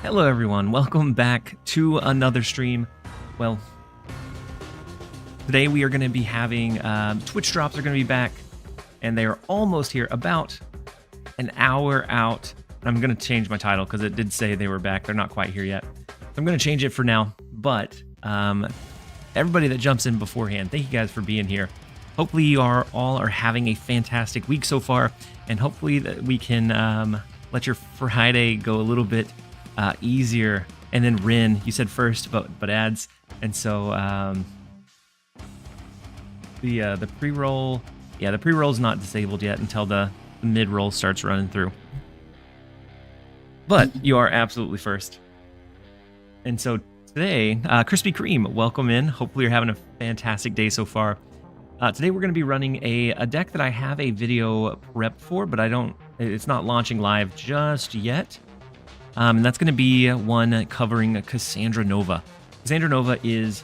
Hello everyone, welcome back to another stream. Well, today we are going to be having Twitch drops are going to be back, and they are almost here, about an hour out. I'm going to change my title because it did say they were back. They're not quite here yet. I'm going to change it for now, but everybody that jumps in beforehand, thank you guys for being here. Hopefully you all are having a fantastic week so far, and hopefully that we can let your Friday go a little bit easier. And then Rin, you said first, but ads, and so the pre-roll, the pre-roll is not disabled yet until the mid-roll starts running through. But you are absolutely first. And so today, Krispy Kreme, welcome in. Hopefully you're having a fantastic day so far. Today we're going to be running a deck that I have a video prep for, but it's not launching live just yet. And that's going to be one covering Cassandra Nova. Cassandra Nova is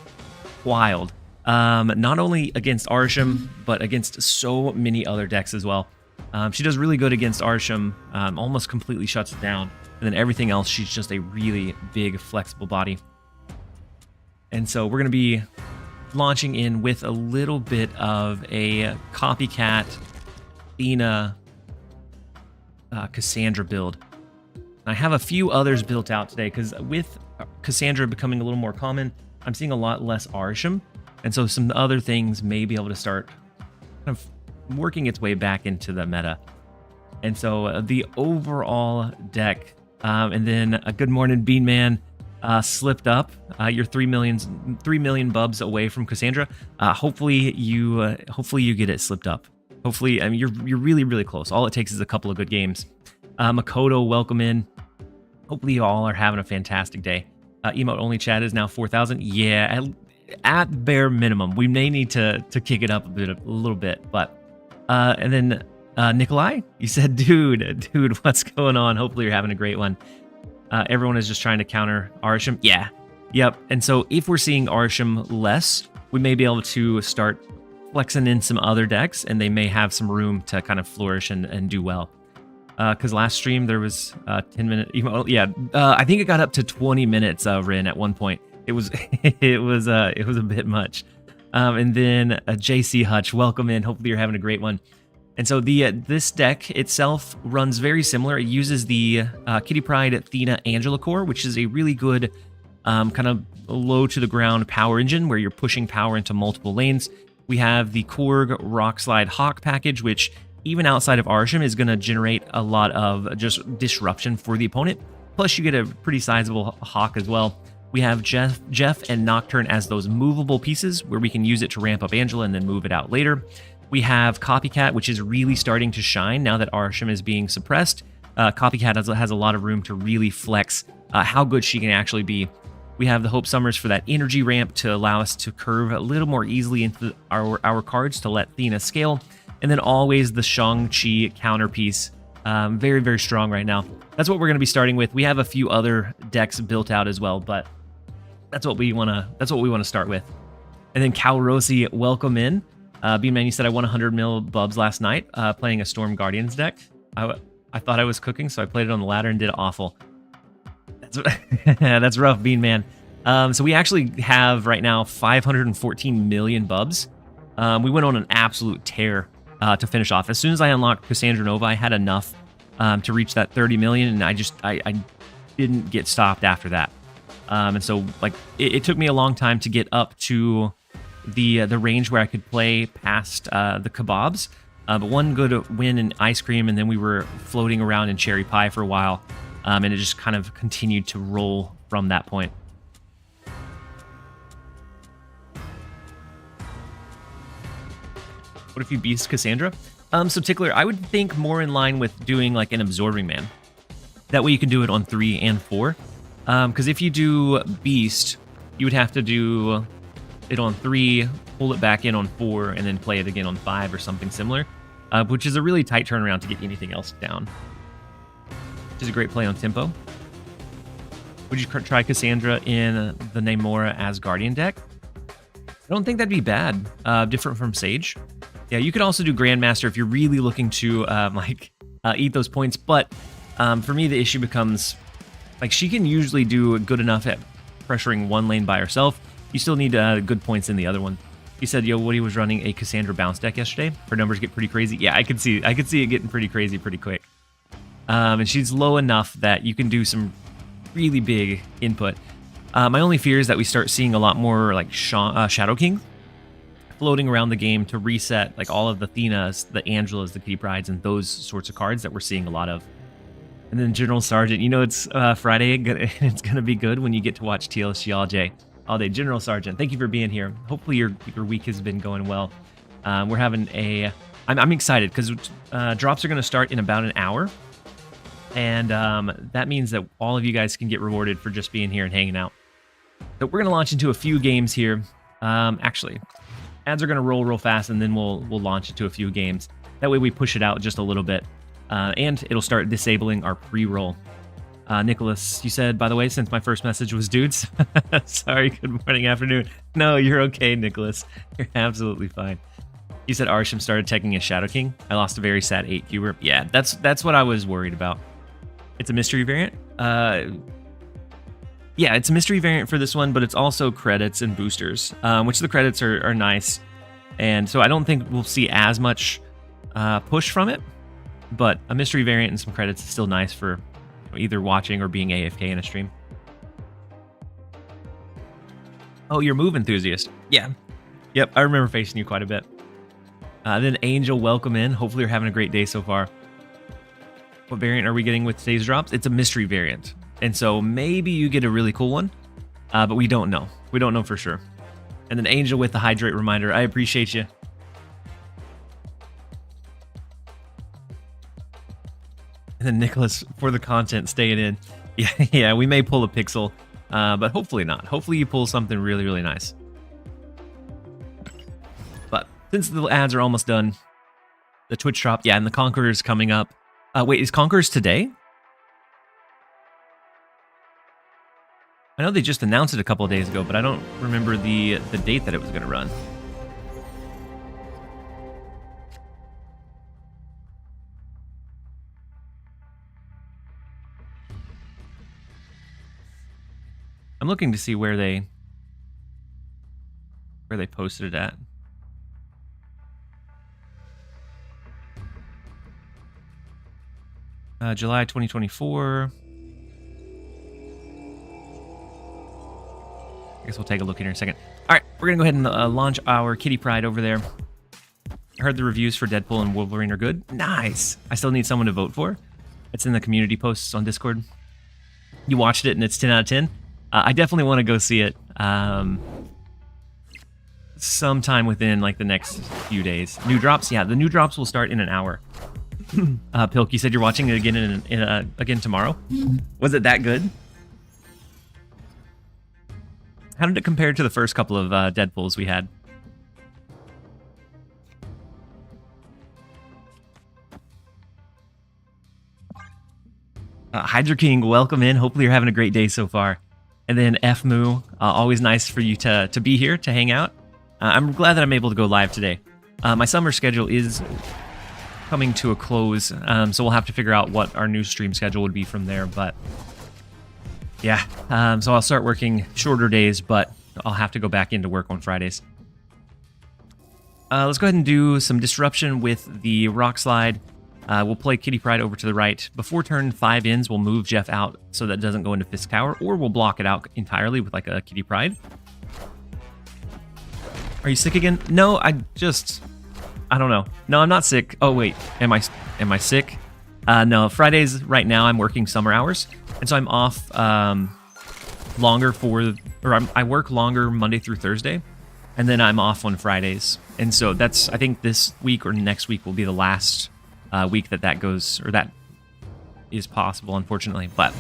wild. Not only against Arsham, but against so many other decks as well. She does really good against Arsham, almost completely shuts it down. And then everything else, she's just a really big, flexible body. And so we're going to be launching in with a little bit of a copycat Athena Cassandra build. I have a few others built out today because with Cassandra becoming a little more common, I'm seeing a lot less Arsham. And so some other things may be able to start kind of working its way back into the meta. And so the overall deck, and then a good morning Bean Man slipped up. You're 3 million bubs away from Cassandra. Hopefully you get it slipped up. Hopefully, I mean, you're really, really close. All it takes is a couple of good games. Makoto, welcome in. Hopefully you all are having a fantastic day. Emote only chat is now 4,000. Yeah, at bare minimum, we may need to kick it up a little bit. But and then Nikolai, you said, dude, what's going on? Hopefully you're having a great one. Everyone is just trying to counter Arsham. Yeah, yep. And so if we're seeing Arsham less, we may be able to start flexing in some other decks, and they may have some room to kind of flourish and do well. Because last stream there was 10-minute. I think it got up to 20 minutes. Rin at one point. It was it was a bit much. And then JC Hutch, welcome in. Hopefully you're having a great one. And so this deck itself runs very similar. It uses the Kitty Pryde Athena Angela core, which is a really good kind of low to the ground power engine where you're pushing power into multiple lanes. We have the Korg Rockslide Hawk package, which even outside of Arsham is going to generate a lot of just disruption for the opponent. Plus you get a pretty sizable Hawk as well. We have Jeff and Nocturne as those movable pieces where we can use it to ramp up Angela and then move it out later. We have Copycat, which is really starting to shine now that Arsham is being suppressed. Copycat has a lot of room to really flex how good she can actually be. We have the Hope Summers for that energy ramp to allow us to curve a little more easily into our cards to let Athena scale. And then always the Shang-Chi counterpiece. Very, very strong right now. That's what we're going to be starting with. We have a few other decks built out as well, but that's what we want to start with. And then Cal Rossi, welcome in. Beanman, you said I won 100 mil bubs last night playing a Storm Guardians deck. I thought I was cooking, so I played it on the ladder and did awful. That's rough, Beanman. So we actually have right now 514 million bubs. We went on an absolute tear to finish off. As soon as I unlocked Cassandra Nova, I had enough to reach that 30 million, and I didn't get stopped after that. And so like it took me a long time to get up to the range where I could play past the kebabs. But one good win in ice cream, and then we were floating around in cherry pie for a while, and it just kind of continued to roll from that point. What if you beast Cassandra? So Tickler, I would think more in line with doing like an Absorbing Man. That way you can do it on 3 and 4. Because if you do Beast, you would have to do it on 3, pull it back in on 4, and then play it again on 5 or something similar. Which is a really tight turnaround to get anything else down. Which is a great play on tempo. Would you try Cassandra in the Namora as Guardian deck? I don't think that'd be bad. Different from Sage. Yeah, you could also do Grandmaster if you're really looking to eat those points. But for me, the issue becomes Like, she can usually do good enough at pressuring one lane by herself. You still need good points in the other one. He said, yo, Woody was running a Cassandra bounce deck yesterday. Her numbers get pretty crazy. Yeah, I could see it getting pretty crazy pretty quick. And she's low enough that you can do some really big input. My only fear is that we start seeing a lot more like Shadow King floating around the game to reset like all of the Thenas, the Angelas, the Kitty Prides, and those sorts of cards that we're seeing a lot of. And then General Sergeant, you know it's Friday, it's going to be good when you get to watch TLSG all day. General Sergeant, thank you for being here. Hopefully your week has been going well. We're having I'm excited because drops are going to start in about an hour. And that means that all of you guys can get rewarded for just being here and hanging out. So we're going to launch into a few games here. Actually, ads are going to roll real fast, and then we'll launch into a few games. That way we push it out just a little bit. And it'll start disabling our pre-roll. Nicholas, you said, by the way, since my first message was dudes. Sorry, good morning, afternoon. No, you're okay, Nicholas. You're absolutely fine. You said Arsham started teching a Shadow King. I lost a very sad 8 cuber. Yeah, that's what I was worried about. It's a mystery variant. Yeah, it's a mystery variant for this one, but it's also credits and boosters, which the credits are nice. And so I don't think we'll see as much push from it, but a mystery variant and some credits is still nice for either watching or being AFK in a stream. Oh, you're move enthusiast. Yeah. Yep, I remember facing you quite a bit. Then Angel, welcome in. Hopefully you're having a great day so far. What variant are we getting with today's drops? It's a mystery variant. And so maybe you get a really cool one, but we don't know. We don't know for sure. And then Angel with the hydrate reminder. I appreciate you. And then Nicholas for the content staying in. Yeah, we may pull a pixel, but hopefully not. Hopefully you pull something really, really nice. But since the ads are almost done, the Twitch drop, yeah, and the Conqueror's coming up. Wait, is Conqueror's today? I know they just announced it a couple of days ago, but I don't remember the date that it was going to run. I'm looking to see where they posted it at. July 2024. I guess we'll take a look in here in a second. All right, we're going to go ahead and launch our Kitty Pride over there. I heard the reviews for Deadpool and Wolverine are good. Nice. I still need someone to vote for. It's in the community posts on Discord. You watched it and it's 10 out of 10. I definitely want to go see it sometime within like the next few days. New drops? Yeah, the new drops will start in an hour. Pilk, you said you're watching it again again tomorrow. Was it that good? How did it compare to the first couple of Deadpools we had? Hydra King, welcome in. Hopefully you're having a great day so far. And then F-Moo, always nice for you to be here, to hang out. I'm glad that I'm able to go live today. My summer schedule is coming to a close, so we'll have to figure out what our new stream schedule would be from there. But yeah, so I'll start working shorter days, but I'll have to go back into work on Fridays. Let's go ahead and do some disruption with the Rock Slide. We'll play Kitty Pride over to the right. Before turn 5 ends, we'll move Jeff out so that it doesn't go into Fist Tower, or we'll block it out entirely with like a Kitty Pride. Are you sick again? No, I don't know. No, I'm not sick. Oh wait, am I sick? No, Fridays right now I'm working summer hours, and so I'm off longer I work longer Monday through Thursday, and then I'm off on Fridays. And so I think this week or next week will be the last week that goes, or that is possible, unfortunately. But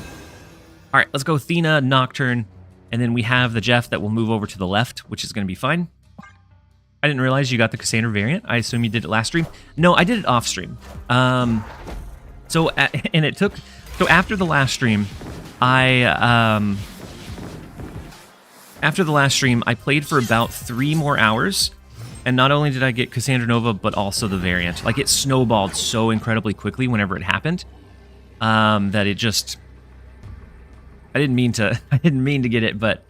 all right, let's go Thena, Nocturne, and then we have the Jeff that will move over to the left, which is going to be fine. I didn't realize you got the Cassandra variant. I assume you did it last stream. No, I did it off stream. So after the last stream, I played for about 3 more hours. And not only did I get Cassandra Nova, but also the variant. Like, it snowballed so incredibly quickly whenever it happened, that I didn't mean to I didn't mean to get it, but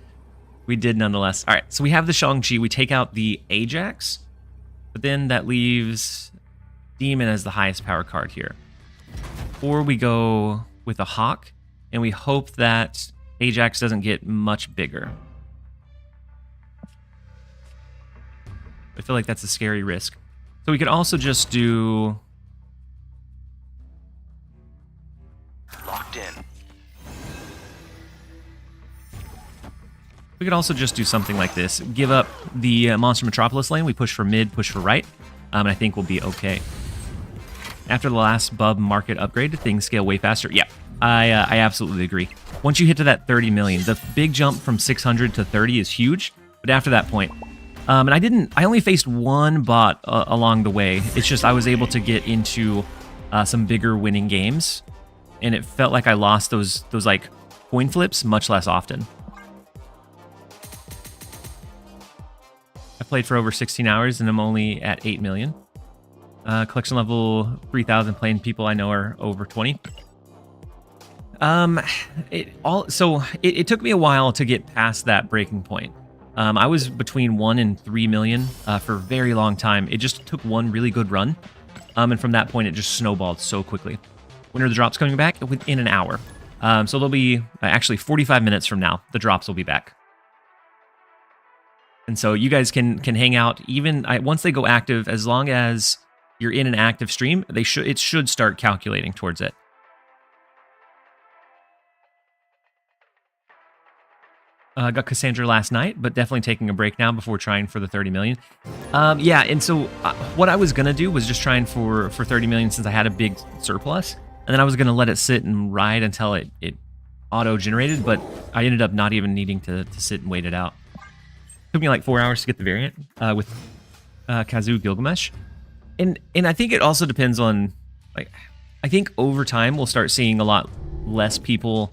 we did nonetheless. All right, so we have the Shang-Chi. We take out the Ajax, but then that leaves Demon as the highest power card here. Or we go with a Hawk, and we hope that Ajax doesn't get much bigger. I feel like that's a scary risk. So we could also just do... Locked in. We could also just do something like this. Give up the Monster Metropolis lane. We push for mid, push for right. And I think we'll be okay. After the last Bub market upgrade, things scale way faster. Yeah, I absolutely agree. Once you hit to that 30 million, the big jump from 600 to 30 is huge. But after that point, and I only faced one bot along the way. It's just I was able to get into some bigger winning games. And it felt like I lost those like coin flips much less often. I played for over 16 hours and I'm only at 8 million. Collection level 3,000 playing people I know are over 20. It took me a while to get past that breaking point. I was between 1 and 3 million for a very long time. It just took one really good run. And from that point, it just snowballed so quickly. When are the drops coming back? Within an hour. So they'll be actually 45 minutes from now. The drops will be back. And so you guys can hang out even once they go active. As long as you're in an active stream, it should start calculating towards it. Got Cassandra last night, but definitely taking a break now before trying for the 30 million. Yeah, and so what I was gonna do was just trying for 30 million since I had a big surplus, and then I was gonna let it sit and ride until it auto-generated, but I ended up not even needing to sit and wait it out. Took me like 4 hours to get the variant with Kazoo Gilgamesh. And I think it also depends on, like, I think over time we'll start seeing a lot less people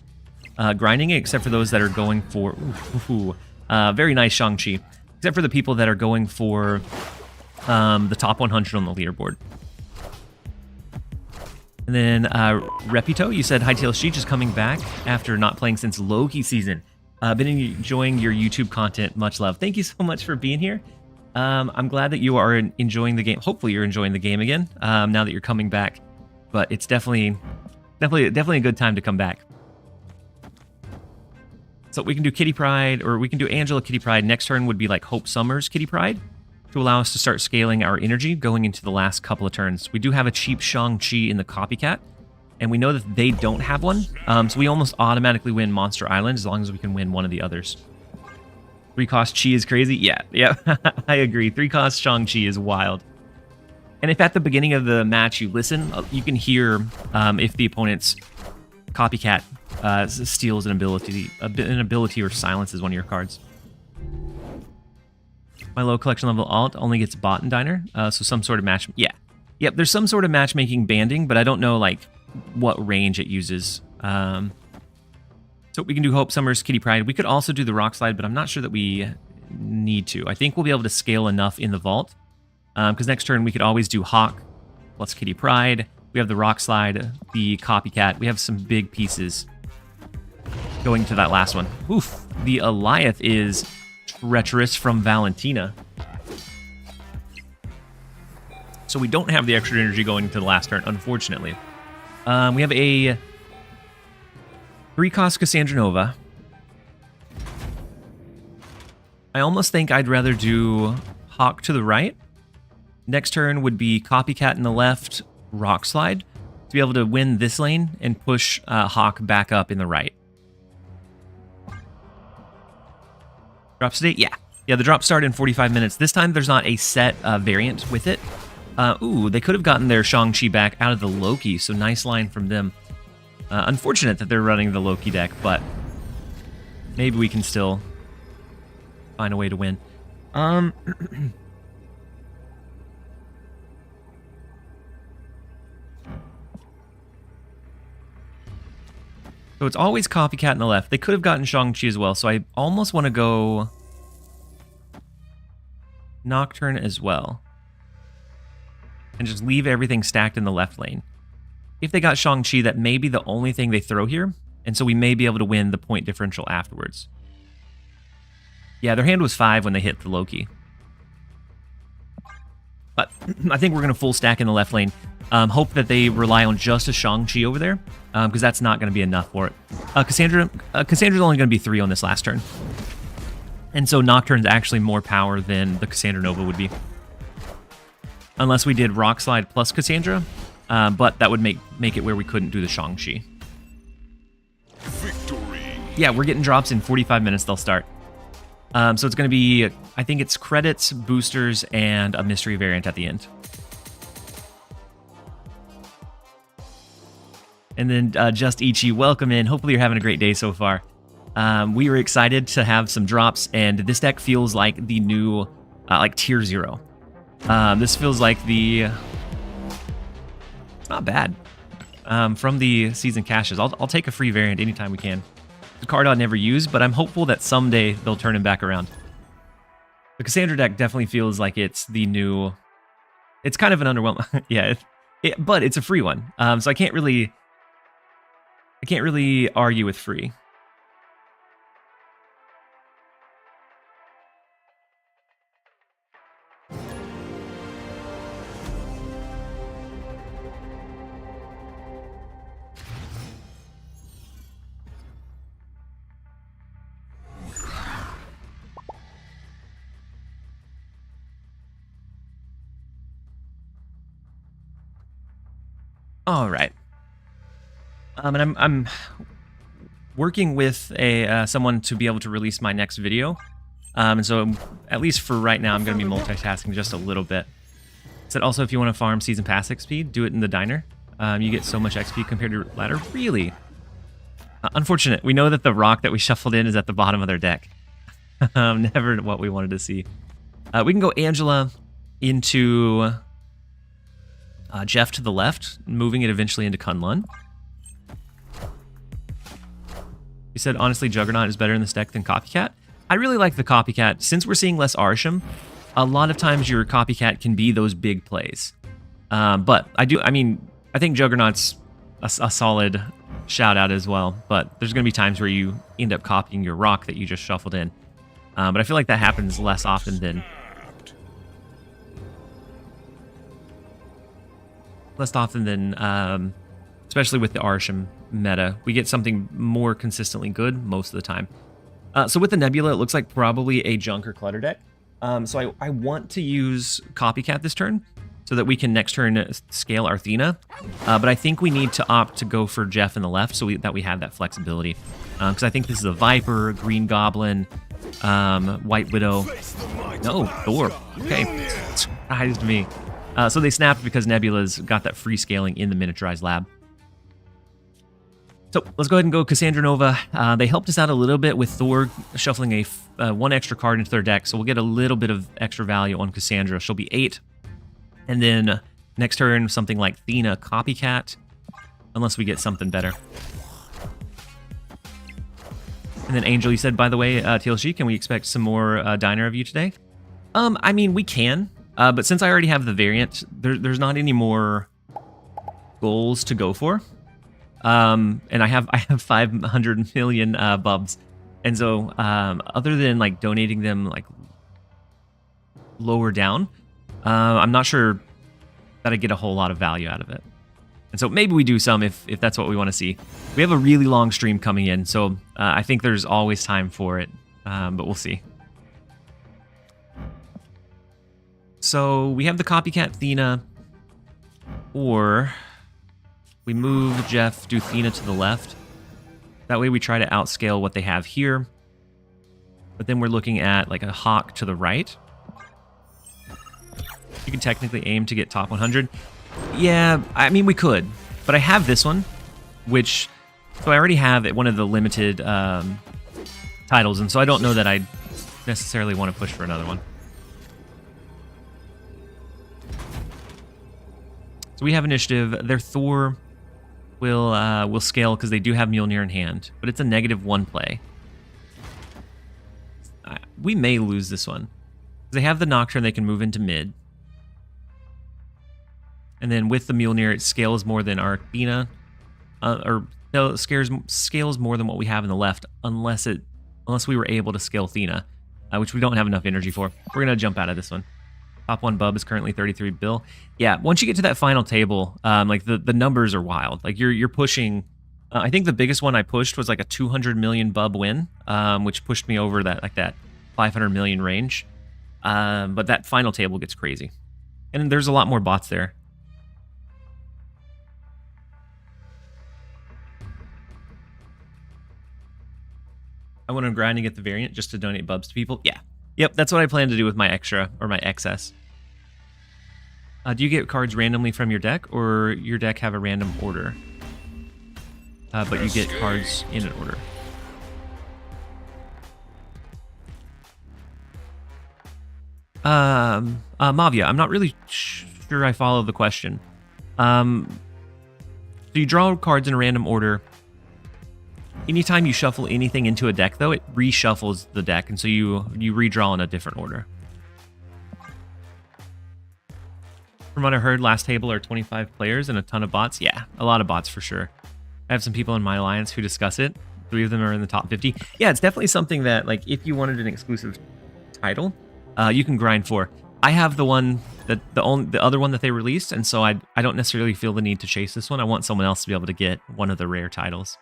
grinding it, except for those that are going for, very nice Shang-Chi, except for the people that are going for the top 100 on the leaderboard. And then Repito, you said, hi TLSG, just coming back after not playing since Loki season. Been enjoying your YouTube content. Much love. Thank you so much for being here. I'm glad that you are enjoying the game. Hopefully you're enjoying the game again now that you're coming back. But it's definitely a good time to come back. So we can do Kitty Pride, or we can do Angela Kitty Pride. Next turn would be like Hope Summers Kitty Pride to allow us to start scaling our energy going into the last couple of turns. We do have a cheap Shang-Chi in the Copycat, and we know that they don't have one. So we almost automatically win Monster Island as long as we can win one of the others. 3-cost Chi is crazy. Yeah, I agree. 3-cost Shang-Chi is wild. And if at the beginning of the match you listen, you can hear if the opponent's Copycat steals an ability or silences one of your cards. My low collection level alt only gets bot and diner, so some sort of match. Yep. There's some sort of matchmaking banding, but I don't know like what range it uses. So we can do Hope Summers Kitty Pride. We could also do the Rock Slide, but I'm not sure that we need to. I think we'll be able to scale enough in the vault, because next turn we could always do Hawk plus Kitty Pride. We have the Rock Slide, the Copycat. We have some big pieces going to that last one. Oof, the Eliath is treacherous from Valentina. So we don't have the extra energy going to the last turn, unfortunately. We have a 3-cost Cassandra Nova. I almost think I'd rather do Hawk to the right. Next turn would be Copycat in the left, Rock Slide, to be able to win this lane and push Hawk back up in the right. Drops today? Yeah, the drops start in 45 minutes. This time there's not a set variant with it. Ooh, they could have gotten their Shang-Chi back out of the Loki, so nice line from them. Unfortunate that they're running the Loki deck, but maybe we can still find a way to win. So it's always Copycat in the left. They could have gotten Shang-Chi as well, so I almost want to go Nocturne as well. And just leave everything stacked in the left lane. If they got Shang-Chi, that may be the only thing they throw here. And so we may be able to win the point differential afterwards. Yeah, their hand was 5 when they hit the Loki. But I think we're going to full stack in the left lane. Hope that they rely on just a Shang-Chi over there, because that's not going to be enough for it. Cassandra's only going to be 3 on this last turn. And so Nocturne's actually more power than the Cassandra Nova would be. Unless we did Rock Slide plus Cassandra, but that would make it where we couldn't do the Shang-Chi. Victory. Yeah, we're getting drops in 45 minutes, they'll start. So it's going to be, I think it's credits, boosters, and a mystery variant at the end. And then Just Ichi, welcome in. Hopefully you're having a great day so far. We were excited to have some drops, and this deck feels like the new, like tier 0. This feels like the... It's not bad. From the season caches. I'll take a free variant anytime we can. The card I'll never use, but I'm hopeful that someday they'll turn him back around. The Cassandra deck definitely feels like it's the new... It's kind of an underwhelming... yeah, but it's a free one. So I can't really argue with free. All right. And I'm working with someone to be able to release my next video. And so at least for right now, I'm going to be multitasking just a little bit. Said also, if you want to farm season pass XP, do it in the diner. You get so much XP compared to ladder. Really? Unfortunate. We know that the rock that we shuffled in is at the bottom of their deck. Never what we wanted to see. We can go Angela into Jeff to the left, moving it eventually into Kunlun. You said, honestly, Juggernaut is better in this deck than Copycat. I really like the Copycat. Since we're seeing less Arsham, a lot of times your Copycat can be those big plays. But I think Juggernaut's a solid shout out as well. But there's going to be times where you end up copying your rock that you just shuffled in. But I feel like that happens less often than... especially with the Arsham meta. We get something more consistently good most of the time. So with the Nebula, it looks like probably a junk or clutter deck. So I want to use Copycat this turn so that we can next turn scale Arthena. But I think we need to opt to go for Jeff in the left so that we have that flexibility. Because I think this is a Viper, Green Goblin, White Widow. No, Thor. Okay, surprised me. So they snapped because Nebula's got that free scaling in the miniaturized lab. So let's go ahead and go Cassandra Nova. They helped us out a little bit with Thor shuffling a 1 extra card into their deck, so we'll get a little bit of extra value on Cassandra. She'll be 8. And then next turn, something like Athena Copycat, unless we get something better. And then Angel, you said, by the way, TLSG, can we expect some more Diner of you today? I mean, we can. But since I already have the variant, there's not any more goals to go for. And I have 500 million bubs. And so other than like donating them like lower down, I'm not sure that I get a whole lot of value out of it. And so maybe we do some if that's what we want to see. We have a really long stream coming in, so I think there's always time for it, but we'll see. So we have the Copycat Athena, or we move Jeff, do Athena to the left. That way we try to outscale what they have here. But then we're looking at like a Hawk to the right. You can technically aim to get top 100. Yeah, I mean, we could. But I have this one, which... So I already have one of the limited titles, and so I don't know that I necessarily want to push for another one. So we have initiative. Their Thor will scale because they do have Mjolnir in hand, but it's a -1 play. We may lose this one. They have the Nocturne, they can move into mid. And then with the Mjolnir, it scales more than our Athena. Or scales more than what we have in the left, unless we were able to scale Thena, which we don't have enough energy for. We're gonna jump out of this one. Top 1 bub is currently 33 bill. Yeah, once you get to that final table, like the numbers are wild. Like you're pushing. I think the biggest one I pushed was like a 200 million bub win, which pushed me over that 500 million range. But that final table gets crazy, and there's a lot more bots there. I want to grind and get the variant just to donate bubs to people. Yeah. Yep, that's what I plan to do with my extra or my excess. Do you get cards randomly from your deck, or your deck have a random order? But you get cards in an order. Mavia, I'm not really sure I follow the question. So you draw cards in a random order. Anytime you shuffle anything into a deck, though, it reshuffles the deck, and so you redraw in a different order. From what I heard, last table are 25 players and a ton of bots. Yeah, a lot of bots for sure. I have some people in my alliance who discuss it. 3 of them are in the top 50. Yeah, it's definitely something that, like, if you wanted an exclusive title, you can grind for. I have the one that the other one that they released, and so I don't necessarily feel the need to chase this one. I want someone else to be able to get one of the rare titles.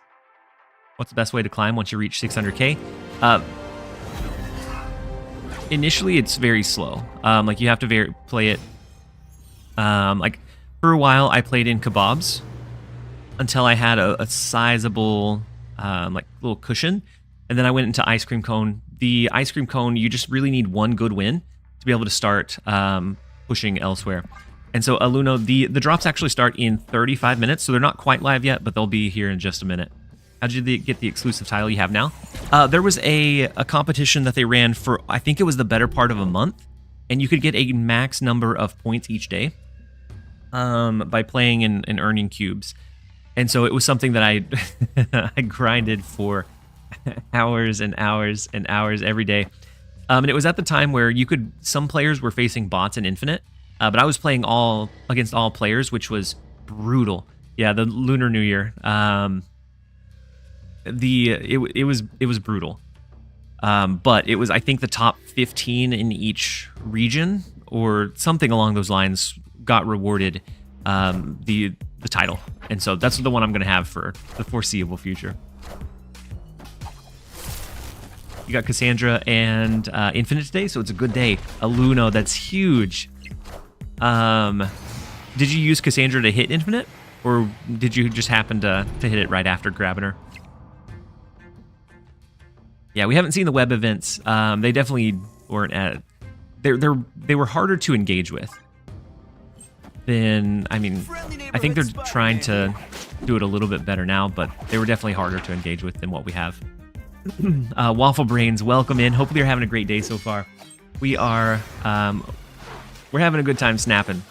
What's the best way to climb once you reach 600k? Initially, it's very slow. Like you have to play it. Like for a while, I played in kebabs until I had a sizable like little cushion, and then I went into ice cream cone. The ice cream cone, you just really need one good win to be able to start pushing elsewhere. And so Aluno, the drops actually start in 35 minutes, so they're not quite live yet, but they'll be here in just a minute. How did you get the exclusive title you have now? There was a competition that they ran for, I think it was the better part of a month, and you could get a max number of points each day by playing and earning cubes. And so it was something that I I grinded for hours and hours and hours every day. And it was at the time where some players were facing bots in Infinite, but I was playing against all players, which was brutal. Yeah, the Lunar New Year. It was brutal, but it was, I think, the top 15 in each region or something along those lines got rewarded the title, and so that's the one I'm going to have for the foreseeable future. You got Cassandra and Infinite today, so it's a good day. Aluno, that's huge. Did you use Cassandra to hit Infinite, or did you just happen to hit it right after grabbing her? Yeah, we haven't seen the web events. They definitely weren't at. They were harder to engage with. I think they're trying to do it a little bit better now, but they were definitely harder to engage with than what we have. Waffle Brains, welcome in. Hopefully you're having a great day so far. We are, we're having a good time snapping,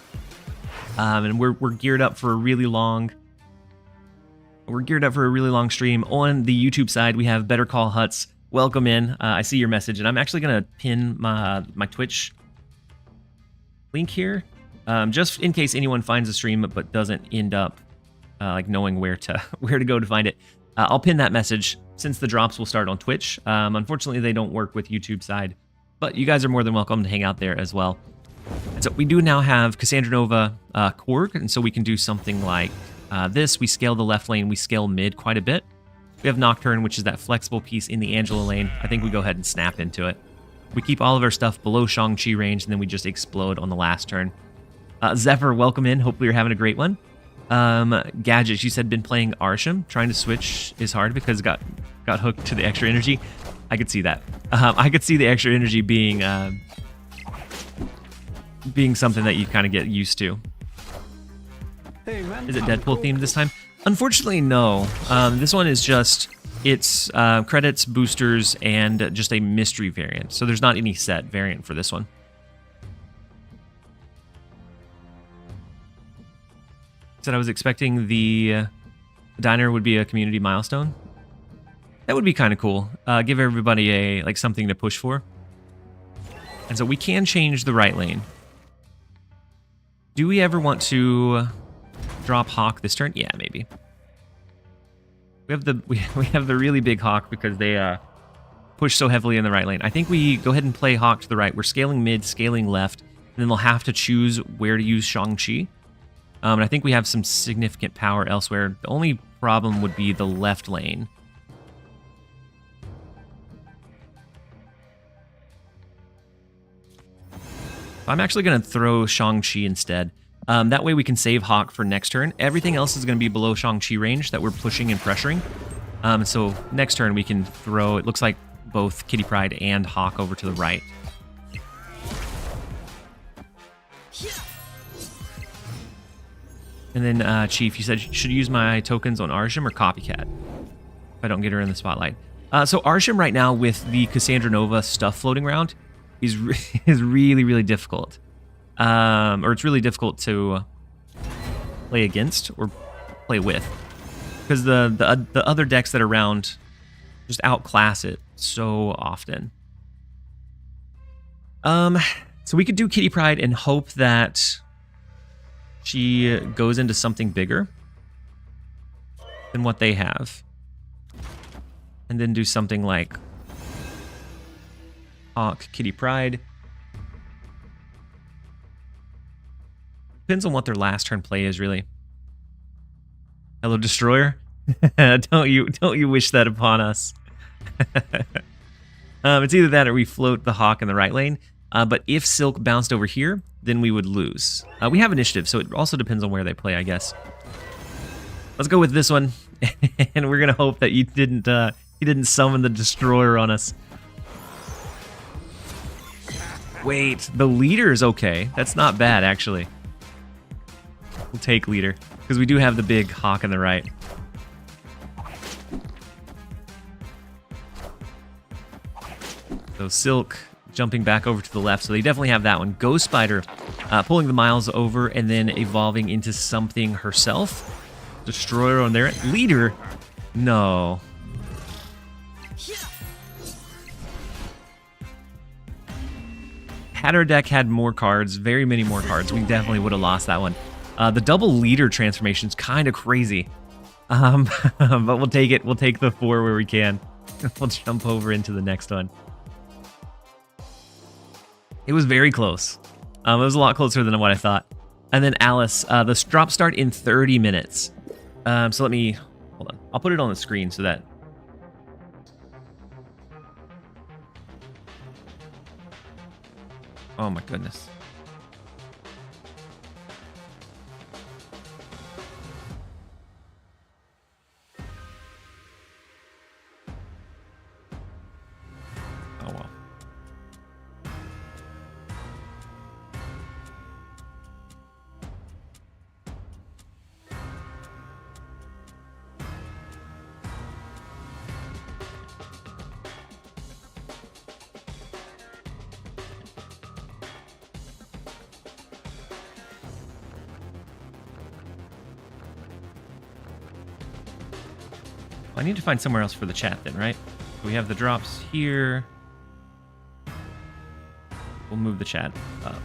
and we're geared up for a really long. We're geared up for a really long stream. On the YouTube side, we have Better Call Huts. Welcome in. I see your message, and I'm actually gonna pin my Twitch link here, just in case anyone finds the stream but doesn't end up like knowing where to go to find it. I'll pin that message since the drops will start on Twitch. Unfortunately, they don't work with YouTube side, but you guys are more than welcome to hang out there as well. And so we do now have Cassandra Nova Korg, and so we can do something like this. We scale the left lane, we scale mid quite a bit. We have Nocturne, which is that flexible piece in the Angela lane. I think we go ahead and snap into it. We keep all of our stuff below Shang-Chi range, and then we just explode on the last turn. Zephyr, welcome in. Hopefully you're having a great one. Gadget, you said been playing Arsham. Trying to switch is hard because got hooked to the extra energy. I could see that. I could see the extra energy being something that you kind of get used to. Hey, man. Is it Deadpool themed this time? Unfortunately, no. This one is just, it's credits, boosters, and just a mystery variant. So there's not any set variant for this one. Said I was expecting the diner would be a community milestone. That would be kind of cool. Give everybody something to push for. And so we can change the right lane. Do we ever want to drop Hawk this turn? Yeah, maybe. We have the really big Hawk because they push so heavily in the right lane. I think we go ahead and play Hawk to the right. We're scaling mid, scaling left, and then they'll have to choose where to use Shang-Chi. And I think we have some significant power elsewhere. The only problem would be the left lane. I'm actually going to throw Shang-Chi instead. That way we can save Hawk for next turn. Everything else is going to be below Shang-Chi range that we're pushing and pressuring. So next turn we can throw, it looks like both Kitty Pryde and Hawk over to the right. And then Chief, you said should use my tokens on Arsham or Copycat if I don't get her in the spotlight. So Arsham right now with the Cassandra Nova stuff floating around is really, really difficult. Or it's really difficult to play against or play with. Because the other decks that are around just outclass it so often. So we could do Kitty Pryde and hope that she goes into something bigger than what they have. And then do something like Hawk, Kitty Pryde. Depends on what their last turn play is, really. Hello, Destroyer. Don't you wish that upon us? It's either that or we float the Hawk in the right lane. But if Silk bounced over here, then we would lose. We have initiative, so it also depends on where they play, I guess. Let's go with this one, and we're gonna hope that he didn't summon the Destroyer on us. Wait, the leader is okay. That's not bad, actually. We'll take leader because we do have the big Hawk on the right. So Silk jumping back over to the left, so they definitely have that one. Ghost Spider pulling the Miles over and then evolving into something herself. Destroyer on there. Leader? No. Had our deck had more cards, very many more cards, we definitely would have lost that one. The double leader transformation is kind of crazy. But we'll take it. We'll take the 4 where we can. We'll jump over into the next one. It was very close. It was a lot closer than what I thought. And then Alice, the drop start in 30 minutes. So let me, hold on. I'll put it on the screen so that. Oh my goodness. Oh well. I need to find somewhere else for the chat then, right? We have the drops here. We'll move the chat up.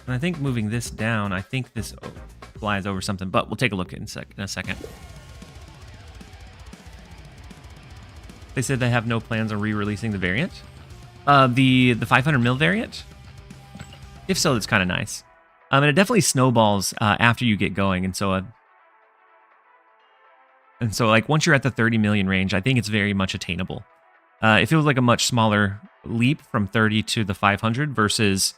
And I think moving this down, I think this flies over something, but we'll take a look in a second. They said they have no plans on re-releasing the variant. The 500 mil variant? If so, that's kind of nice. And it definitely snowballs after you get going, and so like once you're at the 30 million range, I think it's very much attainable. It feels like a much smaller leap from 30 to the 500 versus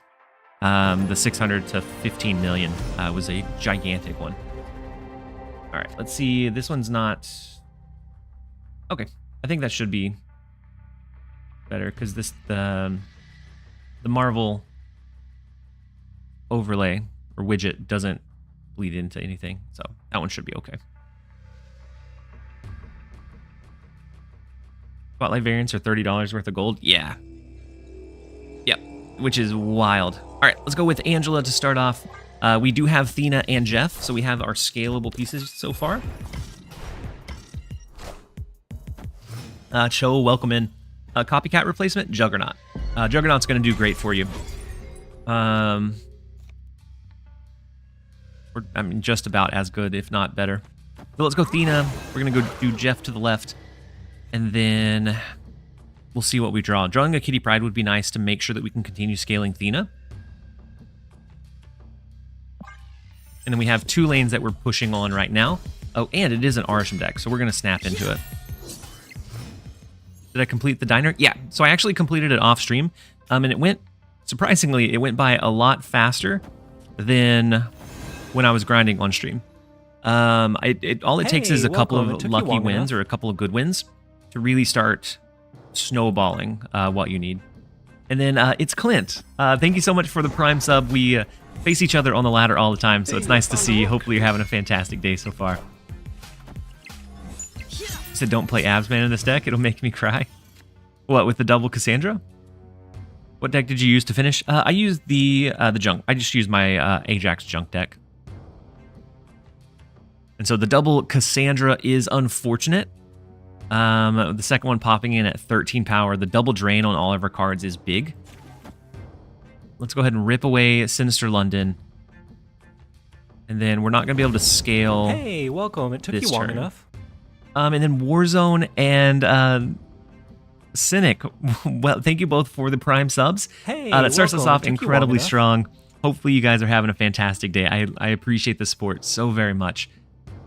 the 600 to 15 million was a gigantic one. All right, let's see. This one's not. Okay, I think that should be better because the Marvel overlay or widget doesn't bleed into anything, so that one should be okay. Spotlight variants are $30 worth of gold. Yeah. Yep. Which is wild. All right, let's go with Angela to start off. We do have Thena and Jeff, so we have our scalable pieces so far. Cho, welcome in. Copycat replacement, Juggernaut. Juggernaut's going to do great for you. I mean, just about as good, if not better. So let's go Thena. We're going to go do Jeff to the left. And then we'll see what we draw. Drawing a Kitty Pryde would be nice to make sure that we can continue scaling Thena. And then we have 2 lanes that we're pushing on right now. Oh, and it is an Arsham deck, so we're going to snap into it. Did I complete the diner? Yeah, so I actually completed it off stream. And it went, surprisingly, it went by a lot faster than when I was grinding on stream. All it takes is a couple of lucky wins or a couple of good wins to really start snowballing what you need. And then it's Clint. Thank you so much for the Prime sub. We face each other on the ladder all the time, so it's nice to see. Hopefully you're having a fantastic day so far. You said don't play Absman in this deck. It'll make me cry. What, with the double Cassandra? What deck did you use to finish? I used the junk. I just used my Ajax junk deck. And so the double Cassandra is unfortunate. The second one popping in at 13 power. The double drain on all of our cards is big. Let's go ahead and rip away Sinister London. And then we're not going to be able to scale. Hey, welcome. It took you long enough. And then Warzone and Cynic. Well, thank you both for the Prime subs. Hey, that starts us off incredibly strong. Hopefully you guys are having a fantastic day. I appreciate the support so very much.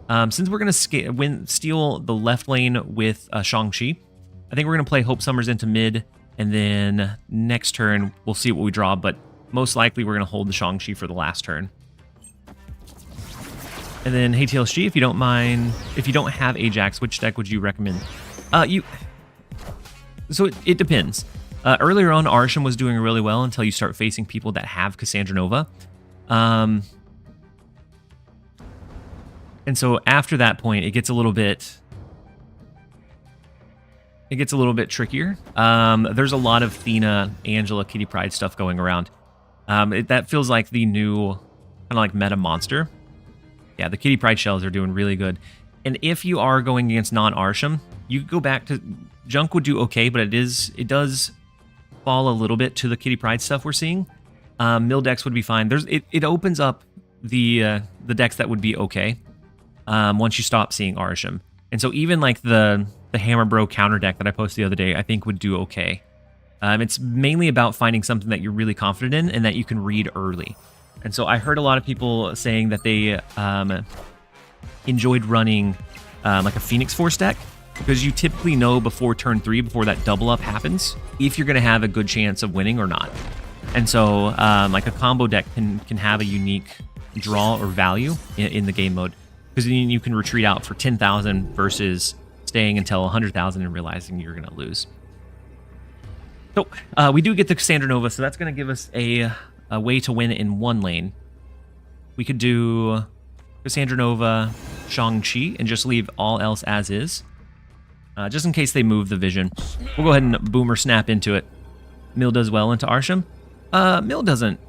Since we're going to steal the left lane with Shang-Chi, I think we're going to play Hope Summers into mid, and then next turn we'll see what we draw, but most likely we're going to hold the Shang-Chi for the last turn. And then, hey TLSG, if you don't mind, if you don't have Ajax, which deck would you recommend? So it depends. Earlier on, Arsham was doing really well until you start facing people that have Cassandra Nova. And so after that point, it gets a little bit trickier. There's a lot of Thena, Angela, Kitty Pryde stuff going around. That feels like the new kind of like meta monster. Yeah, the Kitty Pryde shells are doing really good. And if you are going against non-Arsham, you could go back to Junk would do okay, but it does fall a little bit to the Kitty Pryde stuff we're seeing. Mill decks would be fine. It opens up the decks that would be okay. Once you stop seeing Arsham. And so even like the Hammer Bro counter deck that I posted the other day, I think would do okay. It's mainly about finding something that you're really confident in and that you can read early. And so I heard a lot of people saying that they enjoyed running like a Phoenix Force deck, because you typically know before turn 3, before that double up happens, if you're going to have a good chance of winning or not. And so like a combo deck can have a unique draw or value in the game mode, because then you can retreat out for 10,000 versus staying until 100,000 and realizing you're going to lose. So we do get the Cassandra Nova, so that's going to give us a way to win in one lane. We could do Cassandra Nova, Shang-Chi, and just leave all else as is. Just in case they move the vision. We'll go ahead and boomer snap into it. Mill does well into Arsham. Mill doesn't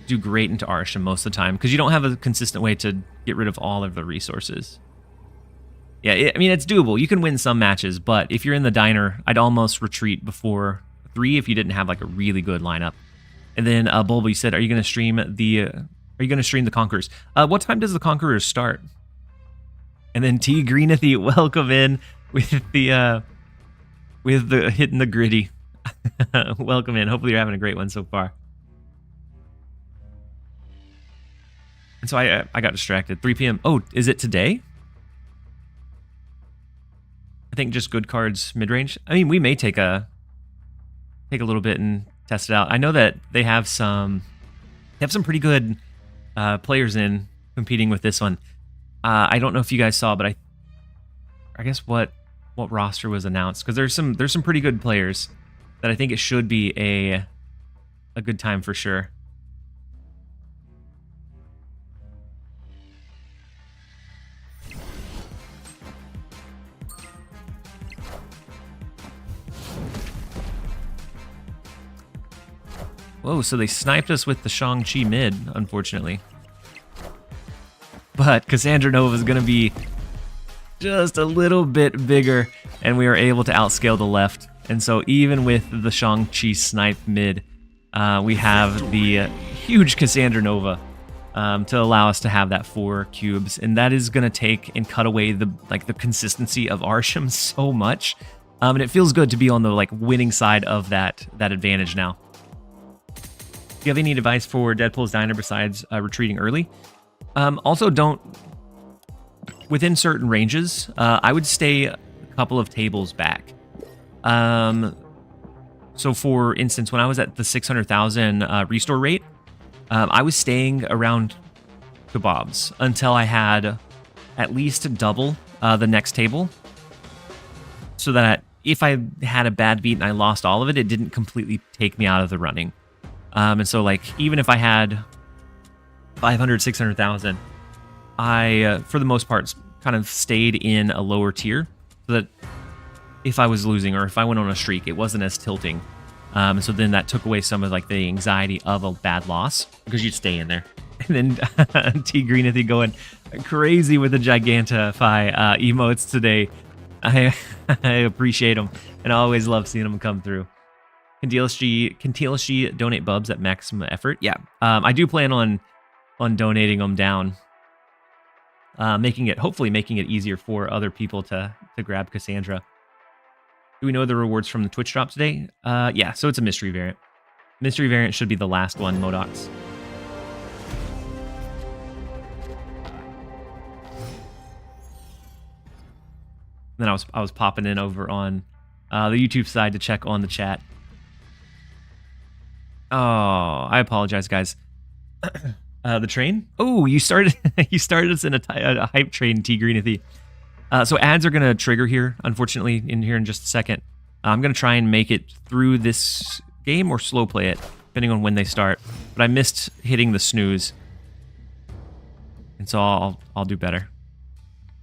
do great into Arsham most of the time, because you don't have a consistent way to get rid of all of the resources. Yeah, I mean, it's doable. You can win some matches, but if you're in the diner, I'd almost retreat before 3 if you didn't have like a really good lineup. And then Bulba, you said, are you going to stream the Conquerors? What time does the Conquerors start? And then T Greenathy, welcome in with the hitting the gritty. Welcome in. Hopefully you're having a great one so far. And so I got distracted. 3 p.m. Oh, is it today? I think just good cards mid-range. I mean, we may take a little bit and test it out. I know that they have some pretty good players in competing with this one. I don't know if you guys saw, but I guess what roster was announced, because there's some pretty good players that I think it should be a good time for sure. Whoa, so they sniped us with the Shang-Chi mid, unfortunately. But Cassandra Nova is going to be just a little bit bigger, and we are able to outscale the left. And so even with the Shang-Chi snipe mid, we have the huge Cassandra Nova to allow us to have that 4 cubes. And that is going to take and cut away the consistency of Arsham so much. And it feels good to be on the winning side of that advantage now. Do you have any advice for Deadpool's Diner besides retreating early? Also, don't... Within certain ranges, I would stay a couple of tables back. So for instance, when I was at the 600,000 restore rate, I was staying around kebabs until I had at least double the next table, so that if I had a bad beat and I lost all of it, it didn't completely take me out of the running. And so even if I had 500, 600,000, I, for the most part, kind of stayed in a lower tier so that if I was losing or if I went on a streak, it wasn't as tilting. So then that took away some of the anxiety of a bad loss because you'd stay in there. And then T Greenathy going crazy with the Gigantify emotes today. I appreciate them and I always love seeing them come through. Can TLSG donate bubs at maximum effort? Yeah, I do plan on donating them down, hopefully making it easier for other people to grab Cassandra. Do we know the rewards from the Twitch drop today? Yeah, so it's a mystery variant. Mystery variant should be the last one, Modox. Then I was popping in over on the YouTube side to check on the chat. Oh, I apologize, guys. The train? Oh, you started us in a hype train, T Greenathy. So ads are gonna trigger here, unfortunately, in just a second. I'm gonna try and make it through this game or slow play it, depending on when they start. But I missed hitting the snooze, and so I'll do better.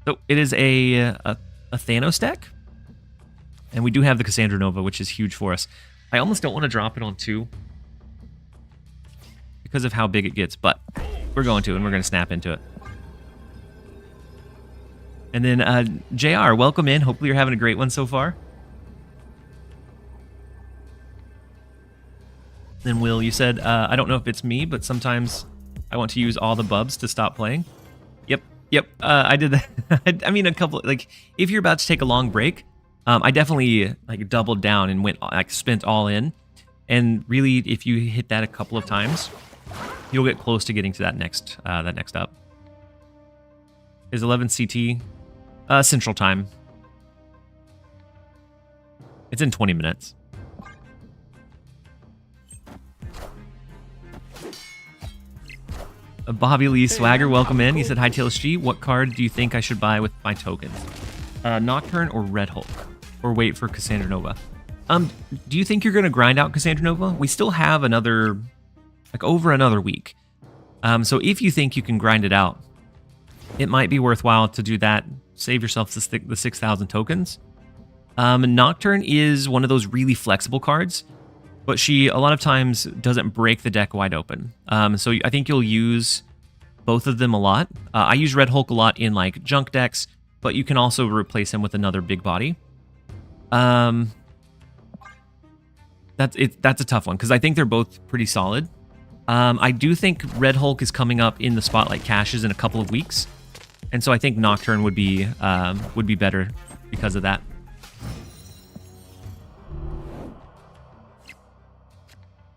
So it is a Thanos deck, and we do have the Cassandra Nova, which is huge for us. I almost don't want to drop it on 2 because of how big it gets, but we're going to, and we're going to snap into it. And then JR, welcome in. Hopefully you're having a great one so far. Then Will, you said, I don't know if it's me, but sometimes I want to use all the bubs to stop playing. Yep, I did that. I mean, a couple, if you're about to take a long break, I definitely doubled down and went spent all in. And really, if you hit that a couple of times, you'll get close to getting to that next up. Is 11 CT Central Time? It's in 20 minutes. Bobby Lee Swagger, welcome in. He said, hi, TLSG. What card do you think I should buy with my tokens? Nocturne or Red Hulk? Or wait for Cassandra Nova? Do you think you're going to grind out Cassandra Nova? We still have another, over another week. So if you think you can grind it out, it might be worthwhile to do that. Save yourself the 6,000 tokens. Nocturne is one of those really flexible cards, but she a lot of times doesn't break the deck wide open. So I think you'll use both of them a lot. I use Red Hulk a lot in junk decks, but you can also replace him with another big body. That's a tough one because I think they're both pretty solid. I do think Red Hulk is coming up in the Spotlight caches in a couple of weeks, and so I think Nocturne would be better because of that.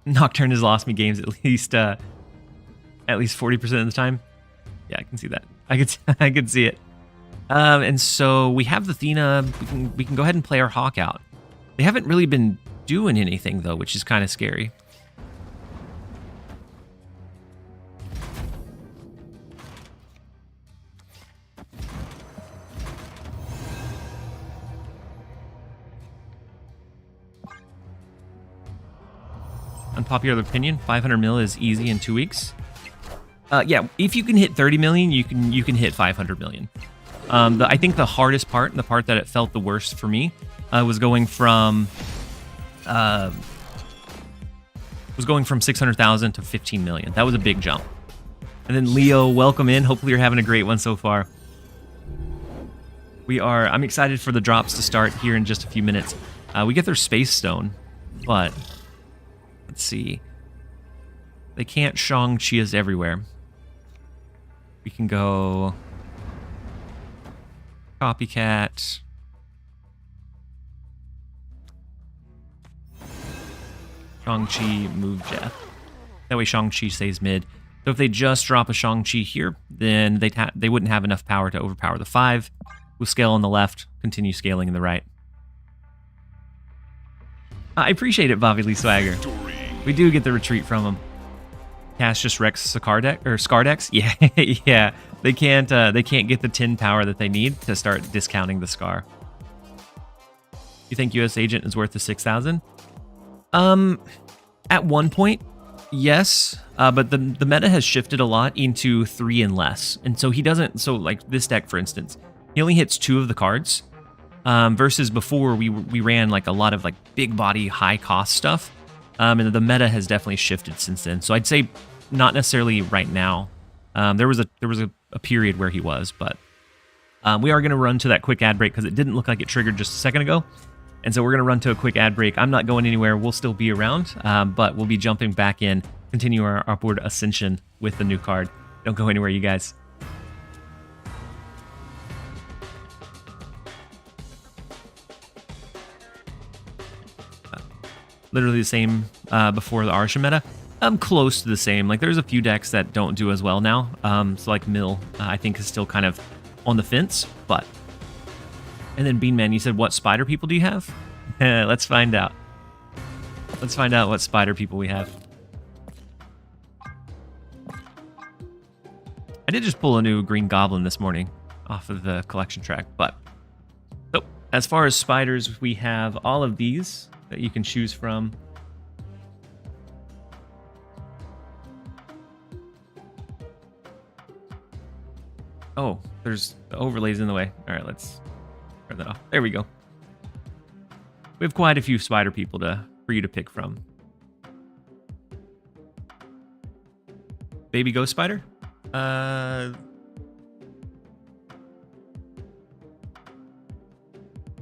Nocturne has lost me games at least 40% of the time. Yeah, I can see that. I can see it. And so we have the Athena. We can go ahead and play our Hawk out. They haven't really been doing anything though, which is kind of scary. Unpopular opinion, 500 mil is easy in 2 weeks. Yeah, if you can hit 30 million, you can hit 500 million. I think the hardest part, and the part that it felt the worst for me, was going from 600,000 to 15 million. That was a big jump. And then Leo, welcome in. Hopefully you're having a great one so far. I'm excited for the drops to start here in just a few minutes. We get their Space Stone, but let's see. They can't Shang-Chi us everywhere. We can go Copycat. Shang-Chi, move Jeff. That way Shang-Chi stays mid. So if they just drop a Shang-Chi here, then they wouldn't have enough power to overpower the 5. We'll scale on the left, continue scaling in the right. I appreciate it, Bobby Lee Swagger. We do get the retreat from him. Cass just wrecks Scardex. Yeah, yeah. They can't get the 10 power that they need to start discounting the Scar. You think US Agent is worth the 6,000? At one point, yes. But the meta has shifted a lot into 3 and less. And so he doesn't, so like this deck, for instance, he only hits 2 of the cards. Versus before we ran like a lot of like big body, high cost stuff. And the meta has definitely shifted since then. So I'd say not necessarily right now. There was a period where he was, but we are going to run to that quick ad break because it didn't look like it triggered just a second ago. And so we're going to run to a quick ad break. I'm not going anywhere. We'll still be around, but we'll be jumping back in, continue our upward ascension with the new card. Don't go anywhere, you guys. Literally the same before the Arsha meta. I'm close to the same. Like there's a few decks that don't do as well now. So like Mill, I think is still kind of on the fence, but. And then Beanman, you said, what spider people do you have? Let's find out. Let's find out what spider people we have. I did just pull a new Green Goblin this morning off of the collection track, but. So as far as spiders, we have all of these that you can choose from. Oh, there's the overlays in the way. All right, let's turn that off. There we go. We have quite a few spider people for you to pick from. Baby ghost spider?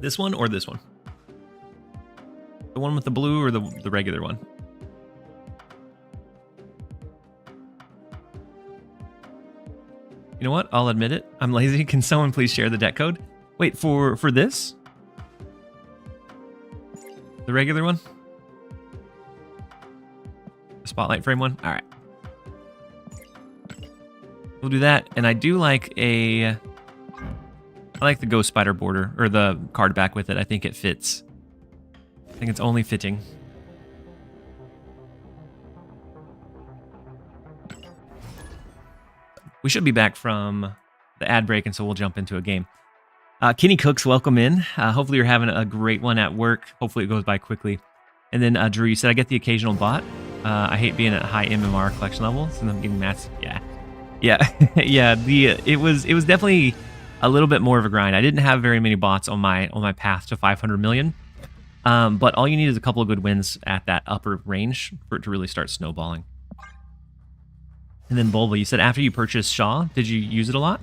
This one or this one? The one with the blue or the regular one? You know what? I'll admit it. I'm lazy. Can someone please share the deck code? Wait, for this? The regular one? The spotlight frame one? All right. We'll do that. And I do like I like the ghost spider border, or the card back with it. I think it fits. I think it's only fitting. We should be back from the ad break, and so we'll jump into a game. Kenny Cooks, welcome in. Hopefully you're having a great one at work. Hopefully it goes by quickly. And then Drew, you said, I get the occasional bot. I hate being at high MMR collection levels, and I'm getting mats. Yeah. Yeah. Yeah. It was definitely a little bit more of a grind. I didn't have very many bots on my path to 500 million. But all you need is a couple of good wins at that upper range for it to really start snowballing. And then Bulba, you said after you purchased Shaw, did you use it a lot?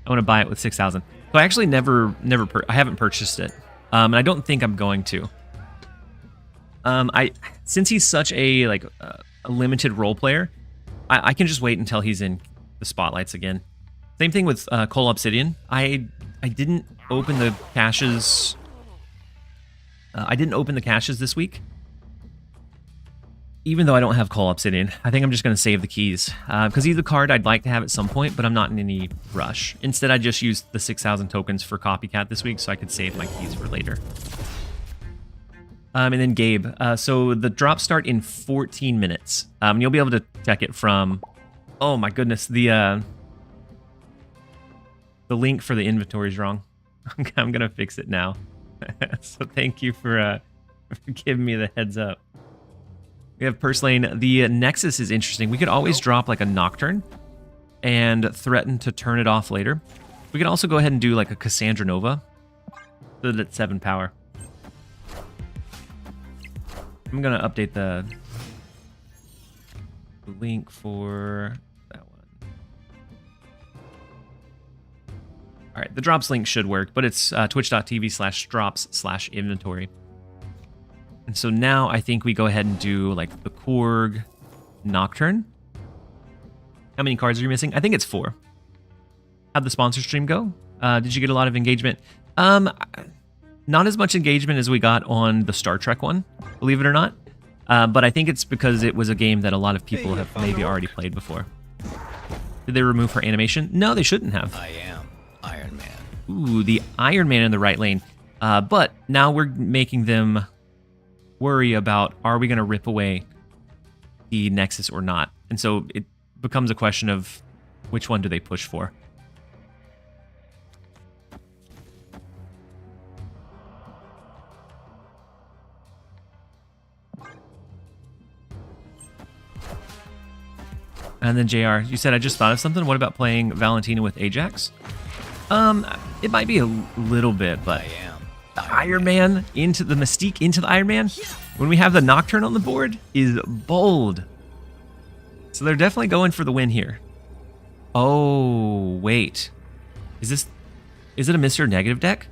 I want to buy it with 6,000. So I actually I haven't purchased it. And I don't think I'm going to. Since he's such a limited role player, I can just wait until he's in the spotlights again. Same thing with Cole Obsidian. I didn't open the caches. I didn't open the caches this week, even though I don't have Call Obsidian. I think I'm just going to save the keys, because he's a card I'd like to have at some point, but I'm not in any rush. Instead, I just used the 6,000 tokens for Copycat this week, so I could save my keys for later. And then Gabe. So the drops start in 14 minutes. And you'll be able to check it from... Oh my goodness, the link for the inventory is wrong. I'm going to fix it now. So thank you for giving me the heads up. We have Purslane. The Nexus is interesting. We could always drop like a Nocturne and threaten to turn it off later. We could also go ahead and do like a Cassandra Nova so that it's 7 power. I'm going to update the link for that one. All right, the drops link should work, but it's twitch.tv/drops/inventory. And so now I think we go ahead and do like the Korg Nocturne. How many cards are you missing? I think it's 4. How'd the sponsor stream go? Did you get a lot of engagement? Not as much engagement as we got on the Star Trek one, believe it or not. But I think it's because it was a game that a lot of people have maybe already played before. Did they remove her animation? No, they shouldn't have. I am Iron Man. Ooh, the Iron Man in the right lane. But now we're making them worry about, are we going to rip away the Nexus or not? And so it becomes a question of which one do they push for? And then JR, you said I just thought of something. What about playing Valentina with Ajax? It might be a little bit, but I am Iron Man into the Mystique into the Iron Man when we have the Nocturne on the board is bold. So they're definitely going for the win here. Oh, wait. Is it a Mr. Negative deck?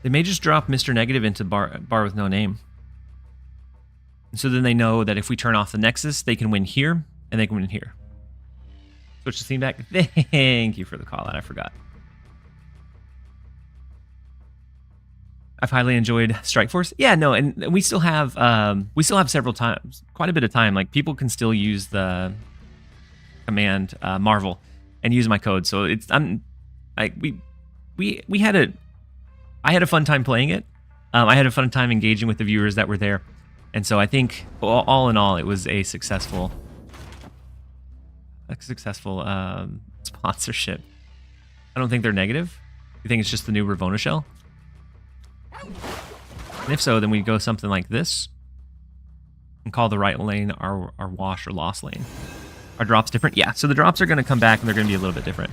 They may just drop Mr. Negative into bar with no name. And so then they know that if we turn off the Nexus, they can win here, and they can win here. Switch the scene back. Thank you for the call out. I forgot. I've highly enjoyed Strike Force. Yeah, no, and we still have several times, quite a bit of time. Like people can still use the command Marvel and use my code. So it's I had a fun time playing it. I had a fun time engaging with the viewers that were there. And so I think all in all, it was a successful sponsorship. I don't think they're negative. You think it's just the new Ravona shell? And if so, then we go something like this and call the right lane our wash or loss lane. Are drops different? Yeah, so the drops are going to come back and they're going to be a little bit different.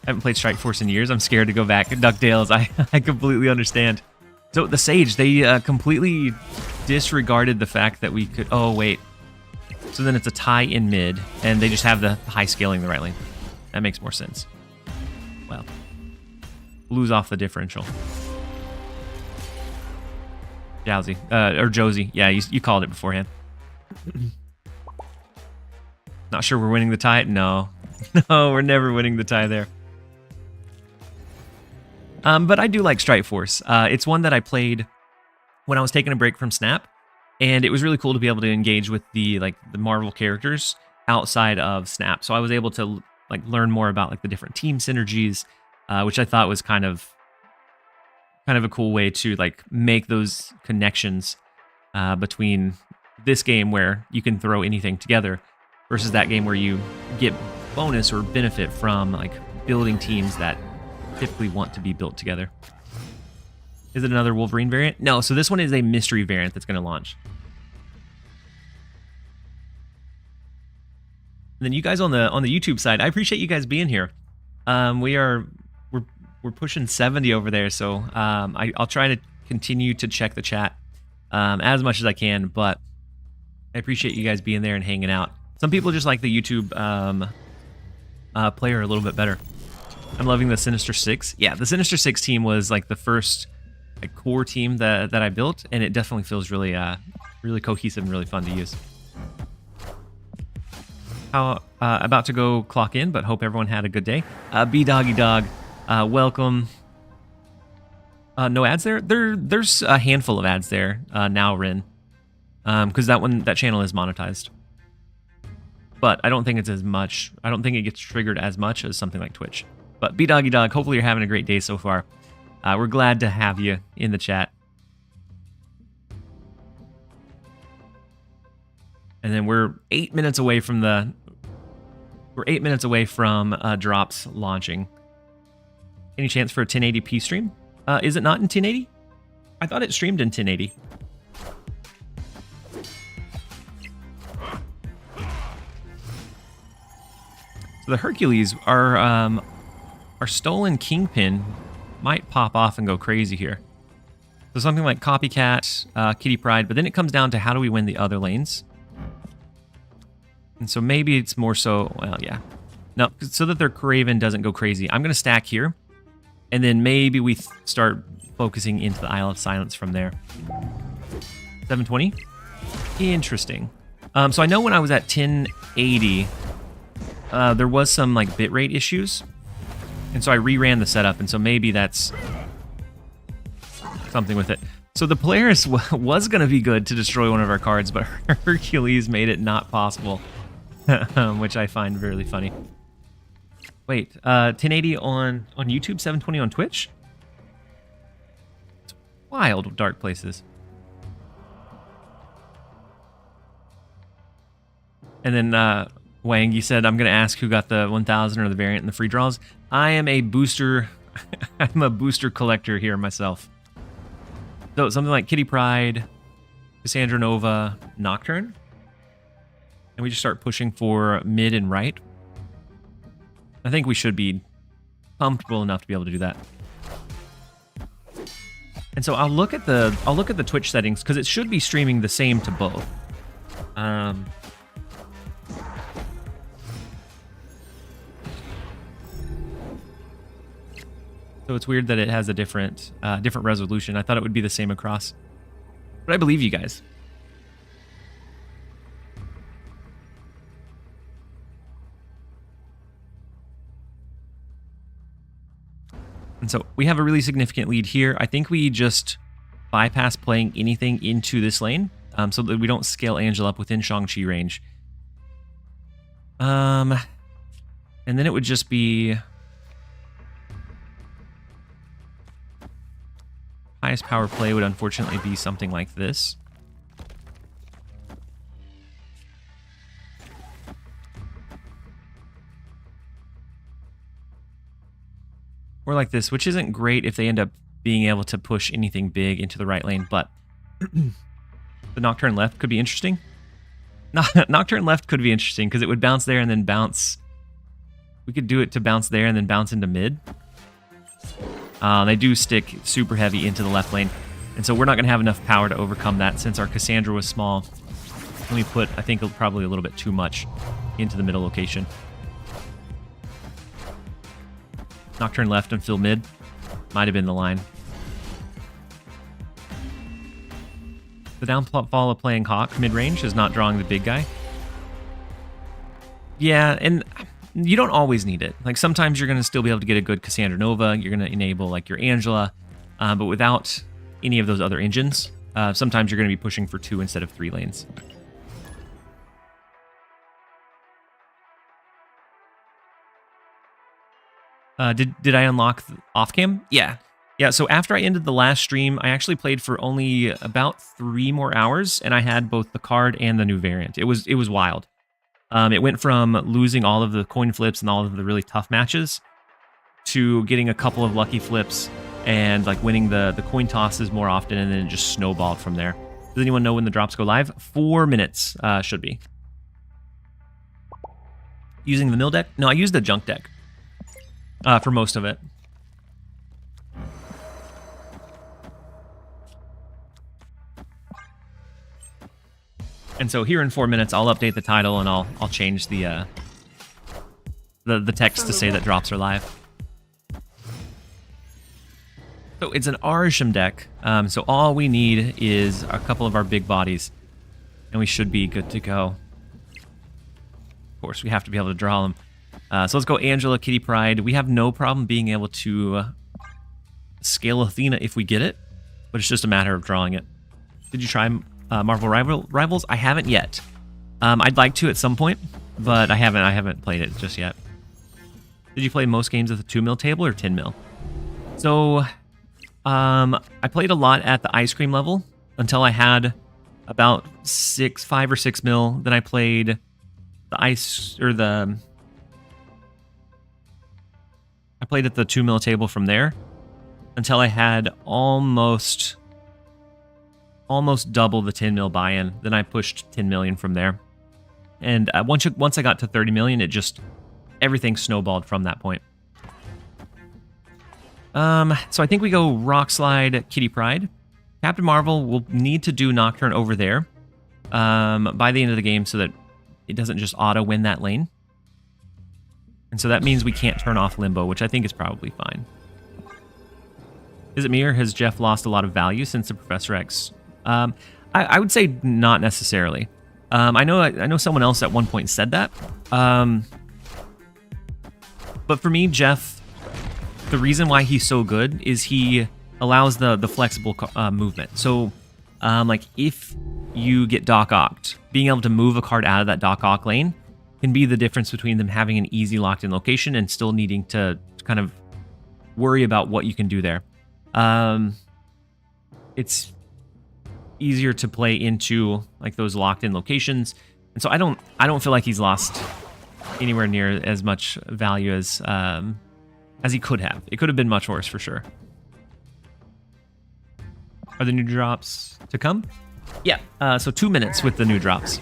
I haven't played Strike Force in years. I'm scared to go back. DuckTales, I completely understand. So the Sage, they completely disregarded the fact that we could... Oh, wait. So then it's a tie in mid, and they just have the high scaling in the right lane. That makes more sense. Well, lose off the differential. Jowsy, or Josie. Yeah, you called it beforehand. Not sure we're winning the tie? No. No, we're never winning the tie there. But I do like Strike Force. It's one that I played when I was taking a break from Snap, and it was really cool to be able to engage with the Marvel characters outside of Snap. So I was able to learn more about the different team synergies, which I thought was kind of a cool way to make those connections between this game where you can throw anything together versus that game where you get bonus or benefit from building teams that typically want to be built together. Is it another Wolverine variant? No, so this one is a mystery variant that's going to launch. And then you guys on the YouTube side, I appreciate you guys being here. We're pushing 70 over there, so I'll try to continue to check the chat as much as I can, but I appreciate you guys being there and hanging out. Some people just like the YouTube player a little bit better. I'm loving the Sinister Six. Yeah, the Sinister Six team was the first core team that I built, and it definitely feels really really cohesive and really fun to use. About to go clock in, but hope everyone had a good day. B Doggy Dog, welcome. No ads there? There's a handful of ads there now, Rin, because that channel is monetized. But I don't think it's as much. I don't think it gets triggered as much as something like Twitch. But B Doggy Dog, hopefully you're having a great day so far. We're glad to have you in the chat. And then we're 8 minutes away from drops launching. Any chance for a 1080p stream? Is it not in 1080? I thought it streamed in 1080. So the Hercules, our stolen Kingpin might pop off and go crazy here. So something like Copycat, Kitty Pryde, but then it comes down to how do we win the other lanes? And so maybe it's more so, well, yeah. No, so that their Craven doesn't go crazy. I'm going to stack here. And then maybe we start focusing into the Isle of Silence from there. 720? Interesting. So I know when I was at 1080, there was some like bitrate issues. And so I reran the setup, and so maybe that's something with it. So the Polaris was going to be good to destroy one of our cards, but Hercules made it not possible, which I find really funny. Wait, 1080 on YouTube, 720 on Twitch? It's wild, dark places. And then Wang, you said, I'm going to ask who got the 1000 or the variant in the free draws. I am a booster. I'm a booster collector here myself. So something like Kitty Pryde, Cassandra Nova, Nocturne. And we just start pushing for mid and right. I think we should be comfortable enough to be able to do that. And so I'll look at the Twitch settings because it should be streaming the same to both. So it's weird that it has a different resolution. I thought it would be the same across. But I believe you guys. And so we have a really significant lead here. I think we just bypass playing anything into this lane so that we don't scale Angel up within Shang-Chi range. And then it would just be... highest power play would unfortunately be something like this. Or like this, which isn't great if they end up being able to push anything big into the right lane, but the Nocturne left could be interesting. Nocturne left could be interesting because it would bounce there and then bounce. We could do it to bounce there and then bounce into mid. They do stick super heavy into the left lane, and so we're not going to have enough power to overcome that since our Cassandra was small. And we put, I think, probably a little bit too much into the middle location. Nocturne left and fill mid. Might have been the line. The downfall of playing Hawk mid-range is not drawing the big guy. Yeah, and you don't always need it. Like sometimes you're going to still be able to get a good Cassandra Nova. You're going to enable like your Angela, but without any of those other engines, sometimes you're going to be pushing for 2 instead of 3 lanes. Did I unlock off cam? Yeah. So after I ended the last stream, I actually played for only about 3 more hours, and I had both the card and the new variant. It was wild. It went from losing all of the coin flips and all of the really tough matches to getting a couple of lucky flips and like winning the coin tosses more often, and then it just snowballed from there. Does anyone know when the drops go live? 4 minutes should be. Using the mill deck? No, I used the junk deck for most of it. And so here in 4 minutes, I'll update the title and I'll change the text to say that drops are live. So it's an Arisham deck. So all we need is a couple of our big bodies, and we should be good to go. Of course, we have to be able to draw them. So let's go Angela, Kitty Pryde. We have no problem being able to scale Athena if we get it, but it's just a matter of drawing it. Did you try Marvel Rivals? I haven't yet. I'd like to at some point, but I haven't played it just yet. Did you play most games at the 2 mil table or 10 mil? So I played a lot at the ice cream level until I had about 5 or 6 mil. Then I played the ice or the I played at the 2 mil table from there until I had almost double the 10 mil buy-in. Then I pushed 10 million from there. And once I got to 30 million, it just, everything snowballed from that point. So I think we go Rock Slide, Kitty Pryde. Captain Marvel will need to do Nocturne over there by the end of the game so that it doesn't just auto win that lane. And so that means we can't turn off Limbo, which I think is probably fine. Is it me, or has Jeff lost a lot of value since the Professor X? I would say not necessarily. I know someone else at one point said that. But for me, Jeff, the reason why he's so good is he allows the flexible movement. So, like if you get Doc-Ocked, being able to move a card out of that Doc-Ock lane can be the difference between them having an easy locked-in location and still needing to kind of worry about what you can do there. It's easier to play into like those locked-in locations, and so I don't feel like he's lost anywhere near as much value as he could have. It could have been much worse for sure. Are the new drops to come? Yeah, so 2 minutes with the new drops.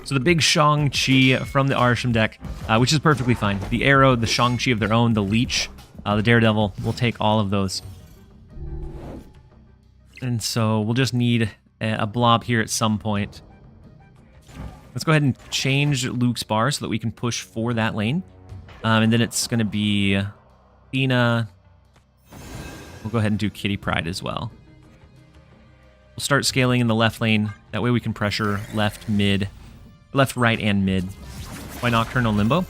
So the big Shang-Chi from the Arsham deck, which is perfectly fine. The Arrow, the Shang-Chi of their own, the Leech, the Daredevil, we'll take all of those. And so we'll just need a blob here at some point. Let's go ahead and change Luke's bar so that we can push for that lane. And then it's going to be Athena. We'll go ahead and do Kitty Pryde as well. We'll start scaling in the left lane. That way we can pressure left, mid, left, right, and mid. Why Nocturne on Limbo?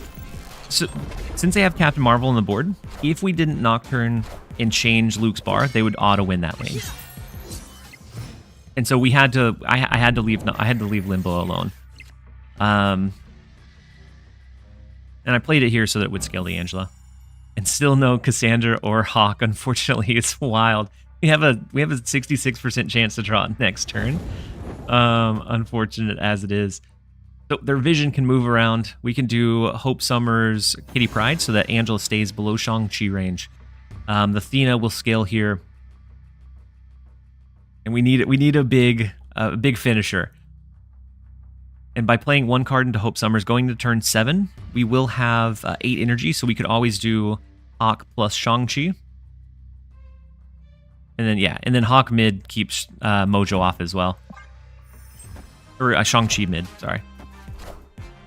So, since they have Captain Marvel on the board, if we didn't Nocturne and change Luke's bar, they would auto-win that lane. And so we had to. I had to leave Limbo alone. And I played it here so that it would scale the Angela. And still no Cassandra or Hawk. Unfortunately, it's wild. We have a 66% chance to draw it next turn. Unfortunate as it is. So their vision can move around. We can do Hope Summers, Kitty Pryde, so that Angela stays below Shang-Chi range. The Athena will scale here. And we need a big finisher. And by playing one card into Hope Summers, going to turn 7, we will have 8 energy, so we could always do Hawk plus Shang-Chi. And then Hawk mid keeps Mojo off as well. Or Shang-Chi mid, sorry.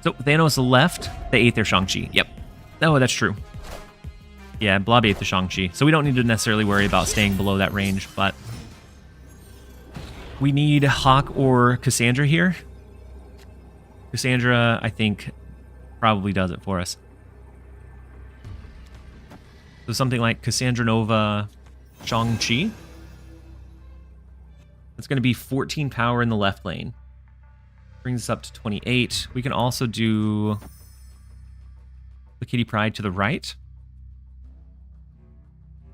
So Thanos left, they ate their Shang-Chi. Yep. Oh, that's true. Yeah, Blob ate the Shang-Chi. So we don't need to necessarily worry about staying below that range, but we need Hawk or Cassandra here. Cassandra, I think, probably does it for us. So something like Cassandra Nova, Shang-Chi. It's going to be 14 power in the left lane. Brings us up to 28. We can also do the Kitty Pryde to the right.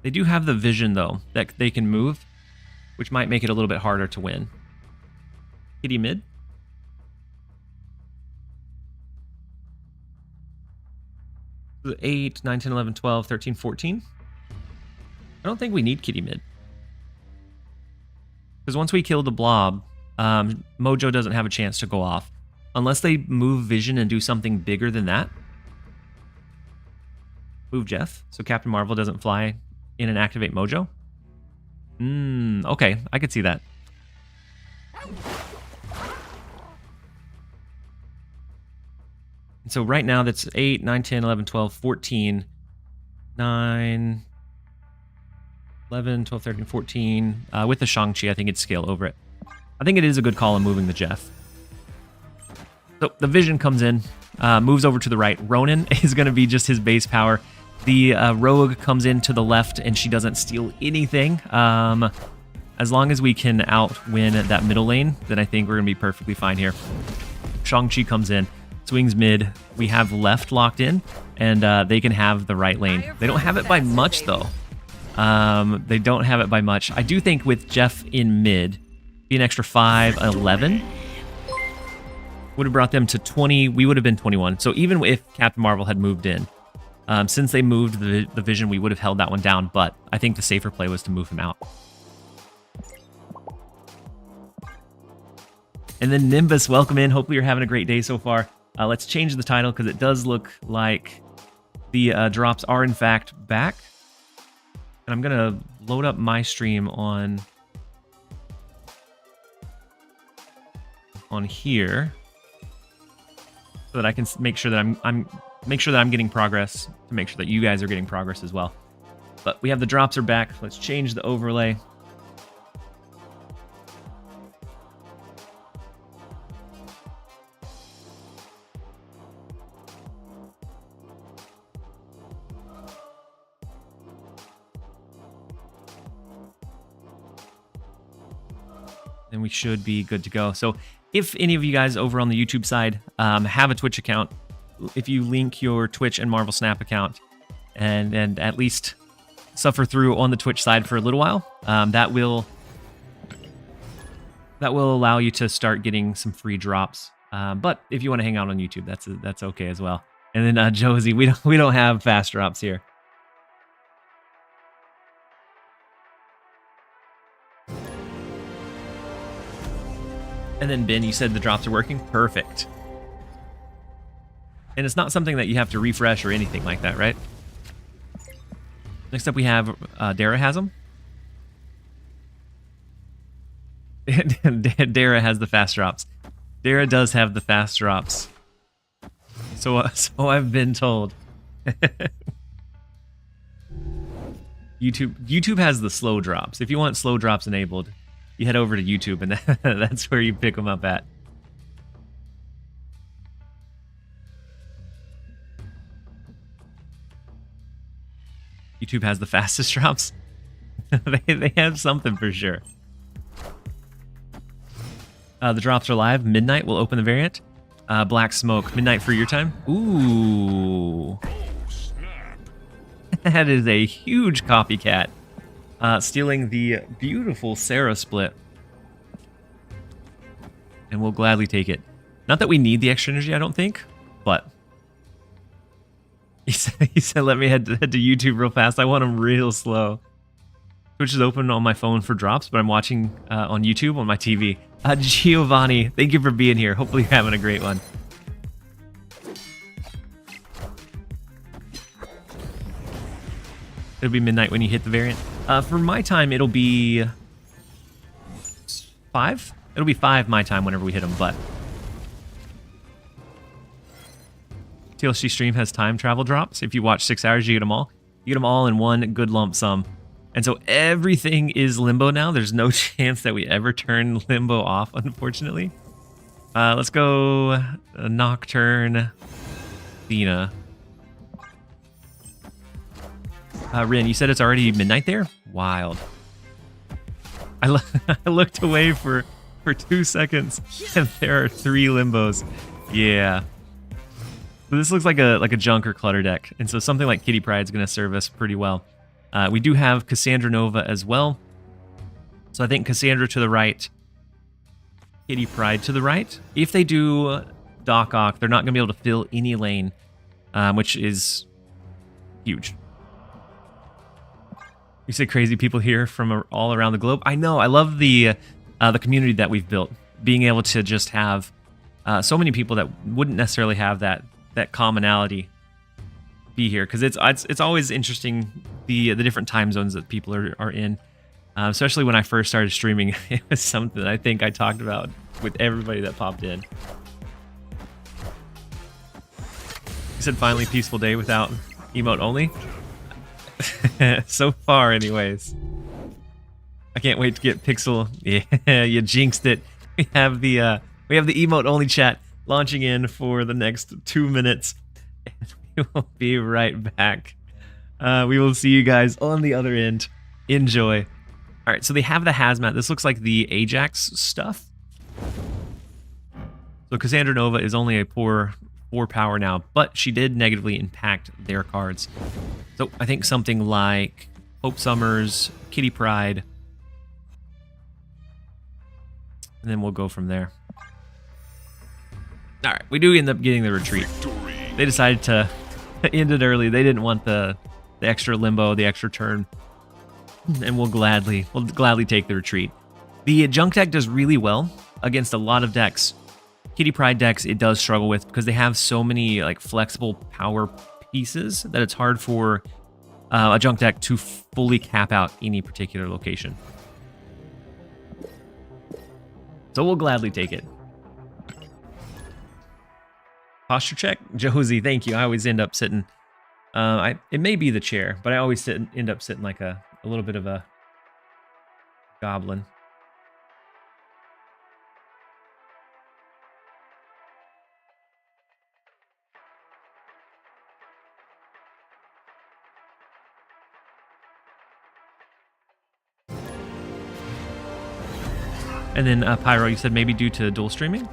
They do have the vision, though, that they can move, which might make it a little bit harder to win. Kitty mid. 8, 9, 10, 11, 12, 13, 14. I don't think we need Kitty mid. Because once we kill the blob, Mojo doesn't have a chance to go off. Unless they move vision and do something bigger than that. Move Jeff, so Captain Marvel doesn't fly in and activate Mojo. Okay, I could see that. So right now that's 8, 9, 10, 11, 12, 14, 9, 11, 12, 13, 14. With the Shang-Chi, I think it'd scale over it. I think it is a good call on moving the Jeff. So the vision comes in, moves over to the right. Ronin is going to be just his base power. The Rogue comes in to the left, and she doesn't steal anything. As long as we can outwin that middle lane, then I think we're going to be perfectly fine here. Shang-Chi comes in. Swings mid. We have left locked in, and they can have the right lane. They don't have it by much, though. They don't have it by much. I do think with Jeff in mid, be an extra 5, 11. Would have brought them to 20. We would have been 21. So even if Captain Marvel had moved in, since they moved the vision, we would have held that one down. But I think the safer play was to move him out. And then Nimbus, welcome in. Hopefully you're having a great day so far. Let's change the title because it does look like the drops are in fact back. And I'm going to load up my stream on here so that I can make sure that I'm make sure that I'm getting progress, to make sure that you guys are getting progress as well. But we have the drops are back. Let's change the overlay. Then we should be good to go. So if any of you guys over on the YouTube side have a Twitch account, if you link your Twitch and Marvel Snap account and at least suffer through on the Twitch side for a little while, that will allow you to start getting some free drops. But if you want to hang out on YouTube, that's okay as well. And then Josie, we don't have fast drops here. And then Ben, you said the drops are working? Perfect. And it's not something that you have to refresh or anything like that, right? Next up we have Dara has them. Dara has the fast drops. Dara does have the fast drops. So I've been told. YouTube has the slow drops. If you want slow drops enabled, you head over to YouTube, and that's where you pick them up at. YouTube has the fastest drops. they have something for sure. The drops are live. Midnight will open the variant. Black Smoke. Midnight for your time. Ooh. That is a huge copycat. Stealing the beautiful Sarah split. And we'll gladly take it. Not that we need the extra energy, I don't think, but he said let me head to YouTube real fast. I want him real slow. Twitch is open on my phone for drops, but I'm watching on YouTube on my TV. Giovanni, thank you for being here. Hopefully you're having a great one. It'll be midnight when you hit the variant. For my time, it'll be 5. It'll be 5 my time whenever we hit them, but TLSG stream has time travel drops. If you watch 6 hours, you get them all. You get them all in one good lump sum. And so everything is limbo now. There's no chance that we ever turn limbo off, unfortunately. Let's go Nocturne, Athena. Rin, you said it's already midnight there? Wild. I looked away for 2 seconds, and there are 3 limbos. Yeah. So this looks like a junk or clutter deck, and so something like Kitty Pride is going to serve us pretty well. We do have Cassandra Nova as well. So I think Cassandra to the right, Kitty Pride to the right. If they do Doc Ock, they're not going to be able to fill any lane, which is huge. You say crazy people here from all around the globe. I know. I love the community that we've built. Being able to just have so many people that wouldn't necessarily have that commonality be here, because it's always interesting the different time zones that people are in. Especially when I first started streaming, it was something that I think I talked about with everybody that popped in. You said finally peaceful day without emote only. So far, anyways. I can't wait to get Pixel. Yeah, you jinxed it. We have the emote only chat launching in for the next 2 minutes. And we will be right back. We will see you guys on the other end. Enjoy. All right, so they have the hazmat. This looks like the Ajax stuff. So Cassandra Nova is only a poor 4 power now, but she did negatively impact their cards. So I think something like Hope Summers, Kitty Pride, and then we'll go from there. All right, we do end up getting the retreat. They decided to end it early. They didn't want the extra limbo, the extra turn, and we'll gladly take the retreat. The junk deck does really well against a lot of decks. Kitty Pride decks it does struggle with, because they have so many like flexible power pieces that it's hard for a junk deck to fully cap out any particular location. So we'll gladly take it. Posture check? Josie, thank you. I always end up sitting. It may be the chair, but I always end up sitting like a little bit of a goblin. And then Pyro, you said maybe due to dual streaming?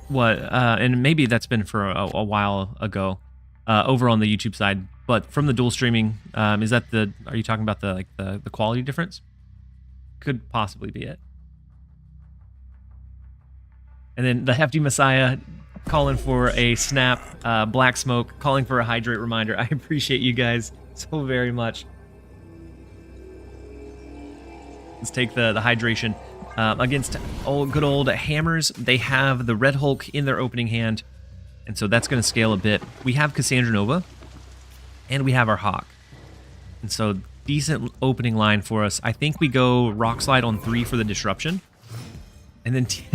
What? And maybe that's been for a while ago over on the YouTube side. But from the dual streaming, is that the? Are you talking about the quality difference? Could possibly be it. And then the Hefty Messiah calling for a snap, Black Smoke calling for a hydrate reminder. I appreciate you guys so very much. Let's take the hydration. Against good old Hammers, they have the Red Hulk in their opening hand, and so that's going to scale a bit. We have Cassandra Nova, and we have our Hawk. And so decent opening line for us. I think we go Rock Slide on 3 for the disruption. And then T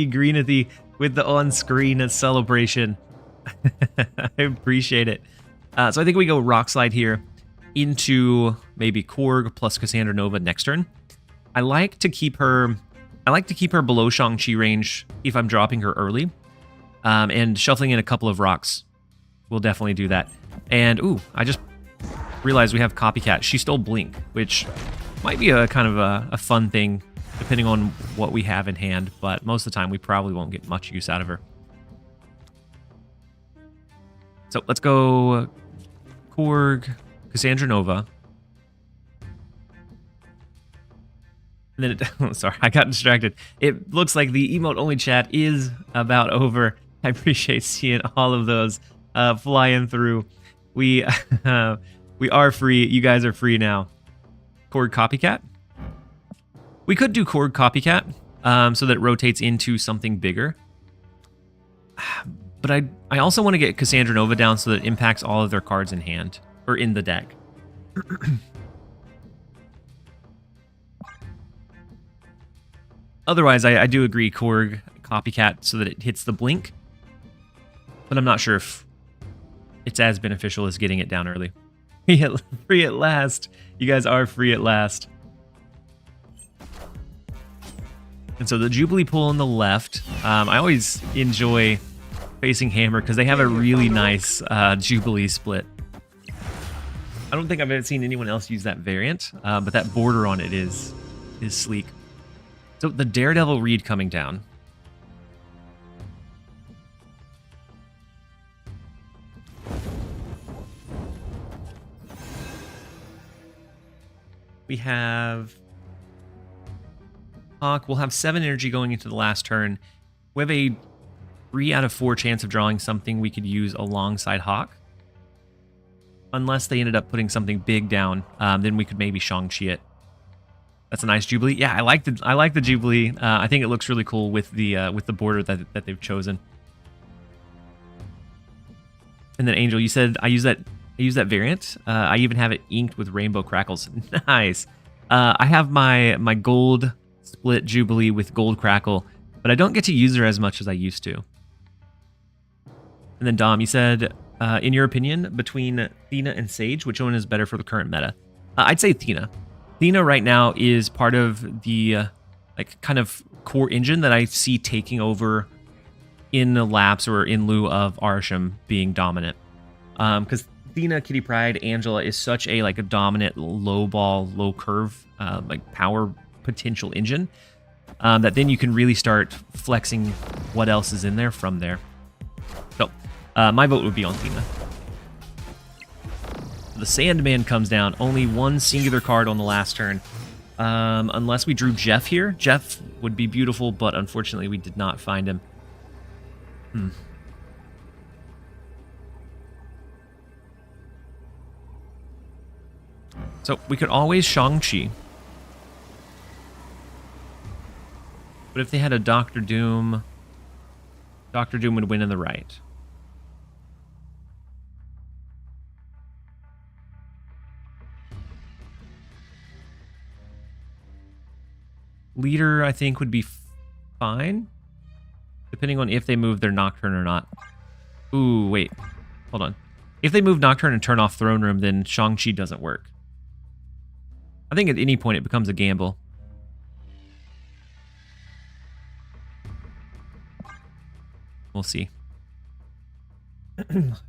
Greenathy with the on-screen celebration. I appreciate it. So I think we go Rock Slide here into maybe Korg plus Cassandra Nova next turn. I like to keep her below Shang-Chi range if I'm dropping her early. And shuffling in a couple of rocks. We'll definitely do that. And ooh, I just realized we have Copycat. She stole Blink, which might be a kind of a fun thing depending on what we have in hand, but most of the time we probably won't get much use out of her. So let's go Korg, Cassandra Nova. And then sorry, I got distracted. It looks like the emote-only chat is about over. I appreciate seeing all of those flying through. We are free. You guys are free now. Korg Copycat? We could do Korg Copycat so that it rotates into something bigger. But I also want to get Cassandra Nova down so that it impacts all of their cards in hand, or in the deck. Otherwise, I do agree Korg Copycat so that it hits the blink. But I'm not sure if it's as beneficial as getting it down early. Free at last. You guys are free at last. And so the Jubilee pool on the left, I always enjoy facing Hammer because they have a really nice Jubilee split. I don't think I've ever seen anyone else use that variant, but that border on it is sleek. So the Daredevil Reed coming down. We have Hawk. We'll have 7 energy going into the last turn. We have a 3 out of 4 chance of drawing something we could use alongside Hawk. Unless they ended up putting something big down, then we could maybe Shang-Chi it. That's a nice Jubilee. Yeah, I like the Jubilee. I think it looks really cool with the border that they've chosen. And then Angel, you said I use that variant. I even have it inked with rainbow crackles. Nice. I have my gold split Jubilee with gold crackle, but I don't get to use her as much as I used to. And then Dom, you said, in your opinion, between Athena and Sage, which one is better for the current meta? I'd say Athena. Athena right now is part of the kind of core engine that I see taking over in the laps or in lieu of Arsham being dominant. Because Athena, Kitty Pryde, Angela is such a dominant low ball, low curve, power potential engine that then you can really start flexing what else is in there from there. So my vote would be on Athena. The Sandman comes down. Only one singular card on the last turn. Unless we drew Jeff here. Jeff would be beautiful, but unfortunately we did not find him. So we could always Shang-Chi. But if they had a Doctor Doom, Doctor Doom would win in the right. Leader, I think, would be fine, depending on if they move their Nocturne or not. Ooh, wait. Hold on. If they move Nocturne and turn off Throne Room, then Shang-Chi doesn't work. I think at any point it becomes a gamble. We'll see.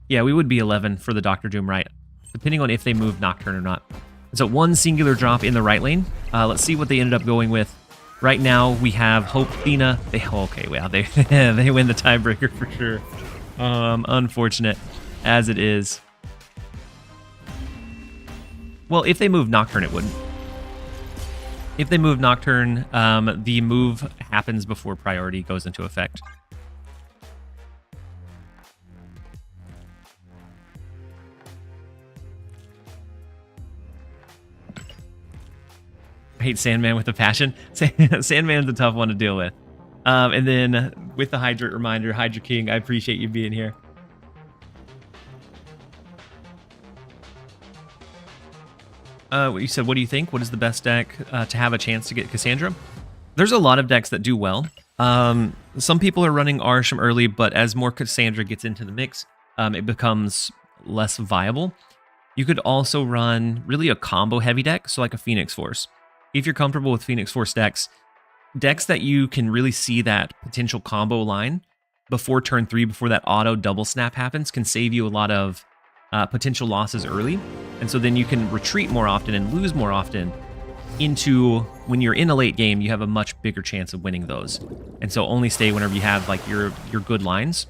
Yeah, we would be 11 for the Doctor Doom, right? Depending on if they move Nocturne or not. So one singular drop in the right lane. Let's see what they ended up going with. Right now, we have Hope Athena. They they win the tiebreaker for sure. Unfortunate as it is. Well, if they move Nocturne, it wouldn't. If they move Nocturne, the move happens before priority goes into effect. I hate Sandman with a passion. Sandman's a tough one to deal with. And then with the Hydra reminder, Hydra King, I appreciate you being here. You said, what do you think? What is the best deck to have a chance to get Cassandra? There's a lot of decks that do well. Some people are running Arsham early, but as more Cassandra gets into the mix, it becomes less viable. You could also run really a combo heavy deck, so like a Phoenix Force. If you're comfortable with Phoenix Force decks that you can really see that potential combo line before turn 3, before that auto double snap happens, can save you a lot of potential losses early. And so then you can retreat more often and lose more often into when you're in a late game, you have a much bigger chance of winning those. And so only stay whenever you have like your good lines.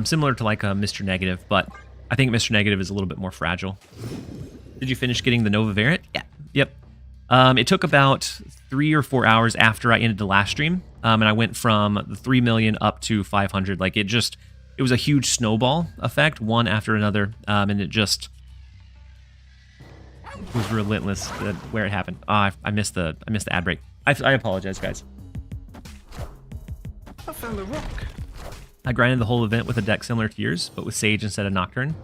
Similar to like a Mr. Negative, but I think Mr. Negative is a little bit more fragile. Did you finish getting the Nova variant? Yeah. Yep. It took about 3 or 4 hours after I ended the last stream, and I went from the 3 million up to 500. Like it was a huge snowball effect, one after another, and it just was relentless where it happened. I missed the ad break. I apologize, guys. I found the rock. I grinded the whole event with a deck similar to yours, but with Sage instead of Nocturne,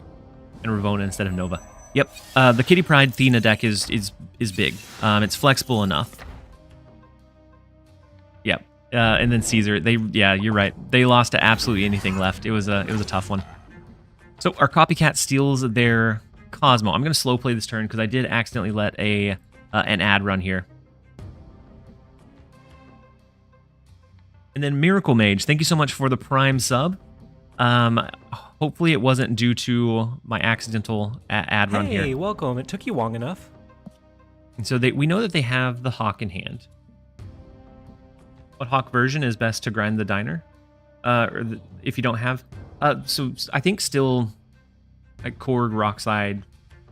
and Ravonna instead of Nova. Yep, the Kitty Pryde Athena deck is big. It's flexible enough. Yep, and then Caesar. Yeah, you're right. They lost to absolutely anything left. It was a tough one. So our copycat steals their Cosmo. I'm gonna slow play this turn because I did accidentally let an ad run here. And then Miracle Mage, thank you so much for the Prime sub. Hopefully it wasn't due to my accidental ad run here. Hey, welcome. It took you long enough. And so we know that they have the Hawk in hand. What Hawk version is best to grind the Diner? If you don't have... so I think still like Korg, Rockslide,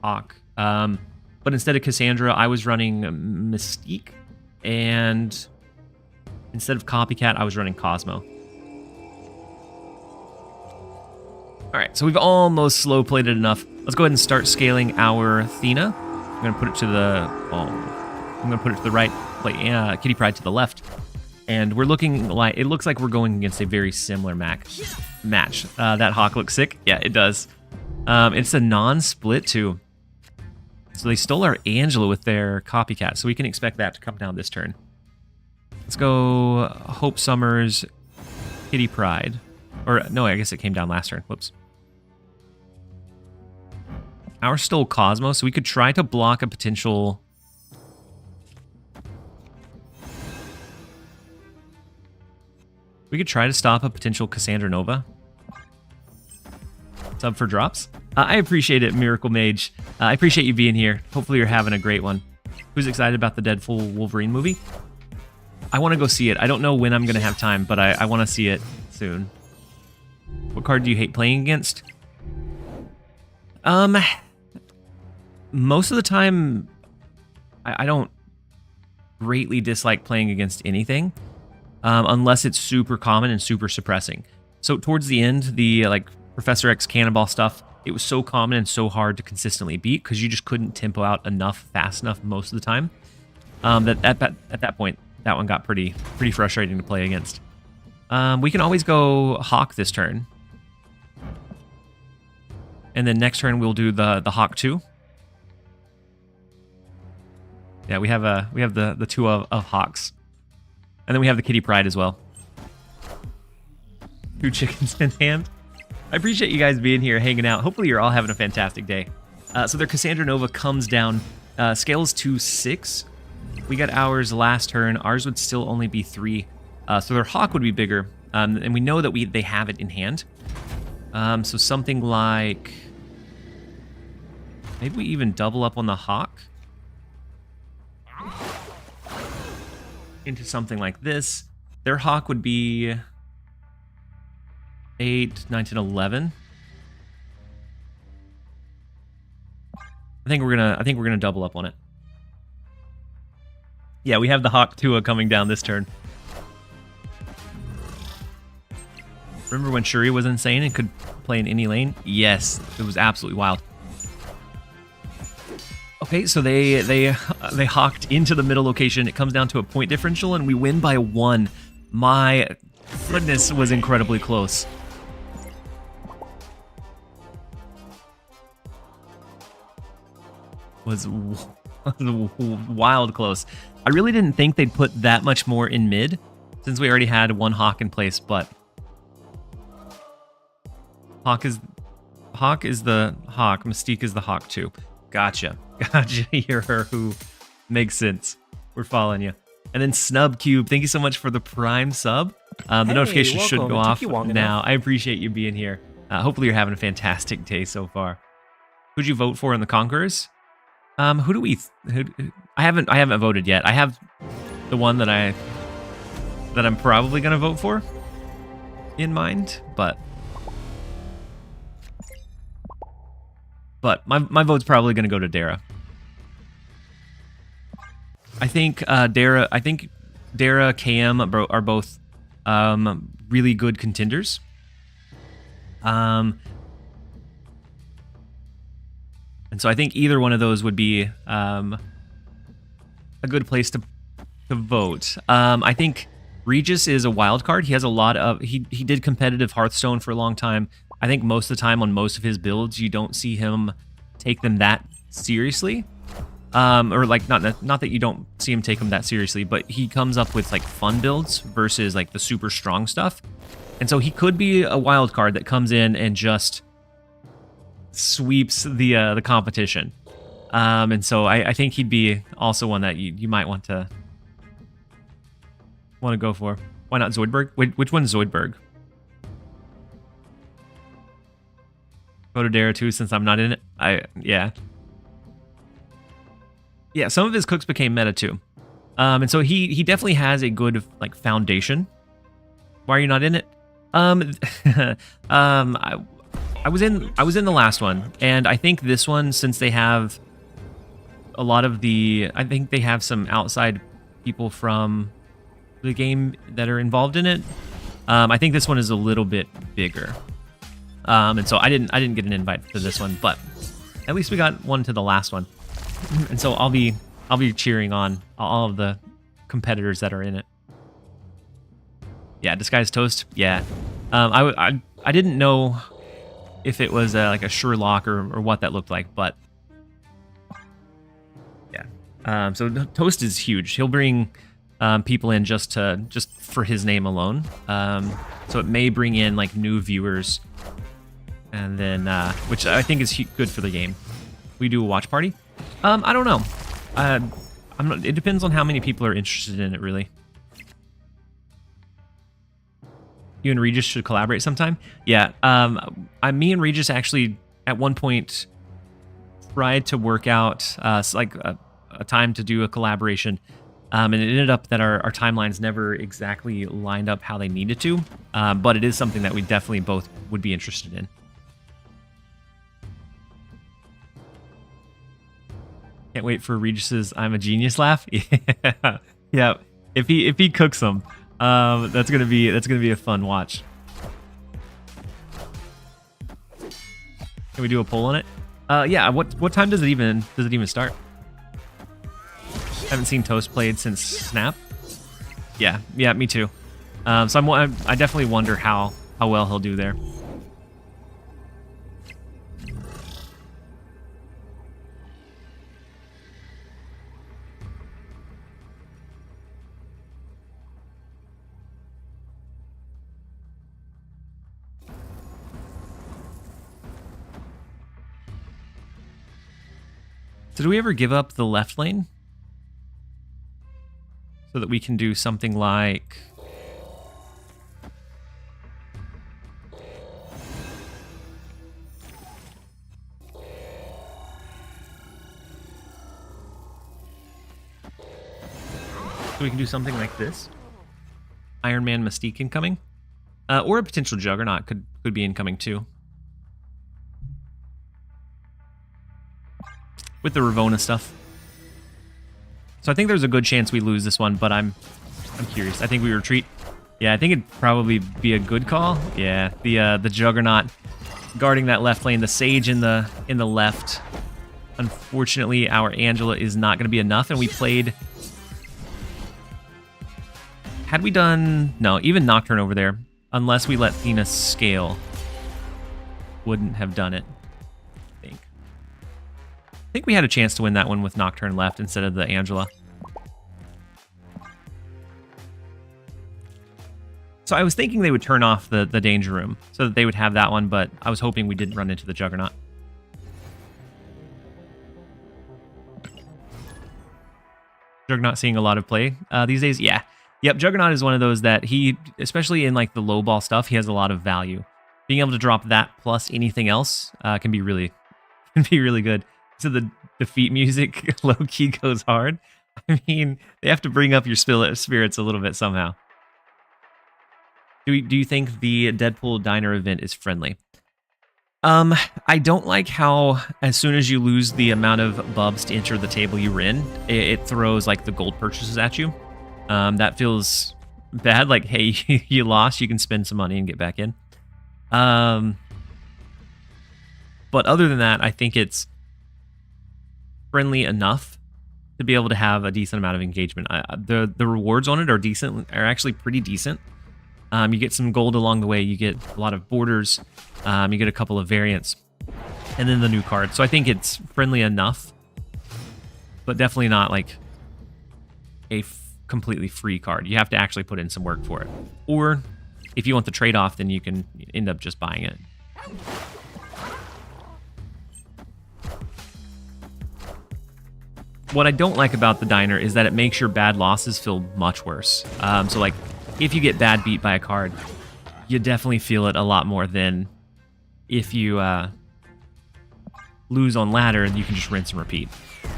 Hawk. But instead of Cassandra, I was running Mystique. And instead of Copycat, I was running Cosmo. All right, so we've almost slow played it enough. Let's go ahead and start scaling our Athena. I'm gonna put it to the right, play Kitty Pryde to the left, and we're looking like it looks like we're going against a very similar match. That Hawk looks sick. Yeah, it does. It's a non-split too, so they stole our Angela with their Copycat, so we can expect that to come down this turn. Let's go Hope Summers, Kitty Pryde, or no, I guess it came down last turn. Whoops. Our stole Cosmo, so we could try to block a potential... We could try to stop a potential Cassandra Nova. Sub for drops. I appreciate it, Miracle Mage. I appreciate you being here. Hopefully you're having a great one. Who's excited about the Deadpool Wolverine movie? I want to go see it. I don't know when I'm going to have time, but I want to see it soon. What card do you hate playing against? Most of the time, I don't greatly dislike playing against anything, unless it's super common and super suppressing. So towards the end, the like Professor X Cannonball stuff, it was so common and so hard to consistently beat because you just couldn't tempo out enough fast enough most of the time. That at that point, that one got pretty frustrating to play against. We can always go Hawk this turn, and then next turn we'll do the Hawk 2. Yeah, we have the two of Hawks, and then we have the Kitty Pryde as well. 2 chickens in hand. I appreciate you guys being here, hanging out. Hopefully you're all having a fantastic day. So their Cassandra Nova comes down, scales to 6. We got ours last turn. Ours would still only be 3. So their Hawk would be bigger, and we know that they have it in hand. So something like... maybe we even double up on the Hawk into something like this. Their Hawk would be 8, 9, 10, 11. I think we're gonna double up on it. Yeah, we have the Hawk Tua coming down this turn. Remember when Shuri was insane and could play in any lane? Yes, it was absolutely wild. Okay, so they hawked into the middle location. It comes down to a point differential, and we win by 1. My goodness, was incredibly close. Was wild close. I really didn't think they'd put that much more in mid, since we already had 1 Hawk in place, but Hawk is the Hawk. Mystique is the Hawk too. Gotcha. You're who makes sense. We're following you. And then Snub Cube, thank you so much for the Prime sub. The notification should go off now. I appreciate you being here. Hopefully you're having a fantastic day so far. Who'd you vote for in the Conquerors? I haven't voted yet. I have the one that I'm probably gonna vote for in mind, but my vote's probably gonna go to Dara. I think Dara, KM are both really good contenders. And so I think either one of those would be a good place to vote. I think Regis is a wild card. He has a lot of... He did competitive Hearthstone for a long time. I think most of the time on most of his builds, you don't see him take them that seriously. Or like, not that you don't see him take them that seriously, but he comes up with like fun builds versus like the super strong stuff. And so he could be a wild card that comes in and just sweeps the competition. And so I think he'd be also one that you might want to go for. Why not Zoidberg? Which one's Zoidberg? Go to Dara too, since I'm not in it. Yeah, some of his cooks became meta too. And so he definitely has a good like foundation. Why are you not in it? I was in the last one, and I think this one, since they have a lot of I think they have some outside people from the game that are involved in it. I think this one is a little bit bigger. And so I didn't get an invite to this one, but at least we got one to the last one. And so I'll be cheering on all of the competitors that are in it. Yeah, Disguised Toast. Yeah. I didn't know if it was like a Sherlock or what that looked like, but yeah. So Toast is huge. He'll bring people in just for his name alone. So it may bring in like new viewers, and then which I think is good for the game. We do a watch party. I don't know. It depends on how many people are interested in it, really. You and Regis should collaborate sometime. Yeah, me and Regis actually at one point tried to work out like a time to do a collaboration, and it ended up that our timelines never exactly lined up how they needed to. But it is something that we definitely both would be interested in. Can't wait for Regis's "I'm a genius" laugh. Yeah, yeah. If he cooks them. That's gonna be a fun watch. Can we do a poll on it? Yeah. What time does it even start? Haven't seen Toast played since Snap. Yeah, me too. So I definitely wonder how well he'll do there. So do we ever give up the left lane? So that we can do something like... So we can do something like this. Iron Man Mystique incoming. Or a potential Juggernaut could be incoming too. With the Ravona stuff. So I think there's a good chance we lose this one, but I'm curious. I think we retreat. Yeah, I think it'd probably be a good call. Yeah, the Juggernaut guarding that left lane, the Sage in the left. Unfortunately, our Angela is not going to be enough, and we played... Had we done... No, even Nocturne over there, unless we let Thena scale, wouldn't have done it, I think. I think we had a chance to win that one with Nocturne left instead of the Angela. So I was thinking they would turn off the Danger Room so that they would have that one, but I was hoping we didn't run into the Juggernaut. Juggernaut seeing a lot of play these days? Yeah. Yep, Juggernaut is one of those that he, especially in like the low ball stuff, he has a lot of value. Being able to drop that plus anything else can be really good. So the defeat music low-key goes hard. I mean, they have to bring up your spirits a little bit somehow. Do you think the Deadpool Diner event is friendly? I don't like how as soon as you lose the amount of bubs to enter the table you were in, it throws like the gold purchases at you. That feels bad. Like, hey, you lost, you can spend some money and get back in. But other than that, I think it's friendly enough to be able to have a decent amount of engagement. The rewards on it are actually pretty decent. You get some gold along the way. You get a lot of borders. You get a couple of variants, and then the new card. So I think it's friendly enough, but definitely not like a completely free card. You have to actually put in some work for it. Or if you want the trade-off, then you can end up just buying it. What I don't like about the diner is that it makes your bad losses feel much worse. So like, if you get bad beat by a card, you definitely feel it a lot more than if you lose on ladder and you can just rinse and repeat.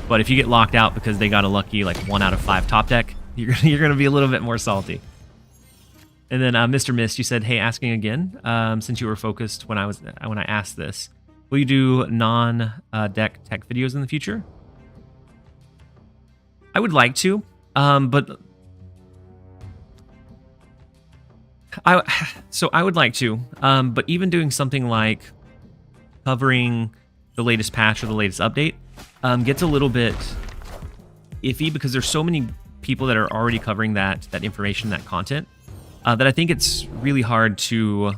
But if you get locked out because they got a lucky like 1 out of 5 top deck, you're going to be a little bit more salty. And then Mr. Mist, you said, hey, asking again, since you were focused when I asked this, will you do non-deck tech videos in the future? I would like to, but I would like to, but even doing something like covering the latest patch or the latest update gets a little bit iffy because there's so many people that are already covering that information, that content, that I think it's really hard to.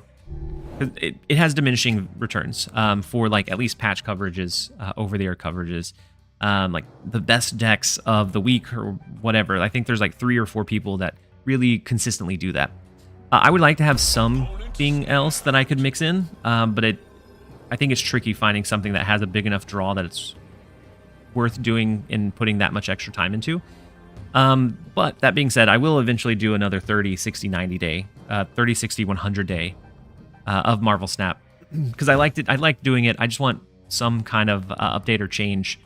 It has diminishing returns for like at least patch coverages, over-the-air coverages. Like the best decks of the week or whatever. I think there's like 3 or 4 people that really consistently do that. I would like to have something else that I could mix in, but I think it's tricky finding something that has a big enough draw that it's worth doing and putting that much extra time into. But that being said, I will eventually do another 30, 60, 90 day, 30, 60, 100 day of Marvel Snap because I liked it. I liked doing it. I just want some kind of update or change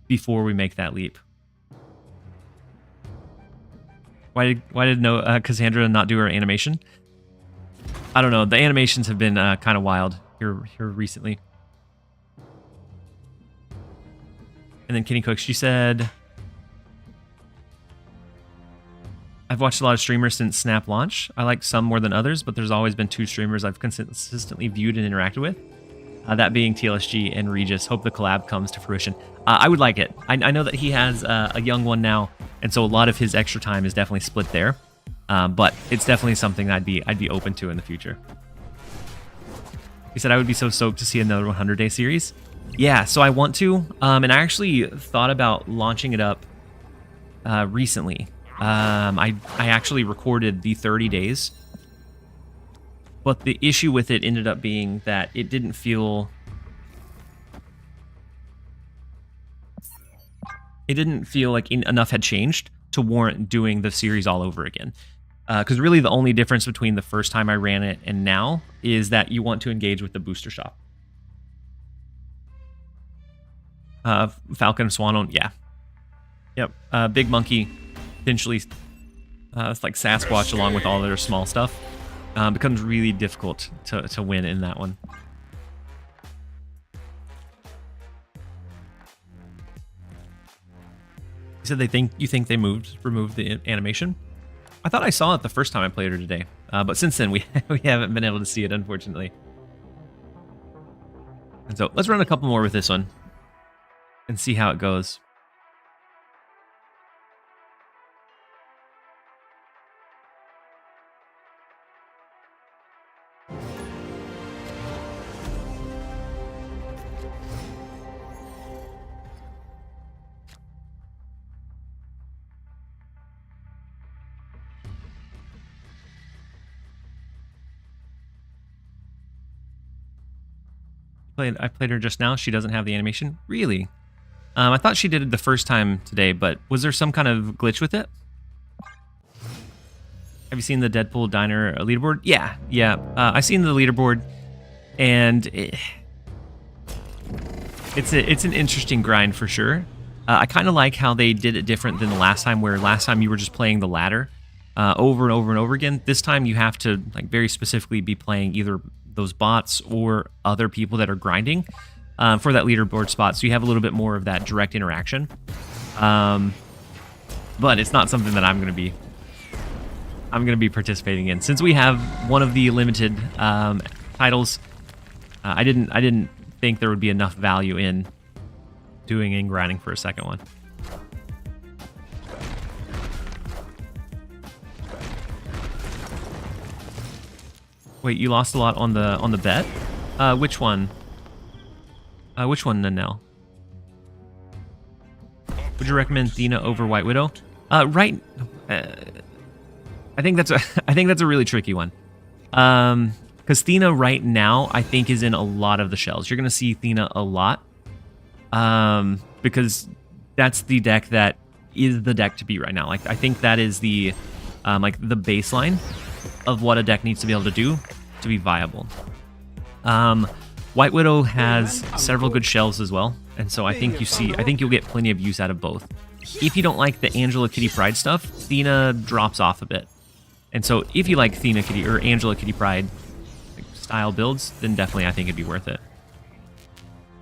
before we make that leap. Why did Cassandra not do her animation? I don't know. The animations have been kind of wild here recently. And then Kenny Cook, she said, I've watched a lot of streamers since Snap launch. I like some more than others, but there's always been 2 streamers I've consistently viewed and interacted with. That being TLSG and Regis. Hope the collab comes to fruition. I would like it. I know that he has a young one now, and so a lot of his extra time is definitely split there. But it's definitely something I'd be open to in the future. He said I would be so stoked to see another 100-day series. Yeah, so I want to, and I actually thought about launching it up recently. I actually recorded the 30 days. But the issue with it ended up being that it didn't feel... it didn't feel like enough had changed to warrant doing the series all over again. Because really the only difference between the first time I ran it and now is that you want to engage with the booster shop. Falcon, Swan, yeah. Yep, Big Monkey, potentially, it's like Sasquatch along with all their small stuff. Becomes really difficult to win in that one. You said you think they removed the animation? I thought I saw it the first time I played her today, but since then we haven't been able to see it, unfortunately. And so let's run a couple more with this one and see how it goes. I played her just now. She doesn't have the animation. Really? I thought she did it the first time today, but was there some kind of glitch with it? Have you seen the Deadpool Diner leaderboard? Yeah. I've seen the leaderboard, and it's an interesting grind for sure. I kind of like how they did it different than the last time, where last time you were just playing the ladder over and over and over again. This time you have to like very specifically be playing either those bots or other people that are grinding for that leaderboard spot, so you have a little bit more of that direct interaction. But it's not something that I'm going to be participating in, since we have one of the limited titles. I didn't think there would be enough value in doing and grinding for a second one. Wait, you lost a lot on the bet? Which one? Which one, Nanelle? Would you recommend Thena over White Widow? Right. I think that's a really tricky one. Because Thena right now, I think, is in a lot of the shells. You're gonna see Thena a lot. Because that's the deck that is the deck to beat right now. Like, I think that is the like the baseline of what a deck needs to be able to do to be viable. White Widow has several good shells as well, and so I think you'll get plenty of use out of both. If you don't like the Angela Kitty Pryde stuff, Thena drops off a bit. And so if you like Thena Kitty or Angela Kitty Pryde style builds, then definitely I think it'd be worth it.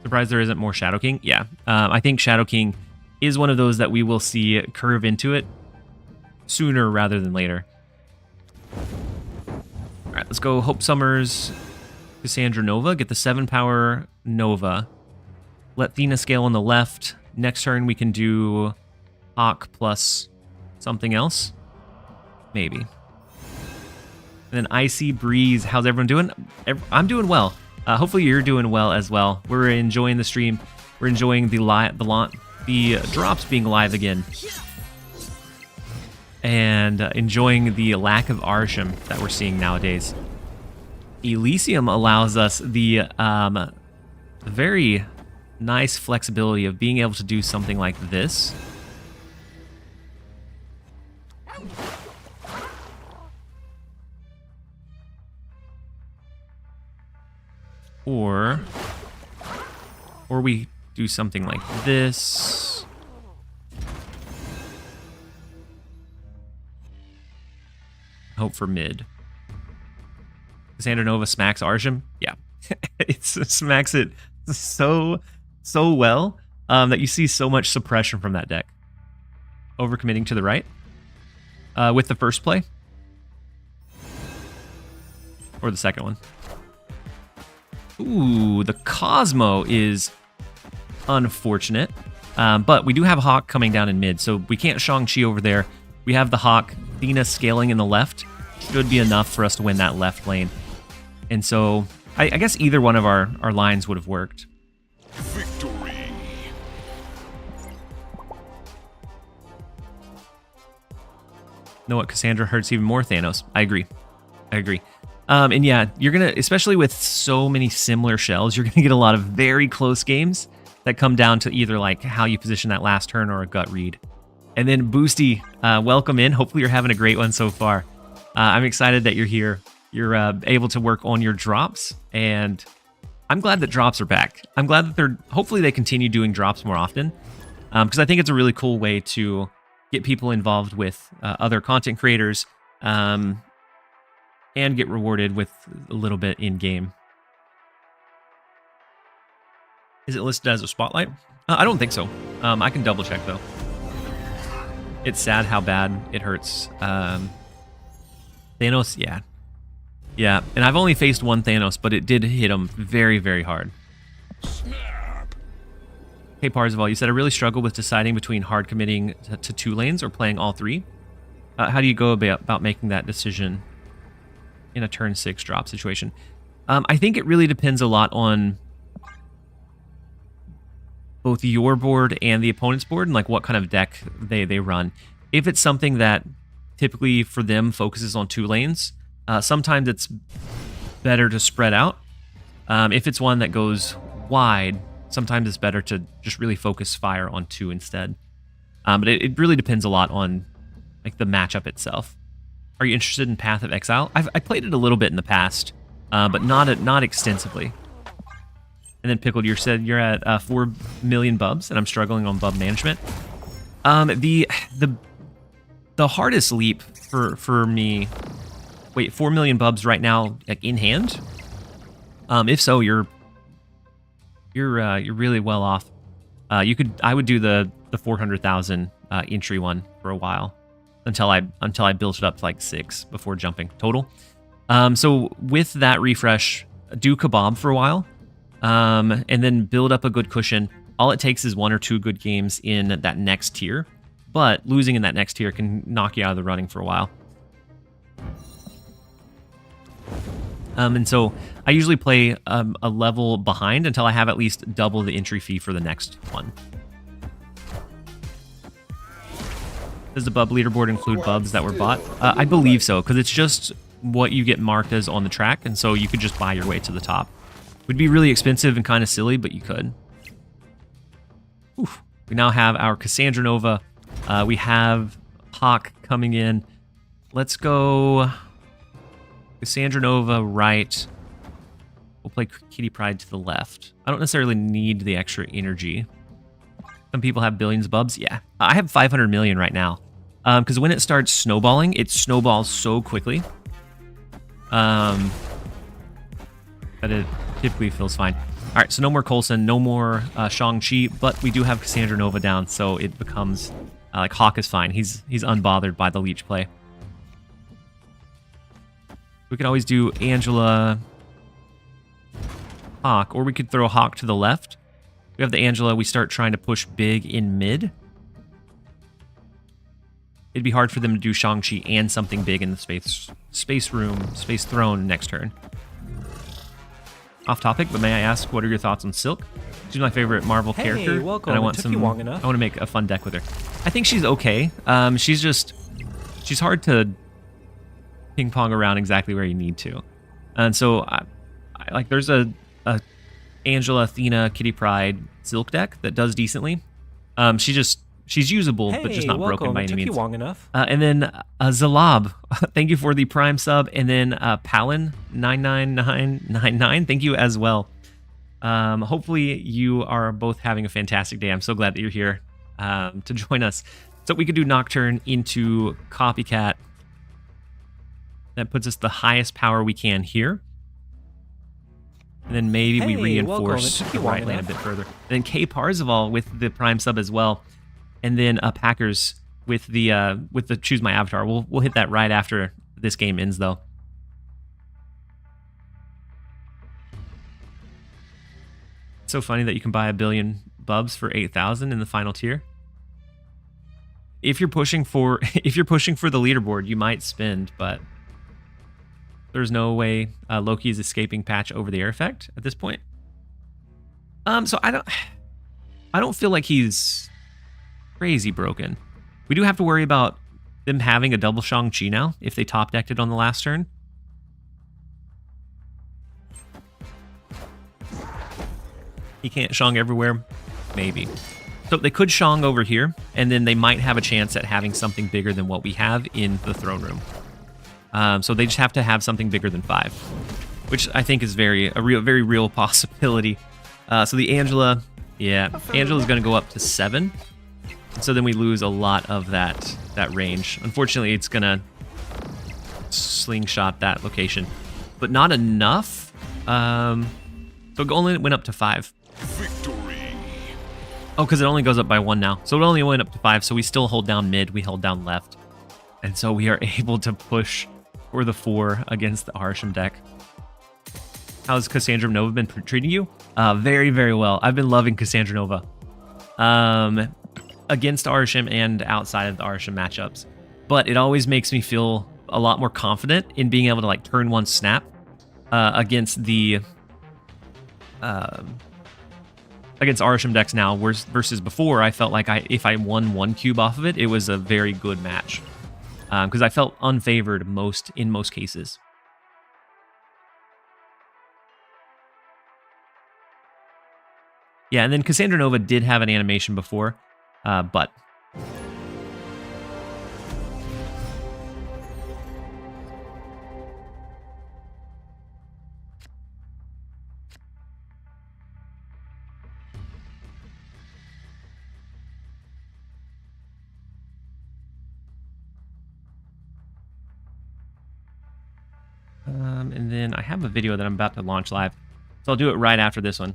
Surprised there isn't more Shadow King? Yeah, I think Shadow King is one of those that we will see curve into it sooner rather than later. All right, let's go Hope Summers, Cassandra Nova. Get the 7-power Nova. Let Thena scale on the left. Next turn we can do Hawk plus something else. Maybe. And then Icy Breeze. How's everyone doing? I'm doing well. Hopefully you're doing well as well. We're enjoying the stream. We're enjoying the drops being live again. And enjoying the lack of Arsham that we're seeing nowadays. Elysium allows us the very nice flexibility of being able to do something like this. Or we do something like this. Hope for mid. Cassandra Nova smacks Arsham. Yeah, it smacks it so well that you see so much suppression from that deck. Overcommitting to the right with the first play or the second one. Ooh, the Cosmo is unfortunate, but we do have Hawk coming down in mid, so we can't Shang-Chi over there. We have the Hawk. Thena scaling in the left should be enough for us to win that left lane. And so I guess either one of our lines would have worked. Victory. Know what, Cassandra hurts even more Thanos. I agree. And yeah, you're gonna, especially with so many similar shells, you're gonna get a lot of very close games that come down to either like how you position that last turn or a gut read. And then Boosty, welcome in. Hopefully you're having a great one so far. I'm excited that you're here. You're able to work on your drops, and I'm glad that drops are back. I'm glad that hopefully they continue doing drops more often, because I think it's a really cool way to get people involved with other content creators, and get rewarded with a little bit in-game. Is it listed as a spotlight? I don't think so. I can double check though. It's sad how bad it hurts. Thanos, yeah. Yeah, and I've only faced one Thanos, but it did hit him very, very hard. Snap. Hey, Parzival, you said I really struggle with deciding between hard committing to 2 lanes or playing all 3. How do you go about making that decision in a turn 6 drop situation? I think it really depends a lot on both your board and the opponent's board, and like what kind of deck they run. If it's something that typically for them focuses on 2 lanes, sometimes it's better to spread out. If it's one that goes wide, sometimes it's better to just really focus fire on 2 instead. But it really depends a lot on like the matchup itself. Are you interested in Path of Exile? I played it a little bit in the past, but not extensively. And then Pickled, you said you're at 4 million bubs, and I'm struggling on bub management. The hardest leap for me. Wait, 4 million bubs right now, like in hand. If so, you're really well off. I would do the 400,000 entry one for a while until I built it up to like 6 before jumping total. So with that refresh, do Kebab for a while, and then build up a good cushion. All it takes is 1 or 2 good games in that next tier, but losing in that next tier can knock you out of the running for a while. And so I usually play a level behind until I have at least double the entry fee for the next one. Does the bub leaderboard include bubs that were bought? I believe so, because it's just what you get marked as on the track, and so you could just buy your way to the top. It would be really expensive and kind of silly, but you could. Oof. We now have our Cassandra Nova. We have Hawk coming in. Let's go Cassandra Nova right. We'll play Kitty Pryde to the left. I don't necessarily need the extra energy. Some people have billions of bubs. Yeah, I have 500 million right now. Because when it starts snowballing, it snowballs so quickly. That it typically feels fine. All right, so no more Coulson, no more Shang-Chi, but we do have Cassandra Nova down, so it becomes like Hawk is fine. He's unbothered by the leech play. We could always do Angela, Hawk, or we could throw Hawk to the left. We have the Angela. We start trying to push big in mid. It'd be hard for them to do Shang-Chi and something big in the space throne next turn. Off topic, but may I ask, what are your thoughts on Silk? She's my favorite Marvel character, welcome. and I want I want to make a fun deck with her. I think she's okay. She's hard to ping pong around exactly where you need to, and so I like there's a Angela, Athena, Kitty Pryde Silk deck that does decently. She's usable, but just not broken by any means. You long enough. And then Zalab, thank you for the Prime sub, and then Palin 99999, thank you as well. Hopefully you are both having a fantastic day. I'm so glad that you're here to join us. So we could do Nocturne into Copycat. That puts us the highest power we can here. And then maybe we reinforce the right lane a bit further. And then K Parzival with the Prime sub as well. And then Packers with the Choose My Avatar. We'll hit that right after this game ends, though. It's so funny that you can buy 1 billion bubs for 8,000 in the final tier. If you're pushing for the leaderboard, you might spend, but there's no way Loki is escaping patch over the air effect at this point. So I don't feel like he's crazy broken. We do have to worry about them having a double Shang-Chi now if they top decked it on the last turn. He can't Shang everywhere. maybe. So they could Shang over here, and then they might have a chance at having something bigger than what we have in the throne room. So they just have to have something bigger than 5, which I think is very real possibility. So the Angela, yeah, Angela's going to go up to 7. So then we lose a lot of that range. Unfortunately, it's going to slingshot that location, but not enough. So it only went up to 5. Victory. Oh, because it only goes up by 1 now. So it only went up to 5, so we still hold down mid, we held down left. And so we are able to push for the 4 against the Harsham deck. How's Cassandra Nova been treating you? Very, very well. I've been loving Cassandra Nova. Against Arsham and outside of the Arsham matchups. But it always makes me feel a lot more confident in being able to like turn 1 snap against the against Arsham decks now, versus before I felt like if I won 1 cube off of it, it was a very good match. Because I felt unfavored in most cases. Yeah, and then Cassandra Nova did have an animation before, but... and then I have a video that I'm about to launch live, so I'll do it right after this one.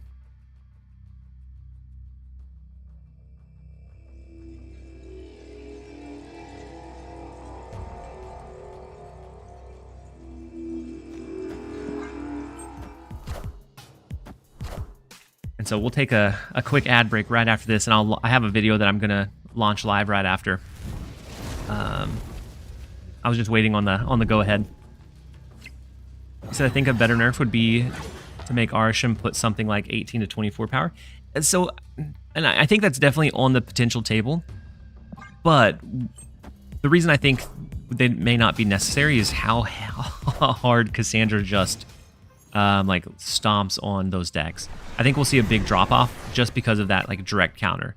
And so we'll take a quick ad break right after this, and I have a video that I'm gonna launch live right after. I was just waiting on the go ahead. So I think a better nerf would be to make Arsham put something like 18 to 24 power. And so, and I think that's definitely on the potential table. But the reason I think they may not be necessary is how hard Cassandra just like stomps on those decks. I think we'll see a big drop off just because of that like direct counter,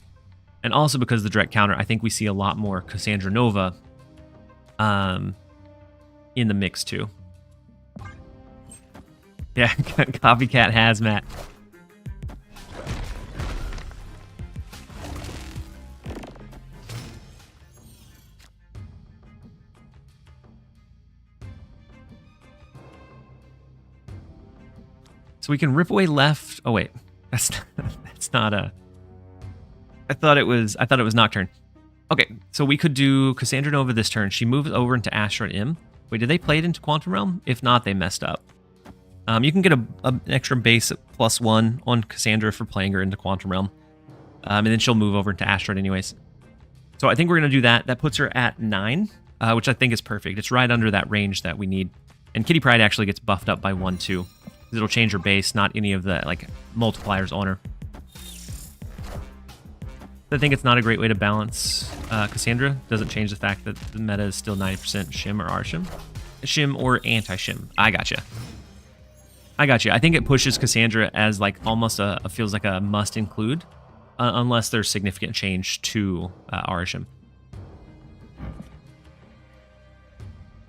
and also because of the direct counter. I think we see a lot more Cassandra Nova in the mix too. Yeah, copycat hazmat. So we can rip away left. Oh wait, that's not a. I thought it was Nocturne. Okay, so we could do Cassandra Nova this turn. She moves over into Asteroid M. Wait, did they play it into Quantum Realm? If not, they messed up. You can get an extra base +1 on Cassandra for playing her into Quantum Realm. And then she'll move over into Asteroid anyways. So I think we're going to do that. That puts her at 9, which I think is perfect. It's right under that range that we need. And Kitty Pryde actually gets buffed up by 1 too. It'll change her base, not any of the like multipliers on her. I think it's not a great way to balance Cassandra. Doesn't change the fact that the meta is still 90% Shim or Arshim. Shim or anti-Shim. I gotcha. I think it pushes Cassandra as like almost feels like a must include, unless there's significant change to Arshim.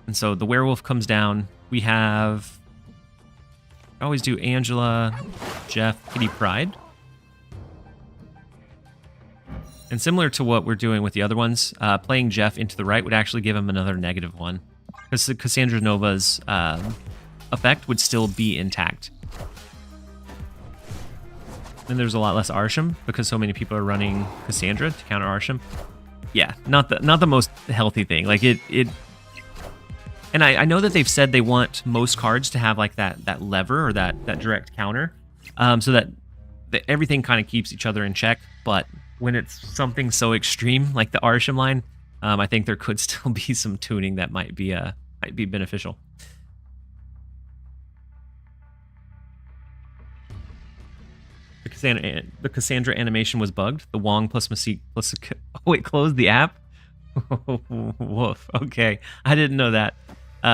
And so the werewolf comes down. We have... I always do Angela, Jeff, Kitty Pryde. And similar to what we're doing with the other ones, playing Jeff into the right would actually give him another -1. Because Cassandra Nova's effect would still be intact. And there's a lot less Arsham because so many people are running Cassandra to counter Arsham. Yeah, not the most healthy thing. Like it and I know that they've said they want most cards to have like that lever or that direct counter, so that everything kind of keeps each other in check. But when it's something so extreme like the Arsham line, I think there could still be some tuning that might be beneficial. The Cassandra animation was bugged. The Wong plus Masik plus... Oh, it closed the app? Woof. Okay. I didn't know that.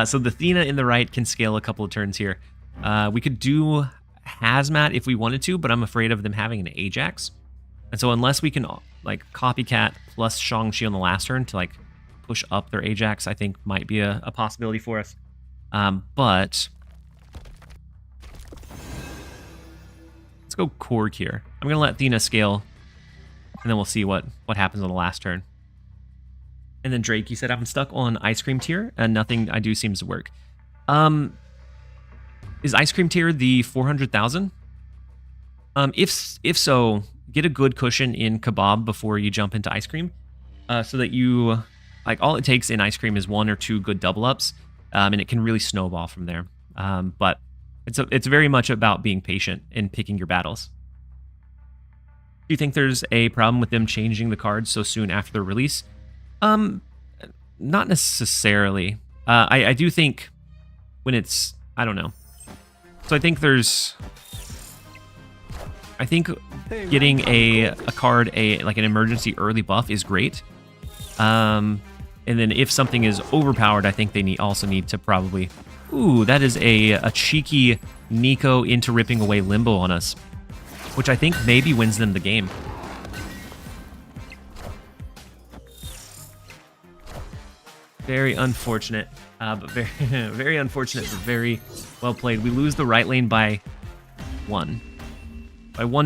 So the Athena in the right can scale a couple of turns here. We could do Hazmat if we wanted to, but I'm afraid of them having an Ajax. And so unless we can like copycat plus Shang-Chi on the last turn to like push up their Ajax, I think might be a possibility for us. But let's go Korg here. I'm going to let Thena scale, and then we'll see what happens on the last turn. And then Drake, you said I'm stuck on Ice Cream tier, and nothing I do seems to work. Is Ice Cream tier the 400,000? If so, get a good cushion in Kebab before you jump into Ice Cream, so that you, like, all it takes in Ice Cream is 1 or 2 good double ups, and it can really snowball from there. But it's very much about being patient and picking your battles. Do you think there's a problem with them changing the cards so soon after their release? Not necessarily. I do think when it's, I don't know. So I think getting a card, like an emergency early buff is great. And then if something is overpowered, I think they also need to probably... Ooh, that is a cheeky Nico into ripping away Limbo on us, which I think maybe wins them the game. Very unfortunate, but very, very unfortunate, but very well played. We lose the right lane by 1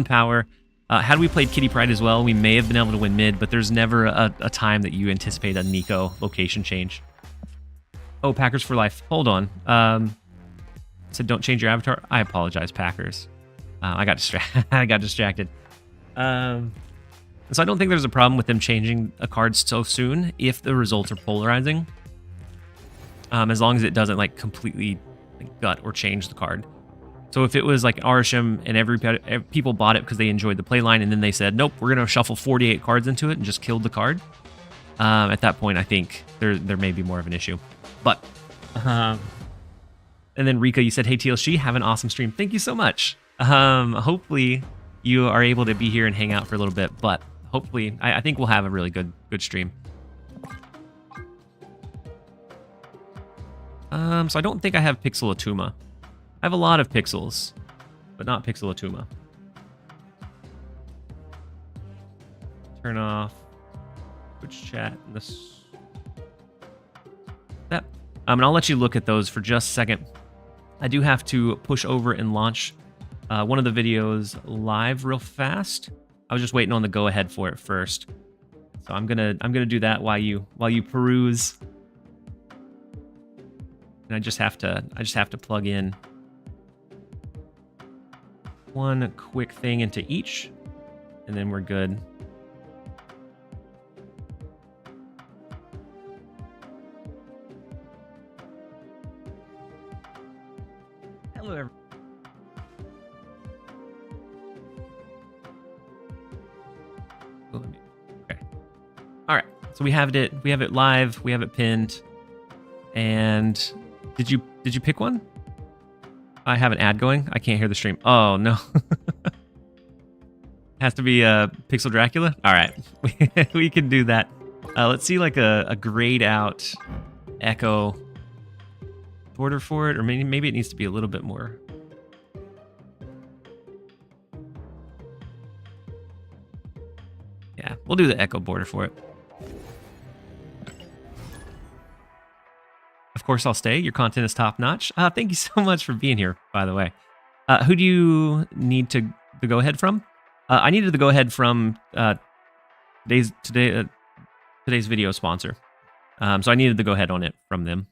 power. Had we played Kitty Pryde as well, we may have been able to win mid, but there's never a time that you anticipate a Nico location change. Oh, Packers for life. Hold on. Said don't change your avatar. I apologize, Packers. I got distracted. So I don't think there's a problem with them changing a card so soon if the results are polarizing. As long as it doesn't like completely gut or change the card. So if it was like Arsham and people bought it because they enjoyed the playline, and then they said, nope, we're going to shuffle 48 cards into it and just killed the card. At that point, I think there may be more of an issue. But, and then Rika, you said, hey, TLSG, have an awesome stream. Thank you so much. Hopefully you are able to be here and hang out for a little bit, but hopefully, I think we'll have a really good stream. So I don't think I have Pixel Atuma. I have a lot of pixels, but not Pixel Atuma. Turn off Twitch chat. And I'll let you look at those for just a second. I do have to push over and launch one of the videos live real fast. I was just waiting on the go ahead for it first. So I'm gonna do that while you peruse. And I just have to plug in one quick thing into each, and then we're good. Hello, everyone. Okay. All right. So we have it live. We have it pinned. And did you pick one? I have an ad going. I can't hear the stream. Oh no. Has to be Pixel Dracula. All right, we can do that. Let's see like a grayed out echo border for it, or maybe it needs to be a little bit more. Yeah, we'll do the echo border for it. Of course, I'll stay. Your content is top notch. Thank you so much for being here, by the way. Who do you need to go ahead from? I needed to go ahead from today's video sponsor. So I needed to go ahead on it from them.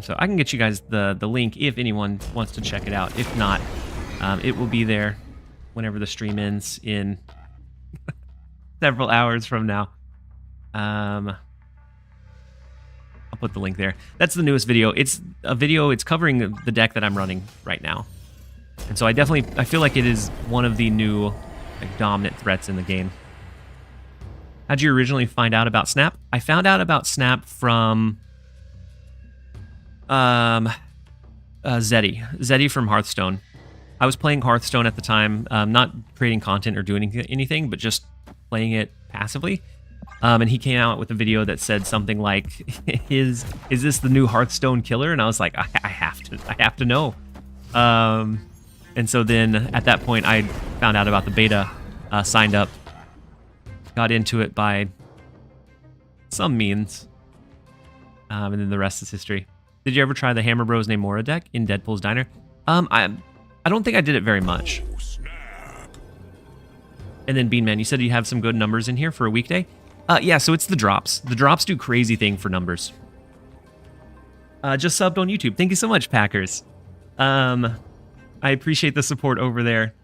So I can get you guys the link if anyone wants to check it out. If not, it will be there whenever the stream ends in several hours from now. I'll put the link there. That's the newest video. It's a video. It's covering the deck that I'm running right now. And so I feel like it is one of the new like dominant threats in the game. How'd you originally find out about Snap? I found out about Snap from Zeddy from Hearthstone. I was playing Hearthstone at the time, not creating content or doing anything, but just playing it passively. And he came out with a video that said something like, "Is this the new Hearthstone killer?" And I was like, I have to know. And so then at that point, I found out about the beta, signed up, got into it by some means, and then the rest is history. Did you ever try the Hammer Bros Namora deck in Deadpool's Diner? I don't think I did it very much. And then Beanman, you said you have some good numbers in here for a weekday? Yeah, so it's the drops. The drops do crazy thing for numbers. Just subbed on YouTube. Thank you so much, Packers. I appreciate the support over there.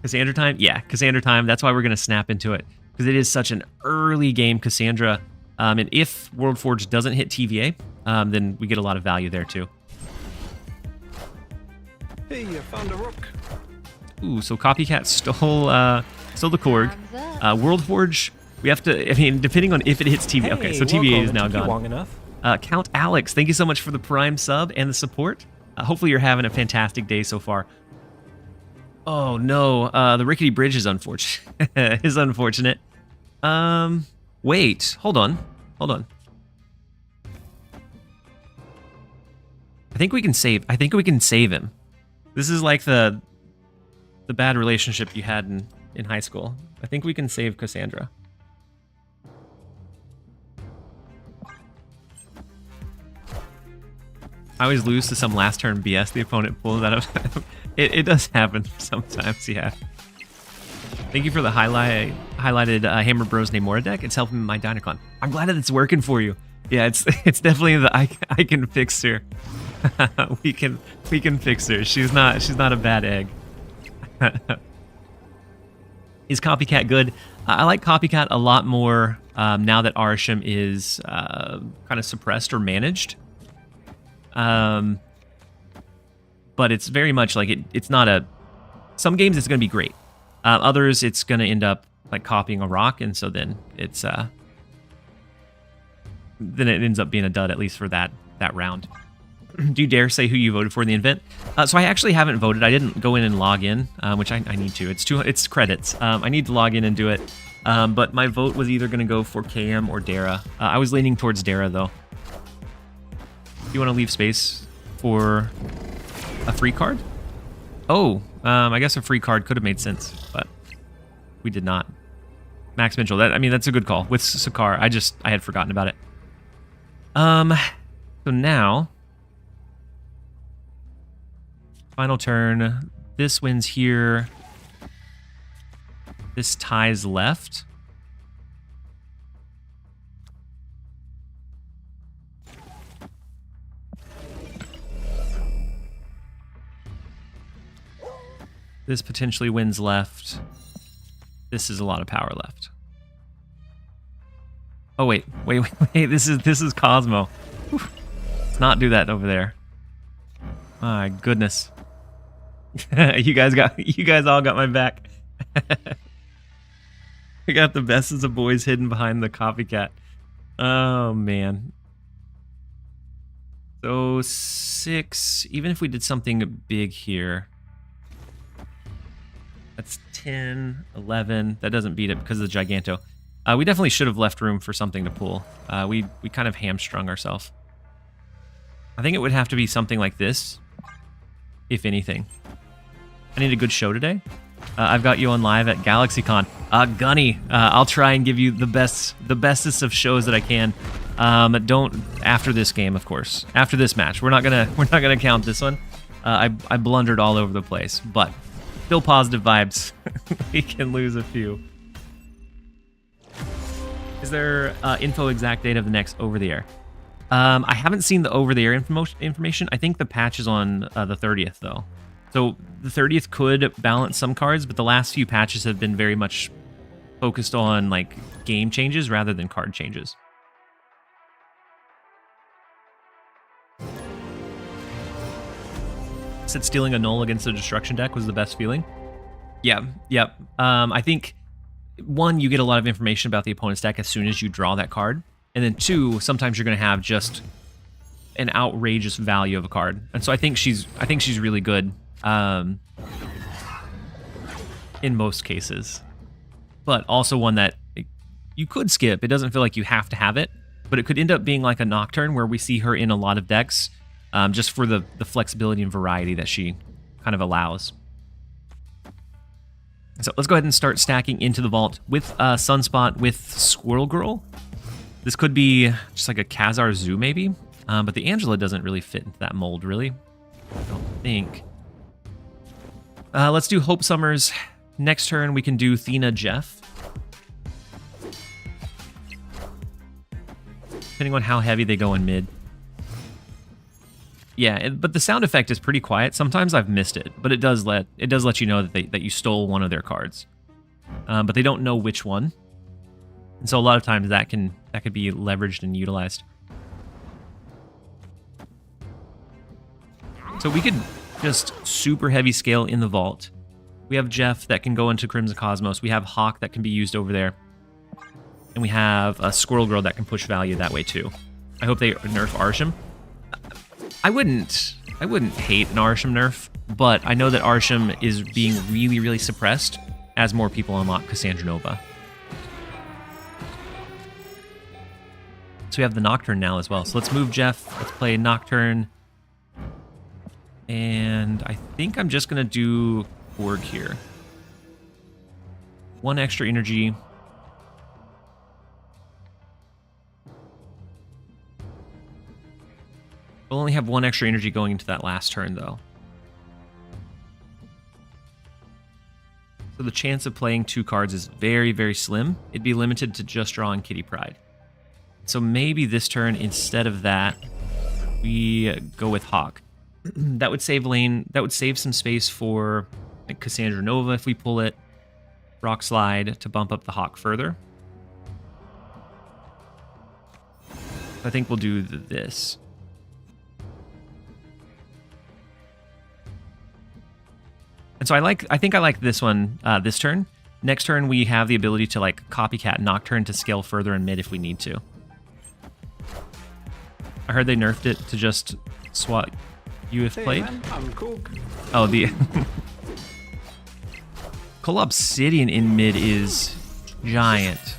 Cassandra time? Yeah, Cassandra time. That's why we're going to snap into it. Because it is such an early game, Cassandra. And if World Forge doesn't hit TVA, then we get a lot of value there too. Hey, I found a rook. Ooh, so Copycat stole the Korg. World Forge, we have to, I mean, depending on if it hits TVA. Hey, Okay, so TVA is now took you gone. long enough. Count Alex, thank you so much for the Prime sub and the support. Hopefully you're having a fantastic day so far. Oh no, the rickety bridge is unfortunate. Is unfortunate. Wait, hold on. I think we can save him. This is like the bad relationship you had in high school. I think we can save Cassandra. I always lose to some last turn BS the opponent pulls out of. It does happen sometimes, yeah. Thank you for the highlighted Hammer Bros Namora deck. It's helping my Dynacon. I'm glad that it's working for you. Yeah, it's definitely the I can fix her. we can fix her. She's not a bad egg. Is Copycat good? I like Copycat a lot more now that Arsham is kind of suppressed or managed. But it's very much like it's not a. Some games it's going to be great. Others it's going to end up like copying a rock, and so then it's then it ends up being a dud, at least for that round. Do you dare say who you voted for in the event? So I actually haven't voted. I didn't go in and log in, which I need to. It's credits. I need to log in and do it. But my vote was either going to go for KM or Dara. I was leaning towards Dara though. Do you want to leave space for a free card? Oh, I guess a free card could have made sense, but we did not. Max Mitchell, that's a good call. With Sakar, I had forgotten about it. So now, final turn. This wins here. This ties left. This potentially wins left. This is a lot of power left. Oh wait. This is Cosmo. Whew. Let's not do that over there. My goodness. you guys all got my back. I got the best of the boys hidden behind the Copycat. Oh man. So 6, even if we did something big here. That's 10, 11. That doesn't beat it because of the Giganto. We definitely should have left room for something to pull. We kind of hamstrung ourselves. I think it would have to be something like this, if anything. I need a good show today. I've got you on live at GalaxyCon. Gunny, I'll try and give you the bestest of shows that I can. Don't after this game, of course. After this match, we're not gonna count this one. I blundered all over the place, but still positive vibes. We can lose a few. Is there info exact date of the next over the air? I haven't seen the over the air information. I think the patch is on the 30th though. So the 30th could balance some cards, but the last few patches have been very much focused on like game changes rather than card changes. Said stealing a null against a destruction deck was the best feeling. Yeah. I think 1, you get a lot of information about the opponent's deck as soon as you draw that card, and then 2, sometimes you're going to have just an outrageous value of a card, and so I think she's really good in most cases, but also one that you could skip. It doesn't feel like you have to have it, but it could end up being like a Nocturne where we see her in a lot of decks, just for the flexibility and variety that she kind of allows. So let's go ahead and start stacking into the vault with Sunspot with Squirrel Girl. This could be just like a Khazar Zoo maybe, but the Angela doesn't really fit into that mold, really. I don't think. Let's do Hope Summers. Next turn, we can do Thena Jeff. Depending on how heavy they go in mid. Yeah, but the sound effect is pretty quiet. Sometimes I've missed it, but it does let you know that you stole one of their cards. But they don't know which one. And so a lot of times that could be leveraged and utilized. So we could just super heavy scale in the vault. We have Jeff that can go into Crimson Cosmos. We have Hawk that can be used over there. And we have a Squirrel Girl that can push value that way too. I hope they nerf Arsham. I wouldn't hate an Arsham nerf, but I know that Arsham is being really, really suppressed as more people unlock Cassandra Nova. So we have the Nocturne now as well. So let's move Jeff. Let's play Nocturne. And I think I'm just going to do Org here. 1 extra energy. We'll only have 1 extra energy going into that last turn, though. So the chance of playing 2 cards is very, very slim. It'd be limited to just drawing Kitty Pryde. So maybe this turn, instead of that, we go with Hawk. That would save lane. That would save some space for like Cassandra Nova if we pull it. Rock Slide to bump up the Hawk further. I think we'll do this. And so I think I like this one this turn. Next turn we have the ability to like copycat Nocturne to scale further in mid if we need to. I heard they nerfed it to just swat you if played. Man, I'm cool. Oh, the Cole Obsidian in mid is giant.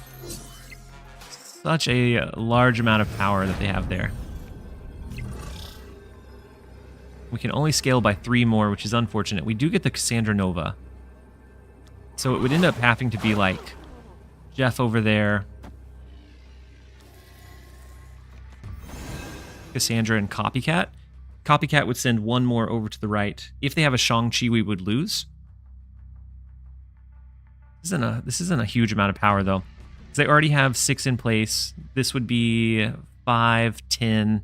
Such a large amount of power that they have there. We can only scale by 3 more, which is unfortunate. We do get the Cassandra Nova. So it would end up having to be like Jeff over there, Cassandra and Copycat. Copycat would send 1 more over to the right. If they have a Shang-Chi, we would lose. This isn't a huge amount of power, though. Because they already have 6 in place. This would be 5, 10,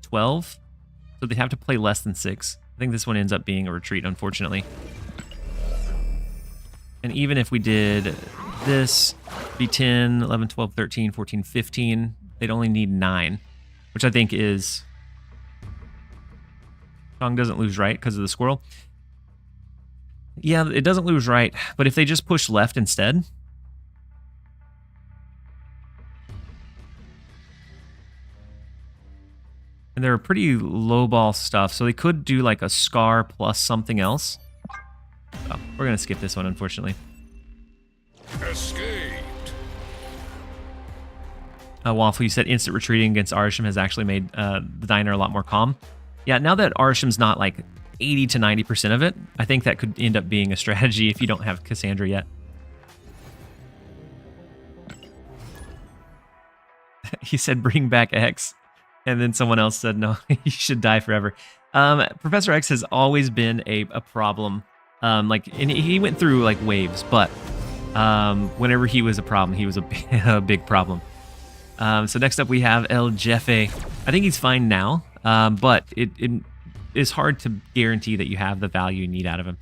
12. So they'd have to play less than 6. I think this one ends up being a retreat, unfortunately. And even if we did this, be 10, 11, 12, 13, 14, 15, they'd only need 9. Which I think is... Shang doesn't lose right because of the squirrel. Yeah, it doesn't lose right, but if they just push left instead... And they're pretty low-ball stuff, so they could do like a Scar plus something else. Oh, we're going to skip this one, unfortunately. Escaped. Waffle, you said instant retreating against Arsham has actually made the diner a lot more calm. Yeah, now that Arsham's not like 80 to 90% of it, I think that could end up being a strategy if you don't have Cassandra yet. He said bring back X. And then someone else said, no, you should die forever. Professor X has always been a problem. And he went through like waves, but whenever he was a problem, he was a big problem. So next up we have El Jefe. I think he's fine now, but it is hard to guarantee that you have the value you need out of him.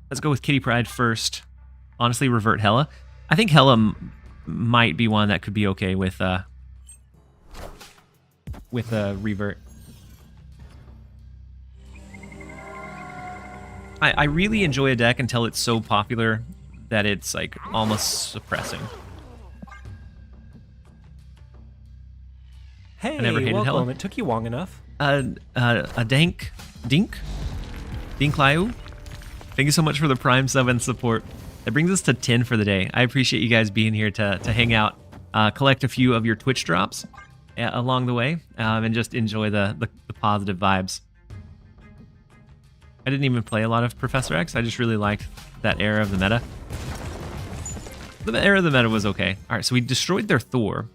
Let's go with Kitty Pryde first. Honestly, revert Hela. I think Hela might be one that could be okay with a revert. I really enjoy a deck until it's so popular that it's like almost suppressing. Hey, I never hated welcome. Hela. It took you long enough. A Dink Liu. Thank you so much for the Prime sub and support. That brings us to 10 for the day. I appreciate you guys being here to hang out, collect a few of your Twitch drops along the way, and just enjoy the positive vibes. I didn't even play a lot of Professor X. I just really liked that era of the meta. The era of the meta was okay. All right, so we destroyed their Thor.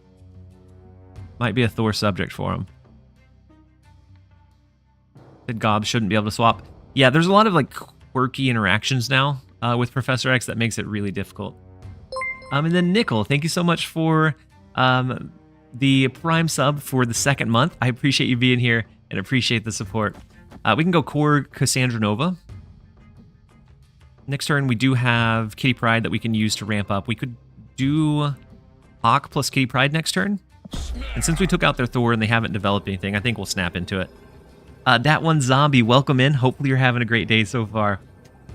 Might be a Thor subject for him. That Gob shouldn't be able to swap. Yeah, there's a lot of like quirky interactions now with Professor X that makes it really difficult. And then Nickel, thank you so much for the Prime sub for the 2nd month. I appreciate you being here and appreciate the support. We can go core Cassandra Nova. Next turn, we do have Kitty Pryde that we can use to ramp up. We could do Hawk plus Kitty Pryde next turn. And since we took out their Thor and they haven't developed anything, I think we'll snap into it. That one zombie, welcome in. Hopefully you're having a great day so far.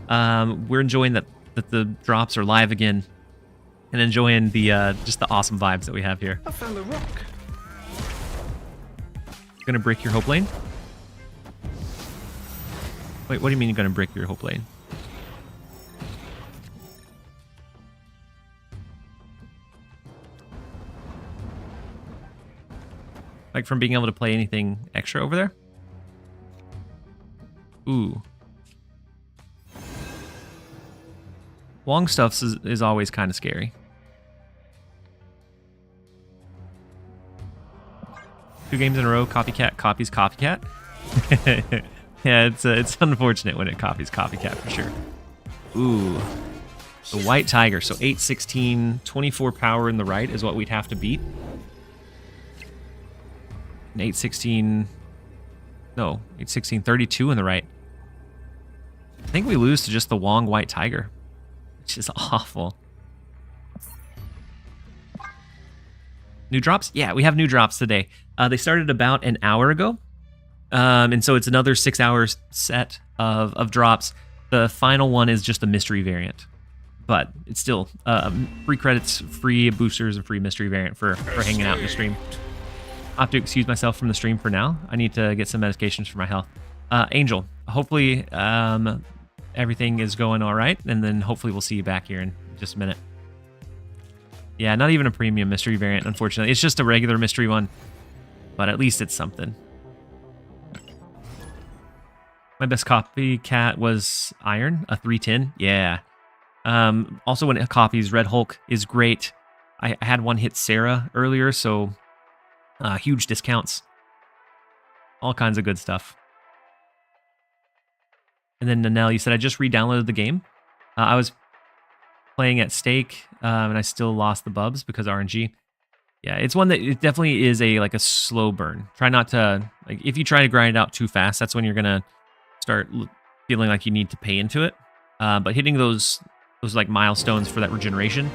We're enjoying that the drops are live again, and enjoying the just the awesome vibes that we have here. I found a rock. Gonna brick your hope lane? Wait, what do you mean you're gonna brick your hope lane? Like from being able to play anything extra over there? Ooh. Wong stuff is always kind of scary. 2 games in a row, copycat copies copycat. Yeah, it's unfortunate when it copies copycat for sure. Ooh. The White Tiger, so 816, 24 power in the right is what we'd have to beat. And 816, no, 816, 32 in the right. I think we lose to just the Wong White Tiger, which is awful. New drops? Yeah, we have new drops today. They started about an hour ago. And so it's another 6 hours set of drops. The final one is just a mystery variant. But it's still free credits, free boosters, and free mystery variant for hanging out in the stream. I have to excuse myself from the stream for now. I need to get some medications for my health. Angel, hopefully everything is going all right, and then hopefully we'll see you back here in just a minute. Yeah, not even a premium mystery variant, unfortunately. It's just a regular mystery one, but at least it's something. My best copycat was Iron, a 310. Yeah. Also, when it copies Red Hulk is great. I had one hit Sarah earlier, so huge discounts. All kinds of good stuff. And then Nanelle, you said I just re-downloaded the game. I was playing at stake, and I still lost the bubs because RNG. Yeah, it's one that it definitely is a slow burn. Try not to if you try to grind it out too fast, that's when you're gonna start feeling like you need to pay into it. But hitting those like milestones for that regeneration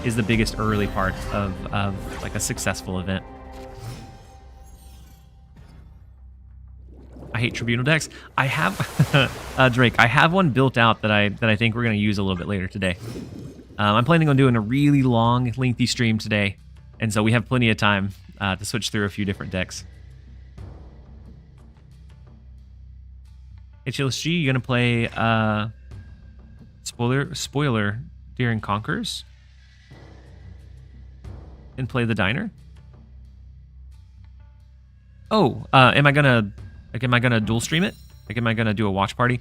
is the biggest early part of like a successful event. I hate Tribunal decks. I have Drake. I have one built out that I think we're gonna use a little bit later today. I'm planning on doing a really long, lengthy stream today, and so we have plenty of time to switch through a few different decks. Hey, TLSG, you gonna play spoiler Deer and Conquerors and play the diner? Oh, am I gonna dual stream it? Am I gonna do a watch party?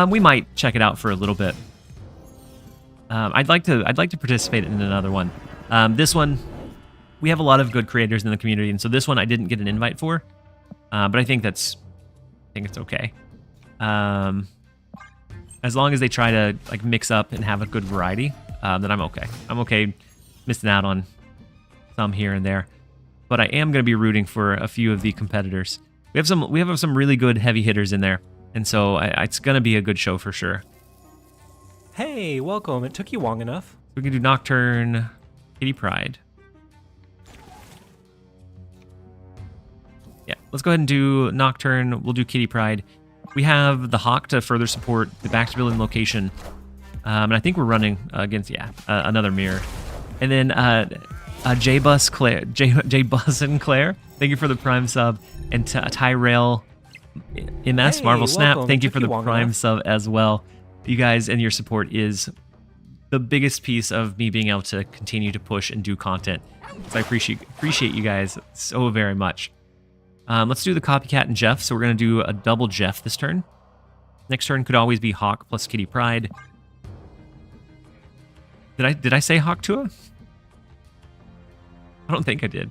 We might check it out for a little bit. I'd like to participate in another one. This one, we have a lot of good creators in the community, and so this one I didn't get an invite for, but I think it's okay. As long as they try to mix up and have a good variety, then I'm okay. I'm okay missing out on some here and there, but I am going to be rooting for a few of the competitors. We have some really good heavy hitters in there, and so it's going to be a good show for sure. Hey, welcome. It took you long enough. We can do Nocturne, Kitty Pryde. Yeah, let's go ahead and do Nocturne. We'll do Kitty Pryde. We have the Hawk to further support the back to building location. And I think we're running against, another mirror. And then J-Bus and Claire, thank you for the Prime sub. And Tyrell MS, Hey, Marvel Snap, welcome. thank you It for took the you long Prime enough. sub as well. You guys and your support is the biggest piece of me being able to continue to push and do content. So I appreciate you guys so very much. Let's do the Copycat and Jeff. So we're going to do a double Jeff this turn. Next turn could always be Hawk plus Kitty Pride. Did I say Hawk Tua? I don't think I did.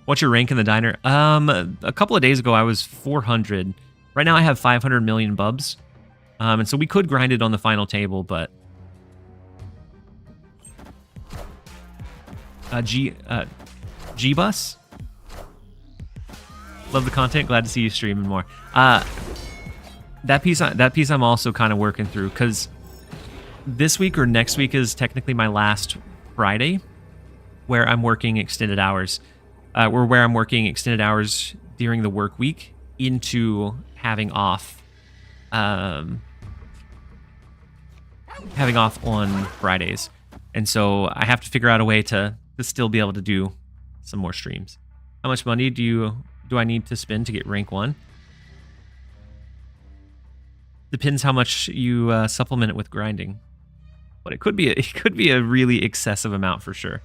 What's your rank in the diner? A couple of days ago I was 400. Right now I have 500 million bubs. And so we could grind it on the final table, but G-Bus? Love the content. Glad to see you streaming more. That piece I'm also kind of working through, because this week or next week is technically my last Friday where I'm working extended hours. Where I'm working extended hours during the work week into having off on Fridays. And so I have to figure out a way to still be able to do some more streams. How much money do I need to spend to get rank 1? Depends how much you supplement it with grinding. But it could be a really excessive amount for sure.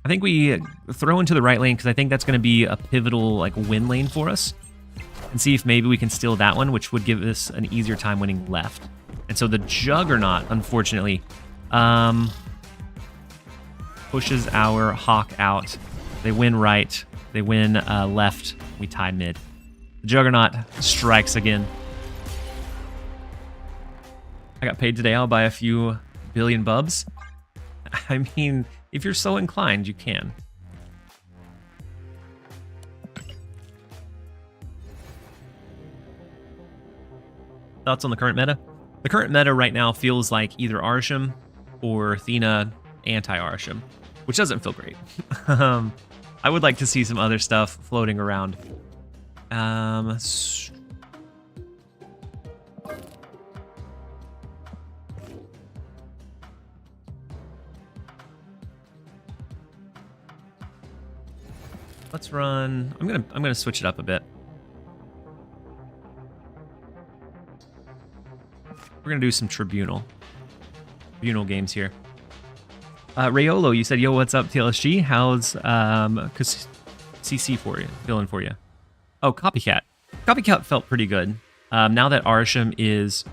I think we throw into the right lane because I think that's going to be a pivotal like win lane for us, and see if maybe we can steal that one, which would give us an easier time winning left. And so the Juggernaut, unfortunately, pushes our Hawk out. They win right. They win left. We tie mid. The Juggernaut strikes again. I got paid today. I'll buy a few billion bubs. I mean, if you're so inclined, you can. Thoughts on the current meta? The current meta right now feels like either Arsham or Athena anti-Arsham, which doesn't feel great. I would like to see some other stuff floating around. Let's run. I'm gonna switch it up a bit. We're gonna do some Tribunal games here. Rayolo, you said, "Yo, what's up, TLSG? How's CC for you? Feeling for you?" Oh, Copycat. Copycat felt pretty good. Now that Arsham is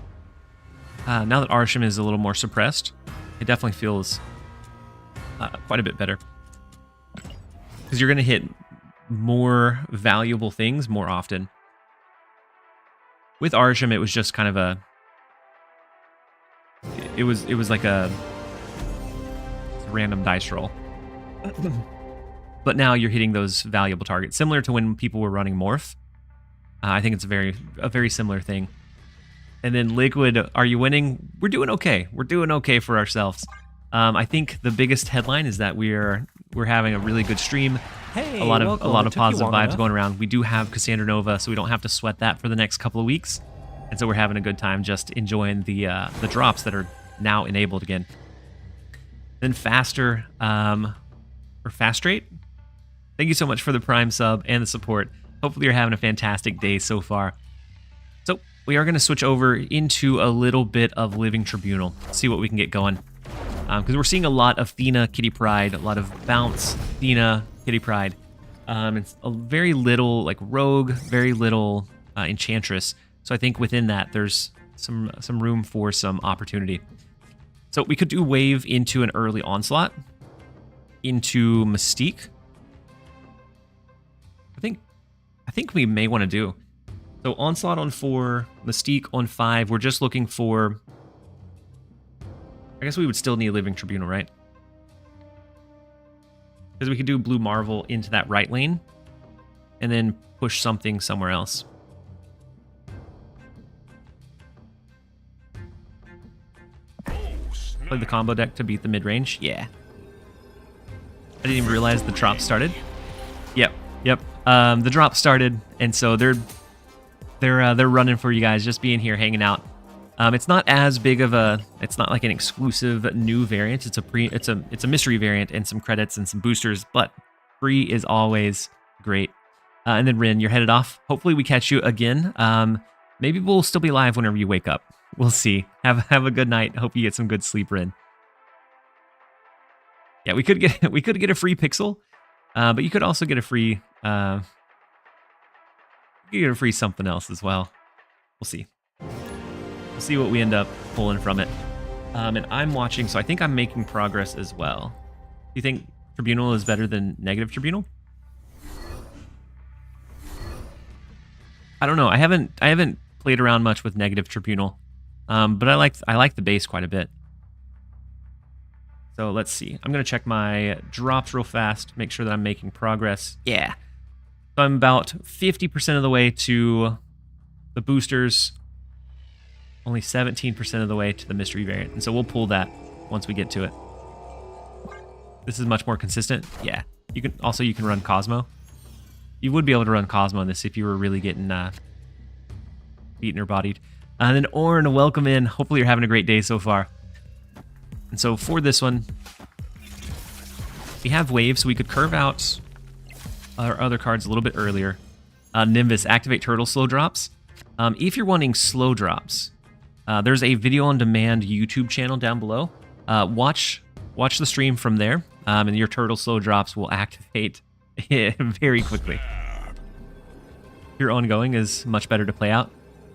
a little more suppressed, it definitely feels quite a bit better. Because you're gonna hit more valuable things more often. With Arsham, it was just kind of a. It was like a random dice roll. But now you're hitting those valuable targets, similar to when people were running Morph. I think it's a very similar thing. And then Liquid, are you winning? We're doing okay. We're doing okay for ourselves. I think the biggest headline is that we're having a really good stream. Hey, a lot of positive vibes enough. going around. We do have Cassandra Nova, so we don't have to sweat that for the next couple of weeks. And so we're having a good time just enjoying the drops that are now enabled again. Then Faster, or Fastrate, thank you so much for the Prime sub and the support. Hopefully you're having a fantastic day so far. So we are going to switch over into a little bit of Living Tribunal, see what we can get going. Because we're seeing a lot of Athena, Kitty Pride, a lot of Bounce, Athena, Kitty Pride. It's a very little like Rogue, very little Enchantress. So I think within that there's some room for some opportunity. So we could do Wave into an early Onslaught, into Mystique. I think we may want to do. So Onslaught on 4, Mystique on 5. We're just looking for. I guess we would still need Living Tribunal, right? Because we could do Blue Marvel into that right lane, and then push something somewhere else. Play the combo deck to beat the mid-range? Yeah. I didn't even realize the drop started. Yep. The drop started, and so they're running for you guys, just being here, hanging out. It's not as big of a. It's not like an exclusive new variant. It's a mystery variant and some credits and some boosters, but free is always great. And then Rin, you're headed off. Hopefully we catch you again. Maybe we'll still be live whenever you wake up. We'll see. Have a good night. Hope you get some good sleep in. Yeah, we could get a free pixel, but you could also get a free something else as well. We'll see. We'll see what we end up pulling from it. And I'm watching, so I think I'm making progress as well. Do you think Tribunal is better than Negative Tribunal? I don't know. I haven't played around much with Negative Tribunal, but I like the base quite a bit. So let's see. I'm gonna check my drops real fast, make sure that I'm making progress. Yeah. So I'm about 50% of the way to the boosters, only 17% of the way to the mystery variant, and so we'll pull that once we get to it. This is much more consistent. Yeah. You can run Cosmo. You would be able to run Cosmo on this if you were really getting beaten or bodied. And then Orn, welcome in. Hopefully you're having a great day so far. And so for this one, we have waves, so we could curve out our other cards a little bit earlier. Nimbus, activate turtle slow drops. If you're wanting slow drops, there's a video on demand YouTube channel down below. Watch the stream from there, and your turtle slow drops will activate very quickly. Your ongoing is much better to play out.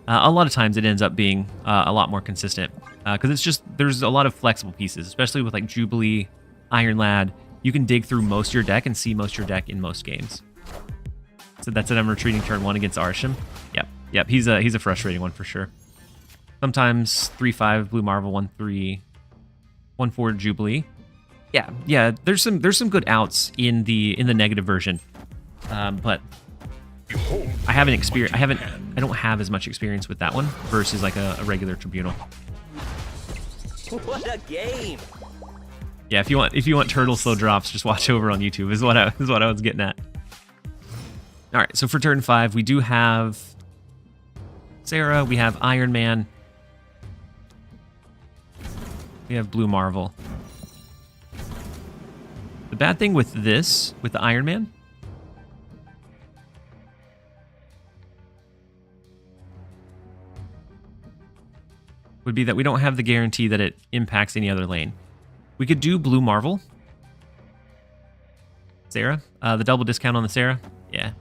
A lot of times it ends up being a lot more consistent because it's just there's a lot of flexible pieces, especially with like Jubilee, Iron Lad. You can dig through most of your deck and see most of your deck in most games. So that's it. I'm retreating turn 1 against Arsham. Yep. He's a frustrating one for sure. Sometimes 3/5 Blue Marvel, 1/3, 1/4 Jubilee. Yeah. There's some good outs in the negative version, but I don't have as much experience with that one versus like a regular Tribunal. What a game! Yeah, if you want turtle slow drops, just watch over on YouTube is what I was getting at. All right, so for turn 5, we do have Sarah, we have Iron Man, we have Blue Marvel. The bad thing with this, with the Iron Man, would be that we don't have the guarantee that it impacts any other lane. We could do Blue Marvel. Sarah, the double discount on the Sarah, yeah.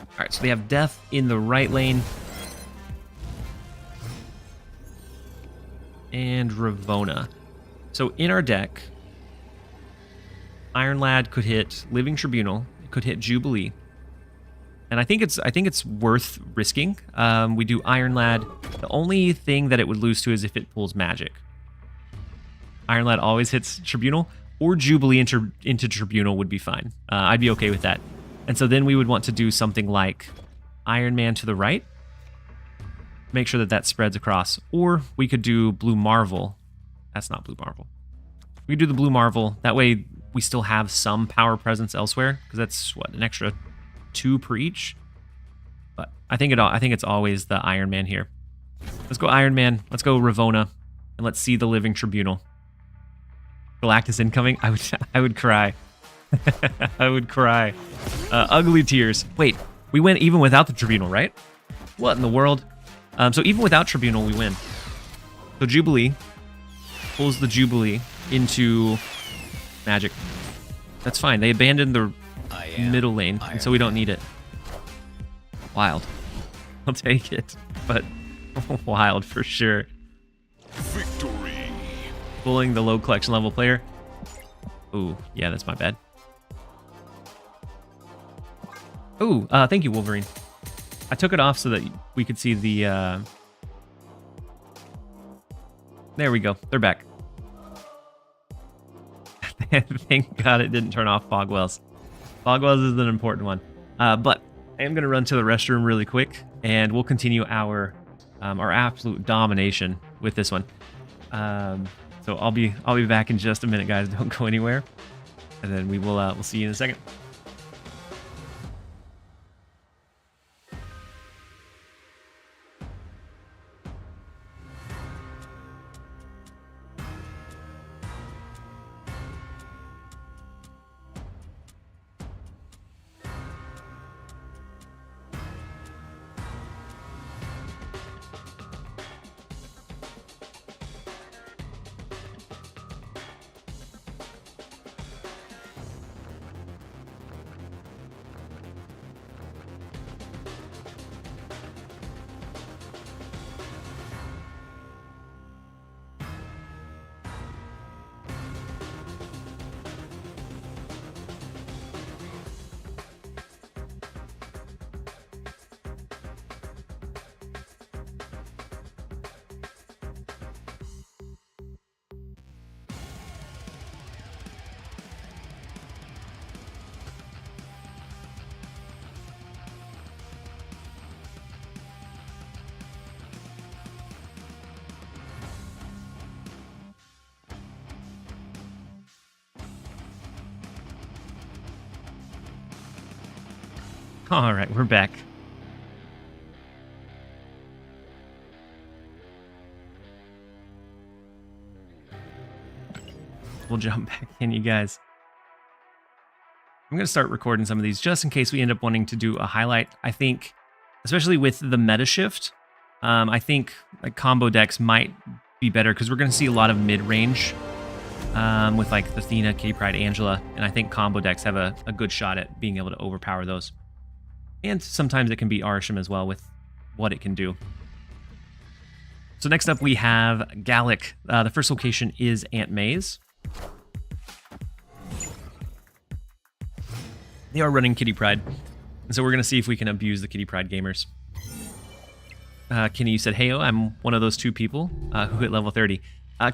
All right, so they have Death in the right lane. And Ravona. So in our deck, Iron Lad could hit Living Tribunal, it could hit Jubilee. And I think it's worth risking. We do Iron Lad. The only thing that it would lose to is if it pulls Magic. Iron Lad always hits Tribunal, or Jubilee into Tribunal would be fine. I'd be okay with that. And so then we would want to do something like Iron Man to the right. Make sure that spreads across. Or we could do Blue Marvel. That's not Blue Marvel. We could do the Blue Marvel. That way we still have some power presence elsewhere, because that's what, an extra 2 per each. But I think it's always the Iron Man here. Let's go Iron Man. Let's go Ravona, and let's see the Living Tribunal. Galactus incoming. I would cry. I would cry. Ugly tears. Wait, we win even without the Tribunal, right? What in the world? So even without Tribunal, we win. So Jubilee pulls the Jubilee into Magic. That's fine. They abandoned the middle lane, and so we don't need it. Wild. I'll take it, but wild for sure. Victory. Pulling the low collection level player. Ooh, yeah, that's my bad. Ooh, thank you, Wolverine. I took it off so that we could see the... There we go. They're back. Thank God it didn't turn off Fogwells. Fogwells is an important one. But I am going to run to the restroom really quick, and we'll continue our absolute domination with this one. So I'll be back in just a minute, guys. Don't go anywhere, and then we'll see you in a second. All right, we're back. We'll jump back in, you guys. I'm going to start recording some of these just in case we end up wanting to do a highlight. I think, especially with the meta shift, I think like combo decks might be better because we're going to see a lot of mid-range with like Athena, Kitty Pryde, Angela, and I think combo decks have a good shot at being able to overpower those. And sometimes it can be Arsham as well with what it can do. So next up we have Gallic. The first location is Aunt May's. They are running Kitty Pryde, and so we're going to see if we can abuse the Kitty Pryde gamers. Kenny, you said, "Heyo, I'm one of those 2 people who hit level 30."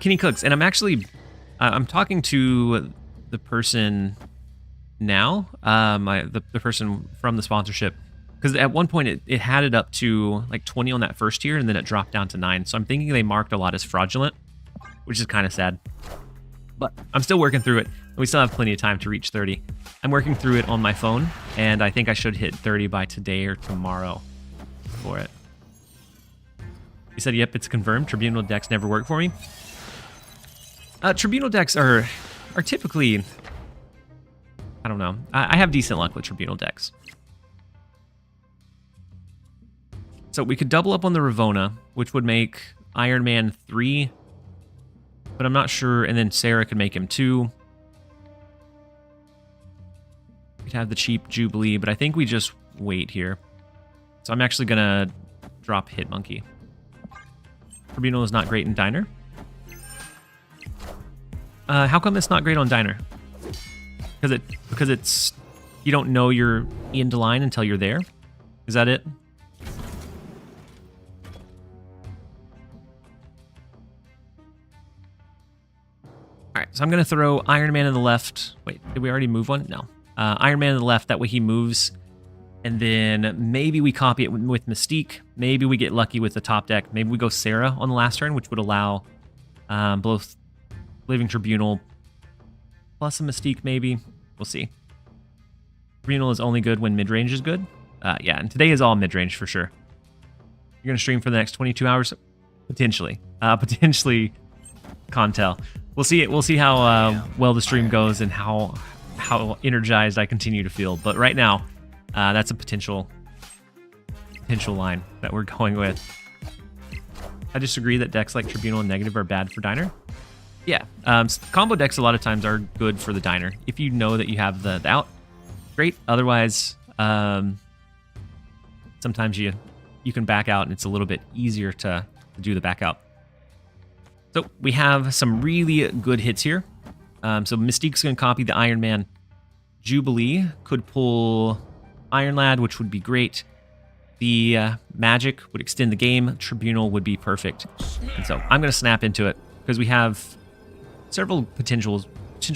Kenny Cooks, and I'm actually, I'm talking to the person now, the person from the sponsorship, because at one point it had it up to like 20 on that first tier, and then it dropped down to 9. So I'm thinking they marked a lot as fraudulent, which is kind of sad. But I'm still working through it. We still have plenty of time to reach 30. I'm working through it on my phone, and I think I should hit 30 by today or tomorrow for it. You said, yep, it's confirmed. Tribunal decks never work for me. Tribunal decks are typically, I don't know. I have decent luck with Tribunal decks. So we could double up on the Ravona, which would make Iron Man 3, but I'm not sure, and then Sarah could make him 2. We'd have the cheap Jubilee, but I think we just wait here. So I'm actually going to drop Hit Monkey. Tribunal is not great in Diner. How come it's not great on Diner? Because it's you don't know you're into line until you're there? Is that it? Alright, so I'm going to throw Iron Man in the left. Wait, did we already move one? No. Iron Man in the left, that way he moves. And then maybe we copy it with Mystique. Maybe we get lucky with the top deck. Maybe we go Sarah on the last turn, which would allow both Living Tribunal plus a Mystique maybe. We'll see. Tribunal is only good when mid-range is good. Yeah, and today is all mid-range for sure. You're going to stream for the next 22 hours? Potentially. Potentially, can't tell. We'll see it. We'll see how well the stream goes and how energized I continue to feel. But right now, that's a potential line that we're going with. I disagree that decks like Tribunal and Negative are bad for Diner. Yeah, combo decks a lot of times are good for the Diner. If you know that you have the out, great. Otherwise, sometimes you can back out and it's a little bit easier to do the back out. So we have some really good hits here. So Mystique's going to copy the Iron Man. Jubilee could pull Iron Lad, which would be great. The Magic would extend the game. Tribunal would be perfect. And so I'm going to snap into it because we have several potential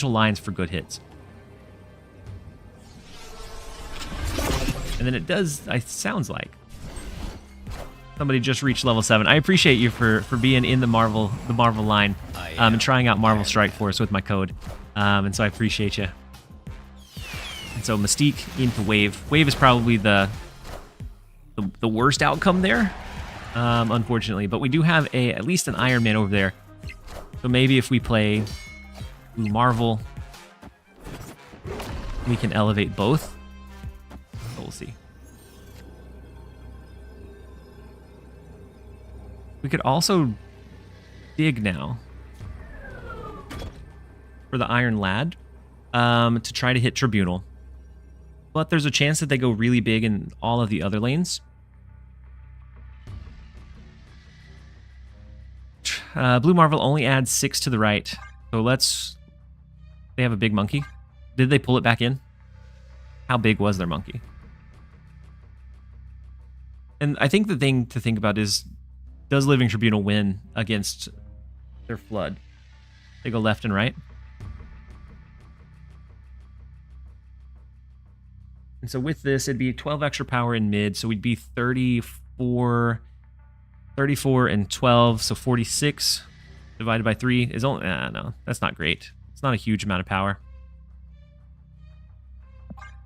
lines for good hits. And then it does, sounds like somebody just reached level 7. I appreciate you for being in the Marvel line and trying out Marvel Strike Force with my code. And so I appreciate you. And so Mystique into Wave. Wave is probably the worst outcome there, unfortunately. But we do have at least an Iron Man over there. So maybe if we play Blue Marvel, we can elevate both. But we'll see. We could also dig now for the Iron Lad to try to hit Tribunal. But there's a chance that they go really big in all of the other lanes. Blue Marvel only adds 6 to the right. So they have a big monkey. Did they pull it back in? How big was their monkey? And I think the thing to think about is, does Living Tribunal win against their Flood? They go left and right. And so with this, it'd be 12 extra power in mid. So we'd be 34 and 12. So 46 divided by 3 is only... no, that's not great. It's not a huge amount of power.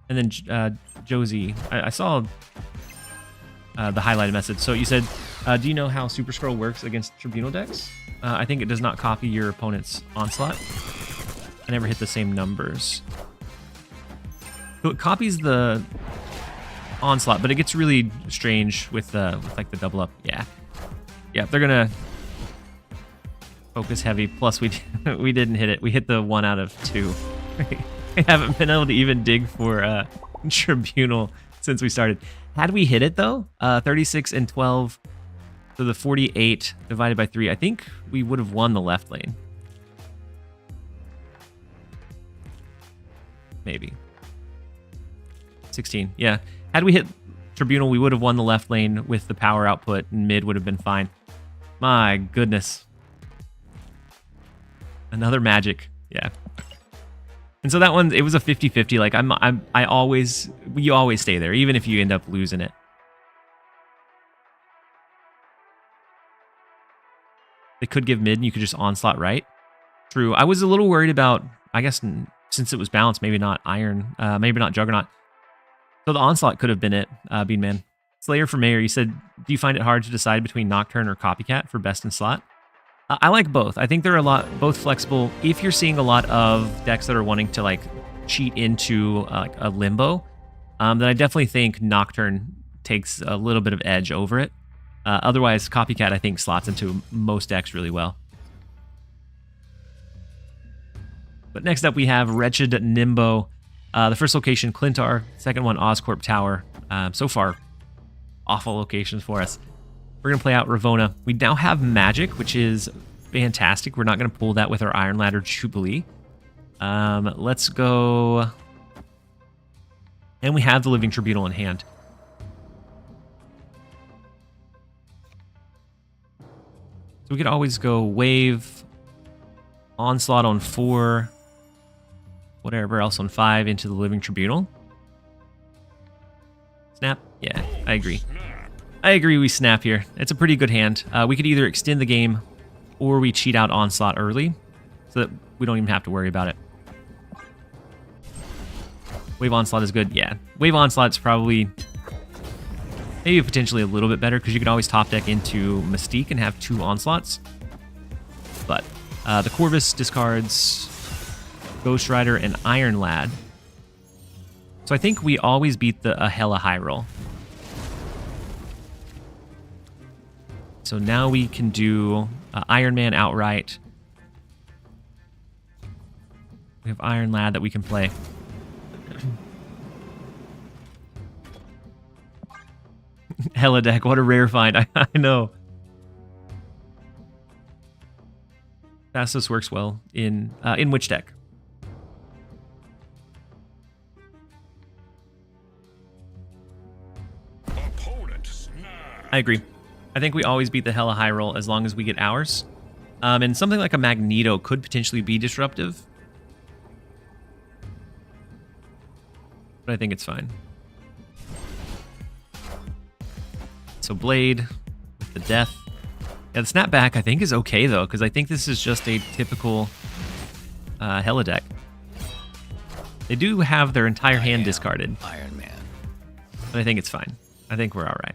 And then Josie, I saw the highlighted message. So you said, do you know how Super Scroll works against Tribunal decks? I think it does not copy your opponent's Onslaught. I never hit the same numbers. So it copies the Onslaught, but it gets really strange with like the double up. Yeah, they're gonna focus heavy. Plus we we didn't hit it. We hit the 1 out of 2. We haven't been able to even dig for Tribunal since we started. Had we hit it though, 36 and 12, so the 48 divided by 3, I think we would have won the left lane. Maybe. 16, yeah. Had we hit Tribunal, we would have won the left lane with the power output, and mid would have been fine. My goodness. Another magic, yeah. And so that one, it was a 50-50. Like we always stay there, even if you end up losing it. They could give mid and you could just onslaught right. True. I was a little worried about, I guess, since it was balanced, maybe not Iron, maybe not Juggernaut. So the onslaught could have been it, Beanman. Slayer for Mayor, you said, do you find it hard to decide between Nocturne or Copycat for best in slot? I like both. I think they're both flexible. If you're seeing a lot of decks that are wanting to like cheat into like a limbo, then I definitely think Nocturne takes a little bit of edge over it. Otherwise, Copycat I think slots into most decks really well. But next up we have Wretched Nimbo. The first location, Clintar. Second one, Oscorp Tower. So far, awful locations for us. We're going to play out Ravona. We now have Magic, which is fantastic. We're not going to pull that with our Iron Ladder Jubilee. Let's go. And we have the Living Tribunal in hand. So we could always go Wave, Onslaught on 4, whatever else on 5 into the Living Tribunal. Snap? Yeah, I agree. I agree we snap here. It's a pretty good hand. We could either extend the game or we cheat out Onslaught early so that we don't even have to worry about it. Wave Onslaught is good. Yeah. Wave Onslaught's probably maybe potentially a little bit better because you could always top deck into Mystique and have 2 Onslaughts. But the Corvus discards Ghost Rider and Iron Lad. So I think we always beat a hella high roll. So now we can do Iron Man outright. We have Iron Lad that we can play. Hella deck, what a rare find. I know. Thassos works well in which deck? I agree. I think we always beat the hella high roll as long as we get ours. And something like a Magneto could potentially be disruptive. But I think it's fine. So Blade with the Death. Yeah, the Snapback I think is okay though, because I think this is just a typical hella deck. They do have their entire hand discarded. Iron Man. But I think it's fine. I think we're all right.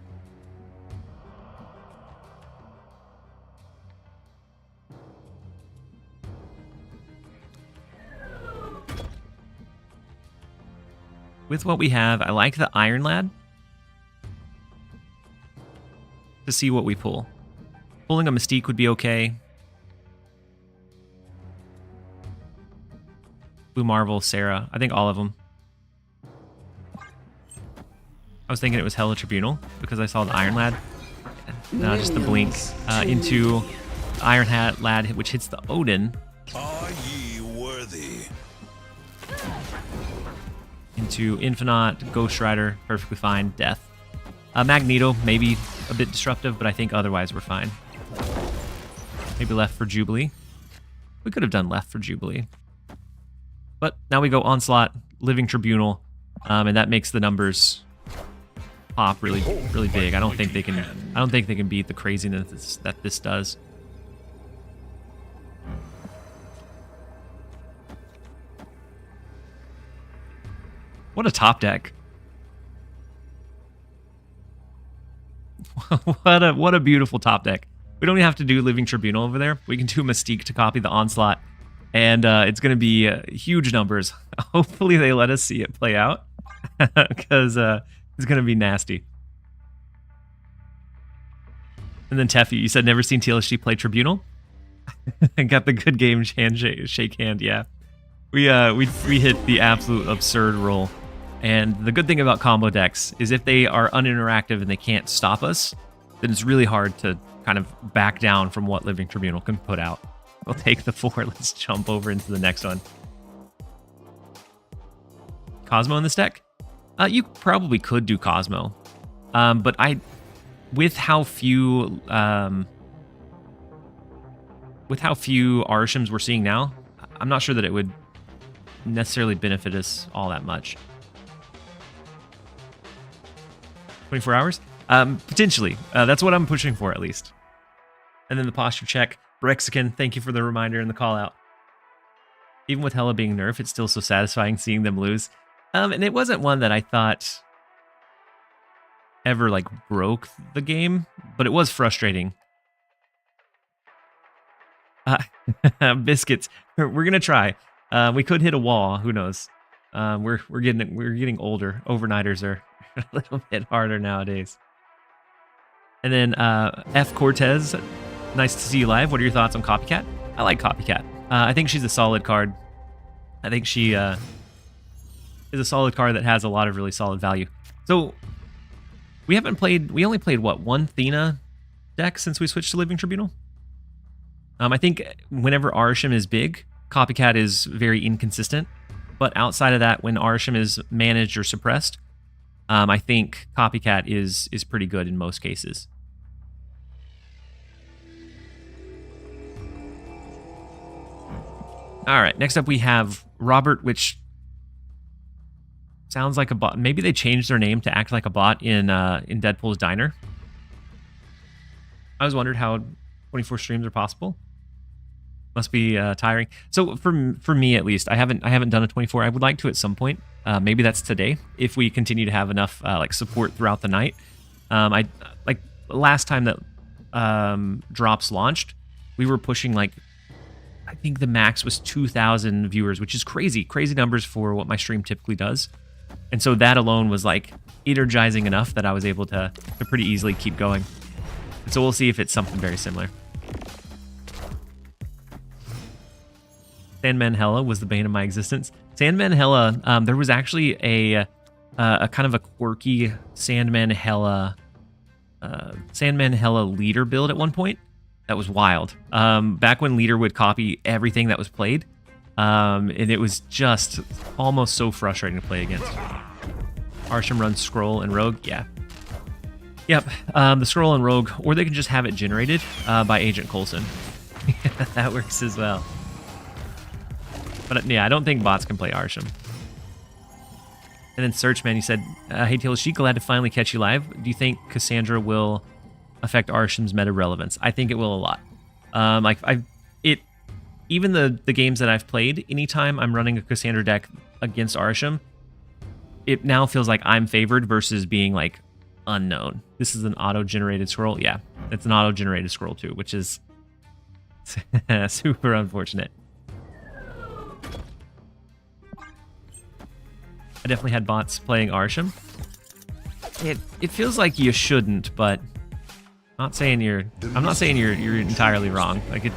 With what we have, I like the Iron Lad to see what we pull. Pulling a Mystique would be okay. Blue Marvel, Sarah, I think all of them. I was thinking it was Hella Tribunal because I saw the Iron Lad. No, just the blink into Iron Lad, which hits the Odin. Are ye worthy? Into Infinite, Ghost Rider, perfectly fine, Death. Magneto, maybe a bit disruptive, but I think otherwise we're fine. Maybe left for Jubilee. We could have done left for Jubilee. But now we go Onslaught, Living Tribunal, and that makes the numbers pop really, really big. I don't think they can beat the craziness that this does. What a top deck. what a beautiful top deck. We don't even have to do Living Tribunal over there. We can do Mystique to copy the Onslaught, and it's going to be huge numbers. Hopefully they let us see it play out, because it's going to be nasty. And then Teffy, you said never seen TLSG play Tribunal? I got the good game shake hand, yeah. We hit the absolute absurd roll. And the good thing about combo decks is if they are uninteractive and they can't stop us, then it's really hard to kind of back down from what Living Tribunal can put out. We'll take the 4. Let's jump over into the next one. Cosmo in this deck? You probably could do Cosmo. But with how few Arshams we're seeing now, I'm not sure that it would necessarily benefit us all that much. 24 hours? Potentially. That's what I'm pushing for, at least. And then the posture check. Brexican, thank you for the reminder and the call out. Even with Hela being nerfed, it's still so satisfying seeing them lose. And it wasn't one that I thought ever like broke the game, but it was frustrating. Biscuits. We're gonna try. We could hit a wall. Who knows? We're getting older. Overnighters are a little bit harder nowadays. And then F Cortez, nice to see you live. What are your thoughts on Copycat? I like Copycat. I think she's a solid card. I think she is a solid card that has a lot of really solid value. So we only played what, one Thena deck since we switched to Living Tribunal? I think whenever Arsham is big, Copycat is very inconsistent. But outside of that, when Arsham is managed or suppressed, I think Copycat is pretty good in most cases. All right, next up we have Robert, which sounds like a bot. Maybe they changed their name to act like a bot in Deadpool's Diner. I was wondering how 24 streams are possible. Must be tiring. So for me at least, I haven't done a 24. I would like to at some point. Maybe that's today if we continue to have enough like support throughout the night. I like last time that drops launched, we were pushing like, I think the max was 2,000 viewers, which is crazy numbers for what my stream typically does. And so that alone was like energizing enough that I was able to pretty easily keep going. And so we'll see if it's something very similar. Sandman Hela was the bane of my existence. Sandman Hela, there was actually a kind of a quirky Sandman Hela leader build at one point. That was wild. Back when leader would copy everything that was played, and it was just almost so frustrating to play against. Arsham runs scroll and rogue, yeah. Yep, the scroll and rogue, or they can just have it generated by Agent Coulson. That works as well. But yeah, I don't think bots can play Arsham. And then Searchman, you said, hey TLSG, glad to finally catch you live. Do you think Cassandra will affect Arsham's meta relevance? I think it will a lot. Even the games that I've played, anytime I'm running a Cassandra deck against Arsham, it now feels like I'm favored versus being like unknown. This is an auto-generated scroll. Yeah, it's an auto-generated scroll too, which is super unfortunate. I definitely had bots playing Arsham. It feels like you shouldn't, but I'm not saying you're entirely wrong. Like it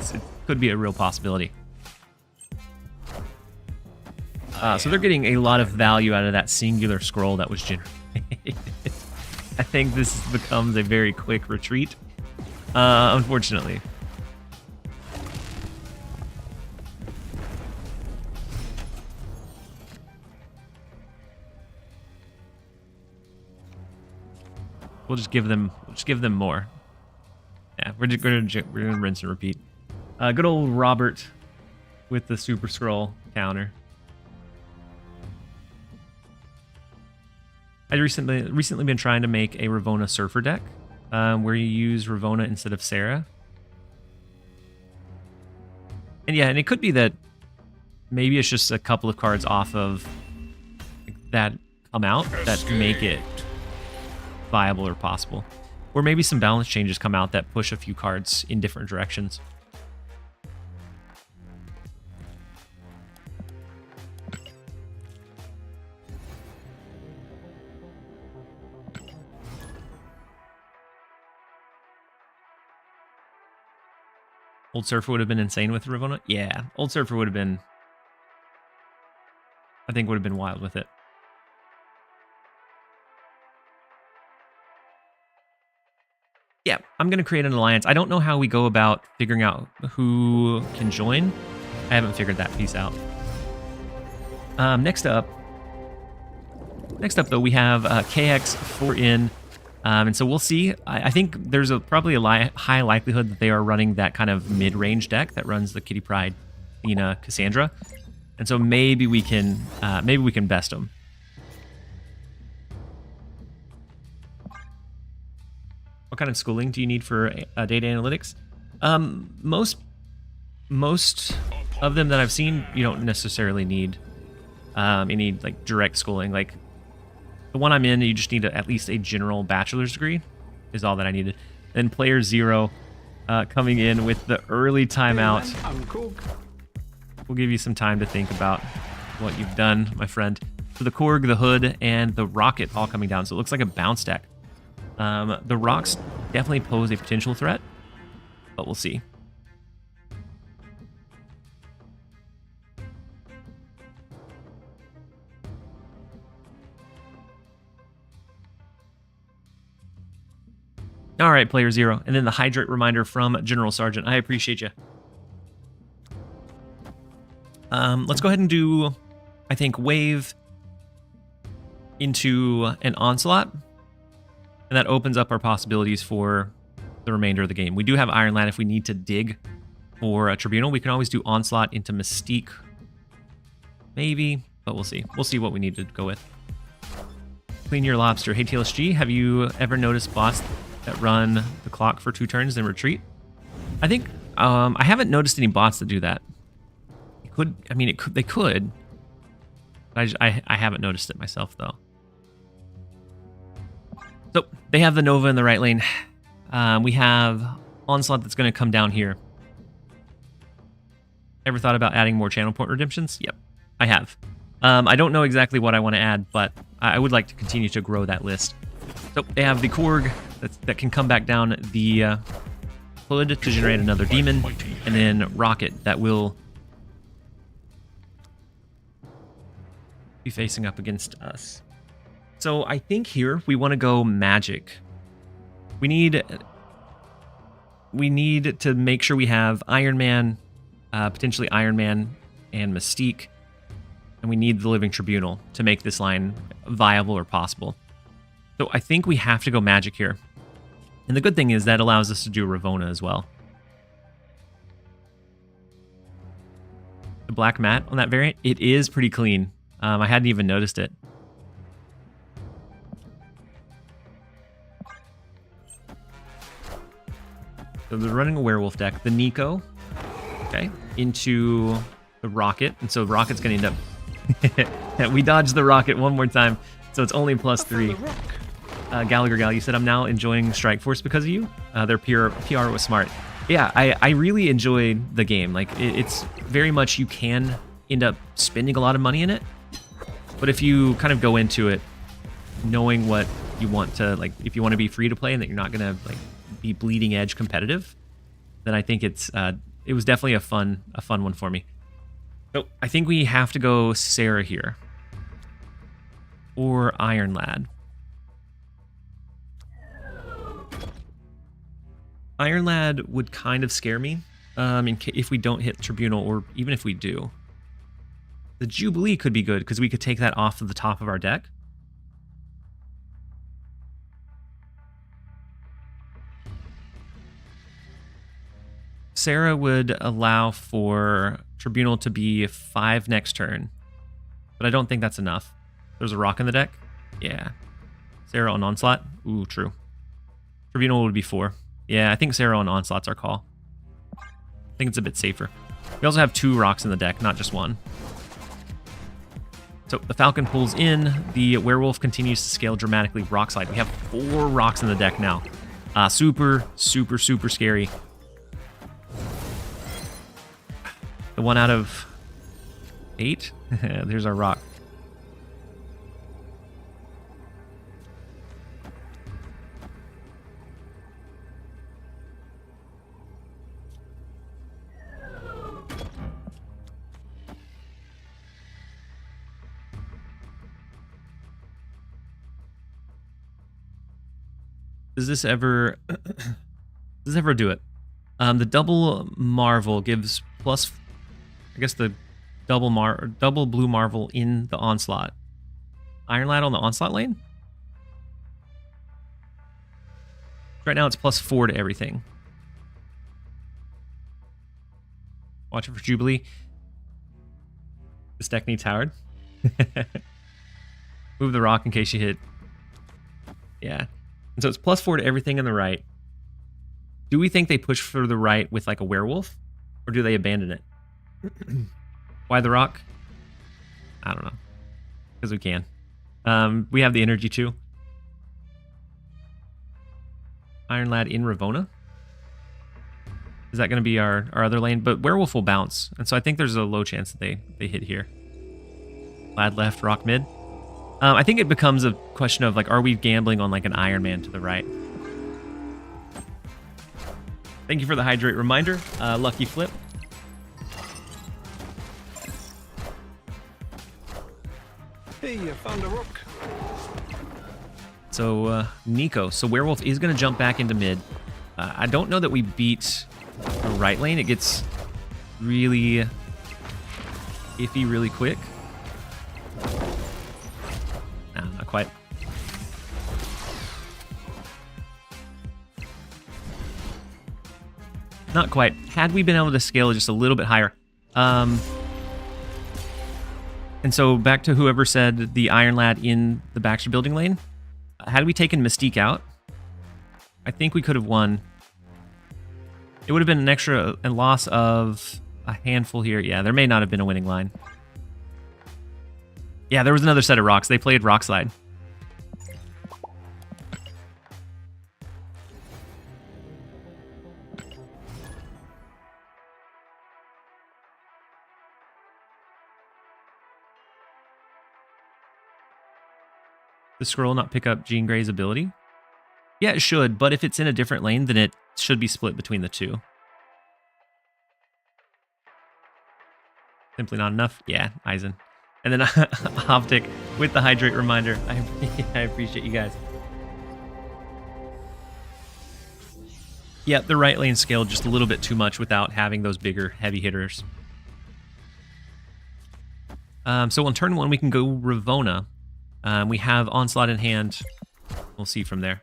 could be a real possibility. So they're getting a lot of value out of that singular scroll that was generated. I think this becomes a very quick retreat, unfortunately. We'll just give them more. Yeah, we're gonna rinse and repeat. Good old Robert with the super scroll counter. I recently been trying to make a Ravonna Surfer deck, where you use Ravonna instead of Sarah. And yeah, and it could be that maybe it's just a couple of cards off of that come out that make it viable or possible. Or maybe some balance changes come out that push a few cards in different directions. Old Surfer would have been insane with Ravonna? Yeah, Old Surfer would have been... I think would have been wild with it. Yeah, I'm going to create an alliance. I don't know how we go about figuring out who can join. I haven't figured that piece out. Next up, though, we have KX4 in. And so we'll see. I think there's probably a high likelihood that they are running that kind of mid-range deck that runs the Kitty Pryde, Athena, Cassandra. And so maybe we can best them. What kind of schooling do you need for data analytics? Most of them that I've seen, you don't necessarily need any like direct schooling. Like the one I'm in, you just need at least a general bachelor's degree is all that I needed. Then player 0 coming in with the early timeout. We'll give you some time to think about what you've done, my friend. So the Korg, the Hood, and the Rocket all coming down. So it looks like a bounce deck. The rocks definitely pose a potential threat, but we'll see. All right, player 0. And then the hydrate reminder from General Sergeant. I appreciate you. Let's go ahead and do, I think, wave into an onslaught. And that opens up our possibilities for the remainder of the game. We do have Iron Lad if we need to dig for a Tribunal. We can always do Onslaught into Mystique. Maybe, but we'll see. We'll see what we need to go with. Clean Your Lobster. Hey, TLSG, have you ever noticed bots that run the clock for 2 turns then retreat? I think I haven't noticed any bots that do that. They could. I haven't noticed it myself, though. So they have the Nova in the right lane. We have Onslaught that's going to come down here. Ever thought about adding more channel point redemptions? Yep, I have. I don't know exactly what I want to add, but I would like to continue to grow that list. So they have the Korg that can come back down, the Hood to generate another demon, and then Rocket that will be facing up against us. So I think here we want to go magic. We need to make sure we have Iron Man, potentially Iron Man and Mystique, and we need the Living Tribunal to make this line viable or possible. So I think we have to go magic here. And the good thing is that allows us to do Ravonna as well. The black mat on that variant, it is pretty clean. I hadn't even noticed it. So they're running a werewolf deck. The Nico, okay, into the Rocket. And so Rocket's going to end up... We dodged the Rocket one more time, so it's only +3. Gallagher Gal, you said, I'm now enjoying Strike Force because of you. Their PR was smart. Yeah, I really enjoyed the game. Like, it's very much, you can end up spending a lot of money in it. But if you kind of go into it knowing what you want to, like, if you want to be free to play and that you're not going to, like, be bleeding edge competitive, then I think it was definitely a fun one for me. So I think we have to go Sarah here. Or Iron Lad. Iron Lad would kind of scare me if we don't hit Tribunal, or even if we do. The Jubilee could be good because we could take that off of the top of our deck. Sarah would allow for Tribunal to be 5 next turn, but I don't think that's enough. There's a rock in the deck? Yeah. Sarah on Onslaught? Ooh, true. Tribunal would be 4. Yeah, I think Sarah on Onslaught's our call. I think it's a bit safer. We also have 2 rocks in the deck, not just 1. So the Falcon pulls in. The Werewolf continues to scale dramatically. Rock Slide. We have 4 rocks in the deck now. Super, super, super scary. The 1 out of 8. There's our rock. Does this ever do it? The double Marvel gives plus, I guess the double blue Marvel in the onslaught. Iron Lad on the onslaught lane? Right now it's +4 to everything. Watch it for Jubilee. This deck needs Howard. Move the rock in case you hit. Yeah. And so it's +4 to everything on the right. Do we think they push for the right with like a werewolf? Or do they abandon it? Why the rock? I don't know. Because we can. We have the energy too. Iron Lad in Ravona. Is that going to be our other lane? But werewolf will bounce. And so I think there's a low chance that they hit here. Lad left, rock mid. I think it becomes a question of like, are we gambling on like an Iron Man to the right? Thank you for the hydrate reminder. Lucky flip. Hey, I found a rook. So Nico. So werewolf is going to jump back into mid. I don't know that we beat the right lane. It gets really iffy really quick. No, not quite. Not quite. Had we been able to scale just a little bit higher. And so back to whoever said the Iron Lad in the Baxter building lane. Had we taken Mystique out, I think we could have won. It would have been an extra loss of a handful here. Yeah, there may not have been a winning line. Yeah, there was another set of rocks. They played Rock Slide. The scroll not pick up Jean Grey's ability? Yeah, it should, but if it's in a different lane, then it should be split between the two. Simply not enough? Yeah, Eisen. And then Optic with the hydrate reminder. I appreciate you guys. Yeah, the right lane scaled just a little bit too much without having those bigger heavy hitters. So on turn 1, we can go Ravona. We have Onslaught in hand. We'll see from there.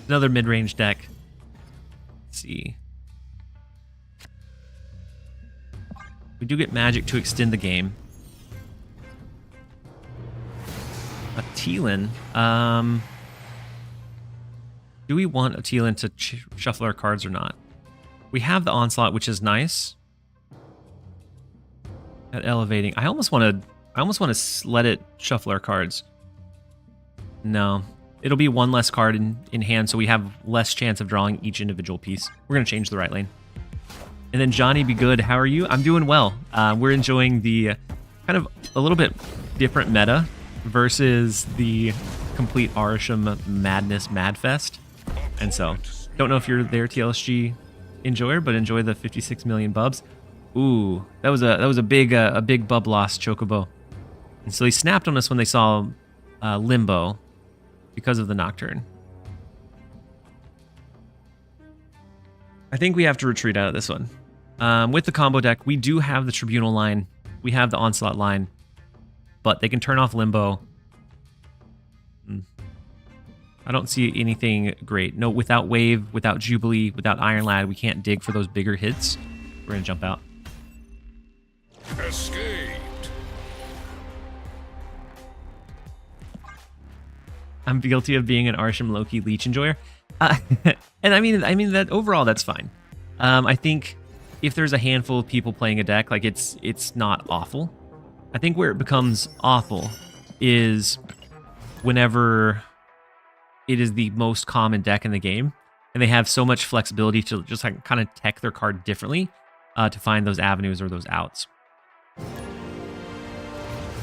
Another mid-range deck. Let's see. We do get magic to extend the game. A Teelan. Do we want a Teelan to shuffle our cards or not? We have the Onslaught, which is nice. At elevating. I almost want to let it shuffle our cards. No. It'll be one less card in hand, so we have less chance of drawing each individual piece. We're going to change the right lane. And then Johnny Be Good, how are you? I'm doing well. We're enjoying the kind of a little bit different meta versus the complete Arisham madness madfest. And so, don't know if you're there, TLSG enjoyer, but enjoy the 56 million bubs. Ooh, that was a big bub loss, Chocobo. And so they snapped on us when they saw Limbo because of the Nocturne. I think we have to retreat out of this one. With the combo deck, we do have the Tribunal line. We have the Onslaught line. But they can turn off Limbo. I don't see anything great. No, without Wave, without Jubilee, without Iron Lad, we can't dig for those bigger hits. We're going to jump out. Escaped. I'm guilty of being an Arsham Loki Leech enjoyer. And I mean that overall, that's fine. I think if there's a handful of people playing a deck, like it's not awful. I think where it becomes awful is whenever it is the most common deck in the game. And they have so much flexibility to just like kind of tech their card differently to find those avenues or those outs.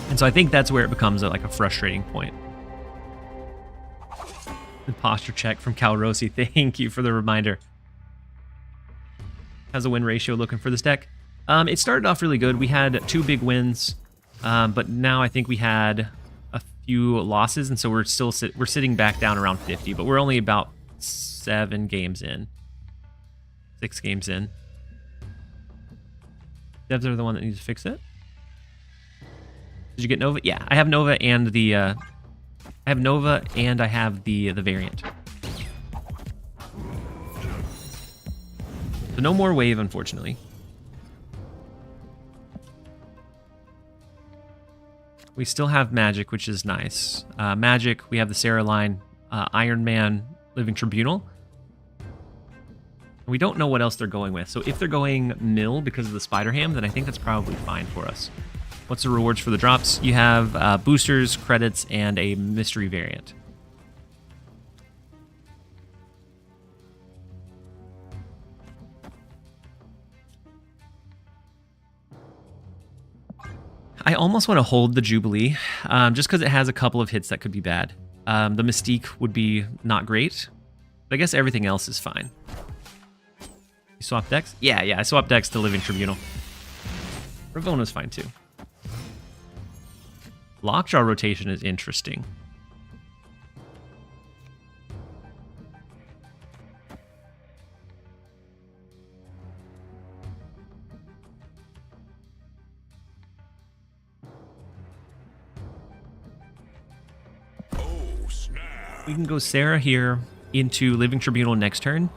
And so I think that's where it becomes like a frustrating point. The posture check from Calrosi. Thank you for the reminder. How's the win ratio looking for this deck? It started off really good. We had 2 big wins, but now I think we had a few losses, and so we're still we're sitting back down around 50, but we're only about 7 games in. 6 games in. Devs are the one that needs to fix it. Did you get Nova? Yeah, I have Nova and the I have Nova and I have the variant. So no more wave, unfortunately. We still have Magic, which is nice. Magic, we have the Sarah line, Iron Man, Living Tribunal. We don't know what else they're going with. So if they're going Mill because of the Spider Ham, then I think that's probably fine for us. What's the rewards for the drops? You have boosters, credits, and a mystery variant. I almost want to hold the Jubilee, just because it has a couple of hits that could be bad. The Mystique would be not great, but I guess everything else is fine. You swap decks? Yeah, I swapped decks to Living Tribunal. Ravona's fine too. Lockjaw rotation is interesting. We can go Sarah here into Living Tribunal next turn,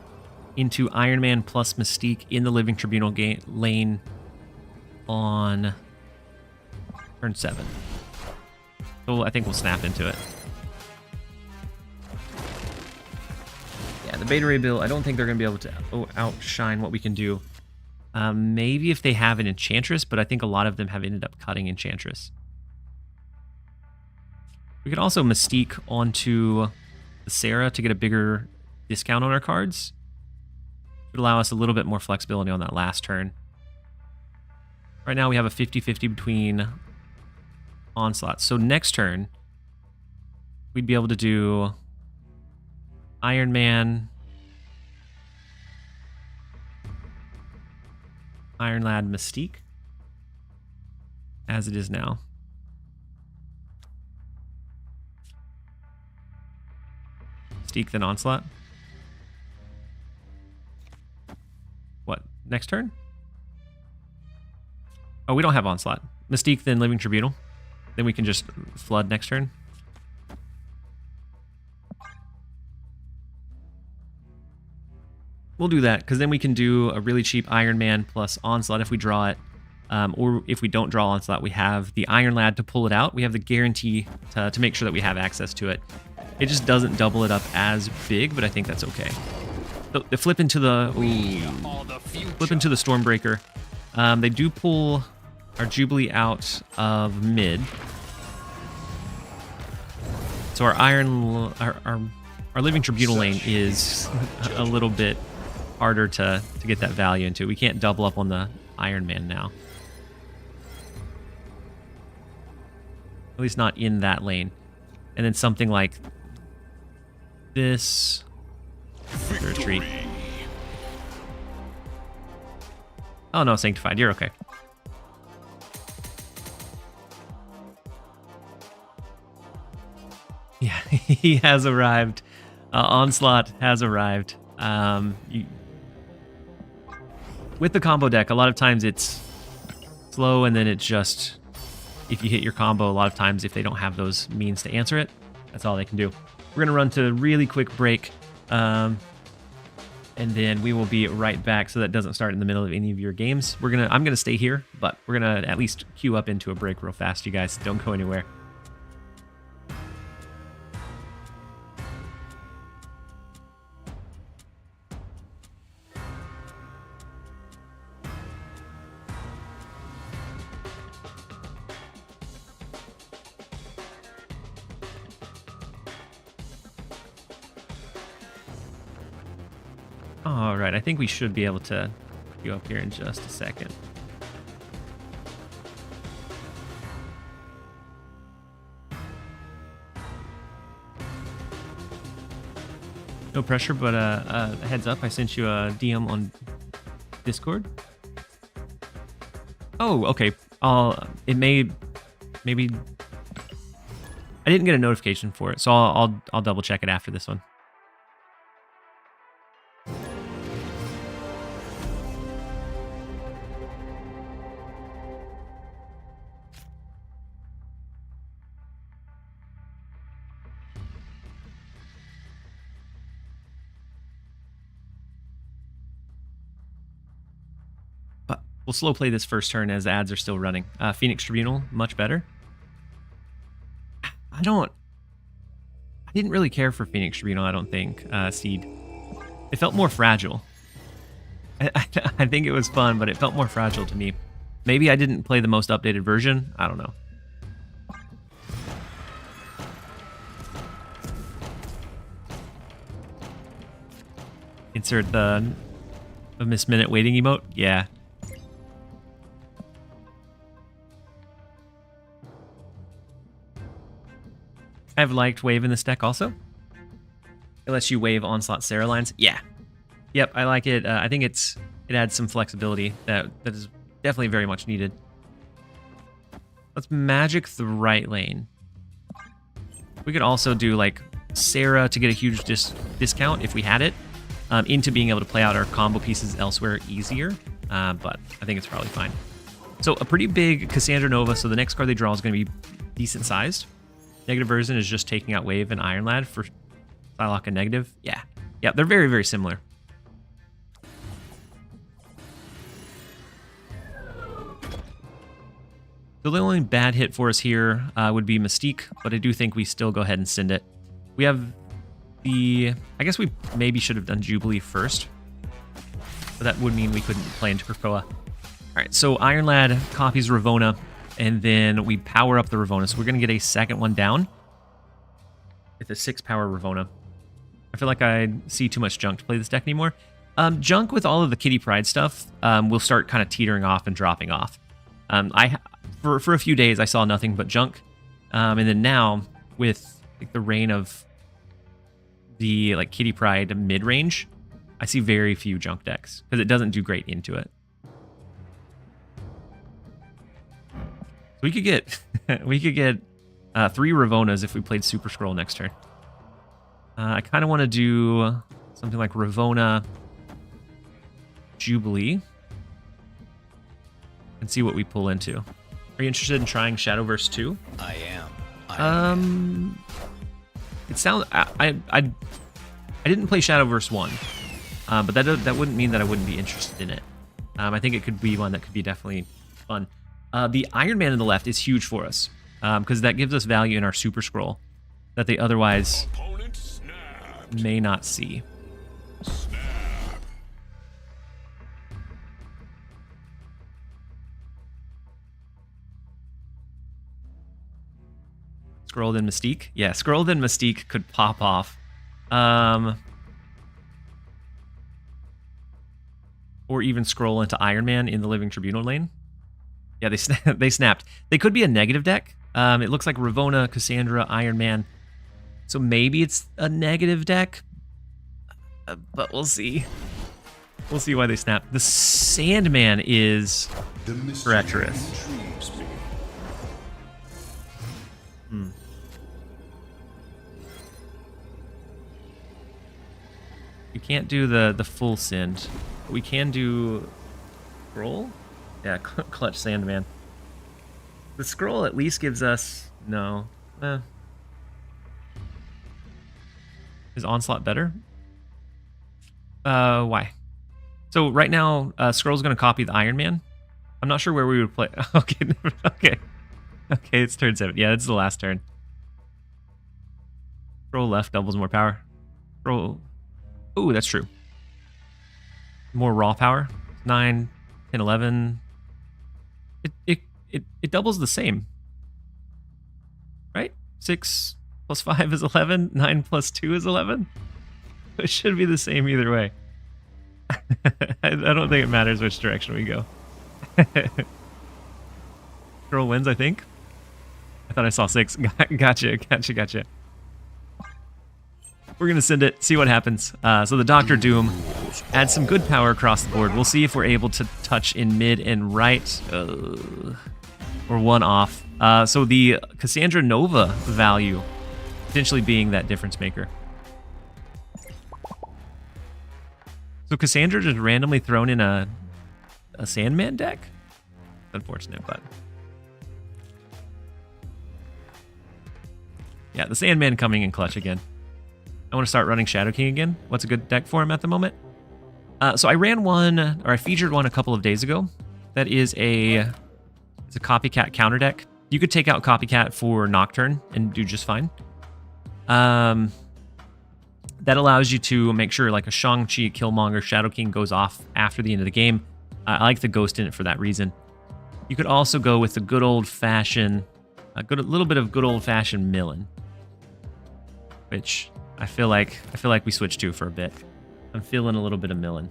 into Iron Man plus Mystique in the Living Tribunal lane on turn 7. So I think we'll snap into it. Yeah, the Beta Ray Bill, I don't think they're going to be able to outshine what we can do. Maybe if they have an Enchantress, but I think a lot of them have ended up cutting Enchantress. We could also Mystique onto the Sarah to get a bigger discount on our cards. It would allow us a little bit more flexibility on that last turn. Right now we have a 50-50 between onslaughts. So next turn, we'd be able to do Iron Man, Iron Lad, Mystique, as it is now. Mystique, then Onslaught. What, next turn? Oh, we don't have Onslaught. Mystique, then Living Tribunal. Then we can just flood next turn. We'll do that, because then we can do a really cheap Iron Man plus Onslaught if we draw it. Or if we don't draw Onslaught, we have the Iron Lad to pull it out. We have the guarantee to make sure that we have access to it. It just doesn't double it up as big, but I think that's okay. So they flip into the Stormbreaker. They do pull our Jubilee out of mid. So our Living Tribunal lane is a little bit harder to get that value into. We can't double up on the Iron Man now. At least not in that lane. And then something like this. Retreat. Oh no, Sanctified. You're okay. Yeah, he has arrived. Onslaught has arrived. With the combo deck, a lot of times it's slow, and then it just, if you hit your combo, a lot of times if they don't have those means to answer it, that's all they can do. We're gonna run to a really quick break, and then we will be right back, so that doesn't start in the middle of any of your games. I'm gonna stay here, but we're gonna at least queue up into a break real fast. You guys don't go anywhere. All right, I think we should be able to go up here in just a second. No pressure, but a heads up. I sent you a DM on Discord. Oh, okay. Maybe I didn't get a notification for it, so I'll double check it after this one. We'll slow play this first turn as ads are still running. Phoenix Tribunal, much better. I didn't really care for Phoenix Tribunal, I don't think, Seed. It felt more fragile. I think it was fun, but it felt more fragile to me. Maybe I didn't play the most updated version. I don't know. Insert the Miss Minute waiting emote. Yeah. I've liked Wave in this deck also. It lets you wave Onslaught Sarah lines. Yeah. Yep, I like it. I think it adds some flexibility that is definitely very much needed. Let's magic the right lane. We could also do like Sarah to get a huge discount if we had it, into being able to play out our combo pieces elsewhere easier. But I think it's probably fine. So a pretty big Cassandra Nova. So the next card they draw is going to be decent sized. Negative version is just taking out Wave and Iron Lad for Psylocke and Negative. Yeah. Yeah, they're very, very similar. So the only bad hit for us here would be Mystique, but I do think we still go ahead and send it. We have the... I guess we maybe should have done Jubilee first. But that would mean we couldn't play into Krakoa. Alright, so Iron Lad copies Ravona, and then we power up the Ravona. So we're going to get a second one down with a 6-power Ravona. I feel like I see too much junk to play this deck anymore. Junk with all of the Kitty Pride stuff will start kind of teetering off and dropping off. For a few days, I saw nothing but junk. And then now, with like, the reign of the like Kitty Pride mid-range, I see very few junk decks because it doesn't do great into it. We could get 3 Ravonas if we played Super Scroll next turn. I kind of want to do something like Ravona Jubilee and see what we pull into. Are you interested in trying Shadowverse 2? I am. It sounds I didn't play Shadowverse 1, but that wouldn't mean that I wouldn't be interested in it. I think it could be one that could be definitely fun. The Iron Man on the left is huge for us because that gives us value in our Super Scroll that they otherwise may not see. Scroll then Mystique. Yeah, Scroll then Mystique could pop off. Or even scroll into Iron Man in the Living Tribunal lane. Yeah, they snapped. They could be a negative deck. It looks like Ravona, Cassandra, Iron Man. So maybe it's a negative deck. But we'll see. We'll see why they snap. The Sandman is treacherous. We can't do the full send. We can do scroll? Yeah, clutch Sandman. The scroll at least gives us... No. Is Onslaught better? Why? So right now, Scroll's going to copy the Iron Man. I'm not sure where we would play. Okay, okay. Okay, it's turn 7. Yeah, it's the last turn. Scroll left doubles more power. Scroll... Ooh, that's true. More raw power. 9, 10, 11... It doubles the same, right? 6 plus 5 is 11. 9 plus 2 is 11. It should be the same either way. I don't think it matters which direction we go. Girl wins, I think. I thought I saw 6. Gotcha. We're going to send it, see what happens. So the Dr. Doom adds some good power across the board. We'll see if we're able to touch in mid and right. Or one off. So the Cassandra Nova value potentially being that difference maker. So Cassandra just randomly thrown in a Sandman deck? Unfortunate, but... yeah, the Sandman coming in clutch again. I want to start running Shadow King again. What's a good deck for him at the moment? So I ran one, or I featured one a couple of days ago. That is it's a Copycat counter deck. You could take out Copycat for Nocturne and do just fine. That allows you to make sure like a Shang-Chi, Killmonger, Shadow King goes off after the end of the game. I like the Ghost in it for that reason. You could also go with the good old-fashioned, a little bit of good old-fashioned Millen, which I feel like we switched to for a bit. I'm feeling a little bit of Millen.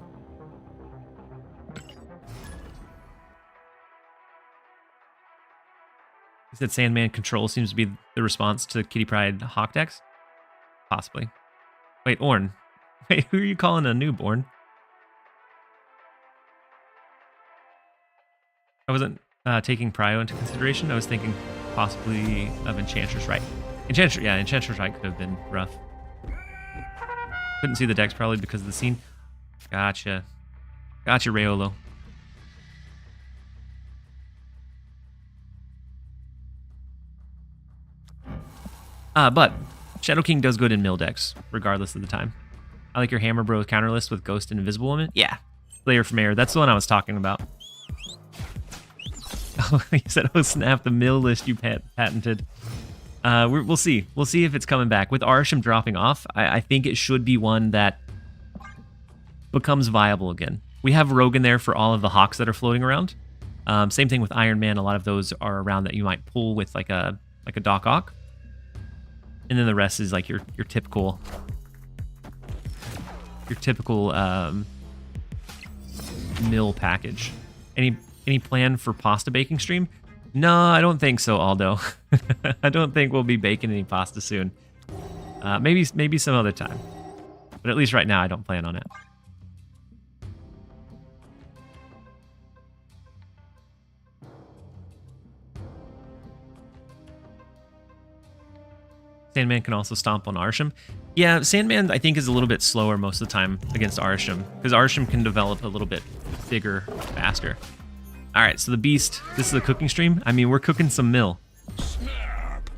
You said Sandman Control seems to be the response to Kitty Pryde Hawk decks? Possibly. Wait, Orn. Wait, who are you calling a noob, Orn? I wasn't taking Prio into consideration. I was thinking possibly of Enchantress Right. Enchantress Right could have been rough. Couldn't see the decks probably because of the scene. Gotcha, Rayolo. But Shadow King does good in mill decks, regardless of the time. I like your Hammer Bro counter list with Ghost and Invisible Woman. Yeah, Slayer from Air. That's the one I was talking about. Oh, you said, oh snap, the mill list you patented. We'll see. We'll see if it's coming back. With Arsham dropping off, I think it should be one that becomes viable again. We have Rogue in there for all of the Hawks that are floating around. Same thing with Iron Man. A lot of those are around that you might pull with like a Doc Ock. And then the rest is like your typical mill package. Any plan for pasta baking stream? No, I don't think so, Aldo. I don't think we'll be baking any pasta soon. Maybe some other time. But at least right now, I don't plan on it. Sandman can also stomp on Arsham. Yeah, Sandman, I think, is a little bit slower most of the time against Arsham, because Arsham can develop a little bit bigger, faster. All right, so the Beast, this is a cooking stream. I mean, we're cooking some mill. Snap.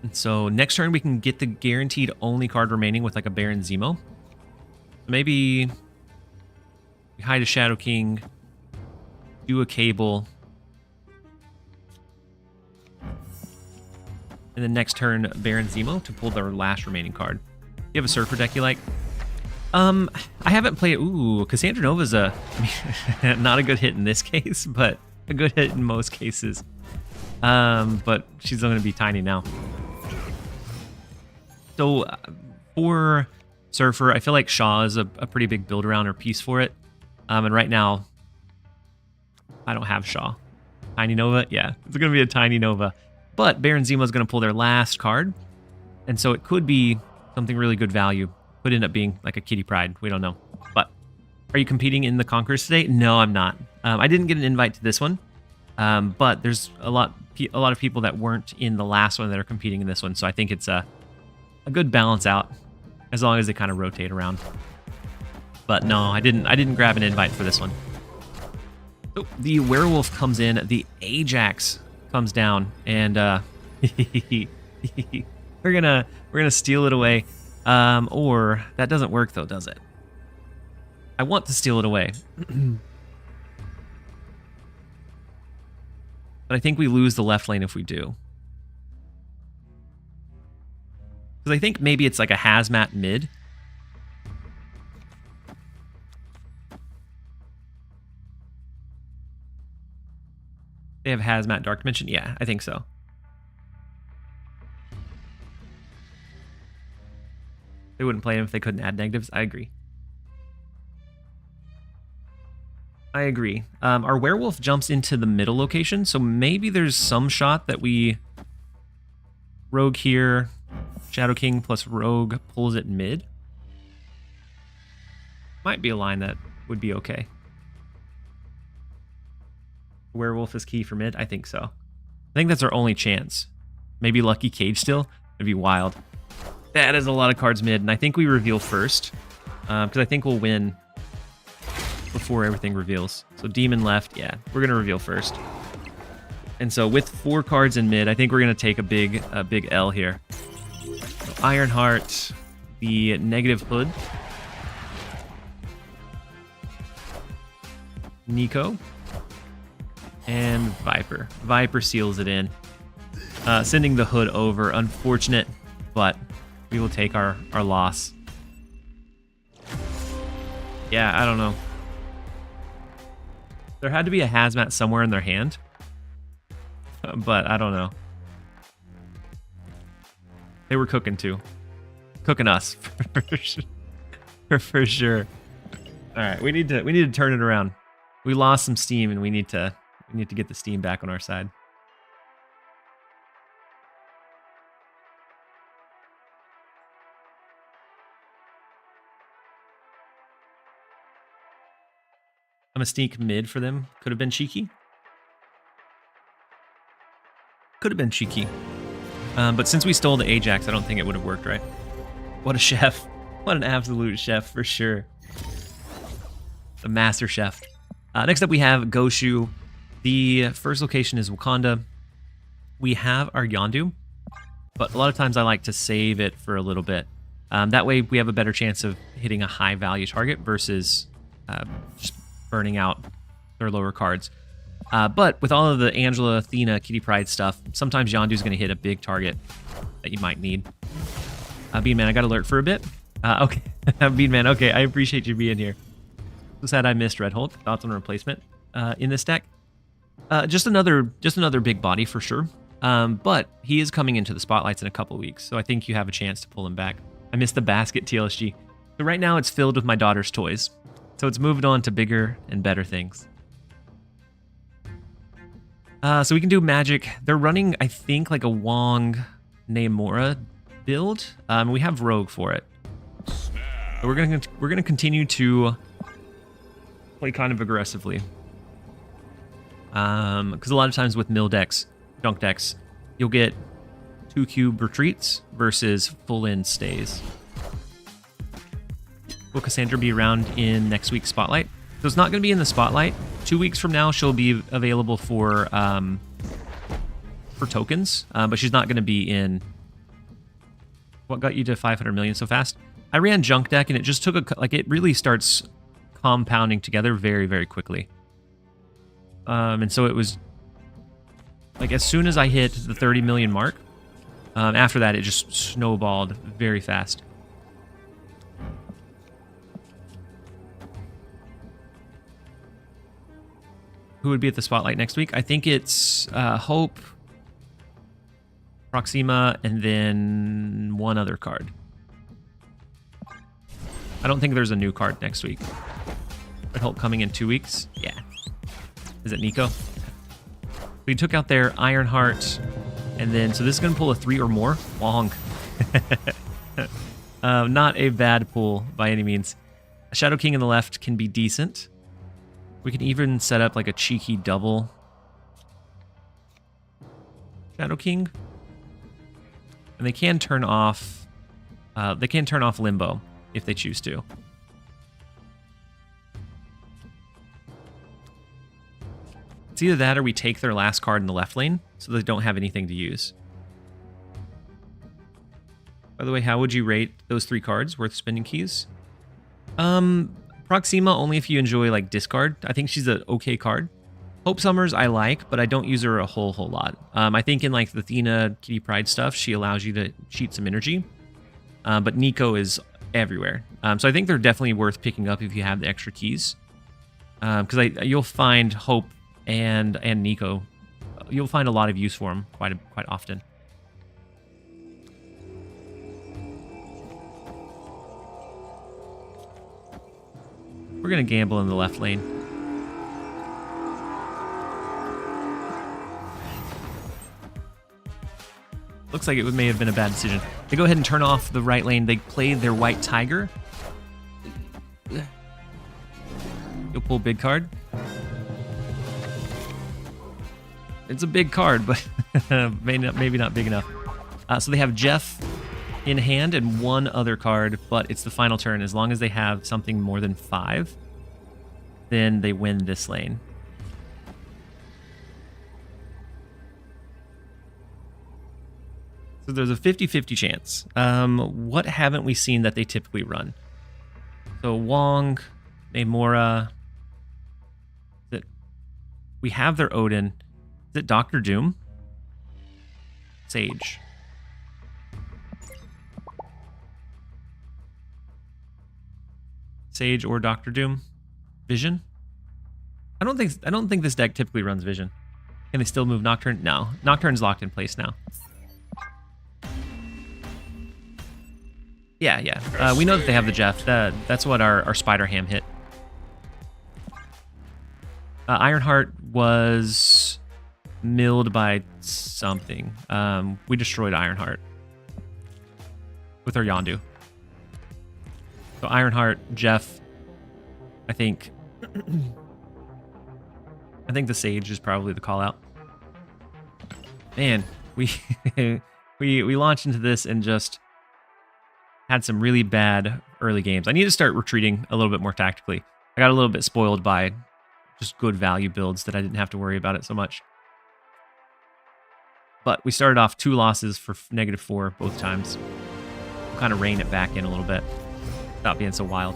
And so next turn, we can get the guaranteed only card remaining with like a Baron Zemo. Maybe we hide a Shadow King, do a Cable, and then next turn, Baron Zemo to pull their last remaining card. You have a Surfer deck you like? I haven't played... Ooh, Cassandra Nova's not a good hit in this case, but a good hit in most cases. But she's going to be tiny now. So for Surfer, I feel like Shaw is a pretty big build around or piece for it. And right now, I don't have Shaw. Tiny Nova? Yeah, it's going to be a Tiny Nova. But Baron Zemo is going to pull their last card. And so it could be something really good value. Could end up being like a Kitty Pryde. We don't know. But are you competing in the Conquerors today? No, I'm not. I didn't get an invite to this one. But there's a lot of people that weren't in the last one that are competing in this one. So I think it's a good balance out as long as they kind of rotate around. But no, I didn't grab an invite for this one. Oh, the Werewolf comes in. The Ajax comes down, and we're gonna steal it away. Or that doesn't work though, does it? I want to steal it away. But I think we lose the left lane if we do. Because I think maybe it's like a hazmat mid. They have hazmat dark dimension? Yeah, I think so. They wouldn't play him if they couldn't add negatives. I agree. I agree. Our werewolf jumps into the middle location, so maybe there's some shot that we rogue here, Shadow King plus rogue pulls it mid. Might be a line that would be okay. Werewolf is key for mid? I think so. I think that's our only chance. Maybe Lucky Cage still? It'd be wild. That is a lot of cards mid, and I think we reveal first. Because I think we'll win before everything reveals. So Demon left, yeah, we're going to reveal first. And so with 4 cards in mid, I think we're going to take a big L here. So Ironheart, the negative hood. Nico. And Viper. Viper seals it in. Sending the hood over. Unfortunate, but we will take our loss. Yeah, I don't know. There had to be a hazmat somewhere in their hand. But I don't know. They were cooking too. Cooking us. For sure. Alright, we need to turn it around. We lost some steam and we need to get the steam back on our side. I'm gonna sneak mid for them. Could have been cheeky. Could have been cheeky. But since we stole the Ajax, I don't think it would have worked, right? What a chef. What an absolute chef, for sure. The master chef. Next up, we have Goshu. The first location is Wakanda. We have our Yondu, but a lot of times I like to save it for a little bit. That way we have a better chance of hitting a high value target versus just burning out their lower cards. But with all of the Angela, Athena, Kitty Pryde stuff, sometimes Yondu's going to hit a big target that you might need. Beanman, I got alert for a bit. Okay, Beanman, okay, I appreciate you being here. So sad I missed Red Hulk. Thoughts on replacement in this deck? Just another big body for sure. But he is coming into the spotlights in a couple weeks, so I think you have a chance to pull him back. I missed the basket TLSG. So right now it's filled with my daughter's toys. So it's moved on to bigger and better things. So we can do magic. They're running, I think, like a Wong Namora build. We have Rogue for it. So we're gonna continue to play kind of aggressively. Because a lot of times with mill decks, junk decks, you'll get 2-cube retreats versus full-in stays. Will Cassandra be around in next week's Spotlight? So it's not going to be in the Spotlight. 2 weeks from now, she'll be available for tokens, but she's not going to be in... What got you to 500 million so fast? I ran junk deck, and it just took it really starts compounding together very, very quickly. And so it was like as soon as I hit the 30 million mark, after that it just snowballed very fast. Who would be at the Spotlight next week? I think it's Hope, Proxima, and then one other card. I don't think there's a new card next week. Red Hulk coming in 2 weeks? Yeah. Is it Nico? We took out their Ironheart, and then, so this is going to pull a 3 or more. Wong. Not a bad pull by any means. A Shadow King in the left can be decent. We can even set up like a cheeky double Shadow King. And they can turn off Limbo if they choose to. It's either that or we take their last card in the left lane so they don't have anything to use. By the way, how would you rate those 3 cards worth spending keys? Proxima only if you enjoy like discard. I think she's an okay card. Hope Summers I like, but I don't use her a whole lot. I think in like the Athena, Kitty Pryde stuff, she allows you to cheat some energy. But Nico is everywhere. So I think they're definitely worth picking up if you have the extra keys. Because you'll find Hope and Nico, you'll find a lot of use for them quite often. We're going to gamble in the left lane. Looks like it may have been a bad decision. They go ahead and turn off the right lane. They played their white tiger. You'll pull big card. It's a big card, but maybe not big enough. So they have Jeff in hand and one other card, but it's the final turn. As long as they have something more than 5, then they win this lane. So there's a 50-50 chance. What haven't we seen that they typically run? So Wong, Namora. We have their Odin. Is it Doctor Doom? Sage. Sage or Doctor Doom? Vision? I don't think this deck typically runs Vision. Can they still move Nocturne? No. Nocturne's locked in place now. Yeah. We know that they have the Jeff. That's what our Spider Ham hit. Ironheart was milled by something. We destroyed Ironheart with our Yondu. So Ironheart, Jeff, I think the Sage is probably the call out. Man, we we launched into this and just had some really bad early games. I need to start retreating a little bit more tactically. I got a little bit spoiled by just good value builds that I didn't have to worry about it so much. But we started off 2 losses for -4 both times. We'll kind of rein it back in a little bit. Stop being so wild.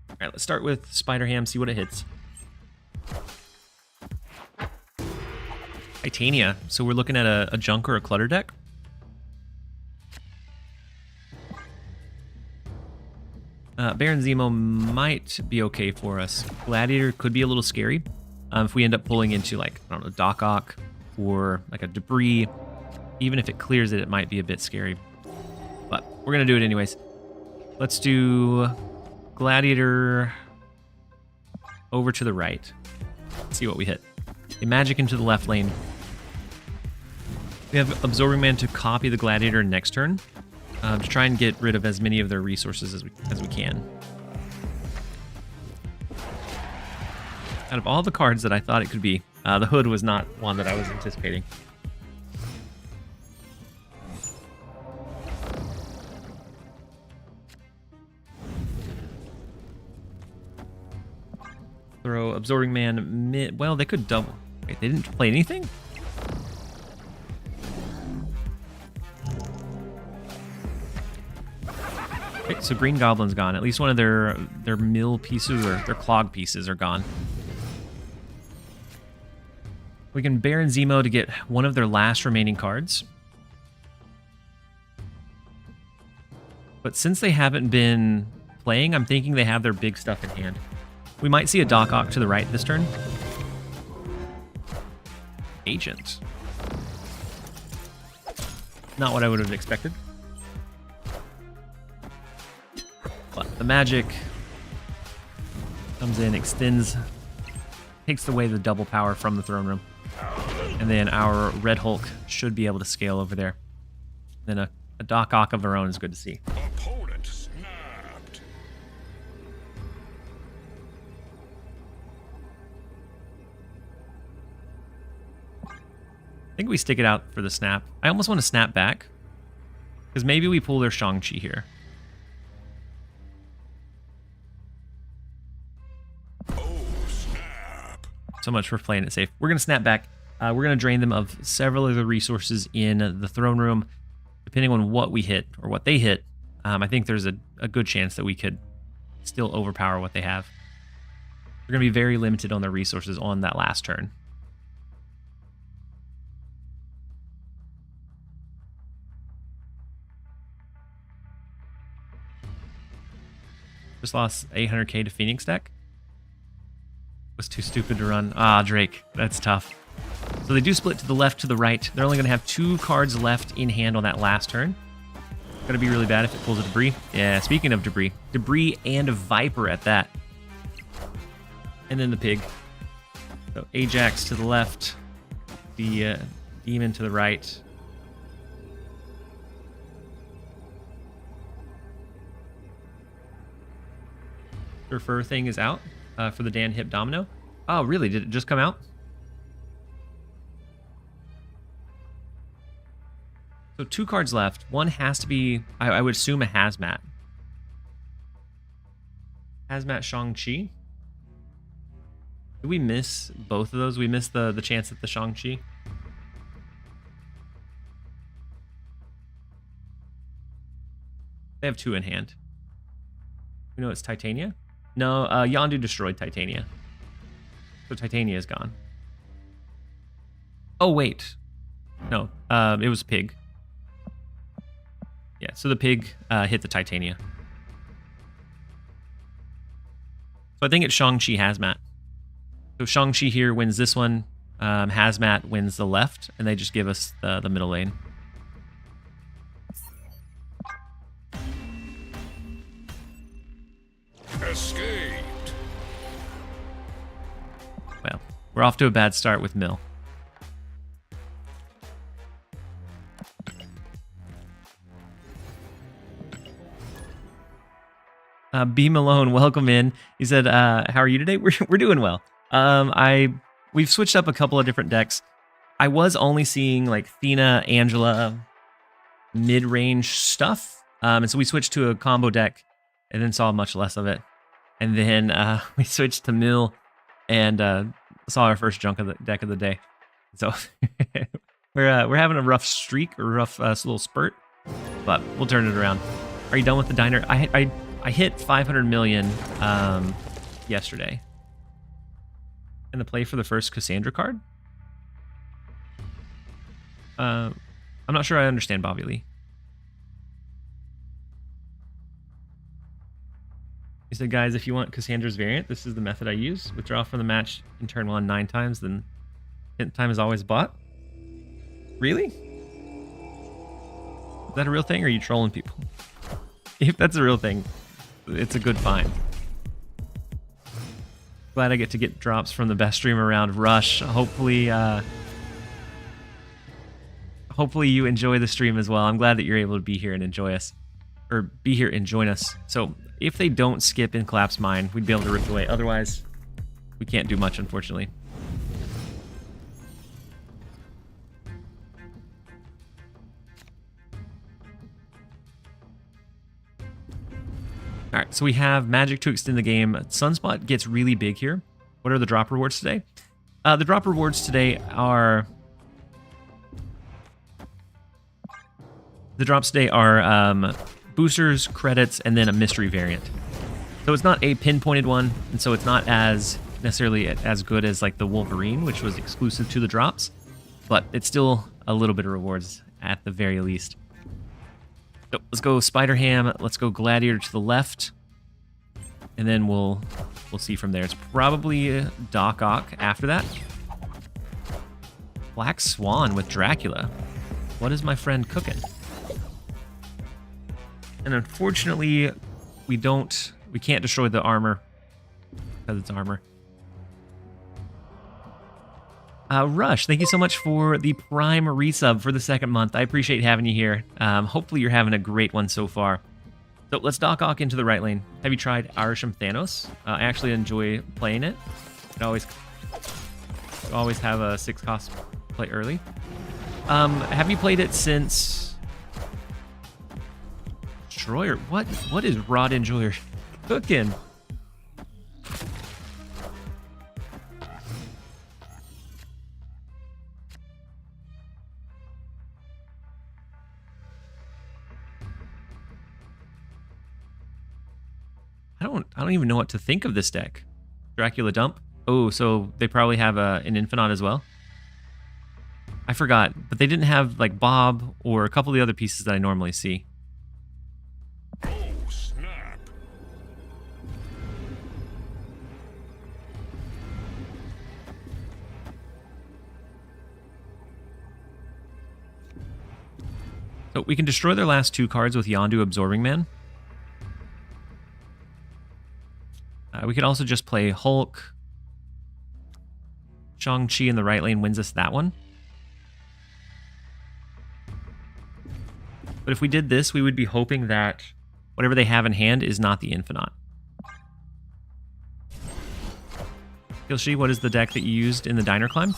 All right, let's start with Spider Ham, see what it hits. Titania. So we're looking at a junk or a clutter deck. Baron Zemo might be okay for us. Gladiator could be a little scary if we end up pulling into, like, I don't know, Doc Ock or like a Debris. Even if it clears it, it might be a bit scary. But we're going to do it anyways. Let's do Gladiator over to the right. Let's see what we hit. A Magic into the left lane. We have Absorbing Man to copy the Gladiator next turn. To try and get rid of as many of their resources as we can. Out of all the cards that I thought it could be, the Hood was not one that I was anticipating. Throw Absorbing Man mid. Well, they could double. Wait, they didn't play anything? Okay, so Green Goblin's gone. At least one of their mill pieces or their clog pieces are gone. We can Baron Zemo to get one of their last remaining cards. But since they haven't been playing, I'm thinking they have their big stuff in hand. We might see a Doc Ock to the right this turn. Agent. Not what I would have expected. But the magic comes in, extends, takes away the double power from the throne room. And then our Red Hulk should be able to scale over there. Then a Doc Ock of their own is good to see. Opponent snapped. I think we stick it out for the snap. I almost want to snap back. Because maybe we pull their Shang-Chi here. So much for playing it safe. We're going to snap back. We're going to drain them of several of the resources in the throne room. Depending on what we hit or what they hit, I think there's a good chance that we could still overpower what they have. We're going to be very limited on their resources on that last turn. Just lost 800k to Phoenix deck. Was too stupid to run. Ah, Drake. That's tough. So they do split to the left, to the right. They're only going to have 2 cards left in hand on that last turn. Gonna be really bad if it pulls a debris. Yeah, speaking of debris. Debris and a viper at that. And then the pig. So Ajax to the left. The demon to the right. Fur thing is out for the Dan Hip Domino. Oh, really? Did it just come out? So 2 cards left. One has to be, I would assume, a Hazmat. Hazmat Shang-Chi. Did we miss both of those? We missed the chance at the Shang-Chi. They have 2 in hand. You know it's Titania? No, Yondu destroyed Titania. So Titania is gone. Oh, wait. No, it was Pig. Yeah, so the Pig hit the Titania. So I think it's Shang-Chi Hazmat. So Shang-Chi here wins this one. Hazmat wins the left, and they just give us the middle lane. Escaped. Well, we're off to a bad start with Mill. B Malone, welcome in. He said, "How are you today?" We're doing well. We've switched up a couple of different decks. I was only seeing like Thena, Angela, mid-range stuff, and so we switched to a combo deck, and then saw much less of it. And then we switched to Mill, and saw our first junk of the deck of the day. So we're having a rough streak, or rough little spurt, but we'll turn it around. Are you done with the diner? I hit 500 million yesterday. And the play for the first Cassandra card? I'm not sure I understand Bobby Lee. He said, guys, if you want Cassandra's variant, this is the method I use. Withdraw from the match in turn 1 9 times, then 10th time is always bought. Really? Is that a real thing, or are you trolling people? If that's a real thing, it's a good find. Glad I get to get drops from the best streamer around, Rush. Hopefully you enjoy the stream as well. I'm glad that you're able to be here and enjoy us, or be here and join us. So if they don't skip in Collapse Mine, we'd be able to rip away. Otherwise, we can't do much, unfortunately. All right, so we have magic to extend the game. Sunspot gets really big here. What are the drop rewards today? The drop rewards today are... The drops today are boosters, credits, and then a mystery variant. So it's not a pinpointed one, and so it's not as necessarily as good as like the Wolverine, which was exclusive to the drops, but it's still a little bit of rewards at the very least. So let's go Spider Ham. Let's go Gladiator to the left, and then we'll see from there. It's probably Doc Ock after that. Black Swan with Dracula. What is my friend cooking? And unfortunately, we can't destroy the armor because it's armor. Rush, thank you so much for the Prime resub for the 2nd month. I appreciate having you here. Hopefully you're having a great one so far. So let's Doc Ock into the right lane. Have you tried Arisham Thanos? I actually enjoy playing it. It always have a 6 cost play early. Have you played it since Destroyer? What is Rod Enjoyer cooking? I don't even know what to think of this deck. Dracula dump. Oh, so they probably have an Infinite as well. I forgot, but they didn't have like Bob or a couple of the other pieces that I normally see. Oh, snap. So we can destroy their last 2 cards with Yondu Absorbing Man. We could also just play Hulk. Shang-Chi in the right lane wins us that one. But if we did this, we would be hoping that whatever they have in hand is not the Infinite. Yoshi, what is the deck that you used in the Diner Climb?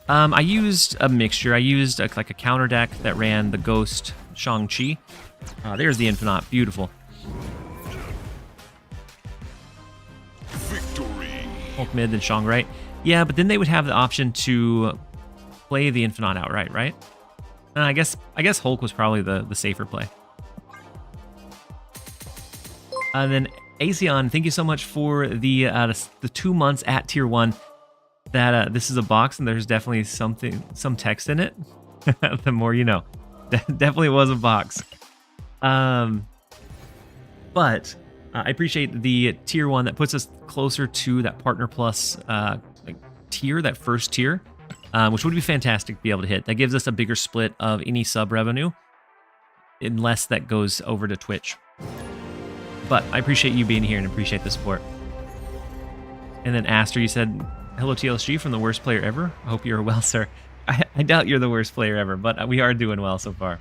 I used a mixture. I used like a counter deck that ran the Ghost Shang-Chi. There's the Infinite. Beautiful. Victory. Hulk mid, then Shang right. Yeah, but then they would have the option to play the Infinite outright, right? I guess Hulk was probably the safer play. And then Aseon, thank you so much for the 2 months at tier 1. That this is a box and there's definitely some text in it. The more you know. Definitely was a box. But I appreciate the tier 1 that puts us closer to that partner plus tier, that first tier, which would be fantastic to be able to hit. That gives us a bigger split of any sub revenue, unless that goes over to Twitch. But I appreciate you being here and appreciate the support. And then Aster, you said, hello TLSG from the worst player ever. I hope you're well, sir. I doubt you're the worst player ever, but we are doing well so far.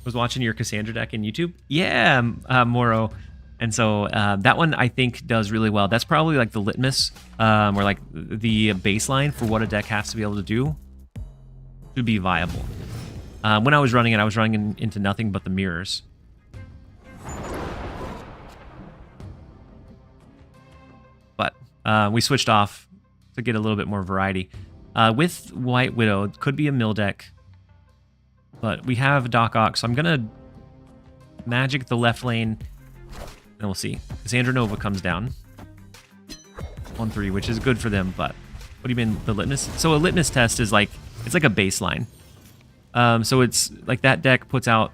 Was watching your Cassandra deck in YouTube. Yeah, Moro. And so that one I think does really well. That's probably like the litmus, or like the baseline for what a deck has to be able to do to be viable. When I was running it, I was running into nothing but the mirrors. But we switched off to get a little bit more variety. With White Widow, it could be a mill deck. But we have Doc Ock, so I'm going to magic the left lane, and we'll see. Cassandra Nova comes down. 1-3, which is good for them, but what do you mean, the litmus? So a litmus test is like, it's like a baseline. So it's like that deck puts out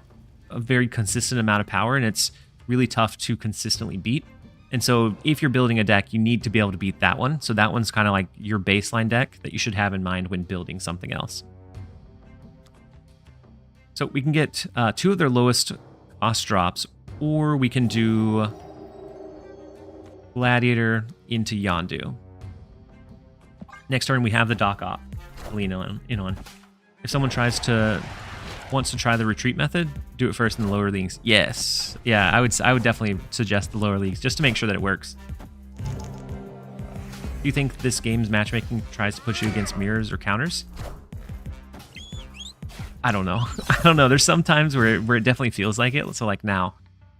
a very consistent amount of power, and it's really tough to consistently beat. And so if you're building a deck, you need to be able to beat that one. So that one's kind of like your baseline deck that you should have in mind when building something else. So we can get 2 of their lowest cost drops, or we can do Gladiator into Yondu. Next turn, we have the Doc Ock lean in on. If someone wants to try the retreat method, do it first in the lower leagues. Yes. Yeah, I would definitely suggest the lower leagues just to make sure that it works. Do you think this game's matchmaking tries to put you against mirrors or counters? I don't know. I don't know. There's some times where it definitely feels like it. So like now.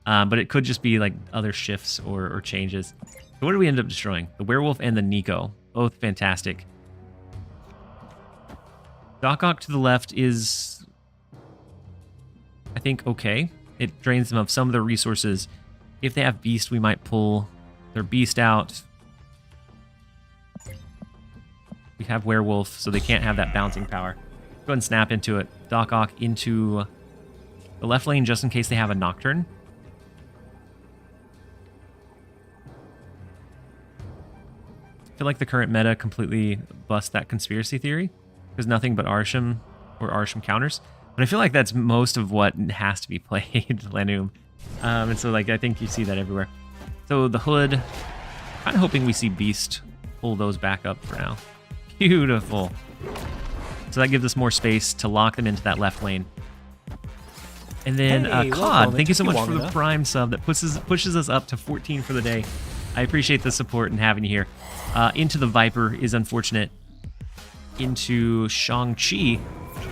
But it could just be like other shifts or changes. So what did we end up destroying? The Werewolf and the Nico. Both fantastic. Doc Ock to the left is, I think, okay. It drains them of some of their resources. If they have Beast, we might pull their Beast out. We have Werewolf, so they can't have that bouncing power. Go ahead and snap into it. Doc Ock into the left lane just in case they have a Nocturne. I feel like the current meta completely busts that conspiracy theory. There's nothing but Arsham or Arsham counters. But I feel like that's most of what has to be played, Lanum. And so like I think you see that everywhere. So the Hood, kind of hoping we see Beast pull those back up for now. Beautiful. So that gives us more space to lock them into that left lane. And then Cod, thank you so much for the Prime sub that pushes us up to 14 for the day. I appreciate the support and having you here. Into the Viper is unfortunate. Into Shang-Chi.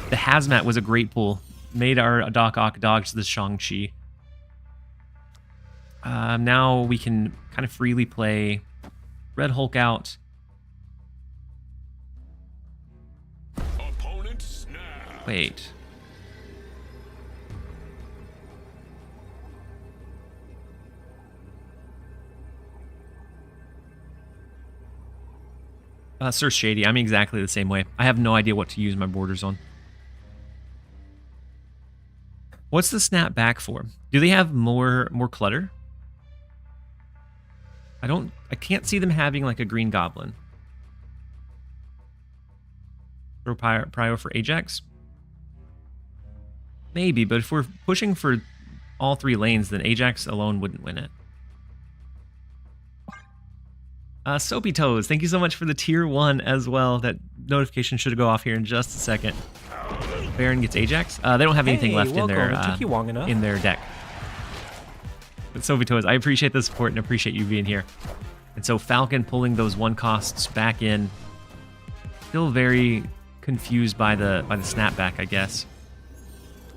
The Hazmat was a great pull. Made our Doc Ock dodge the Shang-Chi. Now we can kind of freely play Red Hulk out. Opponent snap. Wait. Sir Shady, I'm exactly the same way. I have no idea what to use my borders on. What's the snap back for? Do they have more clutter? I can't see them having like a green goblin. Throw Prio for Ajax. Maybe, but if we're pushing for all 3 lanes, then Ajax alone wouldn't win it. Soapy Toes, thank you so much for the tier 1 as well. That notification should go off here in just a second. Baron gets Ajax. They don't have anything left in their It took you long enough. in their deck. But Soapy Toes, I appreciate the support and appreciate you being here. And so Falcon pulling those 1 costs back in. Still very confused by the snapback, I guess.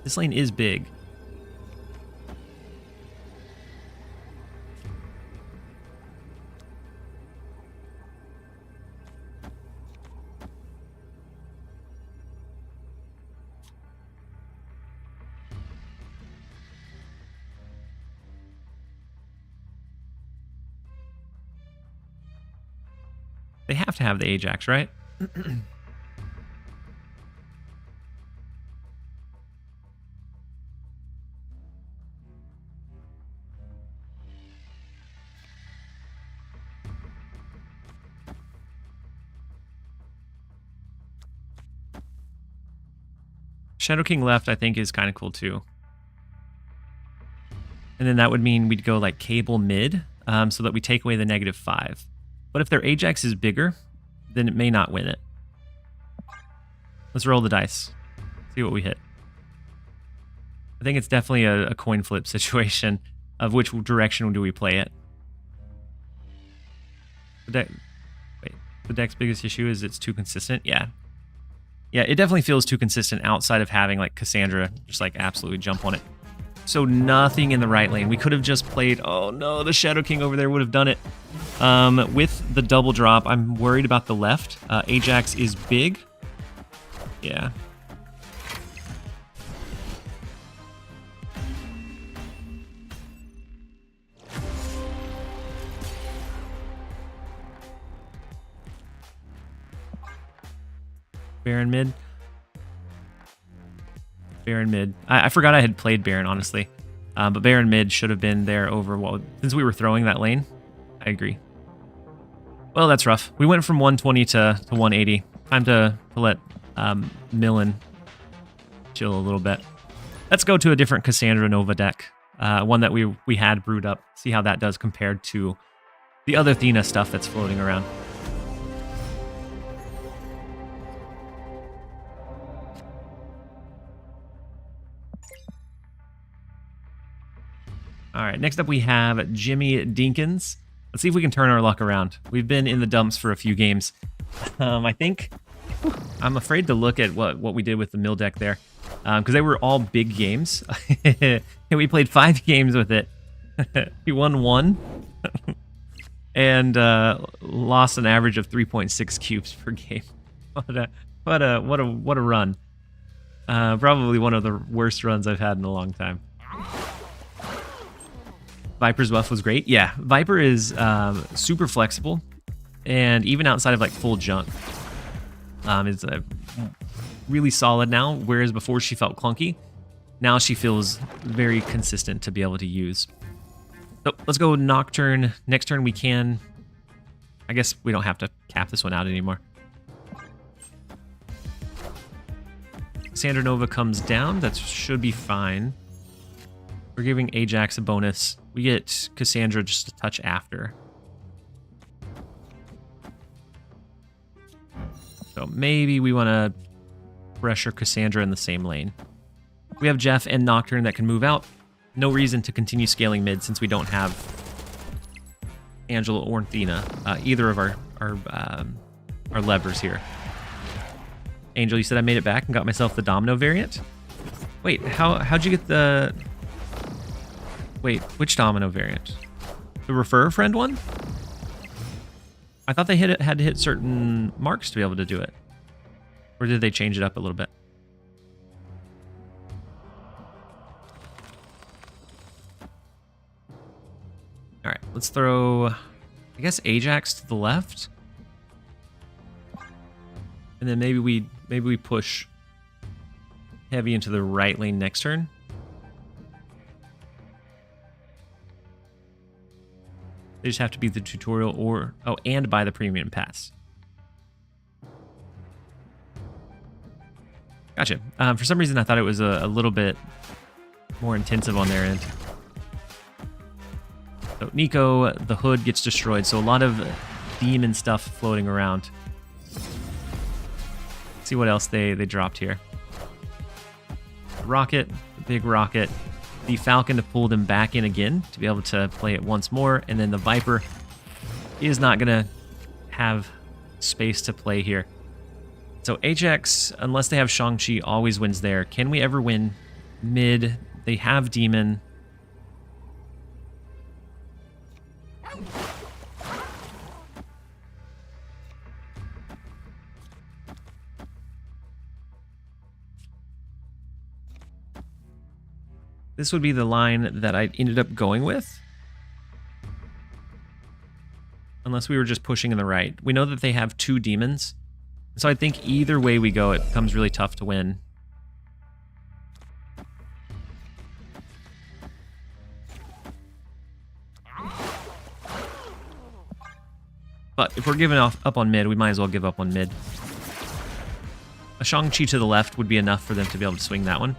This lane is big. They have to have the Ajax, right? Shadow King left, I think, is kind of cool too. And then that would mean we'd go like Cable mid, so that we take away the -5. But if their Ajax is bigger, then it may not win it. Let's roll the dice. See what we hit. I think it's definitely a coin flip situation of which direction do we play it. The deck's biggest issue is it's too consistent. Yeah, it definitely feels too consistent outside of having like Cassandra just like absolutely jump on it. So nothing in the right lane. We could have just played, oh no, the Shadow King over there would have done it. With the double drop, I'm worried about the left. Ajax is big. Yeah. Baron mid. Baron mid. I forgot I had played Baron, honestly. But Baron mid should have been there over... Well, since we were throwing that lane, I agree. Well, that's rough. We went from 120 to 180. Time to let Millen chill a little bit. Let's go to a different Cassandra Nova deck. One that we had brewed up. See how that does compared to the other Athena stuff that's floating around. All right, next up we have Jimmy Dinkins. Let's see if we can turn our luck around. We've been in the dumps for a few games. I think I'm afraid to look at what we did with the mill deck there, because they were all big games. And we played 5 games with it. We won 1 and lost an average of 3.6 cubes per game. What a run! Probably one of the worst runs I've had in a long time. Viper's buff was great. Yeah, Viper is super flexible, and even outside of like full junk, is really solid now. Whereas before she felt clunky, now she feels very consistent to be able to use. So let's go Nocturne. Next turn we can. I guess we don't have to cap this one out anymore. Cassandra Nova comes down. That should be fine. We're giving Ajax a bonus. We get Cassandra just a touch after. So maybe we want to pressure Cassandra in the same lane. We have Jeff and Nocturne that can move out. No reason to continue scaling mid since we don't have Angela or Athena, either of our levers here. Angel, you said I made it back and got myself the Domino variant? Wait, how'd you get the... Wait, which Domino variant? The Refer a Friend one? I thought they had to hit certain marks to be able to do it. Or did they change it up a little bit? All right, let's throw, I guess, Ajax to the left. And then maybe we push Heavy into the right lane next turn. They just have to be the tutorial or... Oh, and buy the premium pass. Gotcha. For some reason, I thought it was a little bit more intensive on their end. So Nico, the hood gets destroyed. So a lot of demon stuff floating around. Let's see what else they dropped here. Rocket, the big rocket. The Falcon to pull them back in again to be able to play it once more. And then the Viper is not going to have space to play here. So HX, unless they have Shang-Chi, always wins there. Can we ever win mid? They have Demon. This would be the line that I ended up going with. Unless we were just pushing in the right. We know that they have 2 demons. So I think either way we go, it becomes really tough to win. But if we're giving up on mid, we might as well give up on mid. A Shang-Chi to the left would be enough for them to be able to swing that one.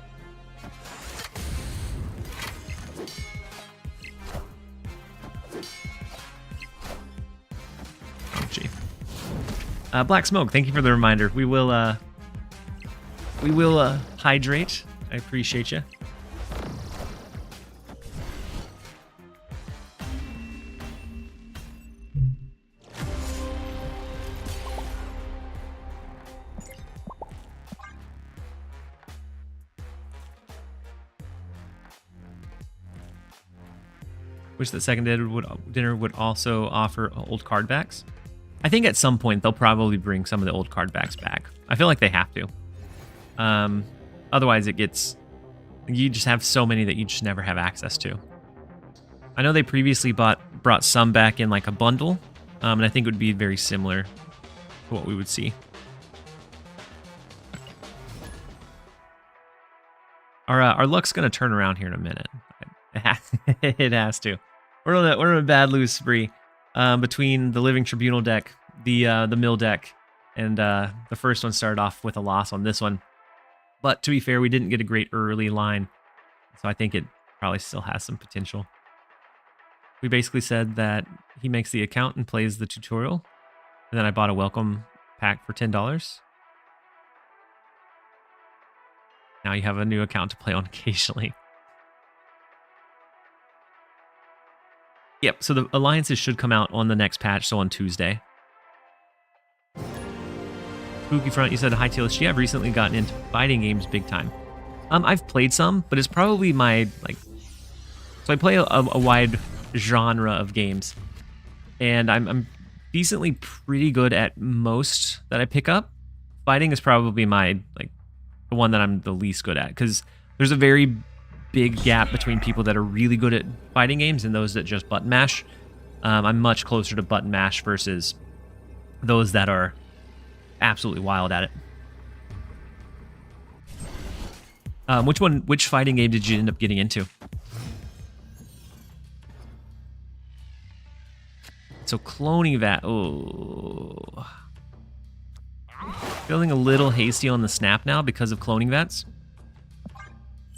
Black Smoke, thank you for the reminder. We will hydrate. I appreciate you. Wish that second dinner would also offer old card backs. I think at some point they'll probably bring some of the old card backs back. I feel like they have to. Otherwise, you just have so many that you just never have access to. I know they previously brought some back in like a bundle, and I think it would be very similar to what we would see. Our luck's gonna turn around here in a minute. It has to. We're on a bad lose spree. Between the Living Tribunal deck, the Mill deck, and the first one started off with a loss on this one. But to be fair, we didn't get a great early line, so I think it probably still has some potential. We basically said that he makes the account and plays the tutorial, and then I bought a welcome pack for $10. Now you have a new account to play on occasionally. Yep, so the alliances should come out on the next patch, so on Tuesday. Spooky Front, you said hi TLSG. I've recently gotten into fighting games big time. I've played some, but it's probably my, so I play a wide genre of games. And I'm decently pretty good at most that I pick up. Fighting is probably my, the one that I'm the least good at, because there's a very big gap between people that are really good at fighting games and those that just button mash. I'm much closer to button mash versus those that are absolutely wild at it. Which fighting game did you end up getting into? So cloning vat. Oh, feeling a little hasty on the snap now because of cloning vats.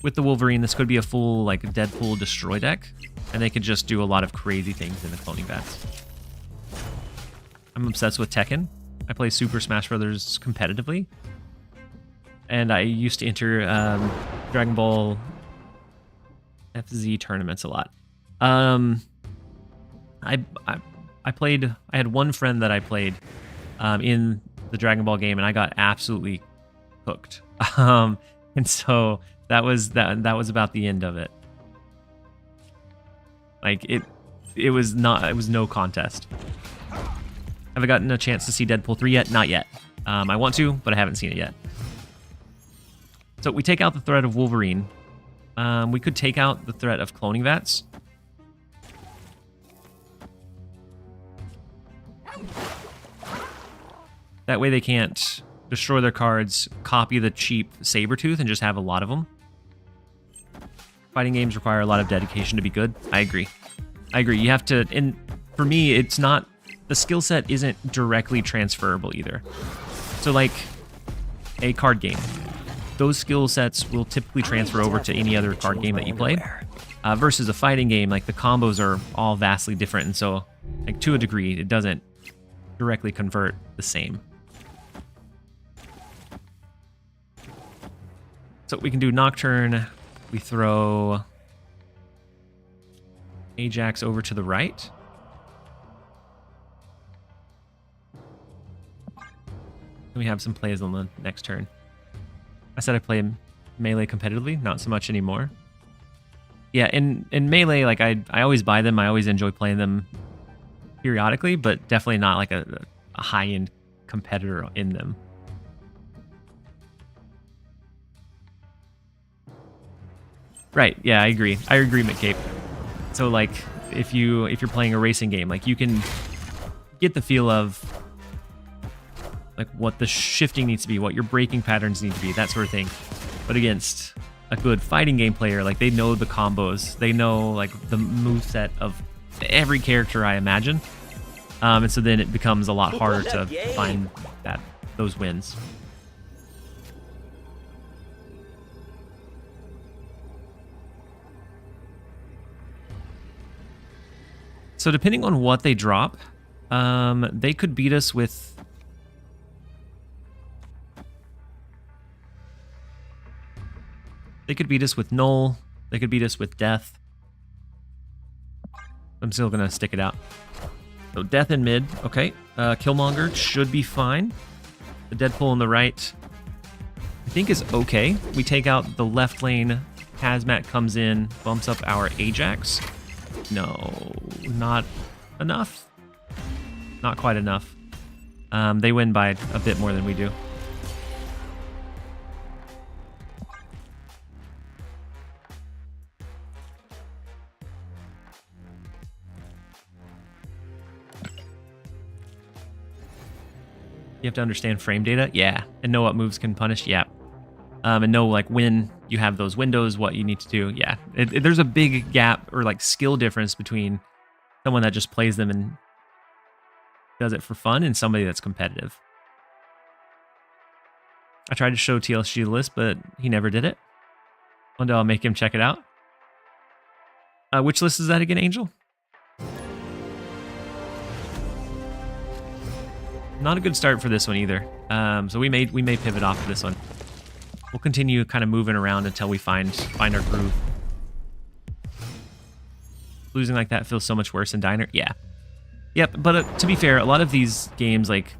With the Wolverine, this could be a full Deadpool destroy deck, and they could just do a lot of crazy things in the cloning vats. I'm obsessed with Tekken. I play Super Smash Bros. Competitively, and I used to enter Dragon Ball FZ tournaments a lot. I had one friend that I played in the Dragon Ball game, and I got absolutely hooked. And so that was about the end of it. It was no contest. Have I gotten a chance to see Deadpool 3 yet? Not yet. I want to, but I haven't seen it yet. So we take out the threat of Wolverine. We could take out the threat of cloning vats. That way they can't destroy their cards, copy the cheap Sabretooth, and just have a lot of them. Fighting games require a lot of dedication to be good. I agree. You have to, and for me, it's not, the skill set isn't directly transferable either. So like a card game. those skill sets will typically transfer over to any other card game that you play. Versus a fighting game, like the combos are all vastly different, and so like to a degree, it doesn't directly convert the same. So we can do Nocturne. We throw Ajax over to the right. And we have some plays on the next turn. I said I play melee competitively, not so much anymore. Yeah, in melee, like I always buy them. I always enjoy playing them periodically, but definitely not like a high-end competitor in them. Right, yeah, I agree. I agree, McCabe. So like if you're playing a racing game, like you can get the feel of like what the shifting needs to be, what your braking patterns need to be, that sort of thing. But against a good fighting game player, like they know the combos, they know like the moveset of every character, I imagine. And so then it becomes a lot harder to find those wins. So depending on what they drop, they could beat us with... They could beat us with Null. They could beat us with Death. I'm still going to stick it out. So Death in mid. Okay. Killmonger should be fine. The Deadpool on the right, I think, is okay. We take out the left lane. Hazmat comes in, bumps up our Ajax. No, not enough. Not quite enough. They win by a bit more than we do. You have to understand frame data? Yeah. And know what moves can punish? Yeah. And know like when you have those windows, what you need to do? Yeah. There's a big gap or like skill difference between someone that just plays them and does it for fun and somebody that's competitive. I tried to show TLSG the list, but he never did it. One day I'll make him check it out. Which list is that again, Angel? Not a good start for this one either. So we may pivot off of this one. We'll continue kind of moving around until we find our groove. Losing like that feels so much worse than Diner. Yeah. Yep, but to be fair, a lot of these games, like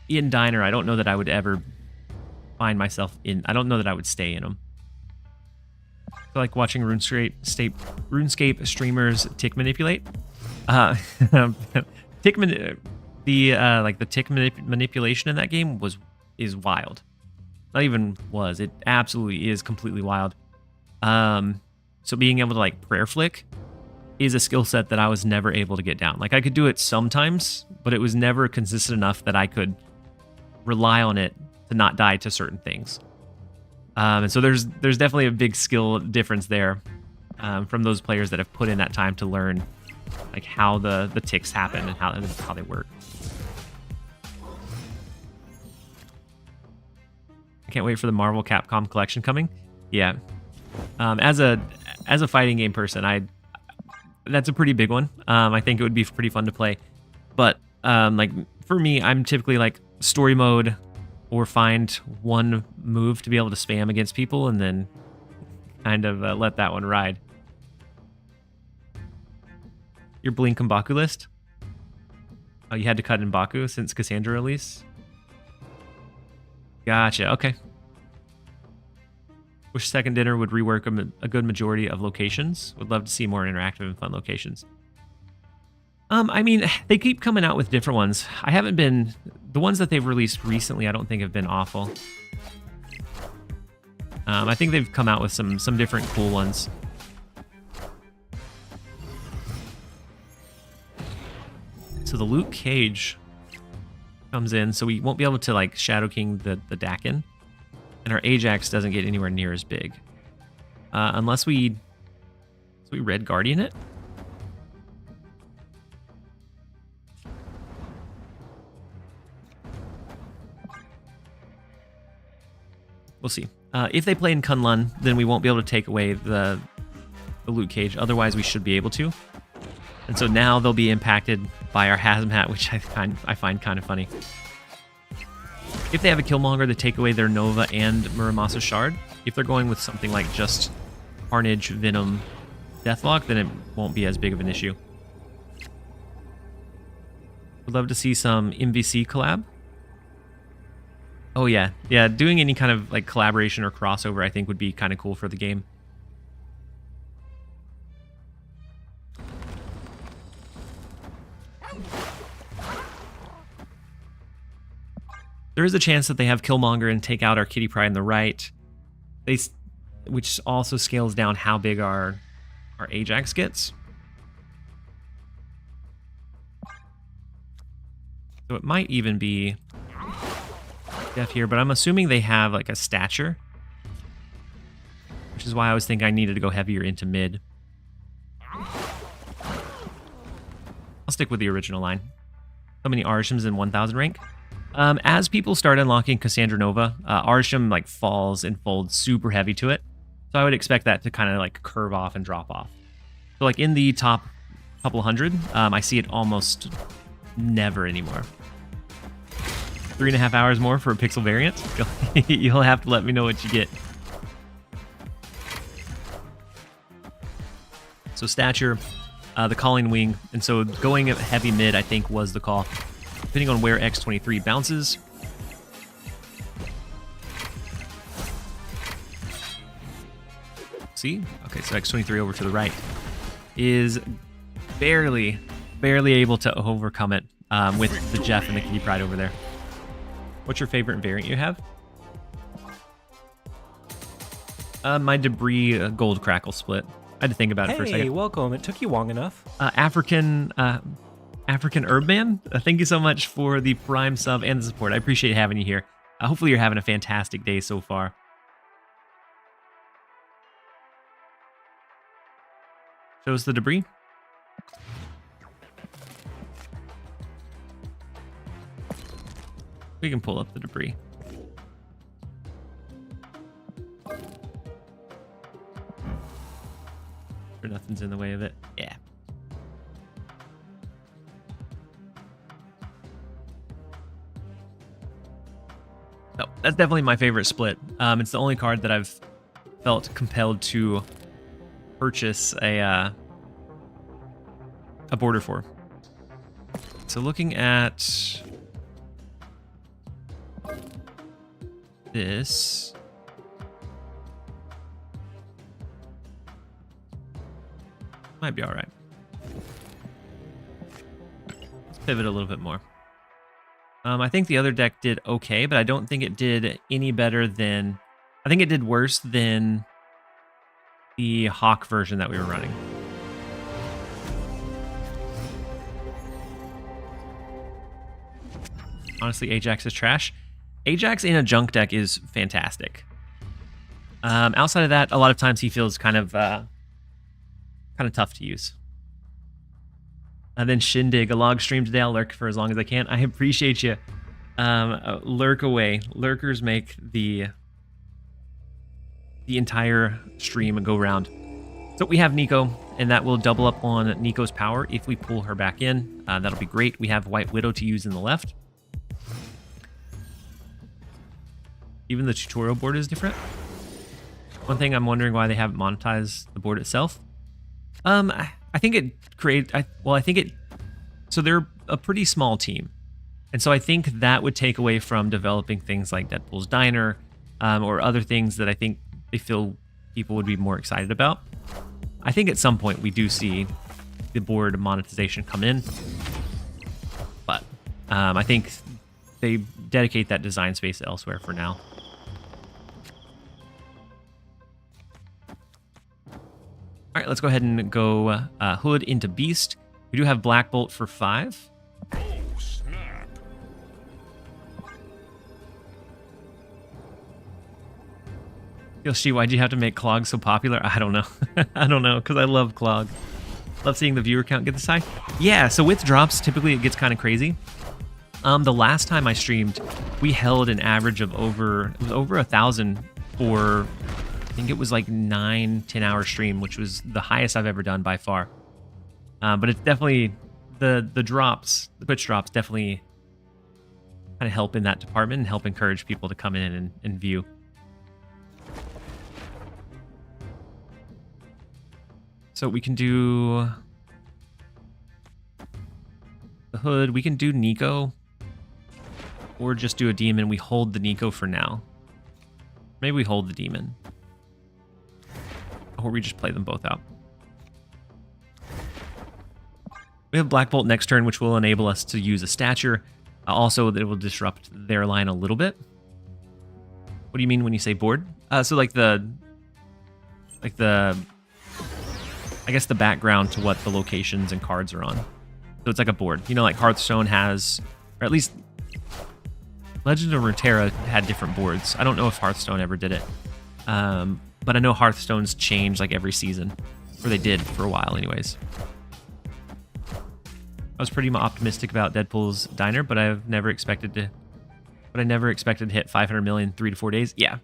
in Diner, I don't know that I would ever find myself in. I don't know that I would stay in them. I like watching RuneScape streamers tick manipulate. The tick manipulation in that game is wild. Not even was. It absolutely is completely wild. So being able to like prayer flick is a skill set that I was never able to get down. Like I could do it sometimes, but it was never consistent enough that I could rely on it to not die to certain things. And so there's definitely a big skill difference there from those players that have put in that time to learn like how the ticks happen and how they work. I can't wait for the Marvel Capcom collection coming. Yeah. As a fighting game person, that's a pretty big one. I think it would be pretty fun to play. But like for me, I'm typically like story mode or find one move to be able to spam against people and then kind of let that one ride. Your Blink M'Baku list? Oh, you had to cut in M'Baku since Cassandra release? Gotcha, okay. Wish Second Dinner would rework a good majority of locations. Would love to see more interactive and fun locations. I mean, they keep coming out with different ones. I haven't been... The ones that they've released recently, I don't think have been awful. I think they've come out with some different cool ones. So the Luke Cage comes in, so we won't be able to like Shadow King the Dakin, and our Ajax doesn't get anywhere near as big, unless we Red Guardian it. We'll see. If they play in Kunlun, then we won't be able to take away the loot cage. Otherwise, we should be able to. And so now they'll be impacted by our hazmat, which I find kind of funny. If they have a Killmonger to take away their Nova and Muramasa Shard, if they're going with something like just Carnage, Venom, Deathlock, then it won't be as big of an issue. Would love to see some MVC collab. Oh yeah, yeah, doing any kind of like collaboration or crossover I think would be kind of cool for the game. There is a chance that they have Killmonger and take out our Kitty Pryde on the right. Which also scales down how big our Ajax gets. So it might even be Def here, but I'm assuming they have like a stature. Which is why I was thinking I needed to go heavier into mid. I'll stick with the original line. How many Arishims in 1000 rank? As people start unlocking Cassandra Nova, Arisham like falls and folds super heavy to it. So I would expect that to kind of like curve off and drop off. So like in the top couple hundred, I see it almost never anymore. 3.5 hours more for a pixel variant? You'll have to let me know what you get. So stature, the calling wing, and so going heavy mid I think was the call. Depending on where X23 bounces. See? Okay, so X23 over to the right is barely able to overcome it with the Jeff and the Kitty Pryde over there. What's your favorite variant you have? My Debris Gold Crackle split. I had to think about it for a second. Hey, welcome. It took you long enough. African Herb Man, thank you so much for the Prime sub and the support. I appreciate having you here. Hopefully you're having a fantastic day so far. Shows the debris. We can pull up the debris. Sure nothing's in the way of it. Yeah. No, that's definitely my favorite split. It's the only card that I've felt compelled to purchase a border for. So looking at this, might be all right. Let's pivot a little bit more. I think the other deck did okay, but I don't think it did any better than... I think it did worse than the Hawk version that we were running. Honestly, Ajax is trash. Ajax in a junk deck is fantastic. Outside of that, a lot of times he feels kind of tough to use. And then Shindig, a log stream today. I'll lurk for as long as I can. I appreciate you. Lurk away. Lurkers make the entire stream go round. So we have Nico, and that will double up on Nico's power if we pull her back in. That'll be great. We have White Widow to use in the left. Even the tutorial board is different. One thing I'm wondering why they haven't monetized the board itself. I think it created... So they're a pretty small team. And so I think that would take away from developing things like Deadpool's Diner or other things that I think they feel people would be more excited about. I think at some point we do see the board monetization come in. But I think they dedicate that design space elsewhere for now. All right, let's go ahead and go Hood into Beast. We do have Black Bolt for 5. Oh, snap. Yoshi, why'd you have to make Clog so popular? I don't know. I don't know, because I love Clog. Love seeing the viewer count get this high. Yeah, so with drops, typically it gets kind of crazy. The last time I streamed, we held an average of over 1,000 for, I think it was like 9-10 hour stream, which was the highest I've ever done by far. But it's definitely the drops, the Twitch drops definitely kind of help in that department and help encourage people to come in and view. So we can do the hood, we can do Nico, or just do a demon. We hold the Nico for now. Maybe we hold the demon. Or we just play them both out. We have Black Bolt next turn, which will enable us to use a stature. Also, it will disrupt their line a little bit. What do you mean when you say board? So like the, I guess the background to what the locations and cards are on. So it's like a board. You know, like Hearthstone has, or at least Legend of Runeterra had different boards. I don't know if Hearthstone ever did it. But I know Hearthstone's changed like every season. Or they did for a while anyways. I was pretty optimistic about Deadpool's Diner, but I never expected to hit 500 million 3 to 4 days. Yeah.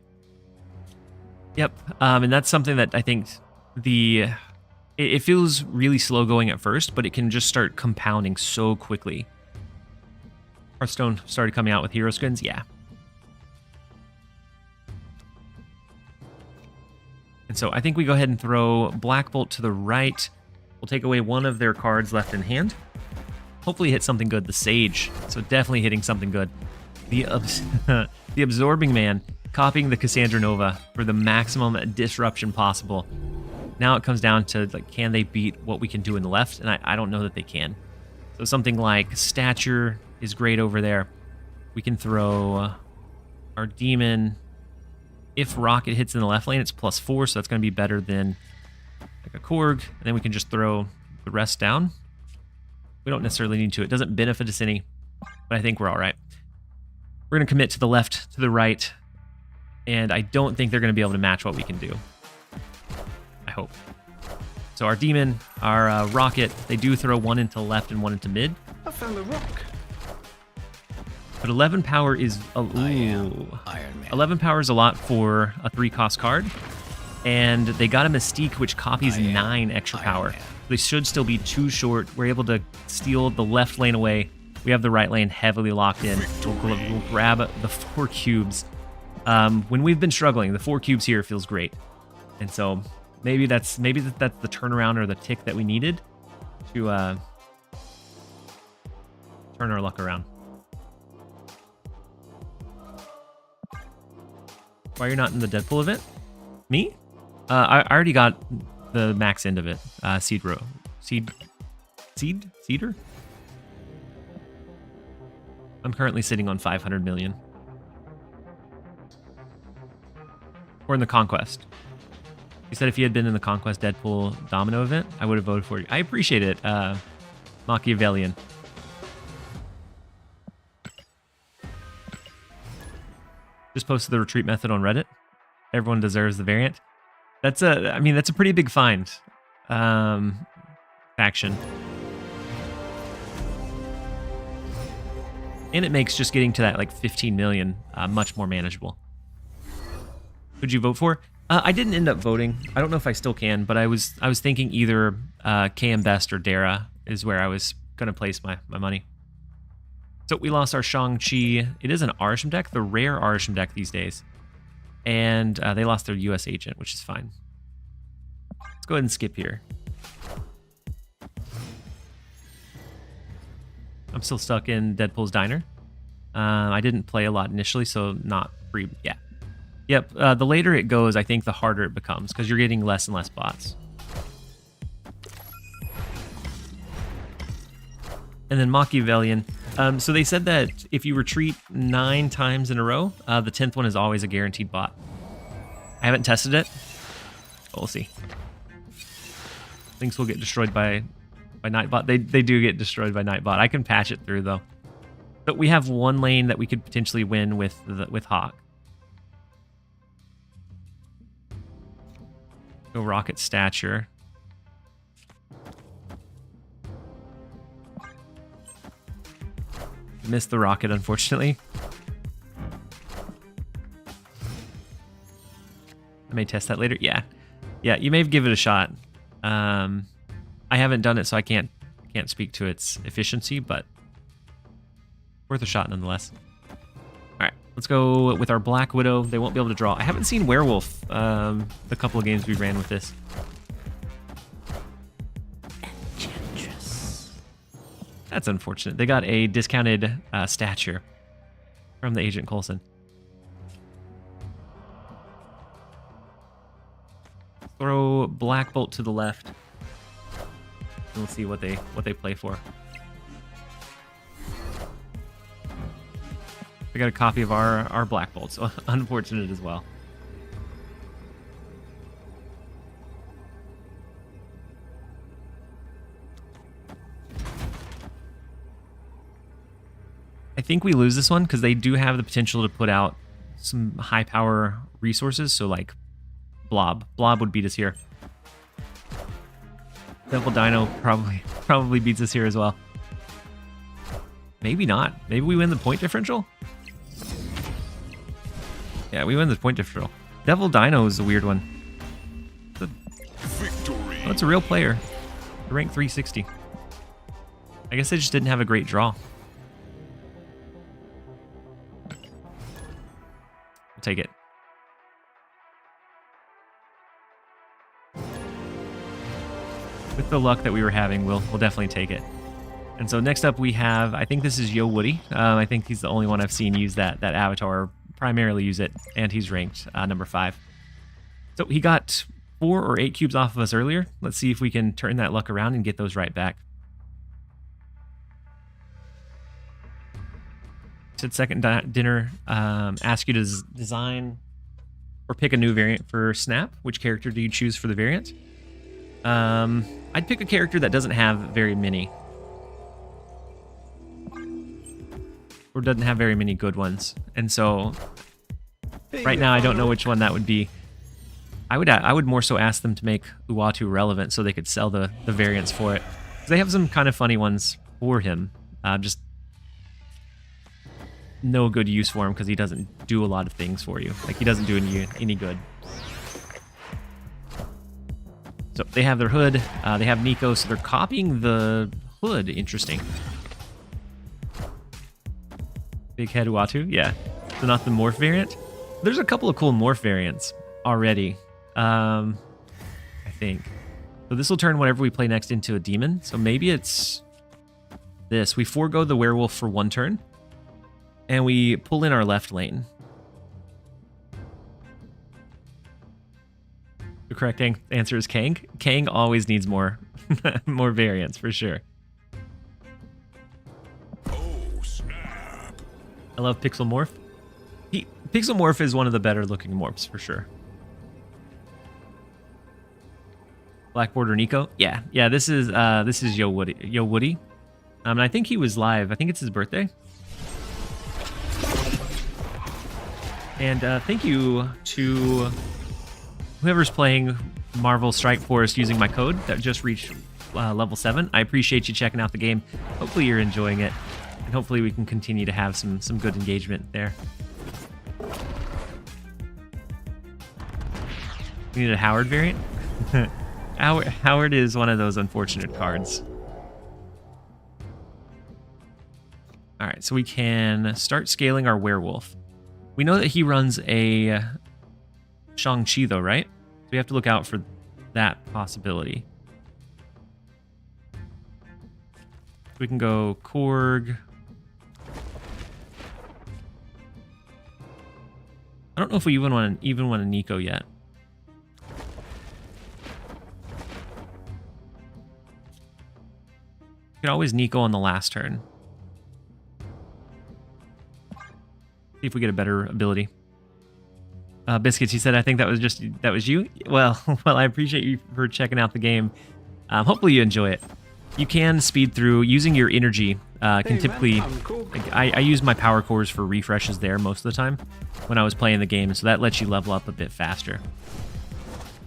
Yep. And that's something that I think it feels really slow going at first, but it can just start compounding so quickly. Hearthstone started coming out with hero skins. Yeah. And so I think we go ahead and throw Black Bolt to the right. We'll take away one of their cards left in hand. Hopefully hit something good. The Sage. So definitely hitting something good. The Absorbing Man, copying the Cassandra Nova for the maximum disruption possible. Now it comes down to, like, can they beat what we can do in the left? And I don't know that they can. So something like Stature is great over there. We can throw our Demon. If Rocket hits in the left lane, it's +4, so that's going to be better than like a Korg. And then we can just throw the rest down. We don't necessarily need to. It doesn't benefit us any, but I think we're all right. We're going to commit to the left, to the right, and I don't think they're going to be able to match what we can do. I hope. So our Demon, our Rocket, they do throw one into left and one into mid. I found a rock. But 11 power is Iron Man. 11 power is a lot for a 3-cost card, and they got a Mystique which copies 9 extra power. They should still be too short. We're able to steal the left lane away. We have the right lane heavily locked in. We'll grab the 4 cubes. When we've been struggling, the 4 cubes here feels great, and so maybe that's the turnaround or the tick that we needed to turn our luck around. Why you're not in the Deadpool event? Me? I already got the max end of it. Cedar? I'm currently sitting on 500 million. Or in the Conquest. You said if you had been in the Conquest Deadpool Domino event, I would have voted for you. I appreciate it, Machiavellian. Just posted the retreat method on Reddit. Everyone deserves the variant. That's a pretty big find. Faction. And it makes just getting to that like 15 million much more manageable. Who'd you vote for? I didn't end up voting. I don't know if I still can, but I was thinking either KM Best or Dara is where I was gonna place my money. So we lost our Shang-Chi. It is an Arisham deck, the rare Arisham deck these days. And they lost their US agent, which is fine. Let's go ahead and skip here. I'm still stuck in Deadpool's Diner. I didn't play a lot initially, so not free. Yeah. Yep, the later it goes, I think the harder it becomes, because you're getting less and less bots. And then Machiavellian. So they said that if you retreat 9 times in a row, the 10th one is always a guaranteed bot. I haven't tested it, but we'll see. Things will get destroyed by Nightbot. They do get destroyed by Nightbot. I can patch it through though. But we have one lane that we could potentially win with Hawk. Go Rocket Stature. Missed the rocket, unfortunately. may test that later. Yeah. Yeah, you may give it a shot. I haven't done it, so I can't speak to its efficiency, but worth a shot nonetheless. All right, let's go with our Black Widow. They won't be able to draw. I haven't seen Werewolf the couple of games we ran with this. That's unfortunate. They got a discounted stature from the Agent Coulson. Throw Black Bolt to the left. And we'll see what they play for. I got a copy of our Black Bolt, so unfortunate as well. I think we lose this one because they do have the potential to put out some high power resources. So like Blob would beat us here. Devil Dino probably beats us here as well. Maybe not. Maybe we win the point differential. Yeah, we win the point differential. Devil Dino is a weird one. Victory. Oh, it's a real player. Rank 360. I guess they just didn't have a great draw. We'll take it. With the luck that we were having, we'll definitely take it. And so next up we have, I think this is Yo Woody. I think he's the only one I've seen use that avatar, primarily use it, and he's ranked number 5. So he got 4 or 8 cubes off of us earlier. Let's see if we can turn that luck around and get those right back. Said second dinner, ask you to design or pick a new variant for Snap. Which character do you choose for the variant? I'd pick a character that doesn't have very many. Or doesn't have very many good ones. And so right now I don't know which one that would be. I would more so ask them to make Uatu relevant so they could sell the variants for it. 'Cause they have some kind of funny ones for him. Just no good use for him because he doesn't do a lot of things for you. Like he doesn't do any good. So they have their hood. They have Nico, so they're copying the hood. Interesting. Big head Uatu, yeah. So not the morph variant. There's a couple of cool morph variants already. I think. So this will turn whatever we play next into a demon. So maybe it's this. We forego the werewolf for 1 turn. And we pull in our left lane. The correct answer is Kang. Kang always needs more more variants for sure. Oh, snap. I love Pixel Morph. Pixel Morph is one of the better looking morphs for sure. Black Border Nico. Yeah. This is Yo Woody. And I think he was live. I think it's his birthday. And thank you to whoever's playing Marvel Strike Force using my code that just reached level 7. I appreciate you checking out the game. Hopefully you're enjoying it. And hopefully we can continue to have some good engagement there. We need a Howard variant. Howard is one of those unfortunate cards. All right, so we can start scaling our werewolf. We know that he runs a Shang-Chi though, right? So we have to look out for that possibility. We can go Korg. I don't know if we even want a Nico yet. You can always Nico on the last turn. See if we get a better ability. Biscuits, you said, I think that was you? Well, I appreciate you for checking out the game. Hopefully you enjoy it. You can speed through using your energy. Can typically, I use my power cores for refreshes there most of the time when I was playing the game, so that lets you level up a bit faster.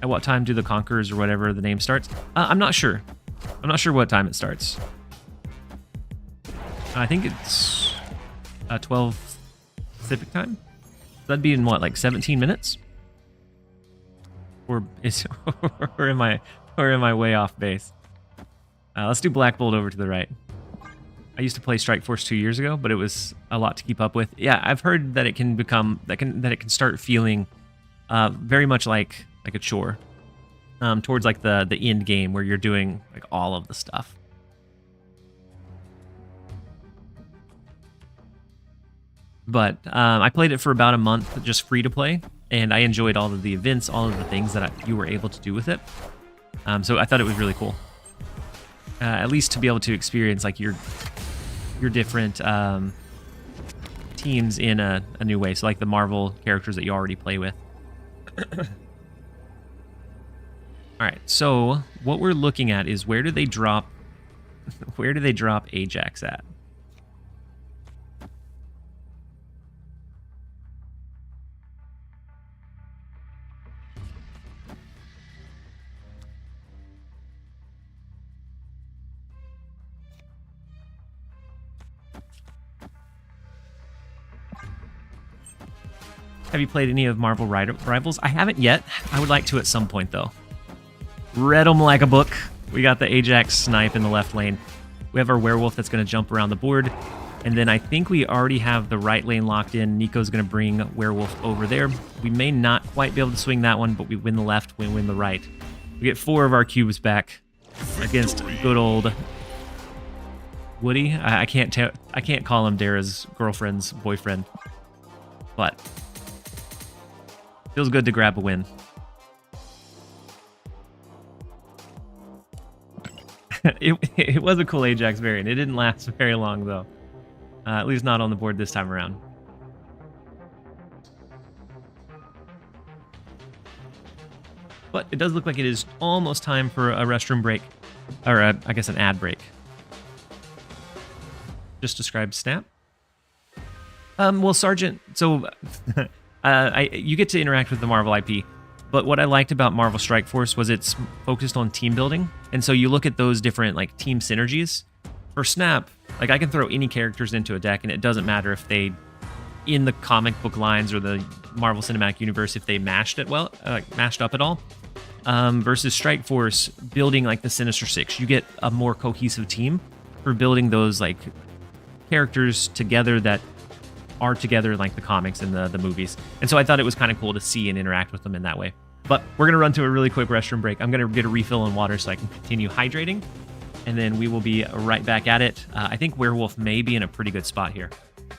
At what time do the Conquerors or whatever the name starts? I'm not sure. I'm not sure what time it starts. I think it's 12 Pacific time. That'd be in what, like 17 minutes? Or is or am I way off base? Let's do Black Bolt over to the right. I used to play Strike Force 2 years ago, but it was a lot to keep up with. Yeah, I've heard that it can become that it can start feeling very much like a chore towards like the end game where you're doing like all of the stuff. But I played it for about a month, just free to play, and I enjoyed all of the events, all of the things that you were able to do with it. So I thought it was really cool, at least to be able to experience like your different teams in a new way. So like the Marvel characters that you already play with. All right, so what we're looking at is where do they drop Ajax at? Have you played any of Marvel Rivals? I haven't yet. I would like to at some point, though. Read them like a book. We got the Ajax snipe in the left lane. We have our werewolf that's going to jump around the board. And then I think we already have the right lane locked in. Nico's going to bring werewolf over there. We may not quite be able to swing that one, but we win the left, we win the right. We get 4 of our cubes back against good old Woody. I can't call him Dara's girlfriend's boyfriend, but feels good to grab a win. It was a cool Ajax variant. It didn't last very long, though. At least not on the board this time around. But it does look like it is almost time for a restroom break. Or, I guess, an ad break. Just describe Snap. Well, Sergeant... So... you get to interact with the Marvel IP, but what I liked about Marvel Strike Force was it's focused on team building, and so you look at those different like team synergies. For Snap, like I can throw any characters into a deck, and it doesn't matter if they, in the comic book lines or the Marvel Cinematic Universe, if they mashed up at all. Versus Strike Force, building like the Sinister Six, you get a more cohesive team for building those like characters together that are together like the comics and the movies. And so I thought it was kind of cool to see and interact with them in that way. But we're going to run to a really quick restroom break. I'm going to get a refill on water so I can continue hydrating. And then we will be right back at it. I think Werewolf may be in a pretty good spot here.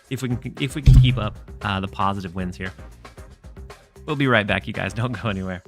If we can keep up the positive wins here. We'll be right back, you guys. Don't go anywhere.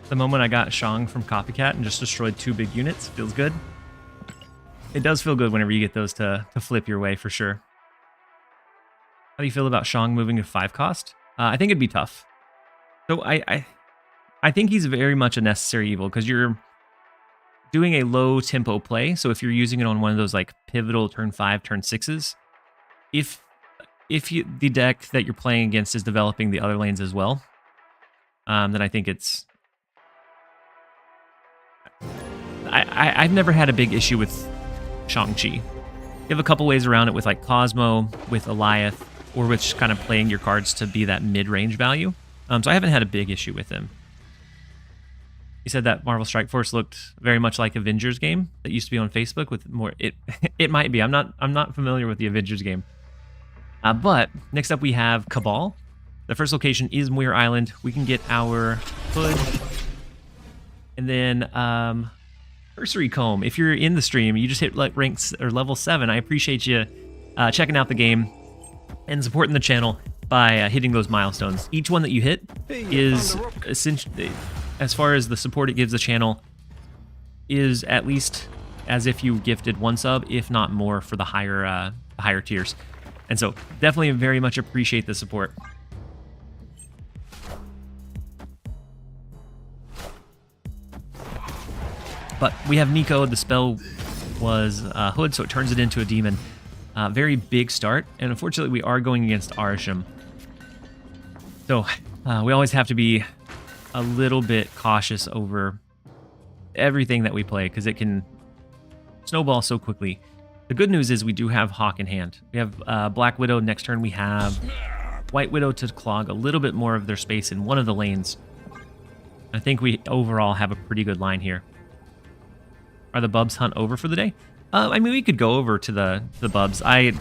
The moment I got Shang from Copycat and just destroyed 2 big units, feels good. It does feel good whenever you get those to flip your way, for sure. How do you feel about Shang moving to 5 cost? I think it'd be tough. So I think he's very much a necessary evil, because you're doing a low tempo play. So if you're using it on one of those like pivotal turn 5, turn 6s, if the deck that you're playing against is developing the other lanes as well, then I think it's... I've never had a big issue with Shang-Chi. You have a couple ways around it with like Cosmo, with Eliath, or which kind of playing your cards to be that mid-range value. So I haven't had a big issue with him. He said that Marvel Strike Force looked very much like Avengers game that used to be on Facebook with more. It might be. I'm not familiar with the Avengers game. But next up we have Cabal. The first location is Muir Island. We can get our hood, and then Cursory Comb. If you're in the stream, you just hit like ranks or level 7. I appreciate you checking out the game and supporting the channel by hitting those milestones. Each one that you hit is essentially, as far as the support it gives the channel, is at least as if you gifted 1 sub, if not more, for the higher tiers. And so definitely very much appreciate the support. But we have Nico. The spell was Hood, so it turns it into a demon. Very big start, and unfortunately we are going against Arisham. So we always have to be a little bit cautious over everything that we play, because it can snowball so quickly. The good news is we do have Hawk in hand. We have Black Widow. Next turn we have White Widow to clog a little bit more of their space in one of the lanes. I think we overall have a pretty good line here. Are the Bubs hunt over for the day? I mean, we could go over to the Bubs. I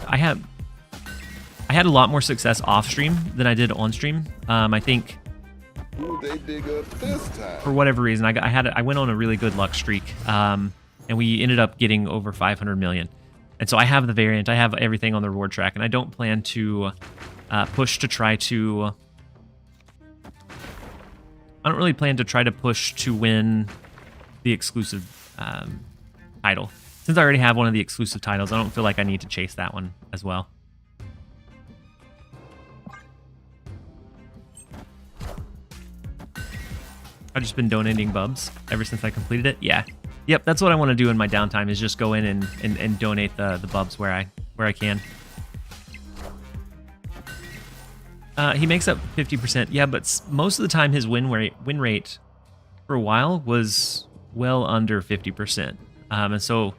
had a lot more success off stream than I did on stream. I think They dig up this time. for whatever reason I went on a really good luck streak, and we ended up getting over 500 million. And so I have the variant. I have everything on the reward track, and I don't plan to push to try to. I don't really plan to try to push to win the exclusive title. Since I already have one of the exclusive titles, I don't feel like I need to chase that one as well. I've just been donating Bubs ever since I completed it. Yeah. Yep, that's what I want to do in my downtime, is just go in and donate the Bubs where I can. He makes up 50%. Yeah, but most of the time his win rate for a while was well under 50%. And so,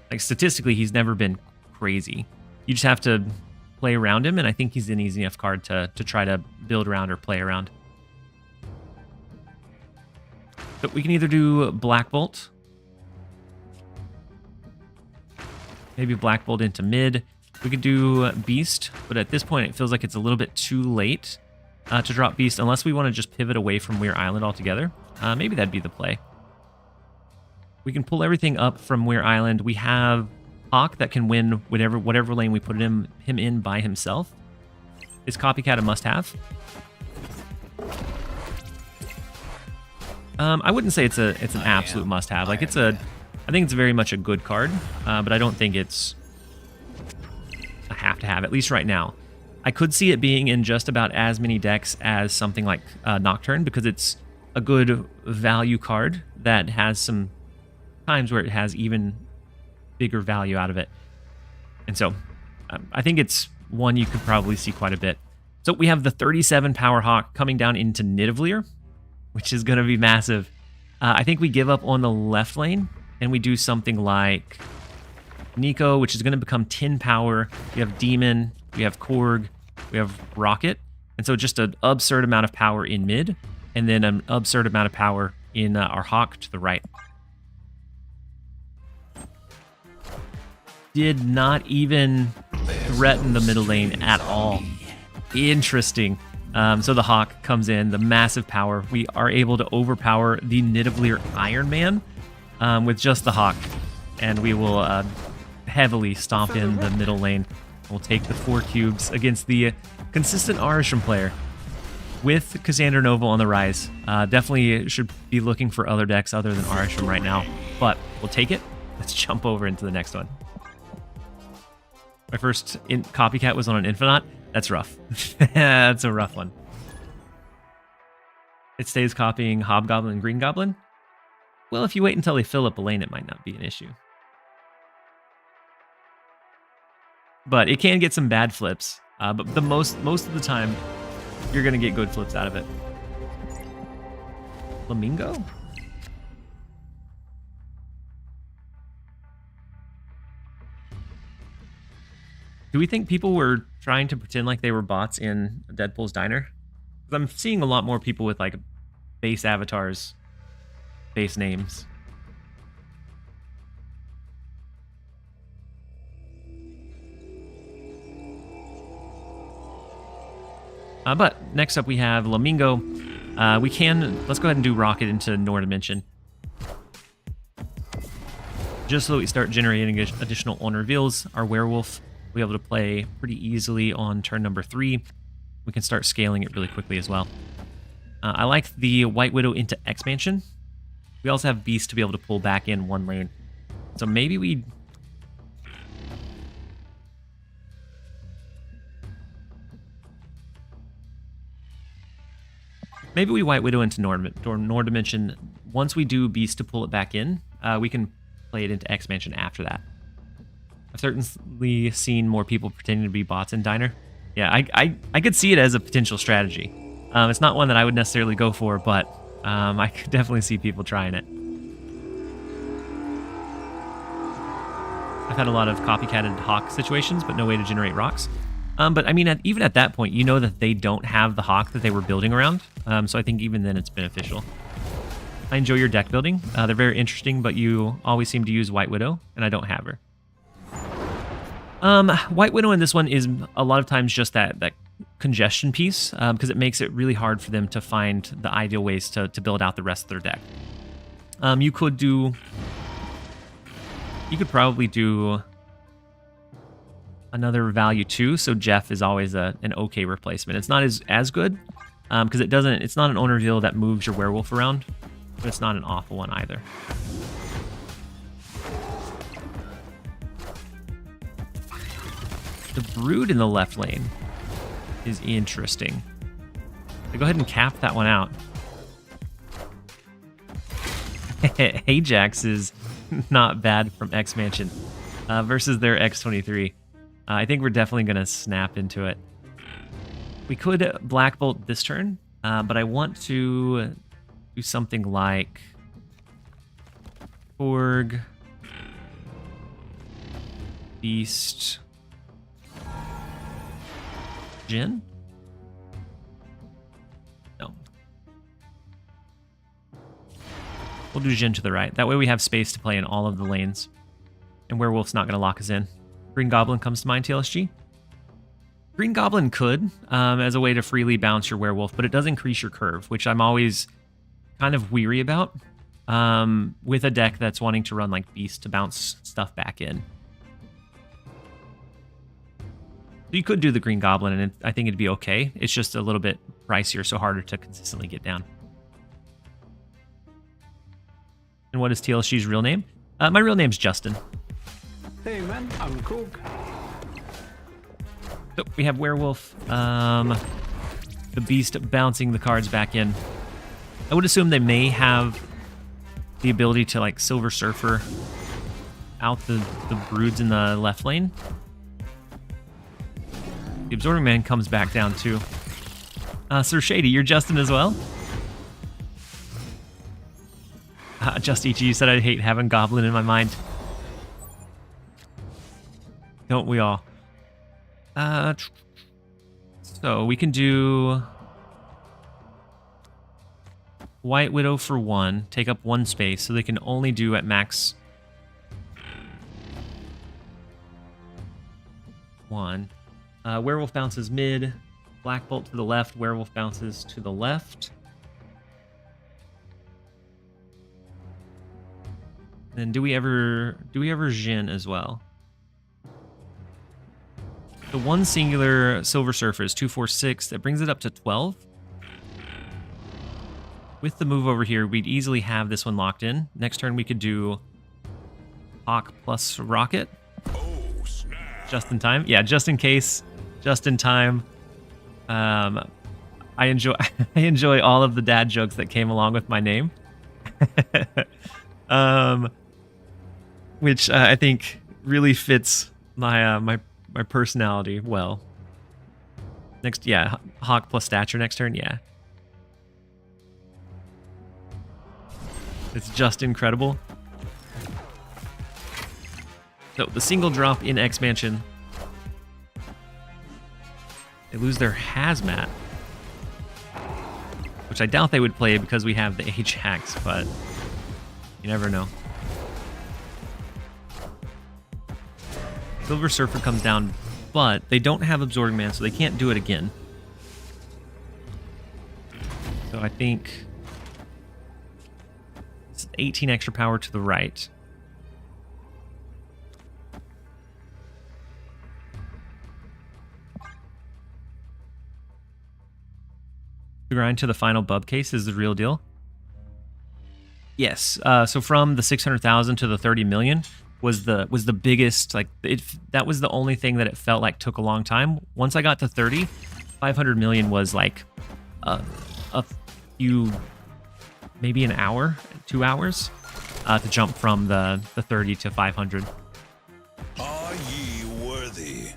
like, statistically, he's never been crazy. You just have to play around him, and I think he's an easy enough card to try to build around or play around. So we can either do Black Bolt, maybe Black Bolt into mid. We could do Beast, but at this point it feels like it's a little bit too late to drop Beast, unless we want to just pivot away from Weir Island altogether. Maybe that'd be the play. We can pull everything up from Weir Island. We have Hawk that can win whatever lane we put him in by himself. Is Copycat a must-have? I wouldn't say it's an absolute must-have. Like, I think it's very much a good card, but I don't think it's a have-to-have, at least right now. I could see it being in just about as many decks as something like Nocturne, because it's a good value card that has some times where it has even bigger value out of it. And so I think it's one you could probably see quite a bit. So we have the 37 Power Hawk coming down into Nidavellir, which is going to be massive. I think we give up on the left lane, and we do something like Nico, which is going to become 10 power. We have Demon, we have Korg, we have Rocket. And so just an absurd amount of power in mid, and then an absurd amount of power in our Hawk to the right. Did not even threaten the middle lane at all. Interesting. So the Hawk comes in, the massive power. We are able to overpower the Nidavellir Iron Man with just the Hawk. And we will heavily stomp in the middle lane. We'll take the 4 cubes against the consistent Arisham player with Cassandra Nova on the rise. Definitely should be looking for other decks other than Arisham right now. But we'll take it. Let's jump over into the next one. My first Copycat was on an Infinite. That's rough. That's a rough one. It stays copying Hobgoblin and Green Goblin. Well, if you wait until they fill up a lane, it might not be an issue. But it can get some bad flips. But the most of the time, you're going to get good flips out of it. Flamingo? Do we think people were trying to pretend like they were bots in Deadpool's diner. 'Cause I'm seeing a lot more people with like base avatars, base names. But next up we have Lamingo. Let's go ahead and do Rocket into Nor Dimension. Just so that we start generating additional on reveals, our werewolf will be able to play pretty easily on turn number 3. We can start scaling it really quickly as well. I like the White Widow into Expansion. We also have Beast to be able to pull back in one lane. So maybe we... Maybe we White Widow into Nor Dimension. Once we do Beast to pull it back in, we can play it into Expansion after that. I've certainly seen more people pretending to be bots in Diner. Yeah, I could see it as a potential strategy. It's not one that I would necessarily go for, but I could definitely see people trying it. I've had a lot of copycatted Hawk situations, but no way to generate rocks. But I mean, even at that point, you know that they don't have the Hawk that they were building around. So I think even then it's beneficial. I enjoy your deck building. They're very interesting, but you always seem to use White Widow, and I don't have her. White Widow in this one is a lot of times just that congestion piece, because it makes it really hard for them to find the ideal ways to build out the rest of their deck. You could probably do another value too, so Jeff is always an okay replacement. It's not as good, because it's not an owner reveal that moves your werewolf around, but it's not an awful one either. The Brood in the left lane is interesting. So go ahead and cap that one out. Ajax is not bad from X-Mansion versus their X-23. I think we're definitely going to snap into it. We could Black Bolt this turn, but I want to do something like Org, Beast, Jin? No. We'll do Jin to the right. That way we have space to play in all of the lanes. And Werewolf's not going to lock us in. Green Goblin comes to mind, TLSG. Green Goblin could, as a way to freely bounce your Werewolf, but it does increase your curve, which I'm always kind of weary about with a deck that's wanting to run like Beast to bounce stuff back in. You could do the Green Goblin, and I think it'd be okay. It's just a little bit pricier, so harder to consistently get down. And what is TLSG's real name? My real name's Justin. Hey man, I'm Cook. So we have Werewolf, the Beast bouncing the cards back in. I would assume they may have the ability to like Silver Surfer out the Broods in the left lane. The Absorbing Man comes back down too. Sir Shady, you're Justin as well? Just EG, you said I hate having Goblin in my mind. Don't we all? So we can do White Widow for 1, take up 1 space, so they can only do at max 1. Werewolf bounces mid, Black Bolt to the left, Werewolf bounces to the left. Then do we ever Jin as well? The one singular Silver Surfer is 246. That brings it up to 12. With the move over here, we'd easily have this one locked in. Next turn we could do Hawk plus Rocket. Oh, snap. Just in time. Yeah, just in case. Just in time. I enjoy all of the dad jokes that came along with my name. Which I think really fits my my personality well. Next, yeah, Hawk plus stature next turn, yeah. It's just incredible. So the single drop in X-Mansion They lose their hazmat, which I doubt they would play because we have the Ajax, but you never know. Silver Surfer comes down, but they don't have Absorbing Man, so they can't do it again. So I think it's 18 extra power to the right. The grind to the final bub case is the real deal. Yes. So from the 600,000 to the 30 million was the biggest. Like that was the only thing that it felt like took a long time. Once I got to 30, 500 million was like a few, maybe an hour, 2 hours, to jump from the 30 to 500. Are ye worthy?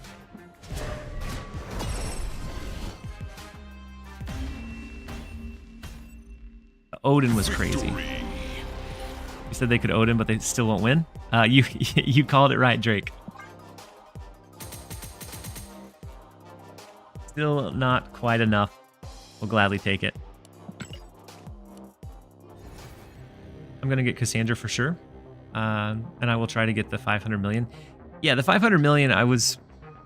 Odin was crazy. You said they could Odin, but they still won't win. You called it right, Drake. Still not quite enough. We'll gladly take it. I'm gonna get Cassandra for sure, and I will try to get the 500 million. Yeah, the 500 million. I was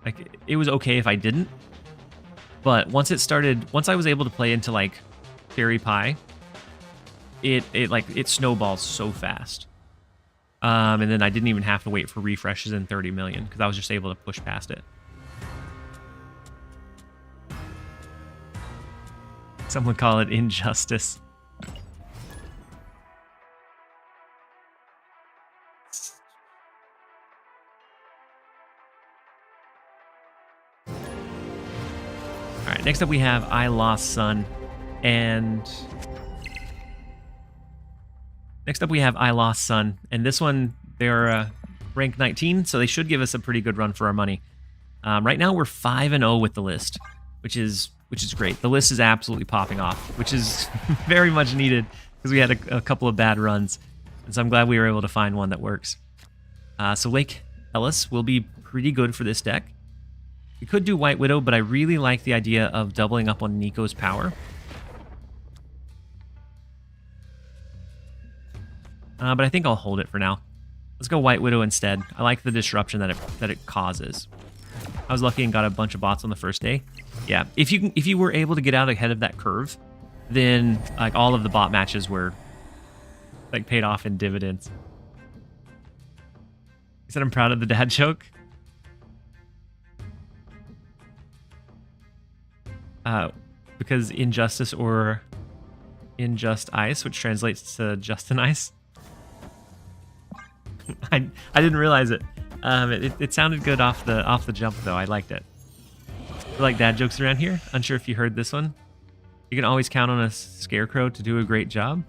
like, it was okay if I didn't, but once I was able to play into like Fairy Pie. It snowballs so fast. And then I didn't even have to wait for refreshes in 30 million because I was just able to push past it. Some would call it injustice. All right, next up we have I Lost Son, and this one, they're rank 19, so they should give us a pretty good run for our money. Right now, we're 5-0 with the list, which is great. The list is absolutely popping off, which is very much needed because we had a couple of bad runs, and so I'm glad we were able to find one that works. So Lake Ellis will be pretty good for this deck. We could do White Widow, but I really like the idea of doubling up on Nico's power. But I think I'll hold it for now. Let's go White Widow instead. I like the disruption that it causes. I was lucky and got a bunch of bots on the first day. Yeah, if you were able to get out ahead of that curve, then like all of the bot matches were like paid off in dividends. He said I'm proud of the dad joke. Because injustice or injust ice, which translates to Justin Ice. I didn't realize it. It sounded good off the jump though. I liked it. I like dad jokes around here. Unsure if you heard this one. You can always count on a scarecrow to do a great job.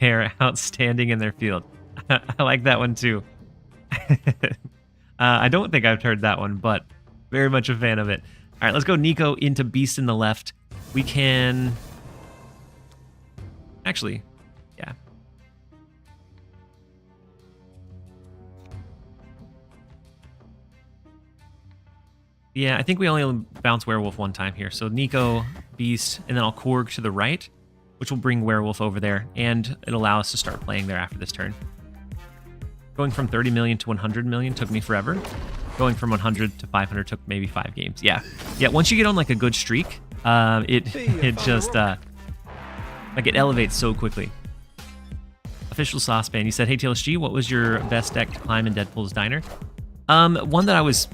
They're outstanding in their field. I like that one too. I don't think I've heard that one, but very much a fan of it. All right, let's go Nico into Beast in the left. We can... Actually, yeah. Yeah, I think we only bounce Werewolf one time here. So Nico, Beast, and then I'll Korg to the right, which will bring Werewolf over there, and it'll allow us to start playing there after this turn. Going from 30 million to 100 million took me forever. Going from 100 to 500 took maybe 5 games. Yeah, once you get on like a good streak, it just like it elevates so quickly. Official Saucepan, you said, hey TLSG, what was your best deck to climb in Deadpool's Diner? One that I was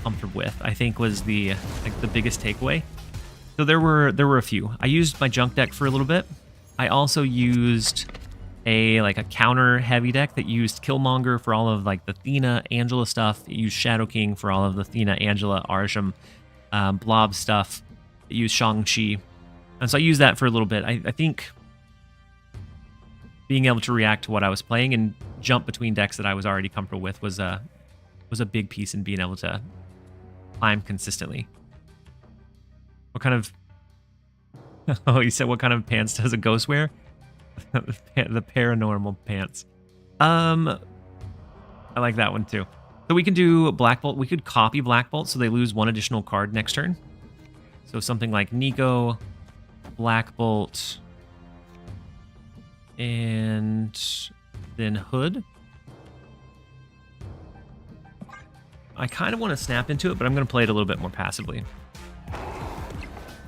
comfortable with, I think, was the biggest takeaway. So there were a few. I used my junk deck for a little bit. I also used a counter heavy deck that used Killmonger for all of like the Athena, Angela stuff. It used Shadow King for all of the Athena, Angela, Arsham, Blob stuff. It used Shang-Chi. And so I used that for a little bit. I think being able to react to what I was playing and jump between decks that I was already comfortable with was a big piece in being able to climb consistently. What kind of... Oh, you said what kind of pants does a ghost wear? The paranormal pants. I like that one too. So we can do Black Bolt. We could copy Black Bolt so they lose 1 additional card next turn. So something like Nico, Black Bolt, and then Hood. I kind of want to snap into it, but I'm going to play it a little bit more passively.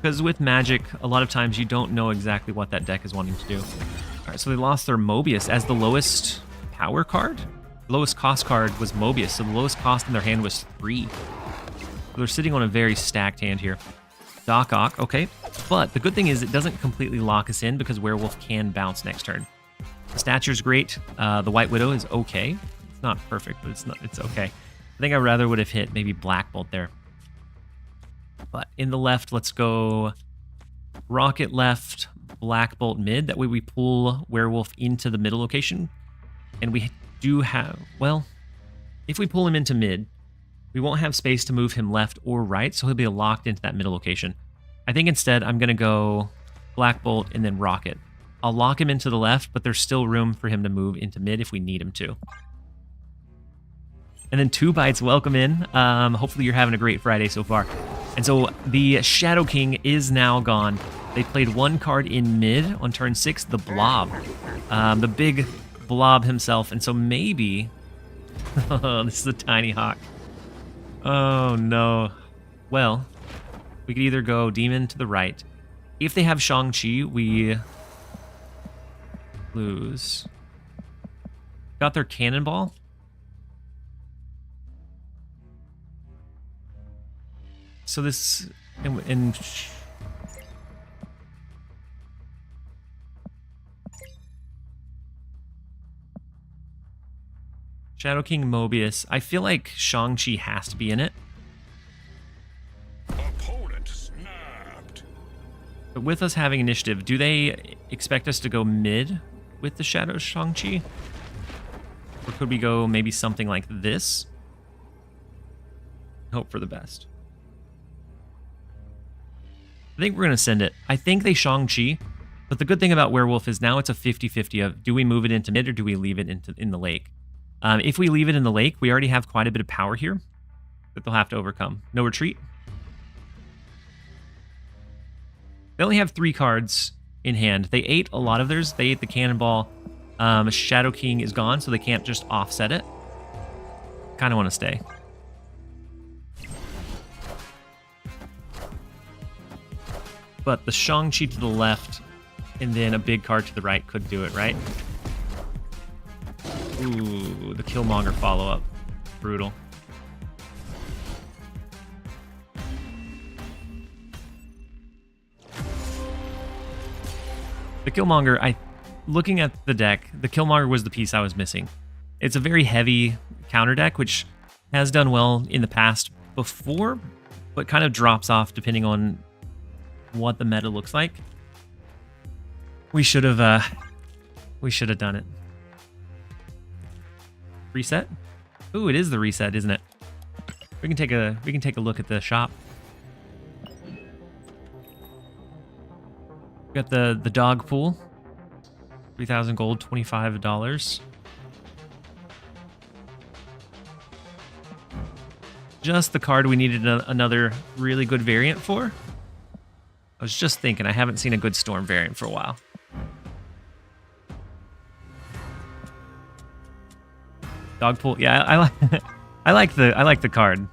Because with Magic, a lot of times you don't know exactly what that deck is wanting to do. All right, so they lost their Mobius as the lowest power card. Lowest cost card was Mobius, so the lowest cost in their hand was 3. So they're sitting on a very stacked hand here. Doc Ock, okay. But the good thing is it doesn't completely lock us in because Werewolf can bounce next turn. The stature's great. The White Widow is okay. It's not perfect, but it's okay. I think I rather would have hit maybe Black Bolt there. But in the left, let's go Rocket left, Black Bolt mid. That way we pull Werewolf into the middle location. And we do have, well, if we pull him into mid, we won't have space to move him left or right, so he'll be locked into that middle location. I think instead I'm going to go Black Bolt and then Rocket. I'll lock him into the left, but there's still room for him to move into mid if we need him to. And then 2 Bites, welcome in. Hopefully you're having a great Friday so far. And so the Shadow King is now gone. They played 1 card in mid on turn 6, the Blob. The big Blob himself. And so maybe... oh, this is a Tiny Hawk. Oh, no. Well, we could either go Demon to the right. If they have Shang-Chi, we lose. Got their Cannonball. So this... and Shadow King Mobius. I feel like Shang-Chi has to be in it. Opponent snapped. But with us having initiative, do they expect us to go mid with the Shadow Shang-Chi? Or could we go maybe something like this? Hope for the best. I think we're going to send it. I think they Shang-Chi. But the good thing about Werewolf is now it's a 50-50 of do we move it into mid or do we leave it in the lake? If we leave it in the lake, we already have quite a bit of power here that they'll have to overcome. No retreat. They only have 3 cards in hand. They ate a lot of theirs. They ate the Cannonball. Shadow King is gone, so they can't just offset it. Kind of want to stay. But the Shang-Chi to the left and then a big card to the right could do it, right? Ooh, the Killmonger follow-up. Brutal. The Killmonger, looking at the deck, the Killmonger was the piece I was missing. It's a very heavy counter deck, which has done well in the past before, but kind of drops off depending on what the meta looks like. We should have done it. Reset? Ooh, it is the reset, isn't it? We can take a look at the shop. We got the dog pool. 3,000 gold, $25. Just the card we needed another really good variant for. I was just thinking, I haven't seen a good Storm variant for a while. Dog pool, yeah, I like I like the card.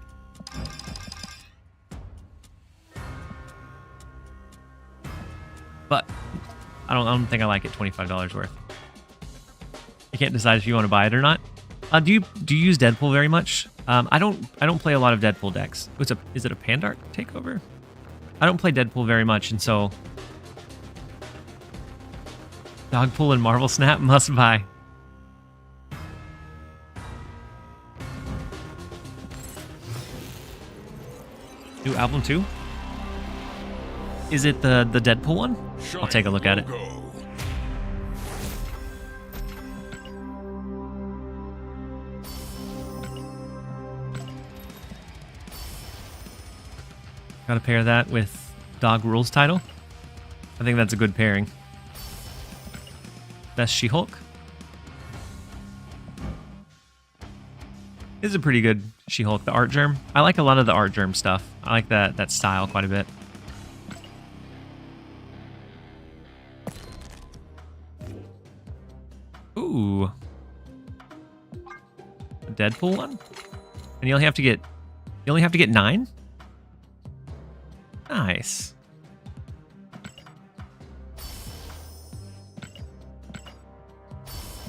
But I don't think I like it $25 worth. You can't decide if you want to buy it or not. Do you use Deadpool very much? I don't play a lot of Deadpool decks. Is it a Pandark takeover? I don't play Deadpool very much, and so Dogpool and Marvel Snap must buy. New album 2? Is it the Deadpool one? I'll take a look at it. Gotta pair that with Dog Rules title. I think that's a good pairing. Best She-Hulk. This is a pretty good She-Hulk. The art germ. I like a lot of the art germ stuff. I like that style quite a bit. Ooh. A Deadpool one? And you only have to get 9? Nice.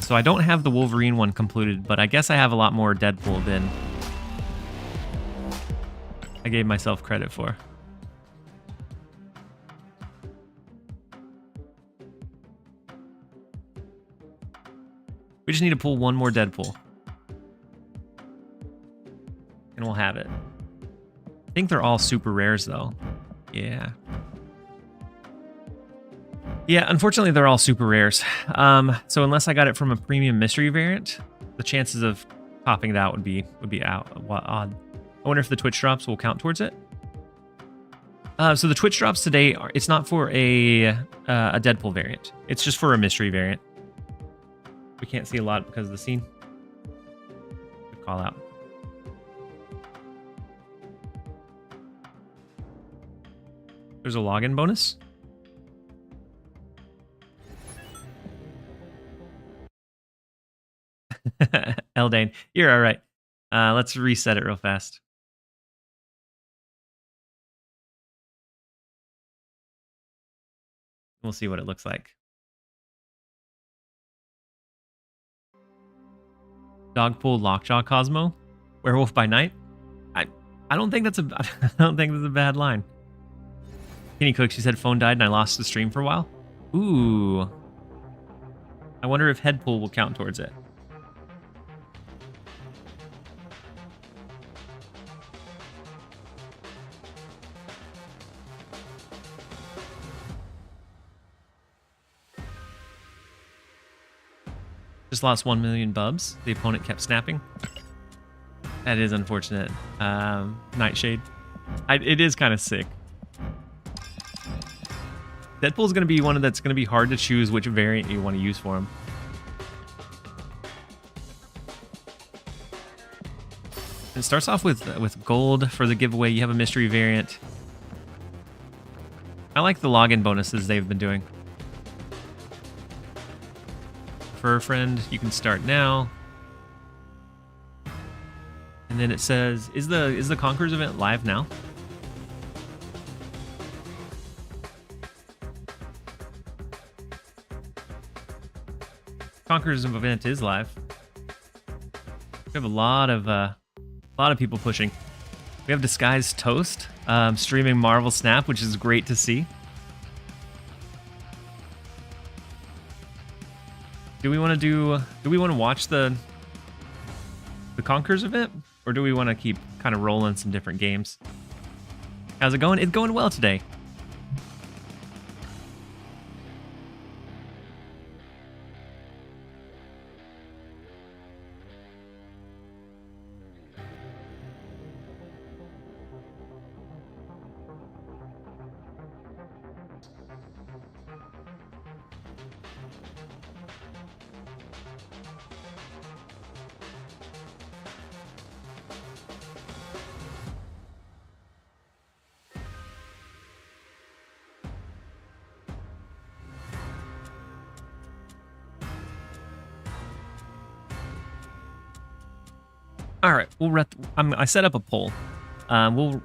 So I don't have the Wolverine one completed, but I guess I have a lot more Deadpool than I gave myself credit for. We just need to pull one more Deadpool. And we'll have it. I think they're all super rares, though. Yeah. Yeah, unfortunately, they're all super rares. So unless I got it from a premium mystery variant, the chances of popping it out would be odd. I wonder if the Twitch drops will count towards it. So the Twitch drops today, it's not for a Deadpool variant. It's just for a mystery variant. We can't see a lot because of the scene. Good call out. There's a login bonus. Eldane, you're all right. Let's reset it real fast. We'll see what it looks like. Dogpool Lockjaw Cosmo, Werewolf by Night. I don't think that's a I don't think that's a bad line. Kenny Cook, she said phone died and I lost the stream for a while. Ooh. I wonder if Headpool will count towards it. Just lost 1 million bubs. The opponent kept snapping. That is unfortunate. Nightshade. It is kind of sick. Deadpool's going to be one that's going to be hard to choose which variant you want to use for him. It starts off with gold for the giveaway. You have a mystery variant. I like the login bonuses they've been doing. Fur friend, you can start now. And then it says, is the Conquerors event live now? Conquerors event is live. We have a lot of people pushing. We have Disguised Toast streaming Marvel Snap, which is great to see. Do we want to watch the Conquerors event, or do we want to keep kind of rolling some different games? How's it going? It's going well today. All right, I set up a poll. We'll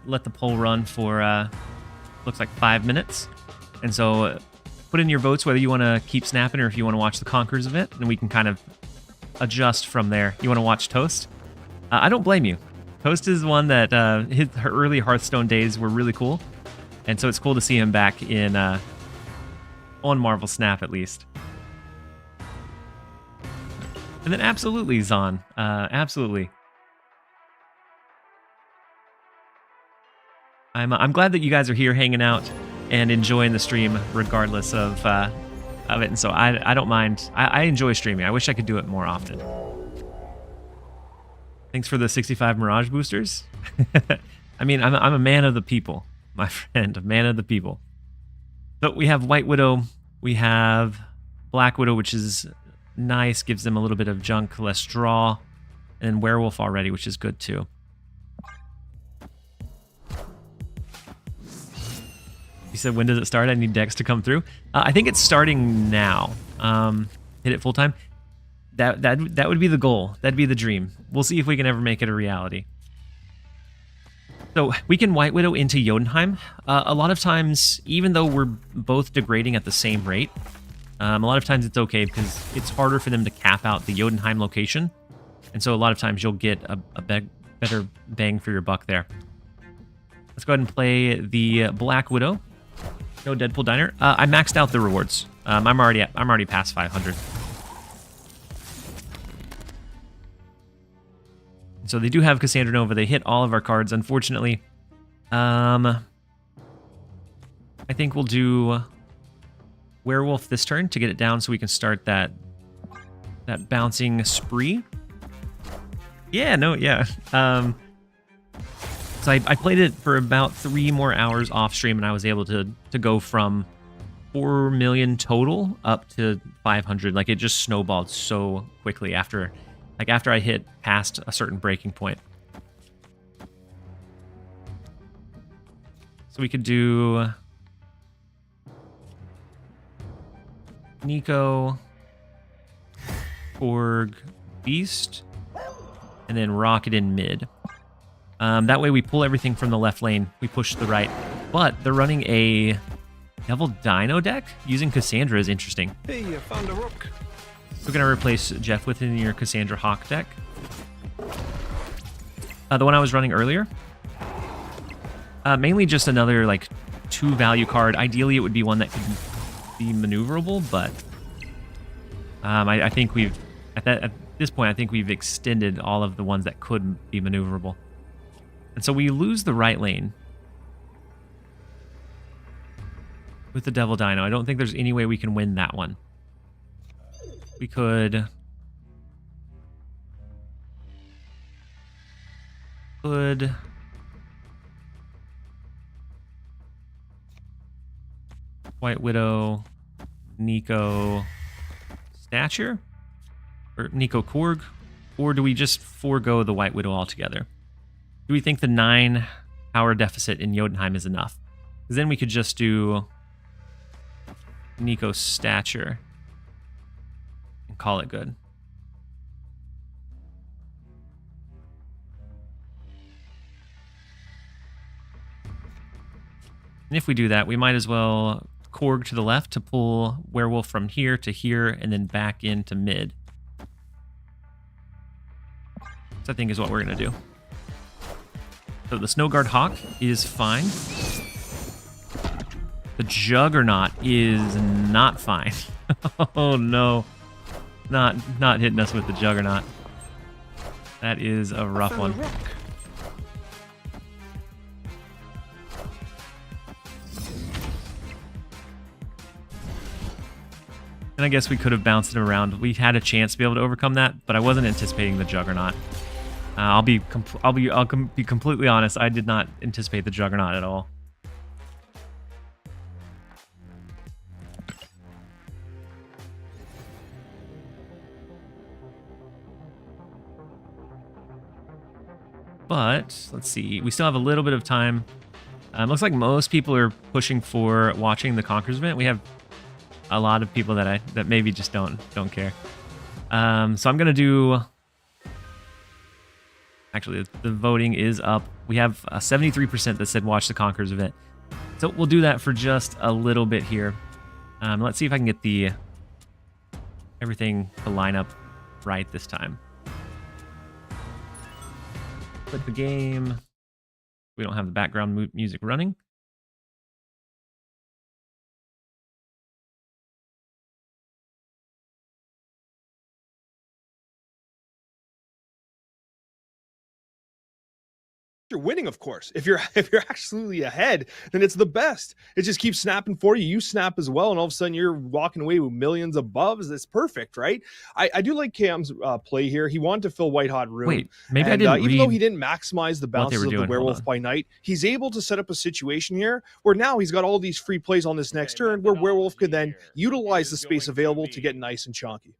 let the poll run for looks like 5 minutes, and so put in your votes whether you want to keep snapping or if you want to watch the Conquerors event, and we can kind of adjust from there. You want to watch Toast? I don't blame you. Toast is one that her early Hearthstone days were really cool, and so it's cool to see him back in on Marvel Snap at least. And then absolutely, Zon. Absolutely. I'm glad that you guys are here hanging out and enjoying the stream regardless of it. And so I don't mind. I enjoy streaming. I wish I could do it more often. Thanks for the 65 Mirage boosters. I mean, I'm a man of the people, my friend, a man of the people. So we have White Widow. We have Black Widow, which is nice, gives them a little bit of junk, less draw. And then werewolf already, which is good too. You said, when does it start? I need Dex to come through. I think it's starting now. Hit it full time. That would be the goal. That'd be the dream. We'll see if we can ever make it a reality. So we can White Widow into Jotunheim. A lot of times, even though we're both degrading at the same rate, a lot of times it's okay because it's harder for them to cap out the Jotunheim location. And so a lot of times you'll get a better bang for your buck there. Let's go ahead and play the Black Widow. No Deadpool Diner. I maxed out the rewards. I'm already past 500. So they do have Cassandra Nova. They hit all of our cards, unfortunately. I think we'll do Werewolf this turn to get it down so we can start that bouncing spree. Yeah, no, yeah. So I played it for about 3 more hours off stream, and I was able to go from 4 million total up to 500. Like, it just snowballed so quickly after I hit past a certain breaking point. So we could do Nico, Org, Beast, and then Rocket in mid. That way we pull everything from the left lane, we push to the right. But they're running a Devil Dino deck using Cassandra is interesting. Hey, I found a rook. We're going to replace Jeff within your Cassandra Hawk deck. The one I was running earlier. Mainly just another, like, 2 value card. Ideally, it would be one that could be maneuverable, but I think we've, at this point, I think we've extended all of the ones that could be maneuverable. And so we lose the right lane with the Devil Dino. I don't think there's any way we can win that one. We could White Widow, Nico Stature, or Nico Korg, or do we just forego the White Widow altogether? Do we think the 9 power deficit in Jotunheim is enough? Because then we could just do Nico Stature and call it good. And if we do that, we might as well Korg to the left to pull Werewolf from here to here and then back into mid. So I think is what we're going to do. So the Snowguard Hawk is fine. The Juggernaut is not fine. Oh no. Not hitting us with the Juggernaut. That is a rough one. And I guess we could have bounced it around. We had a chance to be able to overcome that, but I wasn't anticipating the Juggernaut. I'll be completely honest. I did not anticipate the Juggernaut at all. But let's see. We still have a little bit of time. Looks like most people are pushing for watching the Conquerors event. We have a lot of people that maybe just don't care. So I'm gonna do. Actually, the voting is up. We have 73% that said watch the Conquerors event. So we'll do that for just a little bit here. Let's see if I can get everything to line up right this time. Quit the game. We don't have the background music running. You're winning, of course. If you're absolutely ahead, then it's the best. It just keeps snapping for you. You snap as well, and all of a sudden you're walking away with millions above. It's perfect, right? I do like Cam's play here. He wanted to fill White Hot Room. Wait, maybe I didn't even though he didn't maximize the bounces of the doing. Werewolf by night, he's able to set up a situation here where now he's got all these free plays on this next turn where Werewolf could then utilize the space available to get nice and chunky.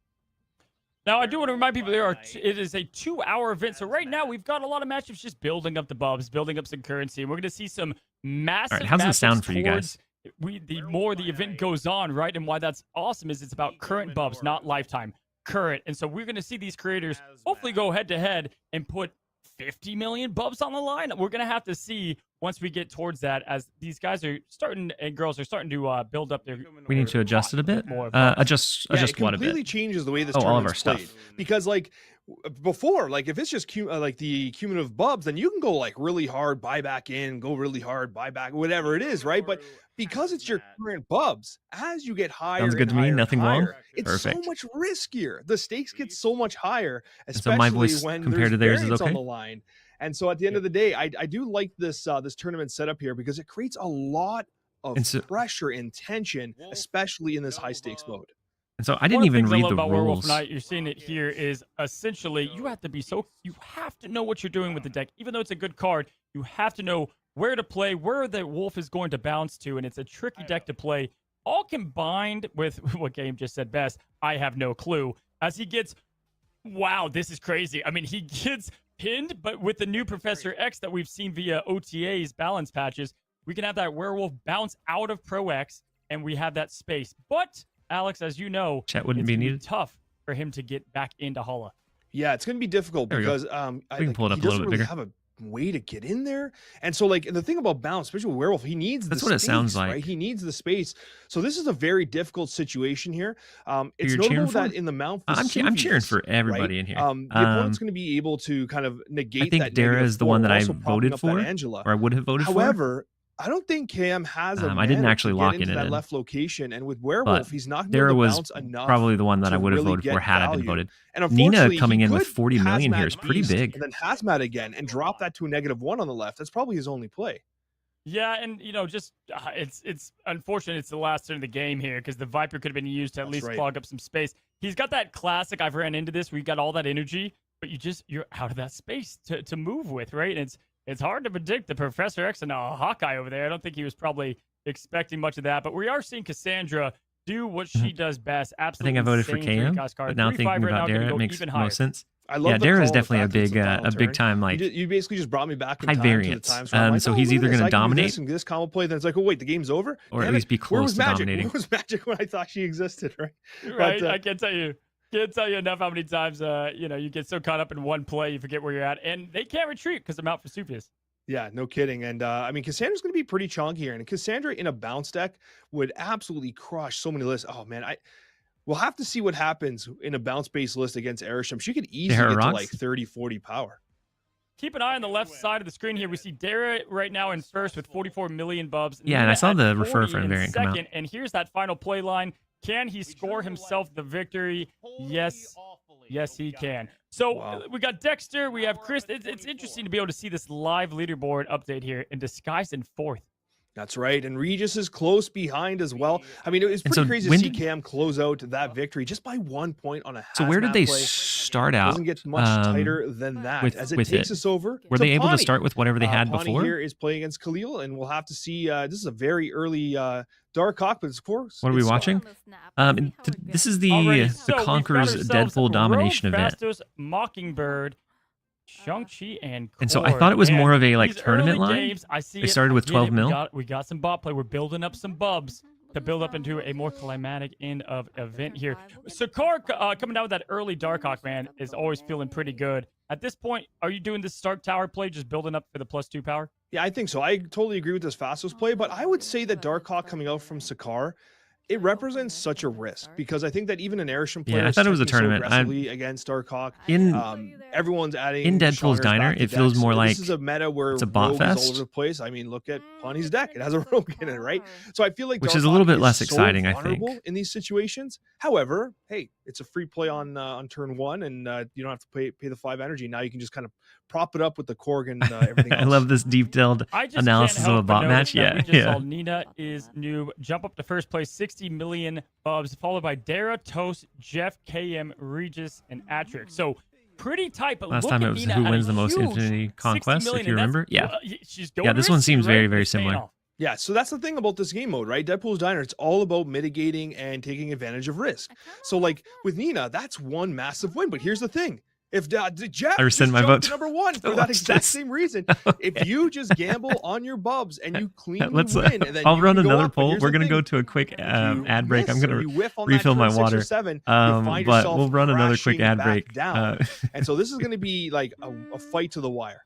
Now, I do want to remind people it is a 2-hour event. So right now, we've got a lot of matchups just building up the bubs, building up some currency. And we're going to see some massive All right, how's the sound matchups for you guys? the more the event goes on, right? And why that's awesome is it's about current bubs, not lifetime. Current. And so we're going to see these creators hopefully go head-to-head and put 50 million bubs on the line. We're going to have to see once we get towards that, as these guys are starting and girls are starting to build up their. We need to adjust it a bit. Adjust it what a bit? completely changes the way this all of our tournament's stuff. played. Because like before, like if it's just like the cumulative bubs, then you can go like really hard, buy back in, go really hard, buy back, whatever it is, right? But because it's your current bubs, as you get higher, Sounds good to me. Nothing wrong. It's Perfect. so much riskier. The stakes get so much higher, so especially my voice when compared to there's theirs is variance okay? on the line. And so at the end of the day, I do like this this tournament setup here because it creates a lot of pressure and tension, especially in this high stakes mode. And so I didn't even read the about Werewolf rules. Night, you're seeing it here, is essentially you have to know what you're doing with the deck. Even though it's a good card, you have to know where to play, where the wolf is going to bounce to, and it's a tricky deck to play. All combined with what Game just said best, I have no clue. As he gets, wow, this is crazy. I mean, he gets pinned, but with the new Professor X that we've seen via OTA's balance patches, we can have that werewolf bounce out of Pro X, and we have that space. But Alex, as you know, chat wouldn't be needed. Tough for him to get back into Holla. Yeah, it's going to be difficult because we can pull it up a little bit bigger. Have a way to get in there, and so like the thing about bounce, especially with werewolf, he needs that's the what space, it sounds like. Right? He needs the space. So this is a very difficult situation here. It's You're notable for? that in the Mount I'm cheering for everybody right? in here. The opponent's going to be able to kind of negate. I think that Dara is the one that I also voted for, Angela. or I would have voted for. However, I don't think Cam has a I didn't actually lock into it that in. left location, and with werewolf, he's not going to Dara was bounce enough. Probably the one that I would have really voted for had I been value. voted. And Nina coming he in with could 40 million here is Hazmat pretty Beast big. And then Hazmat again and drop that to a -1 on the left. That's probably his only play. Yeah, and just it's unfortunate it's the last turn of the game here because the Viper could have been used to at least clog up some space. He's got that classic, I've ran into this, where you got all that energy, but you're out of that space to move with, right? And it's hard to predict the Professor X and Hawkeye over there. I don't think he was probably expecting much of that, but we are seeing Cassandra do what she does best. Absolutely. I think I voted for KM, but now thinking about Dara, it makes no sense. I love Dara is definitely a big time, like you basically just brought me back in high time variance. To the time, so he's either going to dominate this combo play, then it's like, oh wait, the game's over, or at least be close to dominating. Where was Magic when I thought she existed, right? Right. But, I can't tell you enough how many times you get so caught up in one play you forget where you're at, and they can't retreat because I'm out for Vesuvius. Yeah, no kidding. And I mean, Cassandra's going to be pretty chunky here, and Cassandra in a bounce deck would absolutely crush so many lists. Oh man, we'll have to see what happens in a bounce-based list against Arishem. She could easily get to like 30, 40 power. Keep an eye on the left side of the screen here. We see Dara right now in first with 44 million bubs. Yeah, and I saw the refer for variant come out. And here's that final play line. Can he score himself the victory? Yes. Yes, he can. So we got Dexter, we have Chris. It's interesting to be able to see this live leaderboard update here in Disguise in fourth. That's right. And Regis is close behind as well. I mean, it was pretty crazy to see Cam close out that victory just by 1 point on a So where did they play. start out? Doesn't get much tighter than that. As it takes us over. Were they able to start with whatever they had Pani before? Here is playing against Khalil, and we'll have to see. This is a very early Dark Hawk, but of course. What are we watching? This is the Conqueror's Deadpool Domination event. Mockingbird, Shang-Chi, and so I thought it was more of a tournament line. Games, I see they started with 12 mil. We got some bot play. We're building up some bubs to build up into a more climatic end of event here. Sakar coming down with that early Darkhawk, man, is always feeling pretty good. At this point, are you doing this Stark Tower play, just building up for the +2 power? Yeah, I think so. I totally agree with this Fastos play, but I would say that Darkhawk coming out from Sakar, it represents such a risk because I think that even an Arishem player, I thought it was a tournament. Against Darkhawk. Everyone's adding in Deadpool's Diner. It feels more like this is a meta where it's a bot fest all over the place. I mean, look at Pawnee's deck; it has a rogue in it, right? So I feel like which is a little bit less so exciting, I think, in these situations. However, hey, it's a free play on turn one, and you don't have to pay the 5 energy. Now you can just kind of prop it up with the Korg and everything else. I love this detailed analysis of a bot match. Yeah, we just saw Nina is new, jump up to first place, 60 million bubs, followed by Dara, Toast, Jeff, KM, Regis, and Atrix. So pretty tight, but last time it was Nina who wins the most Infinity Conquest, if you remember. Yeah, she's yeah. This one seems very, very similar. Yeah, so that's the thing about this game mode, right? Deadpool's Diner, it's all about mitigating and taking advantage of risk. So, like with Nina, that's one massive win. But here's the thing: if Jeff I rescind just my jumped vote. to #1 for that Watch exact this. same reason, if you just gamble on your bubs and you cleanly Let's. win, and then I'll you run can go another up, but poll. here's We're the gonna go thing, to a quick if you ad break. I'm miss or gonna you whiff on that refill my turn 6 or water. 7, you find But yourself we'll run another quick crashing ad back break. down. And so this is going to be like a fight to the wire.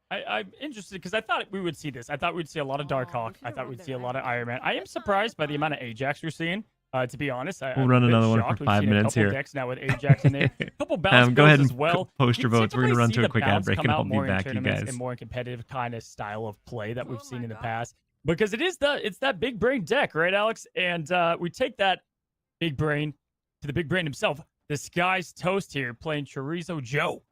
I'm interested because I thought we would see this. I thought we'd see a lot of Darkhawk. I thought we'd see a lot of Iron Man. I am surprised by the amount of Ajax we're seeing. To be honest, We'll I'm run a bit another one for shocked. We've 5 seen minutes a couple here. decks now with Ajax in there. A couple bounce Go ahead builds and as well. post your You votes. We're gonna typically run see to a the quick ad bounce break, come and out I'll be more in back, you tournaments guys. and more in competitive kind of style of play that we've seen in the past. Because it's that big brain deck, right, Alex? And we take that big brain to the big brain himself. Disguised Toast here playing Chorizo Joe.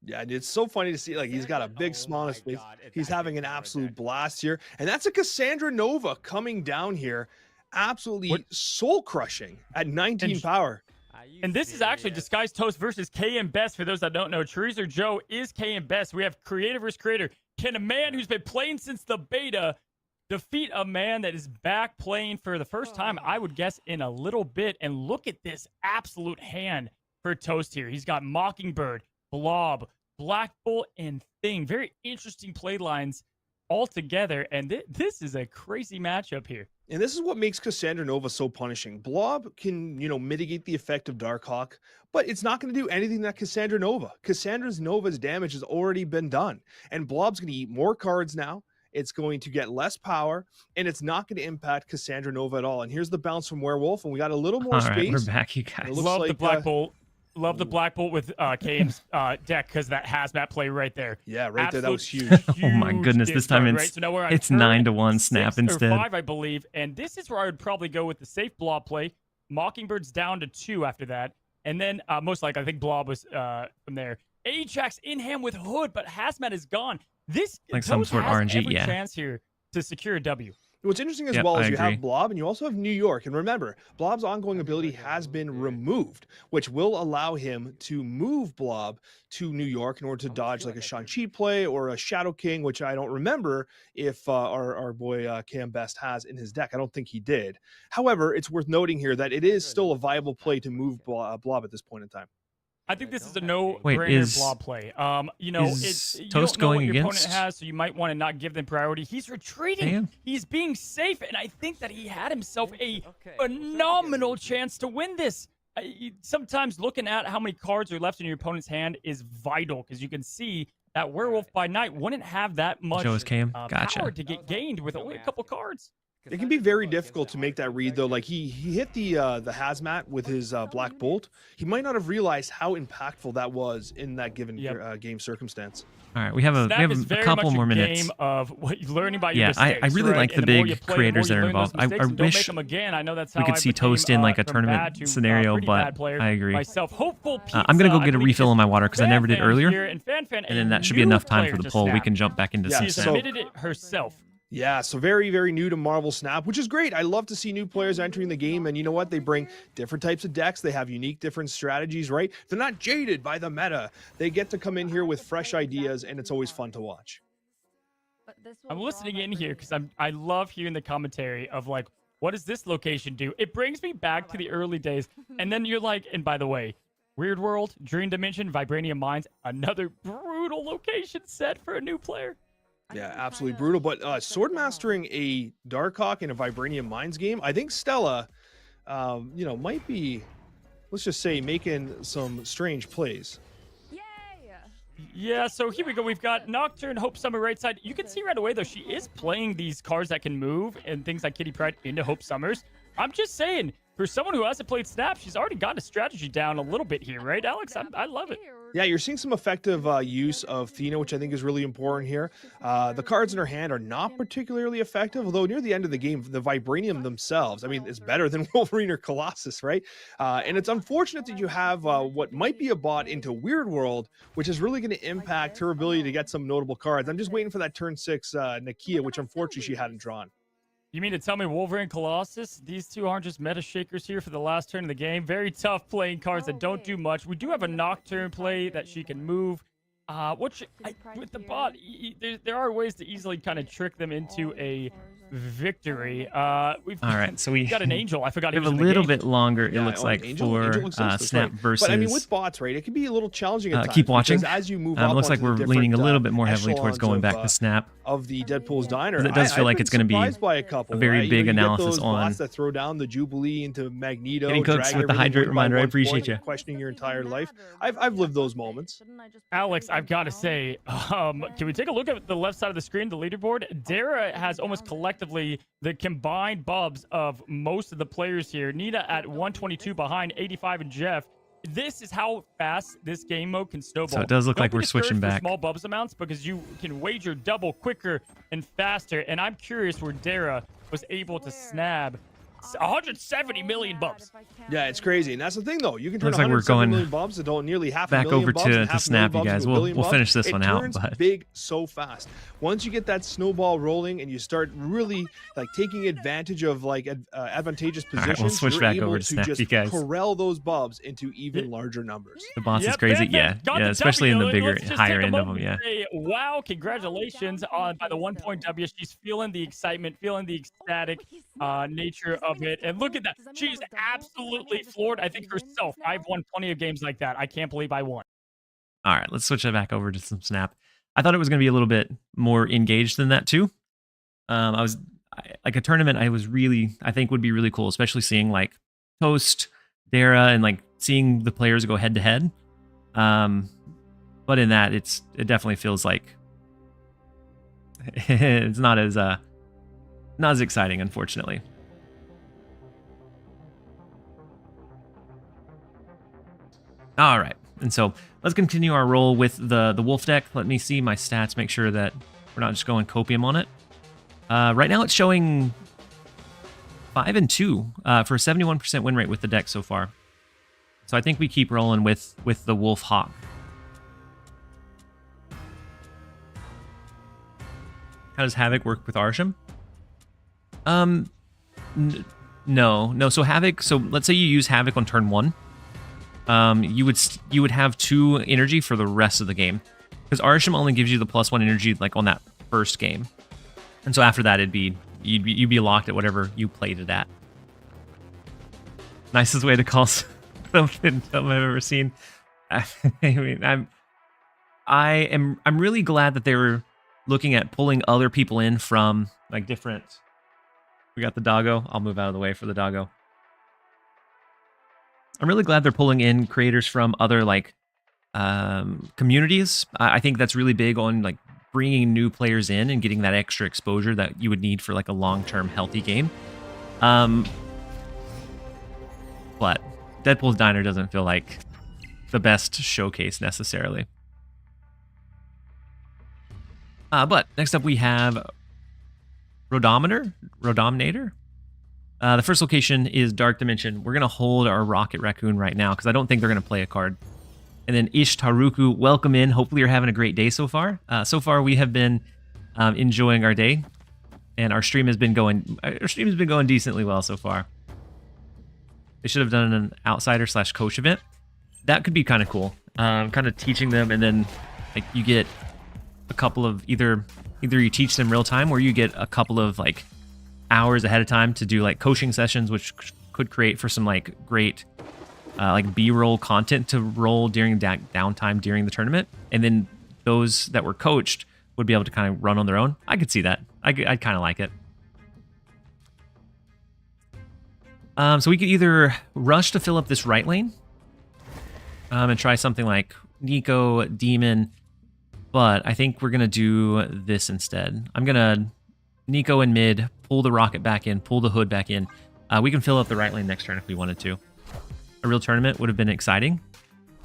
Yeah, and it's so funny to see, like, he's got a big smile on his face. He's having an absolute blast here. And that's a Cassandra Nova coming down here. Absolutely soul-crushing at 19 power. And this is actually Disguised Toast versus KM Best. For those that don't know, Chorizo Joe is KM Best. We have creator versus creator. Can a man who's been playing since the beta defeat a man that is back playing for the first time, I would guess, in a little bit? And look at this absolute hand for Toast here. He's got Mockingbird, Blob, Black Bolt, and Thing. Very interesting play lines all together. And this is a crazy matchup here. And this is what makes Cassandra Nova so punishing. Blob can, mitigate the effect of Darkhawk, but it's not going to do anything that Cassandra Nova. Cassandra's Nova's damage has already been done. And Blob's going to eat more cards now. It's going to get less power, and it's not going to impact Cassandra Nova at all. And here's the bounce from Werewolf, and we got a little more All space. right, we're back, you guys. Love the Black Bolt. Love the Black Bolt with KM's deck because that hazmat play right there. Yeah, right there. That was huge. Oh my goodness, this time right? So now we're on it's turn 9-1 snap 6 instead. Or 5, I believe. And this is where I would probably go with the safe Blob play. Mockingbird's down to 2 after that. And then most likely, I think Blob was from there. Ajax in hand with Hood, but hazmat is gone. This like some Toast sort of has RNG, every yeah. chance here to secure a W. What's interesting as Yep, well I is you agree. have Blob and you also have New York. And remember, Blob's ongoing ability has been removed, which will allow him to move Blob to New York in order to dodge like a Shang-Chi play or a Shadow King, which I don't remember if our boy Cam Best has in his deck. I don't think he did. However, it's worth noting here that it is still a viable play to move Blob at this point in time. I think this is a no-brainer Wait, Blob play. You Toast don't know going what your against? opponent has, so you might want to not give them priority. He's retreating. Damn. He's being safe, and I think that he had himself a phenomenal chance to win this. Sometimes looking at how many cards are left in your opponent's hand is vital because you can see that Werewolf by Night wouldn't have that much Joe's came. Gotcha. power to get gained with only a couple cards. It can be very difficult to make that read, though. Like he hit the hazmat with his Black Bolt. He might not have realized how impactful that was in that given game circumstance. All right, we have Snap is a very couple much more a minutes. game of what you're learning about your Yeah, mistakes. I really right? like the And more big you play, the creators more that you are learn those involved. I mistakes and don't wish make them again. I know that's how we could I see became, Toast in like a from tournament bad to, scenario, pretty but bad player I agree. Myself, hopeful pizza. I'm gonna go I get a believe refill it's on my water because I never did Fan earlier, here, and Fan and then that a should be new enough time player for the to poll. We snap. can jump back into Yeah, She some snap. submitted it herself. Yeah, so very, very new to Marvel Snap, which is great. I love to see new players entering the game, and you know what? They bring different types of decks. They have unique, different strategies, right? They're not jaded by the meta. They get to come in here with fresh ideas, and it's always fun to watch. I'm listening in here because I love hearing the commentary of like, what does this location do? It brings me back to the early days. And then you're like, and by the way, Weird World, Dream Dimension, Vibranium Mines, another brutal location set for a new player. Yeah, absolutely brutal. But sword mastering a Darkhawk in a Vibranium Mines game, I think Stella, might be, let's just say, making some strange plays. Yeah, so here we go. We've got Nocturne, Hope Summer right side. You can see right away, though, she is playing these cards that can move and things like Kitty Pryde into Hope Summers. I'm just saying, for someone who hasn't played Snap, she's already got a strategy down a little bit here, right, Alex? I love it. Yeah, you're seeing some effective use of Thena, which I think is really important here. The cards in her hand are not particularly effective, although near the end of the game, the Vibranium themselves, I mean, it's better than Wolverine or Colossus, right? And it's unfortunate that you have what might be a bot into Weird World, which is really going to impact her ability to get some notable cards. I'm just waiting for that turn 6 Nakia, which unfortunately she hadn't drawn. You mean to tell me Wolverine Colossus? These two aren't just meta shakers here for the last turn of the game. Very tough playing cards that don't do much. We do have a Nocturne play that she can move. With the bot, there are ways to easily kind of trick them into a victory. We've All right, so we got an angel. I forgot we he have was a in the little game. bit longer. It Yeah, looks oh, like Angel for looks nice, that's Snap right. versus. But I mean, with bots, right, it can be a little challenging at times. Keep watching. Because as you move It up, looks like onto the we're leaning a different, little bit more heavily towards echelons going of, back to Snap. of the Deadpool's Diner. 'Cause it does feel like it's gonna be surprised by a couple, a very right? big You get analysis those on bots that throw down the Jubilee into Magneto, Getting cooks drag with the everything hydrate win by reminder. I 1 appreciate point, you. questioning your entire life. I've lived those moments. Alex, I've got to say, can we take a look at the left side of the screen, the leaderboard? Dara has almost collectively the combined bubs of most of the players here. Nina at 122 behind 85 and Jeff. This is how fast this game mode can snowball. So it does look Don't like be we're discouraged switching for back. small bubs amounts because you can wager double quicker and faster. And I'm curious where Dara was able to snab 170 million bubs. Yeah, it's crazy, and that's the thing, though. You can turn Looks like we're 170 going million bubs to nearly half back a million over bubs, to and half a million Snap, you bubs guys. into a We'll billion bubs. finish this It one out, turns but big so fast. Once you get that snowball rolling and you start really like taking advantage of like advantageous right, we'll positions, switch you're back able over to to Snap, just you guys. corral those bubs into even larger numbers. the boss is Yep, crazy. Bam Yeah, Bam got yeah, the especially in the W. bigger, Let's just higher take a end of them. moment Yeah. to say, wow, congratulations on by the 1 point W. She's feeling the excitement, feeling the ecstatic nature of it. And look at that. She's absolutely floored. I think herself. I've won plenty of games like that. I can't believe I won. All right, let's switch it back over to some Snap. I thought it was going to be a little bit more engaged than that too. Like a tournament. I think would be really cool, especially seeing like Toast, Dara, and like seeing the players go head to head. But in that, it definitely feels like it's not as exciting, unfortunately. All right, and so let's continue our roll with the wolf deck. Let me see my stats, make sure that we're not just going copium on it. Right now it's showing 5 and 2 for a 71% win rate with the deck so far. So I think we keep rolling with the wolf hawk. How does Havoc work with Arsham? No. So Havoc. So let's say you use Havoc on turn 1. You would have 2 energy for the rest of the game, because Arsham only gives you the +1 energy like on that first game, and so after that you'd be locked at whatever you played it at. Nicest way to call something I've ever seen. I mean, I'm really glad that they were looking at pulling other people in from like different. We got the doggo. I'll move out of the way for the doggo. I'm really glad they're pulling in creators from other like communities. I think that's really big on like bringing new players in and getting that extra exposure that you would need for like a long-term healthy game. But Deadpool's Diner doesn't feel like the best showcase necessarily. But next up we have Rodominator. The first location is Dark Dimension. We're going to hold our Rocket Raccoon right now because I don't think they're going to play a card. And then Ishtaruku, welcome in. Hopefully you're having a great day so far. So far we have been enjoying our day, and our stream has been going decently well so far. They should have done an outsider/coach event. That could be kind of cool. Kind of teaching them, and then like you get a couple of either you teach them real time, or you get a couple of like hours ahead of time to do like coaching sessions, which could create for some like great like B-roll content to roll during downtime during the tournament, and then those that were coached would be able to kind of run on their own. I could see that. I'd kind of like it. So we could either rush to fill up this right lane and try something like Nico, Demon, but I think we're going to do this instead. I'm going to Nico in mid, pull the rocket back in, pull the hood back in. We can fill up the right lane next turn if we wanted to. A real tournament would have been exciting.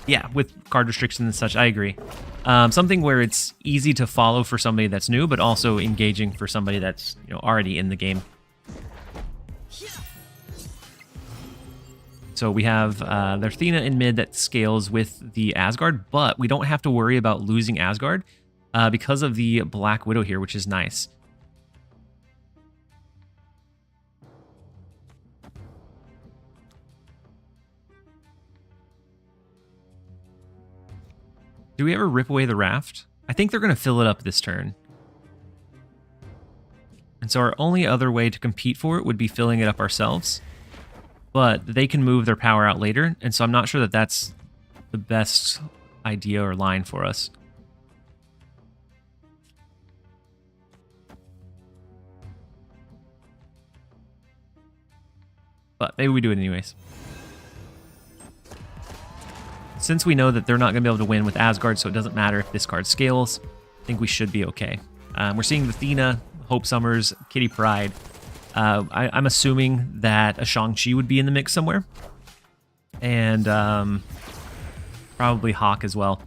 Yeah, with card restrictions and such, I agree. Something where it's easy to follow for somebody that's new, but also engaging for somebody that's already in the game. So we have the Athena in mid that scales with the Asgard, but we don't have to worry about losing Asgard because of the Black Widow here, which is nice. Do we ever rip away the raft? I think they're going to fill it up this turn. And so our only other way to compete for it would be filling it up ourselves. But they can move their power out later, and so I'm not sure that that's the best idea or line for us. But maybe we do it anyways. Since we know that they're not going to be able to win with Asgard, so it doesn't matter if this card scales, I think we should be okay. We're seeing Athena, Hope Summers, Kitty Pryde. I'm assuming that a Shang-Chi would be in the mix somewhere. And probably Hawk as well.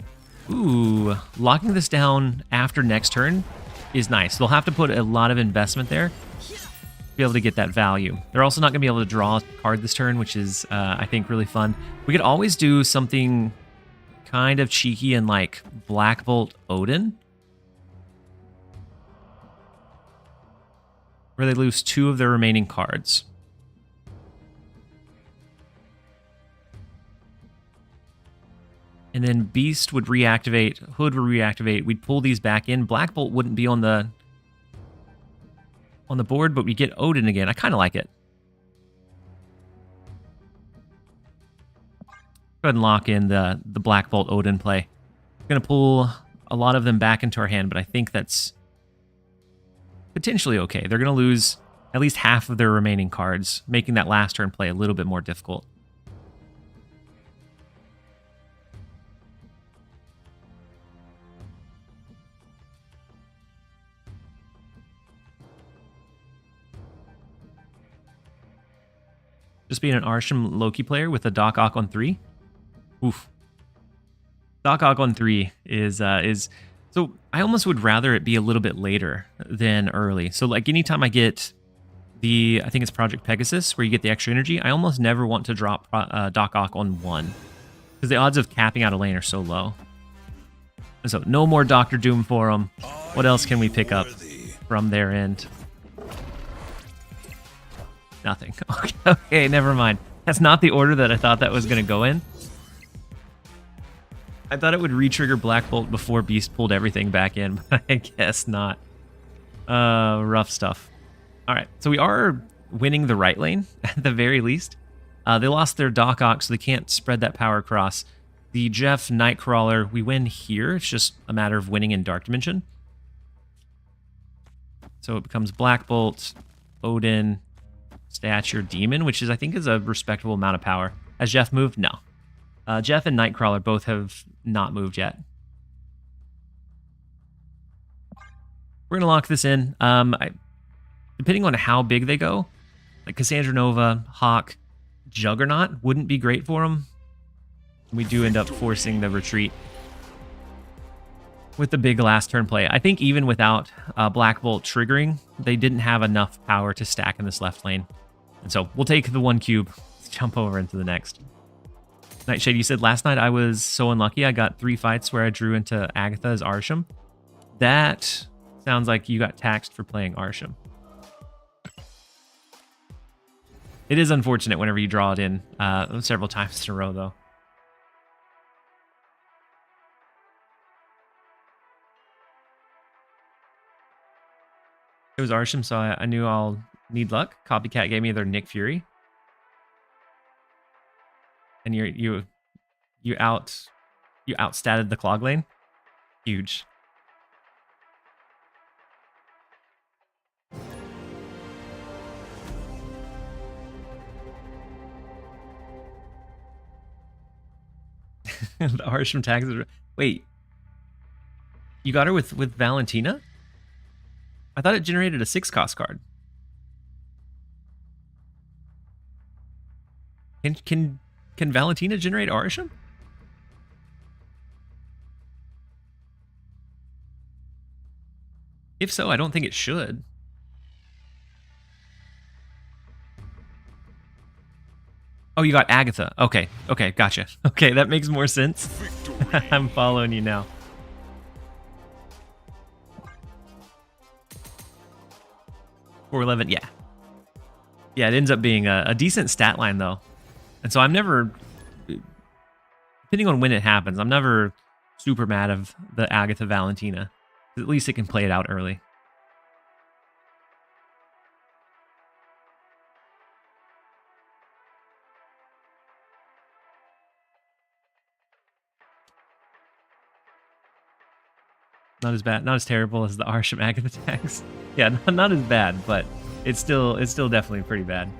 Ooh, locking this down after next turn is nice. They'll have to put a lot of investment there to be able to get that value. They're also not going to be able to draw a card this turn, which is, I think, really fun. We could always do something kind of cheeky and like Black Bolt Odin, where they lose 2 of their remaining cards. And then Beast would reactivate, Hood would reactivate. We'd pull these back in. Black Bolt wouldn't be on the board, but we get Odin again. I kind of like it. Go ahead and lock in the Black Bolt Odin play. We're going to pull a lot of them back into our hand, but I think that's potentially okay. They're going to lose at least half of their remaining cards, making that last turn play a little bit more difficult. Just being an Arsham Loki player with a Doc Ock on 3. Oof. Doc Ock on 3 is so I almost would rather it be a little bit later than early. So like anytime I get I think it's Project Pegasus, where you get the extra energy, I almost never want to drop Doc Ock on 1. Because the odds of capping out a lane are so low. And so no more Doctor Doom for them. What else can we pick up from their end? Nothing. Okay, never mind. That's not the order that I thought that was going to go in. I thought it would re-trigger Black Bolt before Beast pulled everything back in, but I guess not. Rough stuff. All right, so we are winning the right lane, at the very least. They lost their Doc Ock, so they can't spread that power across. The Jeff Nightcrawler, we win here. It's just a matter of winning in Dark Dimension. So it becomes Black Bolt, Odin, Stature, Demon, which is I think is a respectable amount of power. Has Jeff moved? No. Jeff and Nightcrawler both have not moved yet. We're gonna lock this in. Depending on how big they go, like Cassandra Nova, Hawk, Juggernaut wouldn't be great for them. We do end up forcing the retreat with the big last turn play. I think even without Black Bolt triggering, they didn't have enough power to stack in this left lane. And so we'll take the 1 cube, jump over into the next. Nightshade, you said last night I was so unlucky. I got 3 fights where I drew into Agatha as Arsham. That sounds like you got taxed for playing Arsham. It is unfortunate whenever you draw it in several times in a row, though. It was Arsham, so I knew I'll need luck. Copycat gave me their Nick Fury. And you outstatted the clog lane. Huge. The Arsham tags. Wait, you got her with Valentina? I thought it generated a 6-cost card. Can Valentina generate Arsham? If so, I don't think it should. Oh, you got Agatha. Okay, gotcha. Okay, that makes more sense. I'm following you now. $411, yeah. Yeah, it ends up being a decent stat line, though. And so I'm never, depending on when it happens, I'm never super mad of the Agatha Valentina. At least it can play it out early. Not as bad, not as terrible as the Arsham Agatha attacks. Yeah, not as bad, but it's still definitely pretty bad.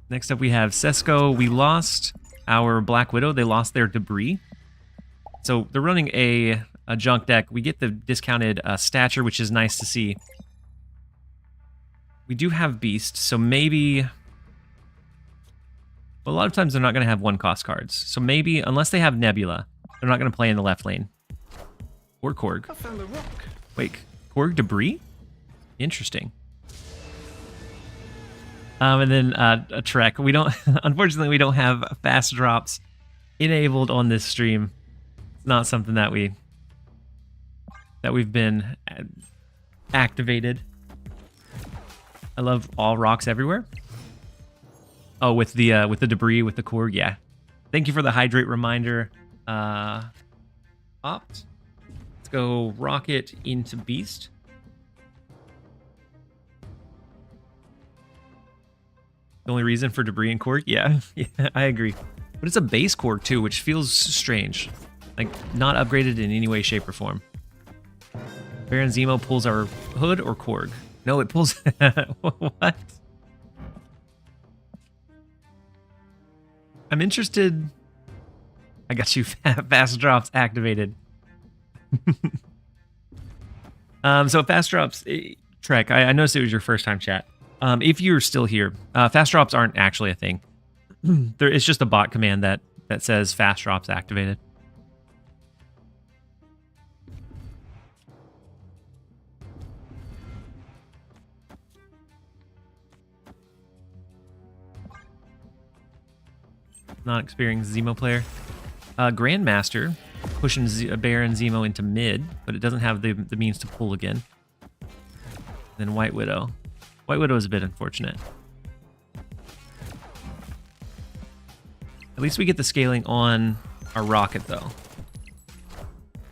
Next up we have Sesko. We lost our Black Widow. They lost their debris. So they're running a junk deck. We get the discounted stature, which is nice to see. We do have Beast, so maybe... Well, a lot of times they're not going to have one-cost cards. So maybe, unless they have Nebula, they're not going to play in the left lane. Or Korg. I found a rock. Wait, Korg debris? Interesting. And then a Trek. We don't, unfortunately, we don't have fast drops enabled on this stream. It's not something that we've been activated. I love all rocks everywhere. Oh, with the debris, with the Korg, yeah. Thank you for the hydrate reminder. Opt. Let's go Rocket into Beast. The only reason for debris and Korg? Yeah, yeah, I agree. But it's a base Korg too, which feels strange. Like, not upgraded in any way, shape, or form. Baron Zemo pulls our Hood or Korg? No, it pulls... What? I'm interested... I got you. Fast drops activated. So fast drops... Trek, I noticed it was your first time chat. If you're still here, fast drops aren't actually a thing. It's just a bot command that says fast drops activated. Not experienced Zemo player. Grandmaster pushing Baron Zemo into mid, but it doesn't have the means to pull again. Then White Widow. White Widow is a bit unfortunate. At least we get the scaling on our Rocket, though.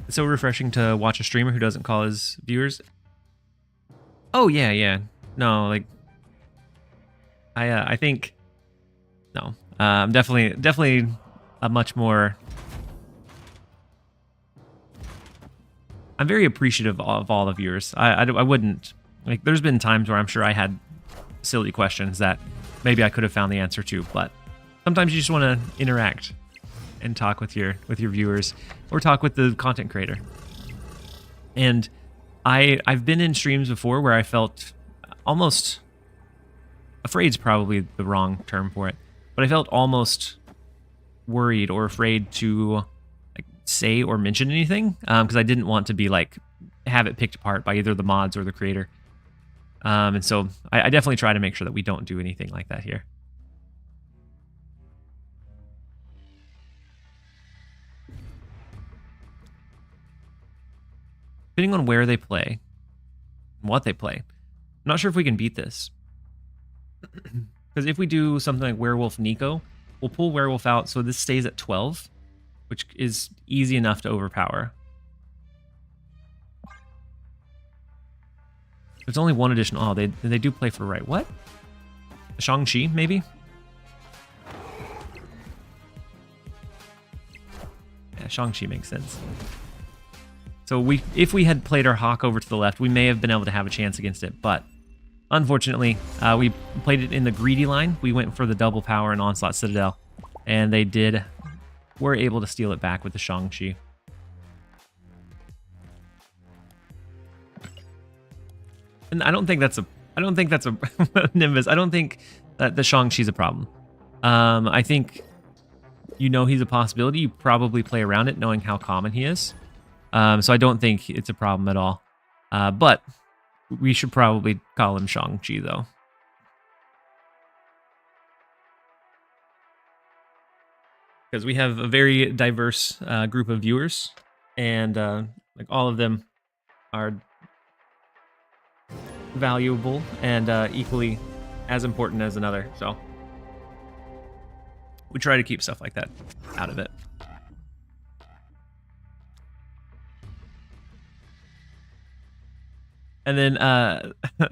It's so refreshing to watch a streamer who doesn't call his viewers. Oh, yeah, yeah. No, like... I think... No. Definitely a much more... I'm very appreciative of all the viewers. I wouldn't... Like, there's been times where I'm sure I had silly questions that maybe I could have found the answer to, but sometimes you just want to interact and talk with your viewers or talk with the content creator. And I've been in streams before where I felt almost... Afraid's probably the wrong term for it, but I felt almost worried or afraid to like, say or mention anything because I didn't want to be like have it picked apart by either the mods or the creator. And so I definitely try to make sure that we don't do anything like that here. Depending on where they play, and what they play, I'm not sure if we can beat this. Because if we do something like Werewolf Nico, we'll pull Werewolf out so this stays at 12, which is easy enough to overpower. There's only one additional... Oh, they do play for right. What? Shang-Chi, maybe? Yeah, Shang-Chi makes sense. So if we had played our Hawk over to the left, we may have been able to have a chance against it, but unfortunately, we played it in the greedy line. We went for the double power and Onslaught Citadel, and they were able to steal it back with the Shang-Chi. And I don't think that's a Nimbus. I don't think that the Shang-Chi's a problem. I think he's a possibility. You probably play around it knowing how common he is. So I don't think it's a problem at all. But we should probably call him Shang-Chi, though. Because we have a very diverse group of viewers, and like all of them are valuable and equally as important as another. So we try to keep stuff like that out of it. And then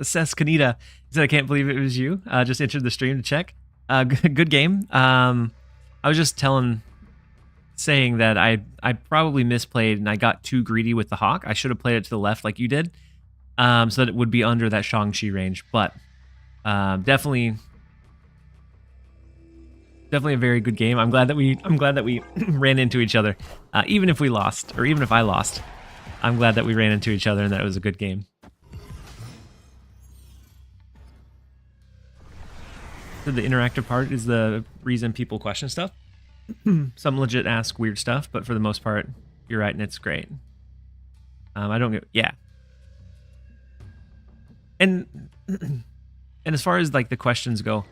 Ses Kanita said, I can't believe it was you. Just entered the stream to check. Good game. I was just telling saying that I probably misplayed and I got too greedy with the Hawk. I should have played it to the left like you did, so that it would be under that Shang-Chi range. But definitely a very good game. I'm glad that we ran into each other, even if we lost or even if I lost. I'm glad that we ran into each other and that it was a good game. So the interactive part is the reason people question stuff. Some legit ask weird stuff, but for the most part, you're right and it's great. I don't get, yeah. And as far as like the questions go,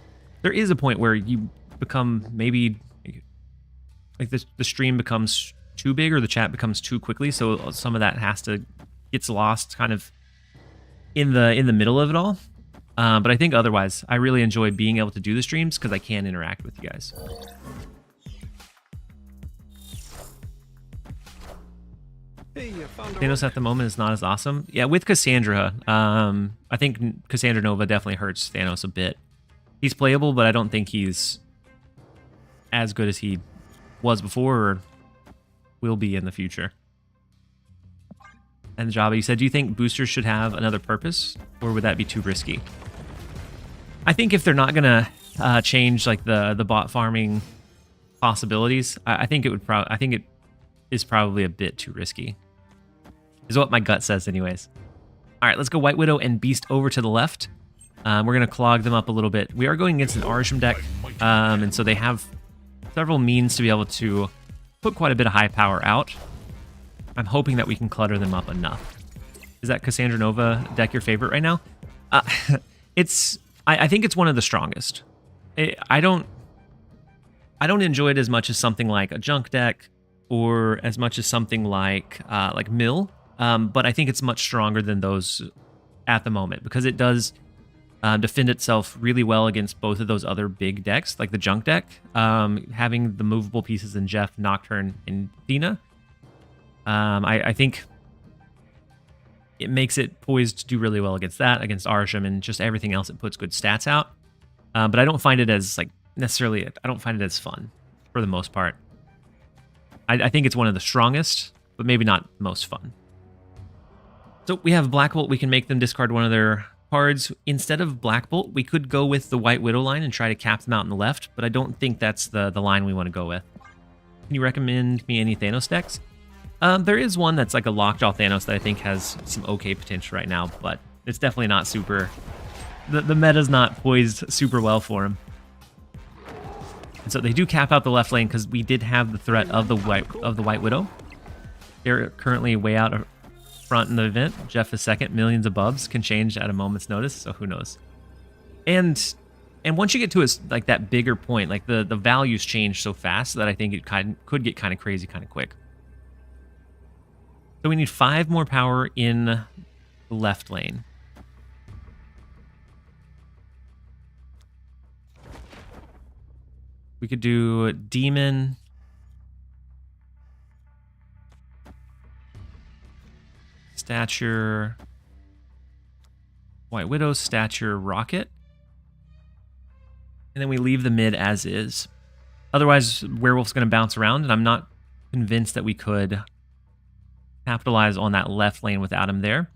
there is a point where you become maybe like the stream becomes too big or the chat becomes too quickly, so some of that gets lost kind of in the middle of it all. But I think otherwise, I really enjoy being able to do the streams because I can interact with you guys. Hey, I found a Thanos at the moment is not as awesome. Yeah, with Cassandra, I think Cassandra Nova definitely hurts Thanos a bit. He's playable, but I don't think he's as good as he was before or will be in the future. And Java, you said, do you think boosters should have another purpose, or would that be too risky? I think if they're not gonna change like the bot farming possibilities, I think it is probably a bit too risky. Is what my gut says, anyways. All right, let's go White Widow and Beast over to the left. We're gonna clog them up a little bit. We are going against an Arsham deck, and so they have several means to be able to put quite a bit of high power out. I'm hoping that we can clutter them up enough. Is that Cassandra Nova deck your favorite right now? I think it's one of the strongest. I don't enjoy it as much as something like a junk deck or as much as something like Mill, but I think it's much stronger than those at the moment because it does defend itself really well against both of those other big decks, like the junk deck, having the movable pieces in Jeff, Nocturne, and Dina. I think it makes it poised to do really well against that, against Arsham, and just everything else. It puts good stats out. But I don't find it as I don't find it as fun for the most part. I think it's one of the strongest, but maybe not most fun. So we have Black Bolt. We can make them discard one of their cards. Instead of Black Bolt, we could go with the White Widow line and try to cap them out in the left, but I don't think that's the line we want to go with. Can you recommend me any Thanos decks? There is one that's like a Lockjaw Thanos that I think has some okay potential right now, but it's definitely not super... The meta's not poised super well for him. And so they do cap out the left lane because we did have the threat of the White Widow. They're currently way out front in the event. Jeff is second. Millions of bubs can change at a moment's notice, so who knows. And once you get to like that bigger point, like the values change so fast that I think it could get kind of crazy kind of quick. So we need 5 more power in the left lane. We could do Demon, Stature, White Widow, Stature, Rocket. And then we leave the mid as is. Otherwise, Werewolf's going to bounce around, and I'm not convinced that we could capitalize on that left lane without him there.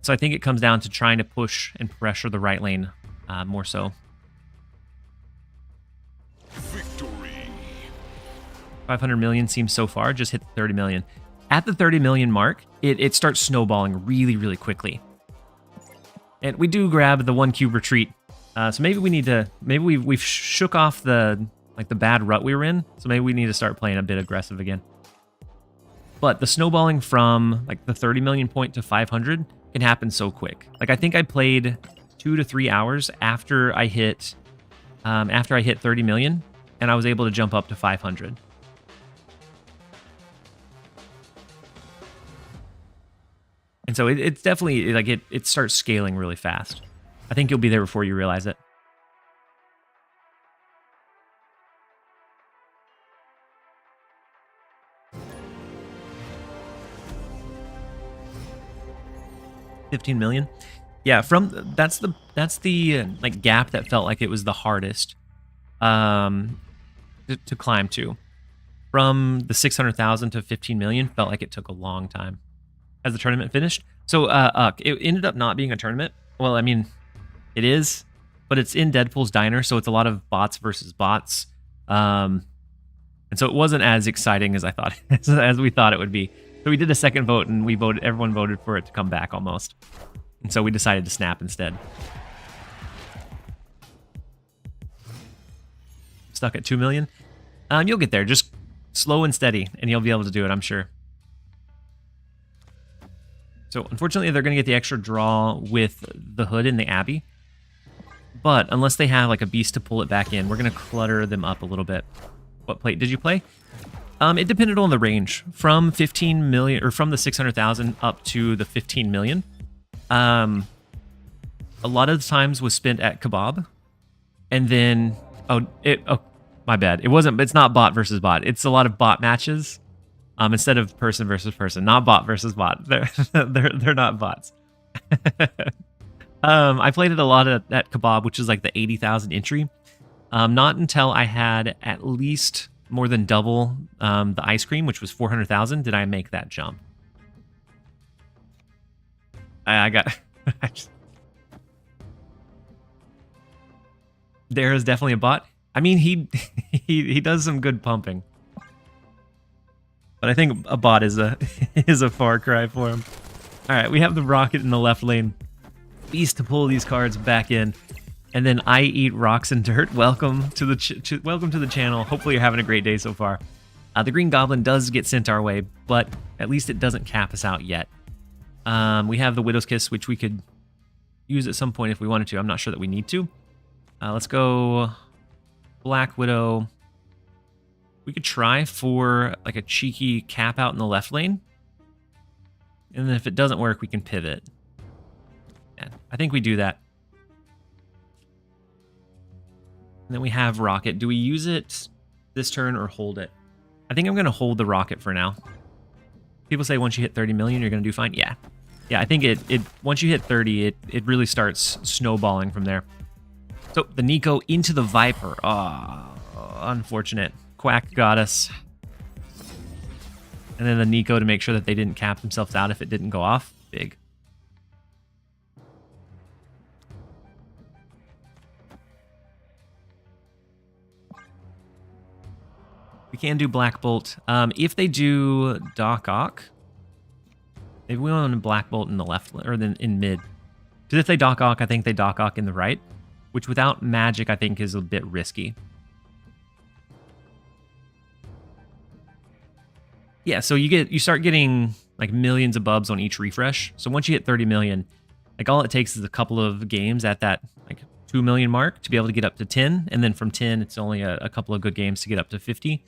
So I think it comes down to trying to push and pressure the right lane more so. Victory. 500 million seems so far, just hit the 30 million. At the 30 million mark, it starts snowballing really, really quickly. And we do grab the 1 cube retreat. So maybe we need to, maybe we've shook off the bad rut we were in. So maybe we need to start playing a bit aggressive again. But the snowballing from like the 30 million point to 500 can happen so quick. Like I think I played 2 to 3 hours after I hit 30 million, and I was able to jump up to 500. And so it's definitely like it starts scaling really fast. I think you'll be there before you realize it. $15 million. Yeah, that's the like gap that felt like it was the hardest to climb to. from the 600,000 to 15 million felt like it took a long time as the tournament finished. So it ended up not being a tournament. Well, I mean, it is, but it's in Deadpool's Diner, so it's a lot of bots versus bots. And so it wasn't as exciting as I thought, as we thought it would be. So we did a second vote, and everyone voted for it to come back almost. And so we decided to snap instead. Stuck at 2 million. You'll get there. Just slow and steady, and you'll be able to do it, I'm sure. So unfortunately, they're going to get the extra draw with the Hood and the Abbey. But unless they have like a beast to pull it back in, we're going to clutter them up a little bit. What plate did you play? It depended on the range. From 15 million, or from the 600,000 up to the 15 million. A lot of the times was spent at Kebab. And then, oh, my bad. It's not bot versus bot. It's a lot of bot matches. Instead of person versus person, not bot versus bot. They're not bots. I played it a lot at Kebab, which is like the 80,000 entry. Not until I had at least more than double the ice cream, which was 400,000, did I make that jump. I got. There is definitely a bot. I mean, he does some good pumping. But I think a bot is a far cry for him. All right, we have the rocket in the left lane. Beast to pull these cards back in, and then I eat rocks and dirt. Welcome to the channel. Hopefully you're having a great day so far. The Green Goblin does get sent our way, but at least it doesn't cap us out yet. We have the Widow's Kiss, which we could use at some point if we wanted to. I'm not sure that we need to. Let's go Black Widow. We could try for like a cheeky cap out in the left lane. And then if it doesn't work, we can pivot. Yeah, I think we do that. And then we have Rocket. Do we use it this turn or hold it? I think I'm going to hold the Rocket for now. People say once you hit 30 million, you're going to do fine. Yeah. Yeah, I think it once you hit 30, it really starts snowballing from there. So the Nico into the Viper. Oh, unfortunate. Quack got us. And then the Nico to make sure that they didn't cap themselves out if it didn't go off. Big. We can do Black Bolt. If they do Doc Ock, maybe we want to Black Bolt in the left, or then in mid. Because if they Doc Ock, I think they Doc Ock in the right, which without magic I think is a bit risky. Yeah, so you start getting like millions of bubs on each refresh. So once you hit 30 million, like all it takes is a couple of games at that like 2 million mark to be able to get up to 10, and then from 10 it's only a couple of good games to get up to 50.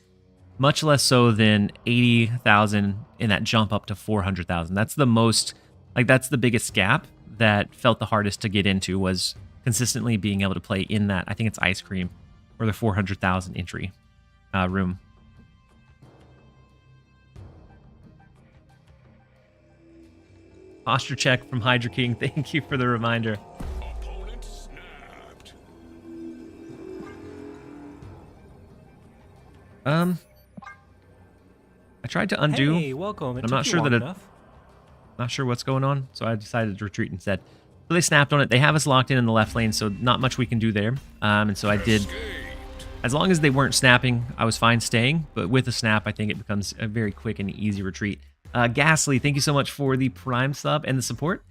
Much less so than 80,000 in that jump up to 400,000. That's the most, like that's the biggest gap that felt the hardest to get into, was consistently being able to play in that, I think it's Ice Cream, or the 400,000 entry room. Posture check from Hydra King. Thank you for the reminder. Opponent snapped. I tried to undo. Hey, welcome. I'm not sure that not sure what's going on, so I decided to retreat instead. So they snapped on it. They have us locked in the left lane, so not much we can do there. And so I did. As long as they weren't snapping, I was fine staying. But with a snap, I think it becomes a very quick and easy retreat. Ghastly, thank you so much for the Prime sub and the support.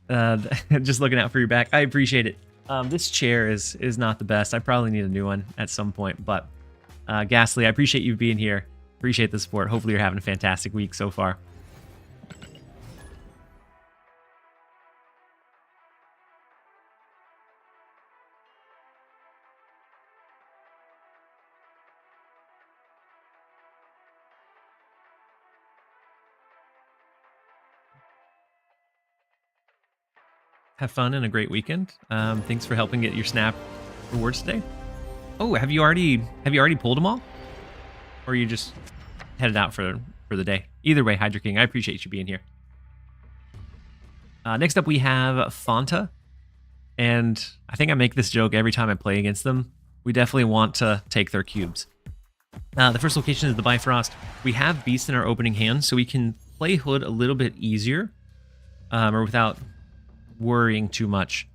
Just looking out for your back. I appreciate it. This chair is not the best. I probably need a new one at some point. But Ghastly, I appreciate you being here. Appreciate the support. Hopefully you're having a fantastic week so far. Have fun and a great weekend. Thanks for helping get your Snap rewards today. Oh, have you already pulled them all? Or are you just headed out for the day? Either way, Hydra King, I appreciate you being here. Next up, we have Fanta. And I think I make this joke every time I play against them. We definitely want to take their cubes. The first location is the Bifrost. We have Beast in our opening hand, so we can play Hood a little bit easier, or without worrying too much.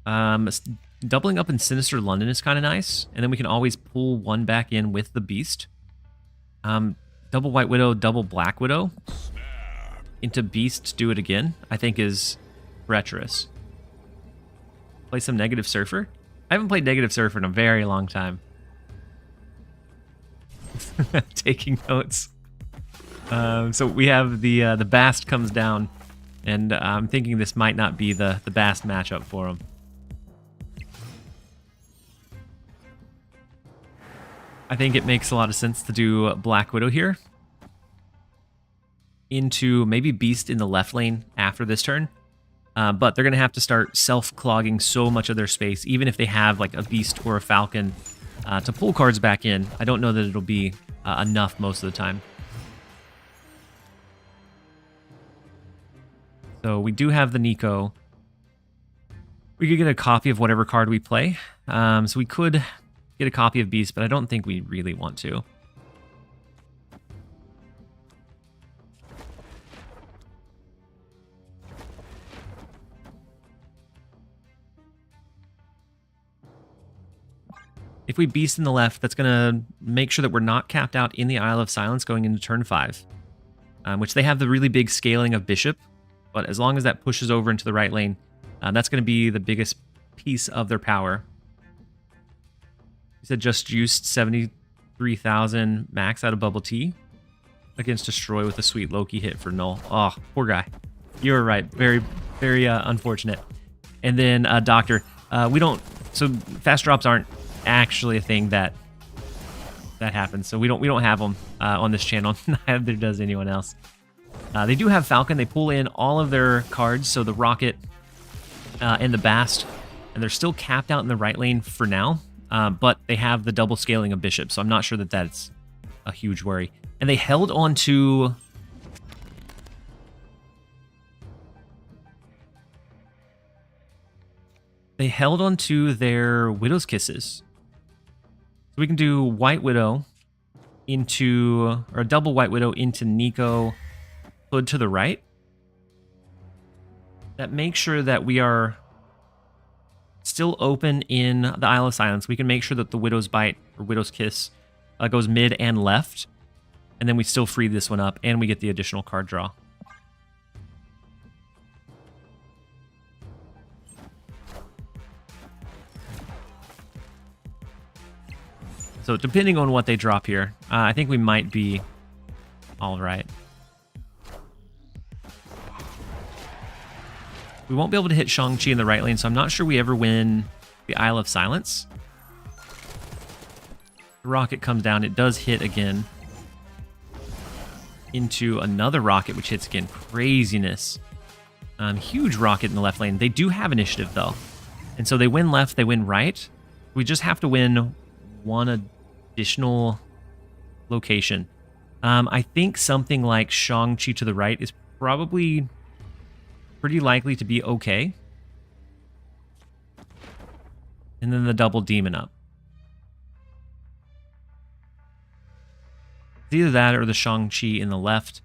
Doubling up in Sinister London is kind of nice, and then we can always pull one back in with the Beast. Double White Widow, double Black Widow into Beast, do it again, I think is treacherous. Play some Negative Surfer. I haven't played Negative Surfer in a very long time. Taking notes. So we have the Bast comes down, and I'm thinking this might not be the Bast matchup for him. I think it makes a lot of sense to do Black Widow here. Into maybe Beast in the left lane after this turn. But they're going to have to start self-clogging so much of their space, even if they have like a Beast or a Falcon to pull cards back in. I don't know that it'll be enough most of the time. So we do have the Nico. We could get a copy of whatever card we play. So we could get a copy of Beast, but I don't think we really want to. If we Beast in the left, that's going to make sure that we're not capped out in the Isle of Silence going into turn 5. Which they have the really big scaling of Bishop, but as long as that pushes over into the right lane, that's going to be the biggest piece of their power. You said just juiced 73,000 max out of Bubble Tea against Destroy with a sweet Loki hit for null. Oh, poor guy. You were right. Very, very unfortunate. And then Doctor. We don't... So fast drops aren't actually a thing that happens. So we don't have them on this channel. Neither does anyone else. They do have Falcon. They pull in all of their cards. So the Rocket and the Bast. And they're still capped out in the right lane for now. But they have the double scaling of Bishop, so I'm not sure that that's a huge worry. And they held on to... They held on to their Widow's Kisses. So we can do White Widow into... Or a double White Widow into Nico, Hood to the right. That makes sure that we are... still open in the Isle of Silence. We can make sure that the Widow's Bite or Widow's Kiss goes mid and left. And then we still free this one up and we get the additional card draw. So depending on what they drop here, I think we might be all right. We won't be able to hit Shang-Chi in the right lane, so I'm not sure we ever win the Isle of Silence. The rocket comes down. It does hit again into another rocket, which hits again. Craziness. Huge rocket in the left lane. They do have initiative, though. And so they win left, they win right. We just have to win one additional location. I think something like Shang-Chi to the right is probably... pretty likely to be okay. And then the double demon up. It's either that or the Shang-Chi in the left.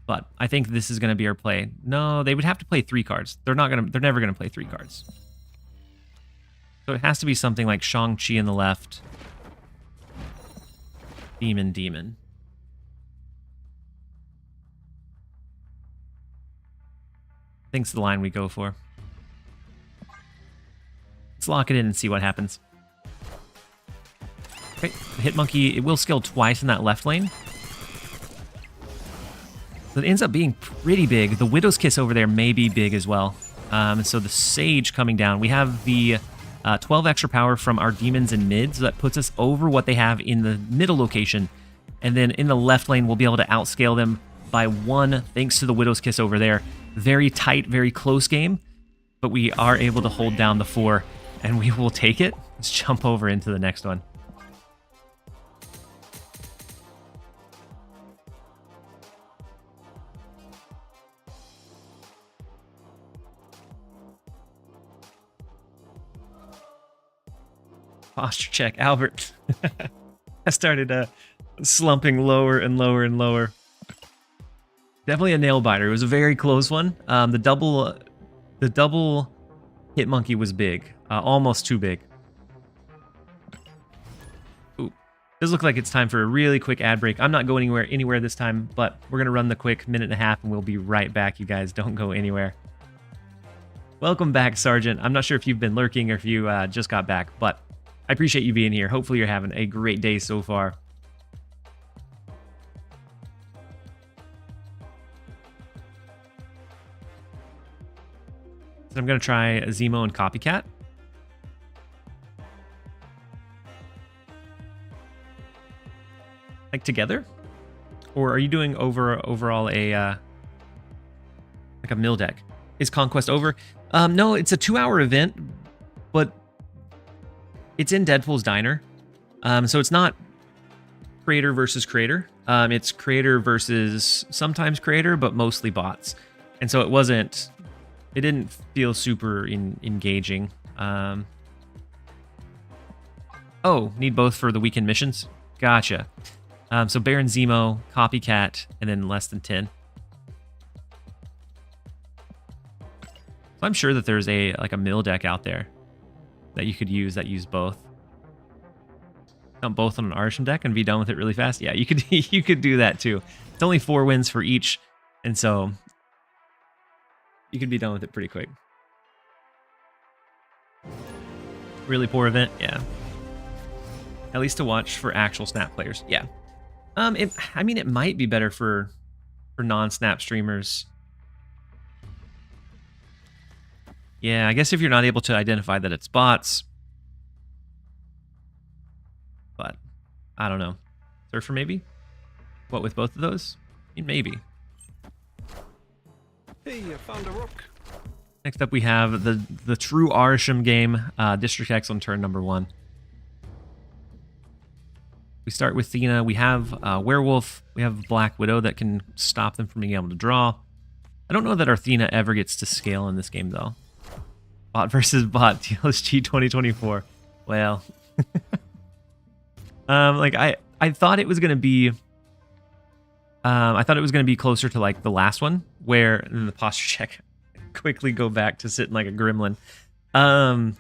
But I think this is going to be our play. No, they would have to play 3 cards. They're never going to play 3 cards. So it has to be something like Shang-Chi in the left. Demon. I think's the line we go for. Let's lock it in and see what happens. Okay, the Hit Monkey, it will scale twice in that left lane. So it ends up being pretty big. The Widow's Kiss over there may be big as well. So the Sage coming down. We have the 12 extra power from our demons in mid, so that puts us over what they have in the middle location. And then in the left lane, we'll be able to outscale them by 1 thanks to the Widow's Kiss over there. Very tight, very close game, but we are able to hold down the 4, and we will take it. Let's jump over into the next one. Posture check, Albert. I started slumping lower and lower and lower. Definitely a nail biter. It was a very close one. The double hit monkey was big, almost too big. Ooh, does look like it's time for a really quick ad break. I'm not going anywhere this time, but we're gonna run the quick minute and a half, and we'll be right back. You guys don't go anywhere. Welcome back, Sergeant. I'm not sure if you've been lurking or if you just got back, but I appreciate you being here. Hopefully you're having a great day so far. So I'm going to try Zemo and Copycat. Like together? Or are you doing overall a like a mill deck? Is Conquest over? No, it's a 2-hour event, but it's in Deadpool's Diner. So it's not creator versus creator. It's creator versus sometimes creator, but mostly bots. And so it didn't feel super engaging. Oh, need both for the weekend missions? Gotcha. So Baron Zemo, Copycat, and then less than 10. I'm sure that there's a mill deck out there that you could use that use both. Dump both on an Arsham deck and be done with it really fast. Yeah, you could you could do that too. It's only 4 wins for each, and so you could be done with it pretty quick. Really poor event, yeah. At least to watch for actual Snap players, yeah. I mean, it might be better for non-Snap streamers. Yeah, I guess if you're not able to identify that it's bots. But, I don't know. Surfer maybe? What, with both of those? I mean, maybe. Hey, I found a rook. Next up we have the true Arsham game, District X on turn number 1. We start with Thena. We have Werewolf. We have Black Widow that can stop them from being able to draw. I don't know that our Thena ever gets to scale in this game, though. Bot versus bot, TLSG 2024. Well, like I thought it was gonna be. I thought it was gonna be closer to like the last one, where in the posture check, quickly go back to sitting like a gremlin. I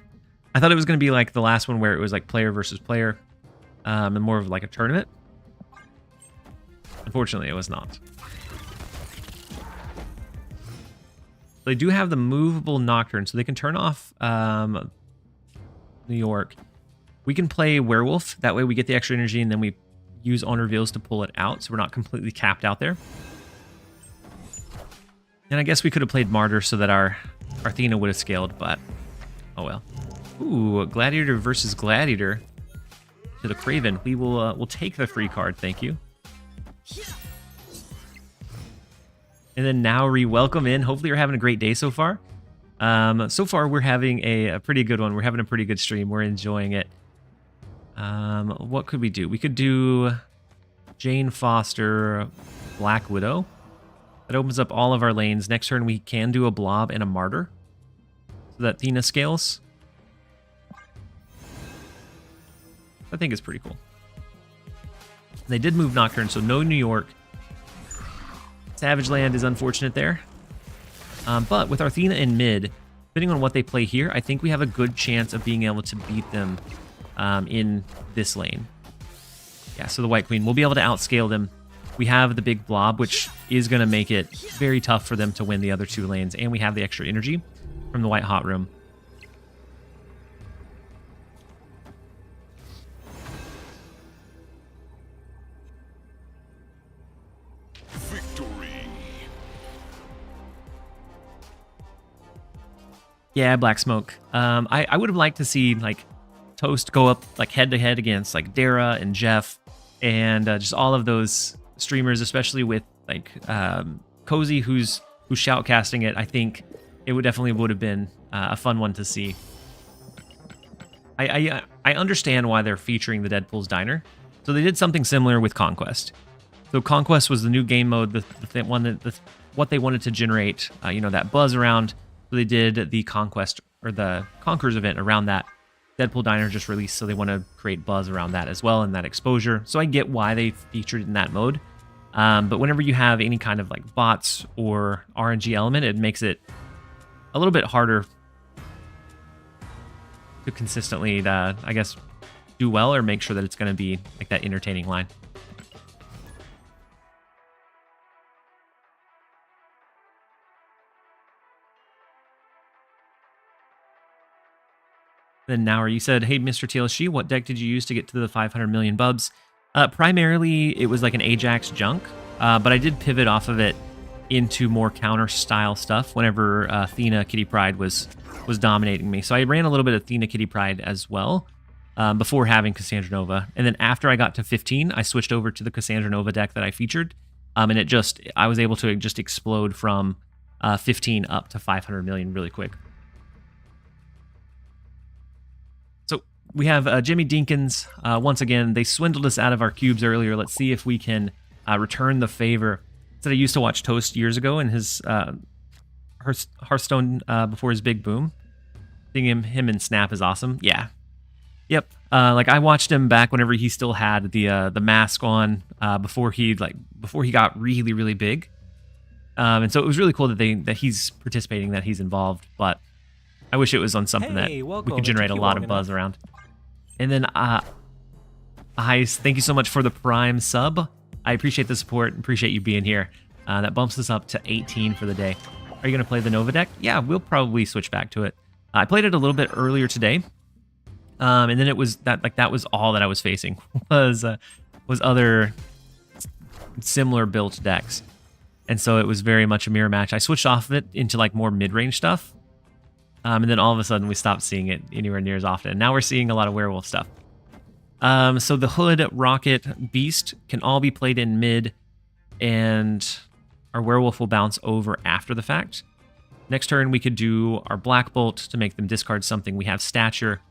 thought it was gonna be like the last one where it was like player versus player, and more of like a tournament. Unfortunately, it was not. They do have the movable Nocturne, so they can turn off New York. We can play Werewolf. That way we get the extra energy, and then we use On Reveals to pull it out, so we're not completely capped out there. And I guess we could have played Martyr so that our Athena would have scaled, but oh well. Ooh, Gladiator versus Gladiator to the Craven. We will we'll take the free card, thank you. And then Nauri, welcome in. Hopefully you're having a great day so far. So far we're having a pretty good one. We're having a pretty good stream. We're enjoying it. What could we do? We could do Jane Foster, Black Widow. That opens up all of our lanes. Next turn we can do a Blob and a Martyr, so that Thena scales. I think it's pretty cool. They did move Nocturne, so no New York. Savage Land is unfortunate there. But with Arthena in mid, depending on what they play here, I think we have a good chance of being able to beat them in this lane. Yeah, so the White Queen, we'll be able to outscale them. We have the big blob, which is going to make it very tough for them to win the other 2 lanes. And we have the extra energy from the White Hot Room. Yeah, Black Smoke. I would have liked to see like Toast go up like head to head against like Dara and Jeff and just all of those streamers, especially with like Cozy who's shoutcasting it. I think it would have been a fun one to see. I understand why they're featuring the Deadpool's Diner. So they did something similar with Conquest. So Conquest was the new game mode, the one that what they wanted to generate, that buzz around. So they did the Conquest or the Conquerors event around that. Deadpool Diner just released, so they want to create buzz around that as well and that exposure. So I get why they featured it in that mode. But whenever you have any kind of like bots or RNG element, it makes it a little bit harder to consistently, I guess, do well or make sure that it's going to be like that entertaining line. Then Nower, you said, hey, Mr. TLSG, what deck did you use to get to the 500 million bubs? Primarily, it was like an Ajax junk, but I did pivot off of it into more counter-style stuff whenever Athena Kitty Pryde was dominating me. So I ran a little bit of Athena Kitty Pryde as well before having Cassandra Nova. And then after I got to 15, I switched over to the Cassandra Nova deck that I featured. And I was able to just explode from 15 up to 500 million really quick. So we have Jimmy Dinkins. Once again, they swindled us out of our cubes earlier. Let's see if we can return the favor. That I used to watch Toast years ago in his Hearthstone before his big boom. Seeing him in Snap is awesome. Yeah. Yep. Like I watched him back whenever he still had the mask on before he got really, really big. And so it was really cool that he's participating, that he's involved. But I wish it was on something that we could generate a lot of buzz around. And then Ice, thank you so much for the Prime sub. I appreciate the support. Appreciate you being here. That bumps us up to 18 for the day. Are you going to play the Nova deck? Yeah, we'll probably switch back to it. I played it a little bit earlier today. And then it was that was all that I was facing was other similar built decks. And so it was very much a mirror match. I switched off of it into like more mid-range stuff. And then all of a sudden we stopped seeing it anywhere near as often. Now we're seeing a lot of werewolf stuff. So the Hood, Rocket, Beast can all be played in mid, and our Werewolf will bounce over after the fact. Next turn, we could do our Black Bolt to make them discard something. We have Stature,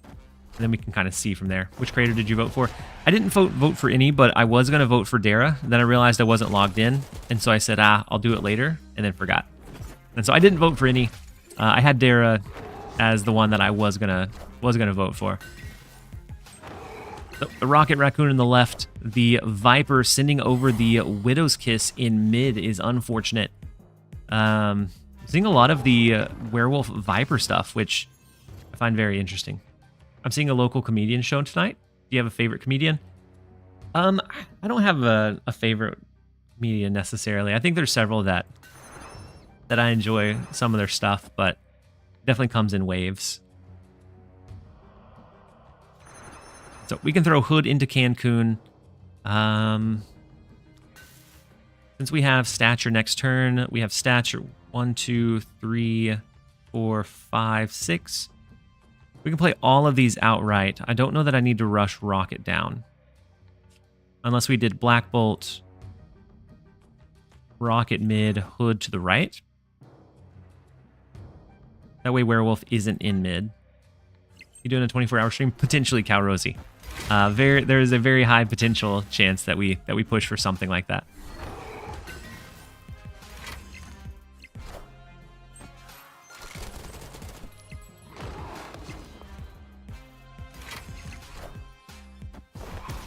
and then we can kind of see from there. Which creator did you vote for? I didn't vote for any, but I was going to vote for Dara. Then I realized I wasn't logged in, and so I said, I'll do it later, and then forgot. And so I didn't vote for any. I had Dara as the one that I was gonna vote for. The Rocket Raccoon in the left, the Viper sending over the Widow's Kiss in mid is unfortunate. Seeing a lot of the Werewolf Viper stuff, which I find very interesting. I'm seeing a local comedian show tonight. Do you have a favorite comedian? I don't have a favorite comedian necessarily. I think there's several that I enjoy some of their stuff, but definitely comes in waves. So we can throw Hood into Cancun. Since we have Stature next turn, we have Stature 1, 2, 3, 4, 5, 6. We can play all of these outright. I don't know that I need to rush Rocket down. Unless we did Black Bolt, Rocket mid, Hood to the right. That way Werewolf isn't in mid. You doing a 24-hour stream? Potentially Cow Rosie. There is a very high potential chance that we push for something like that.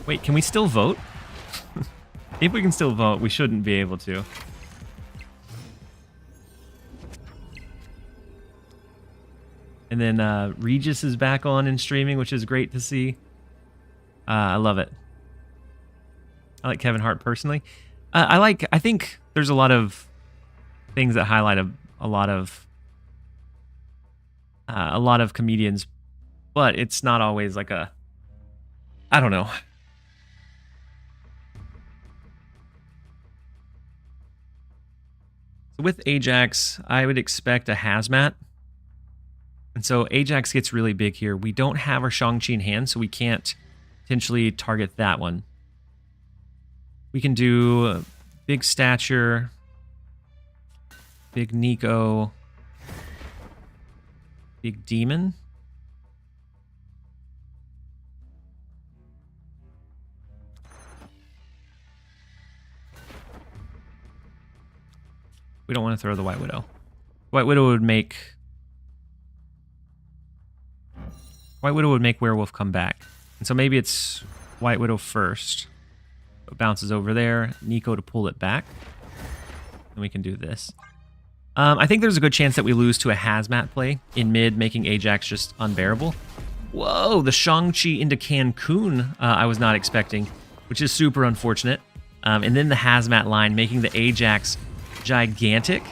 Wait, can we still vote? If we can still vote, we shouldn't be able to. And then Regis is back on and streaming, which is great to see. I love it. I like Kevin Hart personally. I think there's a lot of things that highlight a lot of comedians, but it's not always like I don't know. So with Ajax, I would expect a Hazmat. And so Ajax gets really big here. We don't have our Shang-Chi in hand, so we can't potentially target that one. We can do Big Stature, Big Nico, Big Demon. We don't want to throw the White Widow. White Widow would make White Widow would make Werewolf come back. And so maybe it's White Widow first. It bounces over there. Nico to pull it back. And we can do this. I think there's a good chance that we lose to a Hazmat play in mid, making Ajax just unbearable. Whoa, the Shang-Chi into Cancun I was not expecting, which is super unfortunate. And then the Hazmat line, making the Ajax gigantic.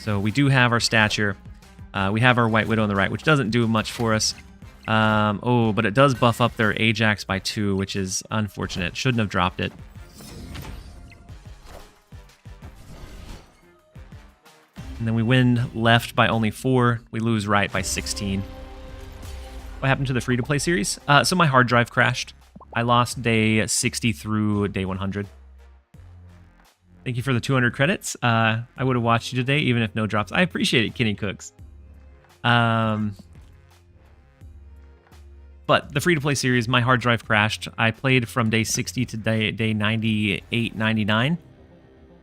So we do have our stature. We have our White Widow on the right, which doesn't do much for us. Oh, but it does buff up their Ajax by 2, which is unfortunate. Shouldn't have dropped it. And then we win left by only 4. We lose right by 16. What happened to the free-to-play series? So my hard drive crashed. I lost day 60 through day 100. Thank you for the 200 credits. I would have watched you today, even if no drops. I appreciate it, Kenny Cooks. But the free-to-play series, my hard drive crashed. I played from day 60 to day 98, 99.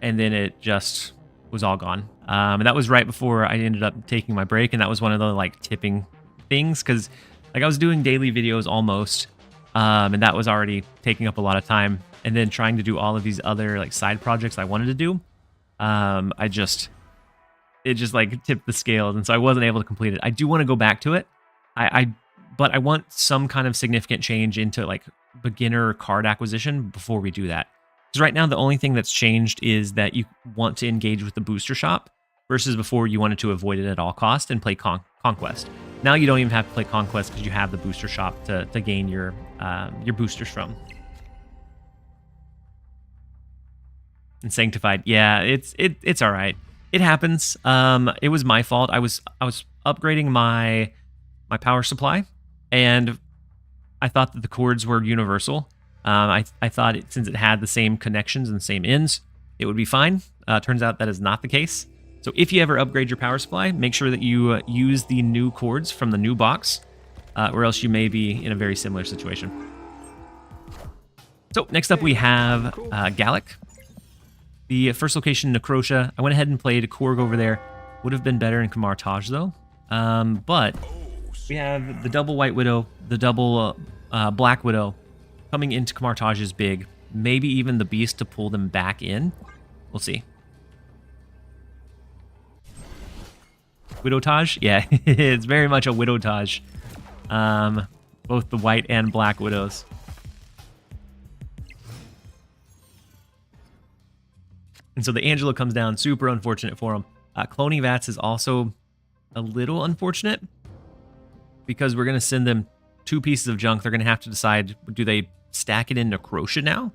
And then it just was all gone. And that was right before I ended up taking my break, and that was one of the like tipping things, because like I was doing daily videos almost, and that was already taking up a lot of time, and then trying to do all of these other like side projects I wanted to do. It just like tipped the scales, and so I wasn't able to complete it. I do want to go back to it. But I want some kind of significant change into like beginner card acquisition before we do that. Because right now the only thing that's changed is that you want to engage with the booster shop versus before you wanted to avoid it at all cost and play Conquest. Now you don't even have to play Conquest because you have the booster shop to gain your boosters from. And Sanctified, yeah, it's all right. It happens. It was my fault. I was upgrading my power supply, and I thought that the cords were universal. I thought since it had the same connections and the same ends, it would be fine. Turns out that is not the case. So if you ever upgrade your power supply, make sure that you use the new cords from the new box, or else you may be in a very similar situation. So next up we have Gallic. The first location, Necrotia. I went ahead and played Korg over there. Would have been better in Kamartaj though. But we have the double White Widow, the double Black Widow coming into Kamartaj is big. Maybe even the Beast to pull them back in. We'll see. Widowtage? Yeah, it's very much a Widowtage. Both the White and Black Widows. And so the Angela comes down, super unfortunate for him. Cloning Vats is also a little unfortunate because we're going to send them 2 pieces of junk. They're going to have to decide, do they stack it in Necrotia now?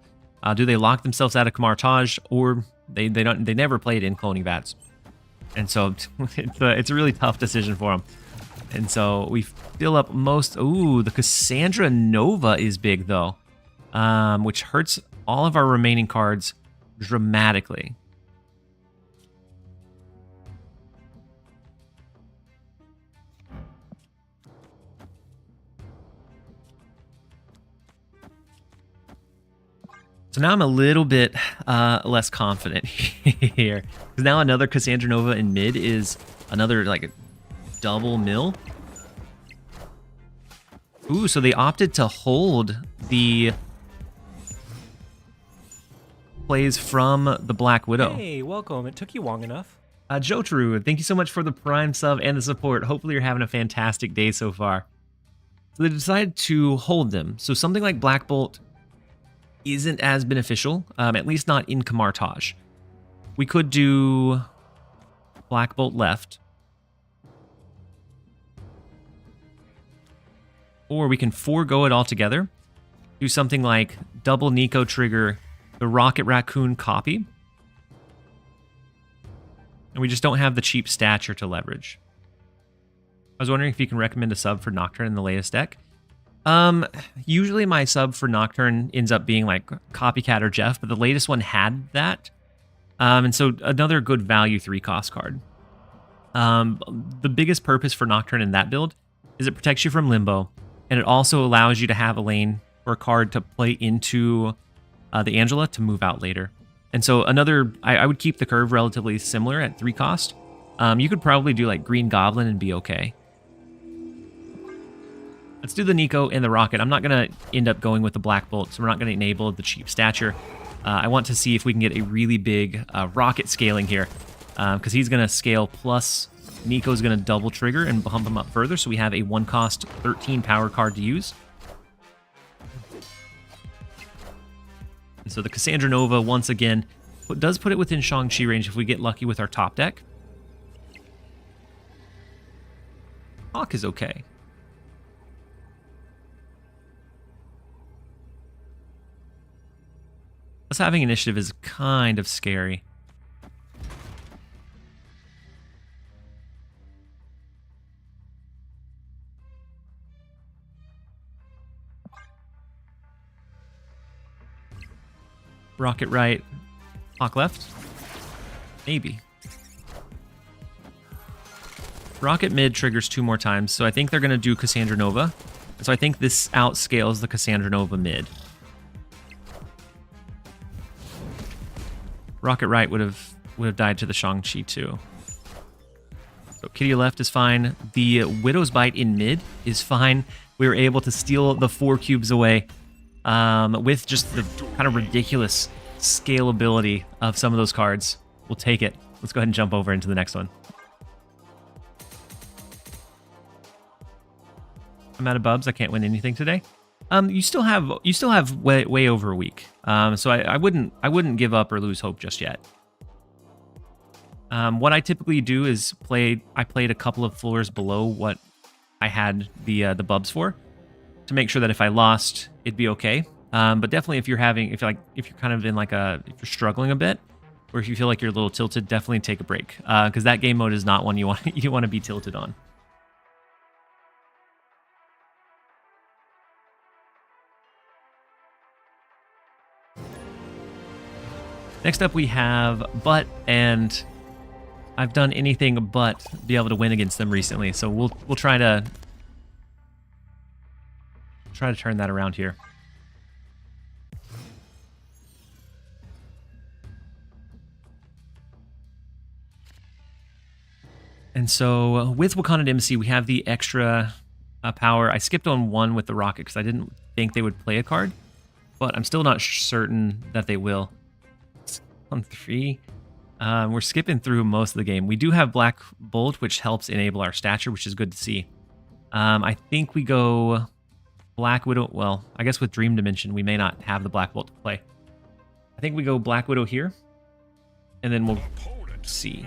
Do they lock themselves out of Kamartaj, or they never played in Cloning Vats? And so it's a really tough decision for them. And so we fill up most... Ooh, the Cassandra Nova is big, though. Which hurts all of our remaining cards dramatically. So now I'm a little bit less confident here. Because now another Cassandra Nova in mid is another like a double mill. Ooh, so they opted to hold the plays from the Black Widow. Hey, welcome. It took you long enough. Joe True, thank you so much for the Prime sub and the support. Hopefully you're having a fantastic day so far. So they decided to hold them. So something like Black Bolt isn't as beneficial, at least not in Kamartaj. We could do Black Bolt left. Or we can forego it altogether. Do something like double Nico trigger the Rocket Raccoon copy. And we just don't have the cheap stature to leverage. I was wondering if you can recommend a sub for Nocturne in the latest deck. Usually my sub for Nocturne ends up being like Copycat or Jeff, but the latest one had that. And so another good value 3-cost card. The biggest purpose for Nocturne in that build is it protects you from Limbo, and it also allows you to have a lane or a card to play into the Angela to move out later. And so another, I would keep the curve relatively similar at 3 cost. You could probably do like Green Goblin and be okay. Let's do the Nico and the Rocket. I'm not going to end up going with the Black Bolt, so we're not going to enable the cheap stature. I want to see if we can get a really big rocket scaling here, because he's going to scale plus Nico's going to double trigger and bump him up further, so we have a 1-cost 13 power card to use. And so the Cassandra Nova, once again, does put it within Shang-Chi range if we get lucky with our top deck. Hawk is okay. Us having initiative is kind of scary. Rocket right, Hawk left? Maybe. Rocket mid triggers 2 more times, so I think they're going to do Cassandra Nova. So I think this outscales the Cassandra Nova mid. Rocket right would have died to the Shang-Chi too. So Kitty left is fine. The Widow's Bite in mid is fine. We were able to steal the 4 cubes away with just the kind of ridiculous scalability of some of those cards. We'll take it. Let's go ahead and jump over into the next one. I'm out of bubs. I can't win anything today. You still have way over a week. So I wouldn't give up or lose hope just yet. What I typically do is I played a couple of floors below what I had the bubs for, to make sure that if I lost, it'd be okay. But definitely if you're kind of in if you're struggling a bit, or if you feel like you're a little tilted, definitely take a break, because that game mode is not one you want to be tilted on. Next up we have Butt, and I've done anything but be able to win against them recently, so we'll try to turn that around here. And so with Wakanda MC, we have the extra power. I skipped on 1 with the Rocket because I didn't think they would play a card, but I'm still not certain that they will. On 3, we're skipping through most of the game. We do have Black Bolt, which helps enable our stature, which is good to see. I think we go Black Widow. Well, I guess with Dream Dimension, we may not have the Black Bolt to play. I think we go Black Widow here, and then we'll see.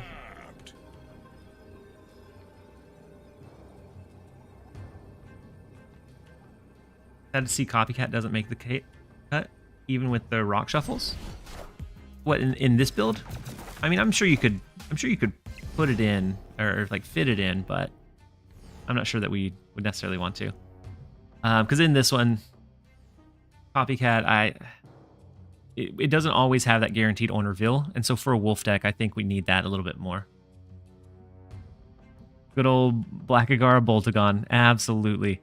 Sad to see Copycat doesn't make the cut, even with the rock shuffles. What in this build? I mean, I'm sure you could put it in or like fit it in, but I'm not sure that we would necessarily want to. Because in this one, Copycat, it doesn't always have that guaranteed on reveal, and so for a wolf deck, I think we need that a little bit more. Good old Black Agara Boltagon, absolutely.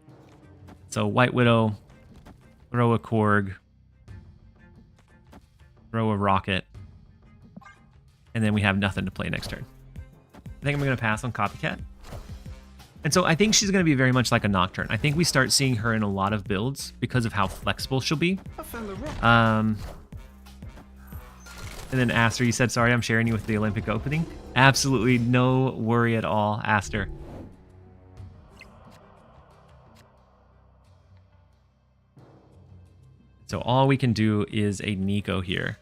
So White Widow, throw a Korg, throw a Rocket, and then we have nothing to play next turn. I think I'm going to pass on Copycat. And so I think she's going to be very much like a Nocturne. I think we start seeing her in a lot of builds because of how flexible she'll be. And then Aster, you said, sorry, I'm sharing you with the Olympic opening. Absolutely no worry at all, Aster. So all we can do is a Nico here.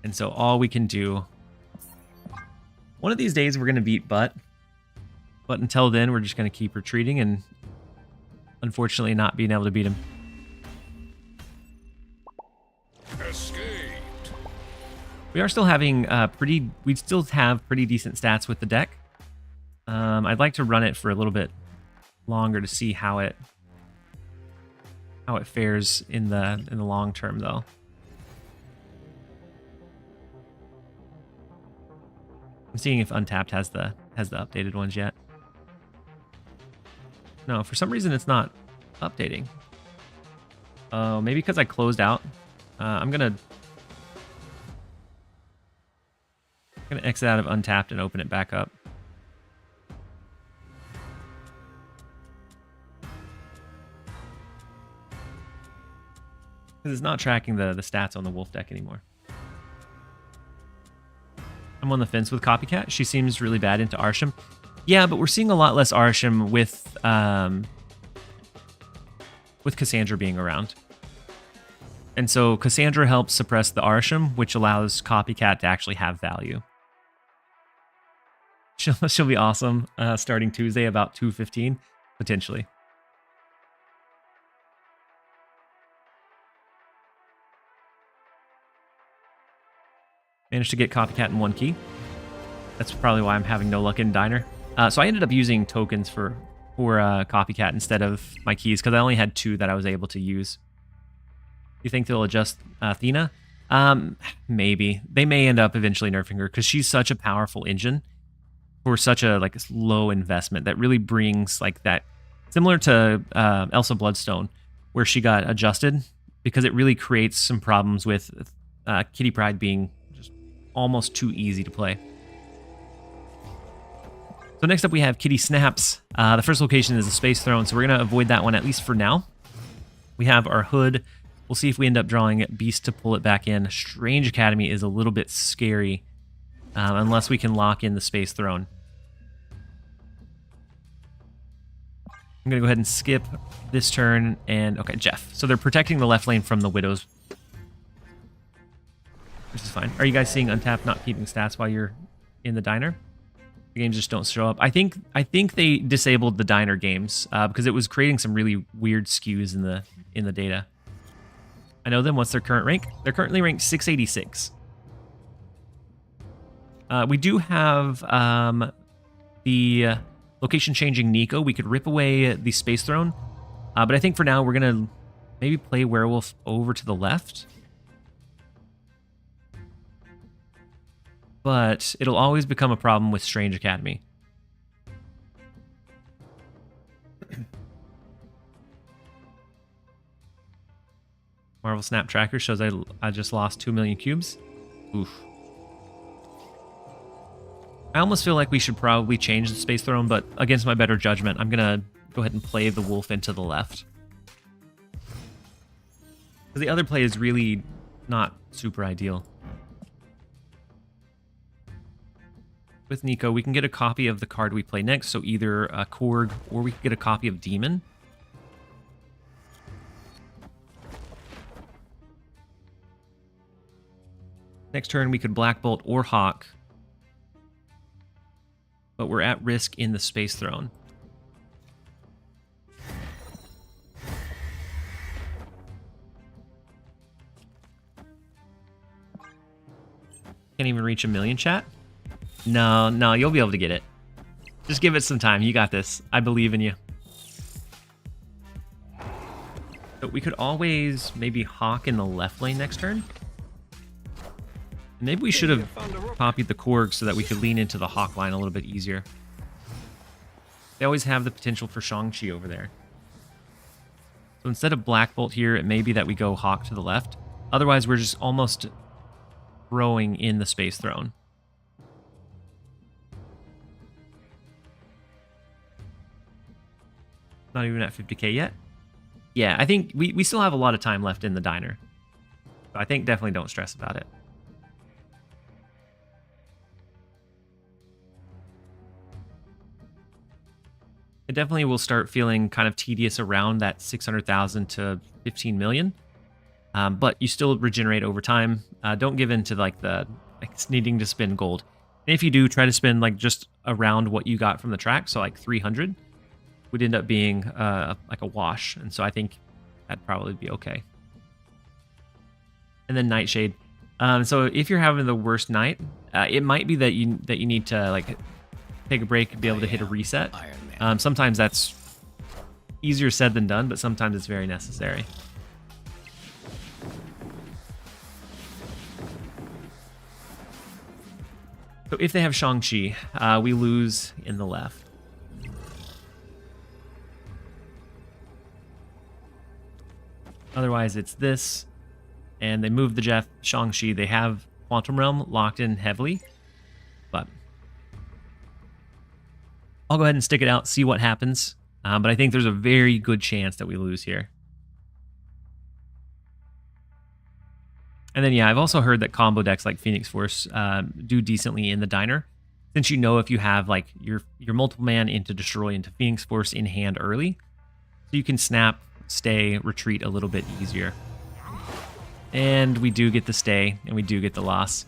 And so all we can do... One of these days we're going to beat Butt. But until then, we're just going to keep retreating and unfortunately not being able to beat him. Escaped. We are still having we still have pretty decent stats with the deck. I'd like to run it for a little bit longer to see how it fares in the long term, though. I'm seeing if Untapped has the updated ones yet. No, for some reason it's not updating. Oh, maybe because I closed out. I'm gonna exit out of Untapped and open it back up. Because it's not tracking the stats on the wolf deck anymore. I'm on the fence with Copycat. She seems really bad into Arsham. Yeah, but we're seeing a lot less Arsham with Cassandra being around. And so Cassandra helps suppress the Arsham, which allows Copycat to actually have value. She'll be awesome starting Tuesday about 2:15, potentially. Managed to get Copycat in 1 key. That's probably why I'm having no luck in Diner. So I ended up using tokens for Copycat instead of my keys because I only had 2 that I was able to use. You think they'll adjust Athena? Maybe. They may end up eventually nerfing her because she's such a powerful engine for such a low investment that really brings that, similar to Elsa Bloodstone, where she got adjusted because it really creates some problems with Kitty Pryde being just almost too easy to play. So next up we have Kitty Snaps. The first location is the Space Throne, so we're going to avoid that one at least for now. We have our Hood. We'll see if we end up drawing Beast to pull it back in. Strange Academy is a little bit scary unless we can lock in the Space Throne. I'm going to go ahead and skip this turn and... Okay, Jeff. So they're protecting the left lane from the Widows, which is fine. Are you guys seeing untapped not keeping stats while you're in the Diner? The games just don't show up. I think they disabled the Diner games because it was creating some really weird skews in the data. I know them. What's their current rank? They're currently ranked 686. We do have the location changing Nico. We could rip away the Space Throne, but I think for now we're gonna maybe play Werewolf over to the left. But it'll always become a problem with Strange Academy. Marvel Snap Tracker shows I just lost 2 million cubes. Oof. I almost feel like we should probably change the Space Throne, but against my better judgment, I'm going to go ahead and play the Wolf into the left. Because the other play is really not super ideal. With Nico, we can get a copy of the card we play next, so either a Korg or we can get a copy of Demon. Next turn, we could Black Bolt or Hawk, but we're at risk in the Space Throne. Can't even reach 1 million, chat? No, you'll be able to get it. Just give it some time. You got this. I believe in you. So we could always maybe Hawk in the left lane next turn. Maybe we should have copied the Korg so that we could lean into the Hawk line a little bit easier. They always have the potential for Shang-Chi over there. So instead of Black Bolt here, it may be that we go Hawk to the left. Otherwise, we're just almost throwing in the Space Throne. Not even at 50k yet. Yeah, I think we still have a lot of time left in the Diner. So I think definitely don't stress about it. It definitely will start feeling kind of tedious around that 600,000 to 15 million. But you still regenerate over time. Don't give in to the needing to spend gold. And if you do, try to spend just around what you got from the track, so 300. Would end up being like a wash, and so I think that'd probably be okay. And then Nightshade. So if you're having the worst night, it might be that you need to take a break and be able to hit a reset. Sometimes that's easier said than done, but sometimes it's very necessary. So if they have Shang-Chi, we lose in the left. Otherwise, it's this, and they move the Jeff Shang-Chi. They have Quantum Realm locked in heavily, but I'll go ahead and stick it out, see what happens. But I think there's a very good chance that we lose here. And then, yeah, I've also heard that combo decks like Phoenix Force do decently in the diner. Since you know if you have like your multiple man into destroy into Phoenix Force in hand early, so you can snap, stay, retreat a little bit easier. And we do get the stay, and we do get the loss.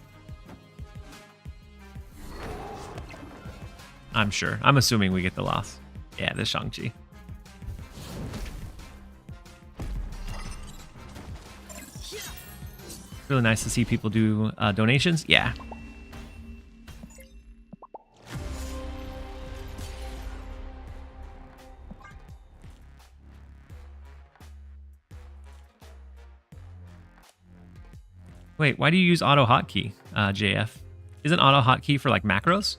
I'm sure. I'm assuming we get the loss. Yeah, the Shang-Chi. Really nice to see people do donations. Yeah. Wait, why do you use auto hotkey, JF? Isn't auto hotkey for like macros?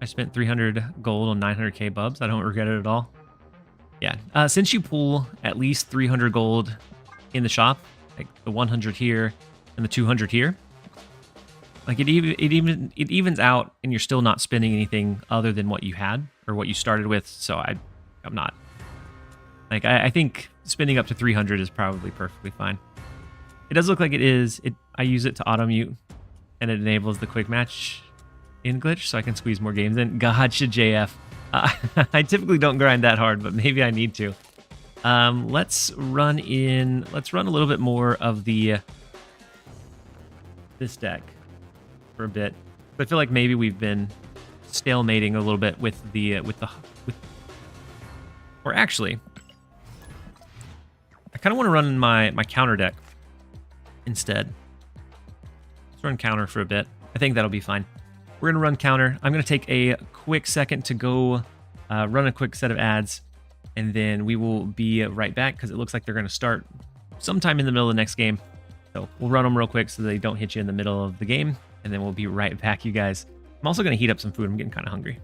I spent 300 gold on 900k bubs. I don't regret it at all. Yeah, since you pull at least 300 gold in the shop, like the 100 here and the 200 here, like it evens out, and you're still not spending anything other than what you had or what you started with. So I'm not. Like, I think spending up to 300 is probably perfectly fine. It does look like it is. I use it to auto mute, and it enables the quick match in glitch, so I can squeeze more games in. Gotcha, JF. I typically don't grind that hard, but maybe I need to. Let's run a little bit more of the this deck for a bit. But I feel like maybe we've been stalemating a little bit with or actually, I kind of want to run my counter deck instead. Let's run counter for a bit. I think that'll be fine. We're going to run counter. I'm going to take a quick second to go run a quick set of ads, and then we will be right back because it looks like they're going to start sometime in the middle of the next game. So we'll run them real quick so they don't hit you in the middle of the game, and then we'll be right back, you guys. I'm also going to heat up some food. I'm getting kind of hungry.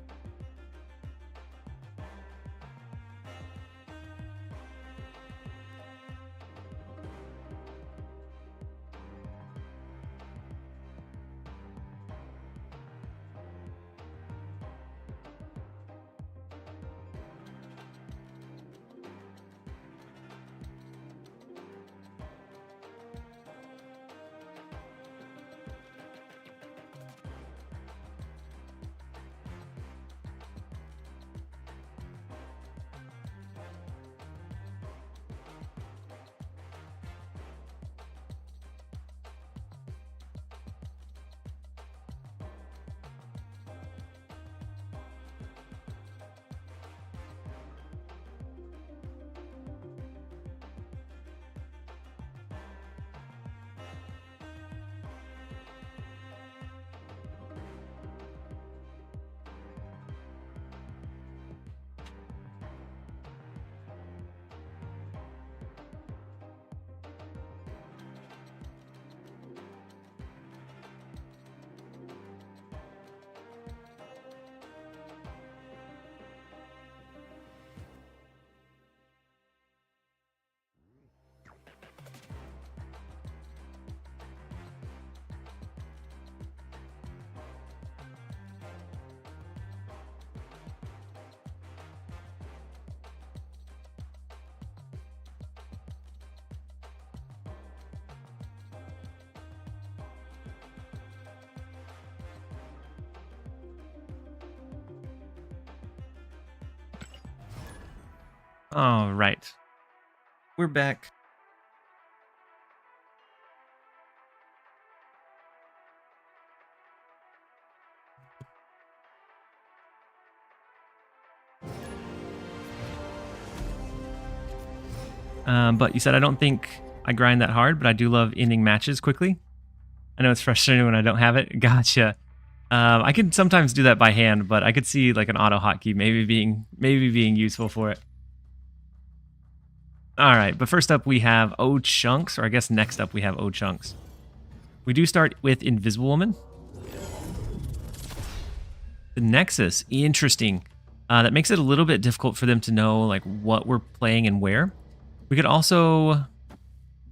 All right. We're back. But you said I don't think I grind that hard, but I do love ending matches quickly. I know it's frustrating when I don't have it. Gotcha. I can sometimes do that by hand, but I could see like an auto hotkey maybe being useful for it. All right, but first up we have O Chunks, or I guess next up we have O Chunks. We do start with Invisible Woman. The Nexus, interesting. That makes it a little bit difficult for them to know like what we're playing and where. We could also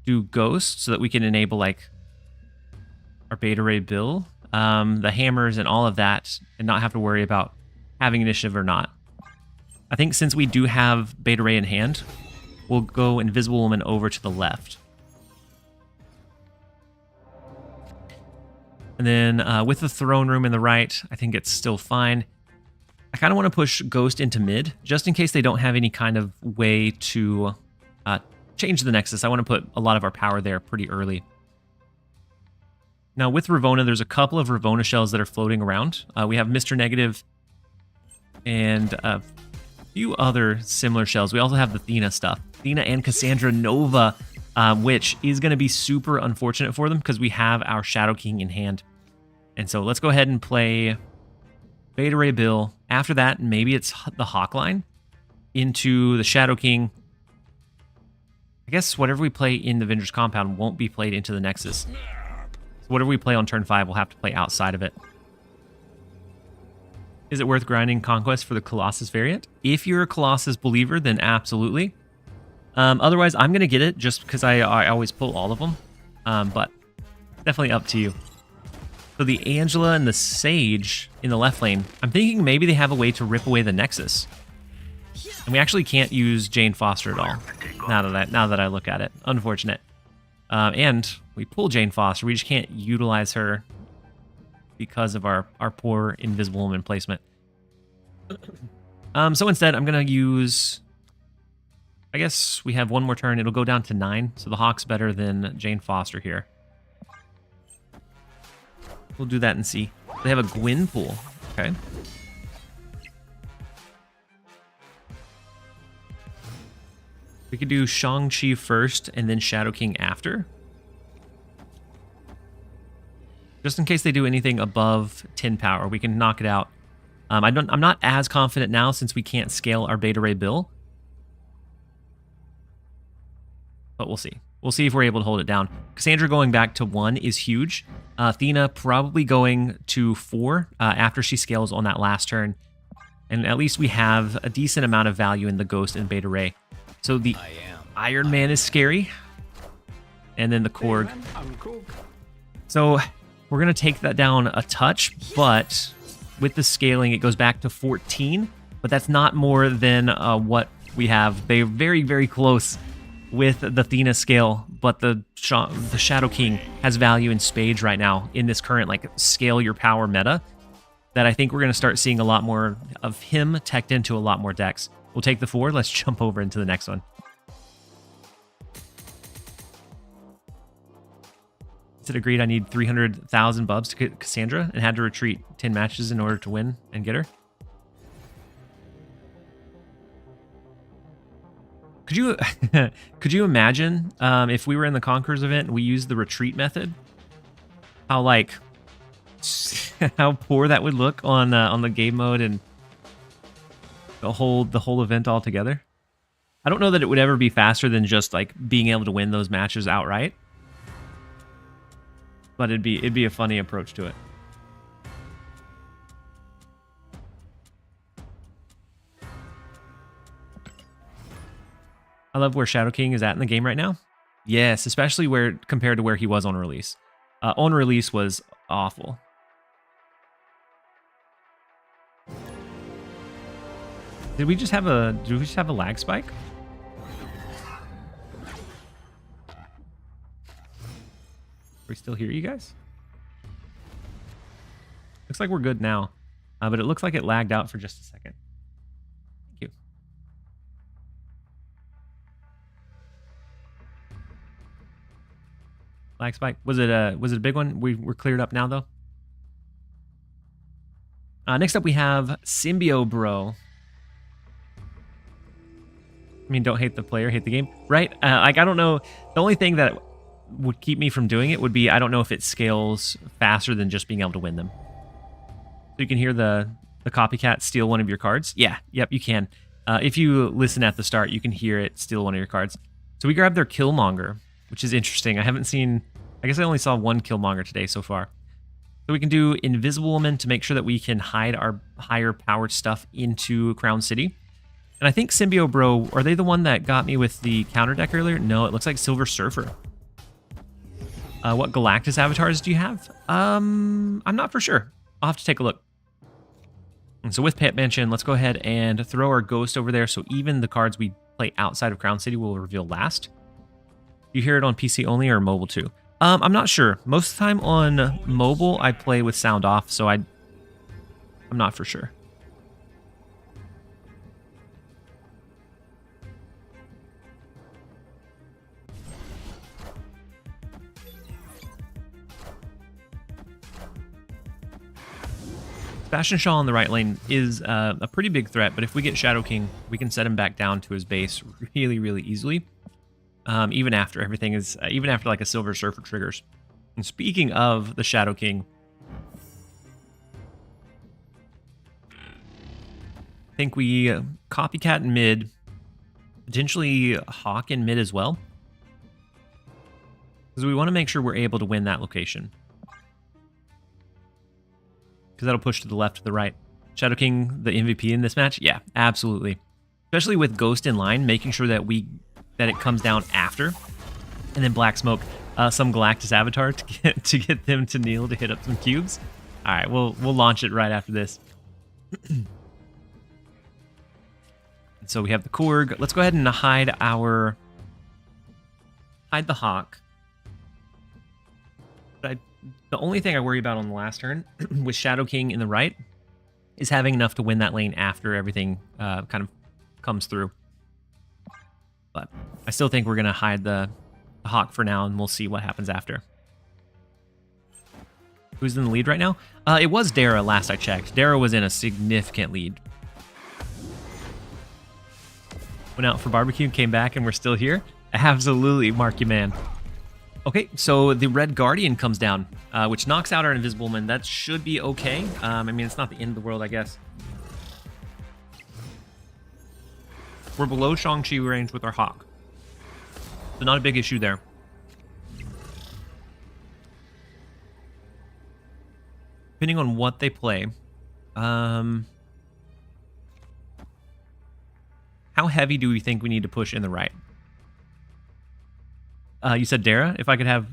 do Ghost so that we can enable like our Beta Ray Bill, the hammers and all of that, and not have to worry about having initiative or not. I think since we do have Beta Ray in hand, we'll go Invisible Woman over to the left. And then with the throne room in the right, I think it's still fine. I kind of want to push Ghost into mid, just in case they don't have any kind of way to change the Nexus. I want to put a lot of our power there pretty early. Now with Ravonna, there's a couple of Ravonna shells that are floating around. We have Mr. Negative and a few other similar shells. We also have the Athena stuff. Athena and Cassandra Nova, which is going to be super unfortunate for them because we have our Shadow King in hand. And so let's go ahead and play Beta Ray Bill. After that, maybe it's the Hawk line into the Shadow King. I guess whatever we play in the Venger's Compound won't be played into the Nexus. So whatever we play on turn 5, we'll have to play outside of it. Is it worth grinding Conquest for the Colossus variant? If you're a Colossus believer, then absolutely. Otherwise, I'm going to get it just because I always pull all of them. But definitely up to you. So the Angela and the Sage in the left lane, I'm thinking maybe they have a way to rip away the Nexus. And we actually can't use Jane Foster at all, now that I look at it. Unfortunate. And we pull Jane Foster. We just can't utilize her because of our poor Invisible Woman placement. So instead, I'm going to use... I guess we have one more turn. It'll go down to 9. So the Hawk's better than Jane Foster here. We'll do that and see. They have a Gwyn pool. Okay. We could do Shang-Chi first and then Shadow King after. Just in case they do anything above 10 power, we can knock it out. I'm not as confident now since we can't scale our Beta Ray Bill. But we'll see. We'll see if we're able to hold it down. Cassandra going back to 1 is huge. Athena probably going to 4 after she scales on that last turn. And at least we have a decent amount of value in the Ghost and Beta Ray. So the Iron Man is scary. And then the Korg. So we're going to take that down a touch, but with the scaling, it goes back to 14. But that's not more than what we have. They're very, very close with the Athena scale, but the Shadow King has value in spades right now in this current like scale your power meta that I think we're going to start seeing a lot more of him teched into a lot more decks. We'll take the 4. Let's jump over into the next one. Is it agreed I need 300,000 bubs to get Cassandra and had to retreat 10 matches in order to win and get her? Could you imagine if we were in the Conquerors event and we used the retreat method? How like how poor that would look on the game mode and the whole event altogether. I don't know that it would ever be faster than just like being able to win those matches outright. But it'd be a funny approach to it. I love where Shadow King is at in the game right now. Yes, especially where compared to where he was on release. On release was awful. Did we just have a lag spike? Are we still here, you guys? Looks like we're good now, but it looks like it lagged out for just a second. Thank you. Lag spike. Was it a big one? We're cleared up now though. Next up we have Symbio Bro. I mean, don't hate the player, hate the game, right? Like I don't know. The only thing that would keep me from doing it would be I don't know if it scales faster than just being able to win them. So you can hear the copycat steal one of your cards. Yeah, yep, you can. If you listen at the start, you can hear it steal one of your cards. So we grabbed their Killmonger, which is interesting. I haven't seen, I guess I only saw one Killmonger today so far. So we can do Invisible Woman to make sure that we can hide our higher powered stuff into Crown City. And I think Symbio Bro, are they the one that got me with the counter deck earlier? No, it looks like Silver Surfer. What Galactus avatars do you have? I'm not for sure. I'll have to take a look. And so with Pet Mansion, let's go ahead and throw our Ghost over there. So even the cards we play outside of Crown City will reveal last. You hear it on PC only or mobile too? I'm not sure. Most of the time on mobile, I play with sound off, so I'm not for sure. Sebastian Shaw in the right lane is a pretty big threat, but if we get Shadow King, we can set him back down to his base really, really easily. Even after everything is, even after like a Silver Surfer triggers. And speaking of the Shadow King, I think we copycat in mid, potentially Hawk in mid as well. Because we want to make sure we're able to win that location. Because that'll push to the left, to the right. Shadow King, the MVP in this match? Yeah, absolutely. Especially with Ghost in line, making sure that it comes down after. And then Black Smoke, some Galactus avatar to get them to kneel to hit up some cubes. All right, we'll launch it right after this. So we have the Korg. Let's go ahead and hide the Hawk. The only thing I worry about on the last turn with Shadow King in the right is having enough to win that lane after everything kind of comes through. But I still think we're going to hide the Hawk for now, and we'll see what happens after. Who's in the lead right now? It was Dara last I checked. Dara was in a significant lead. Went out for barbecue, came back, and we're still here? Absolutely, Mark, you man. Okay, so the Red Guardian comes down, which knocks out our Invisible Man. That should be okay. I mean, it's not the end of the world, I guess. We're below Shang-Chi range with our Hawk. So not a big issue there. Depending on what they play. How heavy do we think we need to push in the right? You said Dara? If I could have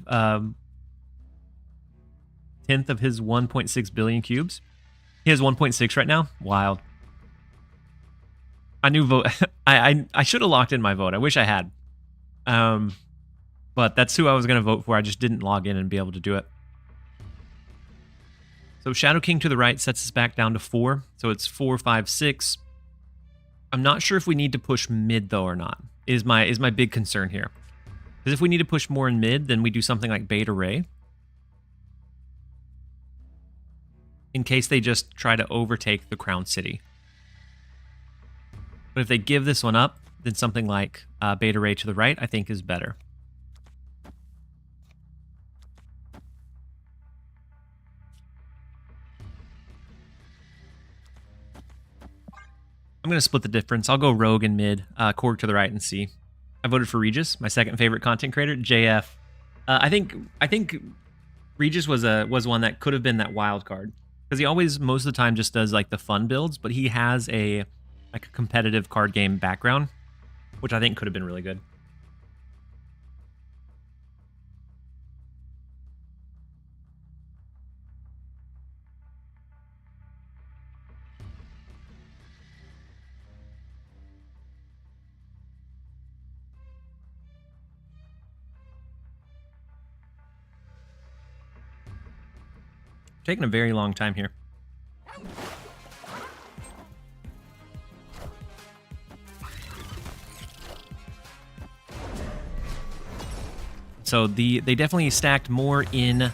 10th of his 1.6 billion cubes? He has 1.6 right now? Wild. I knew vote. I should have locked in my vote. I wish I had. But that's who I was going to vote for. I just didn't log in and be able to do it. So Shadow King to the right sets us back down to 4. So it's 4, 5, 6. I'm not sure if we need to push mid though or not. Is my big concern here. Because if we need to push more in mid, then we do something like Beta Ray. In case they just try to overtake the Crown City. But if they give this one up, then something like Beta Ray to the right, I think is better. I'm going to split the difference. I'll go Rogue in mid, Korg to the right, and C. I voted for Regis, my second favorite content creator. JF. I think Regis was one that could have been that wild card because he always most of the time just does like the fun builds, but he has a competitive card game background, which I think could have been really good. Taking a very long time here. So they definitely stacked more in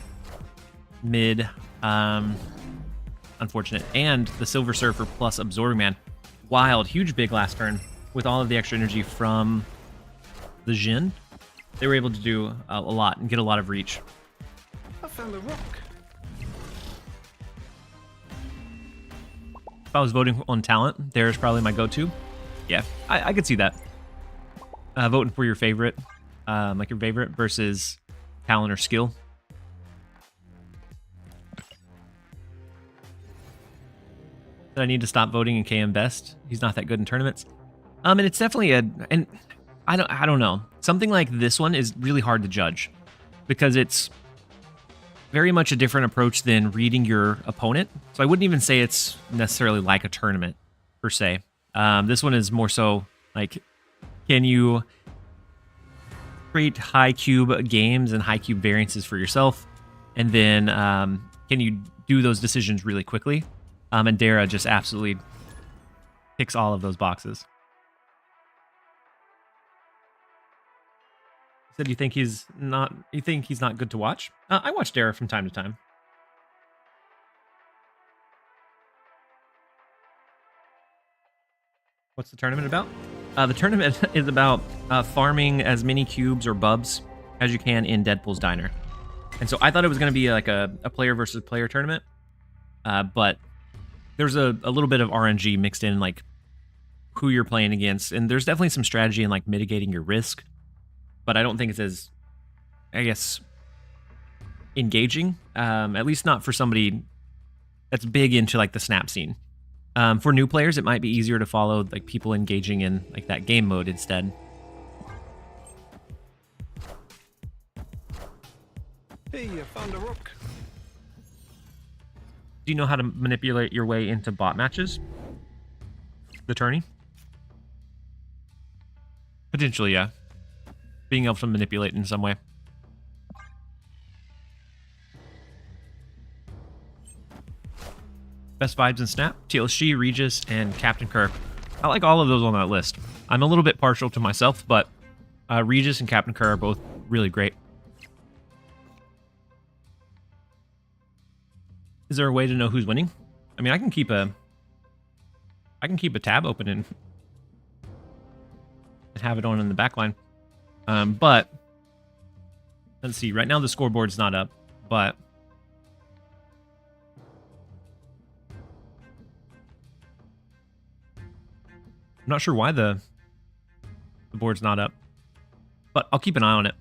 mid. Unfortunate. And the Silver Surfer plus Absorbing Man. Wild. Huge big last turn with all of the extra energy from the Jin. They were able to do a lot and get a lot of reach. I found a rock. If I was voting on talent, there's probably my go-to. Yeah, I could see that. Voting for your favorite, like your favorite versus talent or skill. Did I need to stop voting in KM Best? He's not that good in tournaments. And it's definitely and I don't know. Something like this one is really hard to judge because it's very much a different approach than reading your opponent. So I wouldn't even say it's necessarily like a tournament per se. This one is more so like Can you create high cube games and high cube variances for yourself? And then can you do those decisions really quickly? And Dara just absolutely ticks all of those boxes. You said you think he's not good to watch? I watch Dara from time to time. What's the tournament about? The tournament is about farming as many cubes or bubs as you can in Deadpool's Diner. And so I thought it was going to be like a player versus player tournament. But there's a little bit of RNG mixed in, like who you're playing against. And there's definitely some strategy in like mitigating your risk. But I don't think it's as, I guess, engaging. At least not for somebody that's big into like the snap scene. For new players, it might be easier to follow like people engaging in like that game mode instead. Hey, I found a rook. Do you know how to manipulate your way into bot matches? The tourney? Potentially, yeah. Being able to manipulate in some way. Best vibes in Snap, TLSG, Regis, and Captain Kirk. I like all of those on that list. I'm a little bit partial to myself, but Regis and Captain Kirk are both really great. Is there a way to know who's winning? I mean, I can keep a tab open and have it on in the back line. But let's see. Right now the scoreboard's not up, but I'm not sure why the board's not up, but I'll keep an eye on it.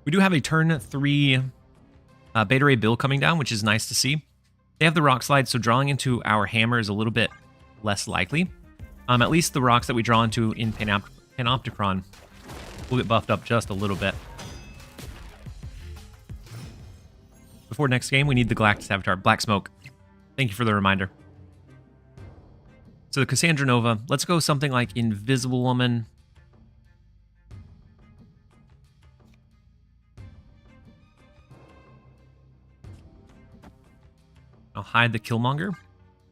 We do have a turn 3 Beta Ray build coming down, which is nice to see. They have the rock slide, so drawing into our hammer is a little bit less likely. At least the rocks that we draw into in Panopticon will get buffed up just a little bit. Before next game, we need the Galactus Avatar, Black Smoke. Thank you for the reminder. So the Cassandra Nova, let's go something like Invisible Woman. I'll hide the Killmonger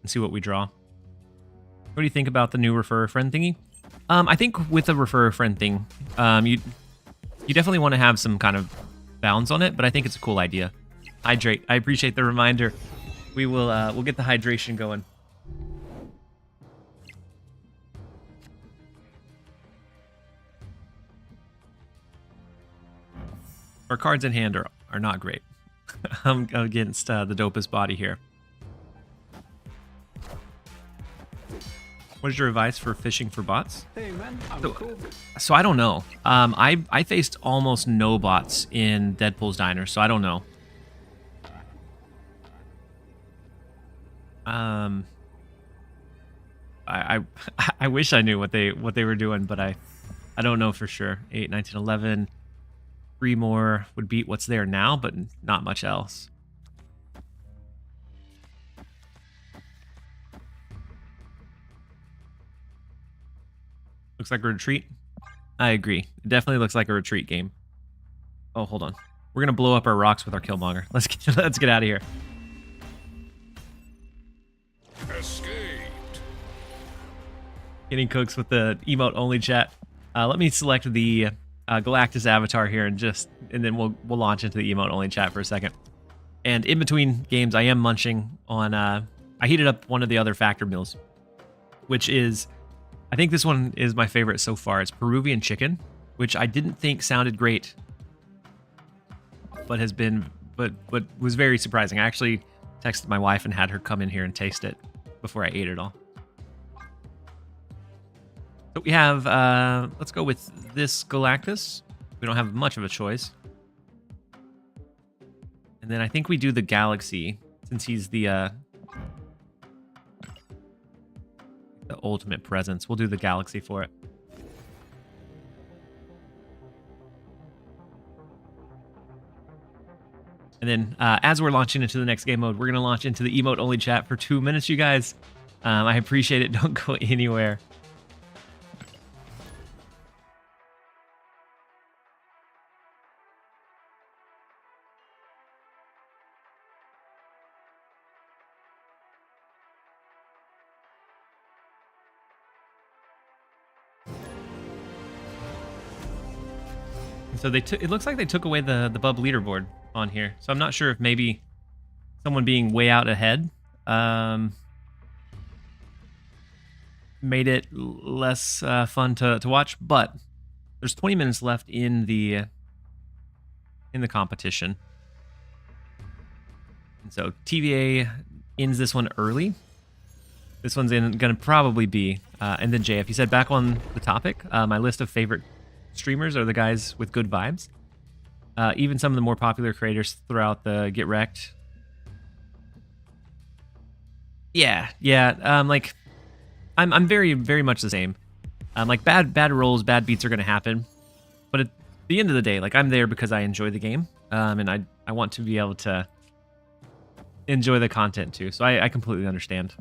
and see what we draw. What do you think about the new refer a friend thingy? I think with a refer a friend thing, you definitely want to have some kind of bounds on it, but I think it's a cool idea. Hydrate. I appreciate the reminder. We will we'll get the hydration going. Our cards in hand are not great. I'm against the dopest body here. What is your advice for fishing for bots? Hey man, I'm cool. So I don't know. I faced almost no bots in Deadpool's Diner, so I don't know. I wish I knew what they were doing, but I don't know for sure. 8, 19, 11. 3 more would beat what's there now, but not much else. Looks like a retreat. I agree. It definitely looks like a retreat game. Oh, hold on. We're gonna blow up our rocks with our Killmonger. Let's get out of here. Escaped. Getting cooks with the emote only chat. Let me select the Galactus avatar here and then we'll launch into the emote only chat for a second. And in between games, I am munching on. I heated up one of the other factor meals, which is, I think this one is my favorite so far. It's Peruvian chicken, which I didn't think sounded great, but was very surprising. I actually texted my wife and had her come in here and taste it before I ate it all. So we have, let's go with this Galactus. We don't have much of a choice. And then I think we do the Galaxy, since he's the ultimate presence. We'll do the Galaxy for it. And then as we're launching into the next game mode, we're going to launch into the emote only chat for 2 minutes, you guys. I appreciate it. Don't go anywhere. So it looks like they took away the bub leaderboard on here. So I'm not sure if maybe someone being way out ahead made it less fun to watch. But there's 20 minutes left in the competition. And so TVA ends this one early. This one's going to probably be, and then JF, you said back on the topic, my list of favorite streamers are the guys with good vibes. Even some of the more popular creators throughout the Get Wrecked. Yeah. Like, I'm very, very much the same. Like, bad rolls, bad beats are going to happen. But at the end of the day, like, I'm there because I enjoy the game. And I want to be able to enjoy the content too. So I completely understand.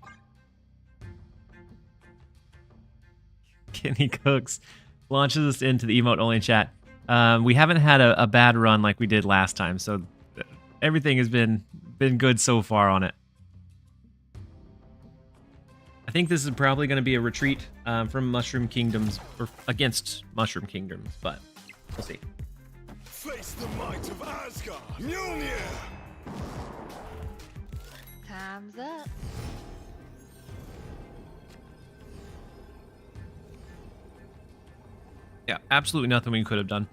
Kenny Cooks launches us into the emote only chat. We haven't had a bad run like we did last time, so everything has been good so far on it. I think this is probably going to be a retreat from Mushroom Kingdoms, or against Mushroom Kingdoms, but we'll see. Face the might of Asgard. Mjolnir. Time's up. Yeah, absolutely nothing we could have done.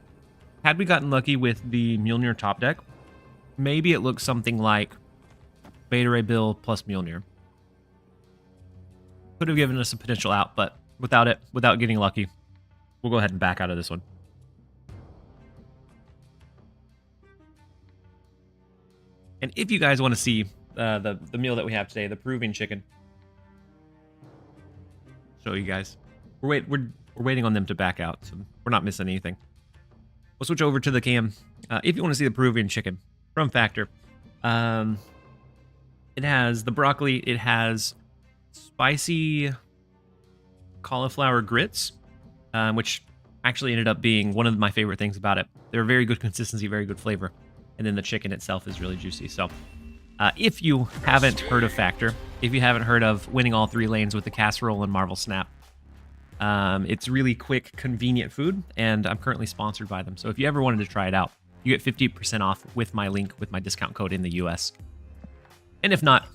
Had we gotten lucky with the Mjolnir top deck, maybe it looks something like Beta Ray Bill plus Mjolnir. Could have given us a potential out, but without getting lucky, we'll go ahead and back out of this one. And if you guys want to see the meal that we have today, the Peruvian chicken, show you guys. We're waiting on them to back out, so we're not missing anything. We'll switch over to the cam. If you want to see the Peruvian chicken from Factor, it has the broccoli. It has spicy cauliflower grits, which actually ended up being one of my favorite things about it. They're very good consistency, very good flavor. And then the chicken itself is really juicy. So if you haven't heard of Factor, if you haven't heard of winning all 3 lanes with the casserole and Marvel Snap, it's really quick, convenient food, and I'm currently sponsored by them. So if you ever wanted to try it out, you get 50% off with my link, with my discount code in the US. And if not,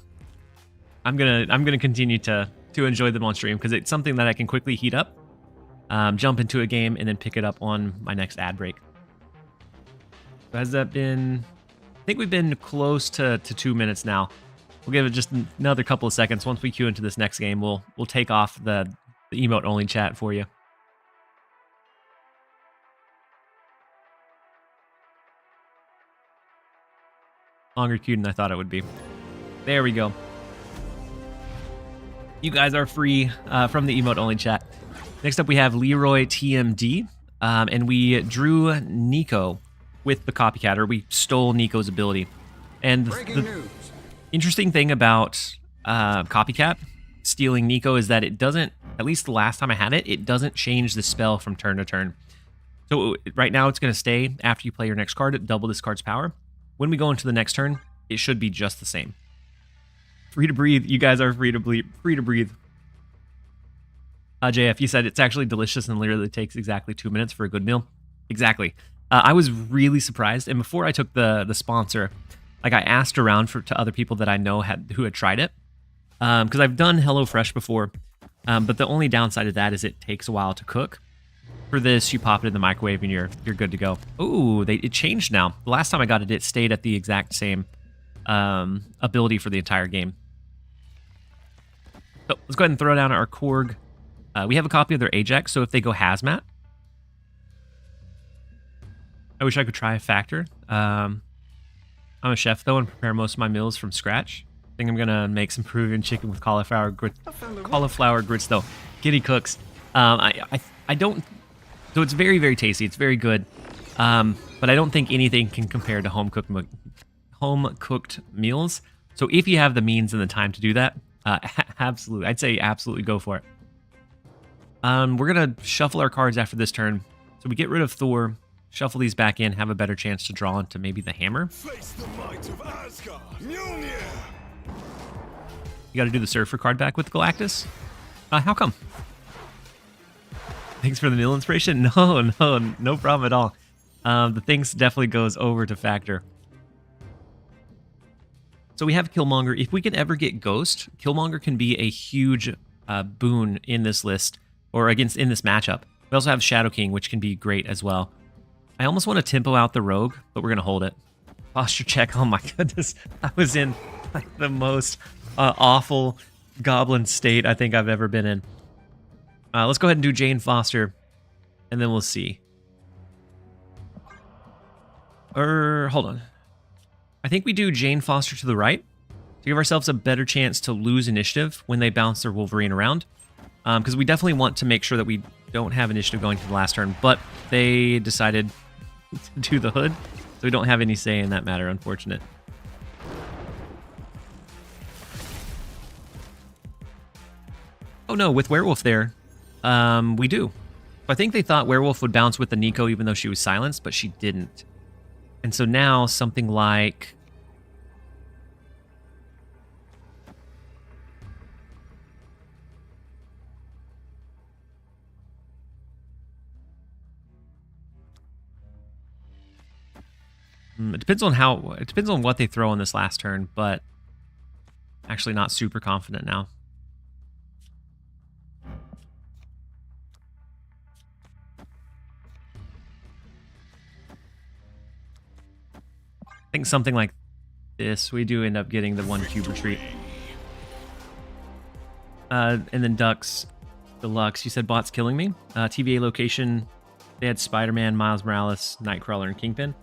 I'm gonna continue to enjoy them on stream because it's something that I can quickly heat up, jump into a game, and then pick it up on my next ad break. So has that been? I think we've been close to 2 minutes now. We'll give it just another couple of seconds. Once we queue into this next game, we'll take off the emote only chat for you. Longer queue than I thought it would be. There we go. You guys are free from the emote only chat. Next up, we have Leroy TMD, and we drew Nico with the copycat, or we stole Nico's ability. And the interesting thing about copycat stealing Nico is that it doesn't, at least the last time I had it, it doesn't change the spell from turn to turn. So right now it's going to stay after you play your next card, double this card's power. When we go into the next turn, it should be just the same. Free to breathe. You guys are free to breathe. JF, you said it's actually delicious and literally takes exactly 2 minutes for a good meal. Exactly. I was really surprised, and before I took the sponsor, like I asked around to other people that I know who had tried it, because I've done HelloFresh before, but the only downside of that is it takes a while to cook. For this, you pop it in the microwave and you're good to go. Ooh, it changed now. The last time I got it, it stayed at the exact same ability for the entire game. So let's go ahead and throw down our Korg. We have a copy of their Ajax, so if they go Hazmat, I wish I could try a Factor. I'm a chef, though, and prepare most of my meals from scratch. I think I'm going to make some Peruvian chicken with cauliflower grits, though. Kitty Cooks. I don't... So it's very, very tasty. It's very good. But I don't think anything can compare to home-cooked meals. So if you have the means and the time to do that, absolutely. I'd say absolutely go for it. We're going to shuffle our cards after this turn. So we get rid of Thor, shuffle these back in, have a better chance to draw into maybe the hammer. Face the might of Asgard. Mjolnir. You got to do the Surfer card back with Galactus? How come? Thanks for the meal inspiration. No problem at all. The things definitely goes over to factor. So we have Killmonger. If we can ever get Ghost, Killmonger can be a huge boon in this list, or in this matchup. We also have Shadow King, which can be great as well. I almost want to tempo out the Rogue, but we're going to hold it. Posture check. Oh my goodness. I was in like the most awful goblin state I think I've ever been in. Let's go ahead and do Jane Foster, and then we'll see. Hold on. I think we do Jane Foster to the right to give ourselves a better chance to lose initiative when they bounce their Wolverine around. Because we definitely want to make sure that we don't have initiative going to the last turn, but they decided to do the Hood, so we don't have any say in that matter, unfortunate. Oh no, with Werewolf there, we do. I think they thought Werewolf would bounce with the Nico even though she was silenced, but she didn't. And so now something like... It depends on what they throw on this last turn, but actually not super confident now. I think something like this, we do end up getting the 1 cube retreat. And then Ducks Deluxe, you said bots killing me. TVA location, they had Spider-Man, Miles Morales, Nightcrawler, and Kingpin.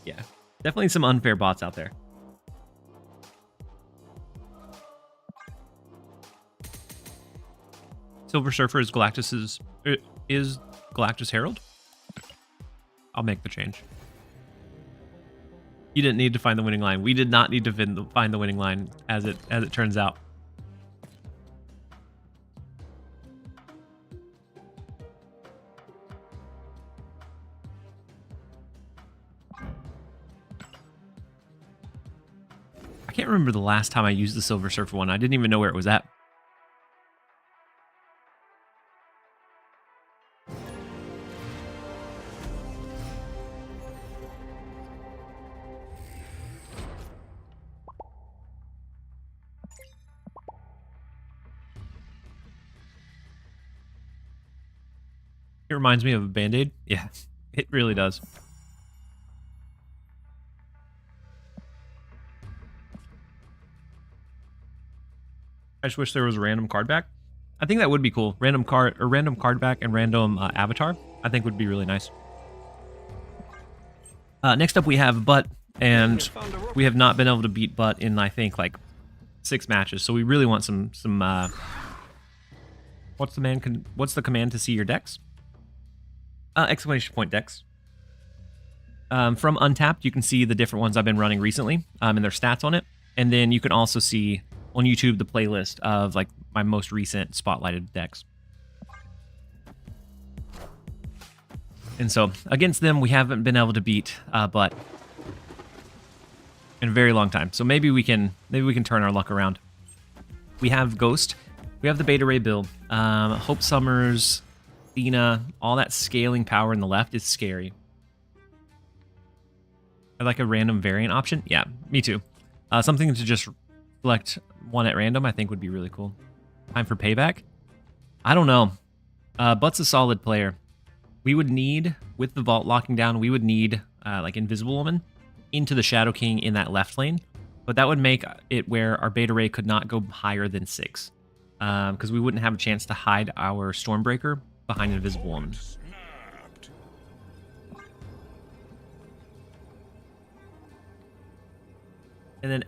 Yeah, definitely some unfair bots out there. Silver Surfer is Galactus's... is Galactus Herald? I'll make the change. You didn't need to find the winning line. We did not need to find the winning line, as it turns out. I can't remember the last time I used the Silver Surfer one. I didn't even know where it was at. It reminds me of a Band-Aid. Yeah, it really does. I just wish there was a random card back. I think that would be cool. Random card back and random avatar. I think would be really nice. Next up we have Butt, and we have not been able to beat Butt in I think like 6 matches. So we really want some what's the command to see your decks? Exclamation point decks. From Untapped, you can see the different ones I've been running recently and their stats on it. And then you can also see on YouTube the playlist of like my most recent spotlighted decks. And so against them, we haven't been able to beat Butt in a very long time. So maybe we can turn our luck around. We have Ghost. We have the Beta Ray build. Hope Summers, Athena, all that scaling power in the left is scary. I like a random variant option. Yeah, me too. Something to just select one at random I think would be really cool. Time for payback? I don't know. Butt's a solid player. We would need, with the vault locking down, we would need like Invisible Woman into the Shadow King in that left lane. But that would make it where our Beta Ray could not go higher than 6. Because we wouldn't have a chance to hide our Stormbreaker behind Invisible Woman. And then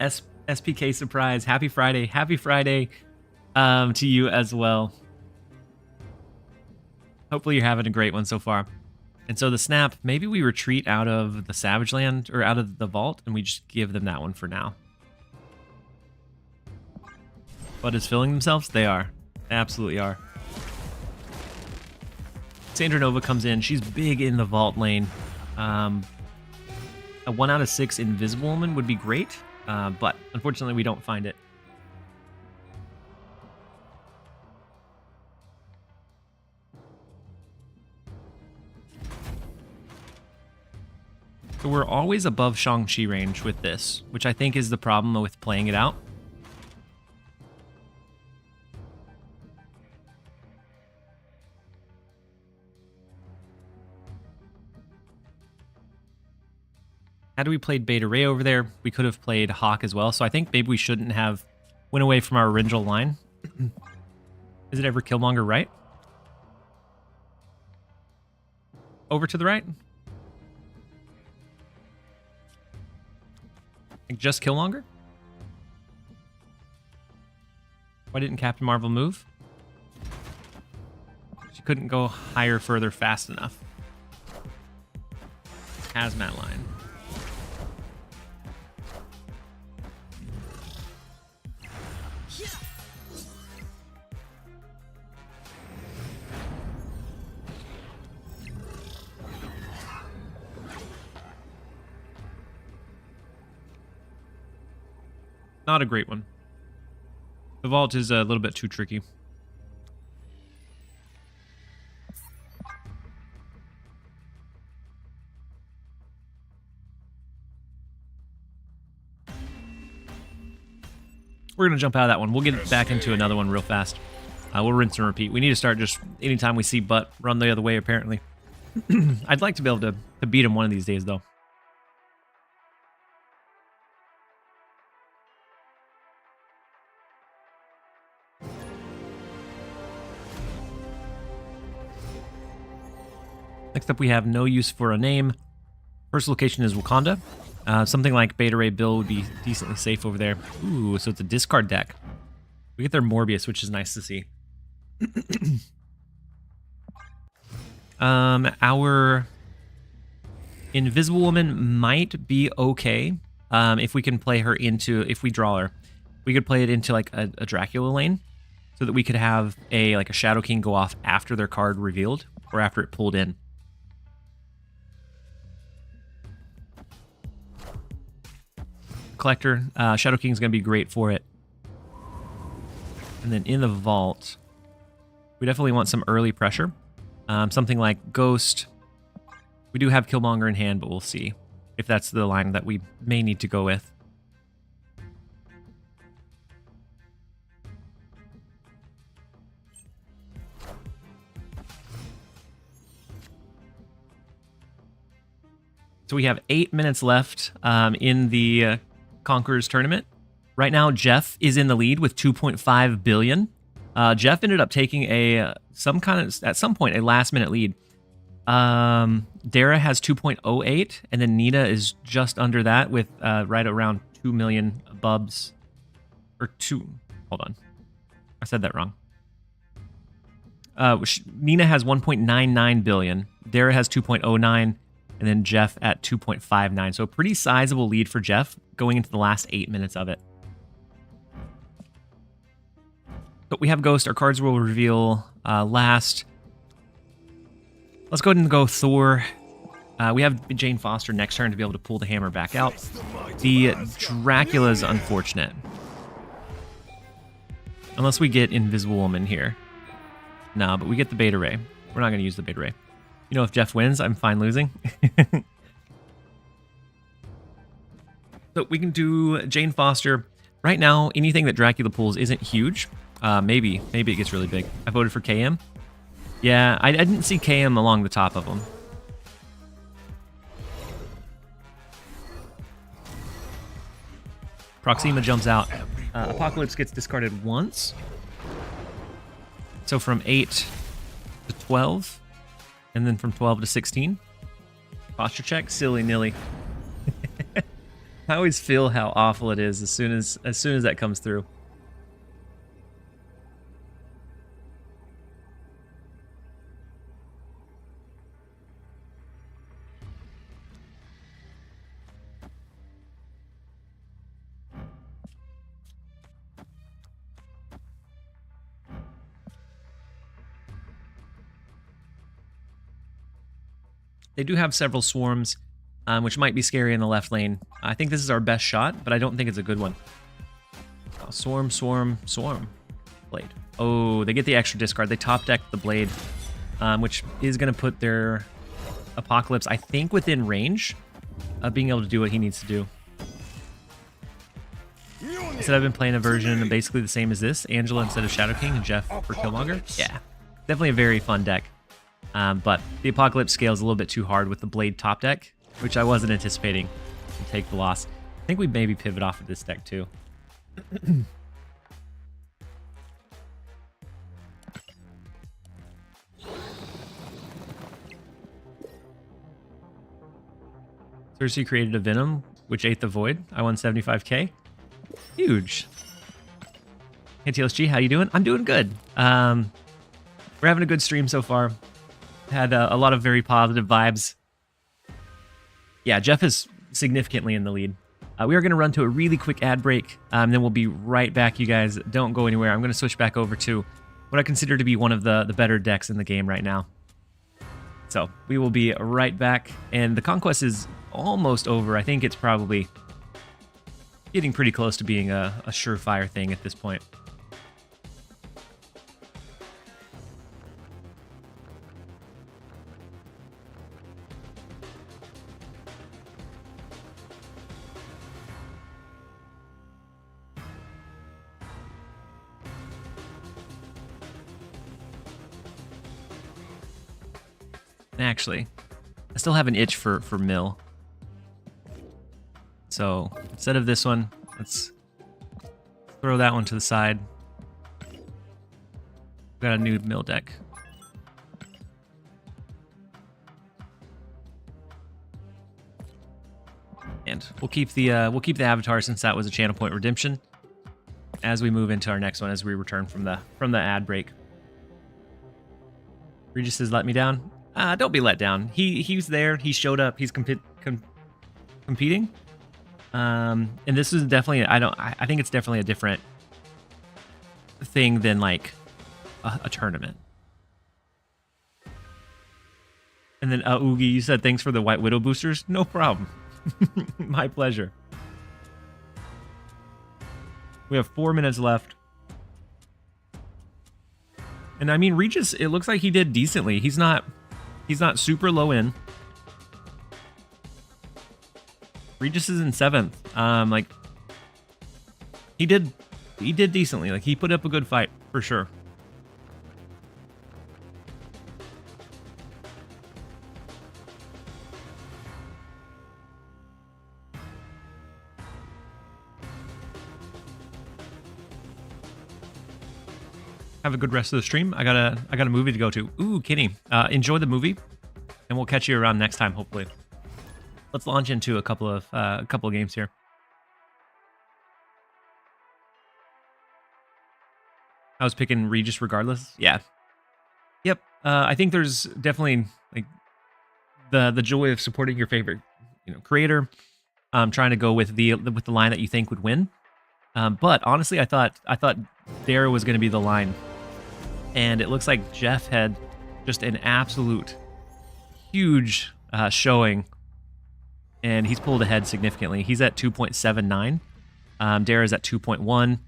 SPK surprise. Happy Friday. Happy Friday to you as well. Hopefully you're having a great one so far. And so the snap, maybe we retreat out of the Savage Land or out of the vault and we just give them that one for now. But is filling themselves? They are. They absolutely are. Cassandra Nova comes in. She's big in the vault lane. A 1 out of 6 Invisible Woman would be great. But unfortunately we don't find it. So we're always above Shang-Chi range with this, which I think is the problem with playing it out. Had we played Beta Ray over there, we could have played Hawk as well. So I think maybe we shouldn't have went away from our original line. Is it ever Killmonger right? Over to the right? Like just Killmonger? Why didn't Captain Marvel move? She couldn't go higher, further, fast enough. Hazmat line. Not a great one. The vault is a little bit too tricky. We're going to jump out of that one. We'll get back into another one real fast. We'll rinse and repeat. We need to start just anytime we see Butt, run the other way, apparently. I'd like to be able to beat him one of these days, though. Next up, we have no use for a name. First location is Wakanda. Something like Beta Ray Bill would be decently safe over there. Ooh, so it's a discard deck. We get their Morbius, which is nice to see. Our Invisible Woman might be okay if we can play her into, if we draw her. We could play it into like a Dracula lane so that we could have a Shadow King go off after their card revealed or after it pulled in. Collector, Shadow King is going to be great for it. And then in the vault, we definitely want some early pressure. Something like Ghost. We do have Killmonger in hand, but we'll see if that's the line that we may need to go with. So we have 8 minutes left in the Conquerors tournament. Right now, Jeff is in the lead with 2.5 billion. Jeff ended up taking at some point a last minute lead. Dara has 2.08, and then Nina is just under that with right around 2 million bubs. Hold on. I said that wrong. Nina has 1.99 billion. Dara has 2.09. And then Jeff at 2.59. So a pretty sizable lead for Jeff going into the last 8 minutes of it. But we have Ghost. Our cards will reveal last. Let's go ahead and go Thor. We have Jane Foster next turn to be able to pull the hammer back out. The Dracula is unfortunate. Unless we get Invisible Woman here. No, but we get the Beta Ray. We're not going to use the Beta Ray. You know, if Jeff wins, I'm fine losing. So we can do Jane Foster. Right now, anything that Dracula pulls isn't huge. Maybe it gets really big. I voted for KM. Yeah, I didn't see KM along the top of them. Proxima jumps out. Apocalypse gets discarded once. So from 8 to 12. And then from 12 to 16. Posture check, silly nilly. I always feel how awful it is as soon as that comes through. They do have several swarms, which might be scary in the left lane. I think this is our best shot, but I don't think it's a good one. Oh, swarm. Blade. Oh, they get the extra discard. They top deck the Blade, which is going to put their Apocalypse, I think, within range. being able to do what he needs to do. Instead, I've been playing a version basically the same as this. Angela instead of Shadow King and Jeff for Killmonger. Yeah, definitely a very fun deck. But the Apocalypse scales a little bit too hard with the Blade top deck, which I wasn't anticipating to take the loss. I think we maybe pivot off of this deck too. Cersei created a Venom, which ate the Void. I won 75k. Huge. Hey TLSG, how you doing? I'm doing good. We're having a good stream so far. Had a lot of very positive vibes. Yeah, Jeff is significantly in the lead. We are going to run to a really quick ad break, then we'll be right back, you guys. Don't go anywhere. I'm going to switch back over to what I consider to be one of the better decks in the game right now. So we will be right back, and the conquest is almost over. I think it's probably getting pretty close to being a surefire thing at this point. Actually, I still have an itch for mill. So instead of this one, let's throw that one to the side. Got a new mill deck. And we'll keep the avatar since that was a channel point redemption as we move into our next one as we return from the ad break. Regis has let me down. Don't be let down. He's there. He showed up. He's competing. And this is definitely I think it's definitely a different thing than like a tournament. And then Oogie, you said thanks for the White Widow boosters. No problem. My pleasure. We have 4 minutes left. And I mean, Regis, it looks like he did decently. He's not super low in. Regis is in 7th. Like he did decently. Like he put up a good fight for sure. Have a good rest of the stream. I got a movie to go to. Ooh, Kenny. Enjoy the movie, and we'll catch you around next time, hopefully. Let's launch into a couple of games here. I was picking Regis regardless. Yeah. Yep. I think there's definitely like the joy of supporting your favorite creator. Trying to go with the line that you think would win. But honestly, I thought Dara was going to be the line. And it looks like Jeff had just an absolute huge showing. And he's pulled ahead significantly. He's at 2.79. Dara's at 2.1.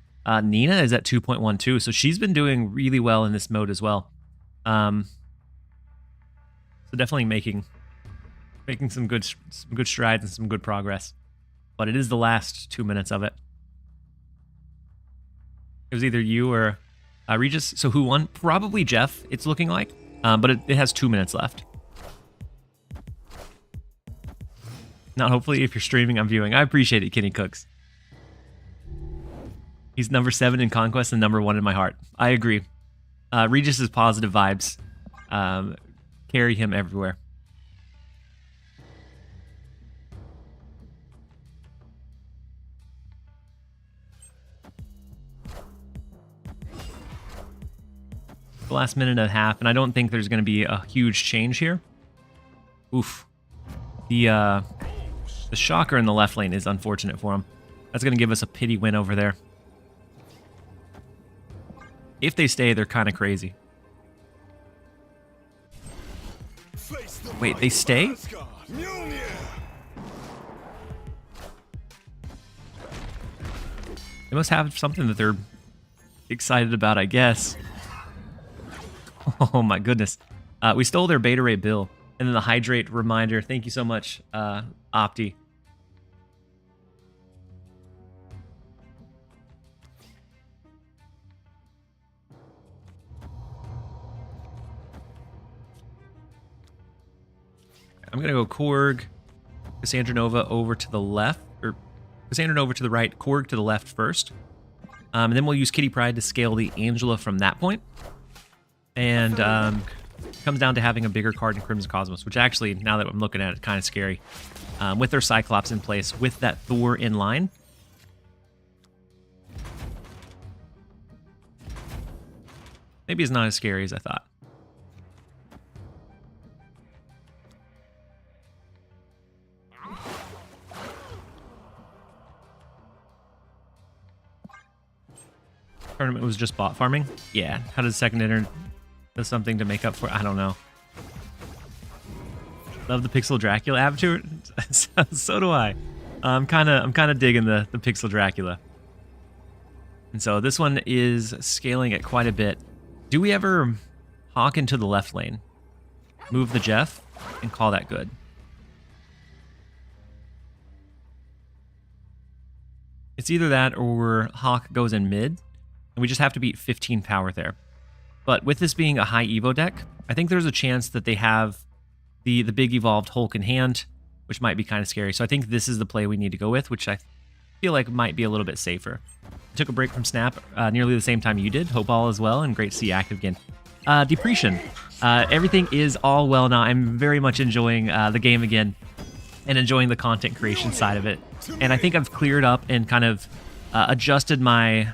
Nina is at 2.12. So she's been doing really well in this mode as well. So definitely making some good strides and some good progress. But it is the last 2 minutes of it. It was either you or Regis. So who won? Probably Jeff, it's looking like. But it has 2 minutes left. Now, hopefully, if you're streaming, I'm viewing. I appreciate it, Kenny Cooks. He's number 7 in Conquest and number 1 in my heart. I agree. Regis' positive vibes carry him everywhere. The last minute and a half, and I don't think there's going to be a huge change here. Oof. The shocker in the left lane is unfortunate for him. That's going to give us a pity win over there. If they stay, they're kind of crazy. Wait, they stay? They must have something that they're excited about, I guess. Oh my goodness. We stole their Beta Ray bill. And then the hydrate reminder. Thank you so much, Opti. I'm going to go Korg, Cassandra Nova over to the left, or Cassandra Nova to the right, Korg to the left first. And then we'll use Kitty Pryde to scale the Angela from that point. And comes down to having a bigger card in Crimson Cosmos, which actually, now that I'm looking at it, kind of scary. With their Cyclops in place, with that Thor in line. Maybe it's not as scary as I thought. Tournament was just bot farming? Yeah. How does second enter do something to make up for it? I don't know. Love the Pixel Dracula avatar. So do I. I'm kind of digging the Pixel Dracula. And so this one is scaling it quite a bit. Do we ever hawk into the left lane, move the Jeff, and call that good? It's either that or Hawk goes in mid, and we just have to beat 15 power there. But with this being a high Evo deck, I think there's a chance that they have the big evolved Hulk in hand, which might be kind of scary. So I think this is the play we need to go with, which I feel like might be a little bit safer. I took a break from Snap nearly the same time you did. Hope all is well, and great to see you active again. Depreciation. Everything is all well now. I'm very much enjoying the game again and enjoying the content creation side of it. And I think I've cleared up and kind of adjusted my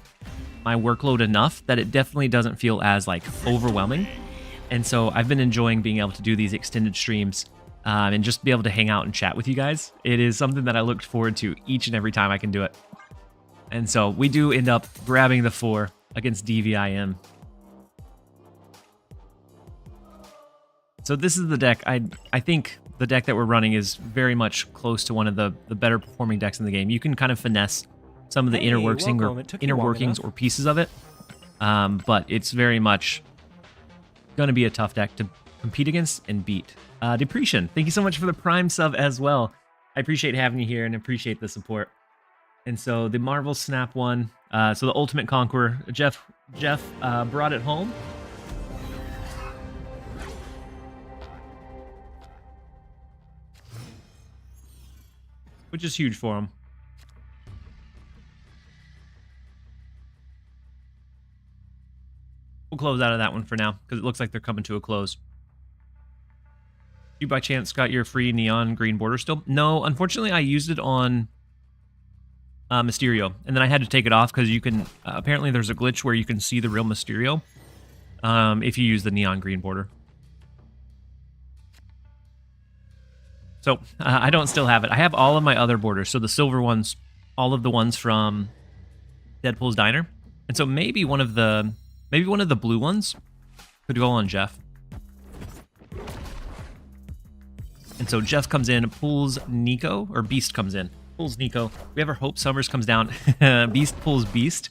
workload enough that it definitely doesn't feel as like overwhelming. And so I've been enjoying being able to do these extended streams and just be able to hang out and chat with you guys. It is something that I looked forward to each and every time I can do it. And so we do end up grabbing the 4 against DVIM. So this is the deck. I think the deck that we're running is very much close to one of the better performing decks in the game. You can kind of finesse some of the inner workings or pieces of it. But it's very much going to be a tough deck to compete against and beat. Depreciation, thank you so much for the Prime sub as well. I appreciate having you here and appreciate the support. And so the Marvel Snap one, so the Ultimate Conqueror, Jeff brought it home. Which is huge for him. We'll close out of that one for now, because it looks like they're coming to a close. You by chance got your free neon green border still? No, unfortunately I used it on Mysterio, and then I had to take it off because you can, apparently there's a glitch where you can see the real Mysterio if you use the neon green border. So I don't still have it. I have all of my other borders, so the silver ones, all of the ones from Deadpool's Diner, and so maybe one of the blue ones could go on Jeff. And so Jeff comes in, pulls Nico, or Beast comes in, pulls Nico. We have our Hope Summers comes down. Beast pulls Beast,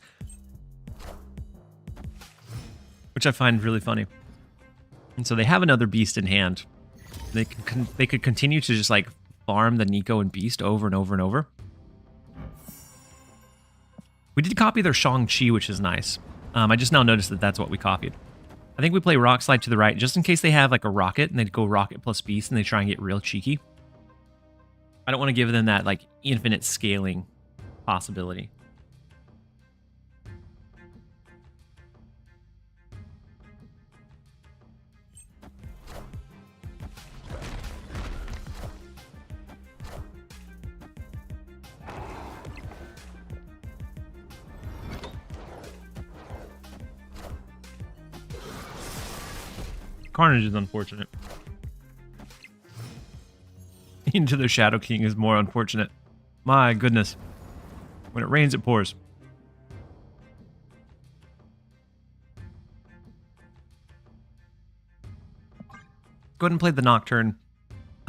which I find really funny. And so they have another Beast in hand. They could continue to just like farm the Nico and Beast over and over and over. We did copy their Shang-Chi, which is nice. I just now noticed that that's what we copied. I think we play Rock Slide to the right, just in case they have like a Rocket, and they go Rocket plus Beast, and they try and get real cheeky. I don't want to give them that like infinite scaling possibility. Carnage is unfortunate. Into the Shadow King is more unfortunate. My goodness. When it rains, it pours. Go ahead and play the Nocturne.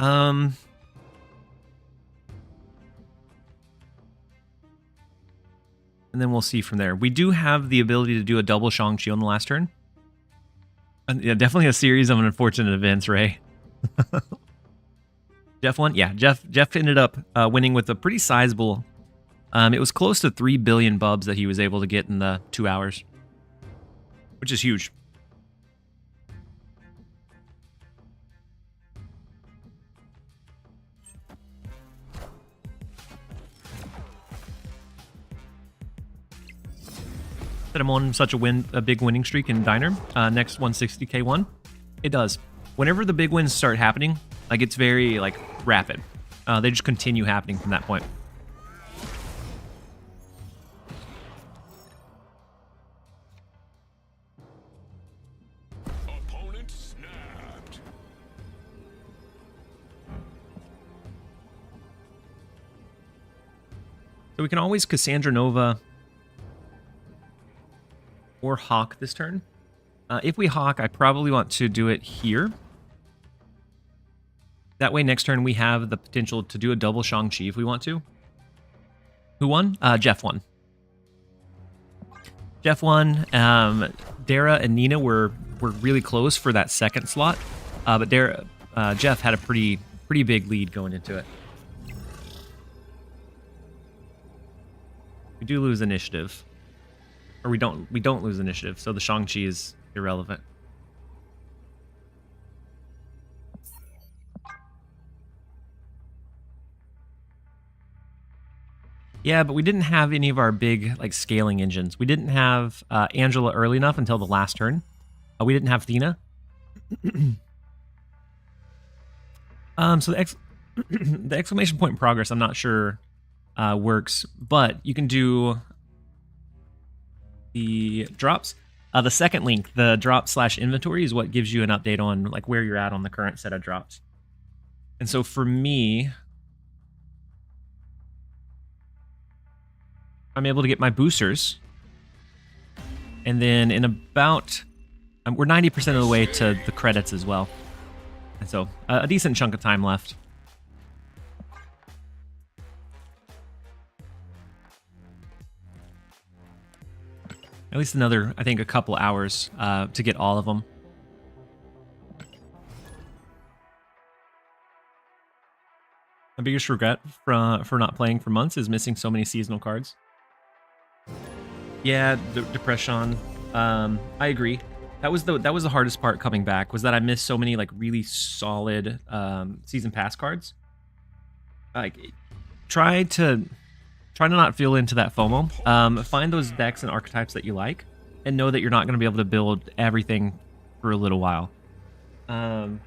And then we'll see from there. We do have the ability to do a double Shang-Chi on the last turn. Yeah, definitely a series of unfortunate events, Ray. Jeff won? Yeah, Jeff ended up winning with a pretty sizable... it was close to 3 billion bubs that he was able to get in the 2 hours. Which is huge. that I'm on such a big winning streak in Diner, next 160k1? It does. Whenever the big wins start happening, like it's very like rapid. They just continue happening from that point. Opponent snapped. So we can always Cassandra Nova or Hawk this turn. If we Hawk, I probably want to do it here. That way next turn we have the potential to do a double Shang-Chi if we want to. Who won? Jeff won. Jeff won. Dara and Nina were really close for that second slot. But Jeff had a pretty big lead going into it. We do lose initiative. Or we don't lose initiative, so the Shang-Chi is irrelevant. Yeah, but we didn't have any of our big like scaling engines. We didn't have Angela early enough until the last turn. We didn't have Thina. So the exclamation point in progress, I'm not sure works, but you can do the drops. The second link, the drop/inventory, is what gives you an update on like where you're at on the current set of drops. And so for me, I'm able to get my boosters, and then in about we're 90% of the way to the credits as well, and so a decent chunk of time left. At least another, I think, a couple hours to get all of them. My biggest regret for not playing for months is missing so many seasonal cards. Yeah, Depression. I agree. That was the hardest part coming back, was that I missed so many like really solid season pass cards. Like, try to not feel into that FOMO. Find those decks and archetypes that you like, and know that you're not going to be able to build everything for a little while. And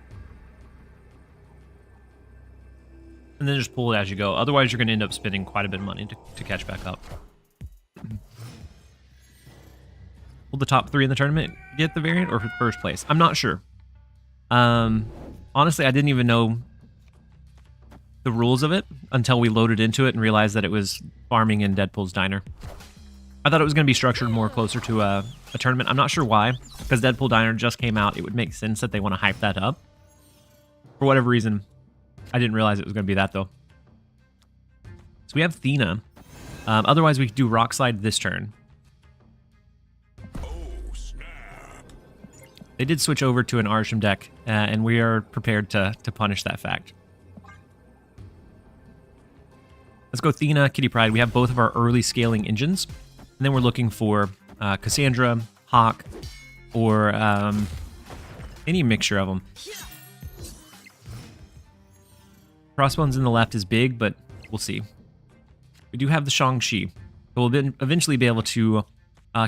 then just pull it as you go. Otherwise, you're going to end up spending quite a bit of money to catch back up. Will the top 3 in the tournament get the variant or first place? I'm not sure. Honestly, I didn't even know the rules of it until we loaded into it and realized that it was farming in Deadpool's Diner. I thought it was going to be structured more closer to a tournament. I'm not sure why, because Deadpool Diner just came out. It would make sense that they want to hype that up. For whatever reason, I didn't realize it was going to be that, though. So we have Thina. Otherwise, we could do Rock Slide this turn. They did switch over to an Arsham deck, and we are prepared to punish that fact. Let's go Thina, Kitty Pryde. We have both of our early scaling engines. And then we're looking for Cassandra, Hawk, or any mixture of them. Crossbones in the left is big, but we'll see. We do have the Shang-Chi. We'll then eventually be able to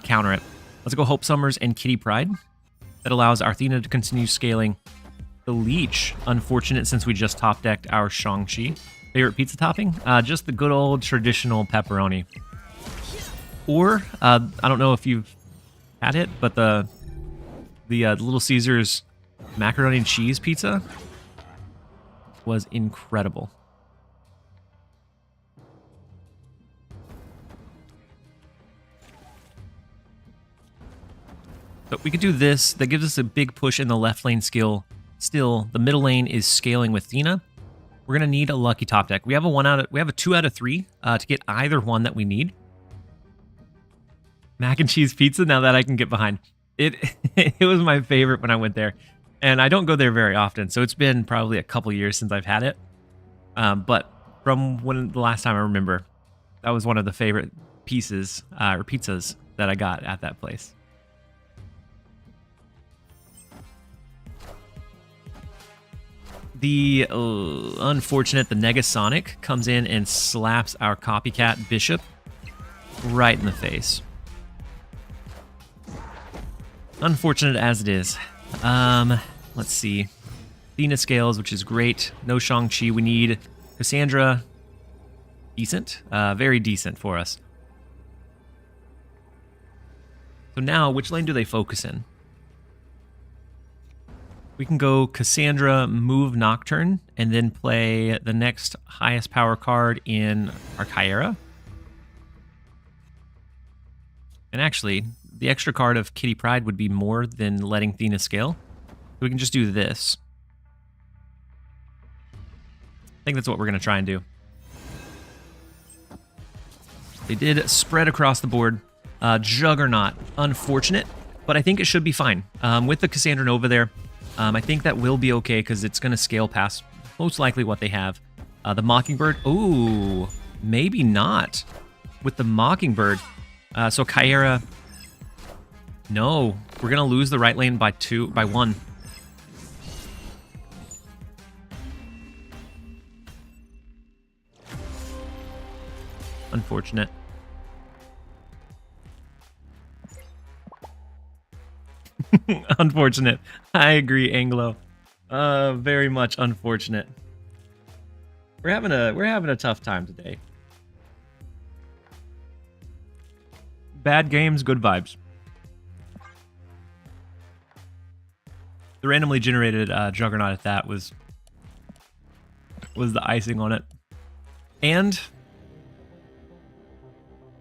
counter it. Let's go Hope Summers and Kitty Pryde. That allows Arthena to continue scaling. The Leech, unfortunate since we just top decked our Shang-Chi. Favorite pizza topping? Just the good old traditional pepperoni. Or, I don't know if you've had it, but the Little Caesars macaroni and cheese pizza was incredible. So we could do this. That gives us a big push in the left lane skill. Still, the middle lane is scaling with Thina. We're gonna need a lucky top deck. We have a 2 out of 3 to get either one that we need. Mac and cheese pizza. Now that I can get behind it, it was my favorite when I went there, and I don't go there very often. So it's been probably a couple years since I've had it. But from when the last time I remember, that was one of the favorite pieces or pizzas that I got at that place. The unfortunate, the Negasonic comes in and slaps our copycat Bishop right in the face. Unfortunate as it is. Let's see. Athena scales, which is great. No Shang-Chi. We need Cassandra. Decent. Very decent for us. So now, which lane do they focus in? We can go Cassandra, move Nocturne, and then play the next highest power card in our Kyera. And actually, the extra card of Kitty Pryde would be more than letting Athena scale. So we can just do this. I think that's what we're going to try and do. They did spread across the board. Juggernaut, unfortunate, but I think it should be fine. With the Cassandra Nova there, I think that will be okay because it's going to scale past most likely what they have. The Mockingbird, ooh, maybe not with the Mockingbird. So Kyera, no, we're going to lose the right lane by 1. Unfortunate. Unfortunate. I agree, Anglo. Very much unfortunate. We're having a tough time today. Bad games, good vibes. The randomly generated Juggernaut at that was the icing on it. And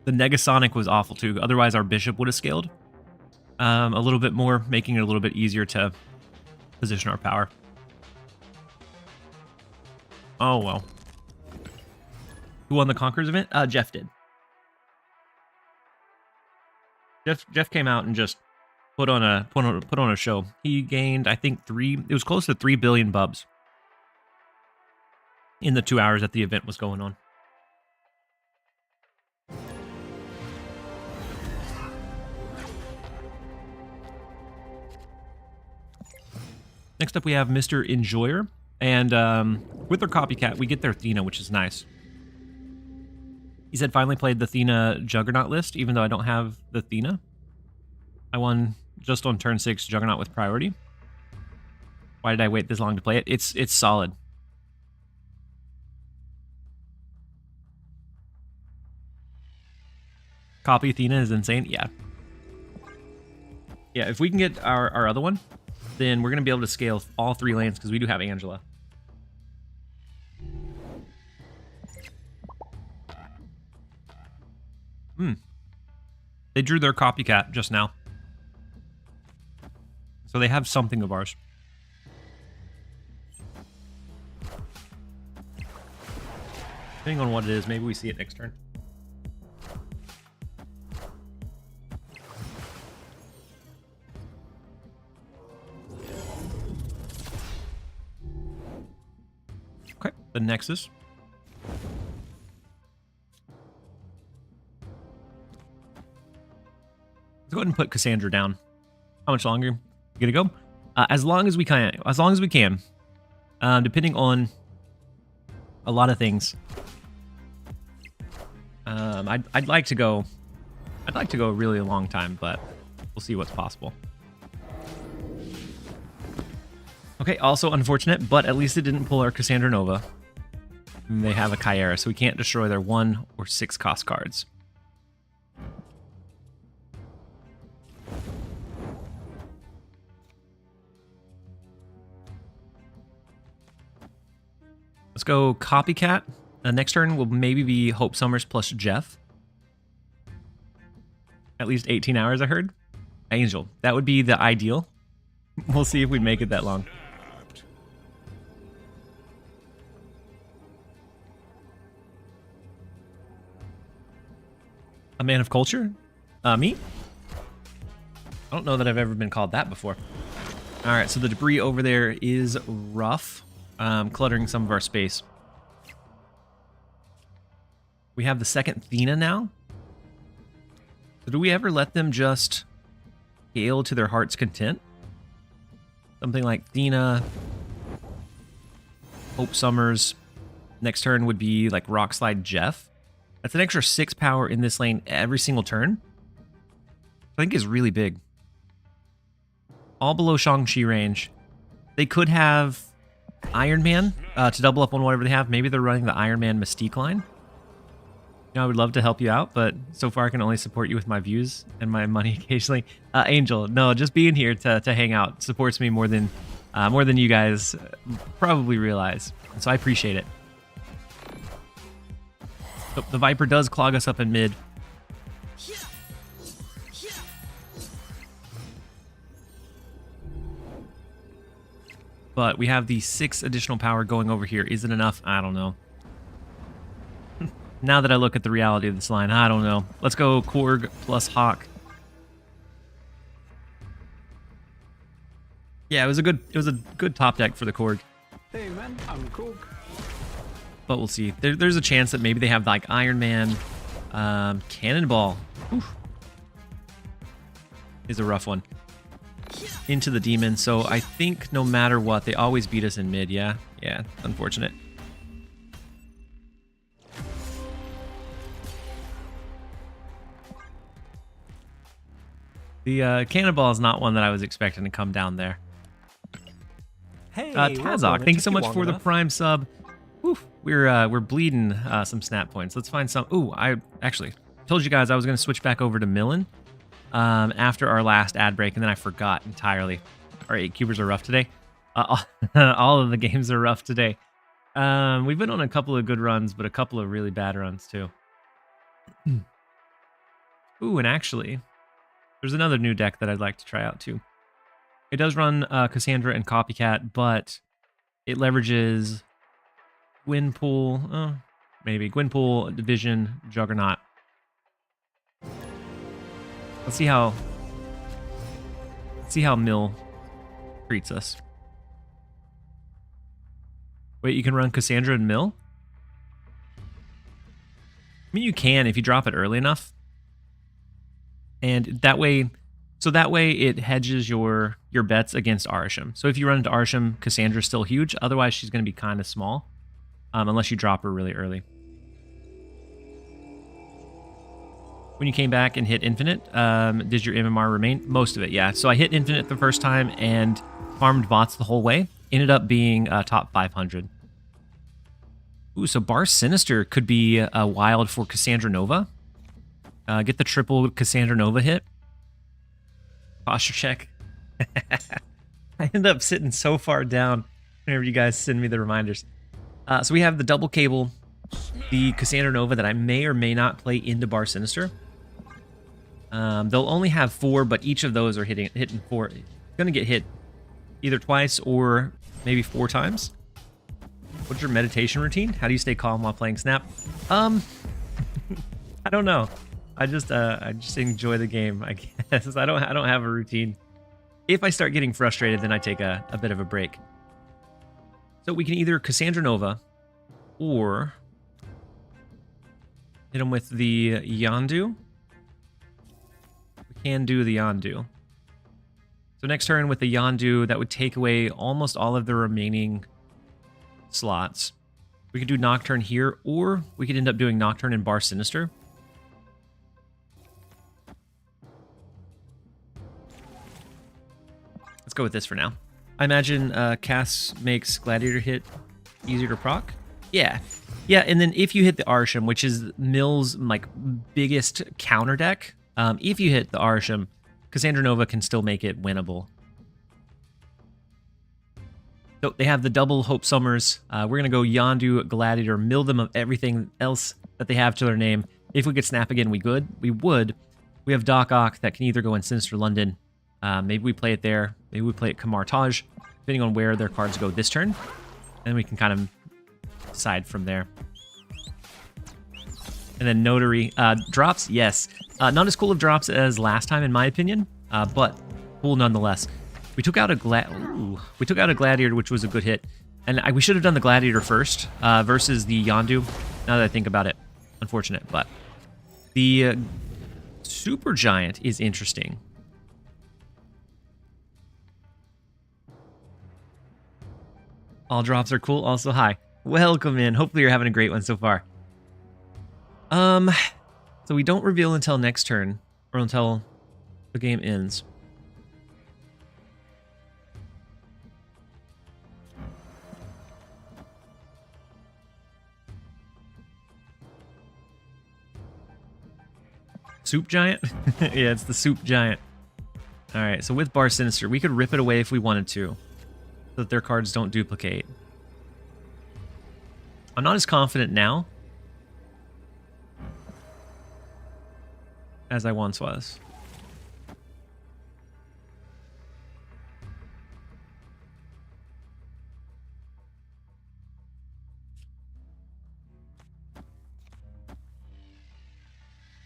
the Negasonic was awful too. Otherwise, our Bishop would have scaled a little bit more, making it a little bit easier to position our power. Oh well. Who won the Conquerors event? Jeff did. Jeff came out and just put on a show. He gained, I think, it was close to 3 billion bubs in the 2 hours that the event was going on. Next up, we have Mr. Enjoyer, and with their copycat, we get their Athena, which is nice. He said finally played the Athena Juggernaut list, even though I don't have the Athena. I won just on turn 6 Juggernaut with priority. Why did I wait this long to play it? It's solid. Copy Athena is insane. Yeah. Yeah, if we can get our other one, then we're going to be able to scale all 3 lanes because we do have Angela. They drew their copycat just now. So they have something of ours. Depending on what it is, maybe we see it next turn. Okay, the Nexus. Let's go ahead and put Cassandra down. How much longer? You gonna go? As long as we can. As long as we can. Depending on a lot of things. I'd like to go. I'd like to go a really long time, but we'll see what's possible. Okay, also unfortunate, but at least it didn't pull our Cassandra Nova. And they have a Kyera, so we can't destroy their 1 or 6 cost cards. Let's go Copycat. Next turn will maybe be Hope Summers plus Jeff. At least 18 hours, I heard. Angel. That would be the ideal. We'll see if we make it that long. A man of culture? Me? I don't know that I've ever been called that before. All right, so the debris over there is rough. Cluttering some of our space. We have the second Athena now. So do we ever let them just scale to their heart's content? Something like Athena, Hope Summers. Next turn would be like Rock Slide Jeff. That's an extra 6 power in this lane every single turn. I think is really big. all below Shang-Chi range. They could have Iron Man to double up on whatever they have. Maybe they're running the Iron Man Mystique line. You know, I would love to help you out, but so far I can only support you with my views and my money occasionally. Angel, no, just being here to hang out supports me more than you guys probably realize. So I appreciate it. The Viper does clog us up in mid. But we have the 6 additional power going over here. Is it enough? I don't know. Now that I look at the reality of this line, I don't know. Let's go Korg plus Hawk. Yeah, it was a good top deck for the Korg. Hey man, I'm cool. But we'll see. There's a chance that maybe they have like Iron Man, Cannonball. Oof. Is a rough one. Into the demon. So I think no matter what, they always beat us in mid. Yeah, unfortunate. The Cannonball is not one that I was expecting to come down there. Hey, Tazok, thank you so much for the Prime sub. Oof, we're bleeding some snap points. Let's find some. Ooh, I actually told you guys I was going to switch back over to Millen after our last ad break, and then I forgot entirely. Our 8-cubers are rough today. All of the games are rough today. We've been on a couple of good runs, but a couple of really bad runs too. Ooh, and actually, there's another new deck that I'd like to try out too. It does run Cassandra and Copycat, but it leverages Gwynpool, maybe Gwynpool, Division, Juggernaut. Let's see how Mill treats us. Wait, you can run Cassandra and Mill? I mean, you can if you drop it early enough. And that way it hedges your bets against Arisham. So if you run into Arisham, Cassandra's still huge. Otherwise, she's going to be kind of small, unless you drop her really early. When you came back and hit Infinite, did your MMR remain? Most of it, yeah. So I hit Infinite the first time and farmed bots the whole way. Ended up being top 500. Ooh, so Bar Sinister could be wild for Cassandra Nova. Get the triple Cassandra Nova hit. Posture check. I end up sitting so far down whenever you guys send me the reminders. So we have the double cable, the Cassandra Nova that I may or may not play into Bar Sinister. They'll only have 4, but each of those are hitting 4. Going to get hit either twice or maybe 4 times. What's your meditation routine? How do you stay calm while playing Snap? I don't know. I just enjoy the game, I guess. I don't have a routine. If I start getting frustrated, then I take a bit of a break. So we can either Cassandra Nova or hit him with the Yondu. We can do the Yondu. So next turn with the Yondu, that would take away almost all of the remaining slots. We could do Nocturne here, or we could end up doing Nocturne and Bar Sinister. Let's go with this for now. I imagine Cass makes Gladiator hit easier to proc. Yeah, and then if you hit the Arisham, which is Mill's like biggest counter deck, if you hit the Arisham, Cassandra Nova can still make it winnable. So they have the double Hope Summers. We're gonna go Yondu, Gladiator, mill them of everything else that they have to their name. If we could snap again, we would. We have Doc Ock that can either go in Sinister London. Maybe we play it there. Maybe we play it Kamar Taj, depending on where their cards go this turn. And we can kind of decide from there. And then Notary. Drops, yes. Not as cool of drops as last time, in my opinion, but cool nonetheless. We took out a Gladiator, which was a good hit. And we should have done the Gladiator first versus the Yondu, now that I think about it. Unfortunate, but the Super Giant is interesting. All drops are cool. Also, hi. Welcome in. Hopefully you're having a great one so far. So we don't reveal until next turn, or until the game ends. Soup giant? Yeah, it's the soup giant. All right, so with Bar Sinister, we could rip it away if we wanted to, so that their cards don't duplicate. I'm not as confident now as I once was.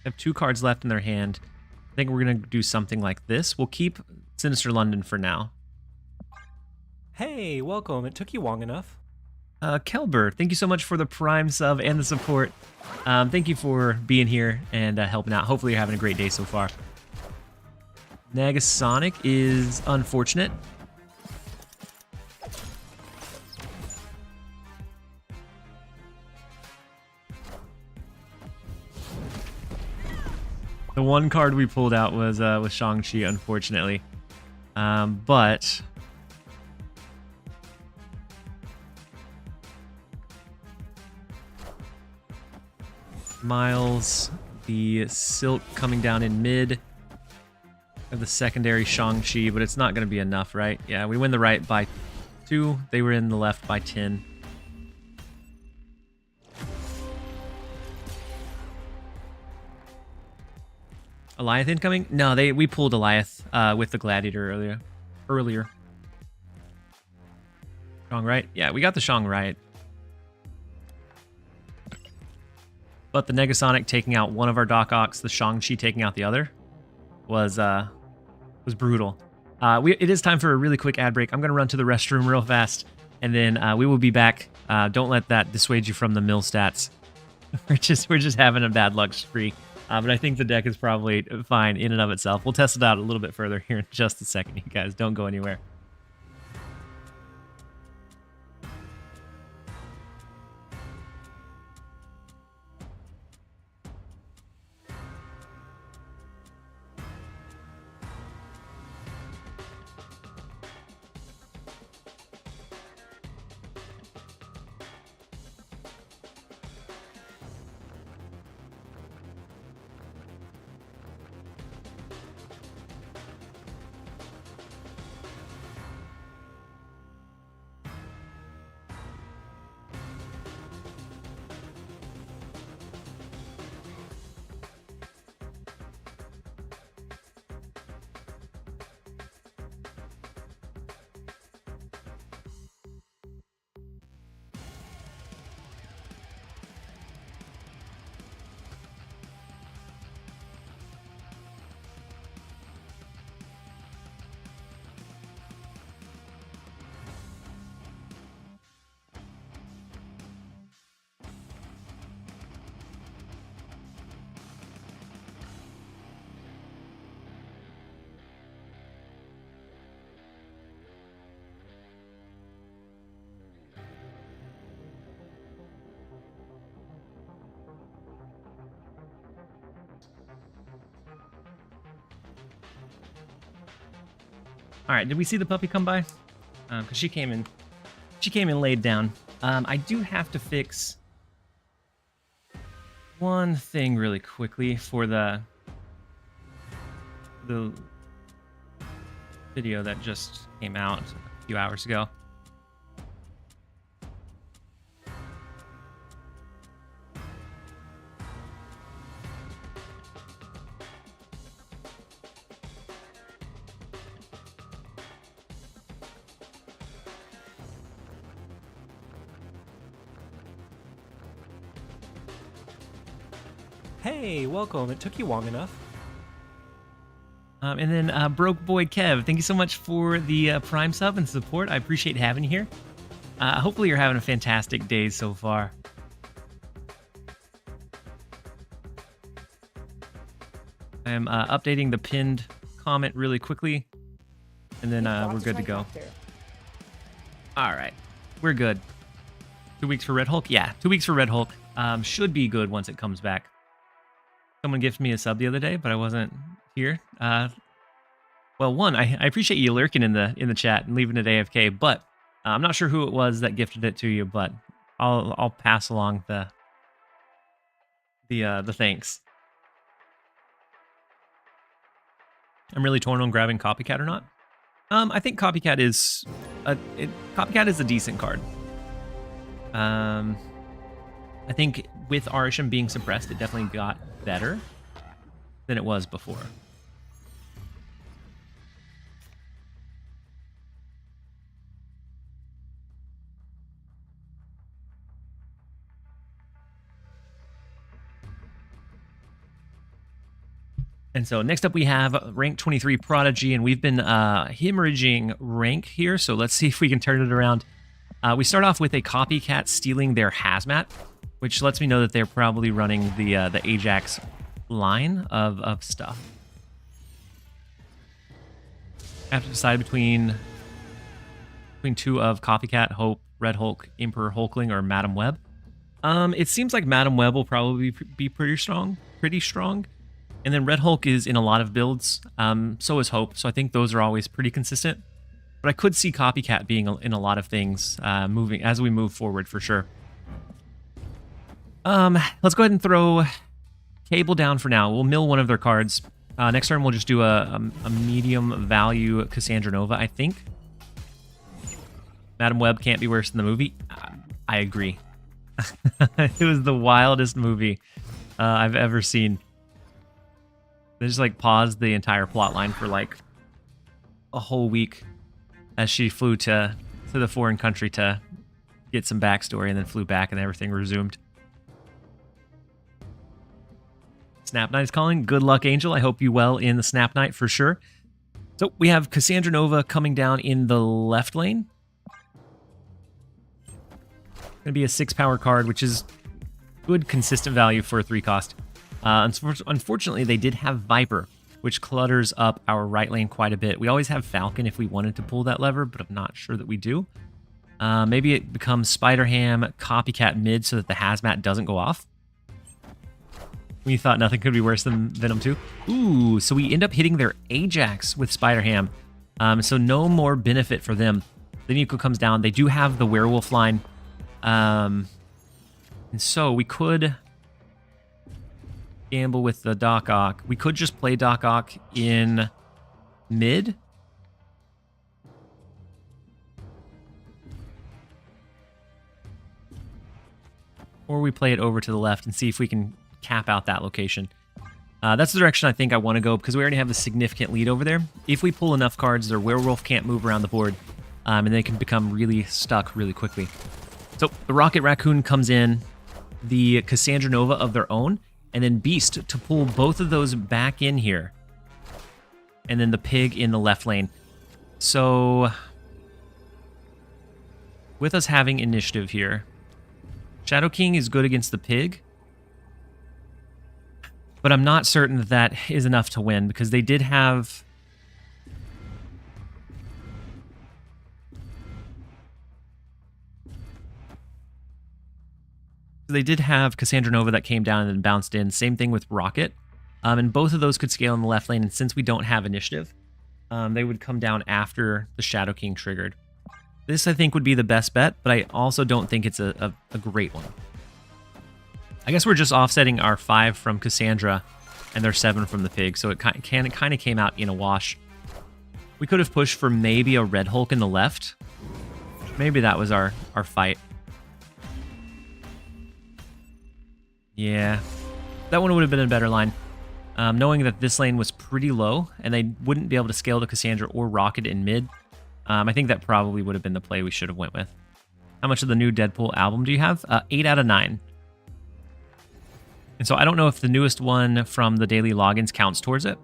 Have 2 cards left in their hand. I think we're going to do something like this. We'll keep Sinister London for now. Hey, welcome. It took you long enough. Kelber, thank you so much for the Prime sub and the support. Thank you for being here and helping out. Hopefully you're having a great day so far. Negasonic is unfortunate. The one card we pulled out was Shang-Chi, unfortunately. But Miles, the Silk coming down in mid of the secondary Shang-Chi, but it's not going to be enough, right? Yeah, we win the right by 2. They were in the left by 10. Eliath incoming? No, we pulled Eliath with the Gladiator earlier. Shang right? Yeah, we got the Shang right. But the Negasonic taking out one of our Doc Ox, the Shang-Chi taking out the other, was brutal. It is time for a really quick ad break. I'm going to run to the restroom real fast, and then we will be back. Don't let that dissuade you from the mill stats. We're just having a bad luck spree. But I think the deck is probably fine in and of itself. We'll test it out a little bit further here in just a second, you guys. Don't go anywhere. All right, did we see the puppy come by? Because she came in laid down. I do have to fix one thing really quickly for the video that just came out a few hours ago. Hey, welcome. It took you long enough. And then Broke Boy Kev, thank you so much for the Prime sub and support. I appreciate having you here. Hopefully you're having a fantastic day so far. I am updating the pinned comment really quickly, and then we're good to go. All right, we're good. 2 weeks for Red Hulk? Yeah, 2 weeks for Red Hulk. Should be good once it comes back. Someone gifted me a sub the other day, but I wasn't here. Well, one, I appreciate you lurking in the chat and leaving it AFK, but I'm not sure who it was that gifted it to you, but I'll pass along the thanks. I'm really torn on grabbing Copycat or not. I think Copycat is Copycat is a decent card. I think with Arisham being suppressed, it definitely got better than it was before. And so next up we have rank 23 Prodigy, and we've been hemorrhaging rank here, so let's see if we can turn it around. We start off with a Copycat stealing their Hazmat, which lets me know that they're probably running the Ajax line of stuff. I have to decide between two of Copycat, Hope, Red Hulk, Emperor Hulkling, or Madam Web. It seems like Madam Web will probably be pretty strong. And then Red Hulk is in a lot of builds, so is Hope, so I think those are always pretty consistent. But I could see Copycat being in a lot of things moving as we move forward for sure. Let's go ahead and throw Cable down for now. We'll mill one of their cards. Next turn we'll just do a medium value Cassandra Nova, I think. Madam Web can't be worse than the movie. I agree. It was the wildest movie I've ever seen. They just like paused the entire plot line for like a whole week as she flew to the foreign country to get some backstory and then flew back and everything resumed. Snap Knight is calling. Good luck, Angel. I hope you well in the Snap Knight for sure. So we have Cassandra Nova coming down in the left lane. Going to be a 6-power card, which is good consistent value for a 3-cost. Unfortunately, they did have Viper, which clutters up our right lane quite a bit. We always have Falcon if we wanted to pull that lever, but I'm not sure that we do. Maybe it becomes Spider-Ham, Copycat mid so that the Hazmat doesn't go off. We thought nothing could be worse than Venom 2. Ooh, so we end up hitting their Ajax with Spider-Ham. So no more benefit for them. The Nico comes down. They do have the Werewolf line. And so we could gamble with the Doc Ock. We could just play Doc Ock in mid. Or we play it over to the left and see if we can cap out that location. That's the direction I think I want to go because we already have a significant lead over there. If we pull enough cards, their Werewolf can't move around the board, and they can become really stuck really quickly. So the Rocket Raccoon comes in, the Cassandra Nova of their own, and then Beast to pull both of those back in here. And then the Pig in the left lane. So with us having initiative here, Shadow King is good against the Pig. But I'm not certain that that is enough to win because they did have... They did have Cassandra Nova that came down and then bounced in. Same thing with Rocket. And both of those could scale in the left lane. And since we don't have initiative, they would come down after the Shadow King triggered. This, I think, would be the best bet, but I also don't think it's a great one. I guess we're just offsetting our 5 from Cassandra and their 7 from the Pig, so it kind of came out in a wash. We could have pushed for maybe a Red Hulk in the left. Maybe that was our fight. Yeah, that one would have been a better line. Knowing that this lane was pretty low and they wouldn't be able to scale to Cassandra or Rocket in mid, I think that probably would have been the play we should have went with. How much of the new Deadpool album do you have? 8 out of 9. And so I don't know if the newest one from the daily logins counts towards it,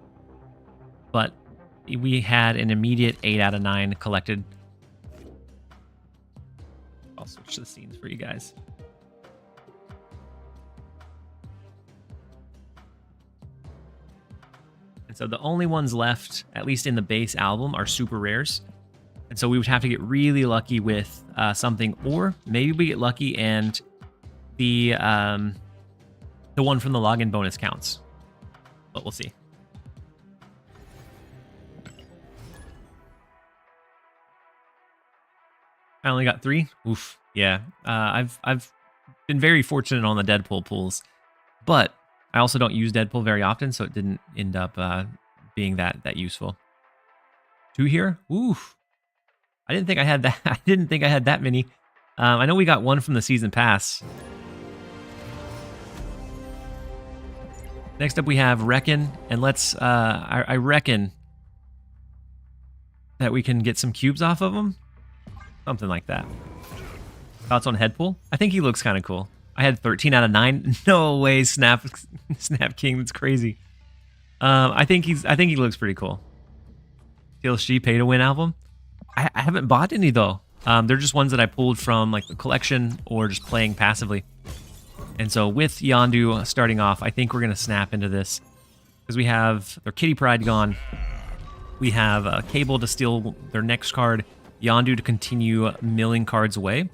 but we had an immediate 8 out of 9 collected. I'll switch the scenes for you guys. And so the only ones left, at least in the base album, are super rares. And so we would have to get really lucky with something, or maybe we get lucky and the one from the login bonus counts. But we'll see. I only got 3. Oof. Yeah. I've been very fortunate on the Deadpool pools, but I also don't use Deadpool very often, so it didn't end up being that useful. 2 here? Oof. I didn't think I had that. I didn't think I had that many. I know we got 1 from the season pass. Next up we have Reckon, and let's, I reckon that we can get some cubes off of him. Something like that. Thoughts on Headpool? I think he looks kind of cool. I had 13 out of 9. No way, Snap King. That's crazy. I think he looks pretty cool. TLSG Pay to Win album. I haven't bought any though. They're just ones that I pulled from like the collection or just playing passively. And so with Yondu starting off, I think we're gonna snap into this because we have their Kitty Pride gone. We have Cable to steal their next card. Yondu to continue milling cards away,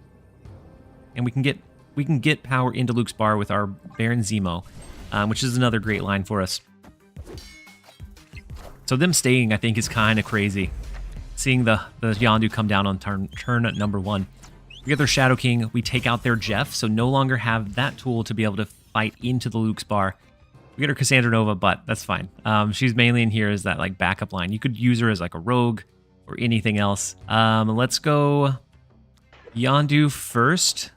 and we can get power into Luke's bar with our Baron Zemo, which is another great line for us. So them staying, I think, is kind of crazy. Seeing the Yondu come down on turn number 1. We get their Shadow King. We take out their Jeff, so no longer have that tool to be able to fight into the Luke's bar. We get her Cassandra Nova, but that's fine. She's mainly in here as that like backup line. You could use her as like a rogue or anything else. Let's go Yondu first.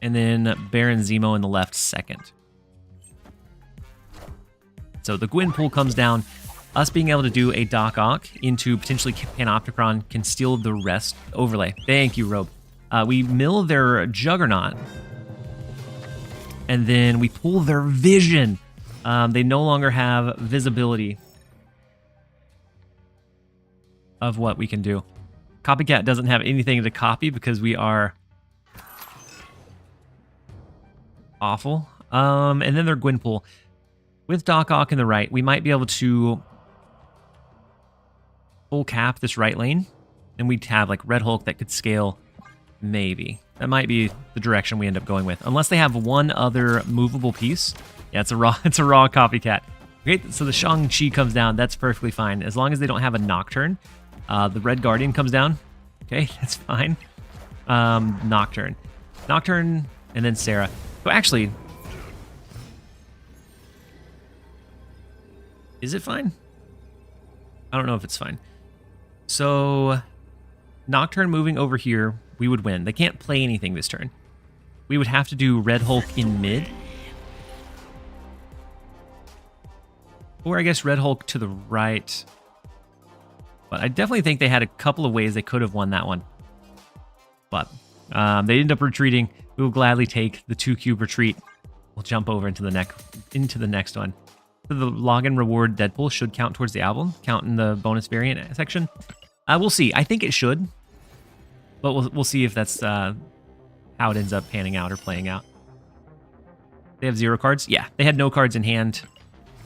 And then Baron Zemo in the left second. So the Gwyn pool comes down. Us being able to do a Doc Ock into potentially Panopticon can steal the rest. Overlay. Thank you, Robe. We mill their Juggernaut. And then we pull their Vision. They no longer have visibility of what we can do. Copycat doesn't have anything to copy because we are awful. And then their Gwyn pool. With Doc Ock in the right, we might be able to full cap this right lane, and we'd have like Red Hulk that could scale, maybe. That might be the direction we end up going with, unless they have one other movable piece. Yeah, it's a raw copycat. Okay, so the Shang-Chi comes down. That's perfectly fine as long as they don't have a Nocturne. The Red Guardian comes down. Okay, that's fine. Nocturne, and then Sarah. So actually, is it fine? I don't know if it's fine. So, Nocturne moving over here, we would win. They can't play anything this turn. We would have to do Red Hulk in mid. Or I guess Red Hulk to the right. But I definitely think they had a couple of ways they could have won that one. But they end up retreating. We will gladly take the 2-cube retreat. We'll jump over into the next one. So the login reward Deadpool should count towards the album, count in the bonus variant section. We'll see. I think it should, but we'll see if that's how it ends up panning out or playing out. They have 0 cards. Yeah, they had no cards in hand,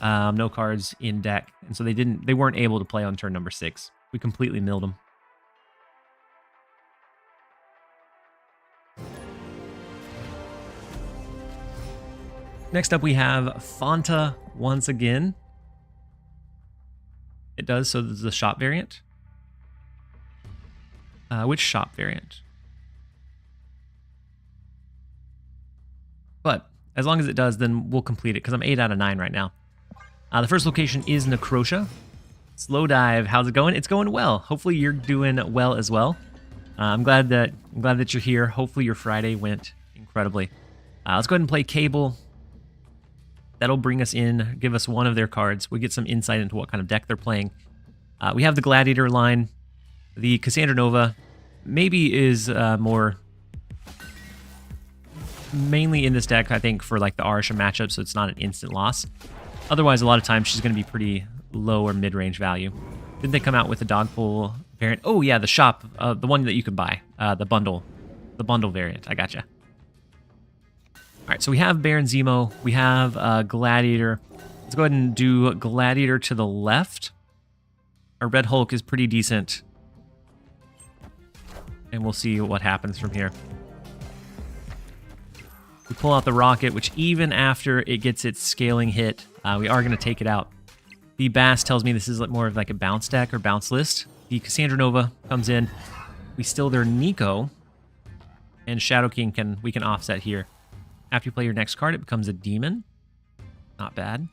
no cards in deck, and so they weren't able to play on turn number 6. We completely milled them. Next up, we have Fanta once again. It does, so this is the shop variant. Which shop variant? But as long as it does, then we'll complete it, because I'm 8 out of 9 right now. The first location is Necrotia. Slow Dive, how's it going? It's going well. Hopefully you're doing well as well. I'm glad that you're here. Hopefully your Friday went incredibly. Let's go ahead and play Cable. That'll bring us in, give us one of their cards. We get some insight into what kind of deck they're playing. We have the Gladiator line. The Cassandra Nova maybe is more mainly in this deck, I think, for like the Arisha matchup, so it's not an instant loss. Otherwise, a lot of times she's going to be pretty low or mid-range value. Didn't they come out with a Dogpool variant? Oh yeah, the shop, the one that you can buy, the bundle variant. I gotcha. All right, so we have Baron Zemo, we have Gladiator. Let's go ahead and do Gladiator to the left. Our Red Hulk is pretty decent. And we'll see what happens from here. We pull out the Rocket, which even after it gets its scaling hit, we are going to take it out. The Bass tells me this is more of like a bounce deck or bounce list. The Cassandra Nova comes in. We steal their Nico. And Shadow King we can offset here. After you play your next card, it becomes a demon. Not bad.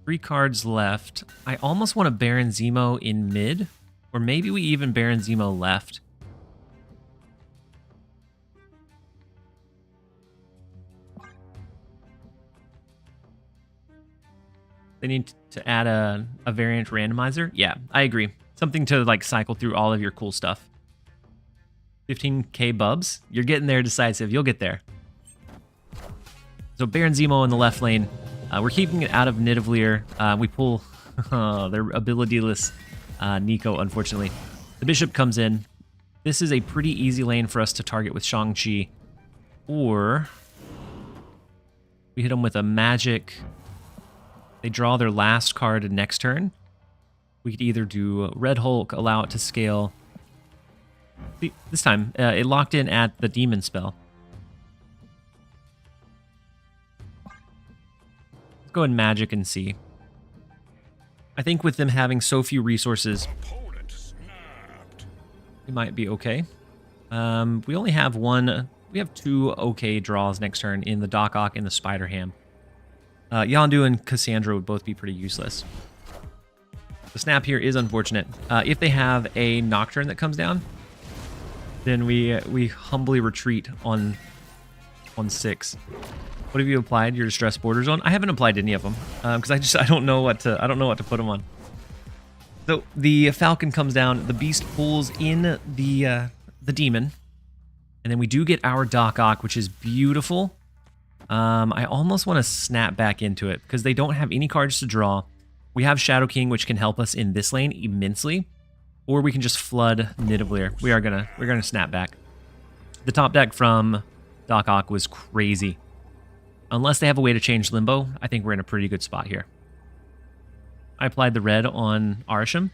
3 cards left. I almost want to Baron Zemo in mid, or maybe we even Baron Zemo left. They need to add a variant randomizer. Yeah, I agree. Something to like cycle through all of your cool stuff. 15k bubs. You're getting there, Decisive. You'll get there. So Baron Zemo in the left lane. We're keeping it out of Nidavellir. We pull their abilityless Nico, unfortunately. The Bishop comes in. This is a pretty easy lane for us to target with Shang-Chi. Or we hit them with a magic. They draw their last card next turn. We could either do Red Hulk, allow it to scale. This time, it locked in at the Demon spell. Let's go in Magic and see. I think with them having so few resources, we might be okay. We only have we have 2 okay draws next turn in the Doc Ock and the Spider Ham. Yondu and Cassandra would both be pretty useless. The snap here is unfortunate. If they have a Nocturne that comes down, then we humbly retreat on 6. What have you applied your distress borders on? I haven't applied any of them because I don't know what to put them on. So the Falcon comes down, the Beast pulls in the Demon, and then we do get our Doc Ock, which is beautiful. I almost want to snap back into it because they don't have any cards to draw. We have Shadow King, which can help us in this lane immensely, or we can just flood Nidavellir. We're gonna snap back. The top deck from Doc Ock was crazy. Unless they have a way to change Limbo, I think we're in a pretty good spot here. I applied the red on Arsham.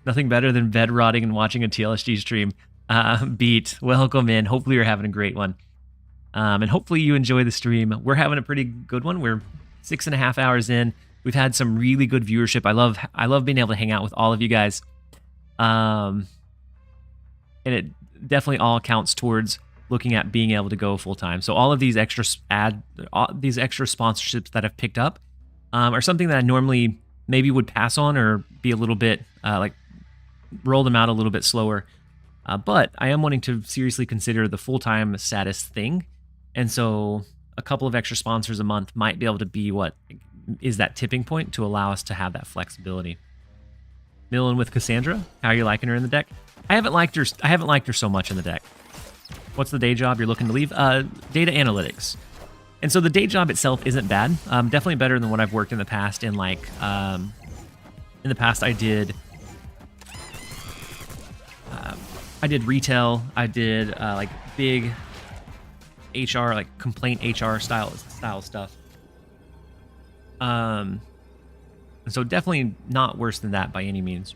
Nothing better than bed rotting and watching a TLSG stream. Beat, welcome in. Hopefully you're having a great one. And hopefully you enjoy the stream. We're having a pretty good one. We're 6.5 hours in. We've had some really good viewership. I love being able to hang out with all of you guys. And it definitely all counts towards looking at being able to go full time. So all of these extra sponsorships that I've picked up are something that I normally maybe would pass on or be a little bit like roll them out a little bit slower. But I am wanting to seriously consider the full-time status thing. And so a couple of extra sponsors a month might be able to be what is that tipping point to allow us to have that flexibility. Milling with Cassandra, how are you liking her in the deck? I haven't liked her so much in the deck. What's the day job you're looking to leave? Data analytics. And so the day job itself isn't bad. Definitely better than what I've worked in the past. In the past, I did retail. I did like big HR, like complaint HR style stuff. And so definitely not worse than that by any means.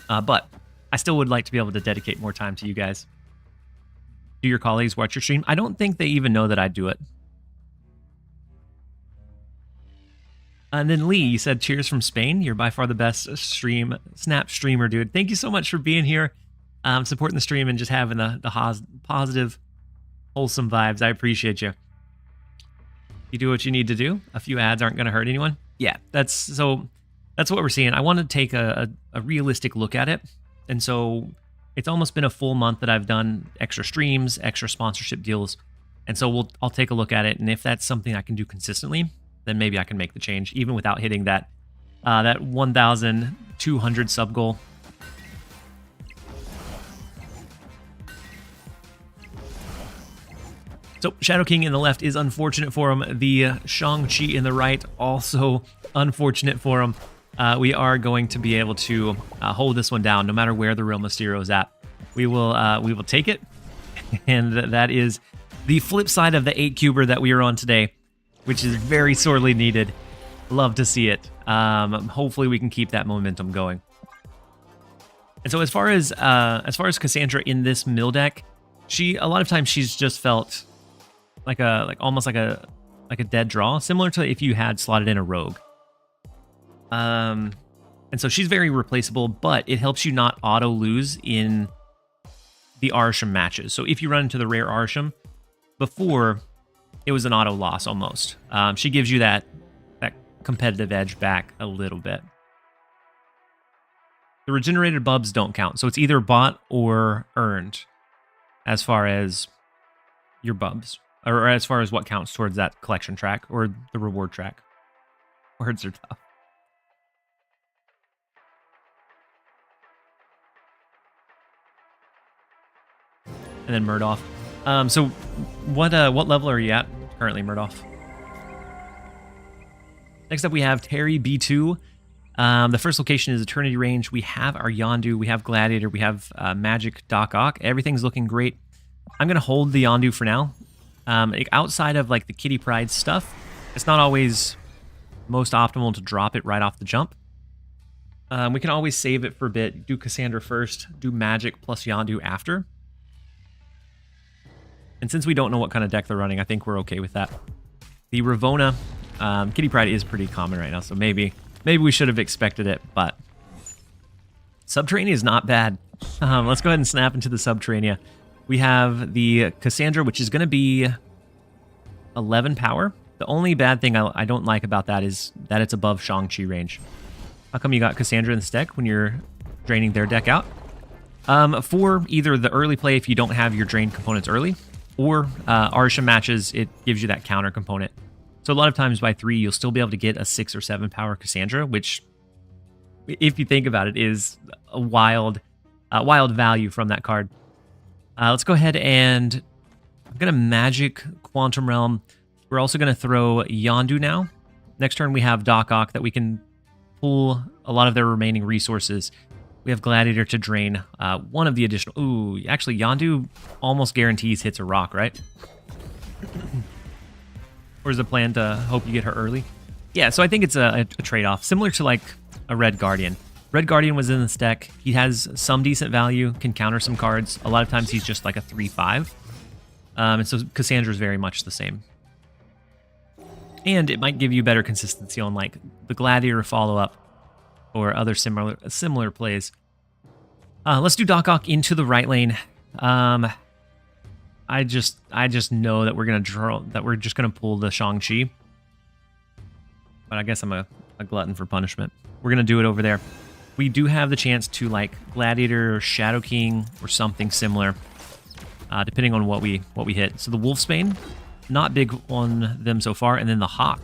But I still would like to be able to dedicate more time to you guys. Do your colleagues watch your stream? I don't think they even know that I do it. And then Lee, you said cheers from Spain. You're by far the best snap streamer, dude. Thank you so much for being here, supporting the stream and just having the positive, wholesome vibes. I appreciate you. You do what you need to do. A few ads aren't going to hurt anyone. Yeah, that's what we're seeing. I want to take a realistic look at it. And so it's almost been a full month that I've done extra streams, extra sponsorship deals. And so I'll take a look at it. And if that's something I can do consistently, then maybe I can make the change, even without hitting that 1,200 sub goal. So Shadow King in the left is unfortunate for him. The Shang-Chi in the right, also unfortunate for him. We are going to be able to hold this one down, no matter where the real Mysterio is at. We will take it, and that is the flip side of the 8-cuber that we are on today, which is very sorely needed. Love to see it. Hopefully we can keep that momentum going. And so as far as Cassandra in this mill deck, a lot of times she's just felt almost like a dead draw, similar to if you had slotted in a rogue. And so she's very replaceable, but it helps you not auto lose in the Arsham matches. So if you run into the rare Arsham, before it was an auto loss almost. She gives you that competitive edge back a little bit. The regenerated bubs don't count, so it's either bought or earned as far as your bubs, or as far as what counts towards that collection track or the reward track. Words are tough. And then Murdoff. So what level are you at currently, Murdoff? Next up, we have Terry B2. The first location is Eternity Range. We have our Yondu, we have Gladiator, we have Magic Doc Ock. Everything's looking great. I'm going to hold the Yondu for now. Outside of like the Kitty Pride stuff, it's not always most optimal to drop it right off the jump. We can always save it for a bit. Do Cassandra first, do Magic plus Yondu after. And since we don't know what kind of deck they're running, I think we're okay with that. The Ravona, Kitty Pride is pretty common right now, so maybe we should have expected it, but Subterranea is not bad. Let's go ahead and snap into the Subterranea. We have the Cassandra, which is going to be 11 power. The only bad thing I don't like about that is that it's above Shang-Chi range. How come you got Cassandra in this deck when you're draining their deck out? For either the early play if you don't have your drained components early, or Arsha matches, it gives you that counter component. So a lot of times by 3, you'll still be able to get a 6 or 7 power Cassandra, which, if you think about it, is a wild value from that card. Let's go ahead and I'm going to Magic Quantum Realm. We're also going to throw Yondu now. Next turn, we have Doc Ock that we can pull a lot of their remaining resources. We have Gladiator to drain one of the additional... Ooh, actually, Yondu almost guarantees hits a rock, right? Or is the plan to hope you get her early? Yeah, so I think it's a trade-off. Similar to, like, a Red Guardian. Red Guardian was in this deck. He has some decent value, can counter some cards. A lot of times he's just like a 3-5. And so Cassandra is very much the same. And it might give you better consistency on, like, the Gladiator follow-up or other similar plays. Let's do Doc Ock into the right lane. I just know that we're gonna draw, that we're just gonna pull the Shang-Chi. But I guess I'm a glutton for punishment. We're gonna do it over there. We do have the chance to like Gladiator or Shadow King or something similar, depending on what we hit. So the Wolfsbane, not big on them so far, and then the Hawk.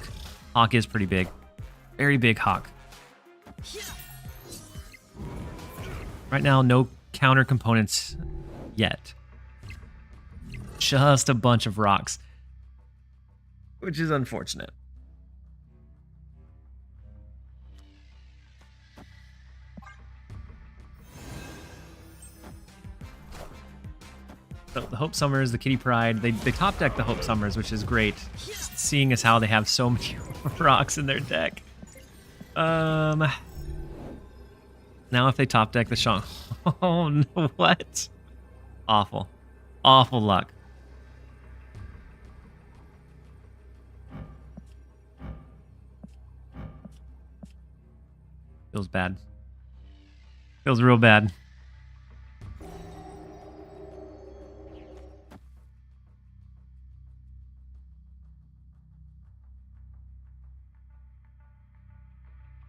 Hawk is pretty big, very big Hawk. Right now, no counter components yet. Just a bunch of rocks, which is unfortunate. So the Hope Summers, the Kitty Pride, they top deck the Hope Summers, which is great, seeing as how they have so many rocks in their deck. Now if they top deck the Shang... Oh no, what? Awful. Awful luck. Feels bad. Feels real bad.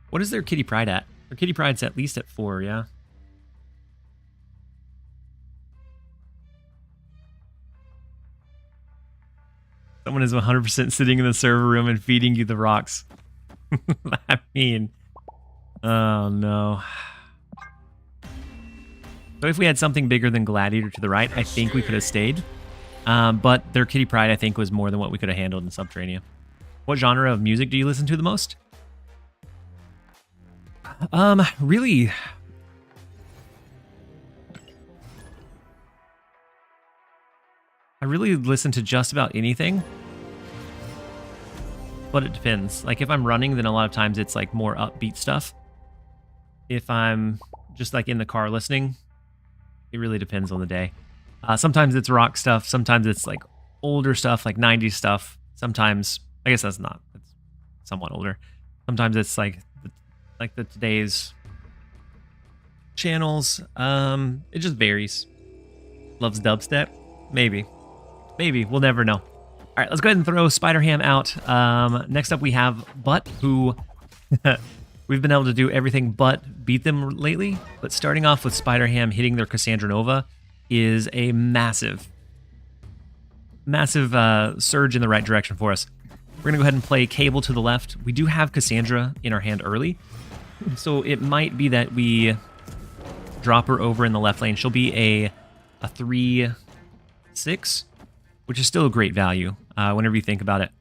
What is their Kitty Pride at? Their Kitty Pride's at least at 4, yeah? Someone is 100% sitting in the server room and feeding you the rocks. I mean... Oh, no. So if we had something bigger than Gladiator to the right, I think we could have stayed. But their Kitty Pride, I think, was more than what we could have handled in Subterranea. What genre of music do you listen to the most? Really... I really listen to just about anything. But it depends. Like, if I'm running, then a lot of times it's, like, more upbeat stuff. If I'm just, like, in the car listening, it really depends on the day. Sometimes it's rock stuff. Sometimes it's, like, older stuff, like 90s stuff. Sometimes... I guess that's not... It's somewhat older. Sometimes it's, like the today's channels. It just varies. Loves dubstep? Maybe. Maybe. We'll never know. All right, let's go ahead and throw Spider-Ham out. Next up, we have Butt, who we've been able to do everything but beat them lately. But starting off with Spider-Ham hitting their Cassandra Nova is a massive surge in the right direction for us. We're going to go ahead and play Cable to the left. We do have Cassandra in our hand early, so it might be that we drop her over in the left lane. She'll be a 3-6, which is still a great value whenever you think about it.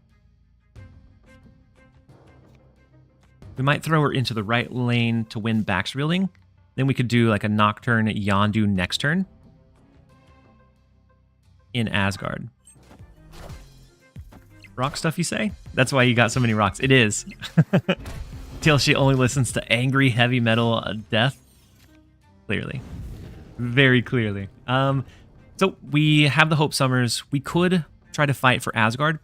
We might throw her into the right lane to win Bax Reeling. Then we could do like a Nocturne Yondu next turn in Asgard. Rock stuff, you say? That's why you got so many rocks. It is. Till she only listens to angry heavy metal death. Clearly. Very clearly. So we have the Hope Summers. We could try to fight for Asgard,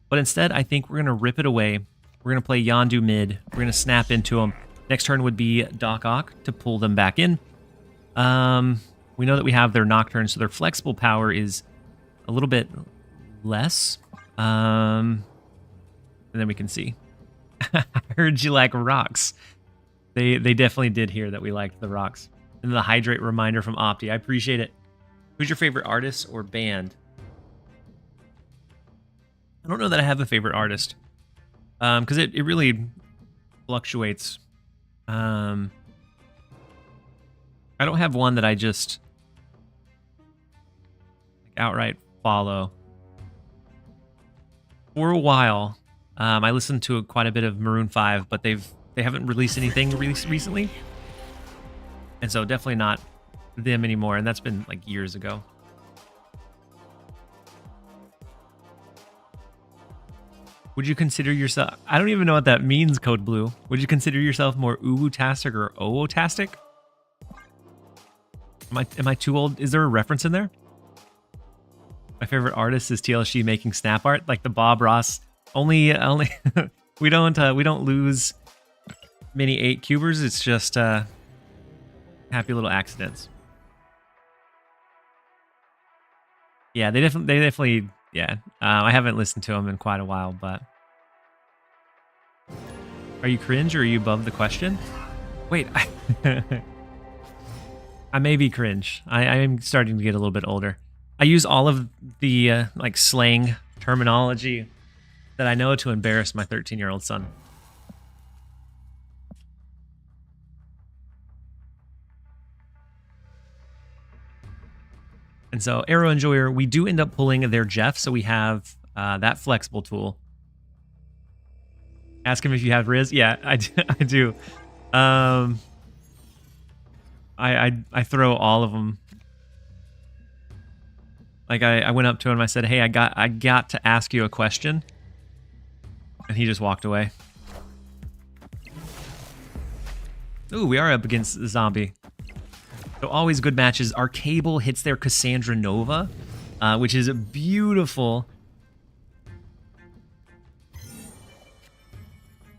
but instead I think we're going to rip it away. We're going to play Yondu mid. We're going to snap into them. Next turn would be Doc Ock to pull them back in. We know that we have their Nocturne, so their flexible power is a little bit less. And then we can see. I heard you like rocks. They definitely did hear that we liked the rocks. And the hydrate reminder from Opti. I appreciate it. Who's your favorite artist or band? I don't know that I have a favorite artist. Because it really fluctuates. I don't have one that I just outright follow. For a while, I listened to quite a bit of Maroon 5, but they haven't released anything recently, and so definitely not them anymore. And that's been like years ago. Would you consider yourself? I don't even know what that means, Code Blue. Would you consider yourself more uwu-tastic or oo-tastic? Am I too old? Is there a reference in there? My favorite artist is TLSG making snap art, like the Bob Ross. Only we don't lose many 8-cubers. It's just happy little accidents. Yeah, they definitely yeah. I haven't listened to them in quite a while, but are you cringe or are you above the question? Wait, I may be cringe. I am starting to get a little bit older. I use all of the like slang terminology that I know to embarrass my 13-year-old son. And so Arrow Enjoyer, we do end up pulling their Jeff, so we have that flexible tool. Ask him if you have Riz. Yeah, I do. I throw all of them. Like I went up to him, I said, "Hey, I got to ask you a question," and he just walked away. Ooh, we are up against the zombie. So always good matches. Our Cable hits their Cassandra Nova, which is beautiful.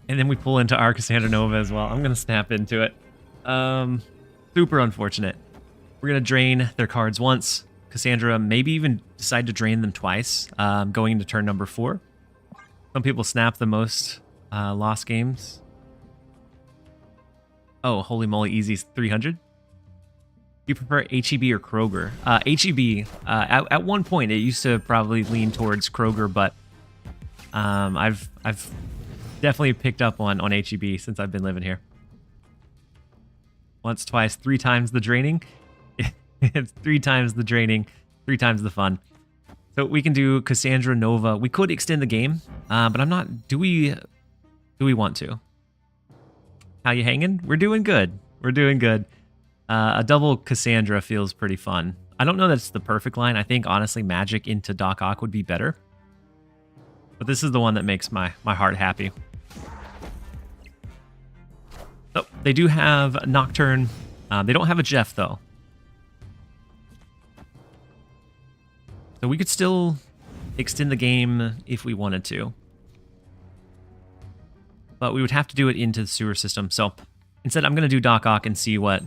And then we pull into our Cassandra Nova as well. I'm going to snap into it. Super unfortunate. We're going to drain their cards once. Cassandra maybe even decide to drain them twice, going into turn number 4. Some people snap the most lost games. Oh, holy moly, easy 300. Do you prefer HEB or Kroger? HEB, at one point it used to probably lean towards Kroger, but I've definitely picked up on HEB since I've been living here. Once, twice, 3 times the draining. It's 3 times the draining, 3 times the fun. So we can do Cassandra Nova. We could extend the game, but I'm not. Do we want to? How you hanging? We're doing good. We're doing good. A double Cassandra feels pretty fun. I don't know that's the perfect line. I think, honestly, Magic into Doc Ock would be better. But this is the one that makes my heart happy. So, they do have Nocturne. They don't have a Jeff, though. So we could still extend the game if we wanted to. But we would have to do it into the sewer system. So instead, I'm going to do Doc Ock and see what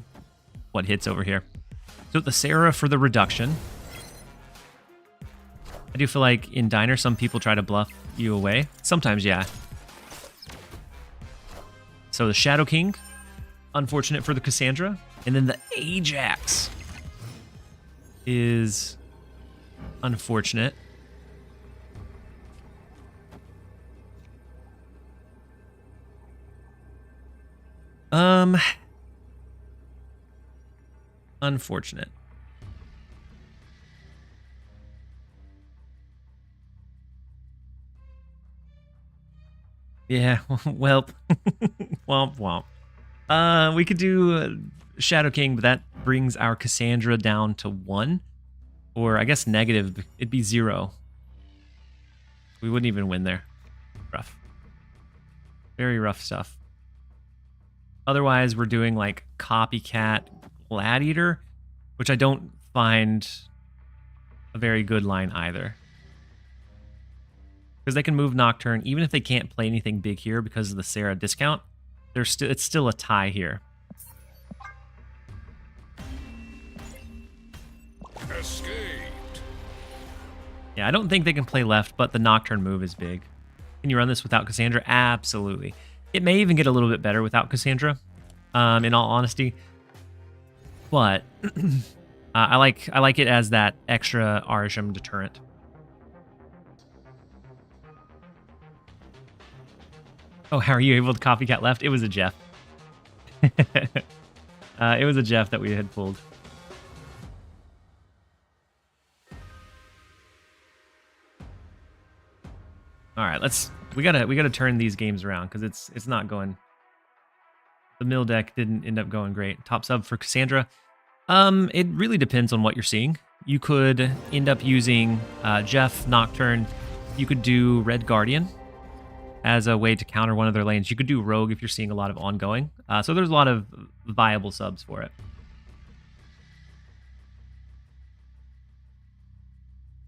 hits over here. So the Sarah for the reduction. I do feel like in Diner, some people try to bluff you away. Sometimes, yeah. So the Shadow King, unfortunate for the Cassandra. And then the Ajax is unfortunate. Unfortunate. Yeah, well, womp womp. We could do Shadow King, but that brings our Cassandra down to 1. Or I guess negative, it'd be 0. We wouldn't even win there. Rough. Very rough stuff. Otherwise, we're doing like Copycat Gladiator, which I don't find a very good line either. Because they can move Nocturne, even if they can't play anything big here because of the Sarah discount, it's still a tie here. Escaped. Yeah, I don't think they can play left, but the Nocturne move is big. Can you run this without Cassandra? Absolutely. It may even get a little bit better without Cassandra, in all honesty. But I like it as that extra Arisham deterrent. Oh, how are you able to copycat left? It was a Jeff. It was a Jeff that we had pulled. All right, we gotta turn these games around because it's not going. The mill deck didn't end up going great. Top sub for Cassandra. It really depends on what you're seeing. You could end up using Jeff Nocturne. You could do Red Guardian as a way to counter one of their lanes. You could do Rogue if you're seeing a lot of ongoing. So there's a lot of viable subs for it.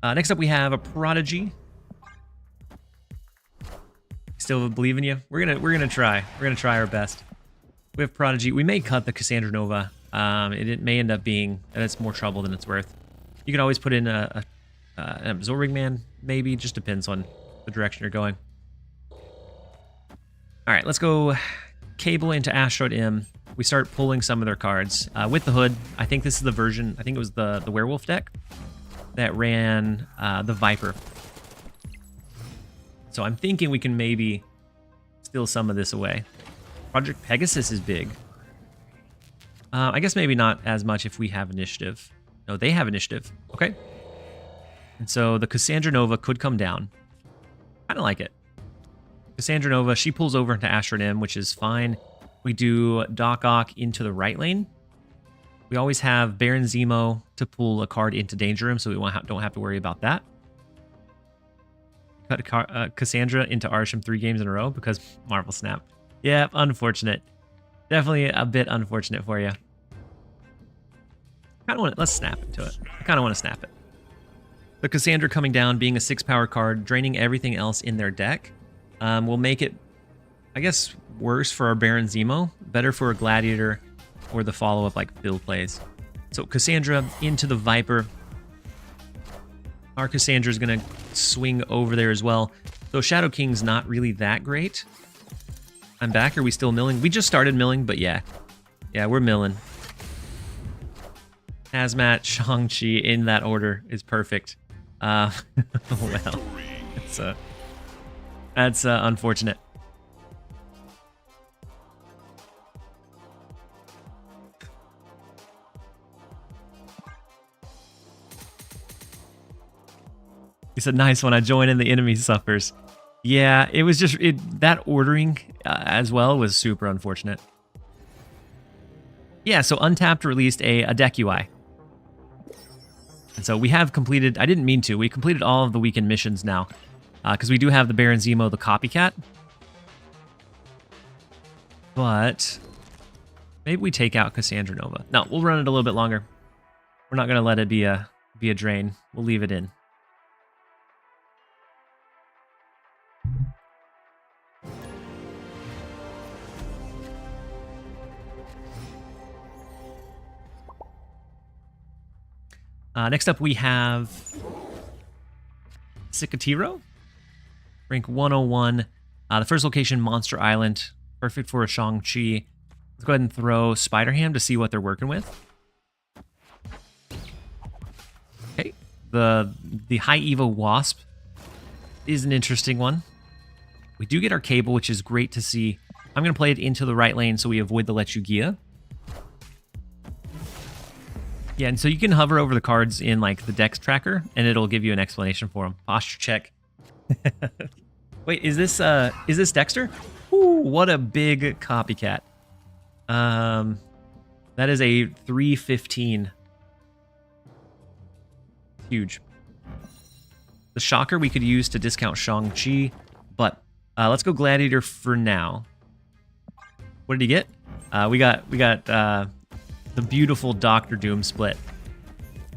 Next up, we have a Prodigy. Still believe in you. We're gonna try. We're gonna try our best. We have Prodigy. We may cut the Cassandra Nova. It may end up being that it's more trouble than it's worth. You can always put in an Absorbing Man. Maybe just depends on the direction you're going. All right, let's go Cable into Asteroid M. We start pulling some of their cards. With the Hood, I think this is the version, I think it was the Werewolf deck that ran the Viper. So I'm thinking we can maybe steal some of this away. Project Pegasus is big. I guess maybe not as much if we have initiative. No, they have initiative. Okay. And so the Cassandra Nova could come down. Kind of like it. Cassandra Nova, she pulls over into Asteroid M, which is fine. We do Doc Ock into the right lane. We always have Baron Zemo to pull a card into Danger Room, so we don't have to worry about that. Cut Cassandra into Arsham 3 games in a row because Marvel Snap. Yeah, unfortunate. Definitely a bit unfortunate for you. Kind of want let's snap into it. I kind of want to snap it. The Cassandra coming down, being a 6-power card, draining everything else in their deck, will make it, I guess, worse for our Baron Zemo, better for a Gladiator, or the follow-up like Phil plays. So Cassandra into the Viper. Our Cassandra is going to swing over there as well. So Shadow King's not really that great. I'm back. Are we still milling? We just started milling, but yeah. Yeah, we're milling. Hazmat, Shang-Chi in that order is perfect. Well, that's unfortunate. He said, nice one. I join in, the enemy suffers. Yeah, it was just that ordering as well was super unfortunate. Yeah, so Untapped released a deck UI. And so we have completed, I didn't mean to, we completed all of the weekend missions now. Because we do have the Baron Zemo, the Copycat. But maybe we take out Cassandra Nova. No, we'll run it a little bit longer. We're not going to let it be a drain. We'll leave it in. Next up, we have Cicatiro. Rank 101. The first location, Monster Island. Perfect for a Shang-Chi. Let's go ahead and throw Spider Ham to see what they're working with. Okay. The High Evo Wasp is an interesting one. We do get our cable, which is great to see. I'm going to play it into the right lane so we avoid the Lechugia. Yeah, and so you can hover over the cards in like the Dex tracker, and it'll give you an explanation for them. Posture check. Wait, is this Dexter? Ooh, what a big copycat. That is a 315. Huge. The Shocker we could use to discount Shang-Chi, but let's go Gladiator for now. What did he get? We got the beautiful Doctor Doom split.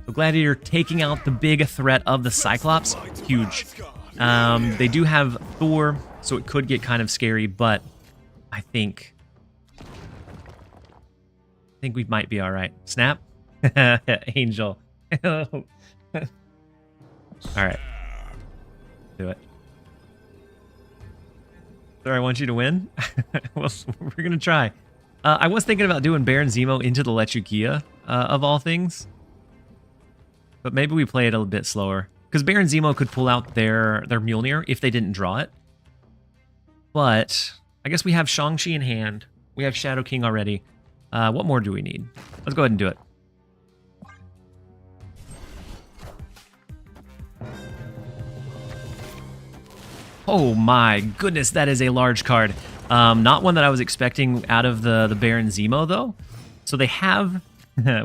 So Gladiator taking out the big threat of the Cyclops. Huge. They do have Thor, so it could get kind of scary, but I think we might be all right. Snap. Angel. All right. Do it. Sir, I want you to win. Well, we're going to try. I was thinking about doing Baron Zemo into the Lechugia, of all things. But maybe we play it a little bit slower. Because Baron Zemo could pull out their Mjolnir if they didn't draw it. But I guess we have Shang-Chi in hand. We have Shadow King already. What more do we need? Let's go ahead and do it. Oh my goodness, that is a large card. Not one that I was expecting out of the Baron Zemo, though. So they have...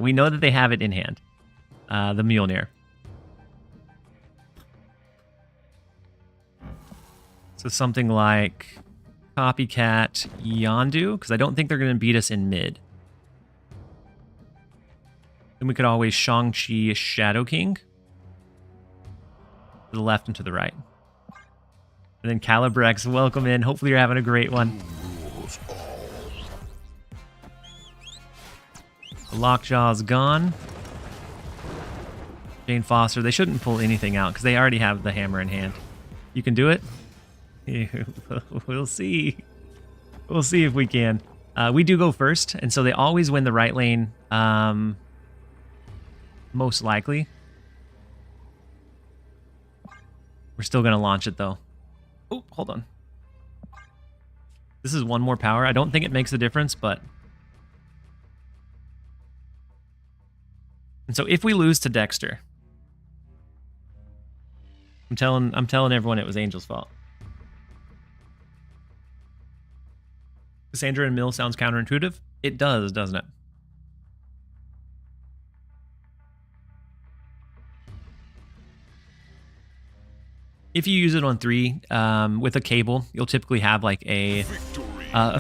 we know that they have it in hand. The Mjolnir. So something like Copycat Yondu, because I don't think they're going to beat us in mid. Then we could always Shang-Chi Shadow King. To the left and to the right. And then Calibrex, welcome in. Hopefully you're having a great one. The Lockjaw's gone. Jane Foster, they shouldn't pull anything out because they already have the hammer in hand. You can do it? We'll see. We'll see if we can. We do go first, and so they always win the right lane, most likely. We're still going to launch it, though. Oh, hold on. This is one more power. I don't think it makes a difference, but... And so if we lose to Dexter... I'm telling everyone it was Angel's fault. Cassandra and Mill sounds counterintuitive. It does, doesn't it? If you use it on 3 with a cable, you'll typically have like a 3-6,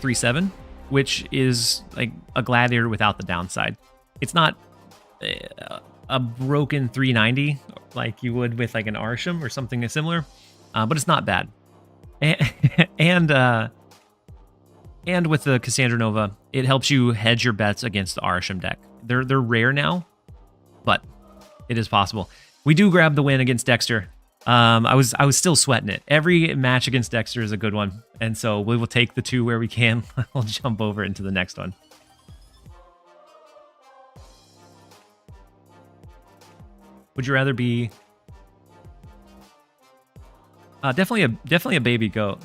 3-7, which is like a Gladiator without the downside. It's not a broken 390 like you would with like an Arsham or something similar, but it's not bad. And with the Cassandra Nova, it helps you hedge your bets against the Arsham deck. They're rare now, but it is possible. We do grab the win against Dexter. I was still sweating it. Every match against Dexter is a good one, and so we will take the 2 where we can. We'll jump over into the next one. Would you rather be definitely a baby goat?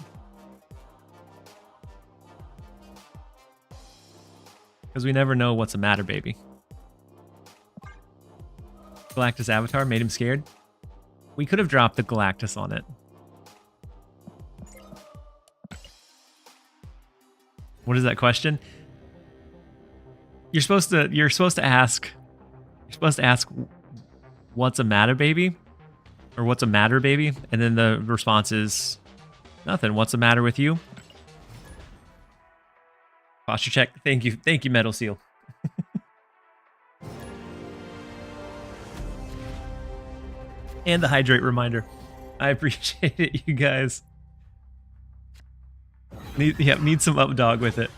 Because we never know what's the matter, baby. Galactus Avatar made him scared. We could have dropped the Galactus on it. What is that question? You're supposed to ask what's a matter, baby? Or what's a matter, baby? And then the response is nothing. What's the matter with you? Posture check. Thank you, Metal Seal. And the hydrate reminder. I appreciate it, you guys. Need some up dog with it.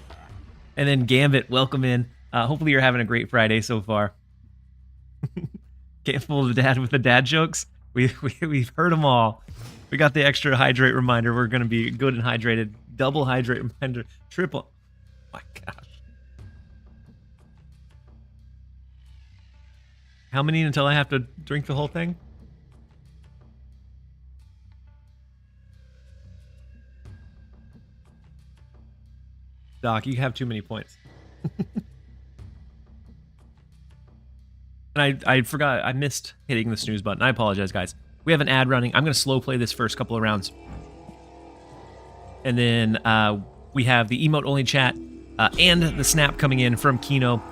And then Gambit, welcome in. Hopefully you're having a great Friday so far. Can't fool the dad with the dad jokes. We've heard them all. We got the extra hydrate reminder. We're going to be good and hydrated. Double hydrate reminder. Triple. Oh my gosh. How many until I have to drink the whole thing? Doc, you have too many points. And I forgot, I missed hitting the snooze button. I apologize, guys. We have an ad running. I'm going to slow play this first couple of rounds. And then we have the emote-only chat and the snap coming in from Kino.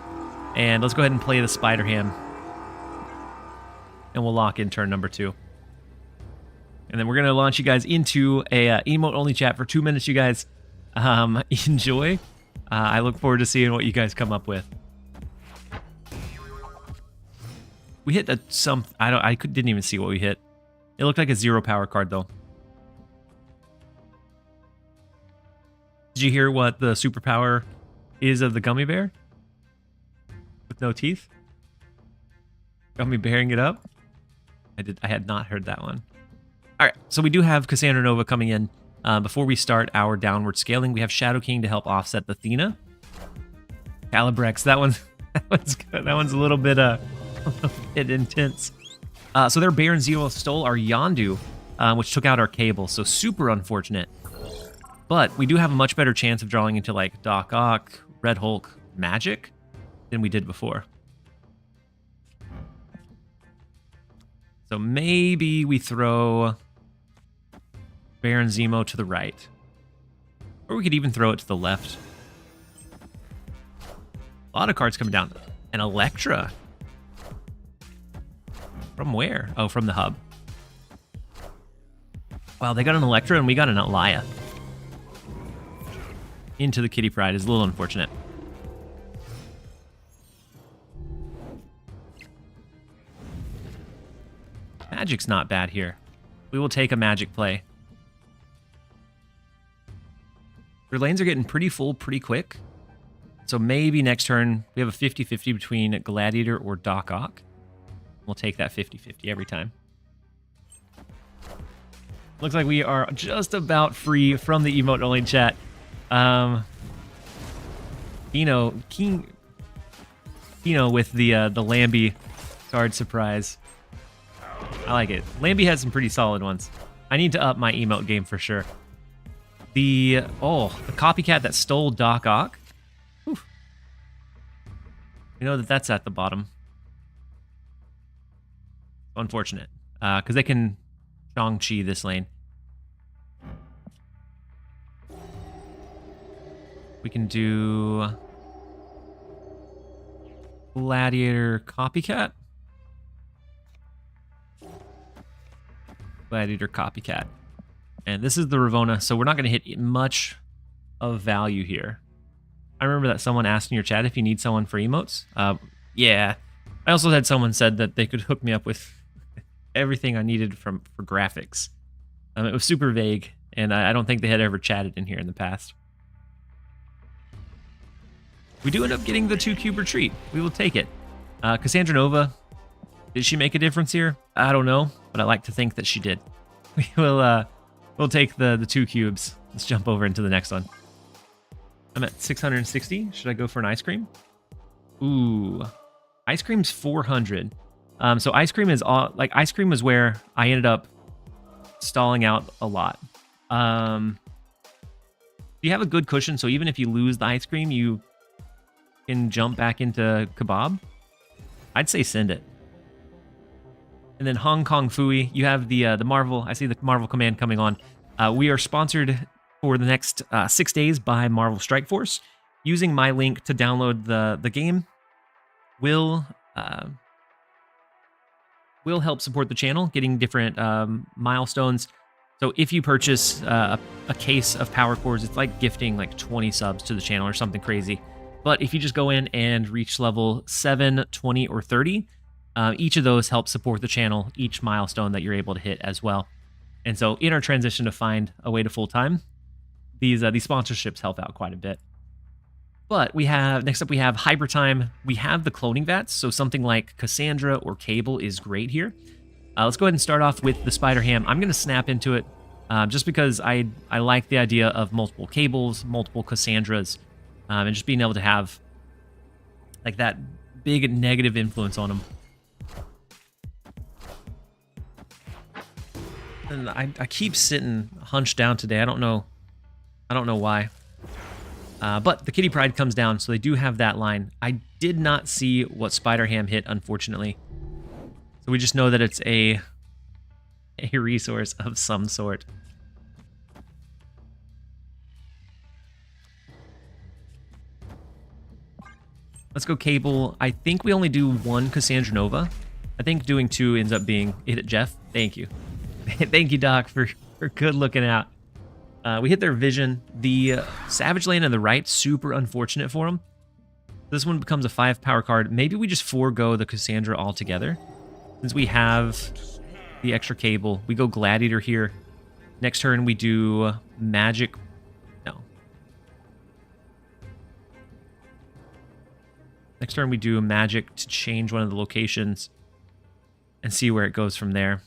And let's go ahead and play the Spider Ham. And we'll lock in turn number 2. And then we're going to launch you guys into a emote-only chat for 2 minutes, you guys. Enjoy. I look forward to seeing what you guys come up with. We hit didn't even see what we hit. It looked like a 0 power card though. Did you hear what the superpower is of the gummy bear? With no teeth? Gummy bearing it up? I had not heard that one. Alright, so we do have Cassandra Nova coming in. Before we start our downward scaling, we have Shadow King to help offset the Athena. Calibrex, that one's good. That one's a little bit intense. So their Baron Zero stole our Yondu, which took out our Cable, so super unfortunate. But we do have a much better chance of drawing into like Doc Ock, Red Hulk, Magic than we did before. So maybe we throw Baron Zemo to the right. Or we could even throw it to the left. A lot of cards coming down. An Electra. From where? Oh, from the hub. Wow, they got an Electra and we got an Alaya. Into the Kitty Pride is a little unfortunate. Magic's not bad here. We will take a Magic play. Their lanes are getting pretty full pretty quick. So maybe next turn we have a 50-50 between Gladiator or Doc Ock. We'll take that 50-50 every time. Looks like we are just about free from the emote-only chat. Kino with the Lambie card surprise. I like it. Lambie has some pretty solid ones. I need to up my emote game for sure. The copycat that stole Doc Ock. Whew. You know that's at the bottom. Unfortunate. Because they can Shang-Chi this lane. We can do Gladiator Copycat. Gladiator Copycat. And this is the Ravona, so we're not going to hit much of value here. I remember that someone asked in your chat if you need someone for emotes. Yeah. I also had someone said that they could hook me up with everything I needed for graphics. It was super vague, and I don't think they had ever chatted in here in the past. We do end up getting the 2-cube retreat. We will take it. Cassandra Nova, did she make a difference here? I don't know, but I like to think that she did. We will we'll take the 2 cubes. Let's jump over into the next one. I'm at 660. Should I go for an ice cream? Ooh, ice cream's 400. So ice cream is ice cream was where I ended up stalling out a lot. You have a good cushion, so even if you lose the ice cream, you can jump back into Kebab. I'd say send it. And then Hong Kong Fooey, you have the Marvel. I see the Marvel command coming on. We are sponsored for the next 6 days by Marvel Strike Force. Using my link to download the game will help support the channel, getting different milestones. So if you purchase a case of power cores, it's like gifting like 20 subs to the channel or something crazy. But if you just go in and reach level 7, 20, or 30, each of those helps support the channel, each milestone that you're able to hit as well. And so in our transition to find a way to full-time, these sponsorships help out quite a bit. But next up we have Hyper Time. We have the cloning vats, so something like Cassandra or Cable is great here. Let's go ahead and start off with the Spider Ham. I'm going to snap into it just because I like the idea of multiple cables, multiple Cassandras, and just being able to have like that big negative influence on them. And I keep sitting hunched down today. I don't know why. But the Kitty Pride comes down, so they do have that line. I did not see what Spider Ham hit, unfortunately. So we just know that it's a resource of some sort. Let's go cable. I think we only do one Cassandra Nova. I think doing two ends up being it, Jeff. Thank you. Thank you, Doc, for good looking out. We hit their vision. The Savage Lane on the right, super unfortunate for them. This one becomes a 5 power card. Maybe we just forego the Cassandra altogether. Since we have the extra cable, we go Gladiator here. Next turn, we do Magic. No. Next turn, we do Magic to change one of the locations and see where it goes from there.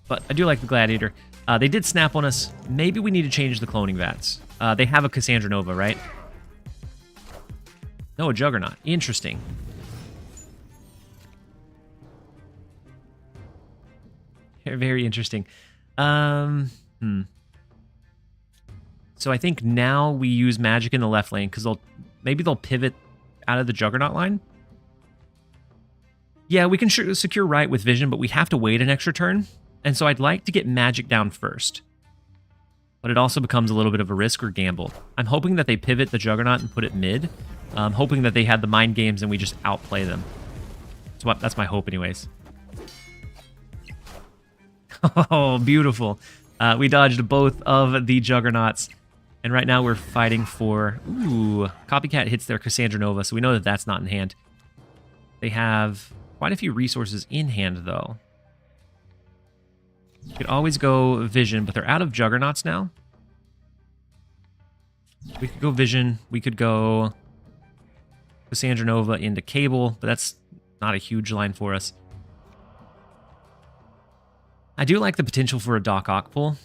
But I do like the Gladiator. They did snap on us. Maybe we need to change the cloning vats. They have a Cassandra Nova, right? No, a Juggernaut. Interesting. Very interesting. So I think now we use Magic in the left lane because maybe they'll pivot out of the Juggernaut line. Yeah, we can secure right with Vision, but we have to wait an extra turn. And so I'd like to get Magic down first. But it also becomes a little bit of a risk or gamble. I'm hoping that they pivot the Juggernaut and put it mid. I'm hoping that they had the mind games and we just outplay them. That's my hope anyways. Oh, beautiful. We dodged both of the Juggernauts. And right now we're fighting for... Ooh, Copycat hits their Cassandra Nova, so we know that that's not in hand. They have quite a few resources in hand, though. You could always go Vision, but they're out of Juggernauts now. We could go Vision. We could go Cassandra Nova into Cable, but that's not a huge line for us. I do like the potential for a Doc Ock pull.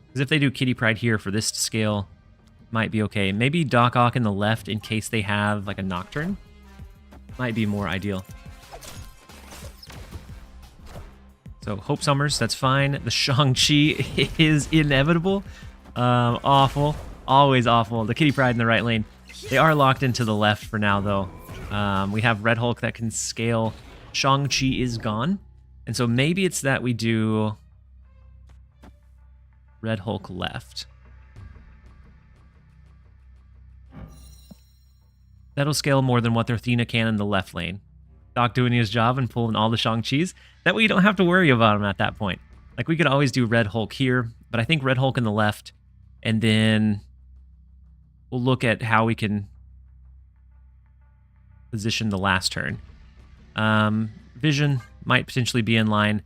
Because if they do Kitty Pride here for this scale, might be okay. Maybe Doc Ock in the left in case they have like a Nocturne. Might be more ideal. So Hope Summers, that's fine. The Shang-Chi is inevitable. Awful. Always awful. The Kitty Pride in the right lane. They are locked into the left for now, though. We have Red Hulk that can scale. Shang-Chi is gone. And so maybe it's that we do Red Hulk left. That'll scale more than what their Athena can in the left lane. Doc doing his job and pulling all the Shang-Chis. That way you don't have to worry about him at that point. Like, we could always do Red Hulk here, but I think Red Hulk in the left, and then we'll look at how we can position the last turn. Vision might potentially be in line.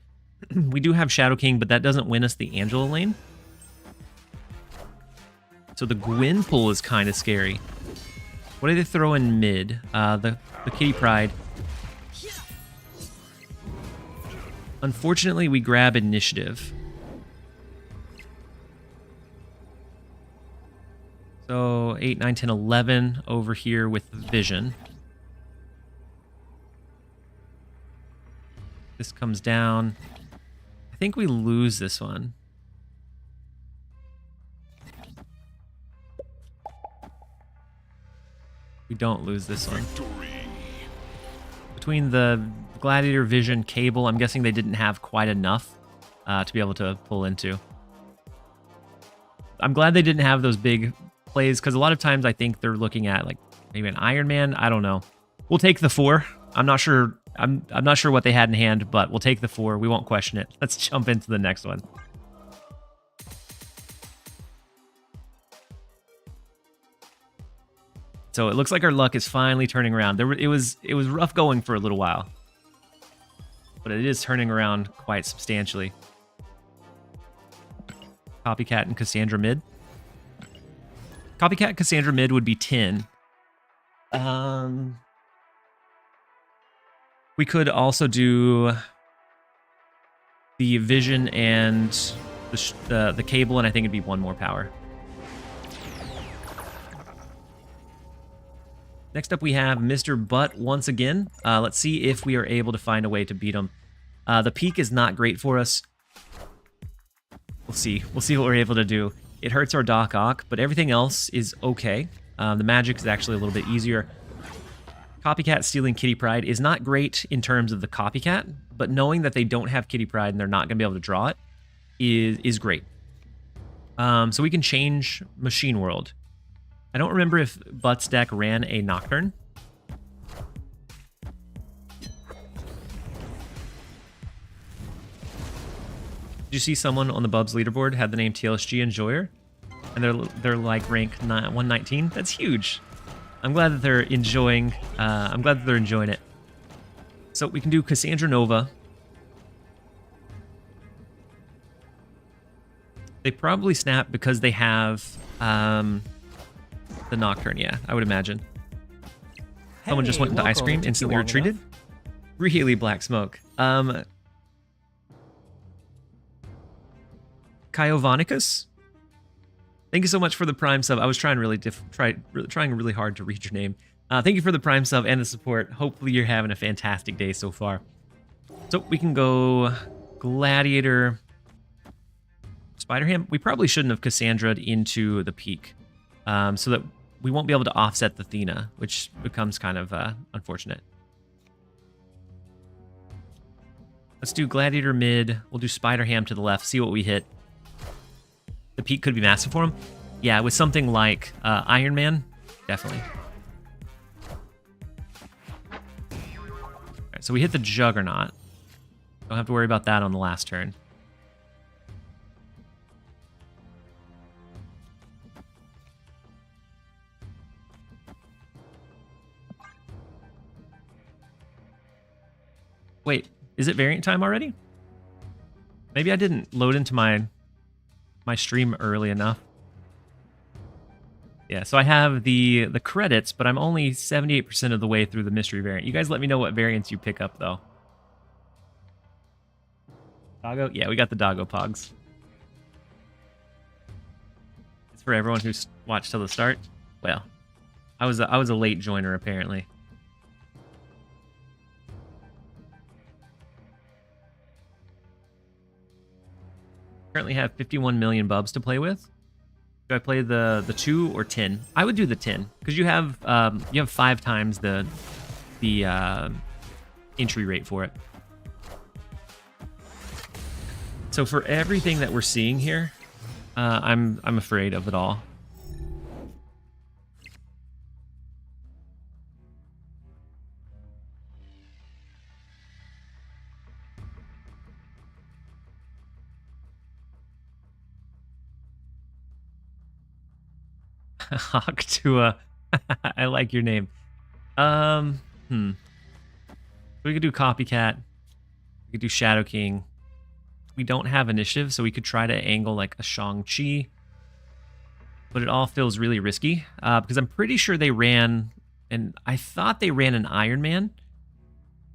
We do have Shadow King, but that doesn't win us the Angela lane. So the Gwen pull is kind of scary. What do they throw in mid? The Kitty Pride. Unfortunately, we grab Initiative. So 8, 9, 10, 11 over here with Vision. This comes down. I think we lose this one. We don't lose this one. Between the Gladiator, Vision, Cable, I'm guessing they didn't have quite enough to be able to pull into. I'm glad they didn't have those big plays, because a lot of times I think they're looking at like maybe an Iron Man. I don't know. We'll take the 4. I'm not sure. I'm not sure what they had in hand, but we'll take the 4. We won't question it. Let's jump into the next one. So it looks like our luck is finally turning around. It was rough going for a little while, but it is turning around quite substantially. Copycat and Cassandra mid. Copycat Cassandra mid would be 10. We could also do the vision and the cable, and I think it'd be one more power. Next up, we have Mr. Butt once again. Let's see if we are able to find a way to beat him. The peak is not great for us. We'll see. We'll see what we're able to do. It hurts our Doc Ock, but everything else is okay. The magic is actually a little bit easier. Copycat stealing Kitty Pride is not great in terms of the copycat, but knowing that they don't have Kitty Pride and they're not going to be able to draw it is great. So we can change Machine World. I don't remember if Butt's deck ran a Nocturne. Did you see someone on the Bubs leaderboard had the name TLSG Enjoyer? And they're like rank 119? That's huge. I'm glad that they're enjoying it. So we can do Cassandra Nova. They probably snap because they have the Nocturne, yeah, I would imagine. Someone just went into Ice Cream, instantly retreated. Really black smoke. Kyovanicus? Thank you so much for the Prime sub. I was trying trying really hard to read your name. Thank you for the Prime sub and the support. Hopefully you're having a fantastic day so far. So we can go Gladiator, Spider-Ham. We probably shouldn't have Cassandra'd into the peak, so that we won't be able to offset the Thena, which becomes kind of unfortunate. Let's do Gladiator mid. We'll do Spider-Ham to the left, see what we hit. The peak could be massive for him. Yeah, with something like Iron Man, definitely. All right, so we hit the Juggernaut. Don't have to worry about that on the last turn. Wait, is it variant time already? Maybe I didn't load into my stream early enough. Yeah, so I have the credits, but I'm only 78% of the way through the mystery variant. You guys let me know what variants you pick up, though. Doggo? Yeah, we got the Doggo Pogs. It's for everyone who's watched till the start. Well, I was a late joiner, apparently. Currently have 51 million bubs to play with. Do I play the 2 or 10? I would do the 10 because you have 5 times the entry rate for it. So for everything that we're seeing here, I'm afraid of it all. Hawktua. I like your name. We could do Copycat. We could do Shadow King. We don't have initiative, so we could try to angle like a Shang-Chi. But it all feels really risky because I'm pretty sure they ran, and I thought they ran an Iron Man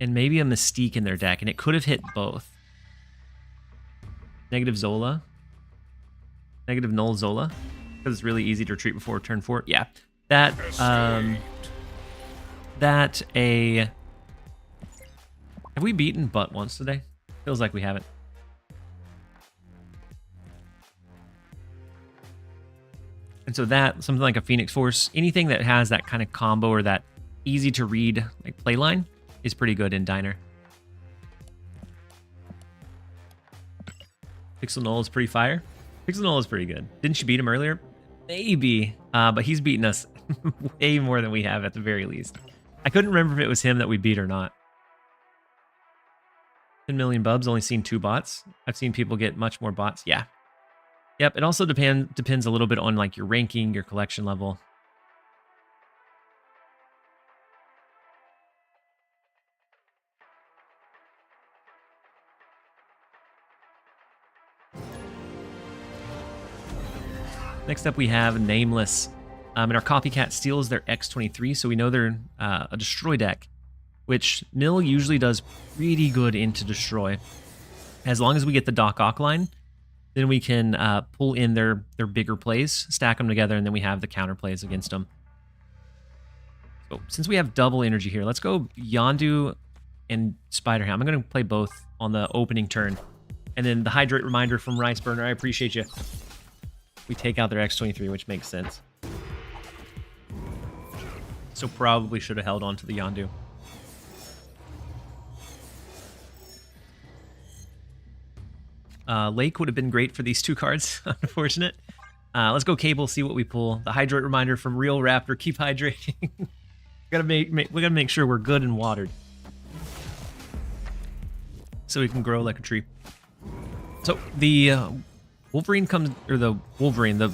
and maybe a Mystique in their deck, and it could have hit both. Negative Zola. Negative Null Zola. Because it's really easy to retreat before turn 4. Yeah, have we beaten Butt once today? Feels like we haven't. And so that, something like a Phoenix Force, anything that has that kind of combo or that easy to read like play line is pretty good in Diner. Pixel Null is pretty fire. Pixel Null is pretty good. Didn't you beat him earlier? Maybe, but he's beaten us way more than we have at the very least. I couldn't remember if it was him that we beat or not. 10 million bubs, only seen 2 bots. I've seen people get much more bots. Yeah. Yep, it also depends a little bit on like your ranking, your collection level. Next up, we have Nameless. And our Copycat steals their X23, so we know they're a destroy deck. which Mill usually does pretty good into destroy. As long as we get the Doc Ock line, then we can pull in their bigger plays, stack them together, and then we have the counter plays against them. So since we have double energy here, let's go Yondu and Spider-Ham. I'm going to play both on the opening turn. And then the Hydrate Reminder from Rice Burner. I appreciate you. We take out their X-23, which makes sense. So probably should have held on to the Yondu. Lake would have been great for these two cards. Unfortunate. Let's go Cable, see what we pull. The Hydrate Reminder from Real Raptor. Keep hydrating. we gotta make sure we're good and watered, so we can grow like a tree. So the Wolverine comes, or the Wolverine, the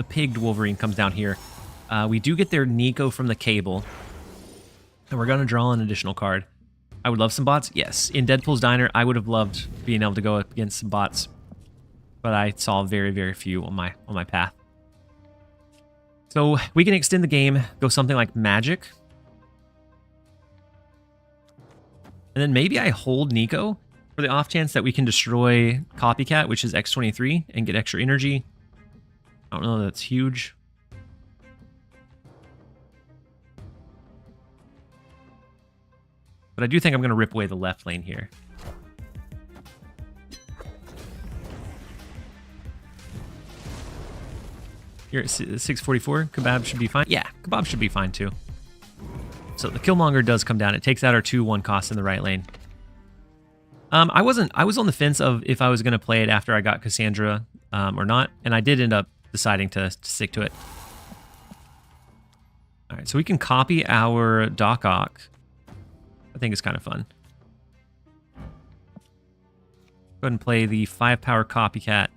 pigged Wolverine comes down here. We do get their Nico from the Cable, and we're gonna draw an additional card. I would love some bots. Yes, in Deadpool's Diner, I would have loved being able to go up against some bots, but I saw very, very few on my path. So we can extend the game, go something like Magic, and then maybe I hold Nico for the off chance that we can destroy Copycat, which is X-23, and get extra energy. I don't know, that's huge. But I do think I'm going to rip away the left lane here. You're at 644. Kebab should be fine. Yeah, Kebab should be fine too. So the Killmonger does come down. It takes out our 2/1 cost in the right lane. I was on the fence of if I was going to play it after I got Cassandra or not, and I did end up deciding to stick to it. All right, so we can copy our Doc Ock. I think it's kind of fun. Go ahead and play the 5-power Copycat.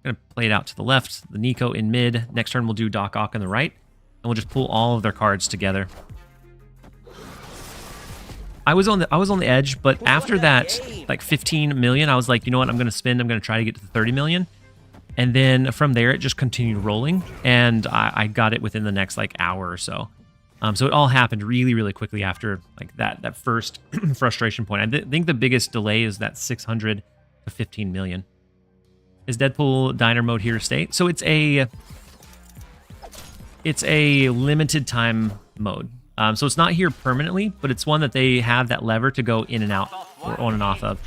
I'm going to play it out to the left, the Nico in mid. Next turn we'll do Doc Ock on the right, and we'll just pull all of their cards together. I was on the edge, but after that, like 15 million, I was like, you know what, I'm going to spend. I'm going to try to get to 30 million. And then from there, it just continued rolling, and I got it within the next like hour or so. So it all happened really, really quickly after like that first frustration point. I think the biggest delay is that 600 to 15 million. Is Deadpool Diner mode here to stay? So it's a limited time mode. So it's not here permanently, but it's one that they have that lever to go in and out or on and off of.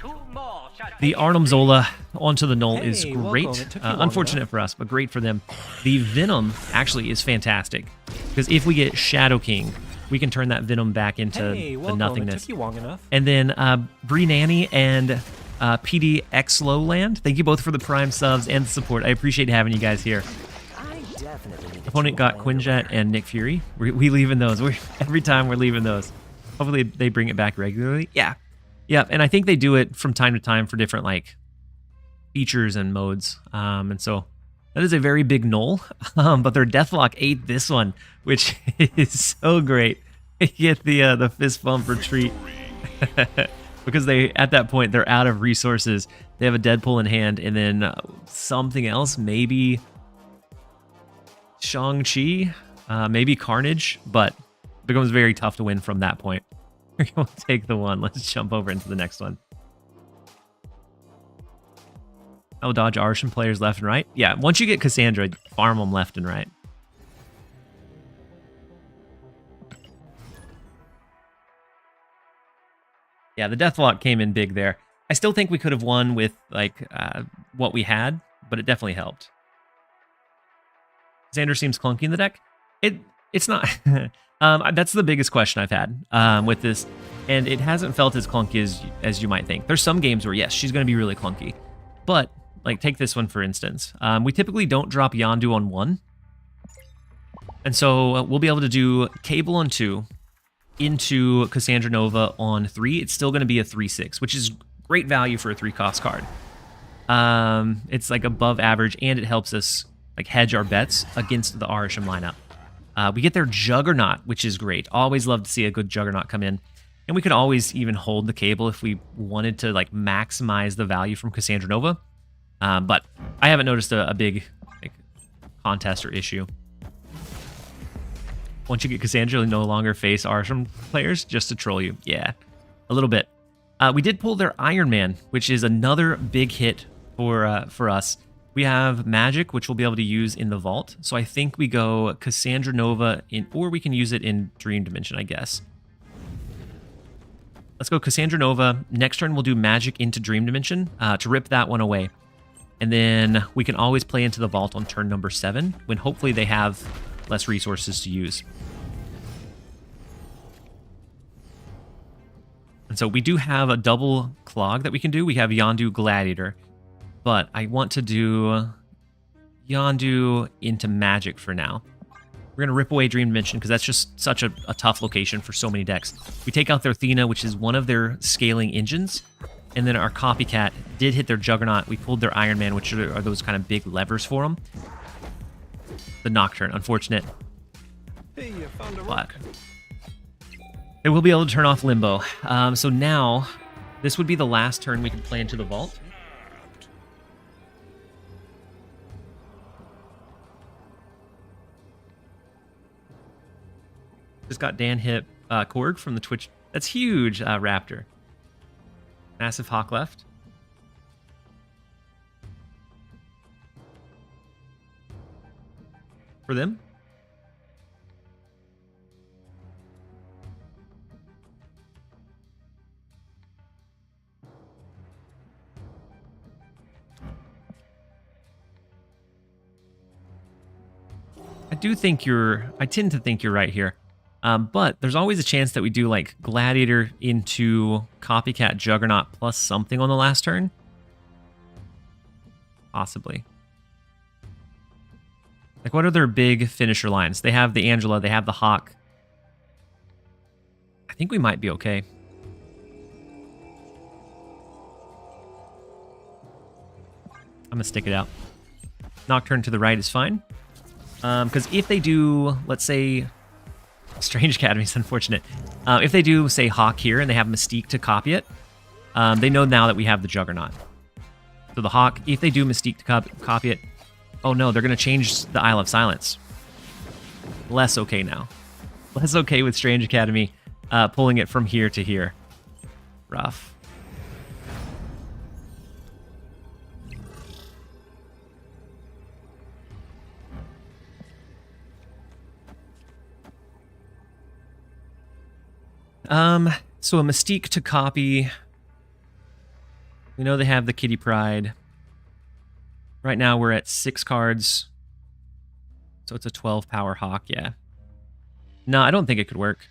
The Arnim Zola onto the Null is great. Unfortunate for us, but great for them. The Venom actually is fantastic, because if we get Shadow King, we can turn that Venom back into the nothingness. It took you long enough. And then Bree Nanny and PDX Lowland, thank you both for the Prime subs and the support. I appreciate having you guys here. Opponent got Quinjet and Nick Fury. We leaving those. Every time we're leaving those. Hopefully they bring it back regularly. Yeah. Yeah, and I think they do it from time to time for different like features and modes. And so that is a very big null. But their Deathlock ate this one, which is so great. You get the fist bump retreat. Because they, at that point, they're out of resources. They have a Deadpool in hand, and then something else, maybe Shang-Chi, maybe Carnage, but it becomes very tough to win from that point. We're going to take the one. Let's jump over into the next one. I'll dodge Arshan players left and right. Yeah, once you get Cassandra, farm them left and right. Yeah, the Deathlock came in big there. I still think we could have won with like what we had, but it definitely helped. Cassandra seems clunky in the deck. It's not. That's the biggest question I've had with this, and it hasn't felt as clunky as you might think. There's some games where yes, she's going to be really clunky, but like take this one for instance. We typically don't drop Yondu on 1, and so we'll be able to do Cable on 2 into Cassandra Nova on 3. It's still going to be a 3/6, which is great value for a 3-cost card. It's like above average, and it helps us like hedge our bets against the Arisham lineup. We get their Juggernaut, which is great. Always love to see a good Juggernaut come in. And we could always even hold the Cable if we wanted to like maximize the value from Cassandra Nova. But I haven't noticed a big like, contest or issue. Once you get Cassandra, you'll no longer face Arsham players just to troll you. Yeah, a little bit. We did pull their Iron Man, which is another big hit for us. We have Magic, which we'll be able to use in the Vault. So I think we go Cassandra Nova, or we can use it in Dream Dimension, I guess. Let's go Cassandra Nova. Next turn, we'll do Magic into Dream Dimension to rip that one away. And then we can always play into the Vault on turn number 7, when hopefully they have less resources to use. And so we do have a double clog that we can do. We have Yondu Gladiator. But I want to do Yondu into Magic for now. We're going to rip away Dream Dimension because that's just such a tough location for so many decks. We take out their Athena, which is one of their scaling engines. And then our Copycat did hit their Juggernaut. We pulled their Iron Man, which are those kind of big levers for them. The Nocturne, unfortunate. Hey, you found a But rock. they will be able to turn off Limbo. So now, this would be the last turn we can play into the Vault. Just got Dan hit Korg from the Twitch. That's huge, Raptor. Massive Hawk left. For them. I tend to think you're right here. But there's always a chance that we do like Gladiator into Copycat Juggernaut plus something on the last turn. Possibly. Like, what are their big finisher lines? They have the Angela, they have the Hawk. I think we might be okay. I'm gonna stick it out. Nocturne to the right is fine. Because if they do, let's say, Strange Academy is unfortunate. If they do, say, Hawk here and they have Mystique to copy it, they know now that we have the Juggernaut. So the Hawk, if they do Mystique to copy it, oh no, they're going to change the Isle of Silence. Less okay now. Less okay with Strange Academy pulling it from here to here. Rough. So a Mystique to copy. We know they have the Kitty Pride. Right now we're at 6 cards. So it's a 12 power Hawk, yeah. No, I don't think it could work.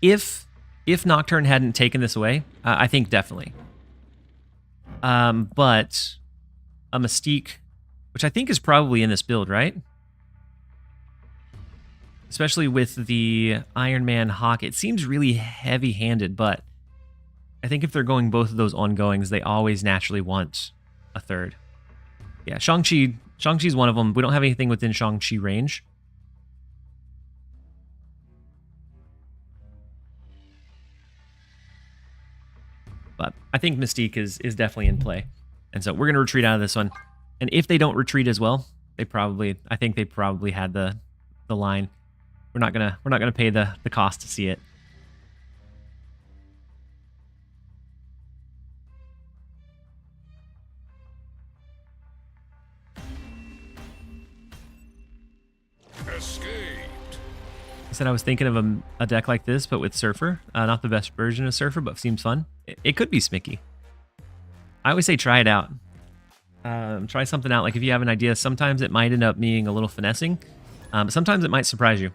If Nocturne hadn't taken this away, I think definitely. But a Mystique, which I think is probably in this build, right? Especially with the Iron Man Hawk. It seems really heavy-handed, but I think if they're going both of those ongoings, they always naturally want a third. Yeah, Shang-Chi's one of them. We don't have anything within Shang-Chi range. But I think Mystique is definitely in play. And so we're going to retreat out of this one. And if they don't retreat as well, I think they probably had the line. We're not gonna pay the cost to see it. Escaped. I said I was thinking of a deck like this, but with Surfer. Not the best version of Surfer, but seems fun. It could be Smicky. I always say try it out. Try something out. Like if you have an idea, sometimes it might end up being a little finessing. But sometimes it might surprise you.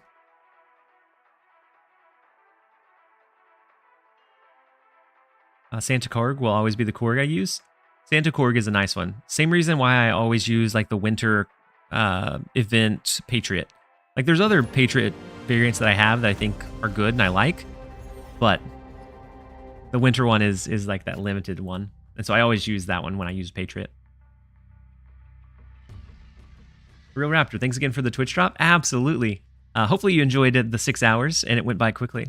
Santa Korg will always be the Korg I use. Santa Korg is a nice one. Same reason why I always use like the winter event Patriot. Like there's other Patriot variants that I have that I think are good and I like, but the winter one is like that limited one. And so I always use that one when I use Patriot. Real Raptor, thanks again for the Twitch drop. Absolutely. Hopefully you enjoyed the 6 hours and it went by quickly.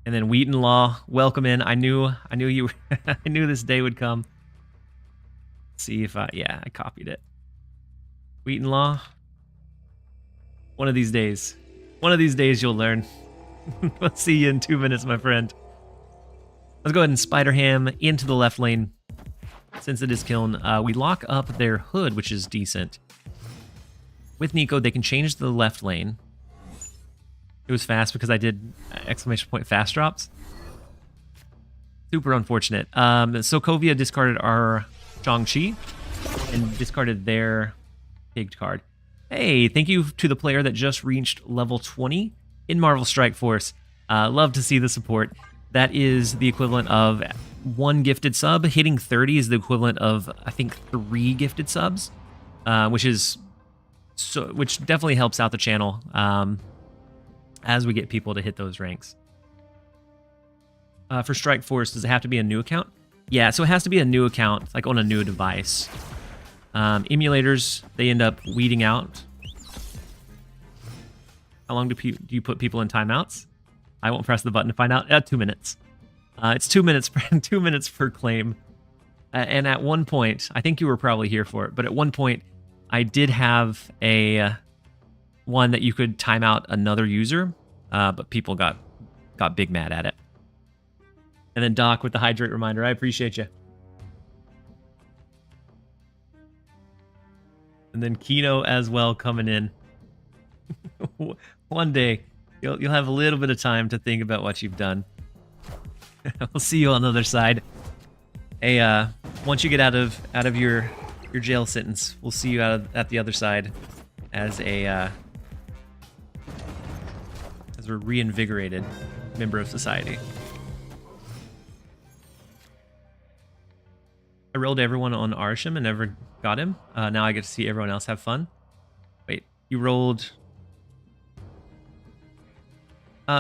And then Wheaton Law, welcome in. I knew you. I knew this day would come. Let's see if I copied it. Wheaton Law. One of these days. One of these days you'll learn. We'll see you in 2 minutes, my friend. Let's go ahead and Spider Ham into the left lane. Since it is kiln, we lock up their hood, which is decent. With Nico, they can change the left lane. It was fast because I did exclamation point fast drops. Super unfortunate. Sokovia discarded our Zhangqi and discarded their pigged card. Hey, thank you to the player that just reached level 20 in Marvel Strike Force. Love to see the support. That is the equivalent of 1 gifted sub. Hitting 30 is the equivalent of, I think, 3 gifted subs, which definitely helps out the channel as we get people to hit those ranks. For Strike Force, does it have to be a new account? Yeah, so it has to be a new account, like on a new device. Emulators, they end up weeding out. How long do you put people in timeouts? I won't press the button to find out. 2 minutes. It's 2 minutes, 2 minutes per claim. And at one point, I think you were probably here for it, but at one point, I did have a one that you could time out another user, but people got big mad at it. And then Doc with the hydrate reminder. I appreciate you. And then Kino as well coming in. One day, you'll have a little bit of time to think about what you've done. We'll see you on the other side. Hey, once you get out of your jail sentence, we'll see you at the other side as a reinvigorated member of society. I rolled everyone on Arsham and never got him. Now I get to see everyone else have fun. Wait, you rolled...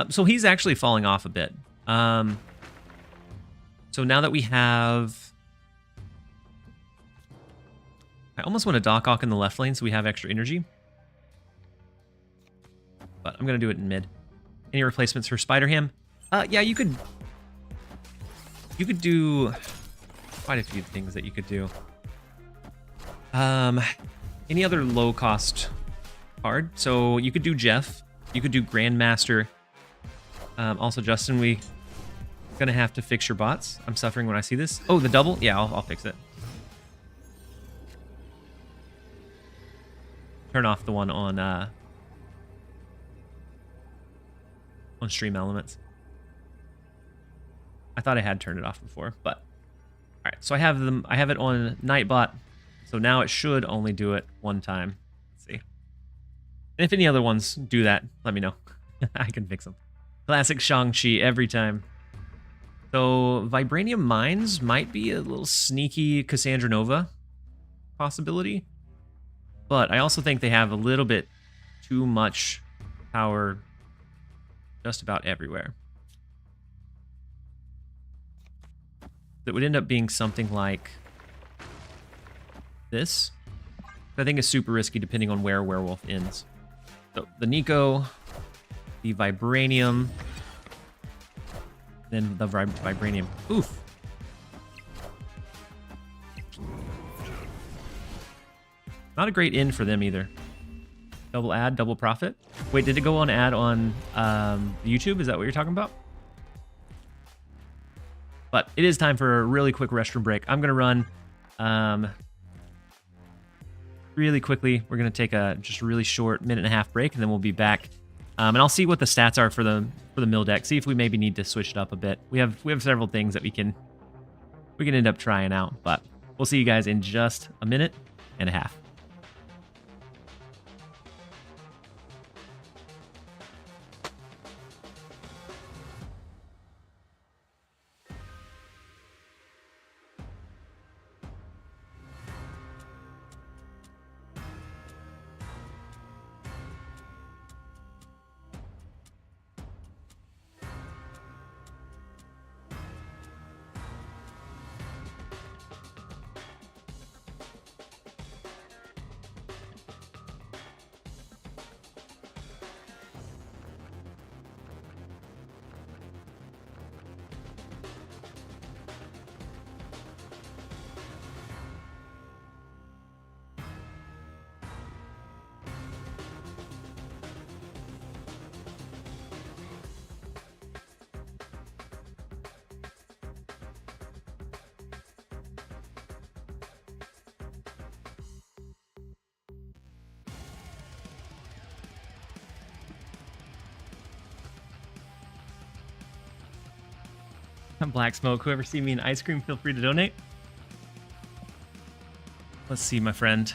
so he's actually falling off a bit. So now that we have... I almost want to Doc Ock in the left lane so we have extra energy. But I'm going to do it in mid. Any replacements for Spider Ham? Yeah, you could do quite a few things that you could do. Any other low cost card? So you could do Jeff. You could do Grandmaster. Also, Justin, we gonna have to fix your bots. I'm suffering when I see this. Oh, the double? Yeah, I'll fix it. Turn off the one on Stream Elements. I thought I had turned it off before, but all right. So I have them. I have it on Nightbot, so now it should only do it one time. Let's see. And if any other ones do that, let me know. I can fix them. Classic Shang-Chi every time. So Vibranium Mines might be a little sneaky Cassandra Nova possibility, but I also think they have a little bit too much power just about everywhere. That would end up being something like this. I think is super risky depending on where Werewolf ends. So the Nico, the Vibranium, then the Vibranium. Oof. Not a great end for them either. Double ad, double profit. Wait, did it go on ad on YouTube? Is that what you're talking about? But it is time for a really quick restroom break. I'm going to run really quickly. We're going to take a just really short 1.5-minute break, and then we'll be back. And I'll see what the stats are for the mill deck. See if we maybe need to switch it up a bit. We have several things that we can end up trying out. But we'll see you guys in just 1.5 minutes. Black Smoke, whoever see me in ice cream, feel free to donate. Let's see, my friend.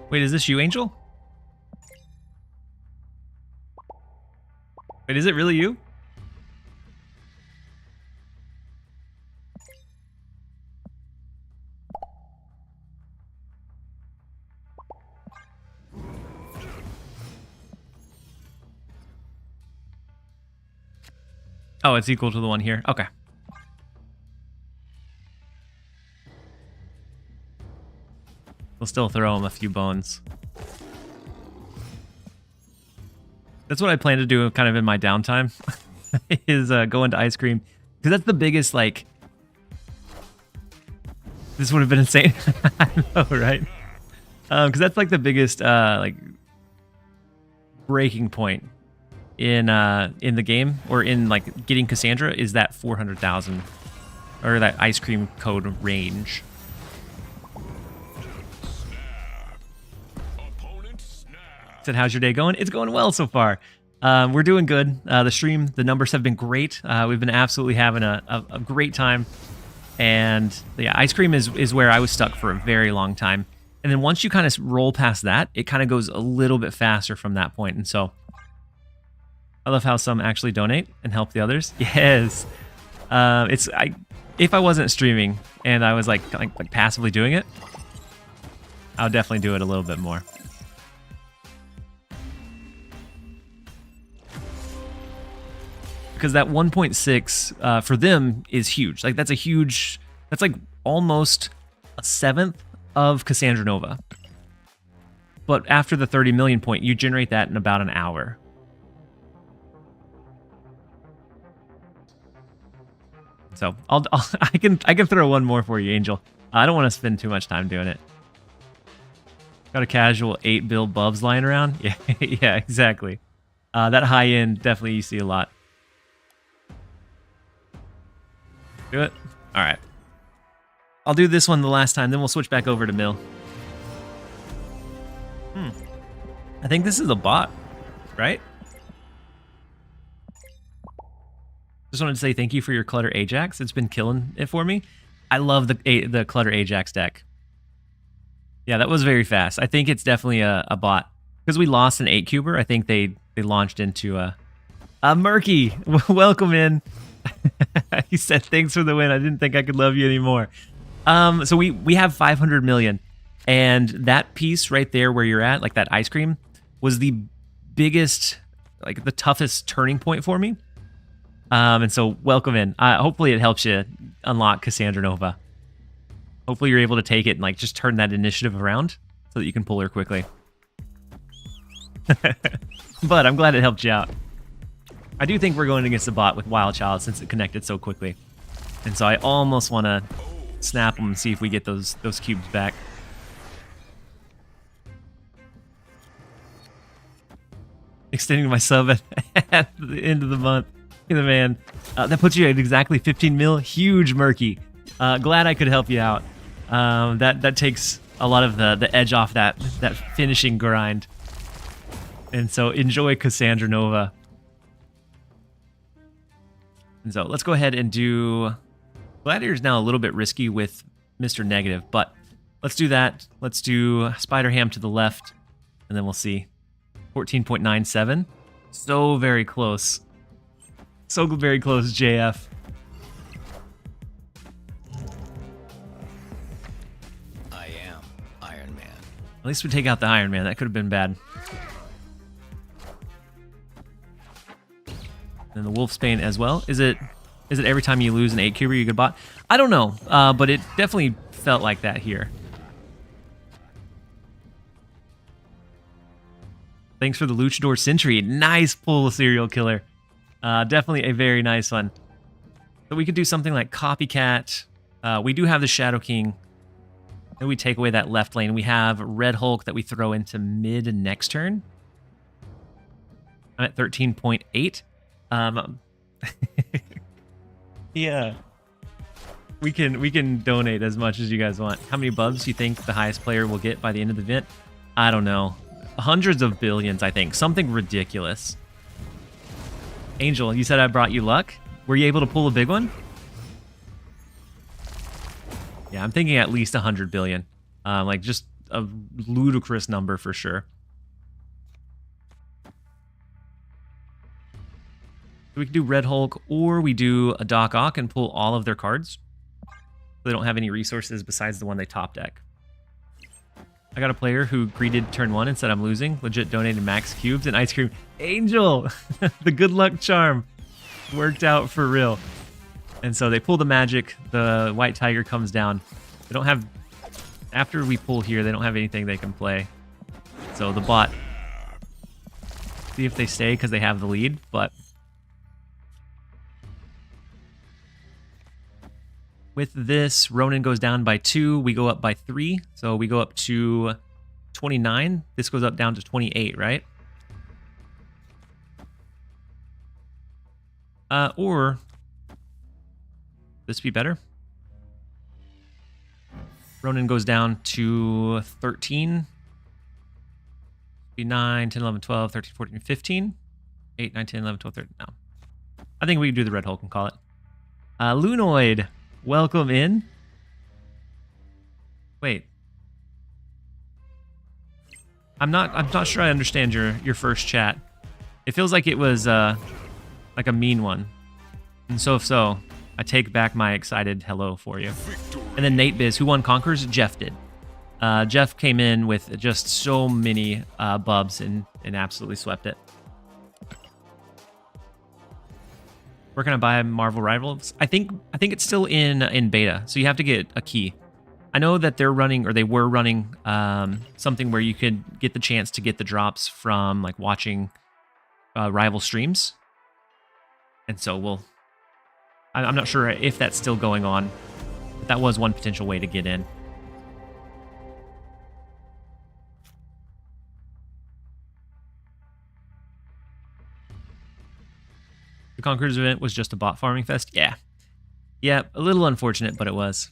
Wait, is this you, Angel? Wait, is it really you? Oh, it's equal to the one here. Okay. We'll still throw him a few bones. That's what I plan to do kind of in my downtime, is go into ice cream. Because that's the biggest, like... This would have been insane. I know, right? Because that's like the biggest, like, breaking point in the game, or in, like, getting Cassandra, is that 400,000, or that ice cream code range. Said, how's your day going? It's going well so far. We're doing good. The stream, the numbers have been great. We've been absolutely having a great time. And yeah, ice cream is where I was stuck for a very long time. And then once you kind of roll past that, it kind of goes a little bit faster from that point. And so I love how some actually donate and help the others. Yes. If I wasn't streaming and I was like passively doing it, I would definitely do it a little bit more. Because that 1.6 for them is huge. Like, that's like almost a seventh of Cassandra Nova. But after the 30 million point, you generate that in about an hour. So I can throw one more for you, Angel. I don't want to spend too much time doing it. Got a casual 8 bill Bubs lying around. Yeah, yeah, exactly. That high end definitely you see a lot. Do it? All right. I'll do this one the last time, then we'll switch back over to Mill. I think this is a bot, right? Just wanted to say thank you for your Clutter Ajax. It's been killing it for me. I love the Clutter Ajax deck. Yeah, that was very fast. I think it's definitely a bot. Because we lost an 8-cuber, I think they launched into a Murky. Welcome in. He said, thanks for the win. I didn't think I could love you anymore. So we have 500 million. And that piece right there where you're at, like that ice cream, was the biggest, like the toughest turning point for me. And so welcome in. Hopefully it helps you unlock Cassandra Nova. Hopefully you're able to take it and like just turn that initiative around so that you can pull her quickly. But I'm glad it helped you out. I do think we're going against the bot with Wild Child since it connected so quickly. And so I almost want to snap them and see if we get those cubes back. Extending my sub at the end of the month. Look at the man. That puts you at exactly 15 mil. Huge Murky. Glad I could help you out. That takes a lot of the edge off that finishing grind. And so enjoy Cassandra Nova. And so let's go ahead and do... Gladiator's now a little bit risky with Mr. Negative, but let's do that. Let's do Spider Ham to the left, and then we'll see. 14.97. So very close. So very close, JF. I am Iron Man. At least we take out the Iron Man. That could have been bad. And the Wolfsbane as well. Is it every time you lose an 8-cuber you get bot? I don't know, but it definitely felt like that here. Thanks for the Luchador Sentry. Nice pull, Serial Killer. Definitely a very nice one. So we could do something like Copycat. We do have the Shadow King. And we take away that left lane. We have Red Hulk that we throw into mid next turn. I'm at 13.8. Yeah. We can donate as much as you guys want. How many bubs do you think the highest player will get by the end of the event? I don't know. Hundreds of billions, I think. Something ridiculous. Angel, you said I brought you luck? Were you able to pull a big one? Yeah, I'm thinking at least 100 billion. Like just a ludicrous number for sure. We could do Red Hulk, or we do a Doc Ock and pull all of their cards. They don't have any resources besides the one they top deck. I got a player who greeted turn 1 and said I'm losing. Legit donated max cubes and ice cream. Angel! The good luck charm worked out for real. And so they pull the magic. The white tiger comes down. They don't have... After we pull here, they don't have anything they can play. So the bot... See if they stay because they have the lead, but... With this, Ronan goes down by 2. We go up by 3. So we go up to 29. This goes up down to 28, right? Or this be better? Ronan goes down to 13. 9, 10, 11, 12, 13, 14, 15. 8, 9, 10, 11, 12, 13. No. I think we can do the Red Hulk and call it. Lunoid. Welcome in. Wait. I'm not sure I understand your first chat. It feels like it was like a mean one. And so if so, I take back my excited hello for you. And then Nate Biz, who won Conquers? Jeff did. Jeff came in with just so many bubs and absolutely swept it. Where can I buy Marvel Rivals? I think it's still in beta, so you have to get a key. I know that they're running, or they were running, something where you could get the chance to get the drops from like watching rival streams, and so I'm not sure if that's still going on, but that was one potential way to get in. The Conquerors event was just a bot farming fest? Yeah. Yeah, a little unfortunate, but it was.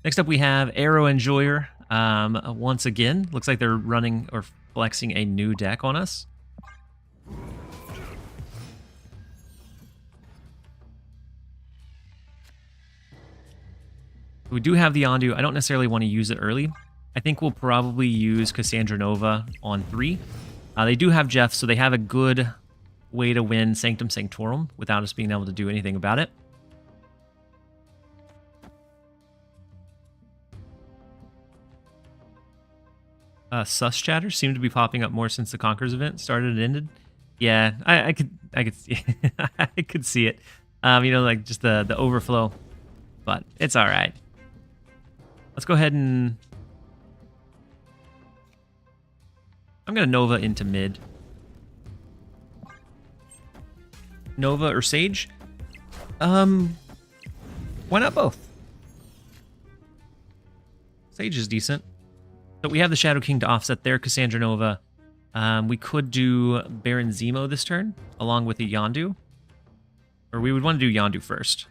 Next up we have Arrow Enjoyer. Once again, looks like they're running or flexing a new deck on us. We do have the Yondu. I don't necessarily want to use it early. I think we'll probably use Cassandra Nova on 3. They do have Jeff, so they have a good way to win Sanctum Sanctorum without us being able to do anything about it. Sus chatters seem to be popping up more since the Conquerors event started and ended. Yeah, I could see I could see it. You know, like just the overflow, but it's all right. Let's go ahead and I'm gonna Nova into mid. Nova or Sage? Why not both? Sage is decent. So we have the Shadow King to offset there, Cassandra Nova. We could do Baron Zemo this turn, along with the Yondu. Or we would want to do Yondu first.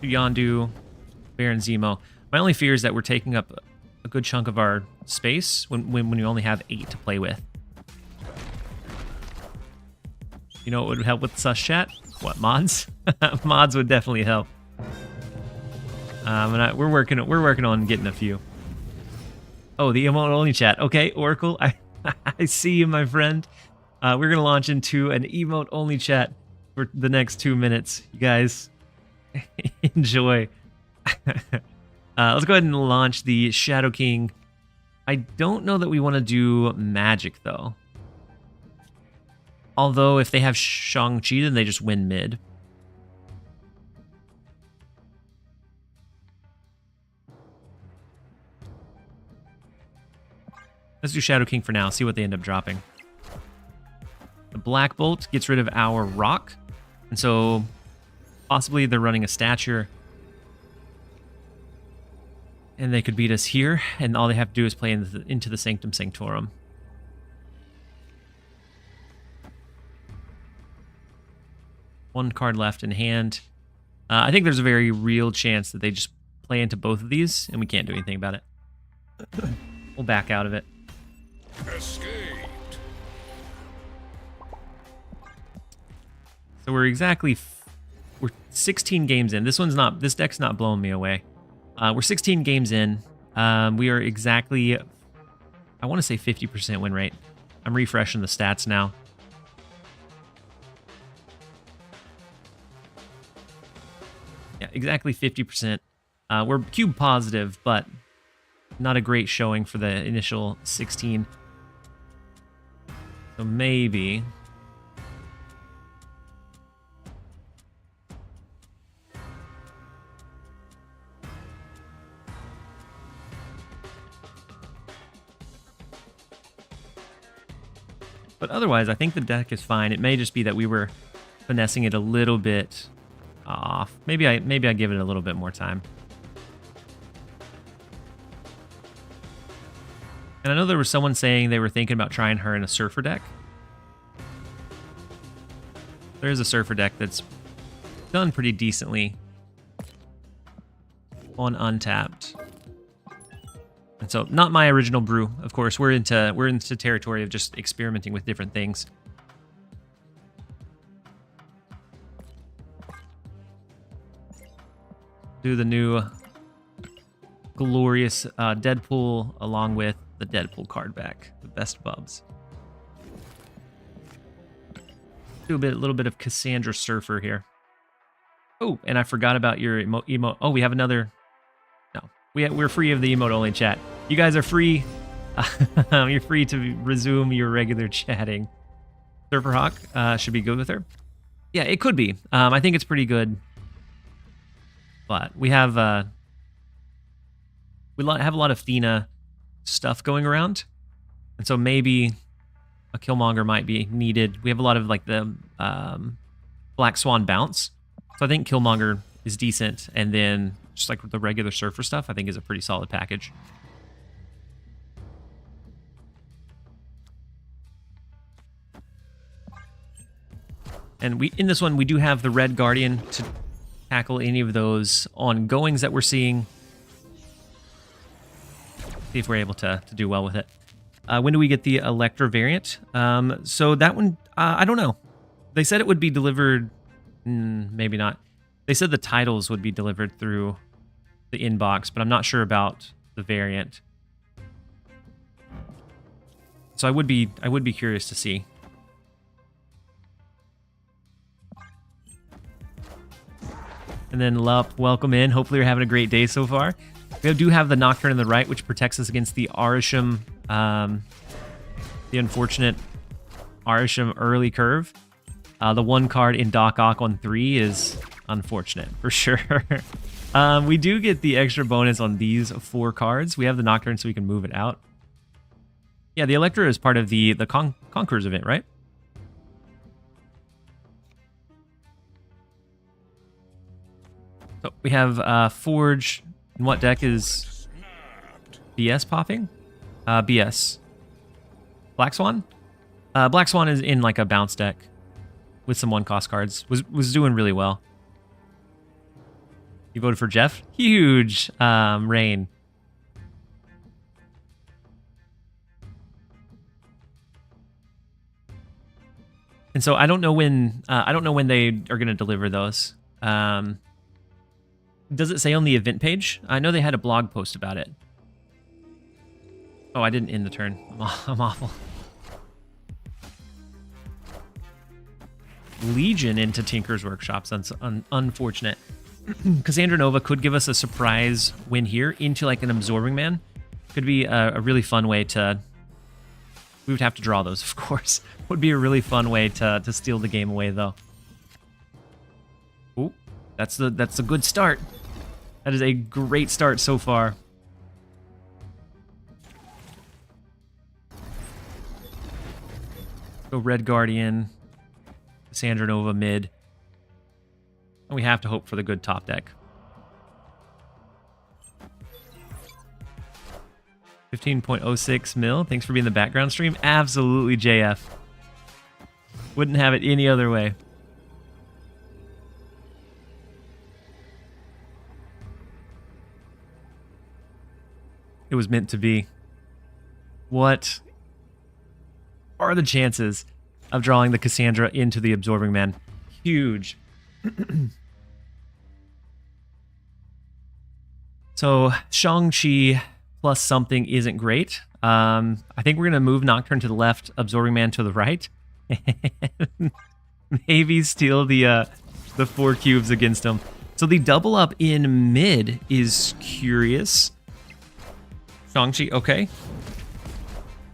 Do Yondu, Baron Zemo. My only fear is that we're taking up a good chunk of our space when we only have 8 to play with. You know what would help with sus chat? What, mods? Mods would definitely help. And we're working on getting a few. Oh, the emote only chat. Okay, Oracle, I see you, my friend. We're gonna launch into an emote only chat for the next 2 minutes. You guys enjoy. Let's go ahead and launch the Shadow King. I don't know that we want to do magic though. Although, if they have Shang-Chi, then they just win mid. Let's do Shadow King for now, see what they end up dropping. The Black Bolt gets rid of our rock. And so, possibly they're running a stature. And they could beat us here, and all they have to do is play into the Sanctum Sanctorum. One card left in hand. I think there's a very real chance that they just play into both of these, and we can't do anything about it. We'll back out of it. Escaped. So we're 16 games in. This deck's not blowing me away. We're 16 games in. We are exactly, I want to say 50% win rate. I'm refreshing the stats now. Yeah, exactly 50%. We're cube positive, but not a great showing for the initial 16. So maybe. But otherwise, I think the deck is fine. It may just be that we were finessing it a little bit off. Maybe I give it a little bit more time. And I know there was someone saying they were thinking about trying her in a Surfer deck. There's a Surfer deck that's done pretty decently on Untapped. And so, not my original brew, of course. We're into territory of just experimenting with different things. Do the new glorious Deadpool along with the Deadpool card back, the best bubs. Do a little bit of Cassandra Surfer here. Oh, and I forgot about your emote. Oh, we have another. No, we're free of the emote only chat. You guys are free. You're free to resume your regular chatting. Surfer Hawk should be good with her. Yeah, it could be. I think it's pretty good. But we have a lot of Thena stuff going around, and so maybe a Killmonger might be needed. We have a lot of like the Black Swan bounce, so I think Killmonger is decent, and then just like the regular Surfer stuff, I think is a pretty solid package. And in this one, we do have the Red Guardian to tackle any of those ongoings that we're seeing. See if we're able to do well with it. When do we get the Electra variant? So that one, I don't know. They said it would be delivered, maybe not. They said the titles would be delivered through the inbox, but I'm not sure about the variant. So I would be curious to see. And then Lup, welcome in. Hopefully you're having a great day so far. We do have the Nocturne on the right, which protects us against the Arisham, the unfortunate Arisham early curve. The one card in Doc Ock on 3 is unfortunate, for sure. We do get the extra bonus on these 4 cards. We have the Nocturne so we can move it out. Yeah, the Electra is part of the Conquerors event, right? So we have Forge. And what deck is BS popping? BS. Black Swan? Black Swan is in like a bounce deck with some 1-cost cards. Was doing really well. You voted for Jeff? Huge rain. And so I don't know when they are going to deliver those. Does it say on the event page? I know they had a blog post about it. Oh, I didn't end the turn. I'm awful. Legion into Tinker's Workshops. Unfortunate. Cassandra Nova could give us a surprise win here into like an Absorbing Man. Could be a really fun way to... We would have to draw those, of course. Would be a really fun way to steal the game away, though. Ooh, that's a good start. That is a great start so far. Go Red Guardian, Cassandra Nova mid. And we have to hope for the good top deck. 15.06 mil. Thanks for being the background stream. Absolutely, JF. Wouldn't have it any other way. It was meant to be. What are the chances of drawing the Cassandra into the Absorbing Man? Huge. So Shang-Chi plus something isn't great. I think we're going to move Nocturne to the left, Absorbing Man to the right. Maybe steal the 4 cubes against him. So the double up in mid is curious. Shang-Chi, okay.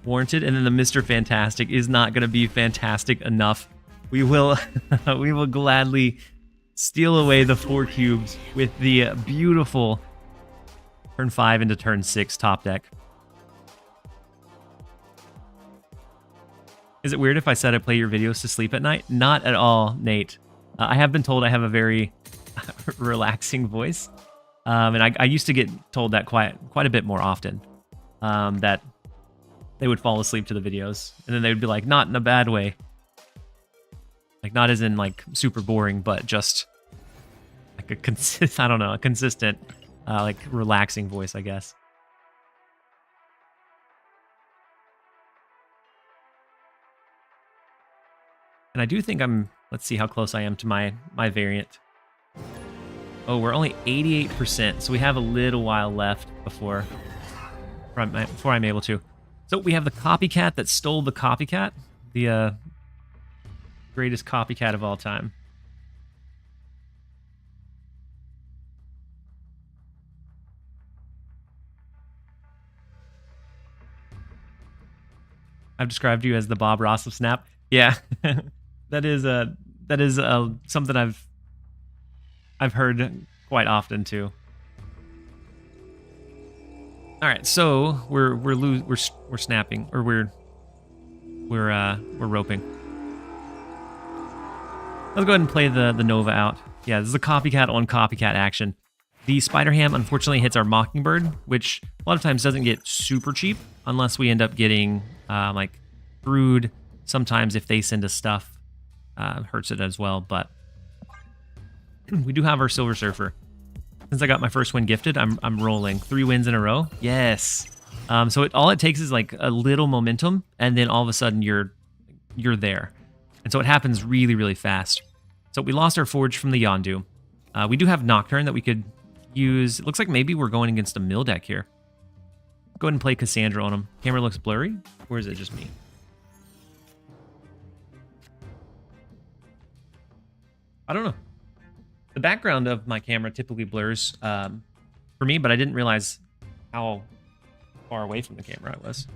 Warranted. And then the Mr. Fantastic is not going to be fantastic enough. We will we will gladly steal away the 4 cubes with the beautiful turn 5 into turn 6 top deck. Is it weird if I said I play your videos to sleep at night? Not at all, Nate. I have been told I have a very relaxing voice. And I used to get told that quite a bit more often. That they would fall asleep to the videos. And then they would be like, not in a bad way. Like, not as in, like, super boring, but just like a consistent, like, relaxing voice, I guess. And I do think let's see how close I am to my variant. Oh, we're only 88%, so we have a little while left before I'm able to. So we have the copycat that stole the copycat, the greatest copycat of all time. I've described you as the Bob Ross of Snap. Yeah, that is something I've heard quite often too. All right, so we're snapping, or we're roping. Let's go ahead and play the Nova out. Yeah, this is a copycat on copycat action. The Spider Ham unfortunately hits our Mockingbird, which a lot of times doesn't get super cheap unless we end up getting like Brood. Sometimes if they send us stuff, hurts it as well. But we do have our Silver Surfer. Since I got my first win gifted, I'm rolling 3 wins in a row. Yes. So all it takes is like a little momentum, and then all of a sudden you're there. And so it happens really, really fast. So we lost our Forge from the Yondu. We do have Nocturne that we could use. It looks like maybe we're going against a mill deck here. Go ahead and play Cassandra on him. Camera looks blurry, or is it just me? I don't know. The background of my camera typically blurs for me, but I didn't realize how far away from the camera I was.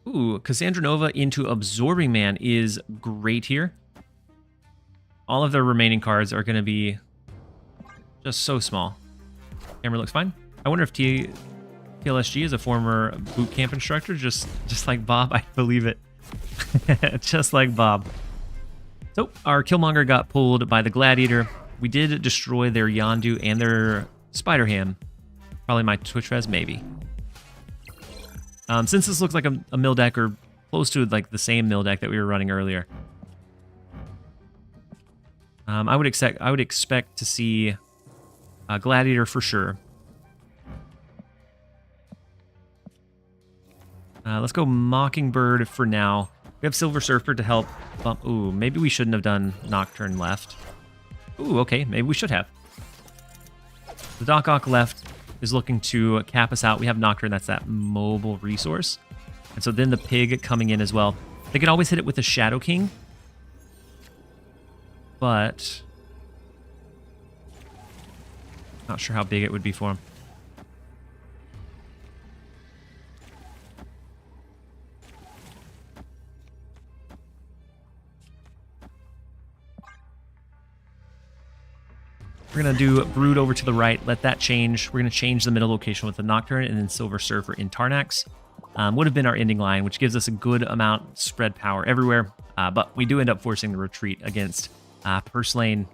Ooh, Cassandra Nova into Absorbing Man is great here. All of their remaining cards are going to be just so small. Camera looks fine. I wonder if TLSG is a former boot camp instructor, just like Bob. I believe it. Just like Bob. So our Killmonger got pulled by the Gladiator. We did destroy their Yondu and their Spider Ham. Probably my Twitch res, maybe. Since this looks like a mill deck, or close to like the same mill deck that we were running earlier, I would expect to see a Gladiator for sure. Let's go Mockingbird for now. We have Silver Surfer to help bump. Ooh, maybe we shouldn't have done Nocturne left. Ooh, okay, maybe we should have. The Doc Ock left is looking to cap us out. We have Nocturne, that's that mobile resource. And so then the Pig coming in as well. They could always hit it with the Shadow King. But not sure how big it would be for him. We're going to do Brood over to the right, let that change. We're going to change the middle location with the Nocturne, and then Silver Surfer in Tarnax. Would have been our ending line, which gives us a good amount spread power everywhere. But we do end up forcing the retreat against Purslane.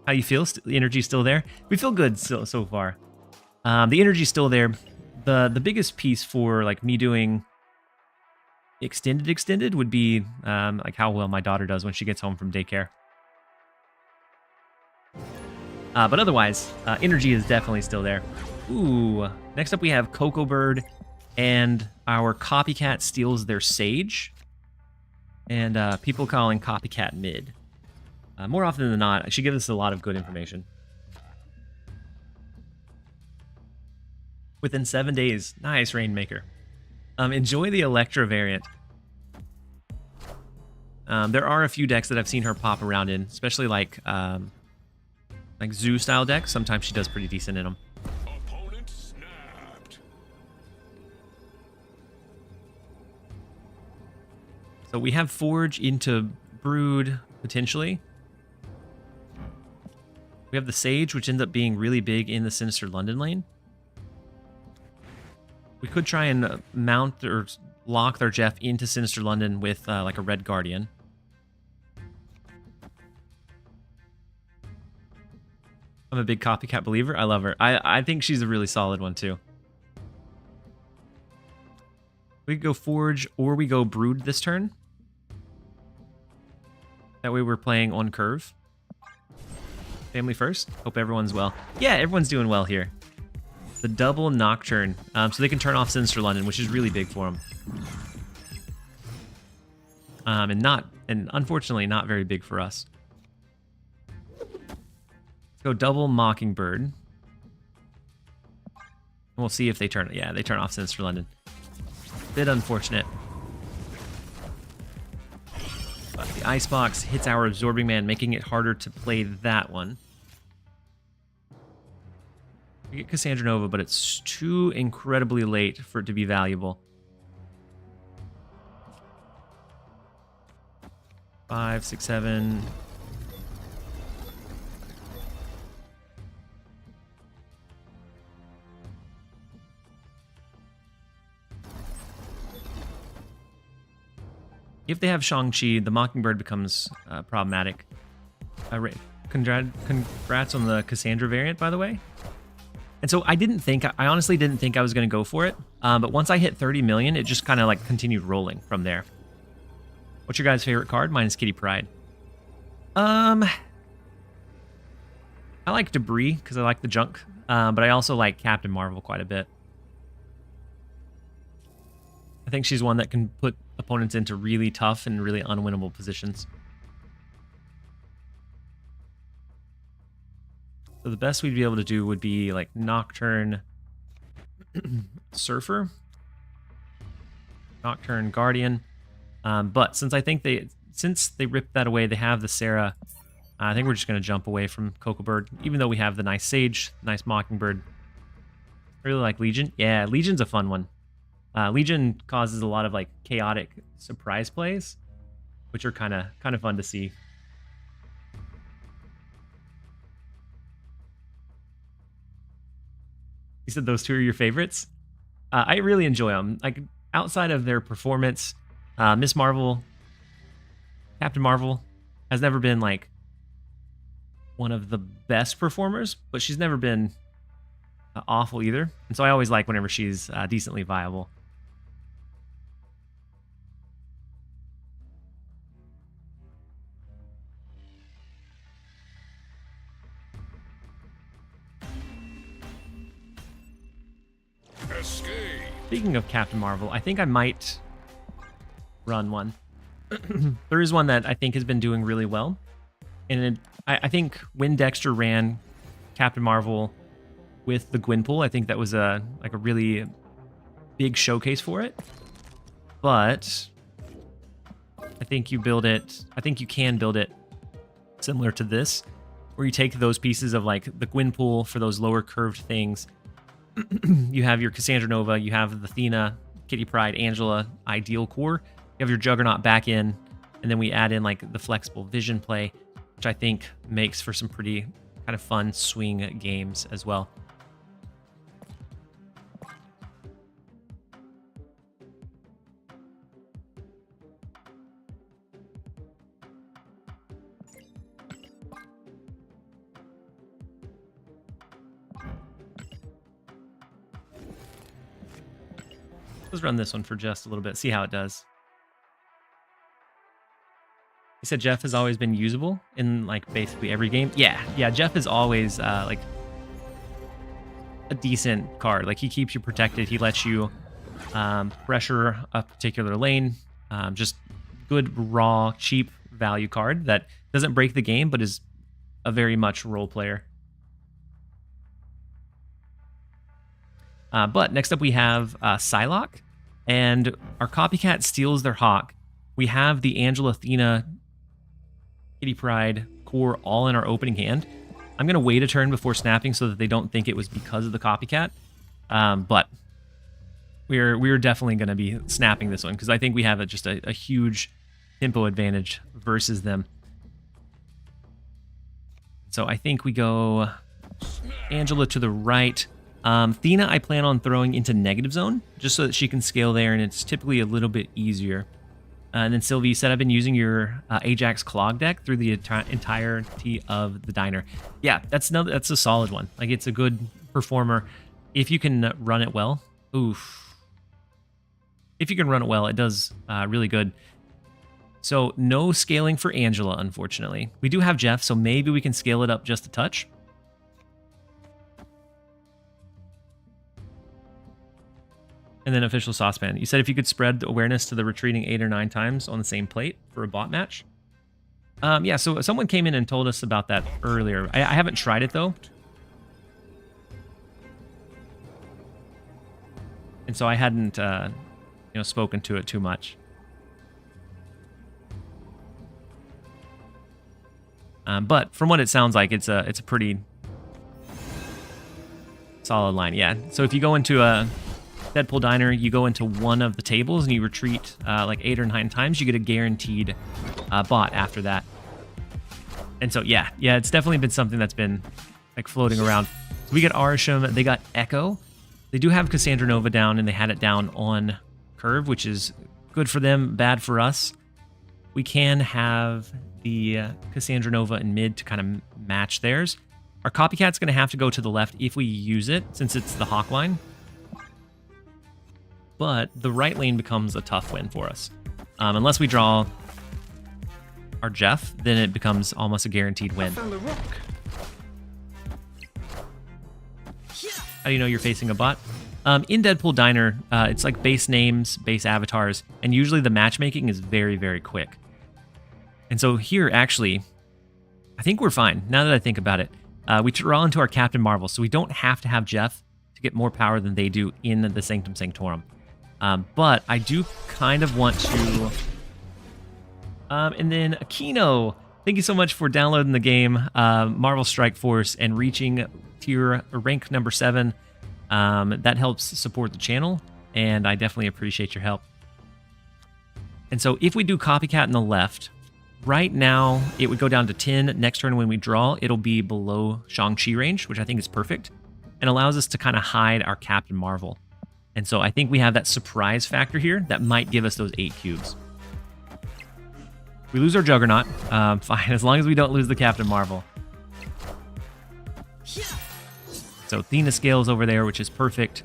How you feel? The energy's still there? We feel good so far. The energy's still there. The biggest piece for like me doing extended would be like how well my daughter does when she gets home from daycare. But otherwise, energy is definitely still there. Ooh, next up we have Cocoa Bird, and our Copycat steals their Sage. And people calling Copycat mid. More often than not, she gives us a lot of good information. Within 7 days. Nice, Rainmaker. Enjoy the Electra variant. There are a few decks that I've seen her pop around in, especially like Zoo style decks. Sometimes she does pretty decent in them. Opponent snapped. So we have Forge into Brood, potentially. We have the Sage, which ends up being really big in the Sinister London lane. We could try and mount or lock their Jeff into Sinister London with like a Red Guardian. I'm a big Copycat believer. I love her. I think she's a really solid one too. We could go Forge or we go Brood this turn. That way we're playing on curve. Family first. Hope everyone's well. Yeah, everyone's doing well here. The double Nocturne. So they can turn off Sinister London, which is really big for them. And unfortunately not very big for us. Let's go double Mockingbird. And we'll see if they turn it. Yeah, they turn off Sinister London. Bit unfortunate. But the Icebox hits our Absorbing Man, making it harder to play that one. We get Cassandra Nova, but it's too incredibly late for it to be valuable. 5, 6, 7. If they have Shang-Chi, the Mockingbird becomes problematic. Congrats on the Cassandra variant, by the way. And so I honestly didn't think I was going to go for it. But once I hit 30 million, it just kind of like continued rolling from there. What's your guys' favorite card? Mine is Kitty Pryde. I like Debris because I like the junk. But I also like Captain Marvel quite a bit. I think she's one that can put opponents into really tough and really unwinnable positions. So the best we'd be able to do would be like Nocturne Surfer, Nocturne Guardian. But since they ripped that away, they have the Sarah. I think we're just going to jump away from Cocoa Bird, even though we have the nice Sage, nice Mockingbird. I really like Legion. Yeah, Legion's a fun one. Legion causes a lot of like chaotic surprise plays, which are kind of fun to see. You said those two are your favorites? I really enjoy them. Like outside of their performance, Miss Marvel, Captain Marvel has never been like one of the best performers, but she's never been awful either. And so I always like whenever she's decently viable. Escape. Speaking of Captain Marvel, I think I might run one. There is one that I think has been doing really well. And I think when Dexter ran Captain Marvel with the Gwynpool, I think that was a really big showcase for it. But I think you can build it similar to this, where you take those pieces of like the Gwynpool for those lower curved things. You have your Cassandra Nova, you have the Athena, Kitty Pryde, Angela, Ideal Core. You have your Juggernaut back in, and then we add in like the flexible vision play, which I think makes for some pretty kind of fun swing games as well. Let's run this one for just a little bit, see how it does. He said Jeff has always been usable in like basically every game. Yeah, Jeff is always like a decent card. Like he keeps you protected. He lets you pressure a particular lane. Just good, raw, cheap value card that doesn't break the game, but is a very much role player. But next up we have Psylocke, and our copycat steals their Hawk. We have the Angela Athena Kitty Pryde core all in our opening hand. I'm going to wait a turn before snapping so that they don't think it was because of the copycat. But we're definitely going to be snapping this one because I think we have just a huge tempo advantage versus them. So I think we go Angela to the right. Athena I plan on throwing into negative zone just so that she can scale there, and it's typically a little bit easier. And then Sylvie, you said I've been using your Ajax Clog deck through the entirety of the diner. Yeah, that's a solid one. Like, it's a good performer if you can run it well. Oof. If you can run it well, it does really good. So no scaling for Angela, unfortunately. We do have Jeff, so maybe we can scale it up just a touch. And then official saucepan. You said if you could spread the awareness to the retreating 8 or 9 times on the same plate for a bot match. Yeah, so someone came in and told us about that earlier. I haven't tried it though. And so I hadn't spoken to it too much. But from what it sounds like, it's a pretty solid line. Yeah. So if you go into a Deadpool Diner, you go into one of the tables and you retreat like 8 or 9 times, you get a guaranteed bot after that. And so yeah, it's definitely been something that's been like floating around. So we get Arisham, they got Echo. They do have Cassandra Nova down, and they had it down on curve, which is good for them, bad for us. We can have the Cassandra Nova in mid to kind of match theirs. Our copycat's going to have to go to the left if we use it, since it's the Hawk line. But the right lane becomes a tough win for us. Unless we draw our Jeff, then it becomes almost a guaranteed win. How do you know you're facing a bot? In Deadpool Diner, it's like base names, base avatars, and usually the matchmaking is very, very quick. And so here, actually, I think we're fine, now that I think about it. We draw into our Captain Marvel, so we don't have to have Jeff to get more power than they do in the Sanctum Sanctorum. But I do kind of want to... and then Aquino, thank you so much for downloading the game, Marvel Strike Force, and reaching rank number 7. That helps support the channel, and I definitely appreciate your help. And so if we do Copycat in the left, right now it would go down to 10. Next turn when we draw, it'll be below Shang-Chi range, which I think is perfect, and allows us to kind of hide our Captain Marvel. And so I think we have that surprise factor here that might give us those 8 cubes. We lose our Juggernaut. Fine, as long as we don't lose the Captain Marvel. So Athena scales over there, which is perfect.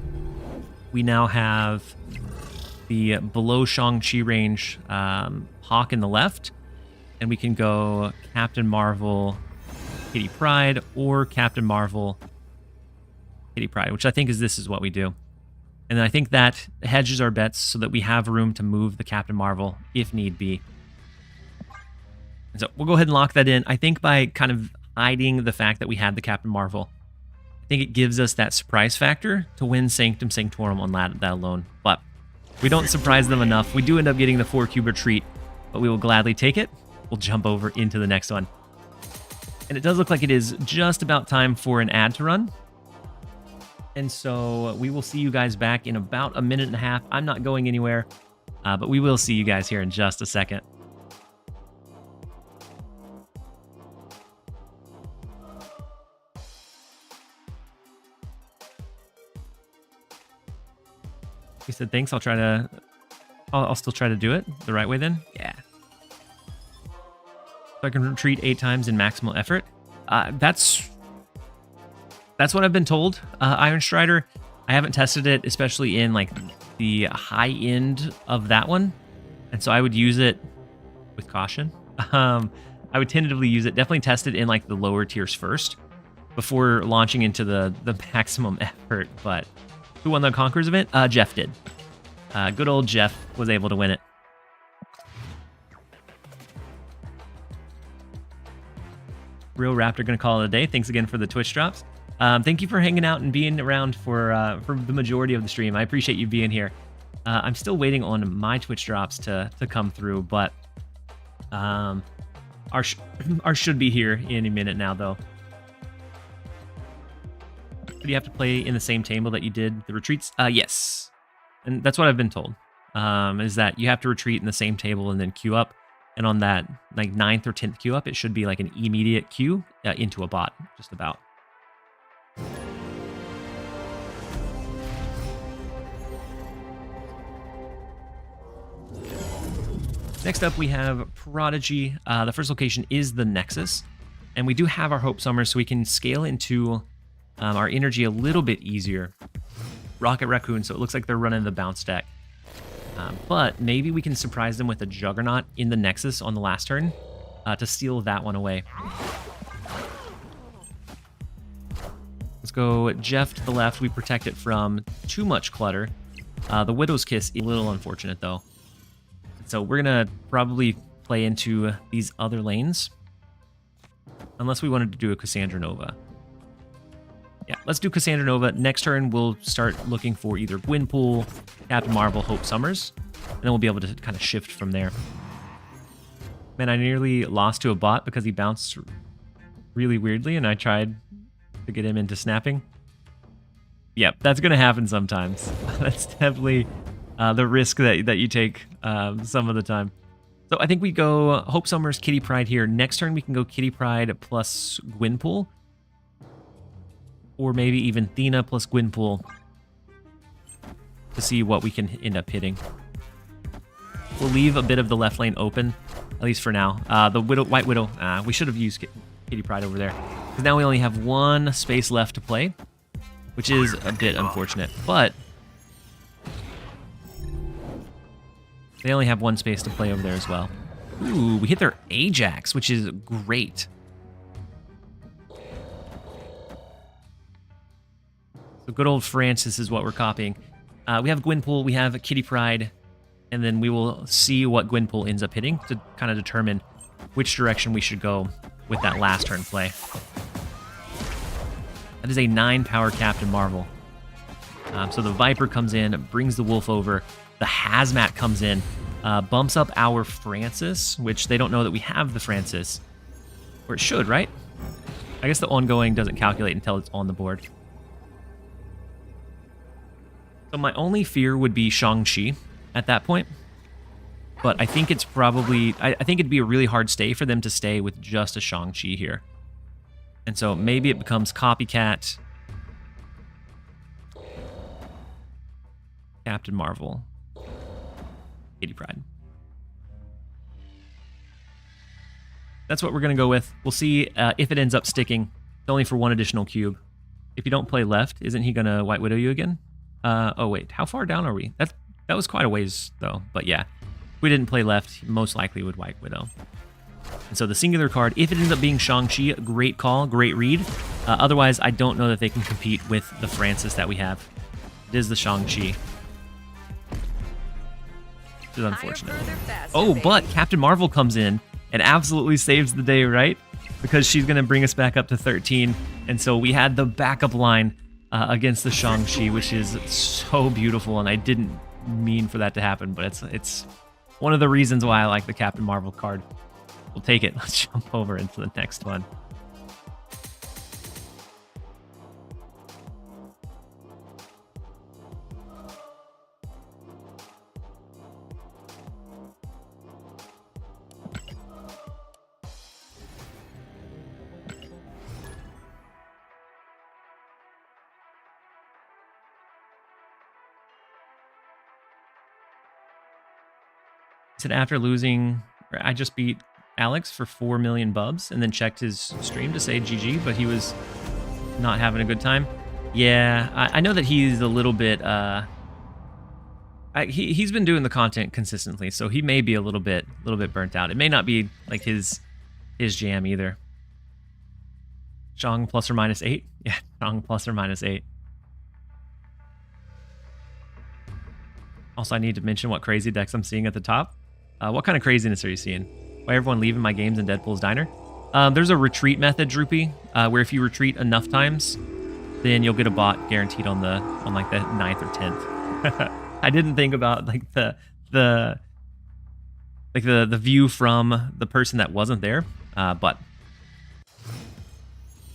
We now have the below Shang-Chi range Hawk in the left. And we can go Captain Marvel, Kitty Pryde, or Captain Marvel, Kitty Pryde, which I think this is what we do. And then I think that hedges our bets so that we have room to move the Captain Marvel if need be. And so we'll go ahead and lock that in. I think by kind of hiding the fact that we had the Captain Marvel, I think it gives us that surprise factor to win Sanctum Sanctorum on that alone. But we don't surprise them enough. We do end up getting the 4-cube retreat, but we will gladly take it. We'll jump over into the next one. And it does look like it is just about time for an ad to run. And so we will see you guys back in about a minute and a half. I'm not going anywhere, but we will see you guys here in just a second. He said, thanks. I'll still try to do it the right way then. Yeah. So I can retreat 8 times in maximal effort. That's what I've been told, Iron Strider. I haven't tested it, especially in like the high end of that one. And so I would use it with caution. I would tentatively use it. Definitely test it in like the lower tiers first before launching into the maximum effort. But who won the Conquerors event? Jeff did. Good old Jeff was able to win it. Real Raptor gonna call it a day. Thanks again for the Twitch drops. Thank you for hanging out and being around for the majority of the stream. I appreciate you being here. I'm still waiting on my Twitch drops to come through, but ours should be here any minute now, though. Do you have to play in the same table that you did the retreats? Yes, and that's what I've been told. Is that you have to retreat in the same table and then queue up. And on that like 9th or 10th queue up, it should be like an immediate queue into a bot, just about. Next up, we have Prodigy. The first location is the Nexus. And we do have our Hope Summers, so we can scale into our energy a little bit easier. Rocket Raccoon, so it looks like they're running the bounce deck. But maybe we can surprise them with a Juggernaut in the Nexus on the last turn to steal that one away. Let's go Jeff to the left. We protect it from too much clutter. The Widow's Kiss is a little unfortunate, though. So we're going to probably play into these other lanes. Unless we wanted to do a Cassandra Nova. Yeah, let's do Cassandra Nova. Next turn, we'll start looking for either Gwynpool, Captain Marvel, Hope Summers, and then we'll be able to kind of shift from there. Man, I nearly lost to a bot because he bounced really weirdly, and I tried to get him into snapping. Yep, that's going to happen sometimes. That's definitely the risk that you take some of the time. So I think we go Hope Summers, Kitty Pryde here. Next turn, we can go Kitty Pryde plus Gwynpool. Or maybe even Thena plus Gwynpool to see what we can end up hitting. We'll leave a bit of the left lane open, at least for now. The White Widow, we should have used Kitty Pryde over there. Because now we only have one space left to play, which is a bit unfortunate. But they only have one space to play over there as well. Ooh, we hit their Ajax, which is great. So good old Francis is what we're copying. We have Gwynpool, we have Kitty Pryde, and then we will see what Gwynpool ends up hitting to kind of determine which direction we should go with that last turn play. That is a 9-power Captain Marvel. So the Viper comes in, brings the Wolf over. The Hazmat comes in, bumps up our Francis, which they don't know that we have the Francis. Or it should, right? I guess the ongoing doesn't calculate until it's on the board. So my only fear would be Shang-Chi at that point. But I think it's probably... I think it'd be a really hard stay for them to stay with just a Shang-Chi here. And so maybe it becomes Copycat, Captain Marvel, Kitty Pryde. That's what we're going to go with. We'll see if it ends up sticking. It's only for one additional cube. If you don't play left, isn't he going to White Widow you again? Oh, wait. How far down are we? That was quite a ways, though. But yeah, if we didn't play left, he most likely would White Widow. And so the singular card, if it ends up being Shang-Chi, great call, great read. Otherwise, I don't know that they can compete with the Francis that we have. It is the Shang-Chi. Which is unfortunate. Oh, but Captain Marvel comes in and absolutely saves the day, right? Because she's going to bring us back up to 13. And so we had the backup line against the Shang-Chi, which is so beautiful, and I didn't mean for that to happen, but it's one of the reasons why I like the Captain Marvel card. We'll take it. Let's jump over into the next one. Said after losing, I just beat Alex for 4 million bubs and then checked his stream to say GG, but he was not having a good time. Yeah, I know that he's a little bit He's been doing the content consistently, so he may be a little bit burnt out. It may not be like his jam either. Shang plus or minus 8? Yeah, Shang plus or minus 8. Also, I need to mention what crazy decks I'm seeing at the top. What kind of craziness are you seeing? Why everyone leaving my games in Deadpool's Diner? There's a retreat method, Droopy, where if you retreat enough times, then you'll get a bot guaranteed on like the 9th or 10th. I didn't think about like the view from the person that wasn't there, but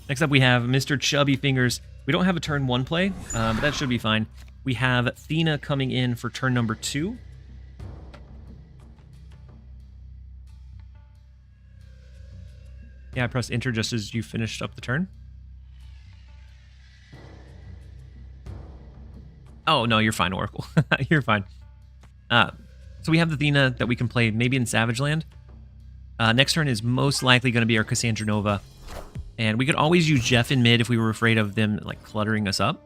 next up we have Mr. Chubby Fingers. We don't have a turn 1 play, but that should be fine. We have Athena coming in for turn number 2. Yeah, I pressed enter just as you finished up the turn. Oh, no, you're fine, Oracle. You're fine. So we have the Athena that we can play maybe in Savage Land. Next turn is most likely going to be our Cassandra Nova. And we could always use Jeff in mid if we were afraid of them like cluttering us up.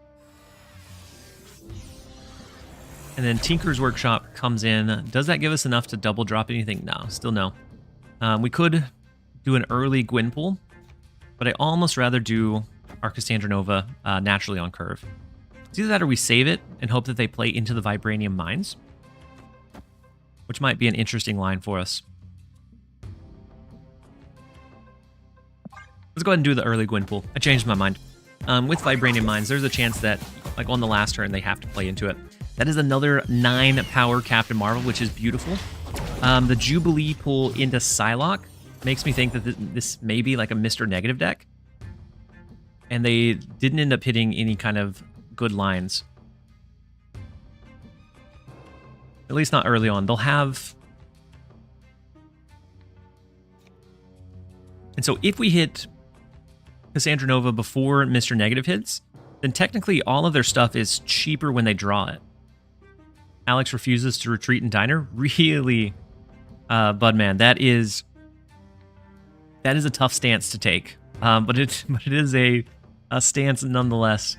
And then Tinker's Workshop comes in. Does that give us enough to double drop anything? No, still no. We could do an early Gwyn pull, but I almost rather do our Cassandra Nova naturally on curve. It's either that or we save it and hope that they play into the Vibranium Mines, which might be an interesting line for us. Let's go ahead and do the early Gwyn pull. I changed my mind. With Vibranium Mines, there's a chance that, like on the last turn, they have to play into it. That is another 9 power Captain Marvel, which is beautiful. The Jubilee pull into Psylocke makes me think that this may be like a Mr. Negative deck. And they didn't end up hitting any kind of good lines. At least not early on. They'll have... And so if we hit Cassandra Nova before Mr. Negative hits, then technically all of their stuff is cheaper when they draw it. Alex refuses to retreat in Diner. Really, Budman, that is a tough stance to take. But it is a stance nonetheless.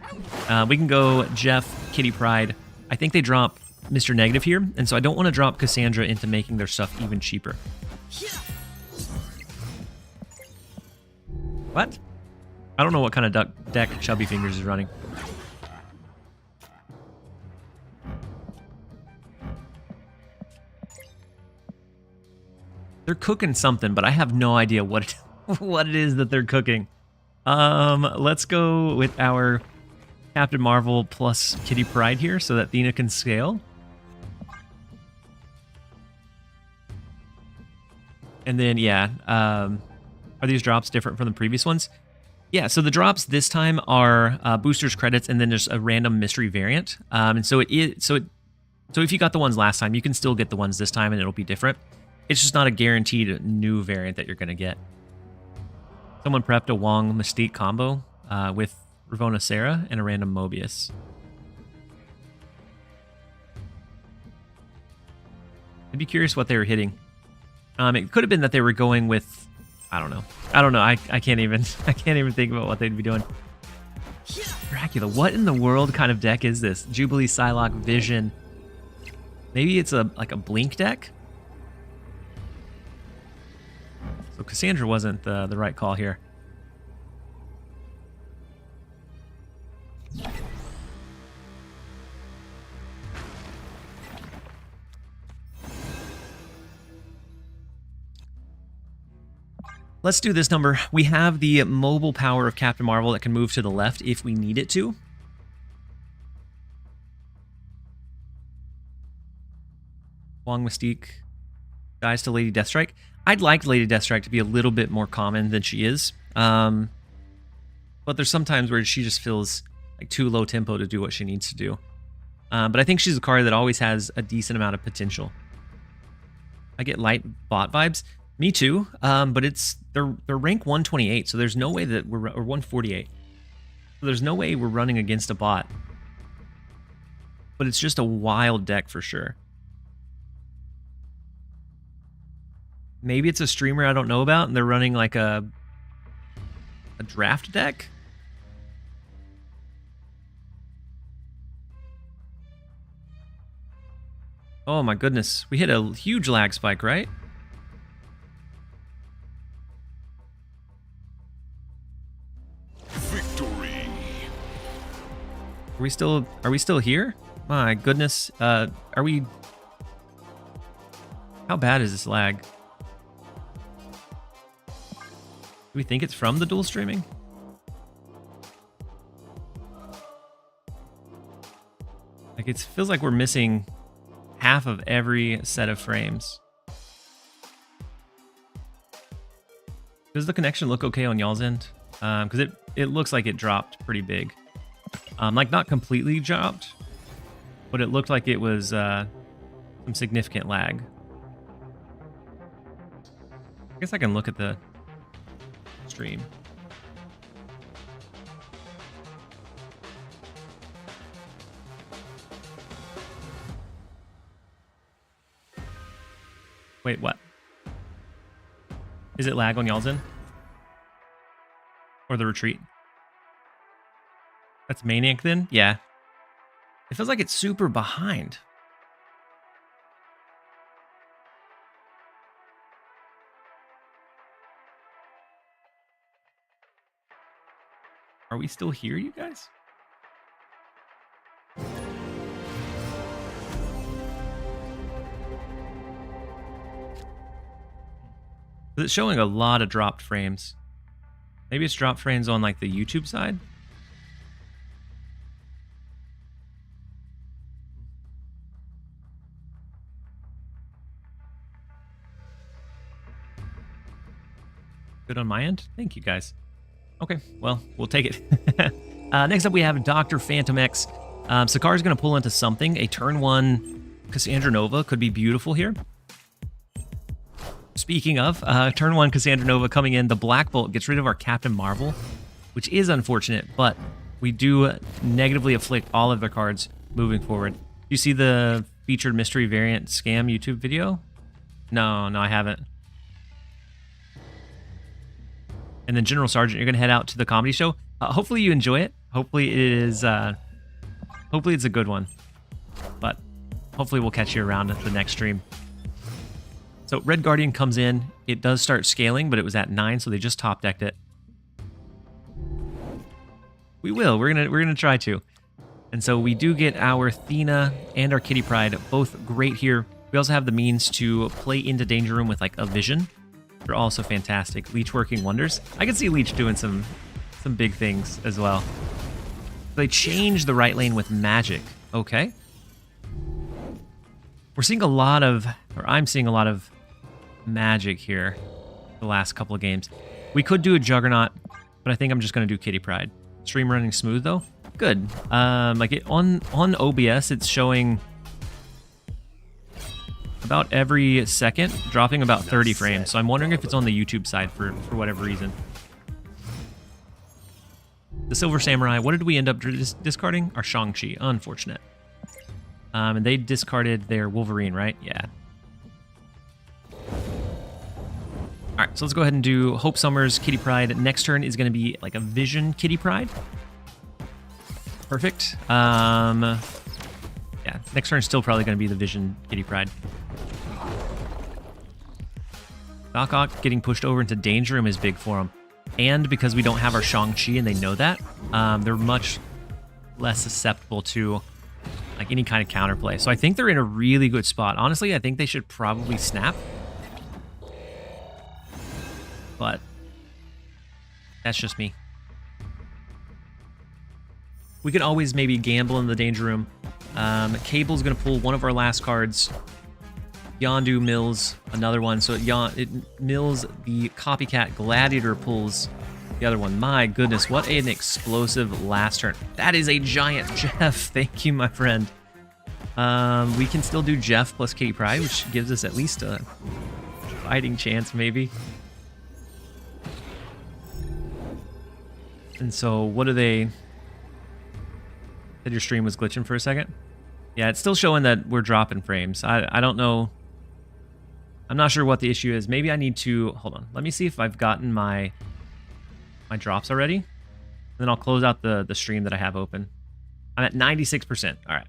We can go Jeff, Kitty Pryde. I think they drop Mr. Negative here, and so I don't want to drop Cassandra into making their stuff even cheaper. What? I don't know what kind of deck Chubby Fingers is running. They're cooking something, but I have no idea what it is that they're cooking. Let's go with our Captain Marvel plus Kitty Pryde here so that Athena can scale. And then, yeah, are these drops different from the previous ones? Yeah, so the drops this time are boosters credits and then there's a random mystery variant. And so if you got the ones last time, you can still get the ones this time and it'll be different. It's just not a guaranteed new variant that you're going to get. Someone prepped a Wong Mystique combo with Ravonna Sarah and a random Mobius. I'd be curious what they were hitting. It could have been that they were going with, I don't know. I can't even think about what they'd be doing. Dracula, what in the world kind of deck is this? Jubilee, Psylocke, Vision. Maybe it's like a Blink deck? So Cassandra wasn't the right call here. Let's do this number. We have the mobile power of Captain Marvel that can move to the left if we need it to. Wong Mystique dies to Lady Deathstrike. I'd like Lady Deathstrike to be a little bit more common than she is. But there's some times where she just feels like too low tempo to do what she needs to do. But I think she's a card that always has a decent amount of potential. I get light bot vibes. Me too. But they're rank 128, so there's no way that or 148. So there's no way we're running against a bot. But it's just a wild deck for sure. Maybe it's a streamer I don't know about, and they're running like a draft deck. Oh my goodness. We hit a huge lag spike, right? Victory. Are we still here? My goodness. Are we... How bad is this lag? Do we think it's from the dual streaming? Like, it feels like we're missing half of every set of frames. Does the connection look okay on y'all's end? Because it looks like it dropped pretty big. Like, not completely dropped, but it looked like it was some significant lag. I guess I can look at the stream. Wait, what? Is it lag on y'all's end? Or the retreat? That's Maniac then? Yeah. It feels like it's super behind. Are we still here, you guys? It's showing a lot of dropped frames. Maybe it's dropped frames on like the YouTube side. Good on my end. Thank you guys. Okay, well, we'll take it. Next up, we have Dr. Phantom X. Sakar's going to pull into something. A turn 1 Cassandra Nova could be beautiful here. Speaking of, turn 1 Cassandra Nova coming in. The Black Bolt gets rid of our Captain Marvel, which is unfortunate, but we do negatively afflict all of their cards moving forward. You see the featured mystery variant scam YouTube video? No, I haven't. And then General Sergeant, you're going to head out to the comedy show. Hopefully you enjoy it. Hopefully it is. Hopefully it's a good one. But hopefully we'll catch you around at the next stream. So Red Guardian comes in. It does start scaling, but it was at 9, so they just top decked it. We will. We're gonna try to. And so we do get our Athena and our Kitty Pryde, both great here. We also have the means to play into Danger Room with like a Vision. They're also fantastic. Leech working wonders. I can see Leech doing some big things as well. They changed the right lane with magic. Okay. We're seeing a lot of, or I'm seeing a lot of magic here the last couple of games. We could do a Juggernaut, but I think I'm just going to do Kitty Pryde. Stream running smooth though. Good. Like it, on OBS, it's showing about every second, dropping about 30 frames. So I'm wondering if it's on the YouTube side for whatever reason. The Silver Samurai, what did we end up discarding? Our Shang-Chi, unfortunate. And they discarded their Wolverine, right? Yeah. All right, so let's go ahead and do Hope Summers, Kitty Pryde. Next turn is going to be like a Vision Kitty Pryde. Perfect. Yeah, next turn is still probably going to be the Vision Kitty Pryde. Doc Ock getting pushed over into Danger Room is big for him. And because we don't have our Shang-Chi and they know that, they're much less susceptible to like any kind of counterplay. So I think they're in a really good spot. Honestly, I think they should probably snap. But that's just me. We could always maybe gamble in the Danger Room. Cable's going to pull one of our last cards. Yondu mills another one. So it mills the Copycat. Gladiator pulls the other one. My goodness, what an explosive last turn. That is a giant Jeff. Thank you, my friend. We can still do Jeff plus Kitty Pryde, which gives us at least a fighting chance, maybe. And so what do they... Said your stream was glitching for a second? Yeah, it's still showing that we're dropping frames. I don't know. I'm not sure what the issue is. Maybe I need to... Hold on. Let me see if I've gotten my drops already. And then I'll close out the stream that I have open. I'm at 96%. All right.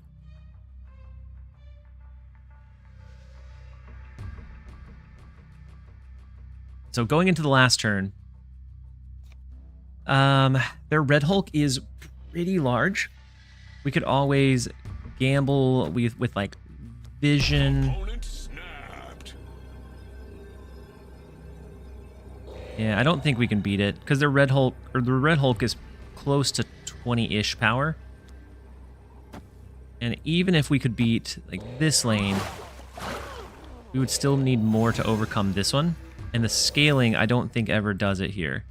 So going into the last turn, their Red Hulk is pretty large. We could always gamble with like vision. Opponent snapped. Yeah, I don't think we can beat it because their Red Hulk or the Red Hulk is close to 20-ish power. And even if we could beat like this lane, we would still need more to overcome this one. And the scaling, I don't think ever does it here.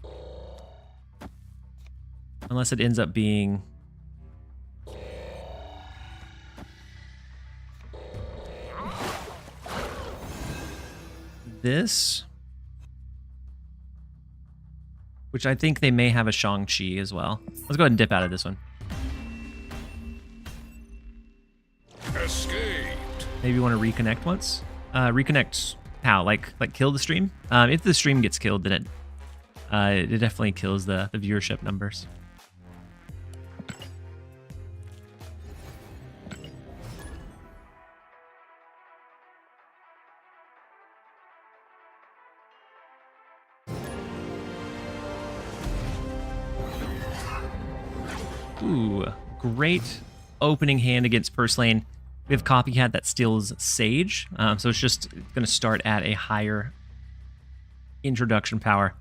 Unless it ends up being... this. Which I think they may have a Shang-Chi as well. Let's go ahead and dip out of this one. Escaped. Maybe you want to reconnect once? Reconnect how? Like kill the stream? If the stream gets killed, then it definitely kills the viewership numbers. Ooh, great opening hand against Purse Lane. We have Copycat that steals Sage, so it's just going to start at a higher introduction power.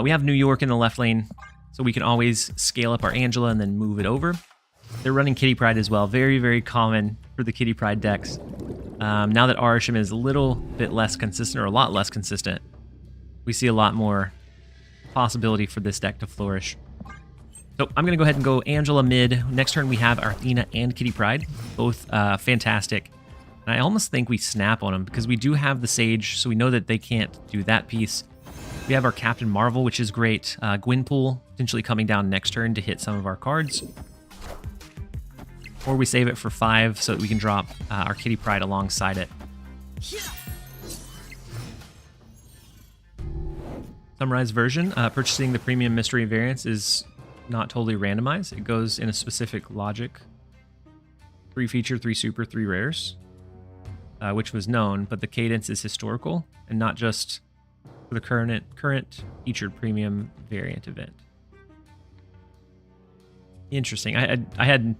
We have New York in the left lane, so we can always scale up our Angela and then move it over. They're running Kitty Pryde as well. Very, very common for the Kitty Pryde decks. Now that Arisham is a little bit less consistent, or a lot less consistent, we see a lot more possibility for this deck to flourish. So I'm going to go ahead and go Angela mid. Next turn we have Athena and Kitty Pryde, both fantastic. And I almost think we snap on them because we do have the Sage, so we know that they can't do that piece. We have our Captain Marvel, which is great. Gwynpool potentially coming down next turn to hit some of our cards. Or we save it for 5 so that we can drop our Kitty Pryde alongside it. Summarized version, purchasing the premium mystery variants is not totally randomized. It goes in a specific logic. 3 feature, 3 super, 3 rares, which was known, but the cadence is historical and not just for the current featured premium variant event. Interesting. I had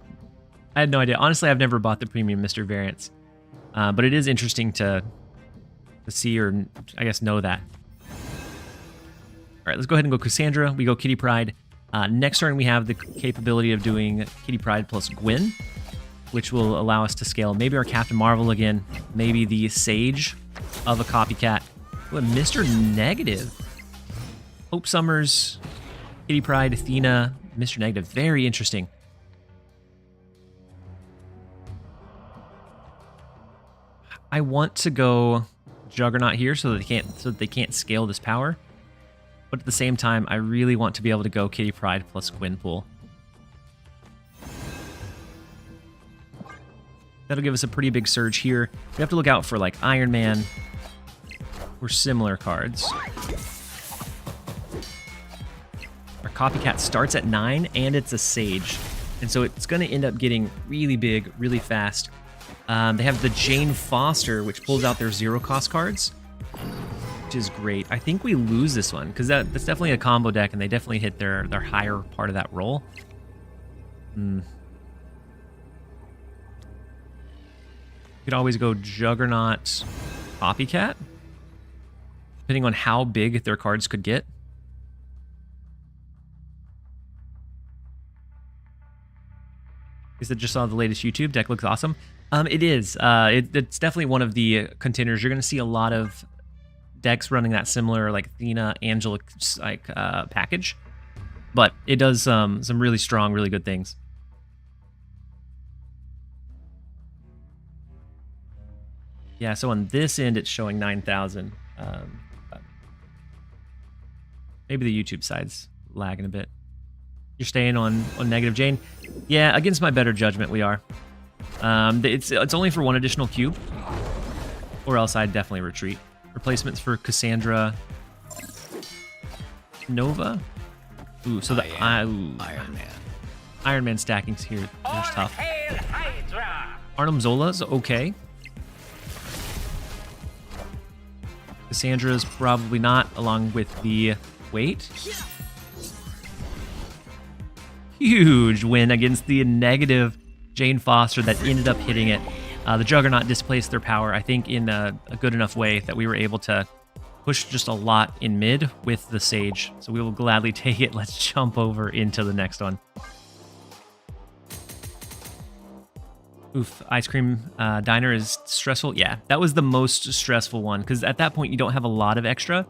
no idea. Honestly, I've never bought the premium Mr. variants, but it is interesting to see, or I guess know that. All right, let's go ahead and go Cassandra. We go Kitty Pryde. Next turn, we have the capability of doing Kitty Pryde plus Gwen, which will allow us to scale maybe our Captain Marvel again, maybe the Sage of a Copycat. What, Mr. Negative? Hope Summers, Kitty Pryde, Athena, Mr. Negative. Very interesting. I want to go Juggernaut here so that they can't scale this power. But at the same time, I really want to be able to go Kitty Pryde plus Gwynpool. That'll give us a pretty big surge here. We have to look out for like Iron Man or similar cards. Our Copycat starts at 9 and it's a Sage. And so it's going to end up getting really big, really fast. They have the Jane Foster, which pulls out their 0-cost cards, which is great. I think we lose this one because that's definitely a combo deck, and they definitely hit their higher part of that roll. Could always go Juggernaut, Copycat, depending on how big their cards could get. Is it just saw the latest YouTube deck? Looks awesome. It is. It's definitely one of the contenders. You're going to see a lot of decks running that similar like Athena, Angela like package, but it does some really strong, really good things. Yeah, so on this end it's showing 9,000. Maybe the YouTube side's lagging a bit. You're staying on negative, Jane? Yeah, against my better judgment, we are. It's only for 1 additional cube, or else I'd definitely retreat. Replacements for Cassandra, Nova. Ooh, so the Iron Man. Iron Man stacking's here. There's tough. Arnim Zola's okay. Cassandra's probably not, along with the weight. Huge win against the negative Jane Foster that ended up hitting it. The Juggernaut displaced their power, I think, in a good enough way that we were able to push just a lot in mid with the Sage. So we will gladly take it. Let's jump over into the next one. Oof, Ice Cream Diner is stressful. Yeah, that was the most stressful one because at that point you don't have a lot of extra.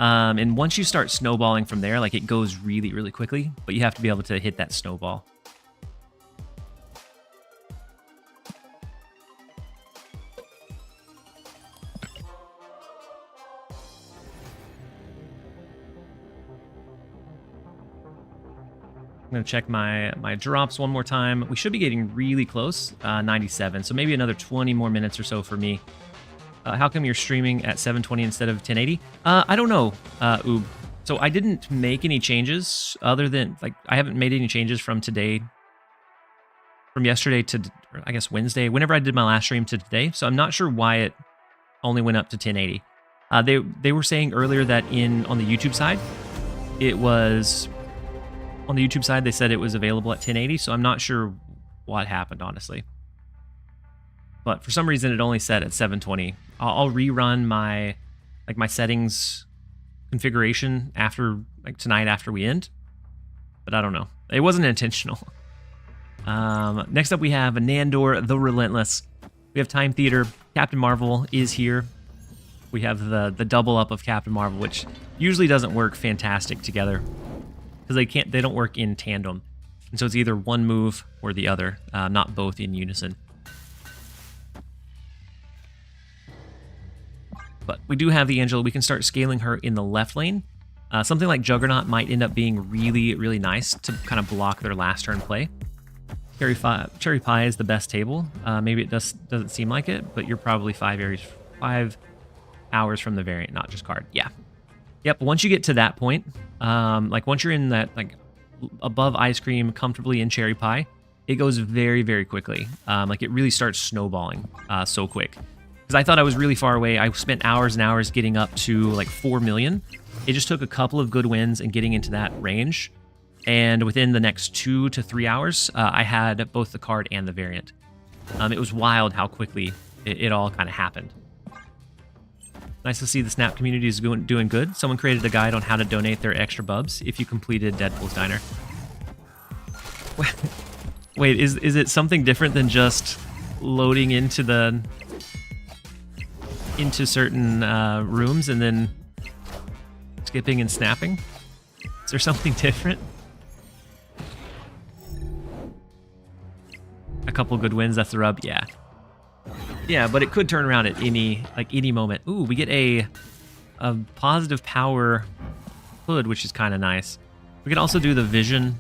And once you start snowballing from there, like it goes really, really quickly, but you have to be able to hit that snowball. I'm going to check my drops one more time. We should be getting really close, 97. So maybe another 20 more minutes or so for me. How come you're streaming at 720 instead of 1080? I don't know, Oob. So I didn't make any changes other than, like, I haven't made any changes from today, from yesterday to, I guess, Wednesday, whenever I did my last stream to today. So I'm not sure why it only went up to 1080. They were saying earlier that on the YouTube side, it was... On the YouTube side, they said it was available at 1080, so I'm not sure what happened, honestly. But for some reason, it only set at 720. I'll rerun my settings configuration tonight after we end, but I don't know. It wasn't intentional. Next up, we have Nandor the Relentless. We have Time Theater. Captain Marvel is here. We have the double up of Captain Marvel, which usually doesn't work fantastic together. Because they don't work in tandem. And so it's either one move or the other, not both in unison. But we do have the Angela. We can start scaling her in the left lane. Something like Juggernaut might end up being really, really nice to kind of block their last turn play. Cherry Pie is the best table. Maybe it doesn't seem like it, but you're probably 5 hours from the variant, not just card. Yeah. Yep, once you get to that point, like once you're in that, like above Ice Cream, comfortably in Cherry Pie, it goes very, very quickly. Like it really starts snowballing so quick. Because I thought I was really far away. I spent hours and hours getting up to like 4 million. It just took a couple of good wins and getting into that range. And within the next 2 to 3 hours, I had both the card and the variant. It was wild how quickly it all kind of happened. Nice to see the Snap community is doing good. Someone created a guide on how to donate their extra bubs if you completed Deadpool's Diner. Wait, is it something different than just loading into certain rooms and then skipping and snapping? Is there something different? A couple good wins, that's the rub. Yeah. Yeah, but it could turn around at any moment. Ooh, we get a positive power hood, which is kind of nice. We can also do the vision.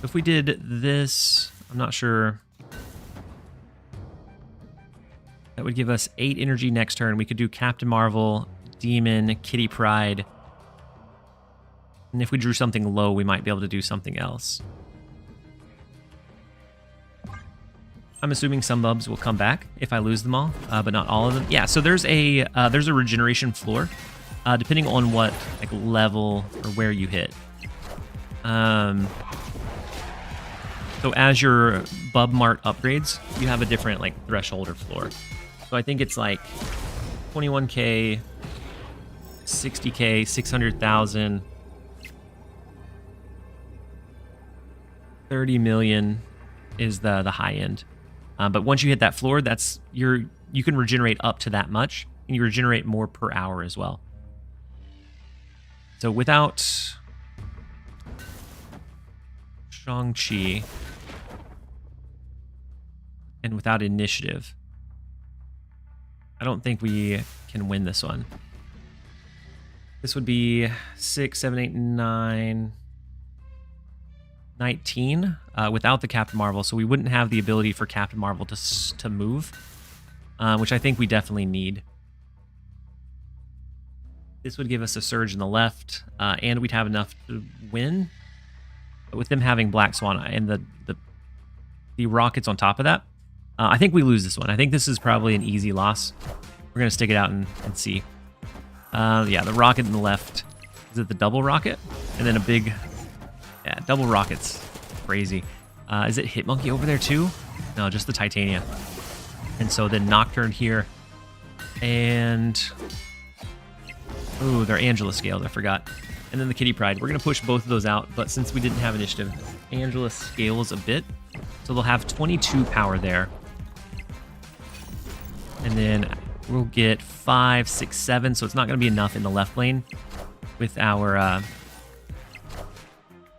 If we did this, I'm not sure. That would give us 8 energy next turn. We could do Captain Marvel, Demon, Kitty Pryde. And if we drew something low, we might be able to do something else. I'm assuming some bubs will come back if I lose them all, but not all of them. Yeah, so there's a regeneration floor, depending on what like level or where you hit. So as your Bub Mart upgrades, you have a different like threshold or floor. So I think it's like 21k, 60k, 600,000, 30 million is the high end. But once you hit that floor, you can regenerate up to that much, and you regenerate more per hour as well. So without Shang-Chi and without initiative, I don't think we can win this one. This would be 6, 7, 8, 9, 19 without the Captain Marvel, so we wouldn't have the ability for Captain Marvel to move, which I think we definitely need. This would give us a surge in the left, and we'd have enough to win. But with them having Black Swan and the rockets on top of that, I think we lose this one. I think this is probably an easy loss. We're going to stick it out and see. Yeah, the rocket in the left. Is it the double rocket? And then a big... Yeah, double rockets. Crazy. Is it Hit Monkey over there too? No, just the Titania. And so then Nocturne here. And... Ooh, they're Angela scaled. I forgot. And then the Kitty Pride. We're going to push both of those out. But since we didn't have initiative, Angela scales a bit. So they'll have 22 power there. And then we'll get 5, 6, 7. So it's not going to be enough in the left lane with our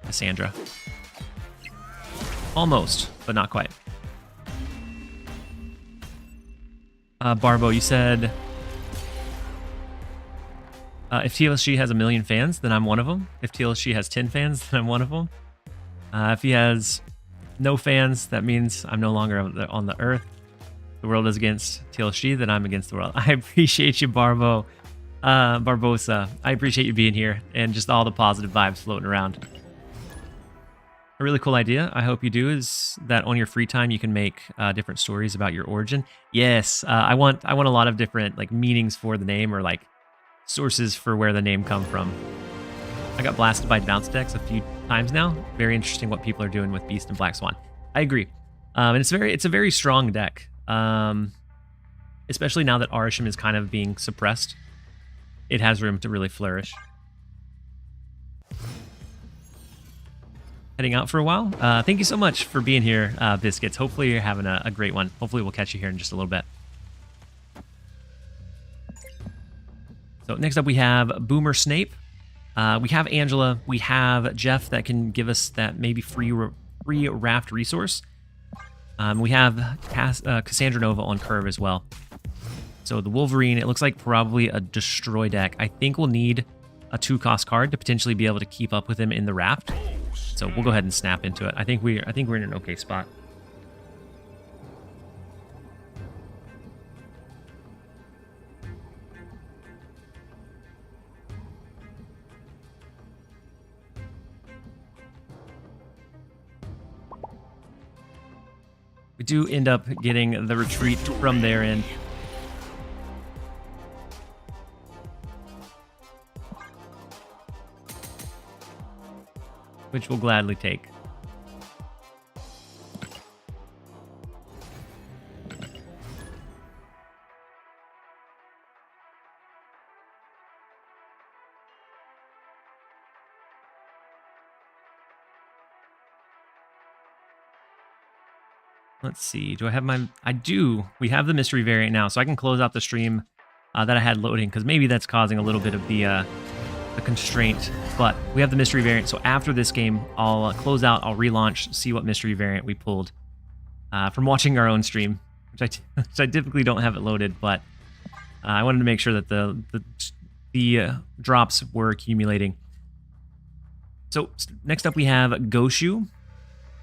Cassandra. Almost, but not quite. Barbo, you said if TLSG has 1 million fans, then I'm one of them. If TLSG has 10 fans, then I'm one of them. If he has no fans, that means I'm no longer on the earth. The world is against TLSG, then I'm against the world. I appreciate you, Barbosa. I appreciate you being here and just all the positive vibes floating around. A really cool idea, I hope you do, is that on your free time you can make different stories about your origin. Yes, I want a lot of different like meanings for the name or like sources for where the name come from. I got blasted by bounce decks a few times now. Very interesting what people are doing with Beast and Black Swan. I agree, and it's a very strong deck. Especially now that Arisham is kind of being suppressed, it has room to really flourish. Heading out for a while. Thank you so much for being here, Biscuits. Hopefully you're having a great one. Hopefully we'll catch you here in just a little bit. So next up we have Boomer Snape. We have Angela. We have Jeff that can give us that maybe free raft resource. We have Cassandra Nova on curve as well. So the Wolverine, it looks like probably a destroy deck. I think we'll need a 2-cost card to potentially be able to keep up with him in the raft. So we'll go ahead and snap into it. I think we're in an okay spot. We do end up getting the retreat from their end. Which we'll gladly take. Let's see. Do I have my... I do. We have the mystery variant now, so I can close out the stream that I had loading, because maybe that's causing a little bit of the constraint. But we have the mystery variant, so after this game, I'll close out, I'll relaunch, see what mystery variant we pulled from watching our own stream, which I typically don't have it loaded, but I wanted to make sure that the drops were accumulating. So next up we have Goshu.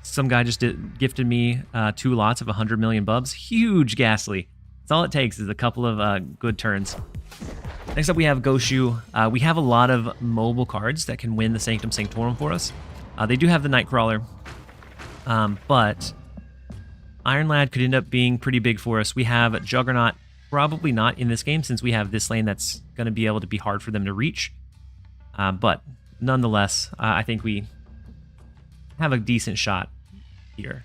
Some guy just gifted me 2 lots of 100 million bubs. Huge Ghastly. That's all it takes is a couple of good turns. Next up we have Goshu. We have a lot of mobile cards that can win the Sanctum Sanctorum for us. They do have the Nightcrawler, but Iron Lad could end up being pretty big for us. We have Juggernaut, probably not in this game since we have this lane that's going to be able to be hard for them to reach. But nonetheless, I think we have a decent shot here.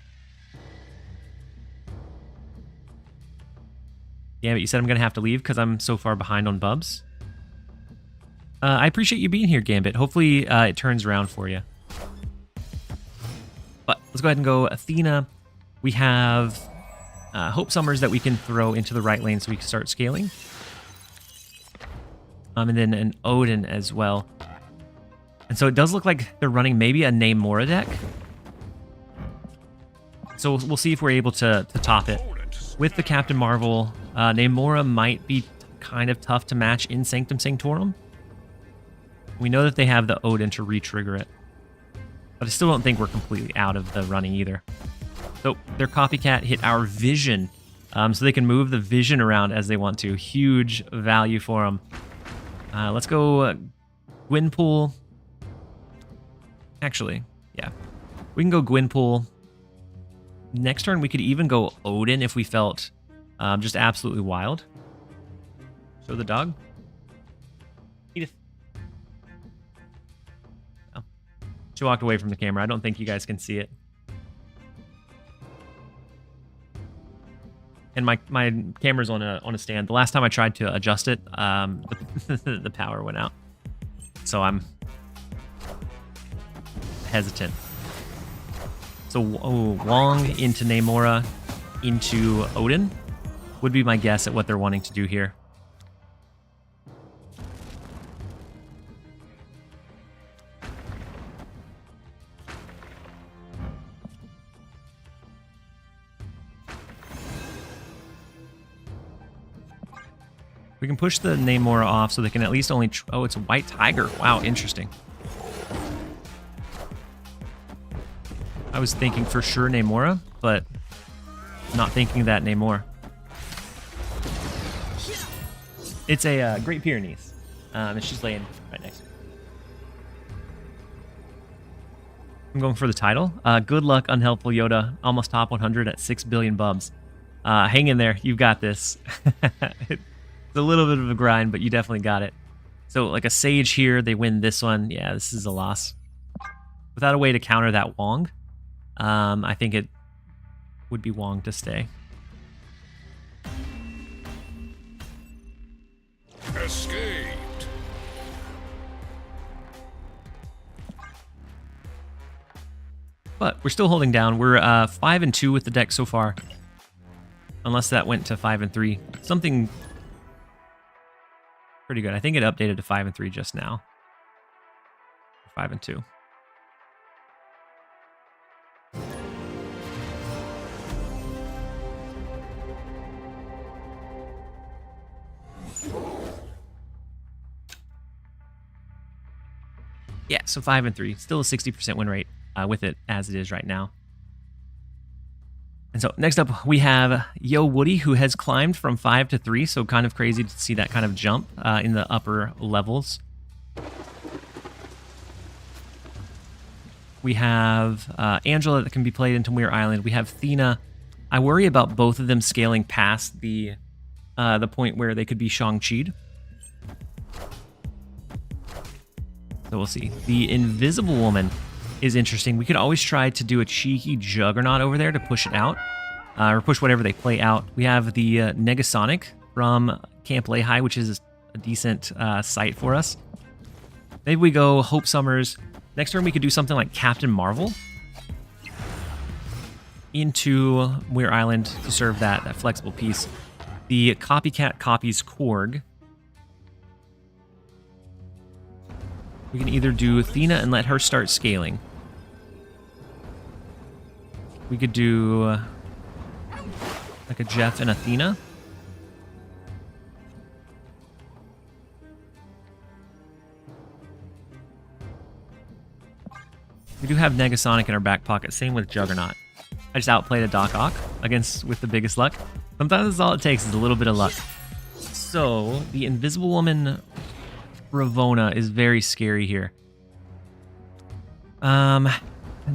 Yeah, but you said I'm going to have to leave because I'm so far behind on bubs. I appreciate you being here, Gambit. Hopefully it turns around for you. But let's go ahead and go Athena. We have Hope Summers that we can throw into the right lane so we can start scaling. And then an Odin as well. And so it does look like they're running maybe a Namora deck. So we'll see if we're able to top it. With the Captain Marvel, Namora might be kind of tough to match in Sanctum Sanctorum. We know that they have the Odin to re-trigger it. But I still don't think we're completely out of the running either. So their Copycat hit our Vision. So they can move the Vision around as they want to. Huge value for them. Let's go Gwynpool. Actually, yeah. We can go Gwynpool. Next turn, we could even go Odin if we felt just absolutely wild. Show the dog. Edith. Oh. She walked away from the camera. I don't think you guys can see it. And my camera's on a stand. The last time I tried to adjust it, the power went out. So I'm hesitant. So Wong into Namora into Odin would be my guess at what they're wanting to do here. We can push the Namora off so they can at least only... oh, it's a white tiger. Wow, interesting. I was thinking for sure Namora, but not thinking that Namor. It's a Great Pyrenees, and she's laying right next to me. I'm going for the title. Good luck, unhelpful Yoda. Almost top 100 at 6 billion bubs. Hang in there. You've got this. It's a little bit of a grind, but you definitely got it. So like a Sage here, they win this one. Yeah, this is a loss. Without a way to counter that Wong, I think it would be Wong to stay. Escaped. But we're still holding down. We're 5-2 with the deck so far. Unless that went to 5-3. Something pretty good. I think it updated to 5-3 just now. 5-2. Yeah, so 5-3. Still a 60% win rate with it as it is right now. And so next up, we have Yo Woody, who has climbed from 5 to 3. So kind of crazy to see that kind of jump in the upper levels. We have Angela that can be played into Muir Island. We have Thena. I worry about both of them scaling past the point where they could be Shang-Chi'd. So we'll see. The Invisible Woman is interesting. We could always try to do a cheeky Juggernaut over there to push it out. Or push whatever they play out. We have the Negasonic from Camp Lehi, which is a decent site for us. Maybe we go Hope Summers. Next turn we could do something like Captain Marvel into Muir Island to serve that flexible piece. The Copycat copies Korg. We can either do Athena and let her start scaling. We could do like a Jeff and Athena. We do have Negasonic in our back pocket. Same with Juggernaut. I just outplayed a Doc Ock with the biggest luck. Sometimes that's all it takes is a little bit of luck. So the Invisible Woman Ravona is very scary here.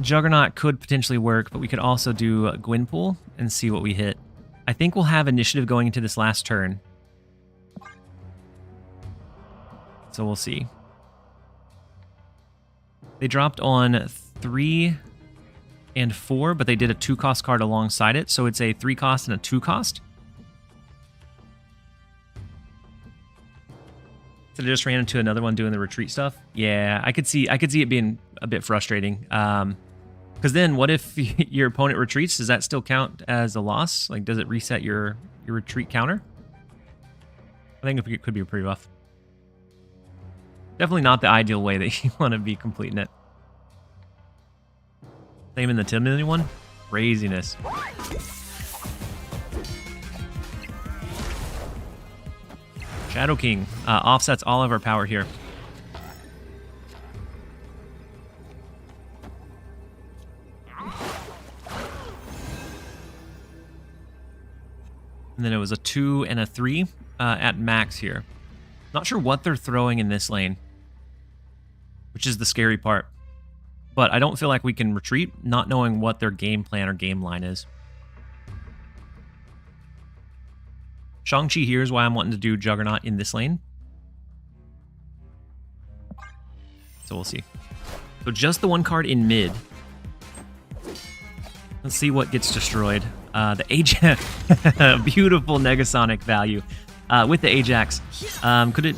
Juggernaut could potentially work, but we could also do Gwynpool and see what we hit. I think we'll have initiative going into this last turn. So we'll see. They dropped on 3 and 4, but they did a 2-cost card alongside it, so it's a 3-cost and a 2-cost. So they just ran into another one doing the retreat stuff. Yeah, I could see it being a bit frustrating. Because then what if your opponent retreats? Does that still count as a loss? Like, does it reset your retreat counter? I think it could be pretty rough. Definitely not the ideal way that you want to be completing it. Same in the 10 million one. Craziness. Shadow King offsets all of our power here. And then it was a 2 and a 3 at max here. Not sure what they're throwing in this lane, which is the scary part. but I don't feel like we can retreat, not knowing what their game plan or game line is. Shang-Chi here is why I'm wanting to do Juggernaut in this lane. So we'll see. So just the one card in mid. Let's see what gets destroyed. The Ajax, beautiful Negasonic value with the Ajax. Could it?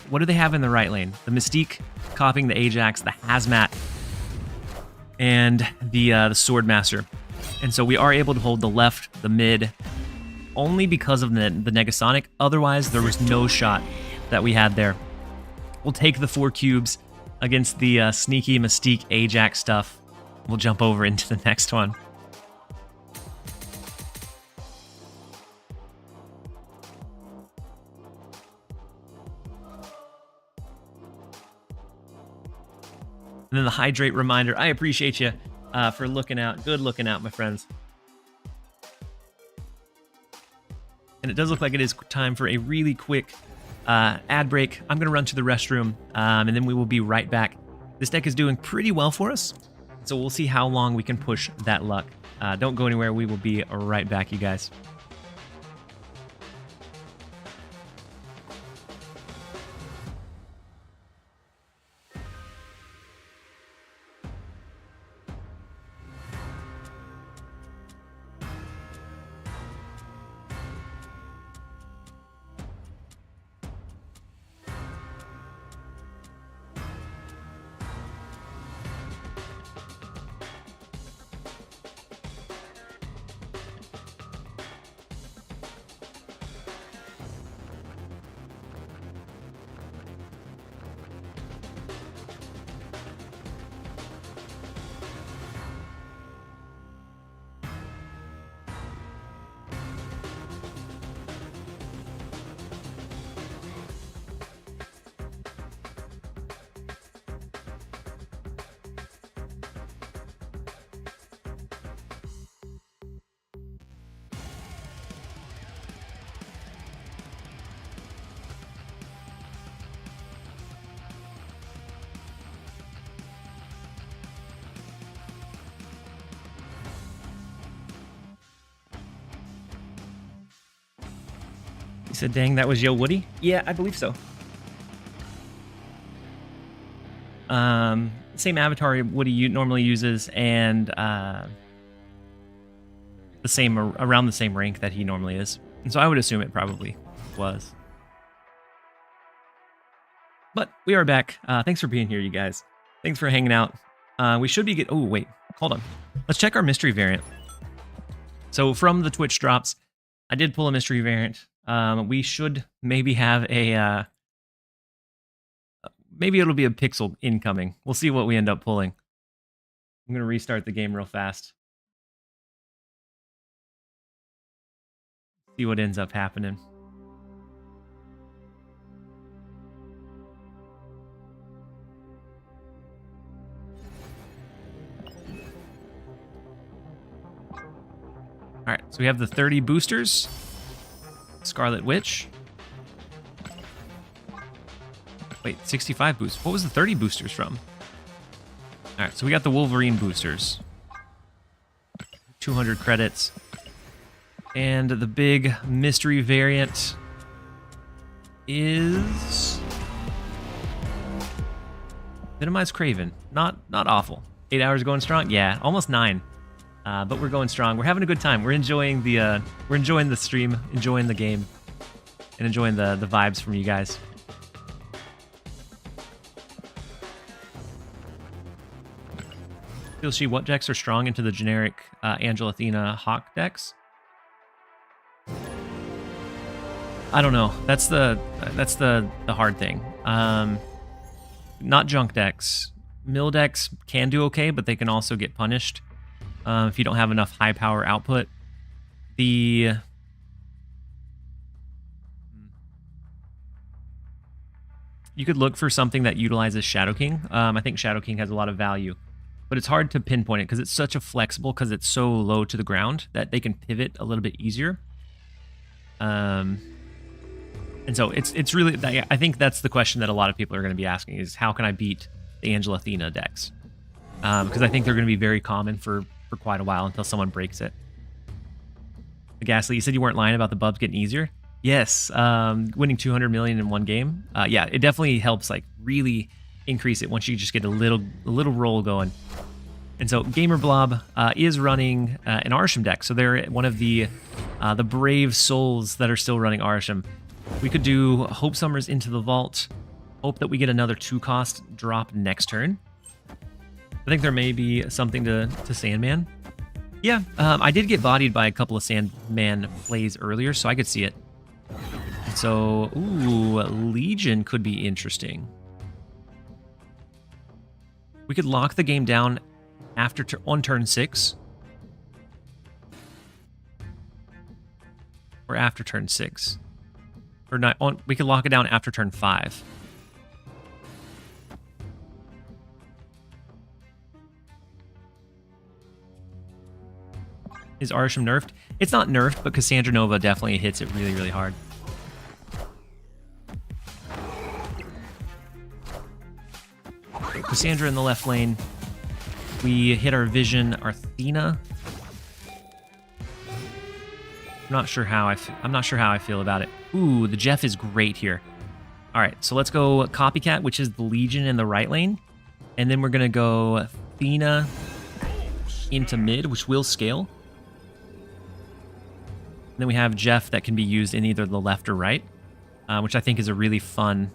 What do they have in the right lane? The Mystique copying the Ajax, the Hazmat, and the Swordmaster. And so we are able to hold the left, the mid, only because of the Negasonic. Otherwise, there was no shot that we had there. We'll take the 4 cubes against the sneaky Mystique Ajax stuff. We'll jump over into the next one. And then the hydrate reminder. I appreciate you for looking out. Good looking out, my friends. And it does look like it is time for a really quick ad break. I'm going to run to the restroom, and then we will be right back. This deck is doing pretty well for us, so we'll see how long we can push that luck. Don't go anywhere. We will be right back, you guys. You said, dang, that was Yo Woody? Yeah, I believe so. Same avatar Woody normally uses, and the same around the same rank that he normally is. And so I would assume it probably was. But we are back. Thanks for being here, you guys. Thanks for hanging out. We should be oh, wait. Hold on. Let's check our mystery variant. So from the Twitch drops, I did pull a mystery variant. We should maybe have a... maybe it'll be a pixel incoming. We'll see what we end up pulling. I'm going to restart the game real fast. See what ends up happening. All right, so we have the 30 boosters. Scarlet Witch. Wait, 65 boosts. What was the 30 boosters from? All right, so we got the Wolverine boosters. 200 credits. And the big mystery variant is... Minimize Craven. Not awful. 8 hours going strong? Yeah, almost 9. But we're going strong. We're having a good time. We're enjoying the stream, enjoying the game, and enjoying the vibes from you guys. You'll see what decks are strong into the generic Angel Athena Hawk decks. I don't know. That's the hard thing. Not junk decks. Mill decks can do okay, but they can also get punished if you don't have enough high power output. You could look for something that utilizes Shadow King. I think Shadow King has a lot of value, but it's hard to pinpoint it because it's such a flexible, because it's so low to the ground that they can pivot a little bit easier. And so it's really, I think that's the question that a lot of people are going to be asking is how can I beat the Angela Athena decks. Because I think they're going to be very common for quite a while until someone breaks it. The Ghastly, you said you weren't lying about the bubs getting easier? Yes, winning 200 million in one game. Yeah, it definitely helps like really increase it once you just get a little roll going. And so Gamer Blob is running an Arsham deck, so they're one of the brave souls that are still running Arsham. We could do Hope Summers into the Vault, hope that we get another 2-cost drop next turn. I think there may be something to Sandman. Yeah, I did get bodied by a couple of Sandman plays earlier, so I could see it. So, ooh, Legion could be interesting. We could lock the game down on turn 6. Or after turn 6. Or not, we could lock it down after turn 5. Is Arsham nerfed? It's not nerfed, but Cassandra Nova definitely hits it really, really hard. So Cassandra in the left lane. We hit our Vision, our Athena. I'm not sure how I feel about it. Ooh, the Jeff is great here. All right, so let's go Copycat, which is the Legion in the right lane. And then we're going to go Athena into mid, which will scale. And then we have Jeff that can be used in either the left or right, which I think is a really fun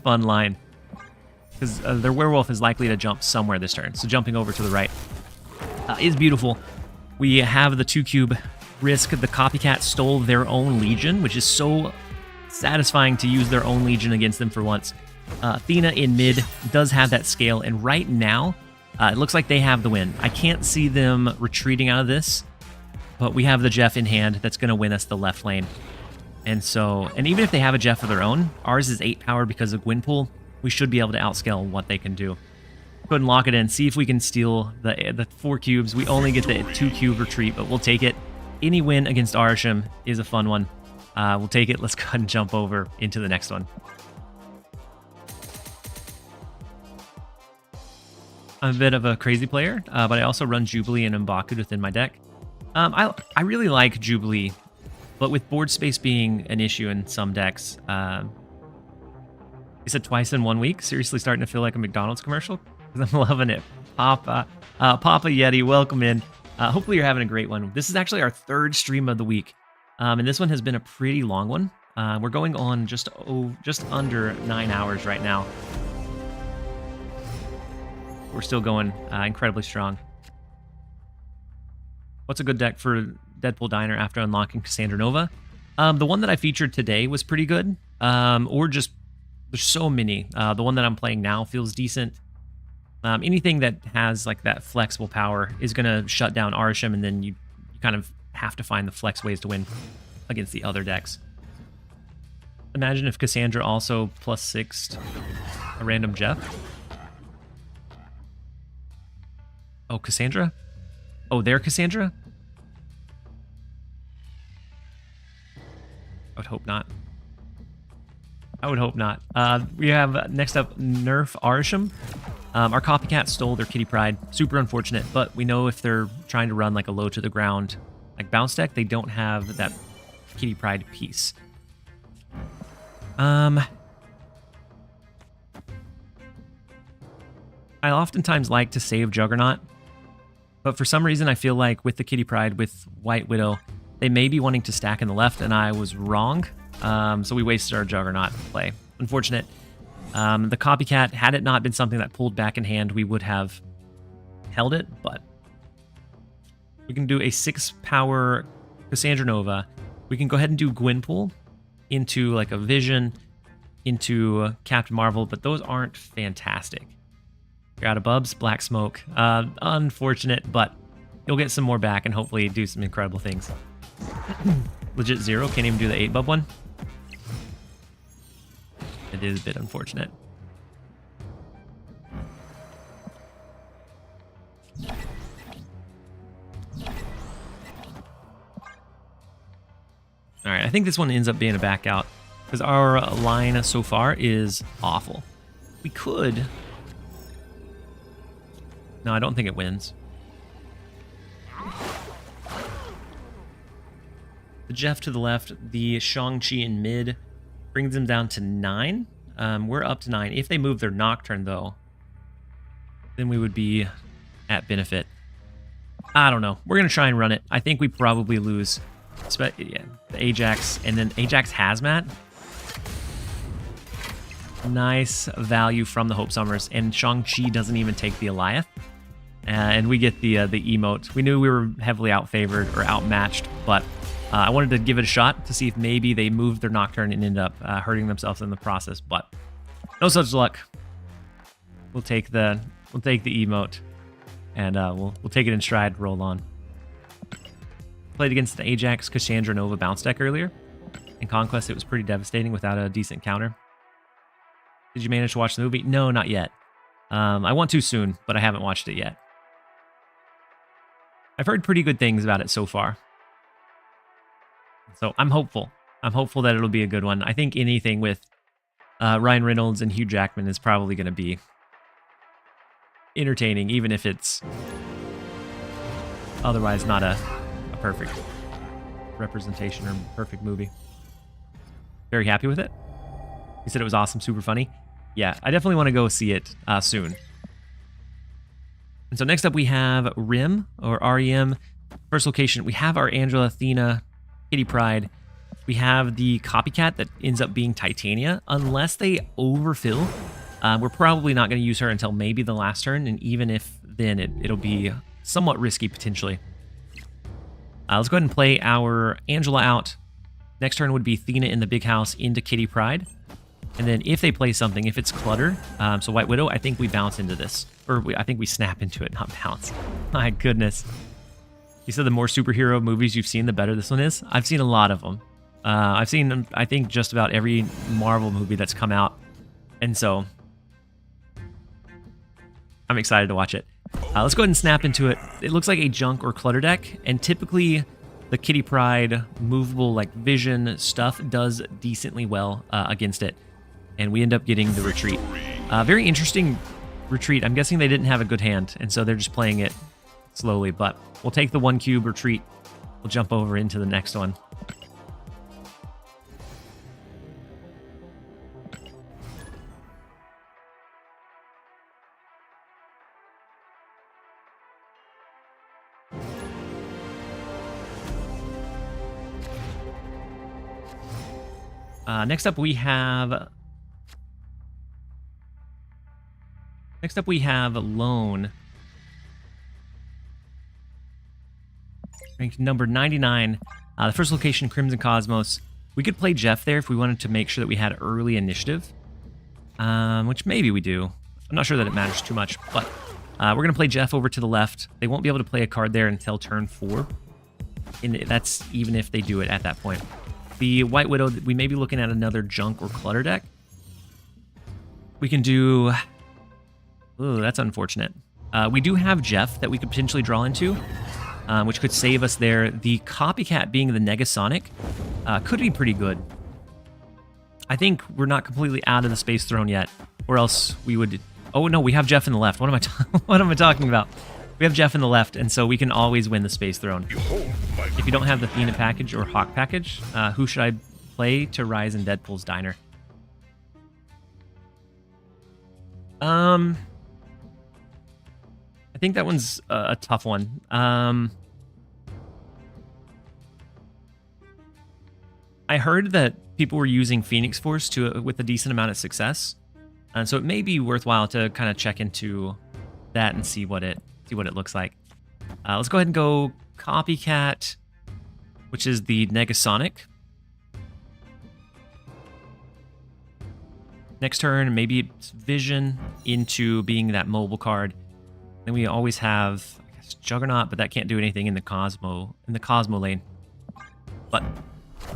line. Because their werewolf is likely to jump somewhere this turn. So jumping over to the right is beautiful. We have the 2-cube risk. The Copycat stole their own Legion, which is so satisfying to use their own Legion against them for once. Athena in mid does have that scale, and right now, it looks like they have the win. I can't see them retreating out of this, but we have the Jeff in hand that's going to win us the left lane. And even if they have a Jeff of their own, ours is 8 power because of Gwynpool. We should be able to outscale what they can do. Go ahead and lock it in. See if we can steal the 4 cubes. We only get the 2-cube retreat, but we'll take it. Any win against Arsham is a fun one. We'll take it. Let's go ahead and jump over into the next one. I'm a bit of a crazy player, but I also run Jubilee and M'Baku within my deck. I really like Jubilee, but with board space being an issue in some decks, you said twice in 1 week? Seriously starting to feel like a McDonald's commercial? Because I'm loving it. Papa Yeti, welcome in. Hopefully you're having a great one. This is actually our 3rd stream of the week. And this one has been a pretty long one. We're going on just under 9 hours right now. We're still going incredibly strong. What's a good deck for Deadpool Diner after unlocking Cassandra Nova? The one that I featured today was pretty good. Or just, there's so many. The one that I'm playing now feels decent. Anything that has like that flexible power is going to shut down Arsham, and then you kind of have to find the flex ways to win against the other decks. Imagine if Cassandra also +6'd a random Jeff. Oh, Cassandra? Oh, they're Cassandra? I would hope not. I would hope not. We have next up Nerf Arsham. Our Copycat stole their Kitty Pride. Super unfortunate, but we know if they're trying to run like a low to the ground like bounce deck, they don't have that Kitty Pride piece. I oftentimes like to save Juggernaut, but for some reason I feel like with the Kitty Pride, with White Widow, they may be wanting to stack in the left, and I was wrong. So we wasted our Juggernaut play. Unfortunate. The Copycat, had it not been something that pulled back in hand, we would have held it, but we can do a 6-power Cassandra Nova. We can go ahead and do Gwynpool into like a Vision, into Captain Marvel, but those aren't fantastic. You're out of Bubs, Black Smoke. Unfortunate, but you'll get some more back and hopefully do some incredible things. Legit 0, can't even do the 8-bub one. It is a bit unfortunate. All right, I think this one ends up being a back out because our line so far is awful. We could No, I don't think it wins. The Jeff to the left, the Shang-Chi in mid brings them down to 9. We're up to 9. If they move their Nocturne, though, then we would be at benefit. I don't know. We're going to try and run it. I think we probably lose. Yeah, the Ajax, and then Ajax Hazmat. Nice value from the Hope Summers, and Shang-Chi doesn't even take the Eliath. And we get the emote. We knew we were heavily outfavored or outmatched, but I wanted to give it a shot to see if maybe they moved their Nocturne and ended up hurting themselves in the process, but no such luck. We'll take the emote, and we'll take it in stride, roll on. Played against the Ajax Cassandra Nova bounce deck earlier. In Conquest, it was pretty devastating without a decent counter. Did you manage to watch the movie? No, not yet. I want to soon, but I haven't watched it yet. I've heard pretty good things about it so far. So I'm hopeful. I'm hopeful that it'll be a good one. I think anything with Ryan Reynolds and Hugh Jackman is probably going to be entertaining, even if it's otherwise not a perfect representation or perfect movie. Very happy with it. You said it was awesome, super funny. Yeah, I definitely want to go see it soon. And so next up we have RIM, or REM. First location, we have our Angela, Athena, Kitty Pryde. We have the copycat that ends up being Titania. Unless they overfill, we're probably not going to use her until maybe the last turn, and even if then, it'll be somewhat risky potentially. Let's go ahead and play our Angela out. Next turn would be Athena in the big house into Kitty Pryde. And then if they play something, if it's Clutter, so White Widow, I think we bounce into this. Or I think we snap into it, not bounce. My goodness. You said the more superhero movies you've seen, the better this one is? I've seen a lot of them. I've seen, I think, just about every Marvel movie that's come out. And so I'm excited to watch it. Let's go ahead and snap into it. It looks like a junk or clutter deck, and typically the Kitty Pryde movable like vision stuff does decently well against it, and we end up getting the retreat. Very interesting retreat. I'm guessing they didn't have a good hand, and so they're just playing it slowly, but we'll take the 1 cube retreat. We'll jump over into the next one. Next up we have Lone. Ranked number 99. The first location, Crimson Cosmos. We could play Jeff there if we wanted to make sure that we had early initiative. Which maybe we do. I'm not sure that it matters too much, but we're going to play Jeff over to the left. They won't be able to play a card there until turn 4. And that's even if they do it at that point. The White Widow, we may be looking at another junk or clutter deck. We can do... Ooh, that's unfortunate. We do have Jeff that we could potentially draw into, which could save us there. The copycat being the Negasonic could be pretty good. I think we're not completely out of the Space Throne yet, or else we would... Oh, no, we have Jeff in the left. What am I talking about? We have Jeff in the left, and so we can always win the Space Throne. If you don't have the Athena package or Hawk package, who should I play to rise in Deadpool's Diner? I think that one's a tough one. I heard that people were using Phoenix Force with a decent amount of success, and so it may be worthwhile to kind of check into that and see what it looks like. Let's go ahead and go Copycat, which is the Negasonic. Next turn, maybe it's Vision into being that mobile card. Then we always have, I guess, Juggernaut, but that can't do anything in the Cosmo lane. But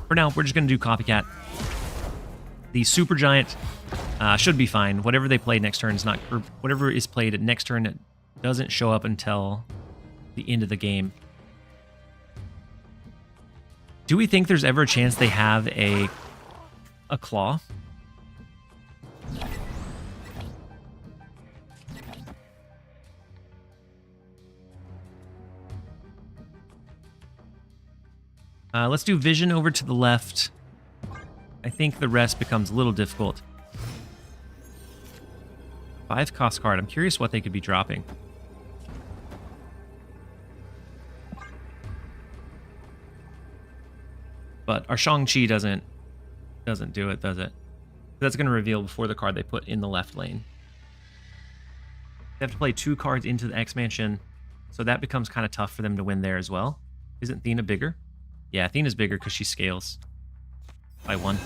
for now, we're just going to do Copycat. The Supergiant should be fine. Whatever they play next turn is not, or whatever is played at next turn, it doesn't show up until the end of the game. Do we think there's ever a chance they have a claw? Let's do vision over to the left. I think the rest becomes a little difficult. 5 cost card. I'm curious what they could be dropping. But our Shang-Chi doesn't do it, does it? That's going to reveal before the card they put in the left lane. They have to play 2 cards into the X-Mansion, so that becomes kind of tough for them to win there as well. Isn't Athena bigger? Yeah, Athena's bigger because she scales by 1.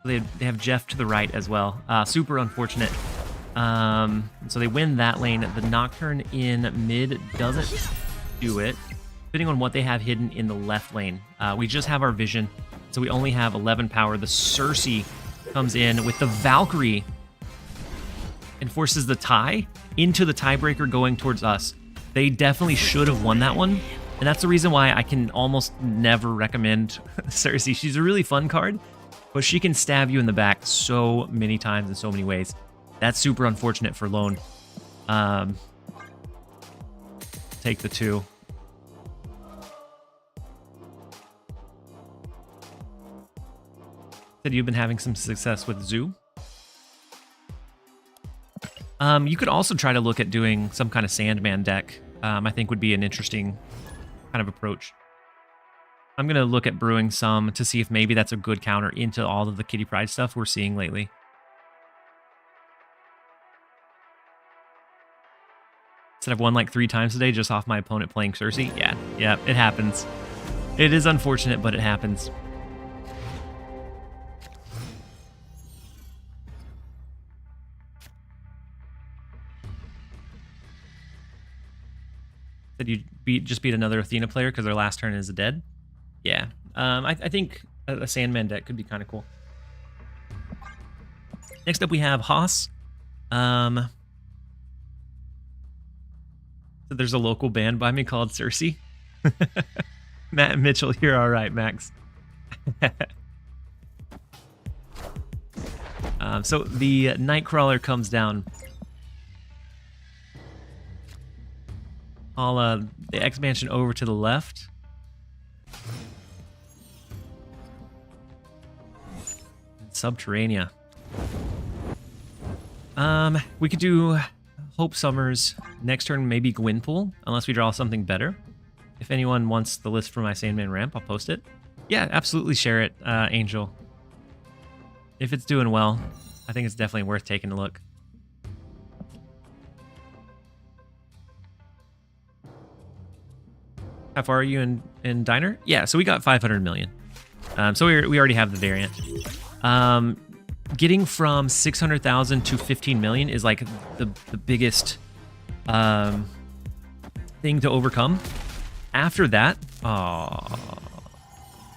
They have Jeff to the right as well. Super unfortunate. So they win that lane. The Nocturne in mid doesn't do it. Depending on what they have hidden in the left lane. We just have our vision, so we only have 11 power. The Cersei comes in with the Valkyrie and forces the tie into the tiebreaker going towards us. They definitely should have won that one, and that's the reason why I can almost never recommend Cersei. She's a really fun card, but she can stab you in the back so many times in so many ways. That's super unfortunate for Lone. Take the 2. Said you've been having some success with Zoo. You could also try to look at doing some kind of Sandman deck. I think would be an interesting kind of approach. I'm going to look at brewing some to see if maybe that's a good counter into all of the Kitty Pryde stuff we're seeing lately. Said I've won like 3 times today just off my opponent playing Cersei. Yeah, it happens. It is unfortunate, but it happens. Said you just beat another Athena player because their last turn is dead. Yeah, I think a Sandman deck could be kind of cool. Next up we have Haas. So there's a local band by me called Cersei. Matt and Mitchell, you're all right, Max. So the Nightcrawler comes down. I'll the X-Mansion over to the left. Subterranea. We could do Hope Summers. Next turn, maybe Gwynpool, unless we draw something better. If anyone wants the list for my Sandman ramp, I'll post it. Yeah, absolutely share it, Angel. If it's doing well, I think it's definitely worth taking a look. How far are you in Diner? Yeah, so we got 500 million. So we already have the variant. Getting from 600,000 to 15 million is like the biggest thing to overcome. After that,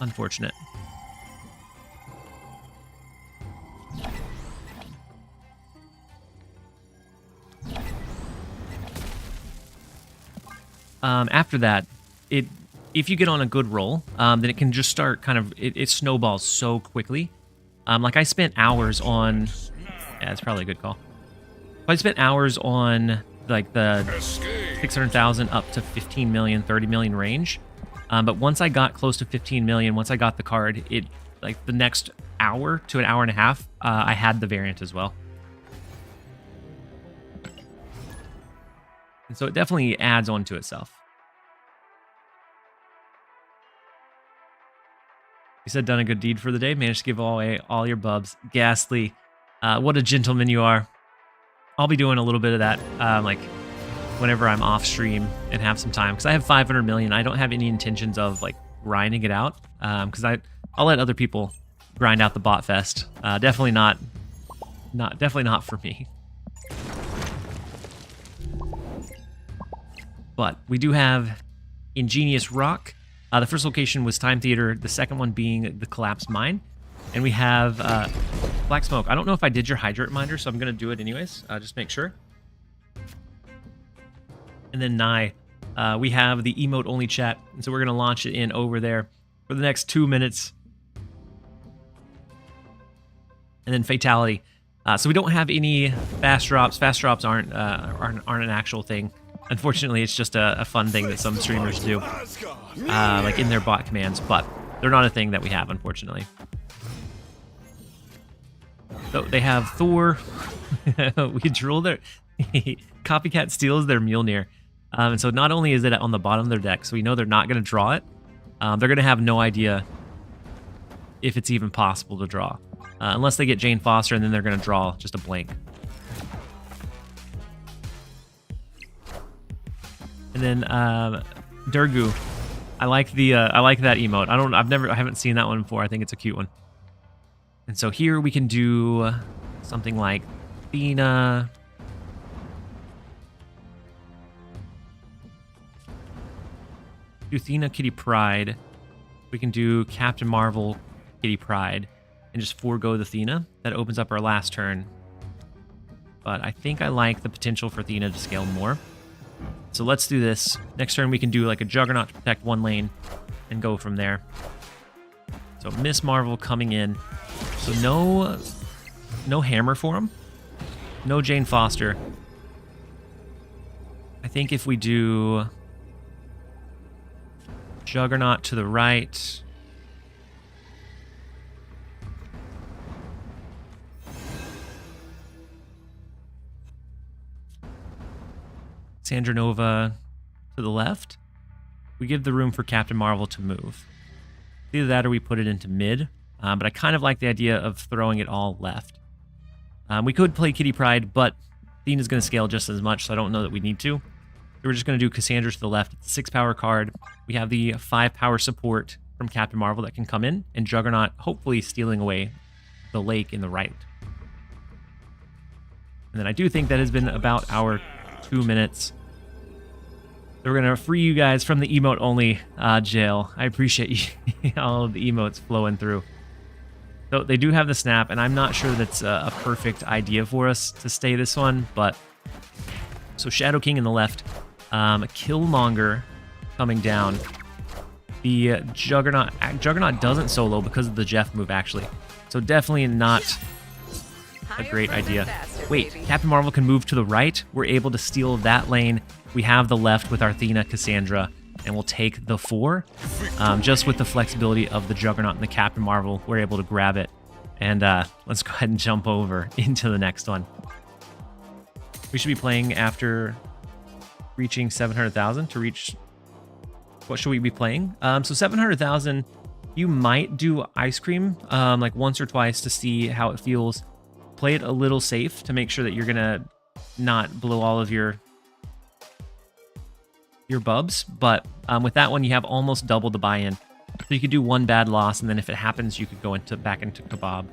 unfortunate. After that, if you get on a good roll, then it can just start kind of, it snowballs so quickly. Like I spent hours on, yeah, it's probably a good call. I spent hours on like the 600,000 up to 15 million, 30 million range. But once I got close to 15 million, once I got the card, it like the next hour to an hour and a half, I had the variant as well. And so it definitely adds on to itself. You said done a good deed for the day. Managed to give away all your bubs. Ghastly. What a gentleman you are. I'll be doing a little bit of that like whenever I'm off stream and have some time. Because I have 500 million. I don't have any intentions of like grinding it out. Because I'll let other people grind out the bot fest. Definitely not for me. But we do have Ingenious Rock. The first location was Time Theater, the second one being the Collapsed Mine. And we have Black Smoke. I don't know if I did your Hydrate reminder, so I'm going to do it anyways. Just make sure. And then Nye, we have the emote-only chat. And so we're going to launch it in over there for the next 2 minutes. And then Fatality. So we don't have any fast drops. Fast drops aren't an actual thing. Unfortunately, it's just a fun thing that some streamers do, like in their bot commands, but they're not a thing that we have, unfortunately. So they have Thor. We drool their Copycat steals their Mjolnir. And so not only is it on the bottom of their deck, so we know they're not going to draw it, they're going to have no idea if it's even possible to draw. Unless they get Jane Foster, and then they're going to draw just a blank. And then Durgu, I like that emote. I haven't seen that one before. I think it's a cute one. And so here we can do something like Athena. Do Athena, Kitty Pryde. We can do Captain Marvel, Kitty Pryde, and just forego the Athena. That opens up our last turn. But I think I like the potential for Athena to scale more. So let's do this. Next turn we can do like a Juggernaut to protect one lane and go from there. So Miss Marvel coming in. So no hammer for him. No Jane Foster. I think if we do Juggernaut to the right. Cassandra Nova to the left. We give the room for Captain Marvel to move. Either that or we put it into mid. But I kind of like the idea of throwing it all left. We could play Kitty Pryde, but Athena's going to scale just as much, so I don't know that we need to. We're just going to do Cassandra to the left. It's a 6 power card. We have the 5 power support from Captain Marvel that can come in, and Juggernaut hopefully stealing away the lake in the right. And then I do think that has been about our 2 minutes. So we're going to free you guys from the emote only jail. I appreciate you, all of the emotes flowing through. So they do have the snap, and I'm not sure that's a perfect idea for us to stay this one, but so Shadow King in the left, Killmonger coming down. The Juggernaut doesn't solo because of the Jeff move, actually. So definitely not a great idea. Wait, Captain Marvel can move to the right. We're able to steal that lane. We have the left with our Athena, Cassandra, and we'll take the 4. Just with the flexibility of the Juggernaut and the Captain Marvel, we're able to grab it. And let's go ahead and jump over into the next one. We should be playing after reaching 700,000 to reach... What should we be playing? So 700,000, you might do Ice Cream like once or twice to see how it feels. Play it a little safe to make sure that you're going to not blow all of your bubs. But with that one, you have almost double the buy-in. So you could do one bad loss, and then if it happens, you could go back into Kebab.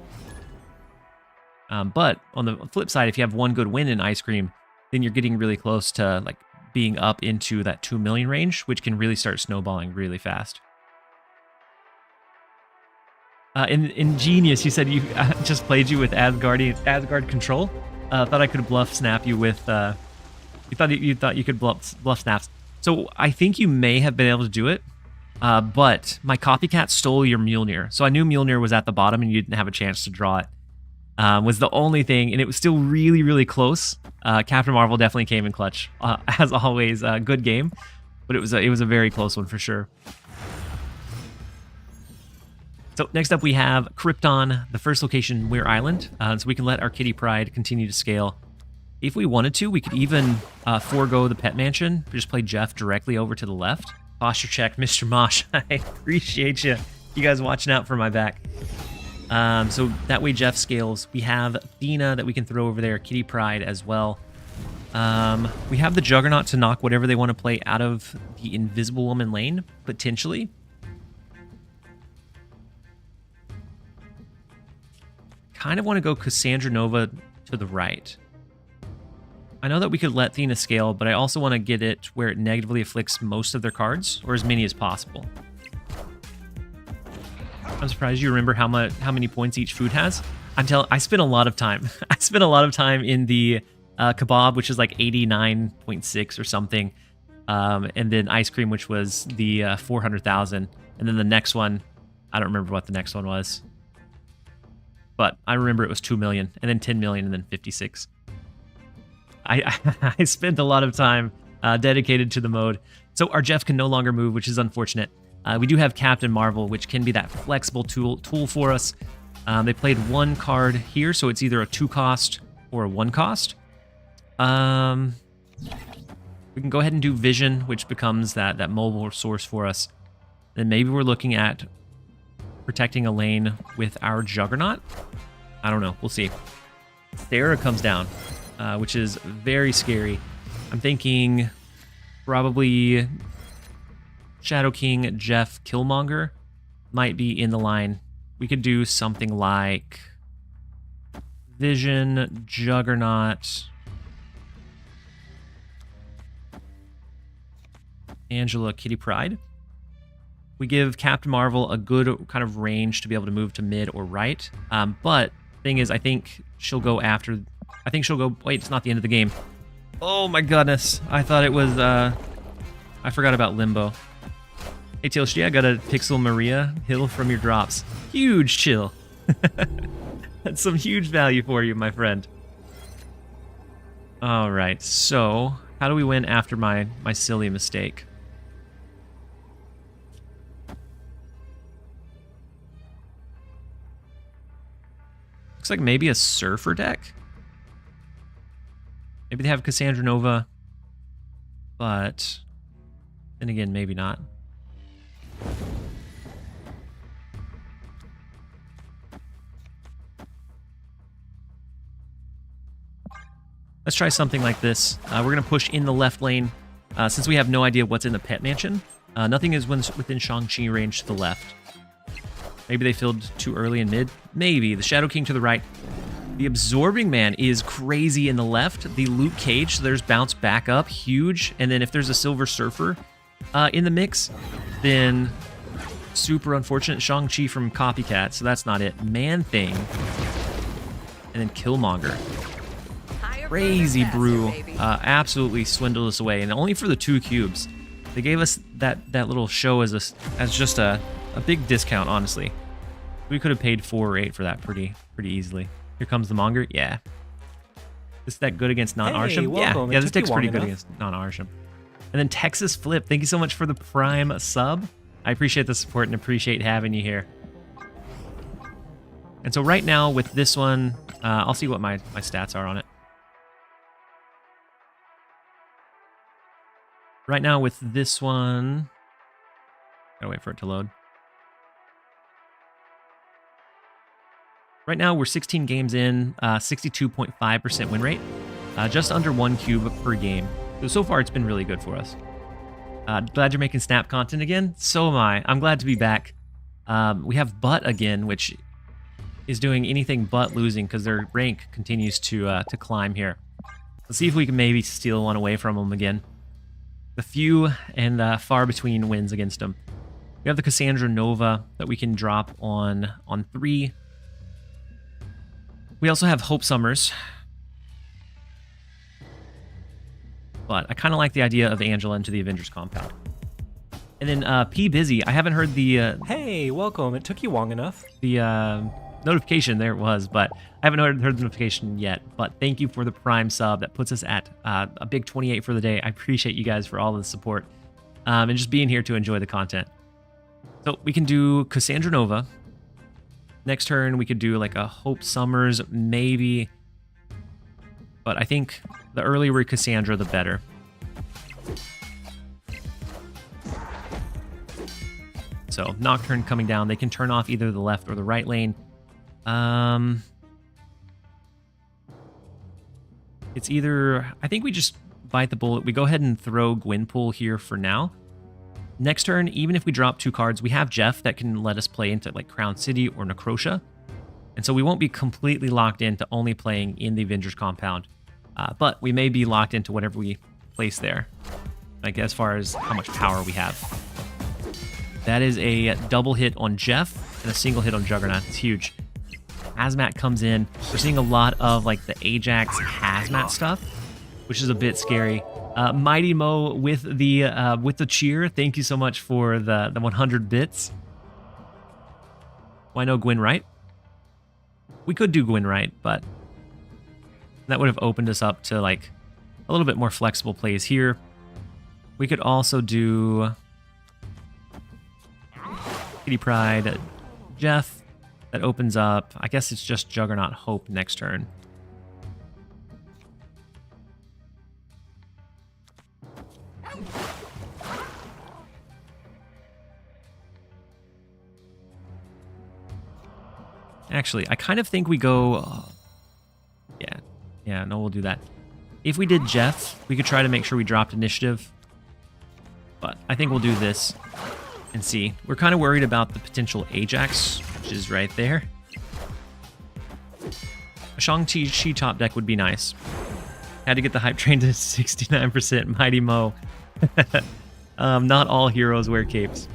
But on the flip side, if you have one good win in Ice Cream, then you're getting really close to like being up into that 2 million range, which can really start snowballing really fast. In Genius, you said you just played you with Asgard Control. Thought I could bluff snap you with. You thought you could bluff snaps. So I think you may have been able to do it, but my copycat stole your Mjolnir. So I knew Mjolnir was at the bottom and you didn't have a chance to draw it. Was the only thing, and it was still really, really close. Captain Marvel definitely came in clutch, as always. Good game, but it was a very close one for sure. So next up we have Krypton, the first location, Weir Island. So we can let our Kitty Pryde continue to scale. If we wanted to, we could even forego the Pet Mansion. Just play Jeff directly over to the left. Posture check, Mr. Mosh. I appreciate you guys watching out for my back. So that way Jeff scales. We have Athena that we can throw over there, Kitty Pryde as well. We have the Juggernaut to knock whatever they want to play out of the Invisible Woman lane, potentially. Kind of want to go Cassandra Nova to the right. I know that we could let Athena scale, but I also want to get it where it negatively afflicts most of their cards, or as many as possible. I'm surprised you remember how many points each food has. I spent a lot of time. I spent a lot of time in the Kebab, which is like 89.6 or something, and then Ice Cream, which was the 400,000, and then the next one, I don't remember what the next one was, but I remember it was 2 million, and then 10 million, and then 56. I spent a lot of time dedicated to the mode. So our Jeff can no longer move, which is unfortunate. We do have Captain Marvel, which can be that flexible tool for us. They played one card here, so it's either a 2-cost or a 1-cost. We can go ahead and do Vision, which becomes that mobile source for us. Then maybe we're looking at protecting a lane with our Juggernaut. I don't know. We'll see. Thera comes down, which is very scary. I'm thinking probably Shadow King, Jeff, Killmonger might be in the line. We could do something like Vision, Juggernaut, Angela, Kitty Pryde. We give Captain Marvel a good kind of range to be able to move to mid or right. But thing is, I think she'll go after... I think she'll go... Wait, it's not the end of the game. Oh my goodness. I thought it was... I forgot about Limbo. Hey, TLSG, I got a Pixel Maria Hill from your drops. Huge chill. That's some huge value for you, my friend. All right, so how do we win after my silly mistake? Looks like maybe a Surfer deck. Maybe they have Cassandra Nova, but then again, maybe not. Let's try something like this. We're going to push in the left lane. Since we have no idea what's in the pet mansion, nothing is within Shang-Chi range to the left. Maybe they filled too early in mid. Maybe. The Shadow King to the right. The Absorbing Man is crazy in the left. The Luke Cage, so there's bounce back up, huge. And then if there's a Silver Surfer in the mix, then super unfortunate. Shang-Chi from Copycat, so that's not it. Man-Thing. And then Killmonger. Crazy brew. Absolutely swindled us away, and only for the 2 cubes. They gave us that little show as just a big discount, honestly. We could have paid 4 or 8 for that pretty easily. Here comes the Monger. Yeah. Is that good against non-Arsham? Welcome. Yeah, this deck's pretty good against non-Arsham. And then Texas Flip, thank you so much for the Prime sub. I appreciate the support and appreciate having you here. And so right now with this one, I'll see what my stats are on it. Right now with this one, gotta wait for it to load. Right now we're 16 games in, 62.5% win rate, just under 1 cube per game. So far it's been really good for us. Glad you're making Snap content again. So am I. I'm glad to be back. We have Butt again, which is doing anything but losing because their rank continues to climb here. Let's see if we can maybe steal one away from them again. The few and far between wins against them. We have the Cassandra Nova that we can drop on 3. We also have Hope Summers. But I kind of like the idea of Angela into the Avengers compound. And then P Busy. I haven't heard the... Hey, welcome. It took you long enough. The notification, there it was, but I haven't heard the notification yet. But thank you for the Prime sub. That puts us at a big 28 for the day. I appreciate you guys for all the support and just being here to enjoy the content. So we can do Cassandra Nova. Next turn, we could do like a Hope Summers, maybe. But I think the earlier we're Cassandra, the better. So Nocturne coming down. They can turn off either the left or the right lane. It's either... I think we just bite the bullet. We go ahead and throw Gwynpool here for now. Next turn, even if we drop 2 cards, we have Jeff that can let us play into like Crown City or Necrotia. And so we won't be completely locked into only playing in the Avengers compound. But we may be locked into whatever we place there. Like as far as how much power we have. That is a double hit on Jeff and a single hit on Juggernaut. It's huge. Hazmat comes in. We're seeing a lot of like the Ajax Hazmat stuff, which is a bit scary. Mighty Mo with the cheer. Thank you so much for the 100 bits. Why no Gwyn Wright? We could do Gwyn Wright, but that would have opened us up to like a little bit more flexible plays here. We could also do Kitty Pride, Jeff. That opens up. I guess it's just Juggernaut Hope next turn. Actually, I kind of think we go... Yeah, no, we'll do that. If we did Jeff, we could try to make sure we dropped initiative. But I think we'll do this and see. We're kind of worried about the potential Ajax, which is right there. A Shang-Chi top deck would be nice. Had to get the hype train to 69%. Mighty Mo. Not all heroes wear capes.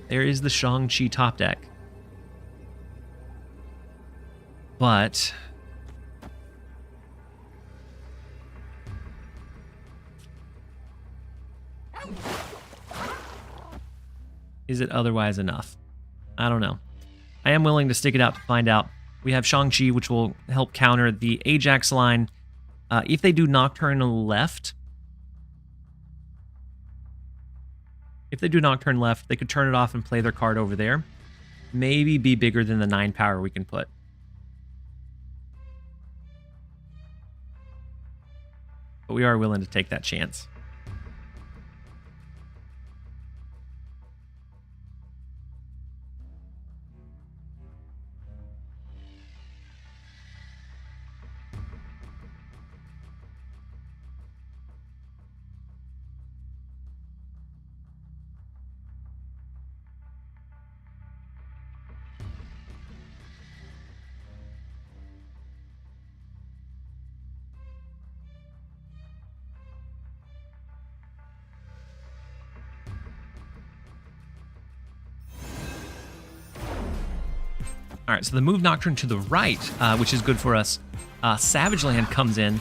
There is the Shang-Chi top deck. But... is it otherwise enough? I don't know. I am willing to stick it out to find out. We have Shang-Chi, which will help counter the Ajax line. If they do Nocturne left... If they do Nocturne left, they could turn it off and play their card over there. Maybe be bigger than the 9 power we can put. But we are willing to take that chance. All right, so the move Nocturne to the right, which is good for us. Savage Land comes in,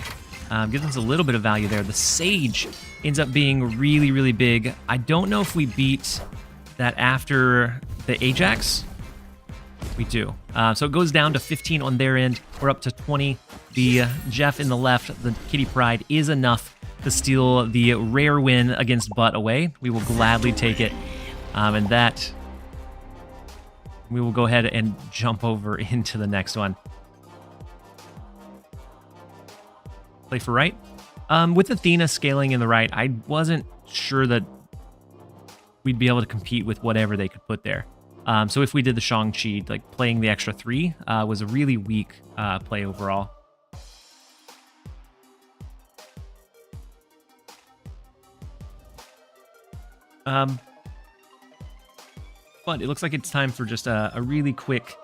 gives us a little bit of value there. The Sage ends up being really, really big. I don't know if we beat that after the Ajax. We do. So it goes down to 15 on their end. We're up to 20. The Jeff in the left, the Kitty Pride, is enough to steal the rare win against Butt away. We will gladly take it. And that... we will go ahead and jump over into the next one. Play for right. With Athena scaling in the right, I wasn't sure that we'd be able to compete with whatever they could put there. So if we did the Shang-Chi, like playing the extra 3 was a really weak play overall. But it looks like it's time for just a really quick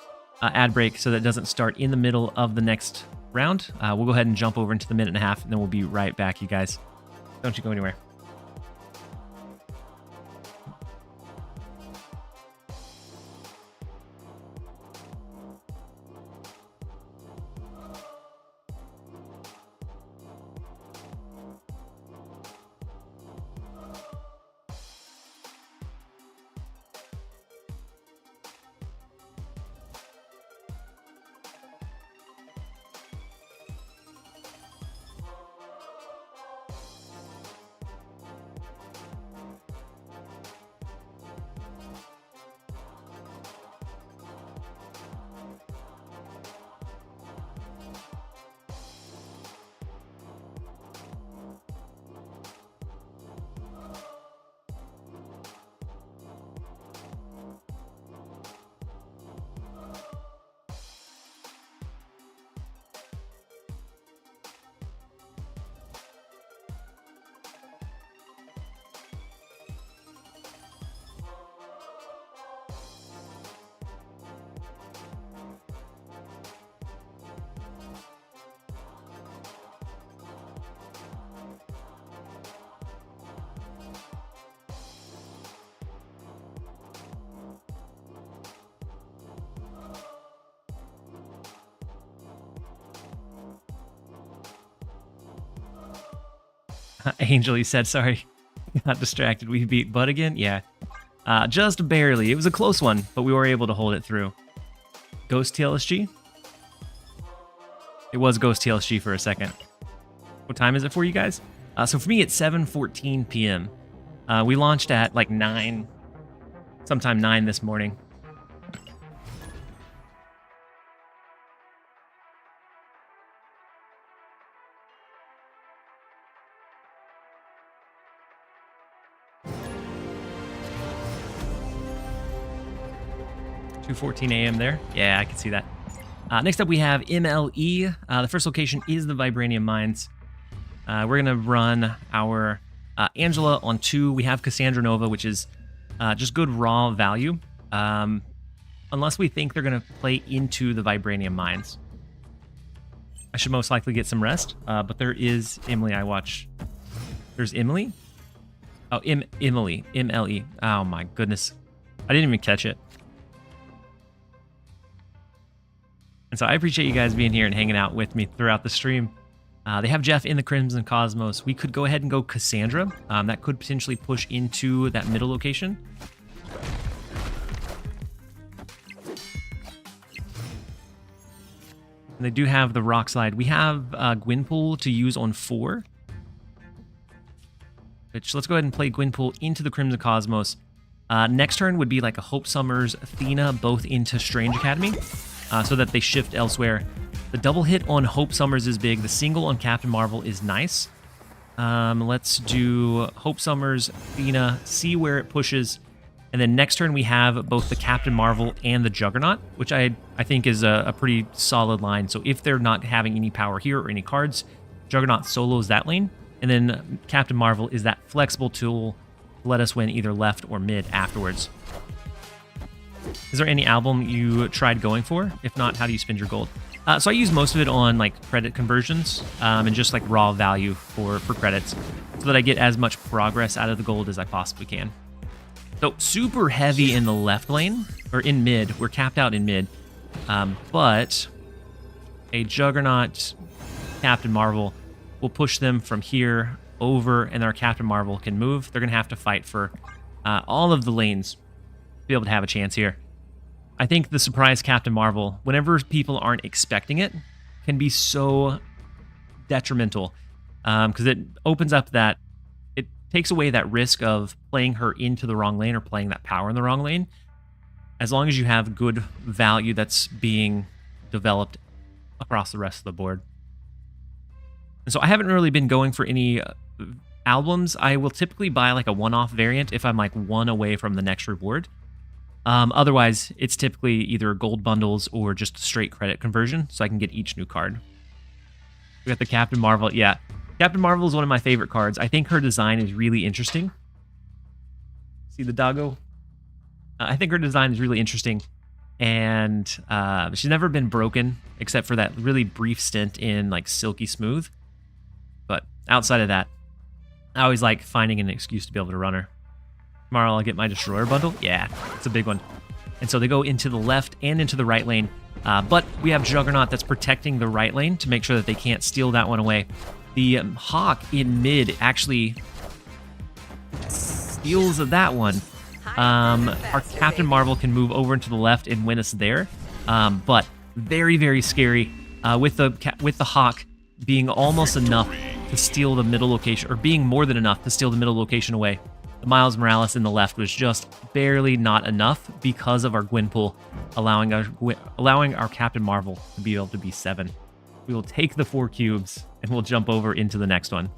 ad break so that it doesn't start in the middle of the next round. We'll go ahead and jump over into the minute and a half, and then we'll be right back, you guys. Don't you go anywhere. Angel, he said, sorry. Got distracted. We beat Bud again? Yeah. Just barely. It was a close one, but we were able to hold it through. Ghost TLSG? It was Ghost TLSG for a second. What time is it for you guys? So for me, it's 7:14 p.m. We launched at like 9, sometime 9 this morning. (2:14 a.m. there. Yeah, I can see that. Next up, we have MLE. The first location is the Vibranium Mines. We're going to run our Angela on 2. We have Cassandra Nova, which is just good raw value. Unless we think they're going to play into the Vibranium Mines. I should most likely get some rest. But there is Emily I watch. There's Emily? Oh, Emily. MLE. Oh my goodness. I didn't even catch it. And so I appreciate you guys being here and hanging out with me throughout the stream. They have Jeff in the Crimson Cosmos. We could go ahead and go Cassandra. That could potentially push into that middle location. And they do have the Rock Slide. We have Gwynpool to use on 4. Which, let's go ahead and play Gwynpool into the Crimson Cosmos. Next turn would be like a Hope Summers, Athena, both into Strange Academy. So that they shift elsewhere. The double hit on Hope Summers is big. The single on Captain Marvel is nice. Let's do Hope Summers, Athena, see where it pushes. And then next turn we have both the Captain Marvel and the Juggernaut, which I think is a pretty solid line. So if they're not having any power here or any cards, Juggernaut solos that lane. And then Captain Marvel is that flexible tool to let us win either left or mid afterwards. Is there any album you tried going for? If not, how do you spend your gold? So I use most of it on like credit conversions and just like raw value for credits so that I get as much progress out of the gold as I possibly can. So super heavy in the left lane, or in mid. We're capped out in mid. But a Juggernaut Captain Marvel will push them from here over, and our Captain Marvel can move. They're going to have to fight for all of the lanes to be able to have a chance here. I think the surprise Captain Marvel, whenever people aren't expecting it, can be so detrimental because it opens up that, it takes away that risk of playing her into the wrong lane or playing that power in the wrong lane. As long as you have good value that's being developed across the rest of the board. And so I haven't really been going for any albums. I will typically buy like a one-off variant if I'm like one away from the next reward. Otherwise, it's typically either gold bundles or just straight credit conversion, so I can get each new card. We got the Captain Marvel. Yeah, Captain Marvel is one of my favorite cards. I think her design is really interesting. See the doggo? I think her design is really interesting, and she's never been broken except for that really brief stint in like Silky Smooth. But outside of that, I always like finding an excuse to be able to run her. Tomorrow I'll get my Destroyer bundle. Yeah, it's a big one. And so they go into the left and into the right lane. But we have Juggernaut that's protecting the right lane to make sure that they can't steal that one away. The Hawk in mid actually steals that one. Our Captain Marvel can move over into the left and win us there. But very, very scary with the Hawk being almost enough to steal the middle location, or being more than enough to steal the middle location away. The Miles Morales in the left was just barely not enough because of our Gwynpool, allowing our Captain Marvel to be able to be 7. We will take the 4 cubes and we'll jump over into the next one.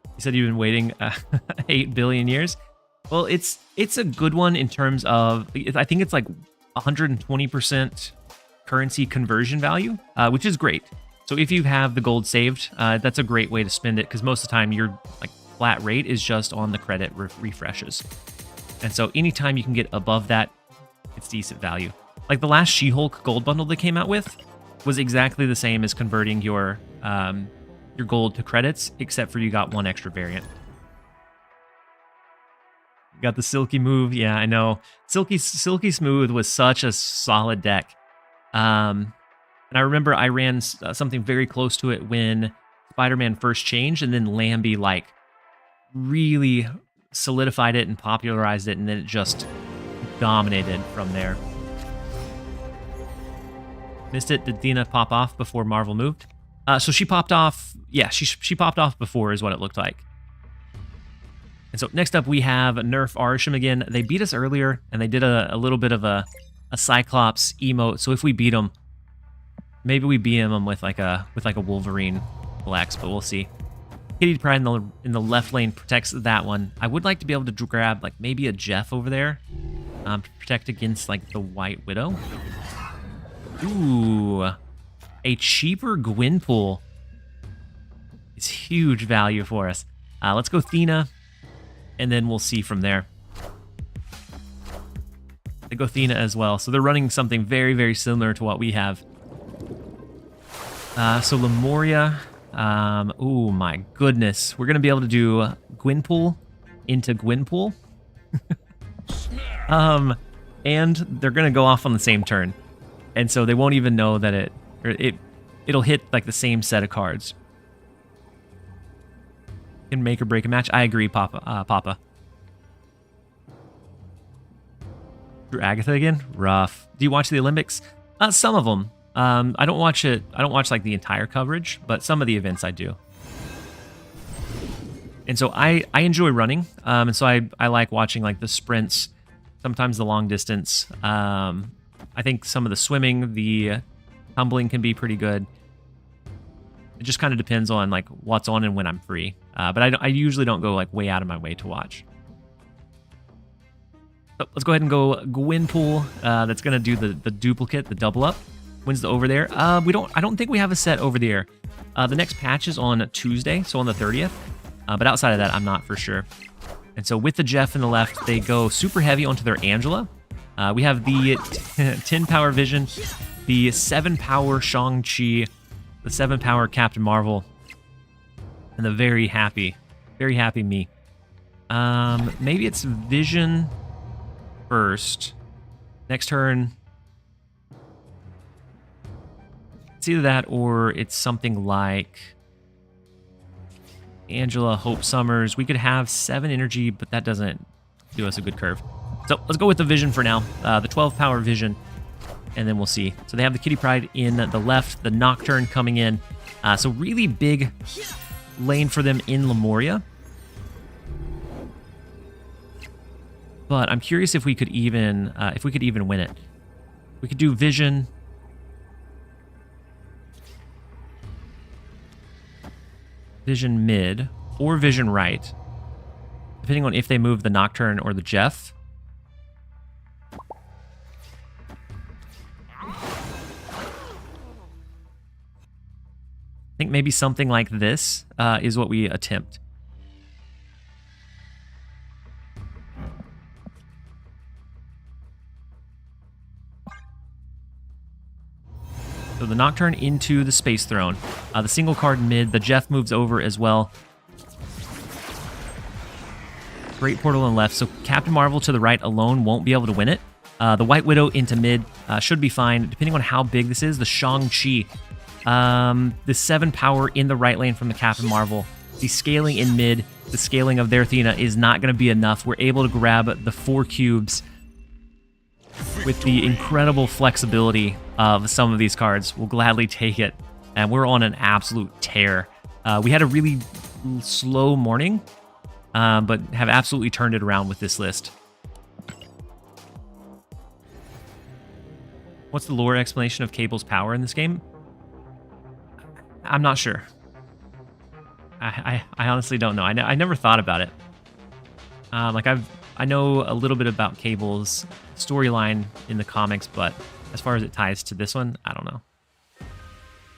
You said you've been waiting 8 billion years. Well, it's a good one in terms of, I think it's like 120% currency conversion value, which is great. So if you have the gold saved, that's a great way to spend it, because most of the time your like flat rate is just on the credit refreshes. And so anytime you can get above that, it's decent value. Like the last She-Hulk gold bundle they came out with was exactly the same as converting your gold to credits, except for you got one extra variant. You got the Silky move. Yeah, I know. Silky Smooth was such a solid deck. And I remember I ran something very close to it when Spider-Man first changed, and then Lambie like really solidified it and popularized it, and then it just dominated from there. Missed it. Did Dina pop off before Marvel moved? So she popped off. Yeah, she popped off before is what it looked like. And so next up we have Nerf Arsham again. They beat us earlier, and they did a little bit of a Cyclops emote. So if we beat them, maybe we BM them with like a Wolverine flex, but we'll see. Kitty Pride in the left lane protects that one. I would like to be able to grab like maybe a Jeff over there to protect against like the White Widow. Ooh, a cheaper Gwynpool is huge value for us. Let's go Thena, and then we'll see from there. They go Thena as well, so they're running something very, very similar to what we have. So Lemuria, oh my goodness, we're gonna be able to do Gwynpool into Gwynpool. And they're gonna go off on the same turn, and so they won't even know that it'll hit like the same set of cards. Can make or break a match. I agree, Papa. Drew Agatha again? Rough. Do you watch the Olympics? Some of them. I don't watch it. I don't watch like the entire coverage, but some of the events I do. And so I enjoy running. And so I like watching like the sprints, sometimes the long distance. I think some of the swimming, the tumbling can be pretty good. It just kind of depends on like what's on and when I'm free. But I usually don't go like way out of my way to watch. So let's go ahead and go Gwynpool. That's gonna do the duplicate, the double up. Wins the over there. I don't think we have a set over there. The next patch is on Tuesday, so on the 30th. But outside of that, I'm not for sure. And so with the Jeff in the left, they go super heavy onto their Angela. We have the 10 power Vision, the 7 power Shang-Chi, the 7 power Captain Marvel, and the very happy me. Maybe it's Vision first. Next turn, it's either that or it's something like Angela, Hope Summers. We could have 7 energy, but that doesn't do us a good curve. So let's go with the Vision for now, the 12 power Vision, and then we'll see. So they have the Kitty Pryde in the left, the Nocturne coming in. So really big lane for them in Lemuria. But I'm curious if we could even win it. We could do Vision. Vision mid or Vision right, depending on if they move the Nocturne or the Jeff. I think maybe something like this is what we attempt. So the Nocturne into the Space Throne. The single card mid. The Jeff moves over as well. Great portal on left. So Captain Marvel to the right alone won't be able to win it. The White Widow into mid should be fine, depending on how big this is. The Shang-Chi. The 7 power in the right lane from the Captain Marvel. The scaling in mid. The scaling of their Athena is not going to be enough. We're able to grab the 4 cubes with the incredible flexibility of some of these cards. We'll gladly take it, and we're on an absolute tear. We had a really slow morning, but have absolutely turned it around with this list. What's the lore explanation of Cable's power in this game? I'm not sure. I honestly don't know. I never thought about it. I know a little bit about Cable's storyline in the comics, but as far as it ties to this one, I don't know.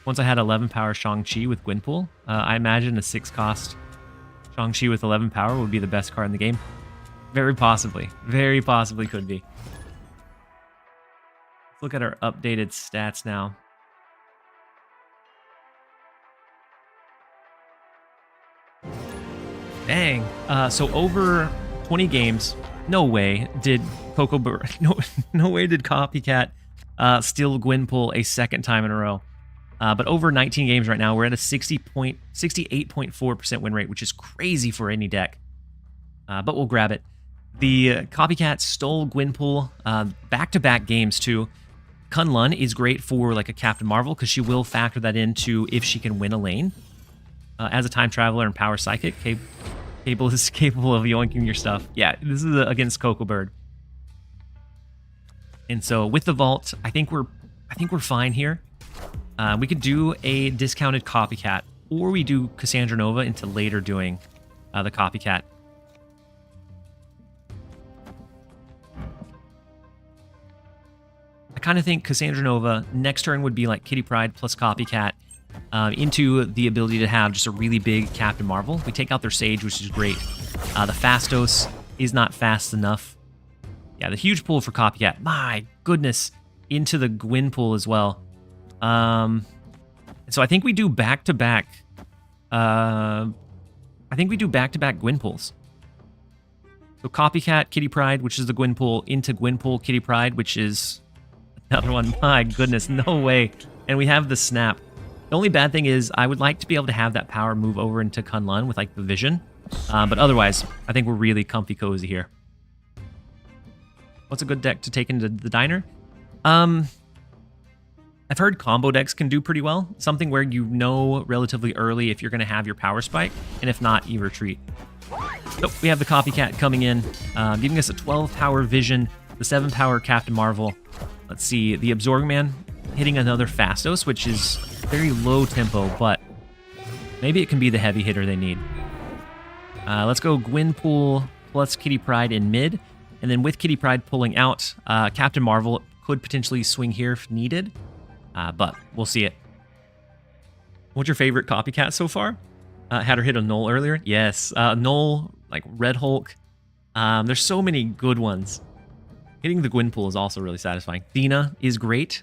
Once I had 11 power Shang-Chi with Gwynpool, I imagine a 6 cost Shang-Chi with 11 power would be the best card in the game. Very possibly could be. Let's look at our updated stats now. Dang. So over 20 games, no way did no way did Copycat steal Gwynpool a second time in a row. But over 19 games right now, we're at a 68.4% win rate, which is crazy for any deck. But we'll grab it. The Copycat stole Gwynpool back-to-back games too. Kunlun is great for like a Captain Marvel because she will factor that into if she can win a lane. As a time traveler and power psychic, Cable is capable of yoinking your stuff. Yeah, this is against Coco Bird. And so with the vault, I think we're fine here. We could do a discounted copycat, or we do Cassandra Nova into later doing the copycat. I kind of think Cassandra Nova next turn would be like Kitty Pryde plus copycat into the ability to have just a really big Captain Marvel. We take out their Sage, which is great. The Fastos is not fast enough. Yeah, the huge pull for copycat. My goodness, into the Gwyn pool as well. So I think we do back-to-back. I think we do back-to-back Gwyn pools. So copycat, Kitty Pryde, which is the Gwyn pool, into Gwyn pool, Kitty Pryde, which is another one. My goodness, no way. And we have the snap. The only bad thing is I would like to be able to have that power move over into Kunlun with like the vision. But otherwise, I think we're really comfy cozy here. What's a good deck to take into the diner? I've heard combo decks can do pretty well. Something where you know relatively early if you're going to have your power spike, and if not, you retreat. So we have the copycat coming in, giving us a 12 power vision, the 7 power Captain Marvel. Let's see, the Absorbing Man hitting another Fastos, which is very low tempo, but maybe it can be the heavy hitter they need. Let's go Gwyn pool plus Kitty Pryde in mid, and then with Kitty Pryde pulling out, Captain Marvel could potentially swing here if needed, but we'll see it. What's your favorite copycat so far? Had her hit a Null earlier. Yes, Null, like Red Hulk. There's so many good ones. Hitting the Gwyn pool is also really satisfying. Dina is great.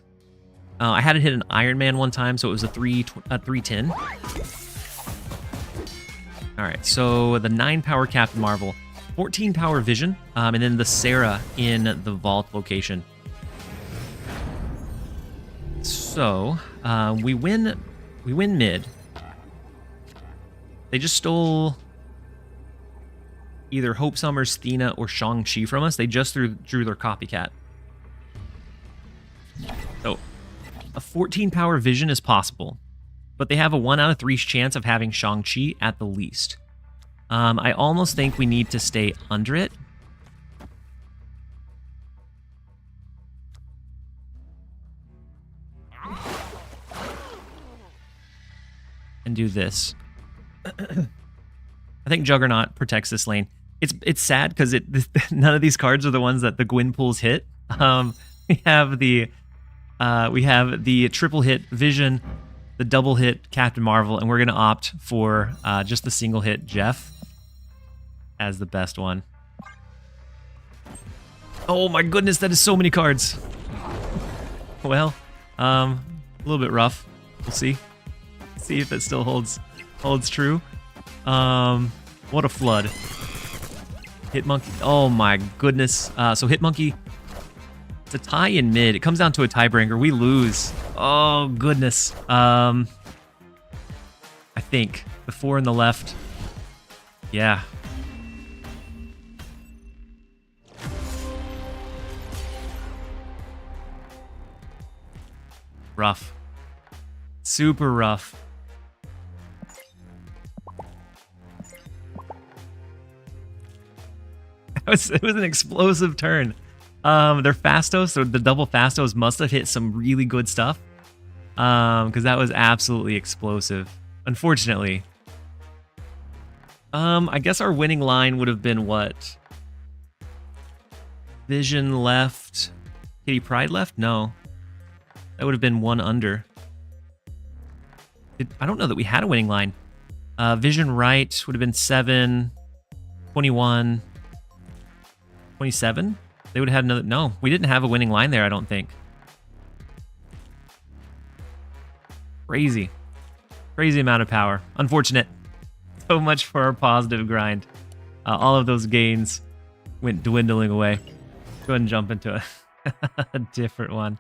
I had it hit an Iron Man one time, so it was a 310. All right, so the 9 power Captain Marvel, 14 power Vision, and then the Sarah in the Vault location. So we win mid. They just stole either Hope Summers, Thena, or Shang-Chi from us. They just drew their copycat. So a 14 power Vision is possible, but they have a 1 out of 3 chance of having Shang-Chi at the least. I almost think we need to stay under it. And do this. I think Juggernaut protects this lane. It's sad because none of these cards are the ones that the Gwyn pools hit. We have the triple hit Vision, the double hit Captain Marvel, and we're gonna opt for just the single hit Jeff as the best one. Oh my goodness, that is so many cards. Well, a little bit rough. We'll see. See if it still holds true. What a flood. Hitmonkey. Oh my goodness. So Hitmonkey. It's a tie in mid. It comes down to a tiebreaker. We lose. Oh goodness. I think the 4 in the left. Yeah. Rough. Super rough. It was an explosive turn. Their Fastos, or the double Fastos, must have hit some really good stuff. Because that was absolutely explosive. Unfortunately. I guess our winning line would have been what? Vision left. Kitty Pryde left? No. That would have been 1 under. I don't know that we had a winning line. Vision right would have been 7, 21, 27. They would have had another. No, we didn't have a winning line there, I don't think. Crazy. Crazy amount of power. Unfortunate. So much for our positive grind. All of those gains went dwindling away. Go ahead and jump into a different one.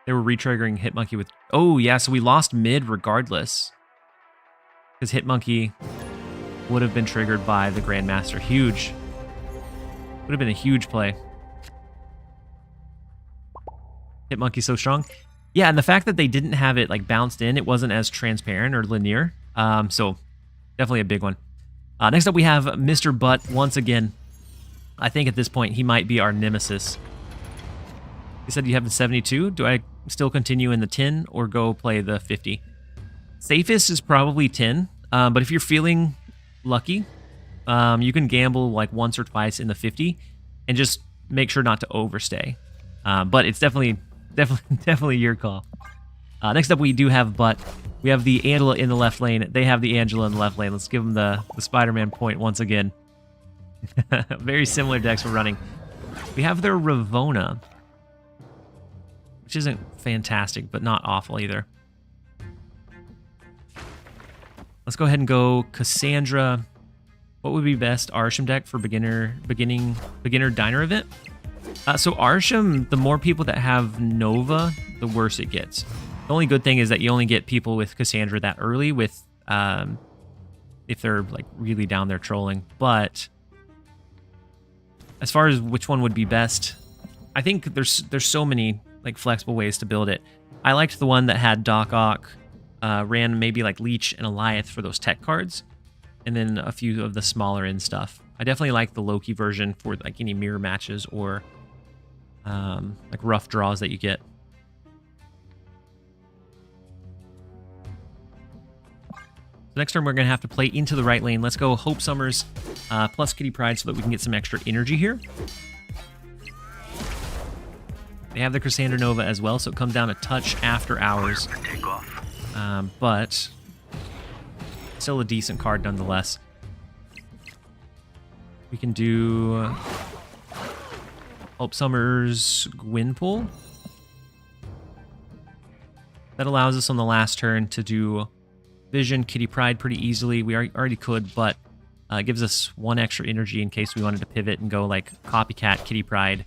They were retriggering Hitmonkey with... Oh, yeah, so we lost mid regardless. Because Hitmonkey would have been triggered by the Grandmaster. Huge. Would have been a huge play. Hitmonkey's so strong. Yeah, and the fact that they didn't have it like bounced in, it wasn't as transparent or linear. So definitely a big one. Next up, we have Mr. Butt once again. I think at this point, he might be our nemesis. You said you have the 72. Do I still continue in the 10 or go play the 50? Safest is probably 10, but if you're feeling lucky, you can gamble like once or twice in the 50 and just make sure not to overstay. But it's definitely your call. Next up, we do have Butt. We have the Angela in the left lane. They have the Angela in the left lane. Let's give them the Spider-Man point once again. Very similar decks we're running. We have their Ravona, which isn't fantastic, but not awful either. Let's go ahead and go Cassandra. What would be best Arsham deck for beginner diner event? So Arsham, the more people that have Nova, the worse it gets. The only good thing is that you only get people with Cassandra that early with if they're like really down there trolling. But as far as which one would be best, I think there's so many like flexible ways to build it. I liked the one that had Doc Ock, ran maybe like Leech and Eliath for those tech cards, and then a few of the smaller end stuff. I definitely like the Loki version for like any mirror matches or like rough draws that you get. So next turn, we're going to have to play into the right lane. Let's go Hope Summers plus Kitty Pryde so that we can get some extra energy here. They have the Cassandra Nova as well, so it comes down a touch after hours. But still a decent card nonetheless. We can do Hope Summers Gwynpool. That allows us on the last turn to do Vision, Kitty Pryde pretty easily. We already could, but it gives us one extra energy in case we wanted to pivot and go like Copycat, Kitty Pryde,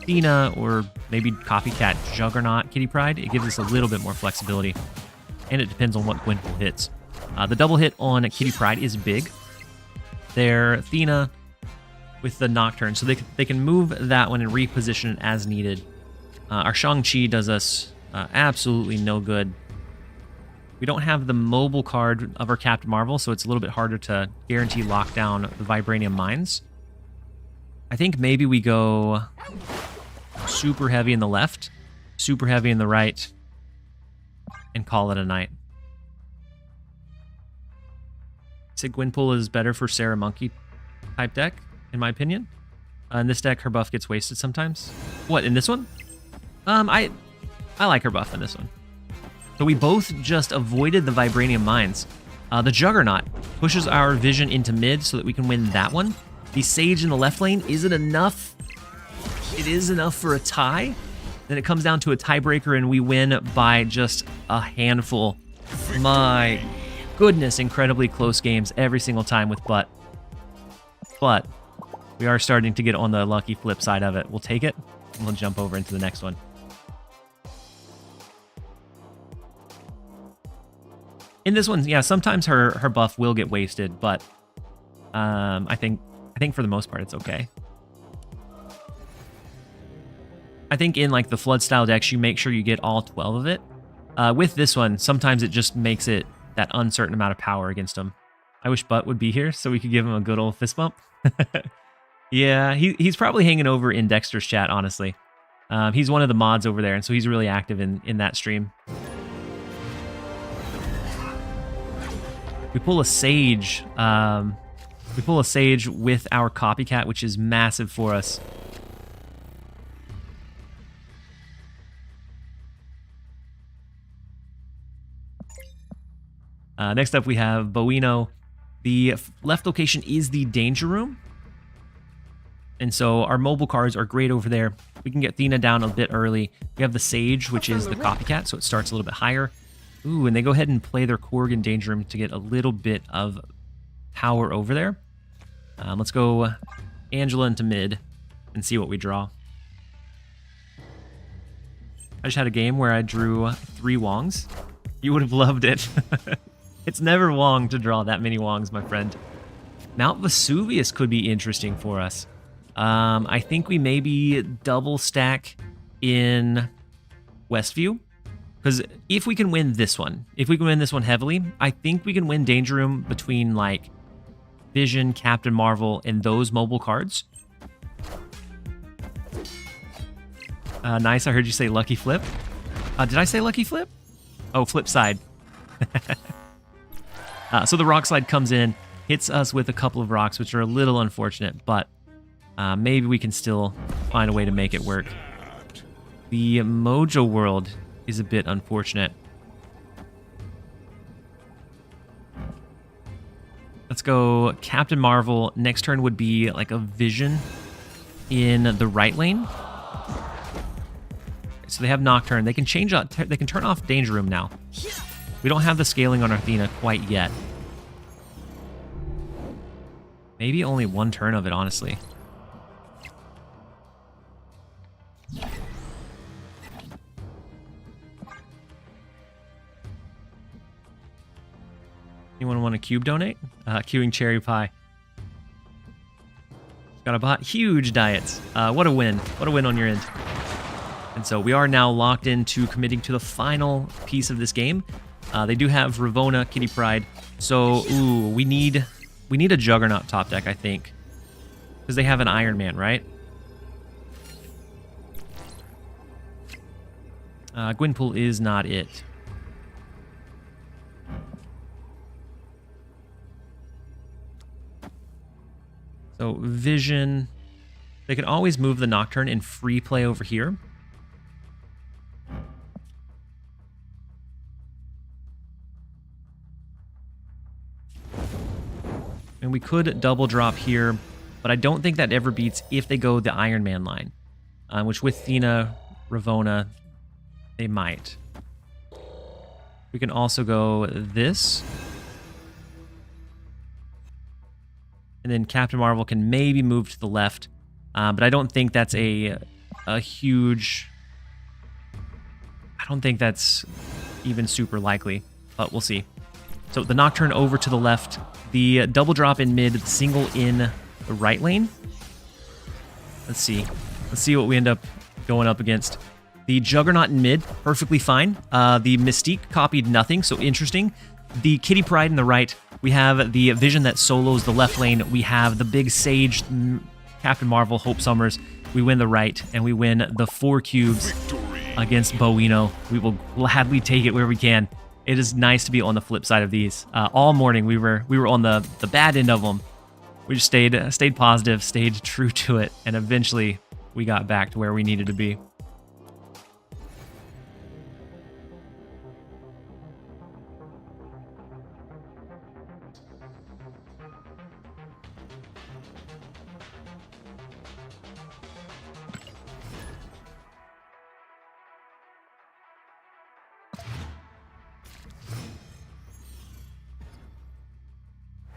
Athena, or maybe Copycat, Juggernaut, Kitty Pryde. It gives us a little bit more flexibility, and it depends on what Gwynpool hits. The double hit on Kitty Pryde is big. They're Athena with the Nocturne, so they can move that one and reposition it as needed. Our Shang-Chi does us absolutely no good. We don't have the mobile card of our Captain Marvel, so it's a little bit harder to guarantee lockdown the Vibranium Mines. I think maybe we go super heavy in the left, super heavy in the right, and call it a night. Sig Gwynpool is better for Sarah Monkey type deck, in my opinion. In this deck, her buff gets wasted sometimes. What, in this one? I like her buff in this one. So we both just avoided the Vibranium Mines. The Juggernaut pushes our Vision into mid so that we can win that one. The Sage in the left lane isn't enough. It is enough for a tie. Then it comes down to a tiebreaker and we win by just a handful. My goodness, incredibly close games every single time with Butt. But we are starting to get on the lucky flip side of it. We'll take it and we'll jump over into the next one. In this one, yeah, sometimes her buff will get wasted, but I think for the most part it's okay. I think in like the flood style decks, you make sure you get all 12 of it. With this one, sometimes it just makes it that uncertain amount of power against him. I wish Butt would be here so we could give him a good old fist bump. Yeah, he's probably hanging over in Dexter's chat, honestly. He's one of the mods over there, and so he's really active in that stream. We pull a Sage. We pull a Sage with our Copycat, which is massive for us. Next up, we have Boino. The left location is the Danger Room. And so our mobile cards are great over there. We can get Athena down a bit early. We have the Sage, which is the Copycat, so it starts a little bit higher. Ooh, and they go ahead and play their Korg in Danger Room to get a little bit of power over there. Let's go Angela into mid and see what we draw. I just had a game where I drew 3 Wongs. You would have loved it. It's never Wong to draw that many Wongs, my friend. Mount Vesuvius could be interesting for us. I think we maybe double stack in Westview. Because if we can win this one, heavily, I think we can win Danger Room between like Vision, Captain Marvel, and those mobile cards. Nice, I heard you say Lucky Flip. Did I say Lucky Flip? Oh, Flip Side. So the Rock Slide comes in, hits us with a couple of rocks, which are a little unfortunate, but maybe we can still find a way to make it work. The Mojo World is a bit unfortunate. Let's go Captain Marvel. Next turn would be like a Vision in the right lane. So they have Nocturne. They can change out. They can turn off Danger Room now. We don't have the scaling on Athena quite yet. Maybe only one turn of it, honestly. Anyone want a cube donate? Queuing Cherry Pie. Got a bot. Huge diets. What a win. What a win on your end. And so we are now locked into committing to the final piece of this game. They do have Ravonna, Kitty Pryde. So, ooh, we need a Juggernaut top deck, I think. Because they have an Iron Man, right? Gwynpool is not it. So Vision, they can always move the Nocturne in free play over here. And we could double drop here, but I don't think that ever beats if they go the Iron Man line, which with Athena, Ravonna, they might. We can also go this. And then Captain Marvel can maybe move to the left. But I don't think that's a huge... I don't think that's even super likely. But we'll see. So the Nocturne over to the left. The double drop in mid, the single in the right lane. Let's see. Let's see what we end up going up against. The Juggernaut in mid, perfectly fine. The Mystique copied nothing, so interesting. The Kitty Pryde in the right. We have the Vision that solos the left lane. We have the big Sage, Captain Marvel, Hope Summers. We win the right, and we win the 4 cubes against Boino. We will gladly take it where we can. It is nice to be on the flip side of these. All morning we were on the bad end of them. We just stayed positive, stayed true to it, and eventually we got back to where we needed to be.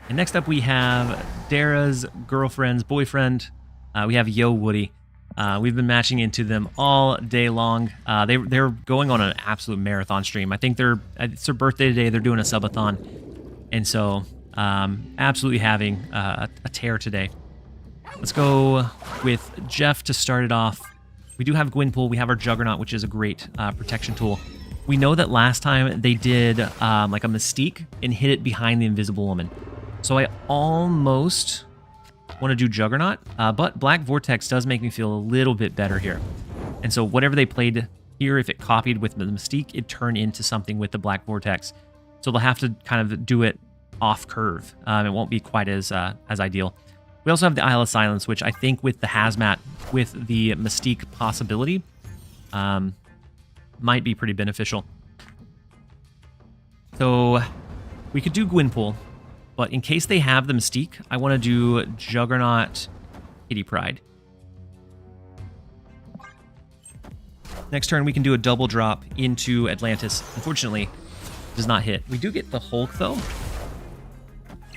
And next up, we have Dara's girlfriend's boyfriend. We have Yo Woody. We've been matching into them all day long. They're going on an absolute marathon stream. I think it's their birthday today. They're doing a subathon. And so absolutely having a tear today. Let's go with Jeff to start it off. We do have Gwynpool. We have our Juggernaut, which is a great protection tool. We know that last time they did like a Mystique and hit it behind the Invisible Woman. So I almost want to do Juggernaut, but Black Vortex does make me feel a little bit better here. And so whatever they played here, if it copied with the Mystique, it turned into something with the Black Vortex. So they'll have to kind of do it off curve. It won't be quite as ideal. We also have the Isle of Silence, which I think with the Hazmat, with the Mystique possibility, might be pretty beneficial. So we could do Gwynpool. But in case they have the Mystique, I want to do Juggernaut, Kitty Pryde. Next turn, we can do a double drop into Atlantis. Unfortunately, does not hit. We do get the Hulk, though,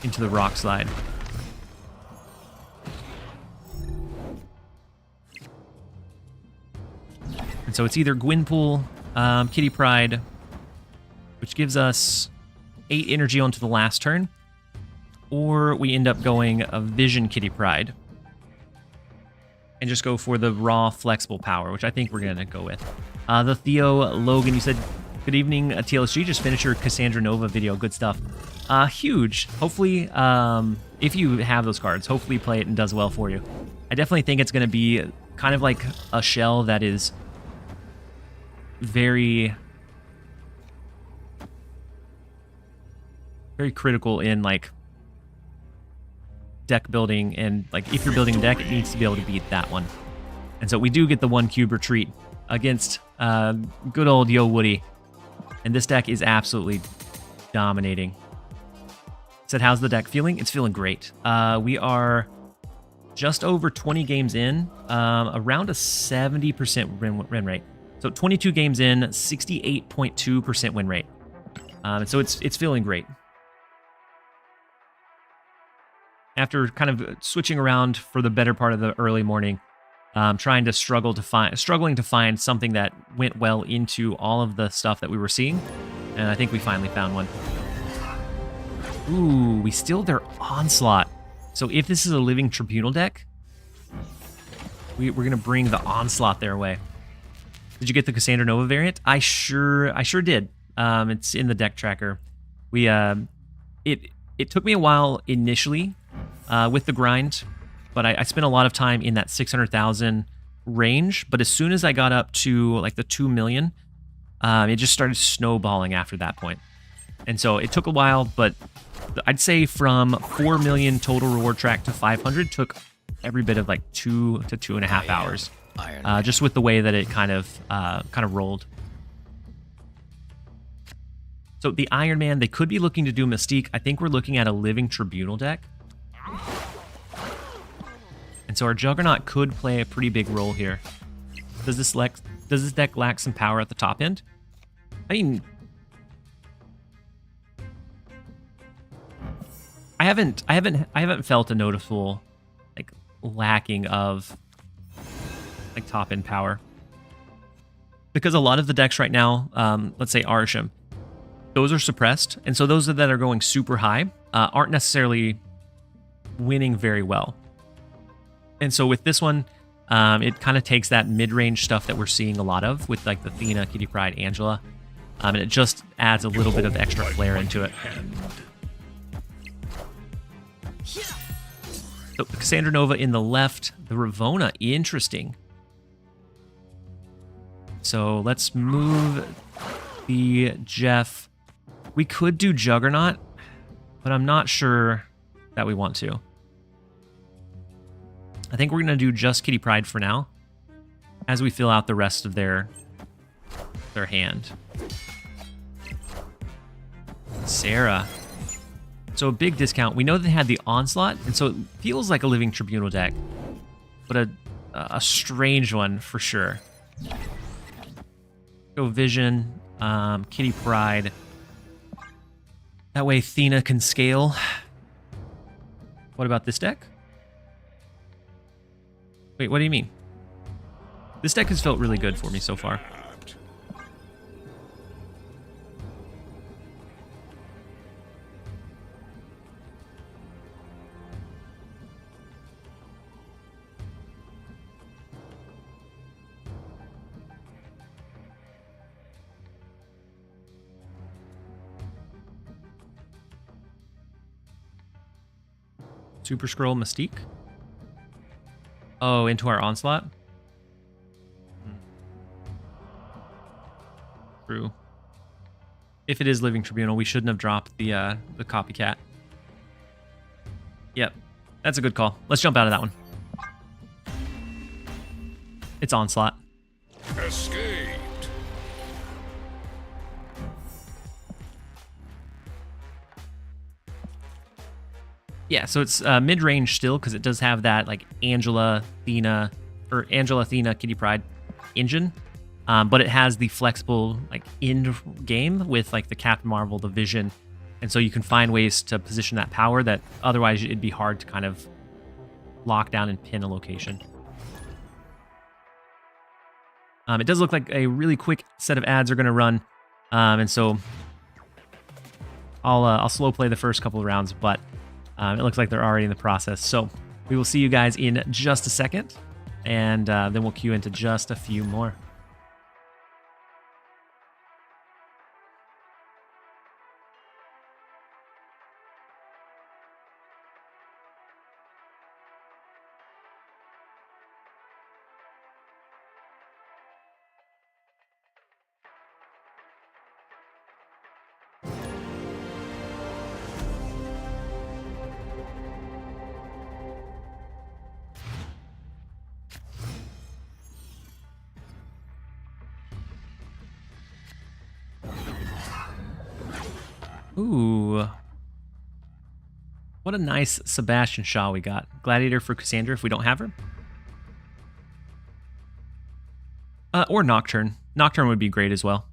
into the Rock Slide. And so it's either Gwynpool, Kitty Pryde, which gives us 8 energy onto the last turn, or we end up going a Vision Kitty Pryde. and just go for the raw flexible power, which I think we're going to go with. The Theo Logan, you said, good evening, TLSG. Just finished your Cassandra Nova video. Good stuff. Huge. Hopefully, if you have those cards, hopefully play it and does well for you. I definitely think it's going to be kind of like a shell that is very critical in like deck building, and like if you're building a deck, it needs to be able to beat that one. And so we do get the 1 cube retreat against good old Yo Woody, and this deck is absolutely dominating. Said, how's the deck feeling? It's feeling great. We are just over 20 games in, around a 70% win rate. So 22 games in, 68.2% win rate. And so it's feeling great. After kind of switching around for the better part of the early morning, struggling to find something that went well into all of the stuff that we were seeing, and I think we finally found one. Ooh, we steal their Onslaught. So if this is a Living Tribunal deck, we're gonna bring the Onslaught their way. Did you get the Cassandra Nova variant? I sure did. It's in the deck tracker. It took me a while initially with the grind, but I spent a lot of time in that 600,000 range. But as soon as I got up to like the 2 million, it just started snowballing after that point. And so it took a while, but I'd say from 4 million total reward track to 500 took every bit of like 2 to 2.5 hours, just with the way that it kind of rolled. So the Iron Man, they could be looking to do Mystique. I think we're looking at a Living Tribunal deck. And so our Juggernaut could play a pretty big role here. Does this deck lack some power at the top end? I mean, I haven't felt a noticeable like lacking of like top end power, because a lot of the decks right now, let's say Arsham, those are suppressed, and so those that are going super high aren't necessarily winning very well. And so with this one, it kind of takes that mid-range stuff that we're seeing a lot of with like the Athena, Kitty Pryde, Angela, and it just adds a little bit of extra flair into it. So the Cassandra Nova in the left, the Ravona, interesting. So let's move the Jeff. We could do Juggernaut, but I'm not sure that we want to. I think we're going to do just Kitty Pryde for now, as we fill out the rest of their hand. Sarah. So a big discount. We know they had the Onslaught, and so it feels like a Living Tribunal deck, but a strange one for sure. Go Vision, Kitty Pryde. That way Athena can scale. What about this deck? Wait, what do you mean? This deck has felt really good for me so far. Super Scroll Mystique. Oh, into our Onslaught? True. If it is Living Tribunal, we shouldn't have dropped the copycat. Yep. That's a good call. Let's jump out of that one. It's Onslaught. Escaped. Yeah, so it's mid-range still, because it does have that like Angela, Athena, Kitty Pryde engine, but it has the flexible like end game with like the Captain Marvel, the Vision, and so you can find ways to position that power that otherwise it'd be hard to kind of lock down and pin a location. It does look like a really quick set of ads are going to run, and so I'll slow play the first couple of rounds, but it looks like they're already in the process. So we will see you guys in just a second. and then we'll queue into just a few more. Ooh. What a nice Sebastian Shaw we got. Gladiator for Cassandra if we don't have her. Or Nocturne. Nocturne would be great as well.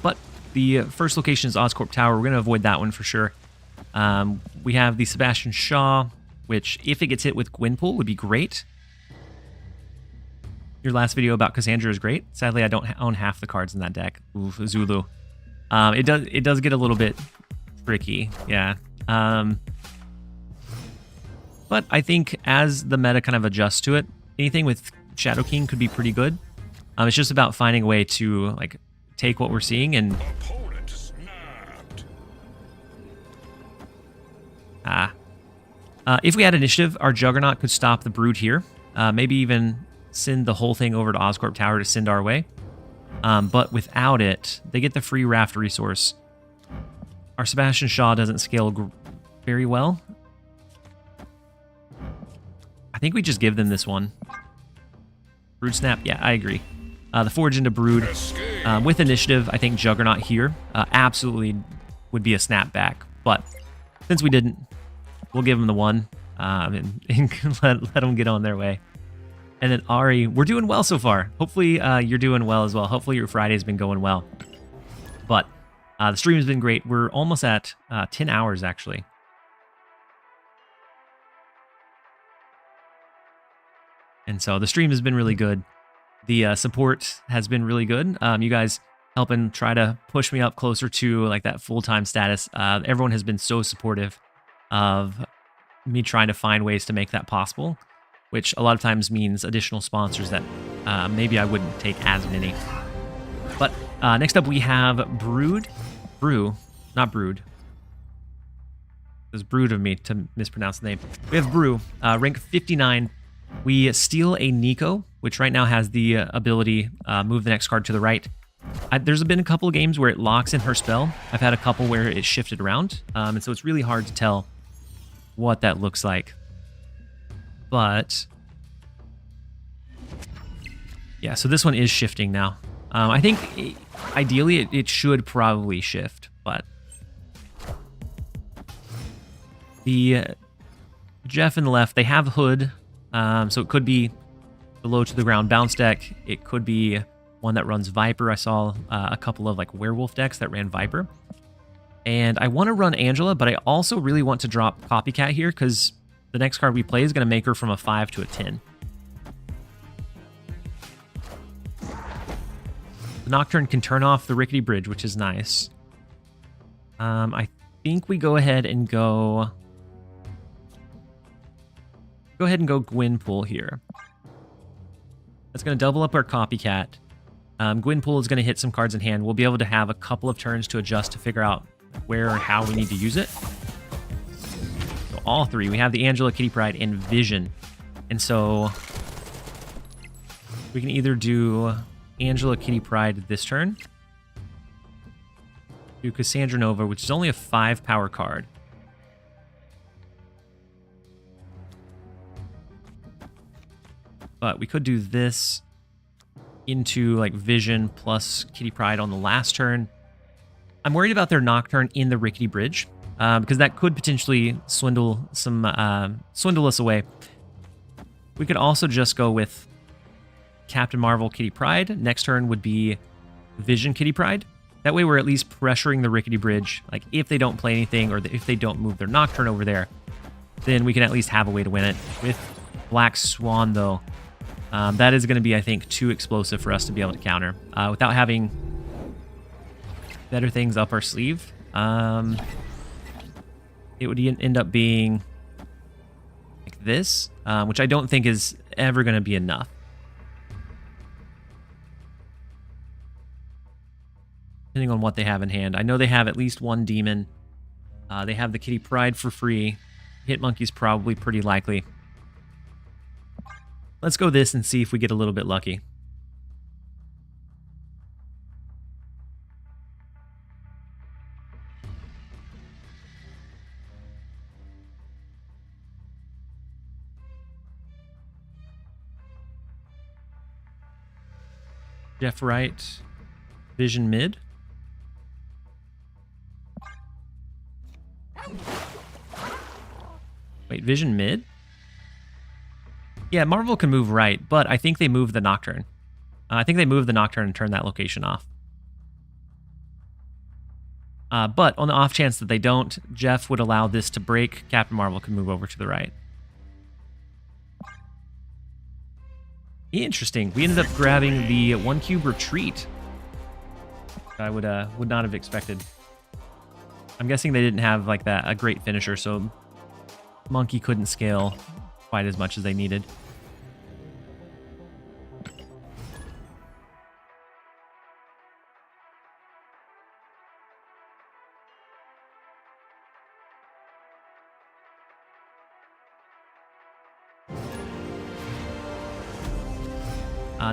But the first location is Oscorp Tower. We're going to avoid that one for sure. We have the Sebastian Shaw, which if it gets hit with Gwynpool would be great. Your last video about Cassandra is great. Sadly, I don't own half the cards in that deck. Oof, Zulu. It does get a little bit tricky, yeah. But I think as the meta kind of adjusts to it, anything with Shadow King could be pretty good. It's just about finding a way to like take what we're seeing and Opponent snapped. If we had initiative, our Juggernaut could stop the Brood here. Maybe even send the whole thing over to Oscorp Tower to send our way. But without it, they get the free raft resource. Our Sebastian Shaw doesn't scale very well. I think we just give them this one. Brood Snap, yeah, I agree. The Forge into Brood. With initiative, I think Juggernaut here absolutely would be a snapback. But since we didn't, we'll give them the one and let them get on their way. And then Ari, we're doing well so far. Hopefully you're doing well as well. Hopefully your Friday's been going well. But the stream has been great. We're almost at 10 hours actually. And so the stream has been really good. The support has been really good. You guys helping try to push me up closer to like that full-time status. Everyone has been so supportive of me trying to find ways to make that possible, which a lot of times means additional sponsors that maybe I wouldn't take as many. But next up we have not Brood. It was Brood of me to mispronounce the name. We have Brew, rank 59. We steal a Nico, which right now has the ability move the next card to the right. There's been a couple of games where it locks in her spell. I've had a couple where it shifted around, and so it's really hard to tell what that looks like. But yeah, so this one is shifting now. I think ideally it should probably shift, but the Jeff in the left, they have Hood, so it could be the low to the ground bounce deck. It could be one that runs Viper. I saw a couple of like werewolf decks that ran Viper. And I want to run Angela, but I also really want to drop Copycat here because the next card we play is going to make her from a 5 to a 10. The Nocturne can turn off the Rickety Bridge, which is nice. I think we go ahead and go Gwynpool here. That's going to double up our Copycat. Gwynpool is going to hit some cards in hand. We'll be able to have a couple of turns to adjust to figure out where and how we need to use it. So all three. We have the Angela, Kitty Pryde, and Vision. And so we can either do Angela, Kitty Pryde this turn, do Cassandra Nova, which is only a 5 power card. But we could do this into like Vision plus Kitty Pryde on the last turn. I'm worried about their Nocturne in the Rickety Bridge because that could potentially swindle us away. We could also just go with Captain Marvel, Kitty Pryde. Next turn would be Vision, Kitty Pryde. That way we're at least pressuring the Rickety Bridge. Like if they don't play anything or if they don't move their Nocturne over there, then we can at least have a way to win it. With Black Swan though, that is going to be, I think, too explosive for us to be able to counter without having better things up our sleeve. it would end up being like this, which I don't think is ever going to be enough. Depending on what they have in hand. I know they have at least one demon. They have the Kitty Pryde for free. Hit Monkey's probably pretty likely. Let's go this and see if we get a little bit lucky. Jeff right. Vision mid. Wait, Vision mid? Yeah, Marvel can move right, but I think they move the Nocturne. I think they move the Nocturne and turn that location off. But on the off chance that they don't, Jeff would allow this to break. Captain Marvel can move over to the right. Interesting. We ended up grabbing the 1-cube retreat. I would not have expected. I'm guessing they didn't have like a great finisher, so Monkey couldn't scale quite as much as they needed.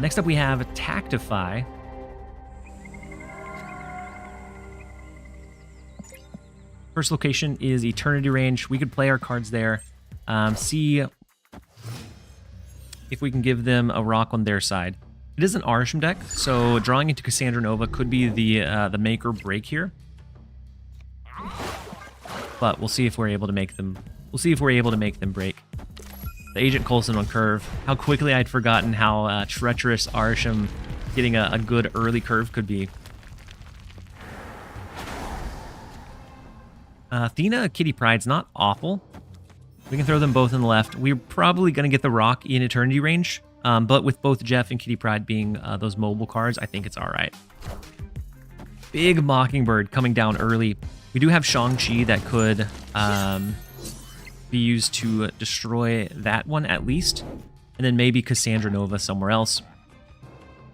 Next up we have Tactify. First location is Eternity Range. We could play our cards there. See if we can give them a rock on their side. It is an Arsham deck, so drawing into Cassandra Nova could be the make or break here. But we'll see if we're able to make them. We'll see if we're able to make them break. The Agent Coulson on curve. How quickly I'd forgotten how treacherous Arsham getting a good early curve could be. Athena, Kitty Pryde's not awful. We can throw them both in the left. We're probably going to get the rock in Eternity Range, but with both Jeff and Kitty Pryde being those mobile cards, I think it's all right. Big Mockingbird coming down early. We do have Shang-Chi that could be used to destroy that one at least, and then maybe Cassandra Nova somewhere else.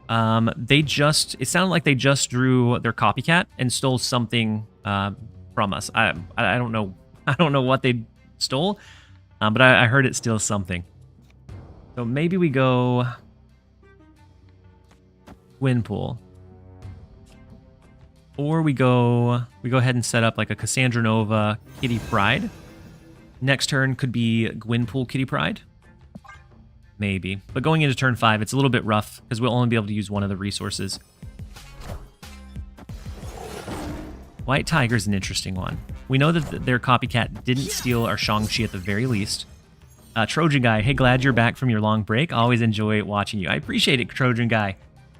It sounded like they just drew their copycat and stole something from us. I don't know what they stole, but I heard it steals something. So maybe we go Gwynpool, or we go ahead and set up like a Cassandra Nova Kitty Pryde. Next turn could be Gwynpool Kitty Pryde. Maybe. But going into turn 5, it's a little bit rough because we'll only be able to use one of the resources. White Tiger's an interesting one. We know that their copycat didn't steal our Shang-Chi at the very least. Trojan Guy, hey, glad you're back from your long break. Always enjoy watching you. I appreciate it, Trojan Guy.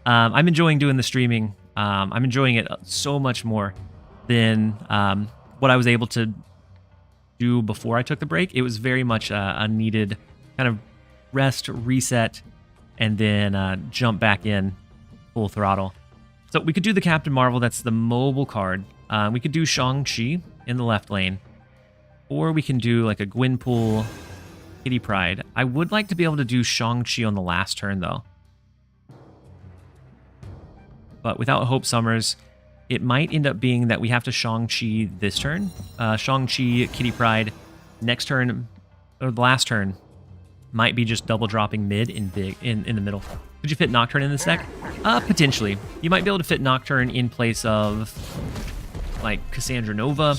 I'm enjoying doing the streaming. I'm enjoying it so much more than what I was able to do before I took the break. It was very much a needed kind of rest, reset, and then jump back in full throttle. So we could do the Captain Marvel, that's the mobile card. We could do Shang-Chi in the left lane, or we can do like a Gwynpool Kitty Pryde. I would like to be able to do Shang-Chi on the last turn though. But without Hope Summers, it might end up being that we have to Shang-Chi this turn. Shang-Chi, Kitty Pryde, next turn, or the last turn, might be just double dropping mid in the middle. Could you fit Nocturne in this deck? Potentially. You might be able to fit Nocturne in place of like Cassandra Nova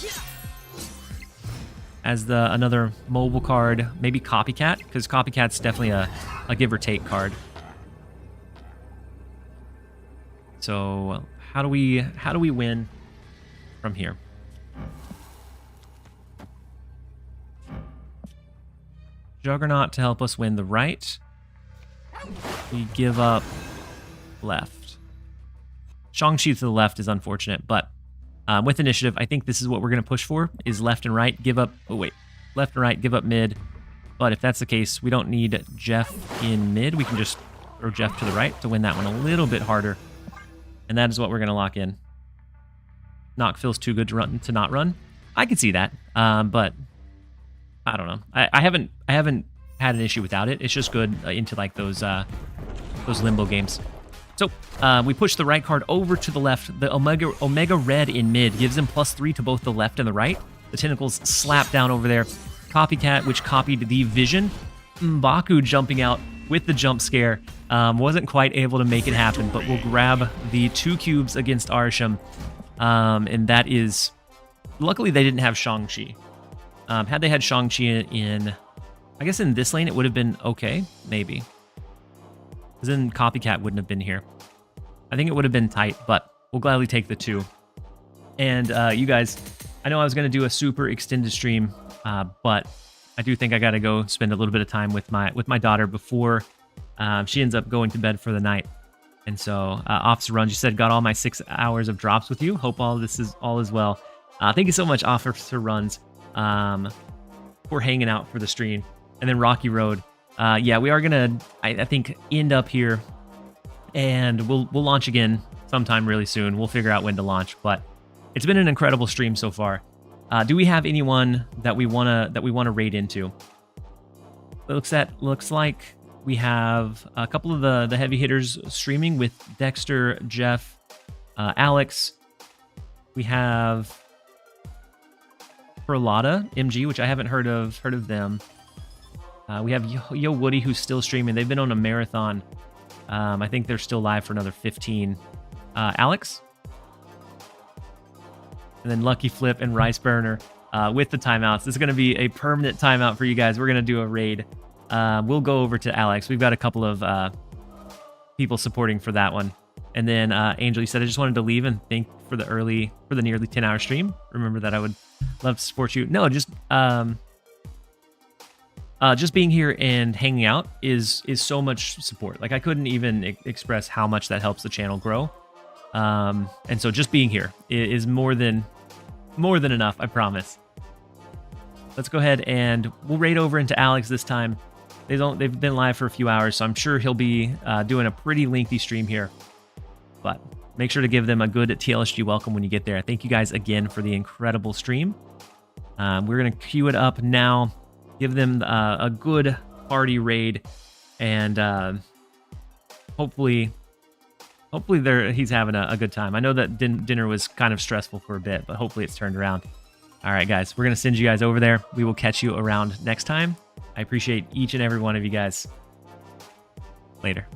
as another mobile card. Maybe Copycat, because Copycat's definitely a give or take card. So how do we win from here? Juggernaut to help us win the right. We give up left. Shang-Chi to the left is unfortunate, but with initiative, I think this is what we're going to push for, is left and right. Give up, left and right, give up mid. But if that's the case, we don't need Jeff in mid. We can just throw Jeff to the right to win that one a little bit harder. And that is what we're going to lock in. Knock feels too good to not run. I can see that. But I don't know. I haven't had an issue without it. It's just good into like those limbo games. So we push the right card over to the left. The Omega Red in mid gives him +3 to both the left and the right. The tentacles slap down over there. Copycat, which copied the vision. M'Baku jumping out with the jump scare. Wasn't quite able to make it happen, but we'll grab the 2 cubes against Arsham. And that is... Luckily, they didn't have Shang-Chi. Had they had Shang-Chi in... I guess in this lane, it would have been okay. Maybe. Because then Copycat wouldn't have been here. I think it would have been tight, but we'll gladly take the 2. And you guys, I know I was going to do a super extended stream, but I do think I got to go spend a little bit of time with my daughter before she ends up going to bed for the night. And so, Officer Runs, you said, got all my 6 hours of drops with you. Hope all is well. Thank you so much, Officer Runs, for hanging out for the stream. And then Rocky Road. Yeah, we are gonna, I think, end up here, and we'll launch again sometime really soon. We'll figure out when to launch, but it's been an incredible stream so far. Do we have anyone that we wanna raid into? Looks like we have a couple of the heavy hitters streaming with Dexter, Jeff, Alex. We have Perlada MG, which I haven't heard of them. We have Yo Woody, who's still streaming. They've been on a marathon. I think they're still live for another 15. Alex? And then Lucky Flip and Rice Burner with the timeouts. This is going to be a permanent timeout for you guys. We're going to do a raid. We'll go over to Alex. We've got a couple of people supporting for that one. And then Angel, you said, I just wanted to leave and thank for the nearly 10-hour stream. Remember that I would love to support you. No, just being here and hanging out is so much support. Like, I couldn't even express how much that helps the channel grow. And so just being here is more than enough, I promise. Let's go ahead and we'll raid over into Alex this time. They've been live for a few hours, so I'm sure he'll be doing a pretty lengthy stream here. But make sure to give them a good TLSG welcome when you get there. Thank you guys again for the incredible stream. We're going to queue it up now. Give them a good party raid, and hopefully he's having a good time. I know that dinner was kind of stressful for a bit, but hopefully it's turned around. All right, guys, we're going to send you guys over there. We will catch you around next time. I appreciate each and every one of you guys. Later.